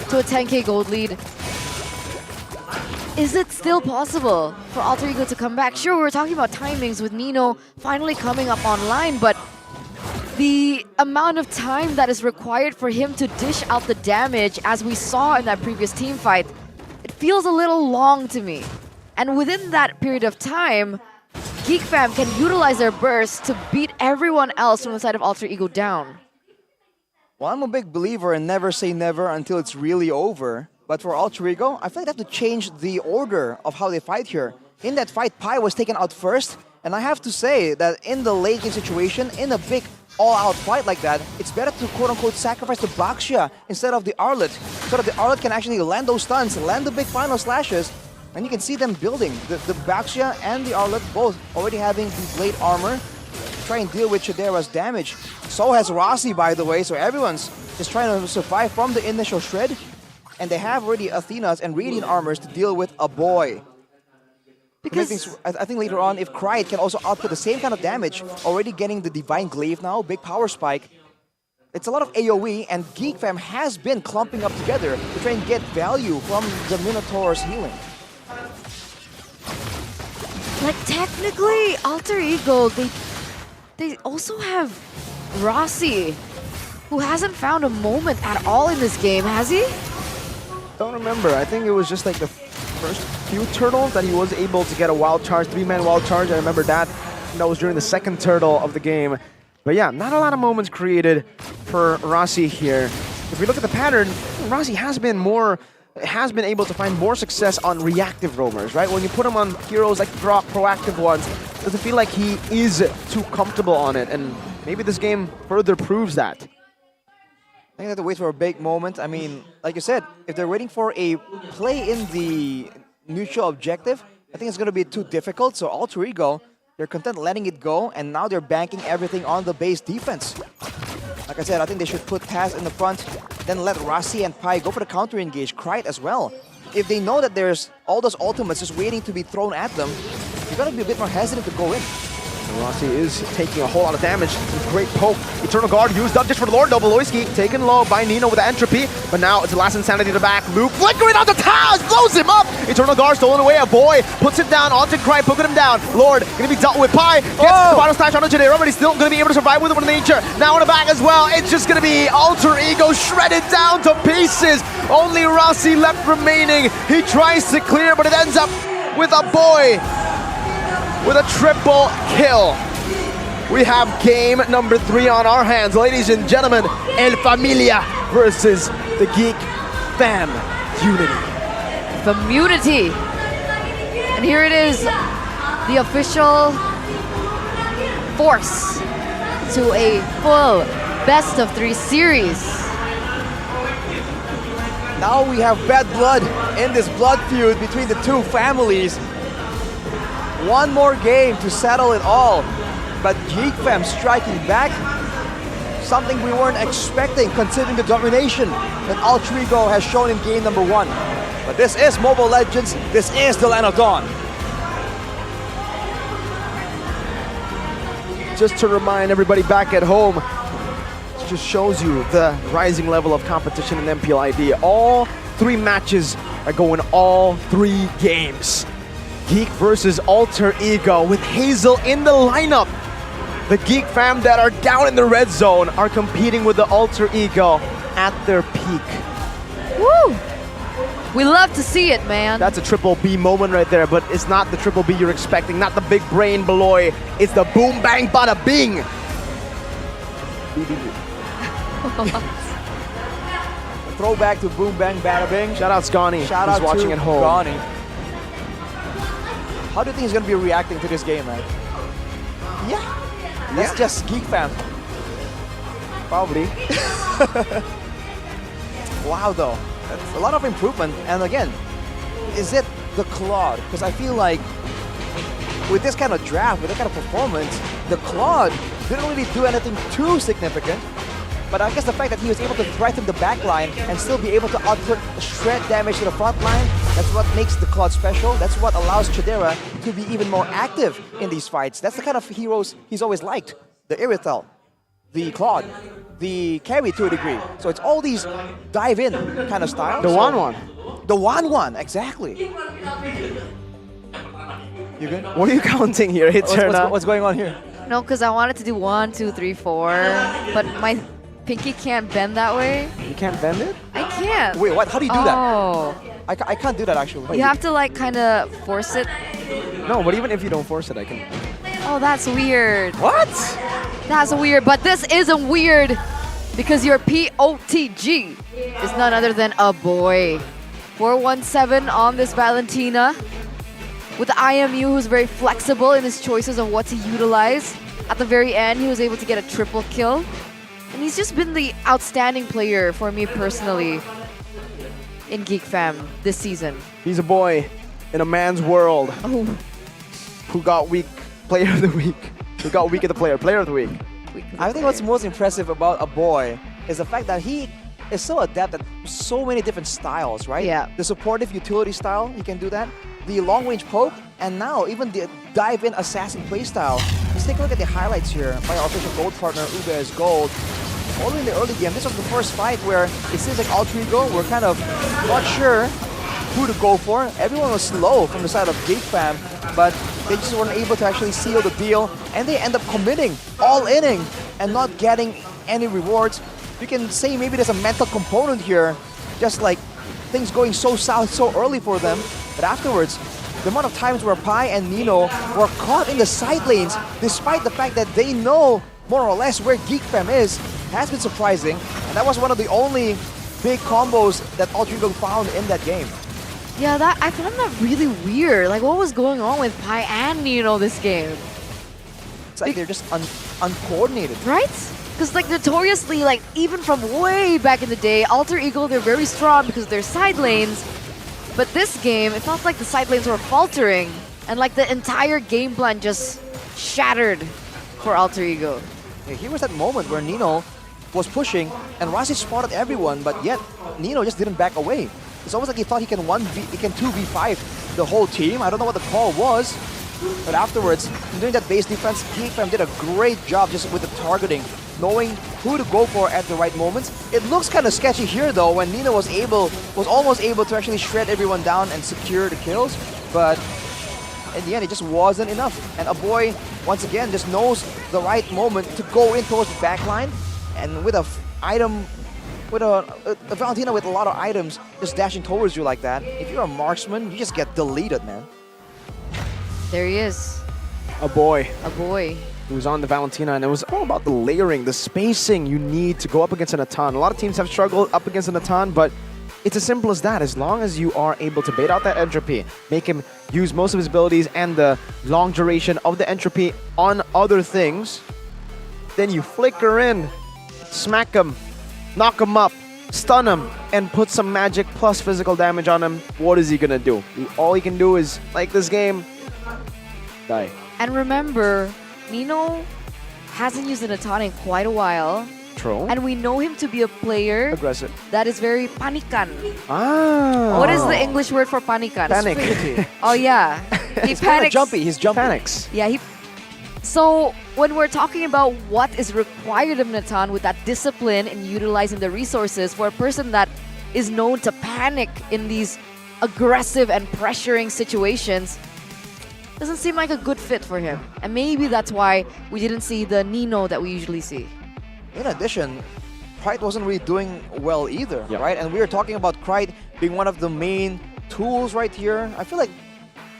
S9: to a 10k gold lead. Is it still possible for Alter Ego to come back? Sure, we were talking about timings with Nino finally coming up online, but the amount of time that is required for him to dish out the damage, as we saw in that previous team fight, it feels a little long to me. And within that period of time, Geek Fam can utilize their burst to beat everyone else from the side of Alter Ego down.
S10: Well, I'm a big believer in never say never until it's really over. But for Alter Ego, I feel like they have to change the order of how they fight here. In that fight, Pi was taken out first, and I have to say that in the late game situation, in a big all-out fight like that, it's better to quote-unquote sacrifice the Baxia instead of the Arlet, so that the Arlet can actually land those stuns, land the big final slashes, and you can see them building. The Baxia and the Arlet both already having the blade armor, try and deal with Chidera's damage. So has Rossi, by the way, so everyone's just trying to survive from the initial shred. And they have already Athena's and Radiant armors to deal with a boy. Because I think later on, if Cryde can also output the same kind of damage, already getting the Divine Glaive now, big power spike, it's a lot of AoE, and Geek Fam has been clumping up together to try and get value from the Minotaur's healing.
S9: Like, technically, Alter Ego, they also have Rossi, who hasn't found a moment at all in this game, has he?
S3: Don't remember. I think it was just like the first few turtles that he was able to get a wild charge, 3-man wild charge. I remember that. And that was during the second turtle of the game. But yeah, not a lot of moments created for Rossi here. If we look at the pattern, Rossi has been able to find more success on reactive roamers, right? When you put him on heroes like drop proactive ones, it doesn't feel like he is too comfortable on it. And maybe this game further proves that.
S10: I think they have to wait for a big moment. I mean, like you said, if they're waiting for a play in the neutral objective, I think it's going to be too difficult. So Alter Ego, they're content letting it go, and now they're banking everything on the base defense. Like I said, I think they should put Taz in the front, then let Rossi and Pi go for the counter engage, Cryde as well. If they know that there's all those ultimates just waiting to be thrown at them, you got to be a bit more hesitant to go in.
S3: Rossi is taking a whole lot of damage. Great poke. Eternal Guard used up just for the Lord. Dobeloyski taken low by Nino with the entropy. But now it's the Last Insanity to the back. Luke flickering out the Taz, blows him up. Eternal Guard stolen away. A boy puts him down. Onto Cryde, poking him down. Lord gonna be dealt with. Pi gets the bottom slash onto Chidera, but he's still gonna be able to survive with it with nature. Now in the back as well. It's just gonna be Alter Ego shredded down to pieces. Only Rossi left remaining. He tries to clear, but it ends up with a boy with a triple kill. We have game number 3 on our hands. Ladies and gentlemen, El Familia versus the Geek Fam Unity.
S9: Community. And here it is, the official force to a full best of 3 series.
S10: Now we have bad blood in this blood feud between the two families. One more game to settle it all. But Geek Fam striking back, something we weren't expecting considering the domination that Alter Ego has shown in game number 1. But this is Mobile Legends, this is the Land of Dawn.
S3: Just to remind everybody back at home, it just shows you the rising level of competition in MPL ID. All 3 matches are going all 3 games. Geek versus Alter Ego with Hazel in the lineup. The Geek Fam that are down in the red zone are competing with the Alter Ego at their peak.
S9: Woo! We love to see it, man.
S3: That's a triple B moment right there, but it's not the triple B you're expecting, not the big brain Beloy. It's the boom bang bada bing.
S10: Throwback to Boom Bang Bada Bing.
S3: Shout out Scani,
S10: Shout
S3: who's
S10: out
S3: watching
S10: to
S3: at home.
S10: Scani. How do you think he's gonna be reacting to this game, man? Yeah, that's just Geek Fam.
S3: Probably.
S10: Wow, though, that's a lot of improvement. And again, is it the Claude? Because I feel like with this kind of draft, with that kind of performance, the Claude didn't really do anything too significant. But I guess the fact that he was able to threaten the back line and still be able to output shred damage to the front line, that's what makes the Claude special. That's what allows Chidera to be even more active in these fights. That's the kind of heroes he's always liked. The Irithel, the Claude, the carry to a degree. So it's all these dive-in kind of styles.
S3: The 1-1.
S10: The 1-1, exactly. You good?
S3: What are you counting here?
S10: What's going on here?
S9: No, because I wanted to do 1, 2, 3, 4, but my pinky can't bend that way.
S3: You can't bend it?
S9: I can't.
S10: Wait, what? How do you do that?
S9: Oh.
S10: I can't do that actually.
S9: You have to like kind of force it.
S3: No, but even if you don't force it, I can.
S9: Oh, that's weird.
S3: What?
S9: That's weird, but this isn't weird because your POTG is none other than a boy. 417 on this Valentina with the IMU who's very flexible in his choices of what to utilize. At the very end, he was able to get a triple kill. And he's just been the outstanding player for me personally in Geek Fam this season.
S3: He's a boy in a man's world.
S9: Oh.
S3: Who got weak player of the week. Who got weak of the player of the week.
S10: I think what's most impressive about a boy is the fact that he is so adept at so many different styles, right?
S9: Yeah.
S10: The supportive utility style, he can do that. The long-range poke, and now even the dive-in assassin playstyle. Let's take a look at the highlights here by our official gold partner, Ubez Gold. Only in the early game, this was the first fight where it seems like Alter Ego were kind of not sure who to go for. Everyone was slow from the side of Geek Fam, but they just weren't able to actually seal the deal, and they end up committing all inning and not getting any rewards. You can say maybe there's a mental component here, just like things going so south so early for them, but afterwards, the amount of times where Pi and Nino were caught in the side lanes, despite the fact that they know more or less where Geek Fam is, has been surprising, and that was one of the only big combos that Alter Ego found in that game.
S9: Yeah, I found that really weird. Like, what was going on with Pi and Nino this game?
S10: It's like they're just uncoordinated.
S9: Right? Because, like, notoriously, like, even from way back in the day, Alter Ego, they're very strong because they're side lanes. But this game, it felt like the side lanes were faltering, and, like, the entire game plan just shattered for Alter Ego.
S10: Yeah, here was that moment where Nino was pushing, and Rasi spotted everyone, but yet Nino just didn't back away. It's almost like he thought he can 2v5 the whole team. I don't know what the call was, but afterwards, doing that base defense, Geek Fam did a great job just with the targeting, knowing who to go for at the right moments. It looks kind of sketchy here though, when Nino was almost able to actually shred everyone down and secure the kills, but in the end, it just wasn't enough. And a boy, once again, just knows the right moment to go in towards the backline, and with a Valentina with a lot of items just dashing towards you like that, if you're a marksman, you just get deleted, man.
S9: There he is.
S3: A boy.
S9: A boy.
S3: who was on the Valentina, and it was all about the layering, the spacing you need to go up against an Atan. A lot of teams have struggled up against an Atan, but it's as simple as that. As long as you are able to bait out that entropy, make him use most of his abilities and the long duration of the entropy on other things, then you flicker in, smack him, knock him up, stun him, and put some magic plus physical damage on him. What is he gonna do? All he can do is, like this game, die.
S9: And remember, Nino hasn't used an Atan in quite a while.
S3: True.
S9: And we know him to be a player
S3: Aggressive.
S9: that is very panikan.
S3: Ah.
S9: What is the English word for panikan?
S3: Panic.
S9: Oh yeah. He
S10: He's kinda
S9: panics.
S10: jumpy. He's jumpy.
S3: Panics.
S9: Yeah, so when we're talking about what is required of Natan with that discipline and utilizing the resources for a person that is known to panic in these aggressive and pressuring situations, doesn't seem like a good fit for him. And maybe that's why we didn't see the Nino that we usually see.
S10: In addition, Pride wasn't really doing well either, right? And we were talking about Pride being one of the main tools right here. I feel like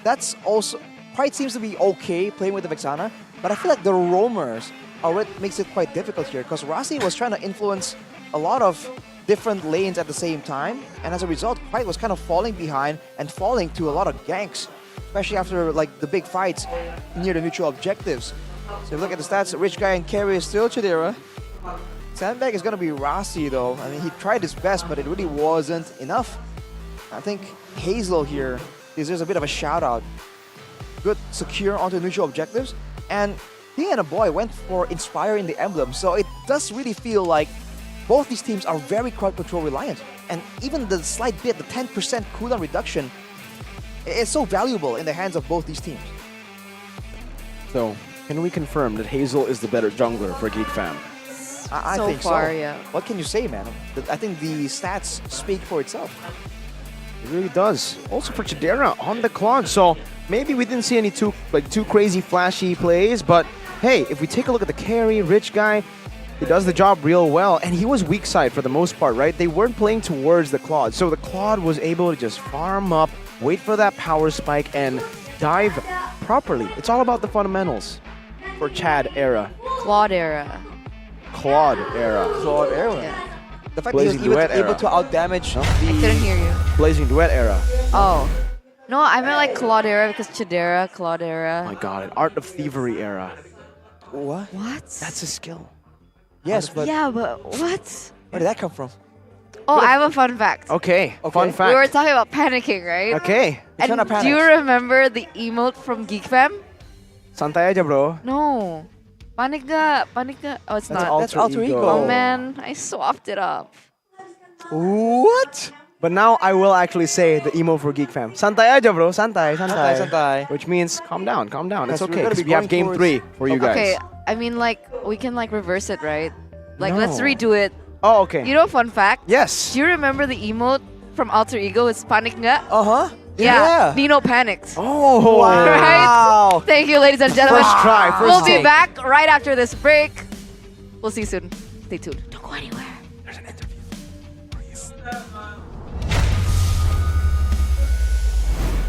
S10: that's also... Pride seems to be okay playing with the Vexana, but I feel like the roamers are what makes it quite difficult here, because Rasi was trying to influence a lot of different lanes at the same time, and as a result, Pride was kind of falling behind and falling to a lot of ganks, especially after like the big fights near the mutual objectives. So if you look at the stats, Rich Guy and Carry is still Chidera. Sandbag is going to be Rasi though. I mean, he tried his best, but it really wasn't enough. I think Hazel here deserves a bit of a shout out. Good secure onto neutral objectives, and he and a boy went for Inspire in the emblem, so it does really feel like both these teams are very crowd control reliant, and even the slight bit, the 10% cooldown reduction, is so valuable in the hands of both these teams.
S3: So, can we confirm that Hazel is the better jungler for Geek Fam?
S10: I
S9: So
S10: think
S9: far,
S10: so.
S9: yeah.
S10: What can you say, man? I think the stats speak for itself.
S3: It really does. Also for Chidera on the clock, so maybe we didn't see any too crazy flashy plays, but hey, if we take a look at the carry, Rich Guy, he does the job real well, and he was weak side for the most part, right? They weren't playing towards the Claude, so the Claude was able to just farm up, wait for that power spike, and dive properly. It's all about the fundamentals for Chad era.
S9: Claude era.
S3: Claude era.
S10: Claude era.
S9: Yeah.
S10: The fact that he was
S3: Blazing
S10: even
S3: Duet
S10: able
S3: era.
S10: to outdamage
S9: I couldn't hear you.
S3: Blazing Duet era.
S9: Oh. No, I meant like Claude era because Chidera, Claude era.
S3: Oh my god, an Art of Thievery era.
S10: What?
S9: What?
S3: That's a skill.
S10: Yes, but
S9: Yeah, but what?
S10: where did that come from?
S9: Oh, I have a fun fact.
S3: Okay, fun fact.
S9: We were talking about panicking, right?
S3: Okay.
S9: And
S10: Which one are
S9: do you
S10: panics?
S9: remember the emote from Geek Fam?
S3: Santai aja, bro.
S9: No. Panik ga? Panik ga? Oh, it's not.
S10: That's Alter Ego.
S9: Oh man, I swapped it up.
S3: What? But now I will actually say the emo for Geek Fam. Santai aja, bro. Santai, santai.
S10: Santai.
S3: Which means calm down, calm down. It's
S10: Yes, we're
S3: okay.
S10: gonna
S3: 'Cause
S10: be
S3: we have
S10: going
S3: game
S10: towards-
S3: 3 for you guys.
S9: Okay, I mean like we can like reverse it, right? Like let's
S3: No.
S9: redo it.
S3: Oh, okay.
S9: You know, fun fact.
S3: Yes.
S9: Do you remember the emote from Alter Ego? It's panik nga?
S10: Uh-huh.
S9: Yeah. Nino panicked.
S3: Oh.
S9: Right? Thank you, ladies and gentlemen.
S3: First try, first
S9: We'll be
S3: take.
S9: back right after this break. We'll see you soon. Stay tuned. Don't go anywhere.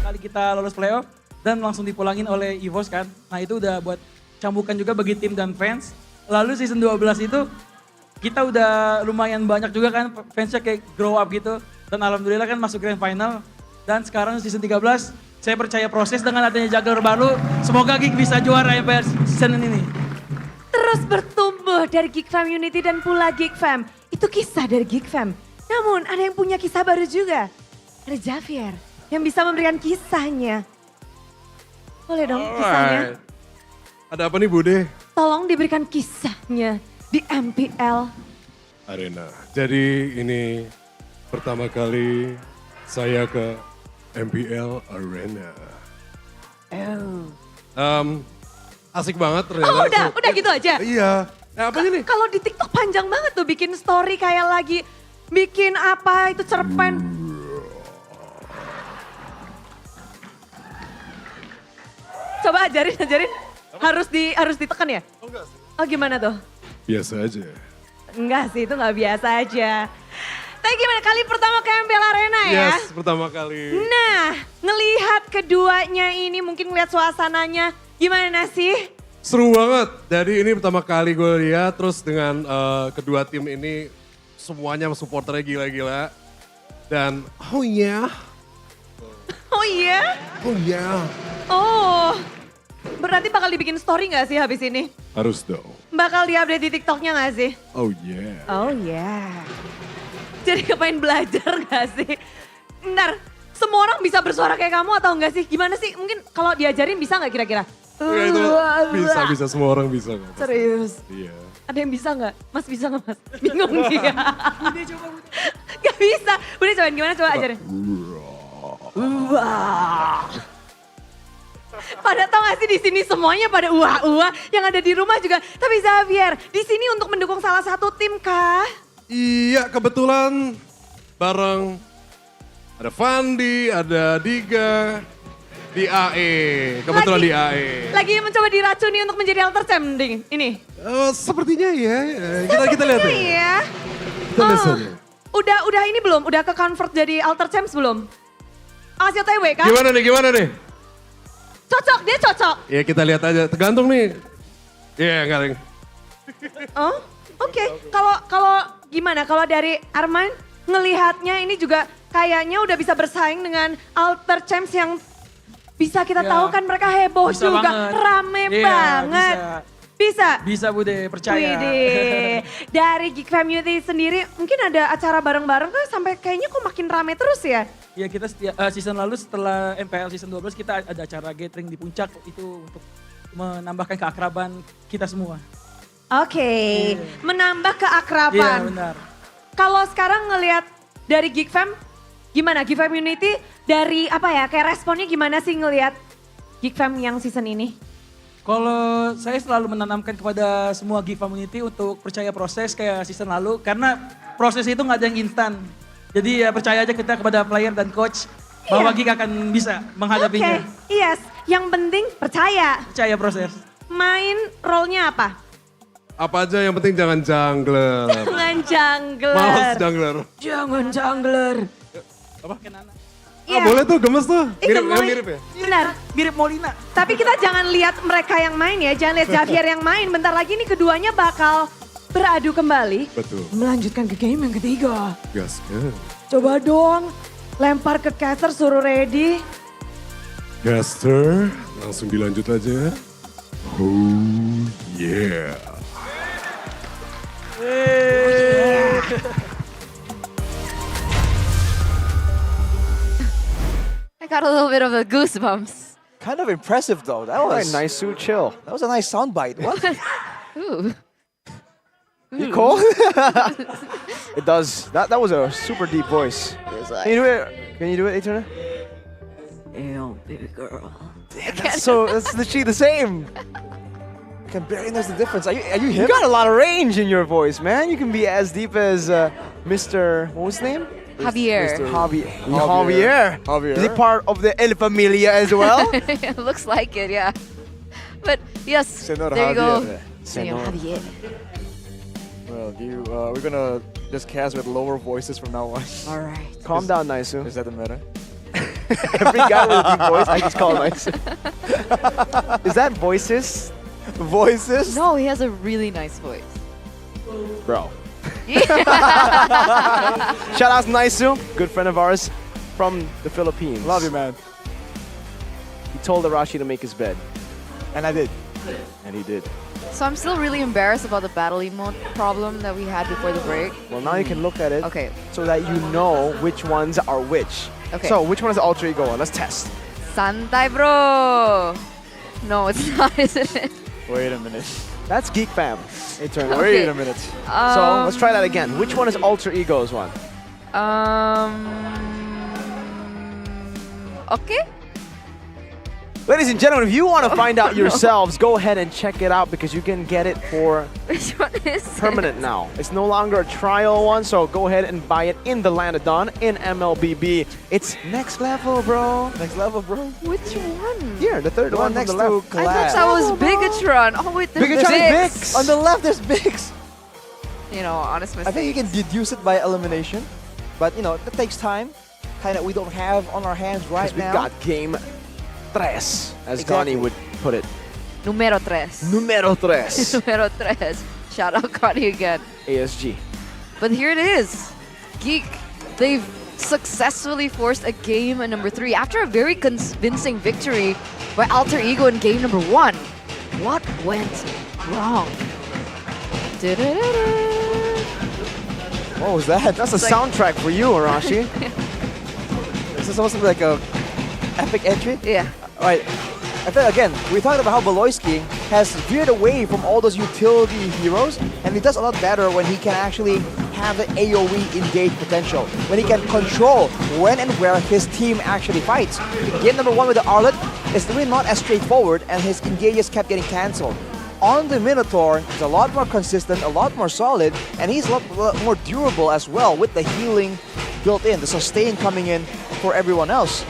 S16: Kali kita lolos playoff dan langsung dipulangin oleh Evos kan. Nah itu udah buat cambukan juga bagi tim dan fans. Lalu season 12 itu kita udah lumayan banyak juga kan fansnya kayak grow up gitu. Dan alhamdulillah kan masuk grand final. Dan sekarang season 13 saya percaya proses dengan adanya juggler baru. Semoga Geek bisa juara MPL season ini.
S17: Terus bertumbuh dari Geek Fam Unity dan pula Geek Fam. Itu kisah dari Geek Fam. Namun ada yang punya kisah baru juga. Ada Javier yang bisa memberikan kisahnya. Boleh dong kisahnya?
S18: Ada apa nih Bude?
S17: Tolong diberikan kisahnya di MPL.
S18: Arena. Jadi ini pertama kali saya ke MPL Arena. Asik banget ternyata.
S17: Oh udah gitu aja?
S18: Iya. Nah, apanya nih?
S17: Kalau di TikTok panjang banget tuh bikin story kayak lagi bikin apa itu cerpen. Coba ajarin. Harus ditekan ya?
S18: Enggak sih.
S17: Oh gimana tuh?
S18: Biasa aja.
S17: Enggak sih, itu nggak biasa aja. Tapi gimana kali pertama ke MPL Arena ya?
S18: Yes, pertama kali.
S17: Nah, ngelihat keduanya ini mungkin ngelihat suasananya gimana sih?
S18: Seru banget. Jadi ini pertama kali gue lihat, terus dengan kedua tim ini semuanya supporternya gila-gila. Dan oh iya.
S17: Oh iya?
S18: Oh iya.
S17: Oh, berarti bakal dibikin story gak sih habis ini?
S18: Harus dong.
S17: Bakal di-update di TikToknya gak sih?
S18: Oh yeah.
S17: Oh yeah. Jadi kepengen belajar gak sih? Bentar, semua orang bisa bersuara kayak kamu atau enggak sih? Gimana sih? Mungkin kalau diajarin bisa gak kira-kira?
S18: Ya, itu bisa semua orang bisa. Gak?
S17: Serius?
S18: Iya.
S17: Ada yang bisa gak? Mas bisa gak mas? Bingung dia. Gak bisa. Budi cobain gimana coba ajarin. Wah. Pada tau gak sih di sini semuanya pada uah-uah. Yang ada di rumah juga. Tapi Xavier, di sini untuk mendukung salah satu tim kah?
S18: Iya, kebetulan bareng ada Fandi, ada Diga di AE. Kebetulan di AE.
S17: Lagi mencoba diracuni untuk menjadi alter champion ini.
S18: Sepertinya ya. Kita lihat ya.
S17: Iya.
S18: Kita lihat saja.
S17: Udah ini belum? Udah ke convert jadi alter champs belum? Masih OTW kan?
S18: Gimana nih?
S17: Cocok, dia cocok.
S18: Ya kita lihat aja, tergantung nih. Iya, enggak.
S17: Oh, oke. Kalau gimana? Kalau dari Arman ngelihatnya ini juga kayaknya udah bisa bersaing dengan alter champs yang bisa kita tahu kan mereka heboh
S16: Bisa
S17: juga,
S16: banget.
S17: rame
S16: Iya,
S17: banget. Bisa?
S16: Bisa Bude, percaya.
S17: Widih. Dari Geek Fam Youth sendiri mungkin ada acara bareng-bareng tuh sampai kayaknya kok makin rame terus ya?
S16: Ya kita season lalu setelah MPL season 12 kita ada acara gathering di puncak itu untuk menambahkan keakraban kita semua.
S17: Oke, menambah keakraban.
S16: Iya benar.
S17: Kalau sekarang ngelihat dari Geek Fam, gimana Geek Fam Unity dari apa ya, kayak responnya gimana sih ngelihat Geek Fam yang season ini?
S16: Kalau saya selalu menanamkan kepada semua Geek Community untuk percaya proses kayak season lalu. Karena proses itu nggak ada yang instan. Jadi ya percaya aja kita kepada player dan coach bahwa Geek akan bisa menghadapinya.
S17: Oke, yes. Yang penting percaya.
S16: Percaya proses.
S17: Main role-nya apa?
S18: Apa aja yang penting jangan jungler.
S17: Jangan jungler.
S18: Males jungler.
S17: Jangan jungler.
S18: Apa?
S17: Iya.
S18: Boleh tuh, gemes tuh.
S17: Mirip
S18: ya?
S17: Benar.
S16: Mirip Molina.
S17: Tapi kita jangan lihat mereka yang main ya, jangan lihat Xavier yang main. Bentar lagi nih keduanya bakal beradu kembali.
S18: Betul.
S17: Melanjutkan ke game yang ketiga.
S18: Gaskan.
S17: Coba dong, lempar ke caster suruh ready.
S18: Gaster, langsung dilanjut aja. Oh yeah.
S9: I got a little bit of the goosebumps.
S10: Kind of impressive though. That was
S3: nice, Sue, chill.
S10: That was a nice soundbite. What?
S9: Ooh.
S3: You cold? It does. That was a super deep voice. Can you do it? Can you do it, Eterna?
S9: Ew, baby girl.
S3: That's literally the same.
S10: I can barely notice the difference. Are you him?
S3: You got a lot of range in your voice, man. You can be as deep as Mr. What was his name?
S9: Javier.
S3: Javier. Is he part of the El Familia as well?
S9: It looks like it, yeah. But yes,
S10: Senor
S9: there you go.
S10: Javier.
S9: Senor Javier.
S10: Well, we're gonna just cast with lower voices from now on.
S9: All right.
S3: Calm down, Naisu.
S10: Does that matter?
S3: Every guy with a deep voice, I just call Naisu. Is that voices? Voices?
S9: No, he has a really nice voice.
S3: Bro. Shout out to Naisu, good friend of ours from the Philippines.
S10: Love you, man.
S3: He told Arashi to make his bed.
S10: And I did.
S3: And he did.
S9: So I'm still really embarrassed about the battle emote problem that we had before the break.
S3: Well, now you can look at it
S9: Okay.
S3: so that you know which ones are which.
S9: Okay.
S3: So, which one is the alter ego one? Let's test.
S9: Santai, bro. No, it's not, isn't it?
S10: Wait a minute.
S3: That's Geek Fam. Eternal.
S10: Wait a minute.
S3: So, let's try that again. Which one is alter ego's one?
S9: Okay.
S3: Ladies and gentlemen, if you want to find out yourselves, go ahead and check it out because you can get it for
S9: Which one is
S3: permanent now. It's no longer a trial one, so go ahead and buy it in the Land of Dawn in MLBB. It's next level, bro.
S10: Next level, bro.
S9: Which one?
S3: Here, the third one
S10: next
S3: from the
S10: to
S3: left.
S9: I thought that was Bigetron. Oh wait, there's
S3: Bigetron
S9: Bix.
S3: Bix.
S10: On the left, there's Bix.
S9: You know, honest mistake.
S10: I think you can deduce it by elimination, but you know that takes time. Kind of we don't have on our hands right
S3: Because
S10: now.
S3: we've got game tres, as
S10: Exactly.
S3: Connie would put it.
S9: Numero 3.
S3: Numero 3.
S9: Numero 3. Shout out Cardi again.
S3: ASG.
S9: But here it is. Geek, they've successfully forced a game in number 3 after a very convincing victory by Alter Ego in game number 1. What went wrong?
S3: What was that? That's a soundtrack for you, Arashi. This is supposed to be like a epic entry?
S9: Yeah.
S3: All right. I feel again, we talked about how Beloyski has veered away from all those utility heroes, and he does a lot better when he can actually have the AoE engage potential, when he can control when and where his team actually fights. Game number 1 with the Arlet is really not as straightforward, and his engages kept getting cancelled. On the Minotaur, he's a lot more consistent, a lot more solid, and he's a lot more durable as well with the healing built in, the sustain coming in for everyone else.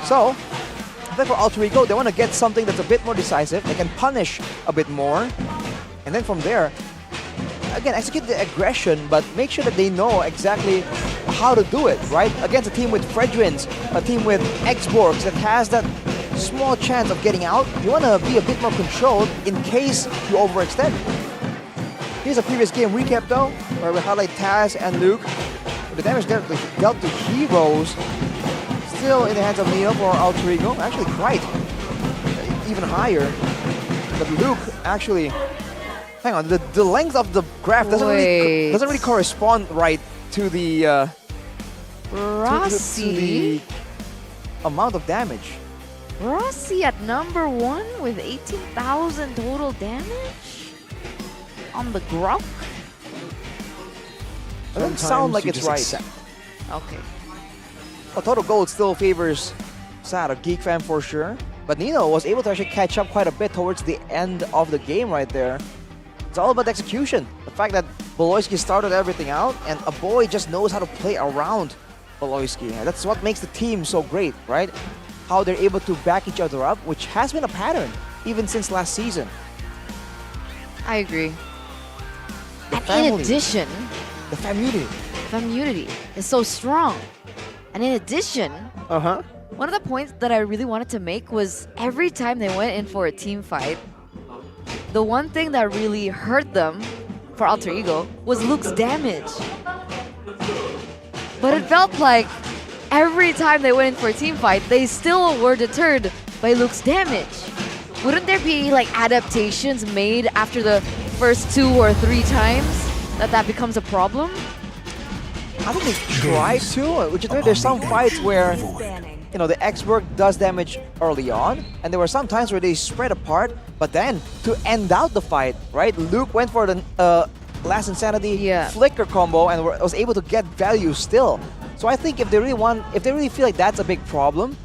S3: So, I think for Alter Ego, they want to get something that's a bit more decisive, they can punish a bit more, and then from there, again, execute the aggression, but make sure that they know exactly how to do it, right? Against a team with Fredrins, a team with X-Borgs that has that small chance of getting out, you want to be a bit more controlled in case you overextend. Here's a previous game recap though, where we highlight Taz and Luke. The damage dealt to heroes still in the hands of Neo for Alter Ego, actually quite even higher. But Luke actually, hang on, the length of the graph doesn't really correspond right to the
S9: Rossi.
S3: to the amount of damage.
S9: Rossi at number 1 with 18,000 total damage on the Grok.
S3: It doesn't sound like it's right.
S9: Okay.
S3: Well, total gold still favors Sad or Geek Fam for sure. But Nino was able to actually catch up quite a bit towards the end of the game right there. It's all about execution. The fact that Beloyski started everything out, and a boy just knows how to play around Beloyski. That's what makes the team so great, right? How they're able to back each other up, which has been a pattern even since last season.
S9: I agree.
S3: The
S9: and
S3: family,
S9: in addition,
S3: the
S9: Famunity is so strong. And in addition, one of the points that I really wanted to make was every time they went in for a team fight, the one thing that really hurt them for Alter Ego was Luke's damage. But it felt like every time they went in for a team fight, they still were deterred by Luke's damage. Wouldn't there be like adaptations made after the first 2 or 3 times that becomes a problem?
S3: I think they try to, which is why there's some fights where, you know, the X-Borg does damage early on, and there were some times where they spread apart, but then to end out the fight, right, Luke went for the Last Insanity Flicker combo and was able to get value still. So I think if they really feel like that's a big problem,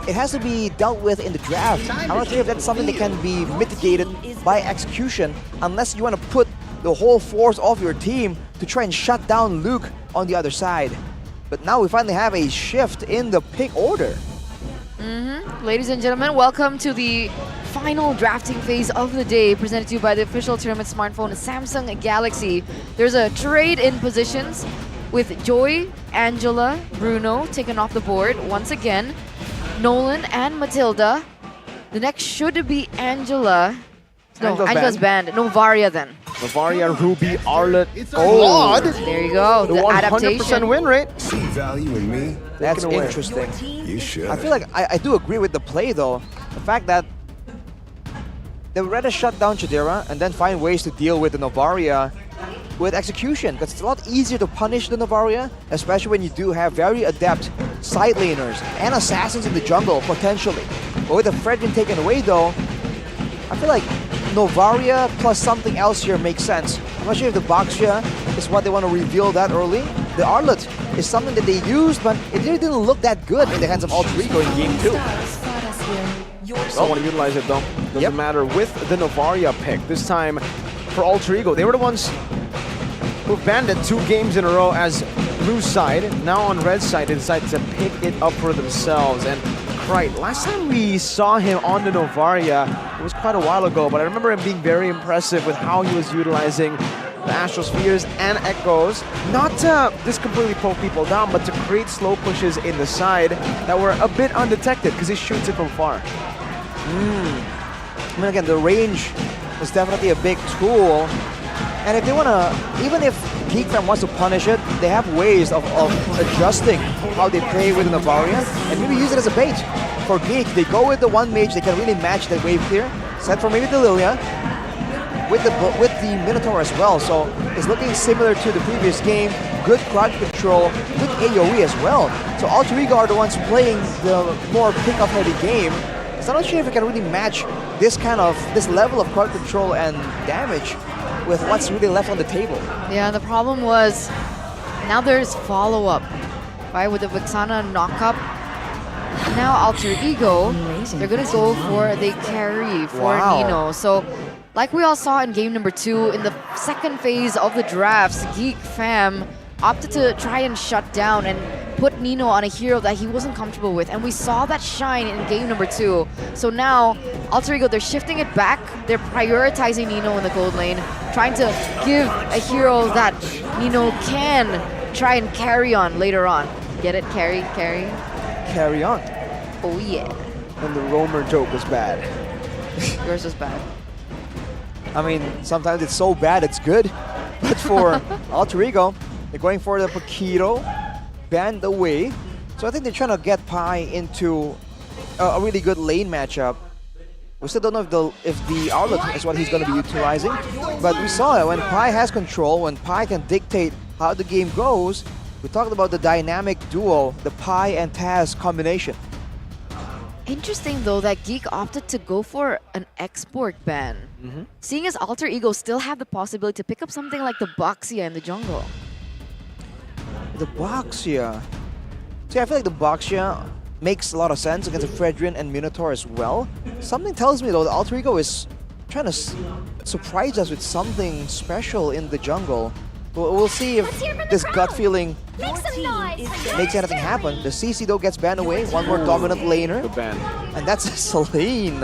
S3: it has to be dealt with in the draft. I'm not sure if that's something that can be mitigated by execution, unless you want to put the whole force of your team to try and shut down Luke on the other side. But now we finally have a shift in the pick order.
S9: Ladies and gentlemen, welcome to the final drafting phase of the day, presented to you by the official tournament smartphone Samsung Galaxy. There's a trade in positions with Joy, Angela, Bruno taken off the board once again. Nolan and Matilda. The next should be Angela. No, Angela's banned. Novaria then.
S3: Novaria, Ruby, Arlet, Gold.
S9: There you go.
S3: The 100%
S9: adaptation.
S3: win rate.
S11: See value in me?
S3: That's interesting.
S11: You should.
S3: I feel like I do agree with the play though. The fact that they would rather shut down Chidera and then find ways to deal with the Novaria with execution, because it's a lot easier to punish the Novaria, especially when you do have very adept side laners and assassins in the jungle, potentially. But with the Fredrin taken away though, I feel like Novaria plus something else here makes sense. I'm not sure if the Baxia is what they want to reveal that early. The Arlet is something that they used, but it really didn't look that good in the hands of Alter Ego in Game 2. Don't want to utilize it though. Doesn't matter with the Novaria pick. This time for Alter Ego, they were the ones who've banned it 2 games in a row as blue side. Now on red side, they decided to pick it up for themselves. And right, last time we saw him on the Novaria, it was quite a while ago, but I remember him being very impressive with how he was utilizing the Astral Spheres and Echoes, not to just completely poke people down, but to create slow pushes in the side that were a bit undetected because he shoots it from far.
S10: I mean, again, the range is definitely a big tool. And if they want to, even if Geek Fam wants to punish it, they have ways of adjusting how they play with the Navarian and maybe use it as a bait. For Geek, they go with the one mage, they can really match that wave clear. Set for maybe the Lilia with the Minotaur as well. So it's looking similar to the previous game. Good crowd control, good AoE as well. So Alter Ego are the ones playing the more pick-up heavy game. So I'm not sure if we can really match this level of crowd control and damage with what's really left on the table.
S9: Yeah, the problem was now there's follow-up, right? With the Vexana knock-up. Now Alter Ego, they're gonna go for the carry for Nino. So like we all saw in game number 2, in the second phase of the drafts, Geek Fam opted to try and shut down and put Nino on a hero that he wasn't comfortable with. And we saw that shine in game number 2. So now, Alter Ego, they're shifting it back. They're prioritizing Nino in the gold lane, trying to give a hero that Nino can try and carry on later on. Get it? Carry?
S10: Carry on.
S9: Oh yeah.
S10: And the roamer joke was bad.
S9: Yours was bad.
S10: I mean, sometimes it's so bad it's good. But for Alter Ego, they're going for the Paquito, banned away. So I think they're trying to get Pi into a really good lane matchup. We still don't know if the Outlet is what he's going to be utilizing. But we saw it, when Pi has control, when Pi can dictate how the game goes, we talked about the dynamic duo, the Pi and Taz combination.
S9: Interesting though that Geek opted to go for an export ban. Seeing as Alter Ego still have the possibility to pick up something like the Boxia in the jungle.
S10: The Boxia. See, I feel like the Boxia makes a lot of sense against the Fredrian and Minotaur as well. Something tells me though that Alter Ego is trying to surprise us with something special in the jungle. We'll see if this gut feeling makes anything happen. The CC though gets banned away. One more dominant laner.
S3: Good ban.
S10: And that's Celine.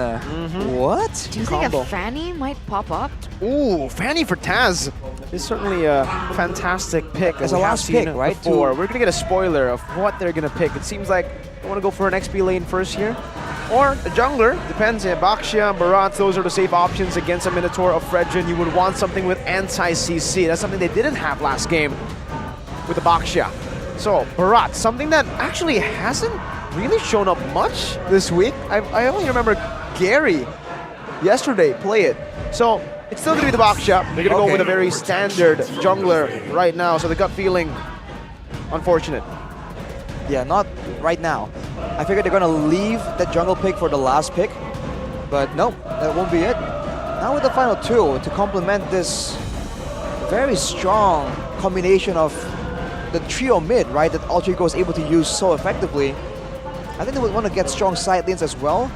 S10: What?
S9: Do you think a Fanny might pop up?
S3: Ooh, Fanny for Taz. It's certainly a fantastic pick.
S10: It's a last pick, right?
S3: We're going to get a spoiler of what they're going to pick. It seems like they want to go for an XP lane first here. Or a jungler, depends. Baxia, Barat, those are the safe options against a Minotaur of Fredrin. You would want something with anti-CC. That's something they didn't have last game with the Baxia. So, Barat, something that actually hasn't really shown up much this week. I only remember Gary yesterday play it. So, it's still going to be the Baxia. They're going to go with a very standard jungler right now. So, the gut feeling, unfortunate.
S10: Yeah, not right now. I figured they're gonna leave that jungle pick for the last pick, but no, that won't be it. Now with the final two, to complement this very strong combination of the trio mid, right, that Alter Ego is able to use so effectively, I think they would want to get strong side lanes as well.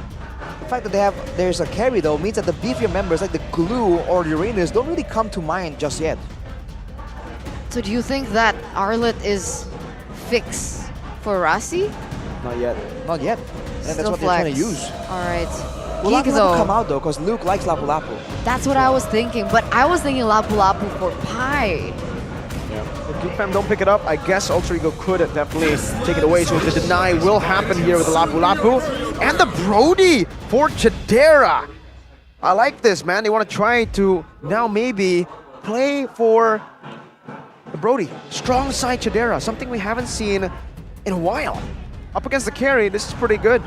S10: The fact that there's a carry though means that the beefier members like the Glue or the Uranus don't really come to mind just yet.
S9: So do you think that Arlet is fixed for Rasi?
S10: Not yet. Not yet. And that's what they're trying to use.
S9: Alright.
S10: Will Lapu Lapu come out though? Because Luke likes Lapu Lapu.
S9: That's what I was thinking, but I was thinking Lapu Lapu for Pi.
S3: Yeah. If Geek Fam don't pick it up, I guess Alter Ego could definitely take it away. So the deny will happen here with the Lapu Lapu. And the Brody for Chidera. I like this, man. They want to try to now maybe play for the Brody. Strong side Chidera, something we haven't seen in a while. Up against the carry, this is pretty good.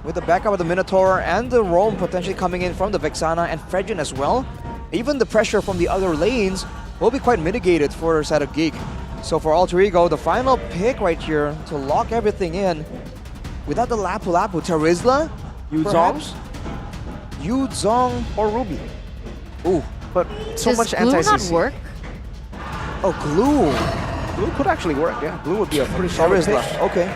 S10: With the backup of the Minotaur and the Roam potentially coming in from the Vexana and Fredrin as well, even the pressure from the other lanes will be quite mitigated for side of Geek. So for Alter Ego, the final pick right here to lock everything in, without the Lapu Lapu, Terizla,
S3: Yuzong,
S10: Yuzong
S3: or Ruby.
S10: Ooh,
S3: but so much anti-CC.
S9: Does Glue not work?
S10: Oh, Glue.
S3: Glue could actually work, yeah. Glue would be a pretty solid pick.
S10: Okay.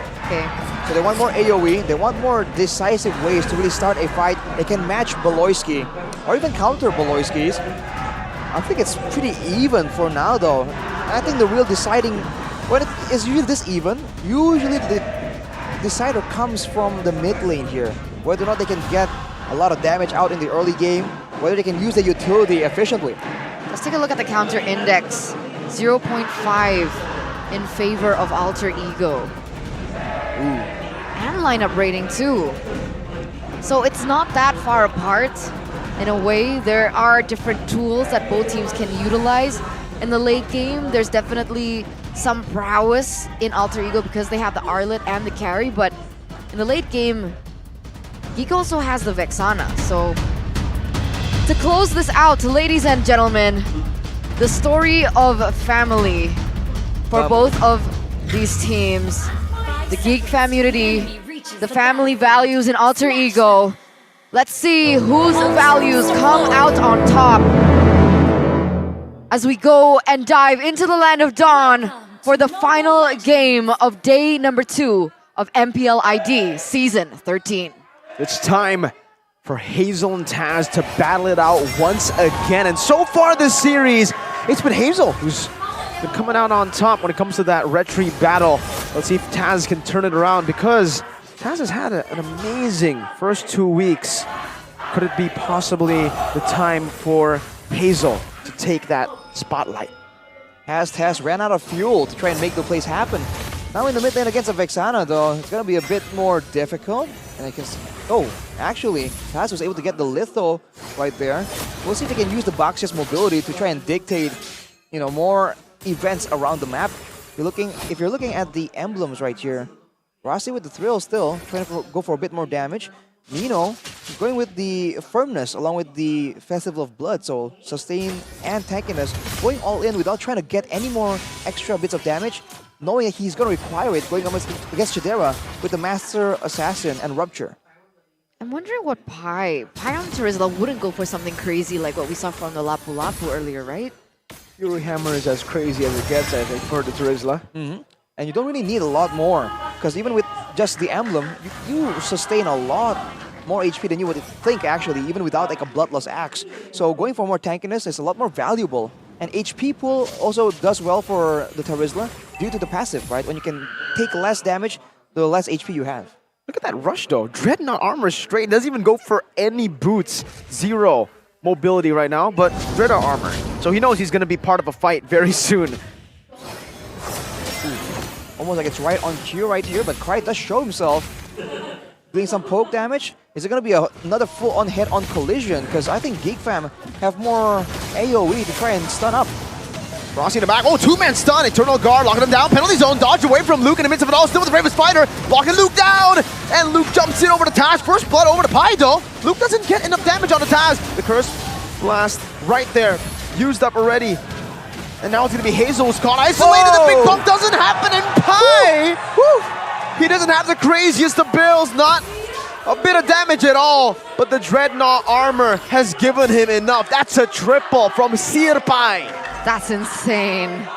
S10: So they want more AoE, they want more decisive ways to really start a fight. They can match Beloyski, or even counter Beloyski's. I think it's pretty even for now though. I think the real deciding, when it is usually this even, usually the decider comes from the mid lane here. Whether or not they can get a lot of damage out in the early game, whether they can use the utility efficiently.
S9: Let's take a look at the counter index. 0.5 in favor of Alter Ego. And lineup rating too. So it's not that far apart. In a way, there are different tools that both teams can utilize. In the late game, there's definitely some prowess in Alter Ego because they have the Arlet and the carry, but in the late game, Geek also has the Vexana. So to close this out, ladies and gentlemen, the story of family for both of these teams, the Geek Fam unity, the family values in Alter Ego. Let's see whose values come out on top as we go and dive into the Land of Dawn for the final game of day number 2 of MPL ID Season 13.
S3: It's time for Hazel and Taz to battle it out once again. And so far this series, it's been Hazel who's been coming out on top when it comes to that retreat battle. Let's see if Taz can turn it around because Taz has had an amazing first 2 weeks. Could it be possibly the time for Hazel to take that spotlight?
S10: As Taz ran out of fuel to try and make the plays happen. Now in the mid lane against a Vexana though, it's gonna be a bit more difficult. And I can actually, Taz was able to get the litho right there. We'll see if he can use the Boxia's mobility to try and dictate, you know, more events around the map. If you're looking at the emblems right here, Rossi with the thrill still, trying to go for a bit more damage. Nino going with the firmness along with the Festival of Blood, so sustain and tankiness, going all in without trying to get any more extra bits of damage, knowing that he's going to require it going against Chidera with the Master Assassin and Rupture.
S9: I'm wondering what Pi on Terizla wouldn't go for something crazy like what we saw from the Lapu Lapu earlier, right?
S3: Fury Hammer is as crazy as it gets, I think, for the Terizla.
S10: And you don't really need a lot more, because even with just the emblem, you sustain a lot more HP than you would think, actually, even without like a Bloodlust Axe. So going for more tankiness is a lot more valuable. And HP pool also does well for the Terizla due to the passive, right? When you can take less damage, the less HP you have.
S3: Look at that rush though. Dreadnought armor straight, doesn't even go for any boots. 0 mobility right now, but Dreadnought armor. So he knows he's going to be part of a fight very soon.
S10: Almost like it's right on cue right here, but Cry does show himself doing some poke damage. Is it going to be another full-on head-on collision? Because I think Geek Fam have more AoE to try and stun up.
S3: Rossi in the back. Oh, 2-man stun. Eternal Guard locking him down. Penalty zone. Dodge away from Luke in the midst of it all. Still with the Bravest Fighter. Locking Luke down. And Luke jumps in over to Taz. First blood over to Pi though. Luke doesn't get enough damage on the Taz. The Curse Blast right there. Used up already. And now it's going to be Hazel who's caught isolated. The big bump doesn't happen. And Pi, he doesn't have the craziest of builds. Not a bit of damage at all. But the Dreadnought armor has given him enough. That's a triple from Sir Pi.
S9: That's insane.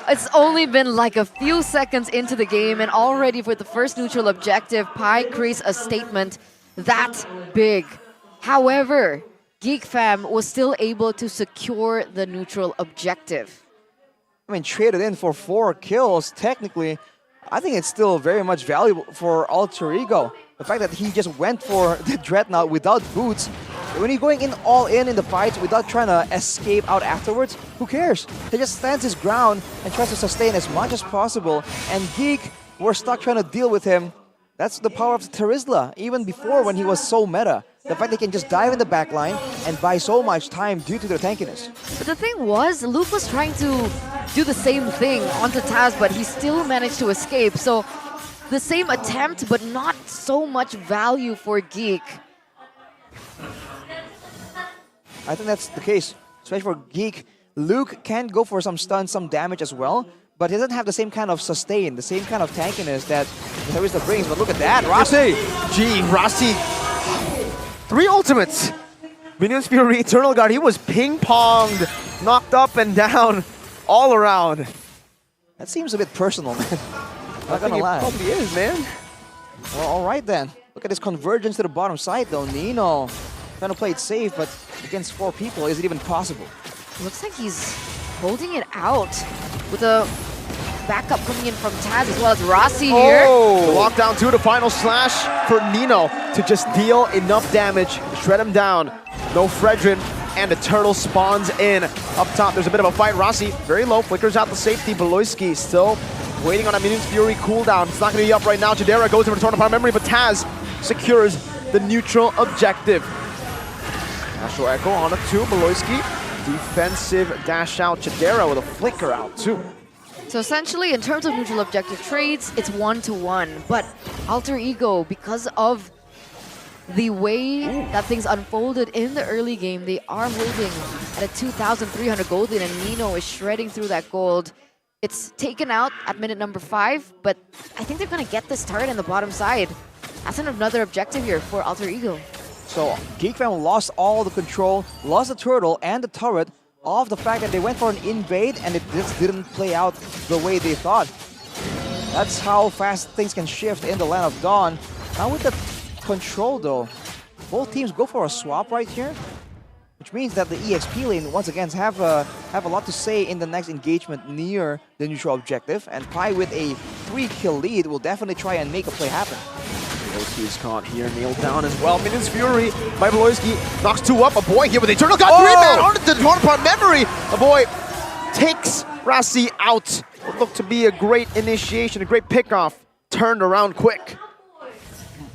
S9: It's only been like a few seconds into the game, and already for the first neutral objective, Pi creates a statement that big. However, Geek Fam was still able to secure the neutral objective.
S10: I mean, traded in for 4 kills, technically, I think it's still very much valuable for Alter Ego. The fact that he just went for the Dreadnought without boots. When you're going in all in the fights without trying to escape out afterwards, who cares? He just stands his ground and tries to sustain as much as possible. And Geek, we're stuck trying to deal with him. That's the power of the Terizla, even before when he was so meta. The fact they can just dive in the backline and buy so much time due to their tankiness.
S9: But the thing was, Luke was trying to do the same thing onto Taz, but he still managed to escape. So the same attempt, but not so much value for Geek.
S10: I think that's the case, especially for Geek. Luke can go for some stuns, some damage as well, but he doesn't have the same kind of sustain, the same kind of tankiness that Terizla brings. But look at that, Rossi!
S3: Gee, Rossi. 3 ultimates. Minions Fury, Eternal Guard, he was ping-ponged, knocked up and down, all around.
S10: That seems a bit personal, man. Not
S3: I
S10: gonna lie.
S3: It probably is, man.
S10: Well, alright then. Look at this convergence to the bottom side though. Nino trying to play it safe, but against 4 people, is it even possible?
S9: Looks like he's holding it out with a backup coming in from Taz as well as Rossi here.
S3: Oh, lockdown 2, the final slash for Nino to just deal enough damage, shred him down. No Fredrin, and the turtle spawns in. Up top, there's a bit of a fight. Rossi, very low, flickers out the safety. Beloyski still waiting on a Minion's Fury cooldown. It's not going to be up right now. Jadera goes over to Torn Apart Memory, but Taz secures the neutral objective. Astral Echo on a 2, Maloyski. Defensive dash out, Chidera with a flicker out too.
S9: So essentially, in terms of neutral objective trades, it's 1-to-1. But Alter Ego, because of the way that things unfolded in the early game, they are holding at a 2,300 gold lead, and Nino is shredding through that gold. It's taken out at minute number 5, but I think they're going to get this turret in the bottom side. That's another objective here for Alter Ego.
S10: So Geek Fam lost all the control, lost the turtle and the turret off the fact that they went for an invade and it just didn't play out the way they thought. That's how fast things can shift in the Land of Dawn. Now with the control though, both teams go for a swap right here, which means that the EXP lane once again have a lot to say in the next engagement near the neutral objective, and Pi with a 3-kill lead will definitely try and make a play happen.
S3: Beloyski is caught here, nailed down as well. Minions Fury by Beloyski knocks 2 up. A boy here with Eternal got 3-man on the counterpart memory. A boy takes Rassi out. What looked to be a great initiation, a great pickoff. Turned around quick.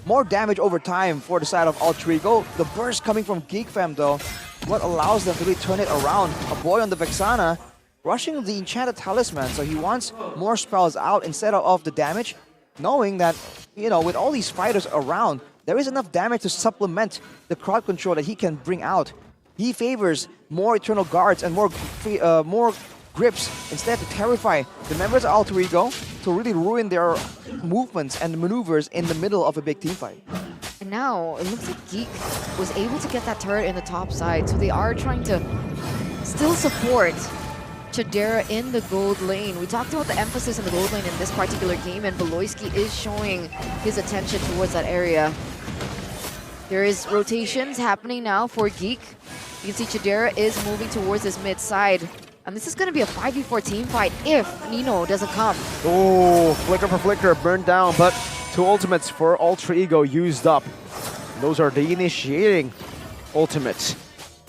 S10: More damage over time for the side of Alter Ego. The burst coming from Geek Fam though, what allows them to really turn it around. A boy on the Vexana rushing the Enchanted Talisman, so he wants more spells out instead of the damage, knowing that, you know, with all these fighters around, there is enough damage to supplement the crowd control that he can bring out. He favors more Eternal Guards and more grips instead to terrify the members of Alter Ego to really ruin their movements and maneuvers in the middle of a big team fight.
S9: And now it looks like Geek was able to get that turret in the top side, so they are trying to still support Chidera in the gold lane. We talked about the emphasis in the gold lane in this particular game, and Beloyski is showing his attention towards that area. There is rotations happening now for Geek. You can see Chidera is moving towards this mid side. And this is going to be a 5v4 team fight if Nino doesn't come.
S3: Oh, flicker for flicker, burned down, but 2 ultimates for Alter Ego used up. Those are the initiating ultimates.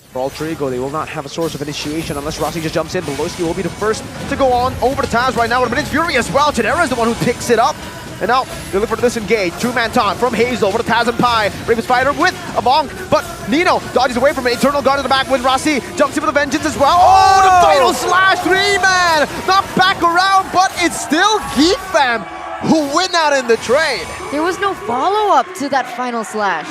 S3: For Alter Ego, they will not have a source of initiation unless Rossi just jumps in. Beloyski will be the first to go on over to Taz right now with Minions Fury as well. Chidera is the one who picks it up. And now they look for the disengage. 2-man taunt from Hazel over to Taz and Pi. Raven Spider with a bonk, but Nino dodges away from it. Eternal Guard in the back with Rossi. Jumps in with a vengeance as well. Oh, the final slash, 3-man! Not back around, but it's still Geek Fam who win out in the trade.
S9: There was no follow-up to that final slash.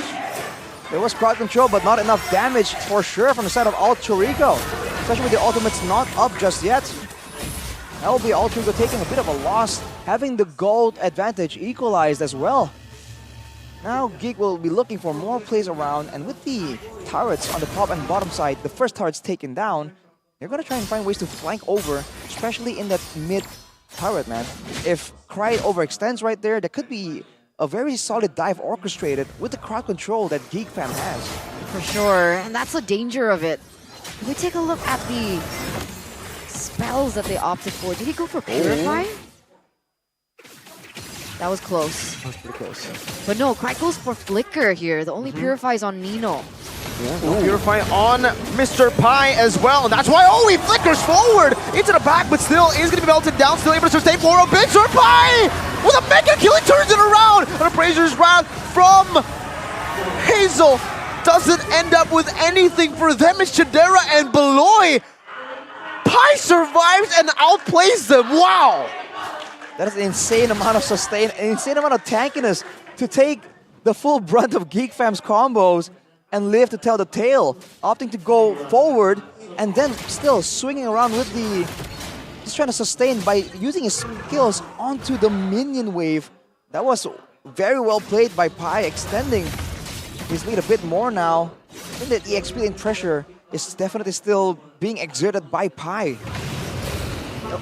S10: There was crowd control, but not enough damage for sure from the side of Alter Ego, especially with the ultimates not up just yet. That will be Alter Ego taking a bit of a loss, having the gold advantage equalized as well. Now Geek will be looking for more plays around, and with the turrets on the top and bottom side, the first turret's taken down, they're going to try and find ways to flank over, especially in that mid turret, man. If Cry overextends right there, there could be a very solid dive orchestrated with the crowd control that Geek Fam has.
S9: For sure, and that's the danger of it. Can we take a look at the spells that they opted for? Did he go for Purify? That was close.
S3: That was pretty close.
S9: But no, Cry goes for Flicker here. The only Purify is on Nino.
S3: Yeah, Purify on Mr. Pi as well, and that's why, he flickers forward into the back, but still is going to be melted down, still able to sustain for a bit. Mr. Pi with a mega kill, he turns it around, and Appraiser's Wrath from Hazel doesn't end up with anything for them. It's Chidera and Beloy. Pi survives and outplays them, wow!
S10: That is an insane amount of sustain, an insane amount of tankiness to take the full brunt of Geek Fam's combos and live to tell the tale, opting to go forward and then still swinging around with the... just trying to sustain by using his skills onto the minion wave. That was very well played by Pi, extending his lead a bit more now. I think that EXP lane pressure is definitely still being exerted by Pi.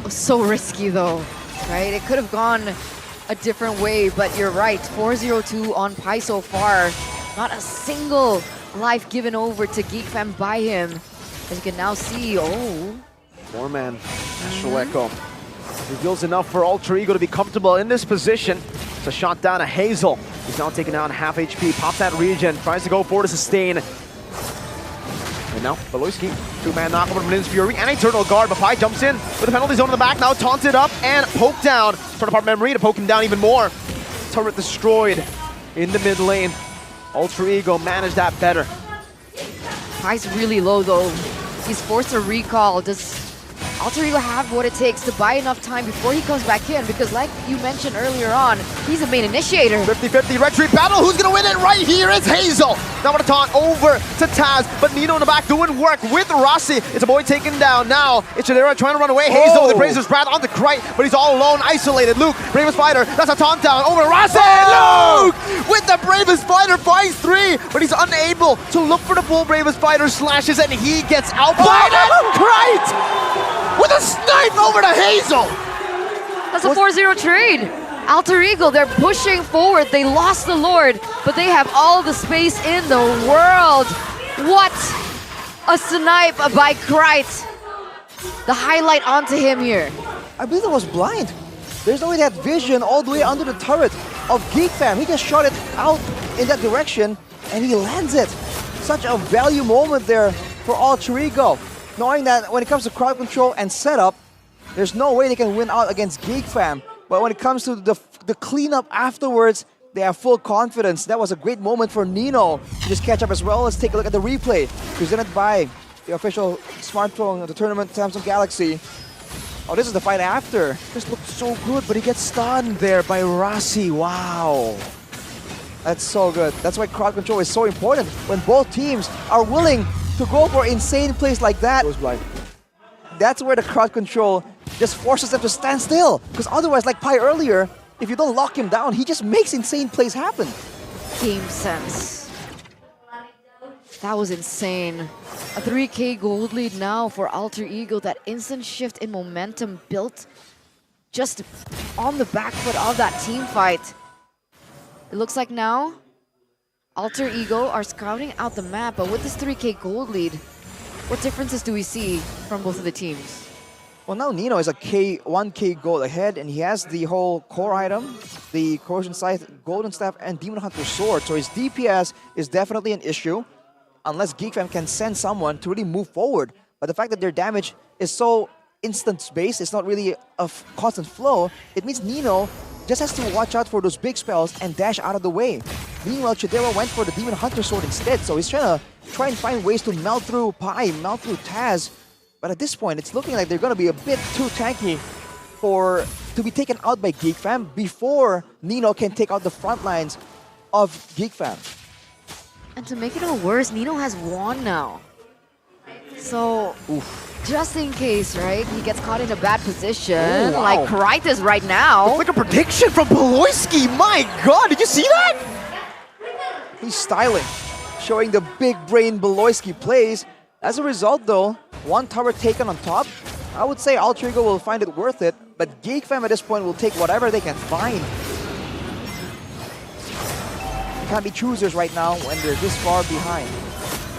S9: So risky though, right? It could have gone a different way, but you're right. 4-0-2 on Pi so far. Not a single life given over to Geek Fam by him. As you can now see,
S3: 4-man Astral Echo reveals enough for Alter Ego to be comfortable in this position. It's a shot down to Hazel. He's now taken down half HP, pops that regen, tries to go forward to sustain. And now Beloyski, 2-man knock over Minions Fury and Eternal Guard, but Pi jumps in with the penalty zone in the back, now taunted up and poked down. Turn apart memory to poke him down even more. Turret destroyed in the mid lane. Ultra Ego managed that better.
S9: Pie's really low though. He's forced to recall. Does Alter Ego have what it takes to buy enough time before he comes back in? Because like you mentioned earlier on, he's a main initiator.
S3: 50-50 retreat battle. Who's gonna win it? Right here is Hazel. Now with a taunt over to Taz, but Nino in the back doing work with Rossi. It's a boy taken down. Now it's Chidera trying to run away. Hazel with the Brazer's Wrath on the Krite, but he's all alone, isolated. Luke, Bravest Fighter, that's a taunt down over to Rossi. Luke with the Bravest Fighter finds 3, but he's unable to look for the full Bravest Fighter slashes, and he gets outplayed. And Krite with a snipe over to Hazel.
S9: That's a 4-0 trade. Alter Ego, they're pushing forward. They lost the Lord, but they have all the space in the world. What a snipe by Krite. The highlight onto him here.
S10: I believe it was blind. There's no way that vision all the way under the turret of Geek Fam. He just shot it out in that direction and he lands it. Such a value moment there for Alter Ego. Knowing that when it comes to crowd control and setup, there's no way they can win out against Geek Fam. But when it comes to the cleanup afterwards, they have full confidence. That was a great moment for Nino to just catch up as well. Let's take a look at the replay presented by the official smartphone of the tournament, Samsung Galaxy. Oh, this is the fight after. This looked so good, but he gets stunned there by Rossi. Wow. That's so good. That's why crowd control is so important when both teams are willing to go for insane plays like that. That's where the crowd control just forces them to stand still. Because otherwise, like Pi earlier, if you don't lock him down, he just makes insane plays happen.
S9: Game sense. That was insane. A 3K gold lead now for Alter Ego. That instant shift in momentum built just on the back foot of that team fight. It looks like now Alter Ego are scouting out the map, but with this 3K gold lead, what differences do we see from both of the teams?
S10: Well, now Nino is a 1K gold ahead, and he has the whole core item, the Corrosion Scythe, Golden Staff, and Demon Hunter Sword. So his DPS is definitely an issue, unless Geek Fam can send someone to really move forward. But the fact that their damage is so instant-based, it's not really a constant flow, it means Nino just has to watch out for those big spells and dash out of the way. Meanwhile, Chidera went for the Demon Hunter Sword instead, so he's trying to find ways to melt through Pi, melt through Taz. But at this point, it's looking like they're going to be a bit too tanky to be taken out by Geek Fam before Nino can take out the front lines of Geek Fam.
S9: And to make it all worse, Nino has won now. So, just in case, right, he gets caught in a bad position, like Krite is right now.
S3: It's like a prediction from Beloyski. My God, did you see that?
S10: He's styling, showing the big brain Beloyski plays. As a result, though, one tower taken on top. I would say Alter Ego will find it worth it, but Geek Fam at this point will take whatever they can find. They can't be choosers right now when they're this far behind.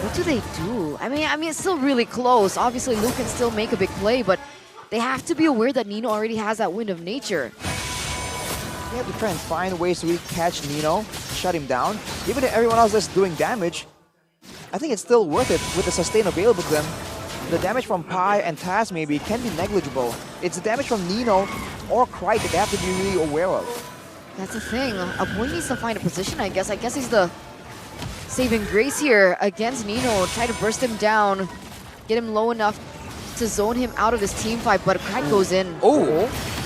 S9: What do they do? I mean, it's still really close. Obviously, Luke can still make a big play, but they have to be aware that Nino already has that wind of nature.
S10: They have to try and find ways to really catch Nino, shut him down. Even if everyone else is doing damage, I think it's still worth it with the sustain available to them. The damage from Pi and Taz maybe can be negligible. It's the damage from Nino or Krite that they have to be really aware of.
S9: That's the thing. A boy needs to find a position, I guess. I guess he's the saving grace here against Nino. Try to burst him down, get him low enough to zone him out of this team fight, but Krite goes in.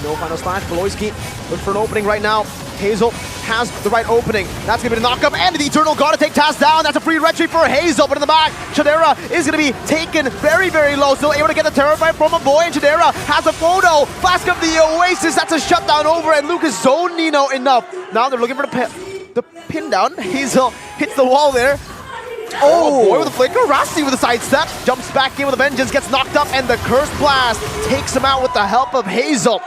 S3: No final slash. Beloyski looking for an opening right now. Hazel has the right opening. That's going to be the knockup, and the Eternal got to take Taz down. That's a free retreat for Hazel, but in the back, Chidera is going to be taken very, very low. Still able to get the Terrify from a boy, and Chidera has a photo. Flask of the Oasis, that's a shutdown over, and Lucas zoned Nino enough. Now they're looking for the pin down. Hazel hits the wall there. Oh, boy with a flicker. Rossi with a sidestep. Jumps back in with a vengeance, gets knocked up, and the Curse Blast takes him out with the help of Hazel.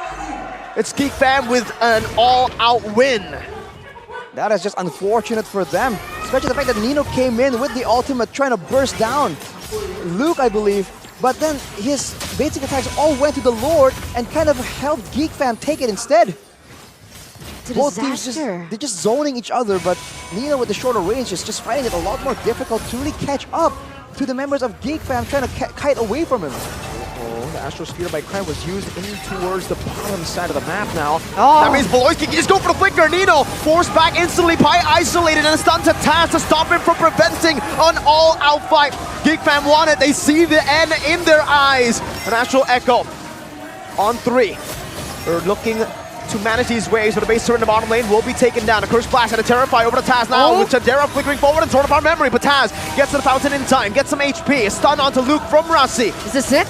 S3: It's Geek Fam with an all-out win.
S10: That is just unfortunate for them. Especially the fact that Nino came in with the ultimate trying to burst down Luke, I believe. But then his basic attacks all went to the Lord and kind of helped Geek Fam take it instead. Both teams they're just zoning each other, but Nino with the shorter range is just finding it a lot more difficult to really catch up to the members of Geek Fam trying to kite away from him.
S3: The Astro Spear by Cry was used in towards the bottom side of the map now.
S9: Oh.
S3: That means Beloyski can just go for the flicker. Nino forced back instantly. Pi isolated and a stun to Taz to stop him from preventing an all-out fight. Geek Fam won it. They see the end in their eyes. An Astral Echo on 3. They're looking to manage these waves, but the base turret in the bottom lane will be taken down. A Curse Blast and a Terrify over to Taz now with Chadera flickering forward and Sword of Our Memory, but Taz gets to the fountain in time, gets some HP, a stun onto Luke from Rassi.
S9: Is this it?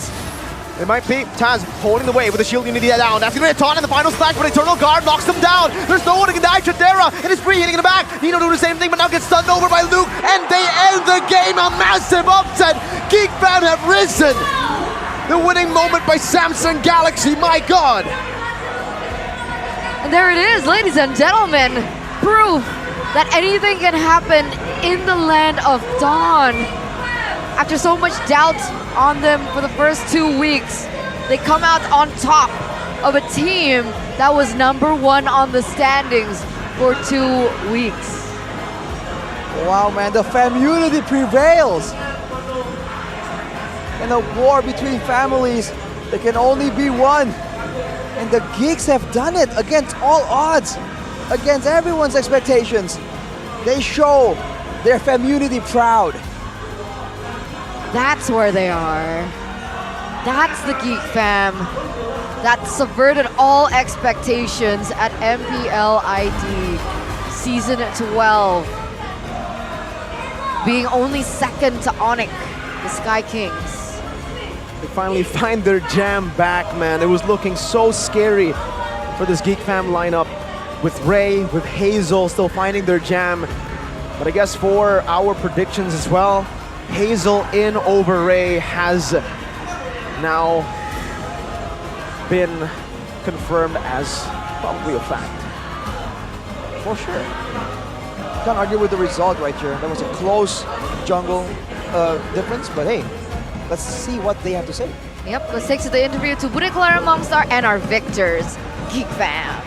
S3: It might be. Taz holding the wave with the shield unity down. That's going to be a taunt in the final stack, but Eternal Guard knocks them down. There's no one who can die. Chadera and it's free hitting in the back. Nino doing the same thing, but now gets stunned over by Luke, and they end the game. A massive upset. Geek Fam have risen. The winning moment by Samsung Galaxy, my God.
S9: And there it is, ladies and gentlemen. Proof that anything can happen in the land of Dawn. After so much doubt on them for the first 2 weeks, they come out on top of a team that was #1 on the standings for 2 weeks.
S10: Wow, man, the Famunity prevails. In a war between families, there can only be one. And the Geeks have done it against all odds, against everyone's expectations. They show their Famunity proud.
S9: That's where they are. That's the Geek Fam that subverted all expectations at MPL ID Season 12. Being only second to Onyx, the Sky Kings.
S3: They finally find their jam back, man. It was looking so scary for this Geek Fam lineup with Ray, with Hazel still finding their jam. But I guess for our predictions as well, Hazel in over Ray has now been confirmed as probably a fact.
S10: For sure. Can't argue with the result right here. That was a close jungle difference, but hey, let's see what they have to say.
S9: Yep, let's take to the interview to Bigetron Alpha and our victors, Geek Fam.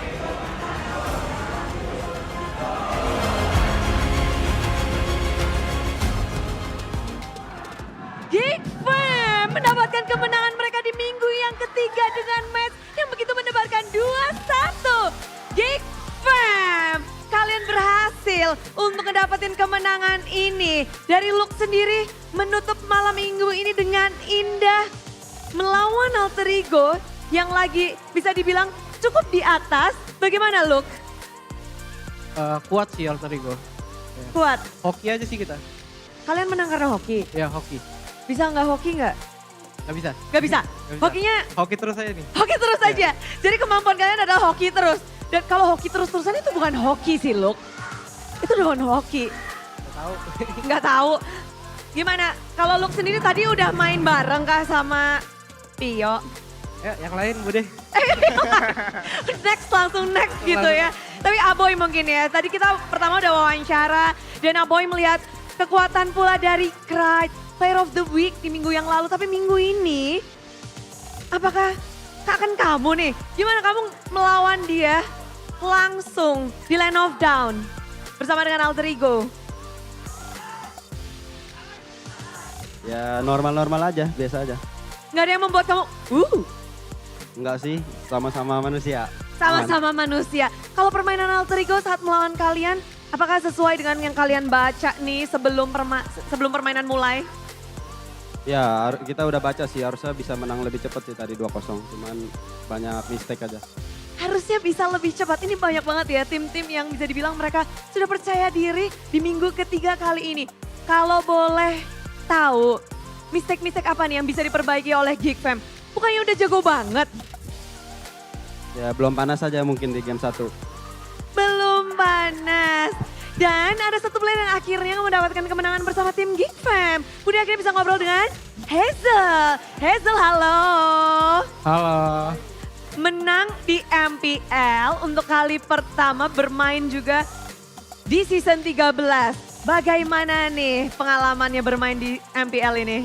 S17: Geek Fam mendapatkan kemenangan mereka di minggu yang ketiga dengan match yang begitu mendebarkan 2-1. Geek Fam, kalian berhasil untuk mendapatkan kemenangan ini. Dari Luke sendiri menutup malam minggu ini dengan indah melawan Alter Ego yang lagi bisa dibilang cukup di atas. Bagaimana Luke?
S15: Kuat sih Alter Ego.
S17: Kuat?
S15: Hoki aja sih kita.
S17: Kalian menang karena hoki?
S15: Ya hoki.
S17: Bisa nggak hoki nggak?
S15: Nggak bisa.
S17: Nggak bisa? Hokinya?
S15: Hoki terus aja nih.
S17: Hoki terus aja? Jadi kemampuan kalian adalah hoki terus? Dan kalau hoki terus-terusan itu bukan hoki sih Luke. Itu bukan hoki.
S15: Nggak tahu.
S17: Nggak tahu. Gimana? Kalau Luke sendiri tadi udah main bareng kah sama Pio?
S15: Ya yang lain bude.
S17: Next langsung next gitu ya. Tapi Aboy mungkin ya. Tadi kita pertama udah wawancara dan Aboy melihat kekuatan pula dari Cry, Player of the Week di minggu yang lalu. Tapi minggu ini, apakah akan kamu nih? Gimana kamu melawan dia langsung di Land of Down bersama dengan Alter Ego?
S2: Ya normal-normal aja, biasa aja.
S17: Nggak ada yang membuat kamu,
S2: Enggak sih, sama-sama manusia.
S17: sama-sama manusia. Kalau permainan Alter Ego saat melawan kalian, apakah sesuai dengan yang kalian baca nih sebelum permainan mulai?
S2: Ya kita udah baca sih, harusnya bisa menang lebih cepat sih tadi 2-0. Cuman banyak mistake aja.
S17: Harusnya bisa lebih cepat. Ini banyak banget ya tim-tim yang bisa dibilang mereka sudah percaya diri di minggu ketiga kali ini. Kalau boleh tahu, mistake-mistake apa nih yang bisa diperbaiki oleh Geek Fam? Bukannya udah jago banget?
S2: Ya belum panas aja mungkin di game 1.
S17: Belum panas. Dan ada satu player yang akhirnya mendapatkan kemenangan bersama tim Geek Fam. Udah akhirnya bisa ngobrol dengan Hazel. Hazel, halo.
S15: Halo.
S17: Menang di MPL untuk kali pertama bermain juga di season 13. Bagaimana nih pengalamannya bermain di MPL ini?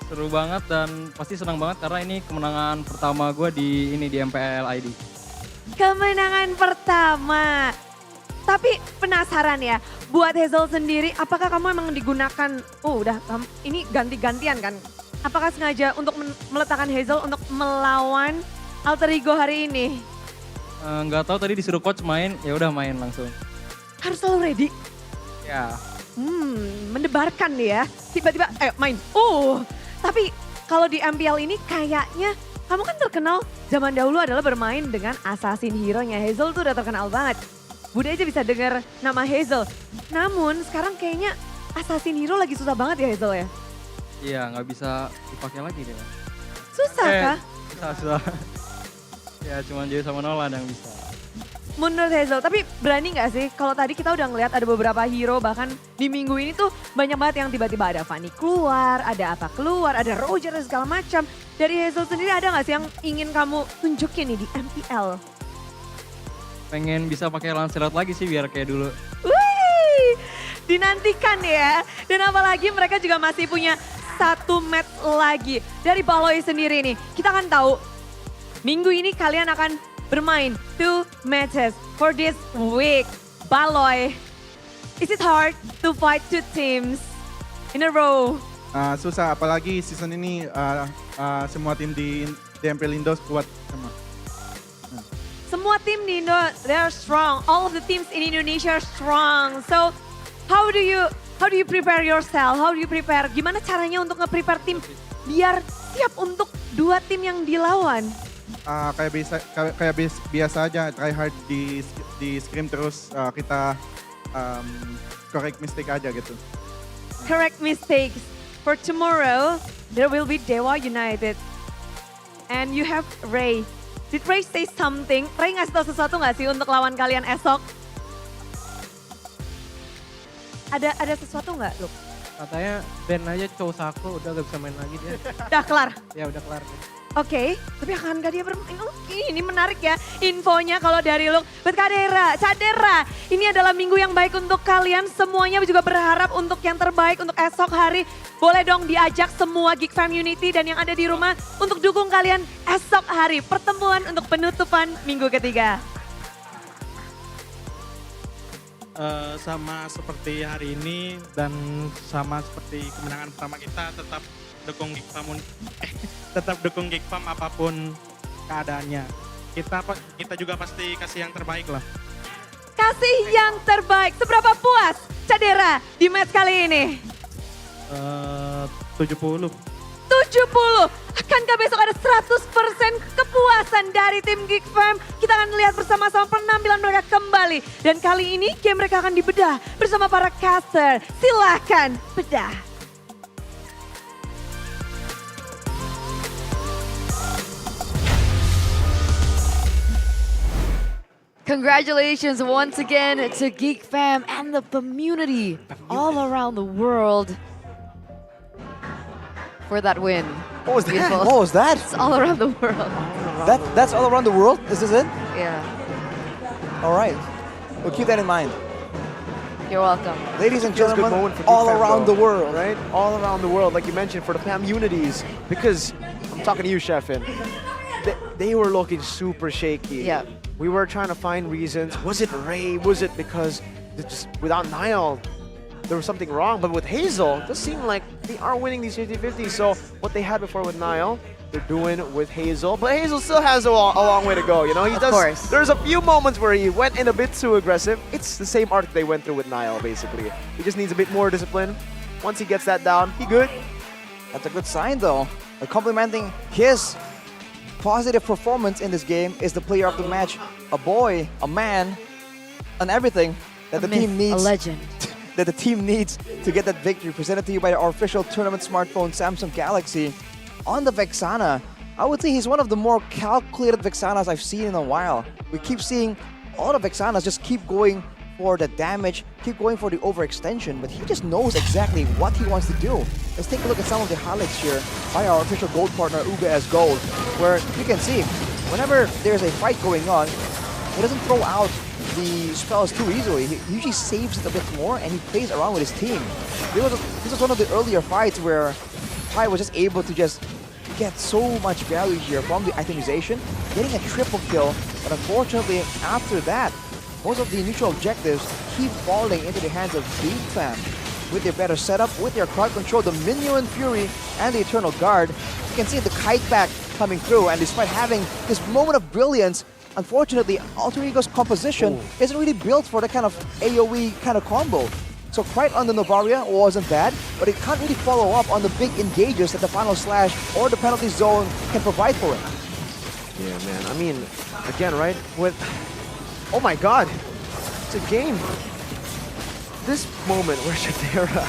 S15: Seru banget dan pasti senang banget karena ini kemenangan pertama gue di MPL ID.
S17: Kemenangan pertama. Tapi penasaran ya, buat Hazel sendiri apakah kamu emang digunakan, ini ganti-gantian kan? Apakah sengaja untuk meletakkan Hazel untuk melawan Alter Ego hari ini?
S15: Nggak tahu tadi disuruh coach main, ya udah main langsung.
S17: Harus selalu ready.
S15: Ya.
S17: Mendebarkan nih ya. Tiba-tiba, ayo main. Tapi kalau di MPL ini kayaknya kamu kan terkenal zaman dahulu adalah bermain dengan assassin hero-nya. Hazel tuh udah terkenal banget. Bude aja bisa dengar nama Hazel. Namun sekarang kayaknya assassin hero lagi susah banget ya Hazel ya?
S15: Iya, nggak bisa dipakai lagi deh.
S17: Susah kah?
S15: Susah. Ya cuma Joy sama Nolan yang bisa.
S17: Menurut Hazel, tapi berani gak sih? Kalau tadi kita udah ngeliat ada beberapa hero, bahkan di minggu ini tuh banyak banget yang tiba-tiba ada Fanny keluar, ada apa keluar, ada Roger dan segala macam. Dari Hazel sendiri ada gak sih yang ingin kamu tunjukin nih di MPL?
S15: Pengen bisa pakai Lancelot lagi sih biar kayak dulu.
S17: Wih, dinantikan ya. Dan apalagi mereka juga masih punya satu match lagi. Dari Baloy sendiri nih, kita kan tahu minggu ini kalian akan bermain 2 matches for this week. Baloy, is it hard to fight 2 teams in a row?
S5: Susah, apalagi season ini semua tim di MPL Indo kuat semua.
S17: Semua tim di Indo, they are strong. All of the teams in Indonesia are strong. So, how do you prepare yourself? How do you prepare? Gimana caranya untuk nge-prepare tim biar siap untuk 2 tim yang dilawan?
S5: Kayak biasa aja, try hard di scrim terus kita correct mistake aja gitu.
S17: Correct mistakes. For tomorrow, there will be Dewa United. And you have Ray. Did Ray say something? Ray ngasih tau sesuatu gak sih untuk lawan kalian esok? Ada sesuatu gak, Luke?
S7: Katanya ban aja Chousako udah gak bisa main lagi dia.
S17: Udah kelar?
S7: Ya udah kelar.
S17: Oke, tapi akankah dia bermain? Oke, ini menarik ya infonya kalau dari Luke. Buat Cadera, ini adalah minggu yang baik untuk kalian. Semuanya juga berharap untuk yang terbaik untuk esok hari. Boleh dong diajak semua Geek Fam Unity dan yang ada di rumah untuk dukung kalian esok hari. Pertemuan untuk penutupan minggu ketiga.
S19: Sama seperti hari ini dan sama seperti kemenangan pertama kita tetap dukung Geek Fam apapun keadaannya. Kita juga pasti kasih yang terbaik lah.
S17: Kasih yang terbaik. Seberapa puas Cadera di match kali ini?
S19: 70.
S17: Akankah besok ada 100% kepuasan dari tim Geek Fam? Kita akan lihat bersama-sama penampilan mereka kembali. Dan kali ini game mereka akan dibedah bersama para caster. Silahkan bedah.
S9: Congratulations once again to Geek Fam and the community all around the world for that win.
S10: What was that?
S9: Beautiful.
S10: What was that?
S9: It's all around the world.
S10: That's all around the world? This is it?
S9: Yeah.
S10: All right. We'll keep that in mind.
S9: You're welcome.
S10: Ladies and
S3: Feels good
S10: gentlemen,
S3: moment for Geek
S10: all
S3: Fam,
S10: around
S3: though,
S10: the world.
S3: right? All around the world, like you mentioned, for the Pam unities, because I'm talking to you, Sheffin. They were looking super shaky.
S9: Yeah.
S3: We were trying to find reasons. Was it Ray? Was it because just without Niall, there was something wrong? But with Hazel, it does seem like they are winning these 50-50. So what they had before with Niall, they're doing with Hazel. But Hazel still has a long way to go. You know,
S9: Of course.
S3: There's a few moments where he went in a bit too aggressive. It's the same arc they went through with Niall, basically. He just needs a bit more discipline. Once he gets that down, he good.
S10: That's a good sign, though. Complimenting his positive performance in this game is the player of the match, a boy, a man, and everything that the team needs.
S9: A legend.
S10: That the team needs to get that victory. Presented to you by our official tournament smartphone, Samsung Galaxy. On the Vexana, I would say he's one of the more calculated Vexanas I've seen in a while. We keep seeing all the Vexanas just keep going for the damage, keep going for the overextension, but he just knows exactly what he wants to do. Let's take a look at some of the highlights here by our official gold partner, UBS Gold, where you can see whenever there's a fight going on, he doesn't throw out the spells too easily. He usually saves it a bit more and he plays around with his team. This was one of the earlier fights where Pai was just able to just get so much value here from the itemization, getting a triple kill, but unfortunately after that, most of the initial objectives keep falling into the hands of Geek Fam. With their better setup, with their crowd control, the Minion Fury and the Eternal Guard. You can see the kite back coming through, and despite having this moment of brilliance, unfortunately, Alter Ego's composition isn't really built for the kind of AoE kind of combo. So Quite on the Novaria wasn't bad, but it can't really follow up on the big engages that the Final Slash or the Penalty Zone can provide for it.
S3: Yeah, man. I mean, again, right? With oh my God, it's a game. This moment where Shadera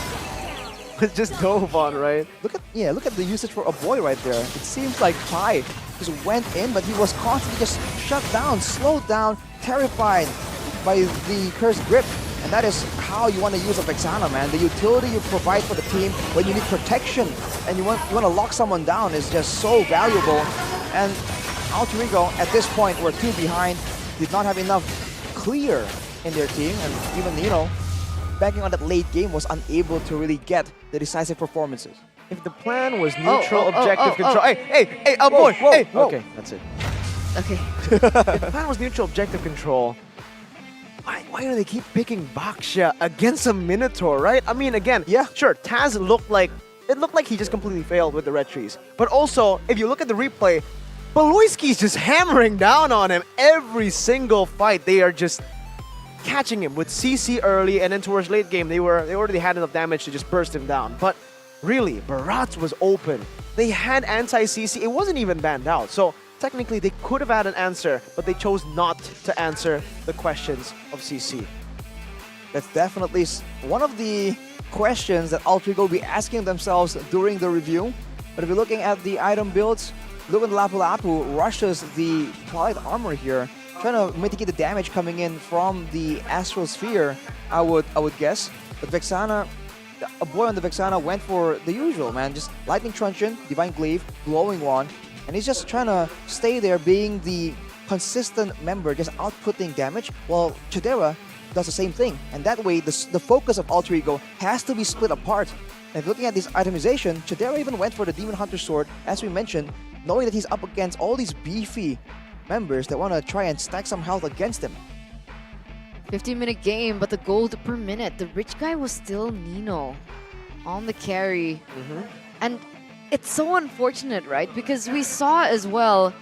S3: was just dove on, right?
S10: Look at the usage for a boy right there. It seems like Pi just went in, but he was constantly just shut down, slowed down, terrified by the Cursed Grip. And that is how you want to use a Vexana, man. The utility you provide for the team when you need protection and you want to lock someone down is just so valuable. And Alter Ego, at this point, were 2 behind, did not have enough clear in their team, and even, you know, backing on that late game was unable to really get the decisive performances.
S3: If the plan was neutral objective control... Hey, boy! Hey! Okay, that's it.
S9: Okay.
S3: If the plan was neutral objective control, why do they keep picking Baksha against a Minotaur, right? I mean, again, yeah, sure, Taz looked like he just completely failed with the red trees. But also, if you look at the replay, Beloyski's just hammering down on him every single fight. They are just catching him with CC early, and then towards late game, they already had enough damage to just burst him down. But really, Barat was open. They had anti-CC. It wasn't even banned out. So technically, they could have had an answer, but they chose not to answer the questions of CC.
S10: That's definitely one of the questions that Alter Ego will be asking themselves during the review. But if you're looking at the item builds, look at Lapu Lapu rushes the Twilight Armor here, trying to mitigate the damage coming in from the Astral Sphere, I would guess. But Vexana, a boy on the Vexana went for the usual, man. Just Lightning Truncheon, Divine Glaive, Glowing Wand, and he's just trying to stay there being the consistent member, just outputting damage, while Chidera does the same thing. And that way, the focus of Alter Ego has to be split apart. And looking at this itemization, Chidera even went for the Demon Hunter Sword, as we mentioned, knowing that he's up against all these beefy members that want to try and stack some health against him.
S9: 15-minute game, but the gold per minute. The rich guy was still Nino on the carry. And it's so unfortunate, right? Because we saw as well,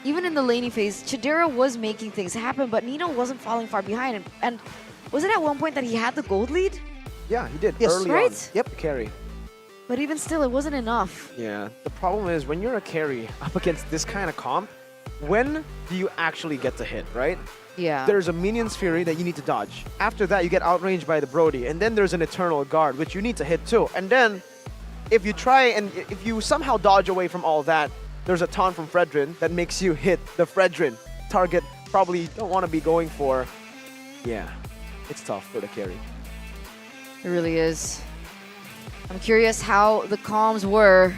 S9: even in the laning phase, Chidera was making things happen, but Nino wasn't falling far behind. And was it at one point that he had the gold lead?
S3: Yeah, he did.
S10: Yes,
S3: early
S9: right?
S3: on. Yep, carry.
S9: But even still, it wasn't enough.
S3: Yeah, the problem is when you're a carry up against this kind of comp, when do you actually get to hit, right?
S9: Yeah.
S3: There's a Minion's Fury that you need to dodge. After that, you get outranged by the Brody, and then there's an Eternal Guard, which you need to hit too. And then, if you try and if you somehow dodge away from all that, there's a taunt from Fredrin that makes you hit the Fredrin target. Probably don't want to be going for. Yeah, it's tough for the carry.
S9: It really is. I'm curious how the comms were.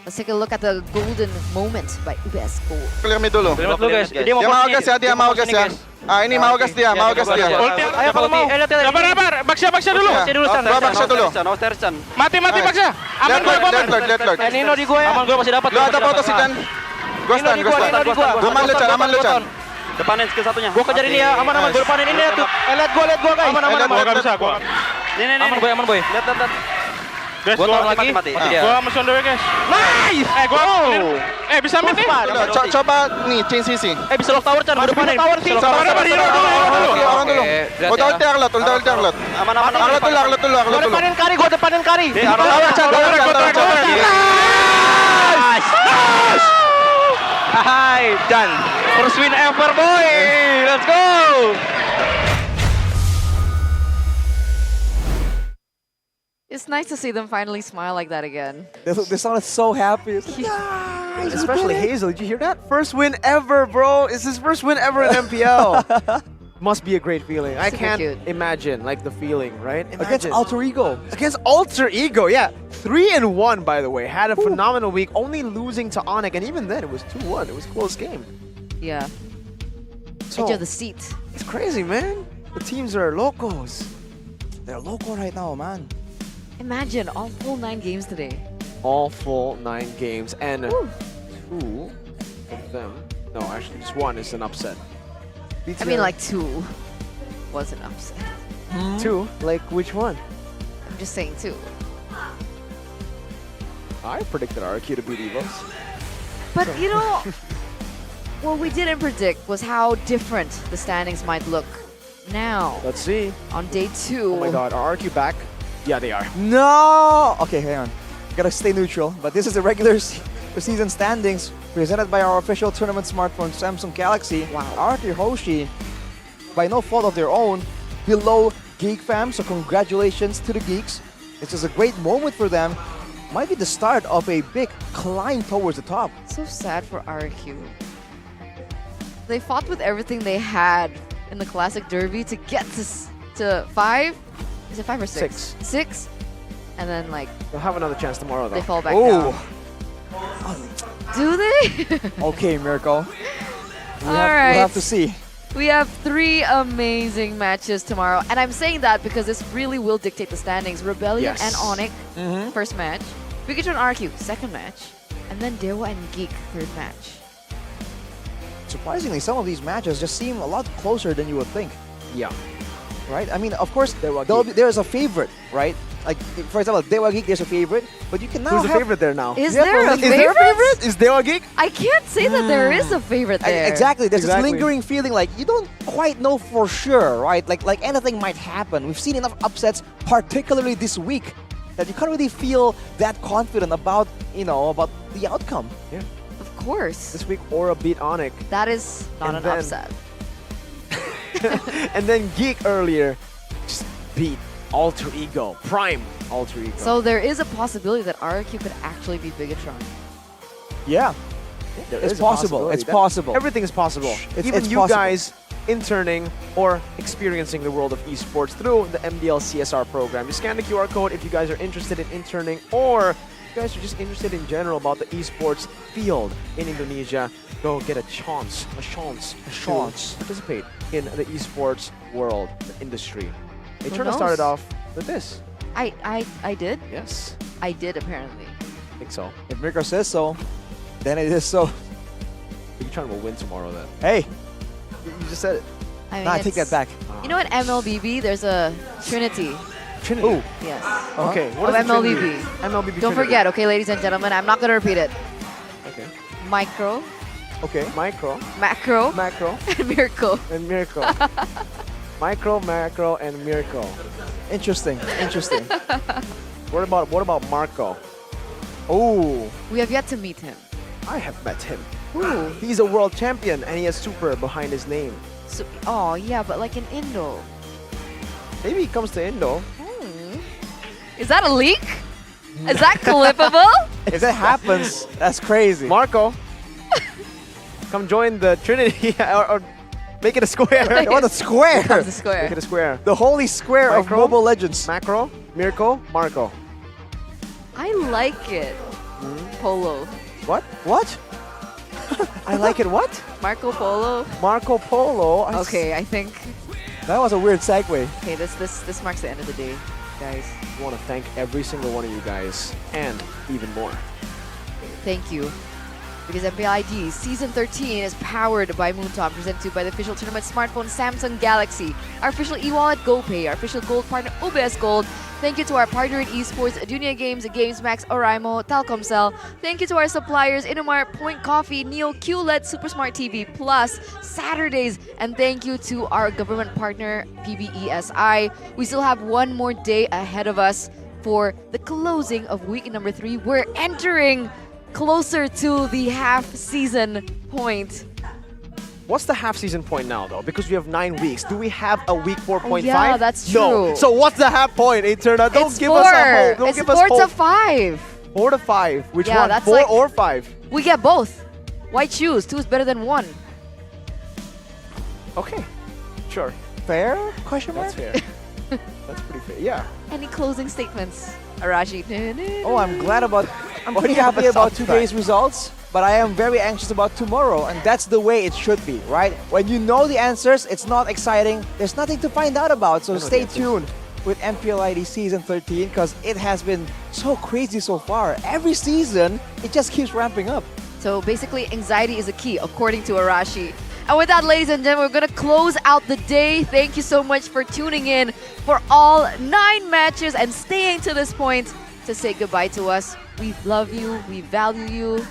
S9: Let's take a look at the golden moment by UBS Gold.
S8: Clear me dulu.
S15: Clear dulu guys.
S8: Dia mau gas ya, dia mau gas ya. Ah, ini mau gas dia, mau gas dia.
S15: Ayo kalau mau. Sabar, Baksa dulu.
S8: Baksa dulu.
S15: Mati Baksa. Aman gue,
S8: Deadlock.
S15: Nino di gue ya. Aman gue masih dapat.
S8: Lu ada foto sih kan? Gue stand. Aman lu Chan.
S15: Depanin skill satunya. Gue kejar ini ya, aman gue depanin ini ya tuh. Lihat gue guys. Aman. Gak bisa gue. Ini. Aman boy. Lihat. Guys, gue lagi. Mati dia. Gue masuk on the way guys. Nice! Bisa mid nih.
S8: Coba nih, change CC.
S15: Bisa lock tower Chan, gue depanin.
S8: Sabar hero dulu. Udah ulti Arlot.
S15: Aman.
S8: Arlot dulu.
S15: Gue depanin kari. Hai, Chan. First win ever boy. Let's go.
S9: It's nice to see them finally smile like that again.
S10: They sounded so happy.
S3: Nice, especially Hazel. Did you hear that? First win ever, bro. It's his first win ever in MPL. Must be a great feeling. I can't imagine like the feeling, right?
S10: Against Alter Ego.
S3: Against Alter Ego, yeah. 3-1, by the way. Had a phenomenal week, only losing to Onyx, and even then it was 2-1. It was a close game.
S9: Yeah.
S3: So,
S9: Edge of the seat.
S3: It's crazy, man. The teams are locos.
S10: They're loco right now, man.
S9: Imagine all full 9 games today.
S3: All full 9 games, and 2 of them. No, actually, just 1 is an upset.
S9: I mean, like 2 was an upset.
S3: 2? Like which one?
S9: I'm just saying 2.
S3: I predicted RQ to beat Evos.
S9: But you know, what we didn't predict was how different the standings might look now.
S3: Let's see.
S9: On day 2.
S3: Oh my god, are RQ back? Yeah, they are.
S10: No! Okay, hang on. Gotta stay neutral. But this is the regular season standings presented by our official tournament smartphone, Samsung Galaxy. Wow. RQ Hoshi, by no fault of their own, below Geek Fam. So congratulations to the Geeks. This is a great moment for them. Might be the start of a big climb towards the top.
S9: So sad for RQ. They fought with everything they had in the Classic Derby to get to 5. Is it 5 or 6? 6. And then like
S3: they'll have another chance tomorrow though.
S9: They fall back down. Do they?
S10: Okay, Miracle.
S9: All right.
S10: We'll have to see.
S9: We have 3 amazing matches tomorrow. And I'm saying that because this really will dictate the standings. Rebellion and Onyx, first match. Bigetron RQ, second match. And then Dewa and Geek, third match.
S10: Surprisingly, some of these matches just seem a lot closer than you would think.
S3: Yeah.
S10: Right? I mean, of course, there's a favorite, right? Like, for example, Dewa Geek, there's a favorite, but you can now
S3: Who's the favorite there now?
S9: Is there a favorite?
S3: Is Dewa Geek?
S9: I can't say that there is a favorite there.
S10: Exactly. There's this lingering feeling like you don't quite know for sure, right? Like anything might happen. We've seen enough upsets, particularly this week, that you can't really feel that confident about, about the outcome.
S3: Yeah.
S9: Of course.
S3: This week, Aura beat Onyx.
S9: That is not an upset.
S3: And then Geek earlier just beat Alter Ego, Prime Alter Ego.
S9: So there is a possibility that RQ could actually be Bigetron.
S10: Yeah. It's possible. It's possible.
S3: Everything is possible. Even you guys interning or experiencing the world of esports through the MPL CSR program. You scan the QR code if you guys are interested in interning or you guys are just interested in general about the esports field in Indonesia. Go get a chance to participate in the esports world, the industry. They try to start it off with this.
S9: I did?
S3: Yes.
S9: I did, apparently.
S3: I think so.
S10: If Mirko says so, then it is so.
S3: Bigetron will win tomorrow then.
S10: Hey, you just said it.
S9: I
S10: take that back.
S9: You know, at MLBB, there's a Trinity.
S3: Trinity?
S9: Ooh. Yes.
S3: Okay, what
S9: of
S3: is the
S9: MLBB.
S3: Trinity? MLBB
S9: Don't
S3: Trinity.
S9: forget, okay, ladies and gentlemen, I'm not going to repeat it.
S3: Okay.
S9: Micro.
S3: Okay. Micro.
S9: Macro.
S3: Macro.
S9: And Miracle.
S3: And Miracle. Micro, macro, and Miracle.
S10: Interesting. Interesting.
S3: What about Marco? Oh.
S9: We have yet to meet him.
S3: I have met him.
S9: Ooh.
S3: He's a world champion and he has super behind his name.
S9: So, oh, yeah, but like in Indo.
S3: Maybe he comes to Indo.
S9: Is that a leak? Is that clippable?
S10: If that happens, that's crazy.
S3: Marco, come join the Trinity or make it a square.
S10: What a square!
S9: Becomes a square.
S3: Make it a square.
S10: The holy square of Mobile Legends.
S3: Macro, Miracle, Marco.
S9: I like it. Polo.
S3: What? What? I like it what?
S9: Marco Polo.
S3: Marco Polo.
S9: Okay, I think.
S10: That was a weird segue.
S9: Okay, this marks the end of the day, guys.
S3: I want to thank every single one of you guys and even more.
S9: Thank you. Because MPL Season 13 is powered by Moonton, presented to you by the official tournament smartphone Samsung Galaxy, our official e-wallet GoPay, our official gold partner OBS Gold. Thank you to our partner in esports, Dunia Games, GamesMax, Oraimo, Telkomsel. Thank you to our suppliers, Innomar, Point Coffee, Neo, QLED, Super Smart TV, Plus, Saturdays. And thank you to our government partner, PBESI. We still have one more day ahead of us for the closing of week number 3. We're entering closer to the half-season point.
S3: What's the half-season point now, though? Because we have 9 weeks. Do we have a week 4.5?
S9: Oh, yeah, that's true.
S3: No. So what's the half point, Eterna? Don't
S9: It's
S3: give
S9: 4.
S3: us a hope. Don't
S9: it's
S3: give
S9: 4
S3: us hope.
S9: to 5.
S3: 4 to 5. Which
S9: Yeah,
S3: one?
S9: that's
S3: 4
S9: like-
S3: or 5?
S9: We get both. Why choose? 2 is better than 1.
S3: Okay. Sure.
S10: Fair? Question mark?
S3: That's fair. That's pretty fair. Yeah.
S9: Any closing statements, Arashi?
S10: Oh, I'm pretty happy about today's results, but I am very anxious about tomorrow, and that's the way it should be, right? When you know the answers, it's not exciting. There's nothing to find out about, so stay tuned with MPL Season 13 because it has been so crazy so far. Every season, it just keeps ramping up.
S9: So basically, anxiety is a key, according to Arashi. And with that, ladies and gentlemen, we're going to close out the day. Thank you so much for tuning in for all 9 matches and staying to this point. to say goodbye to us. We love you, we value you,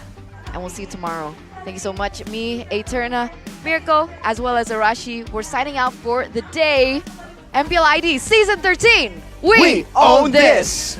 S9: and we'll see you tomorrow. Thank you so much. Me, Eterna, Mirko, as well as Arashi, we're signing out for the day. MPL ID Season 13. We own this!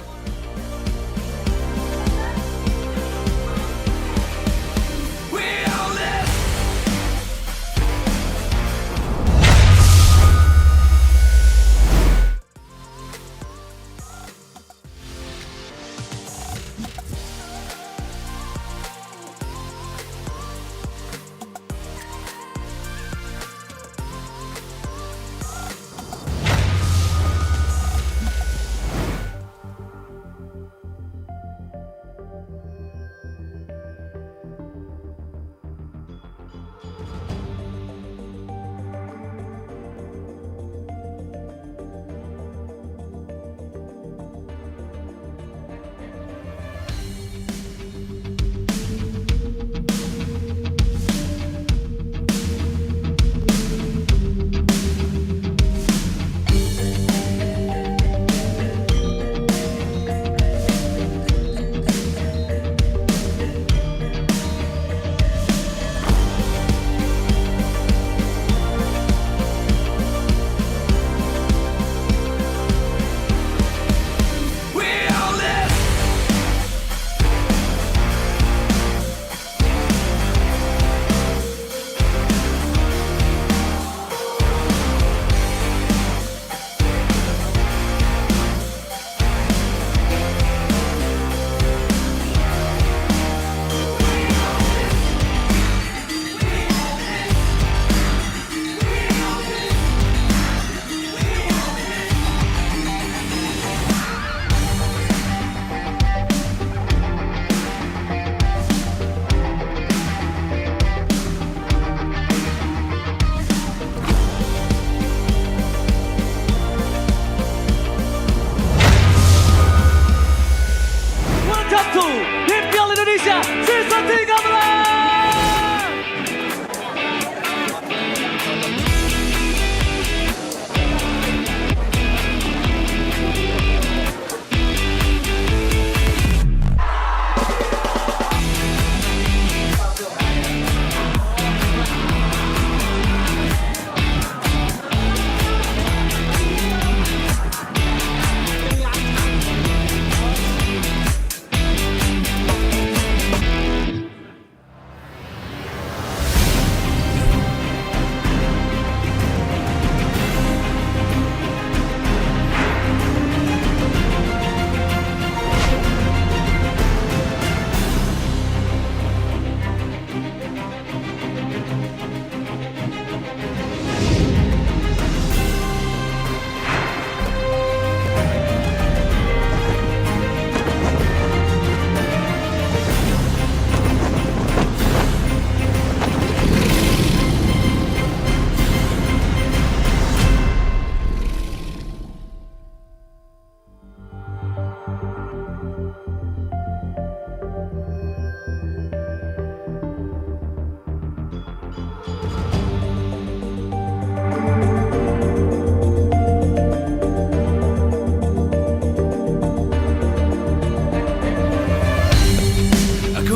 S12: Welcome to MPL Indonesia Season 13.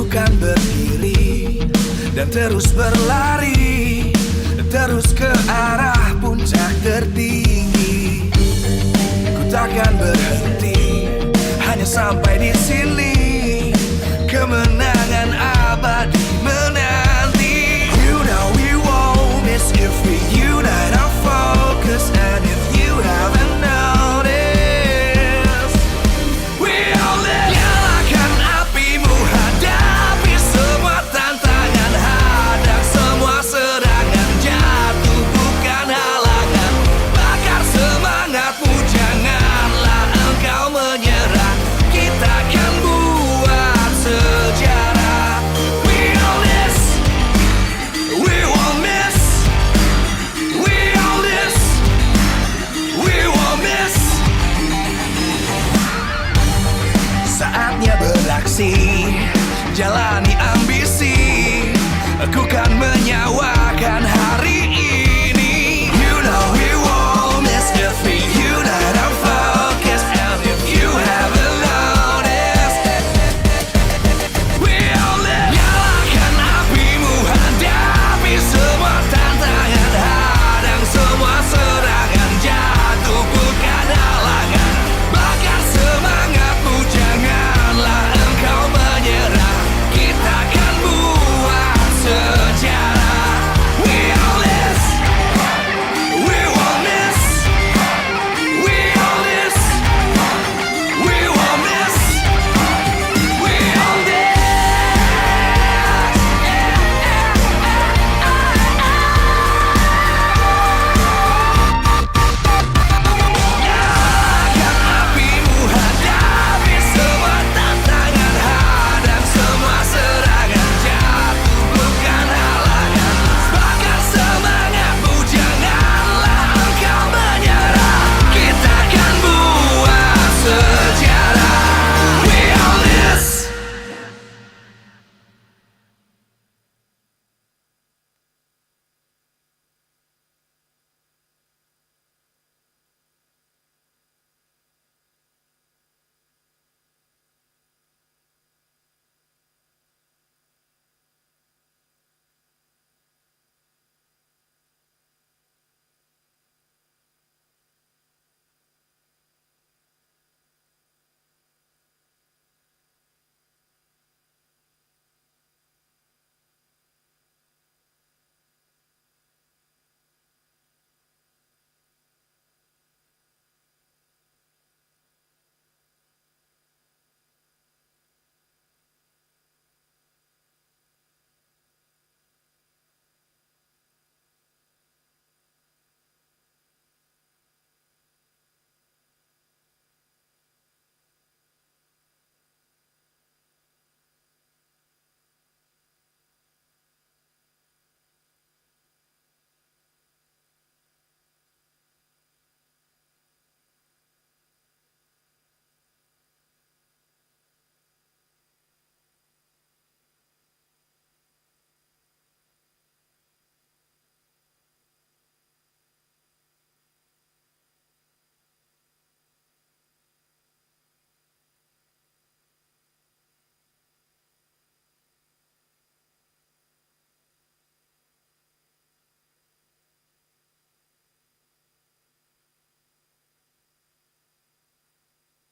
S21: Kan berdiri dan terus berlari, terus ke arah puncak tertinggi. Ku takkan berhenti, hanya sampai di sini. Kemenangan abadi menanti. You know we won't miss if we unite our focus. And if you haven't noticed, we all live. Nyalakan apimu, hadapi semua tantangan, hadang semua serangan, jatuh bukan halangan. Bakar semangatmu, janganlah engkau menyerah. Kita akan buat sejarah. We all this, we won't miss. We all this, we won't miss. Saatnya beraksi, jalani ambisi. Aku kan menyawa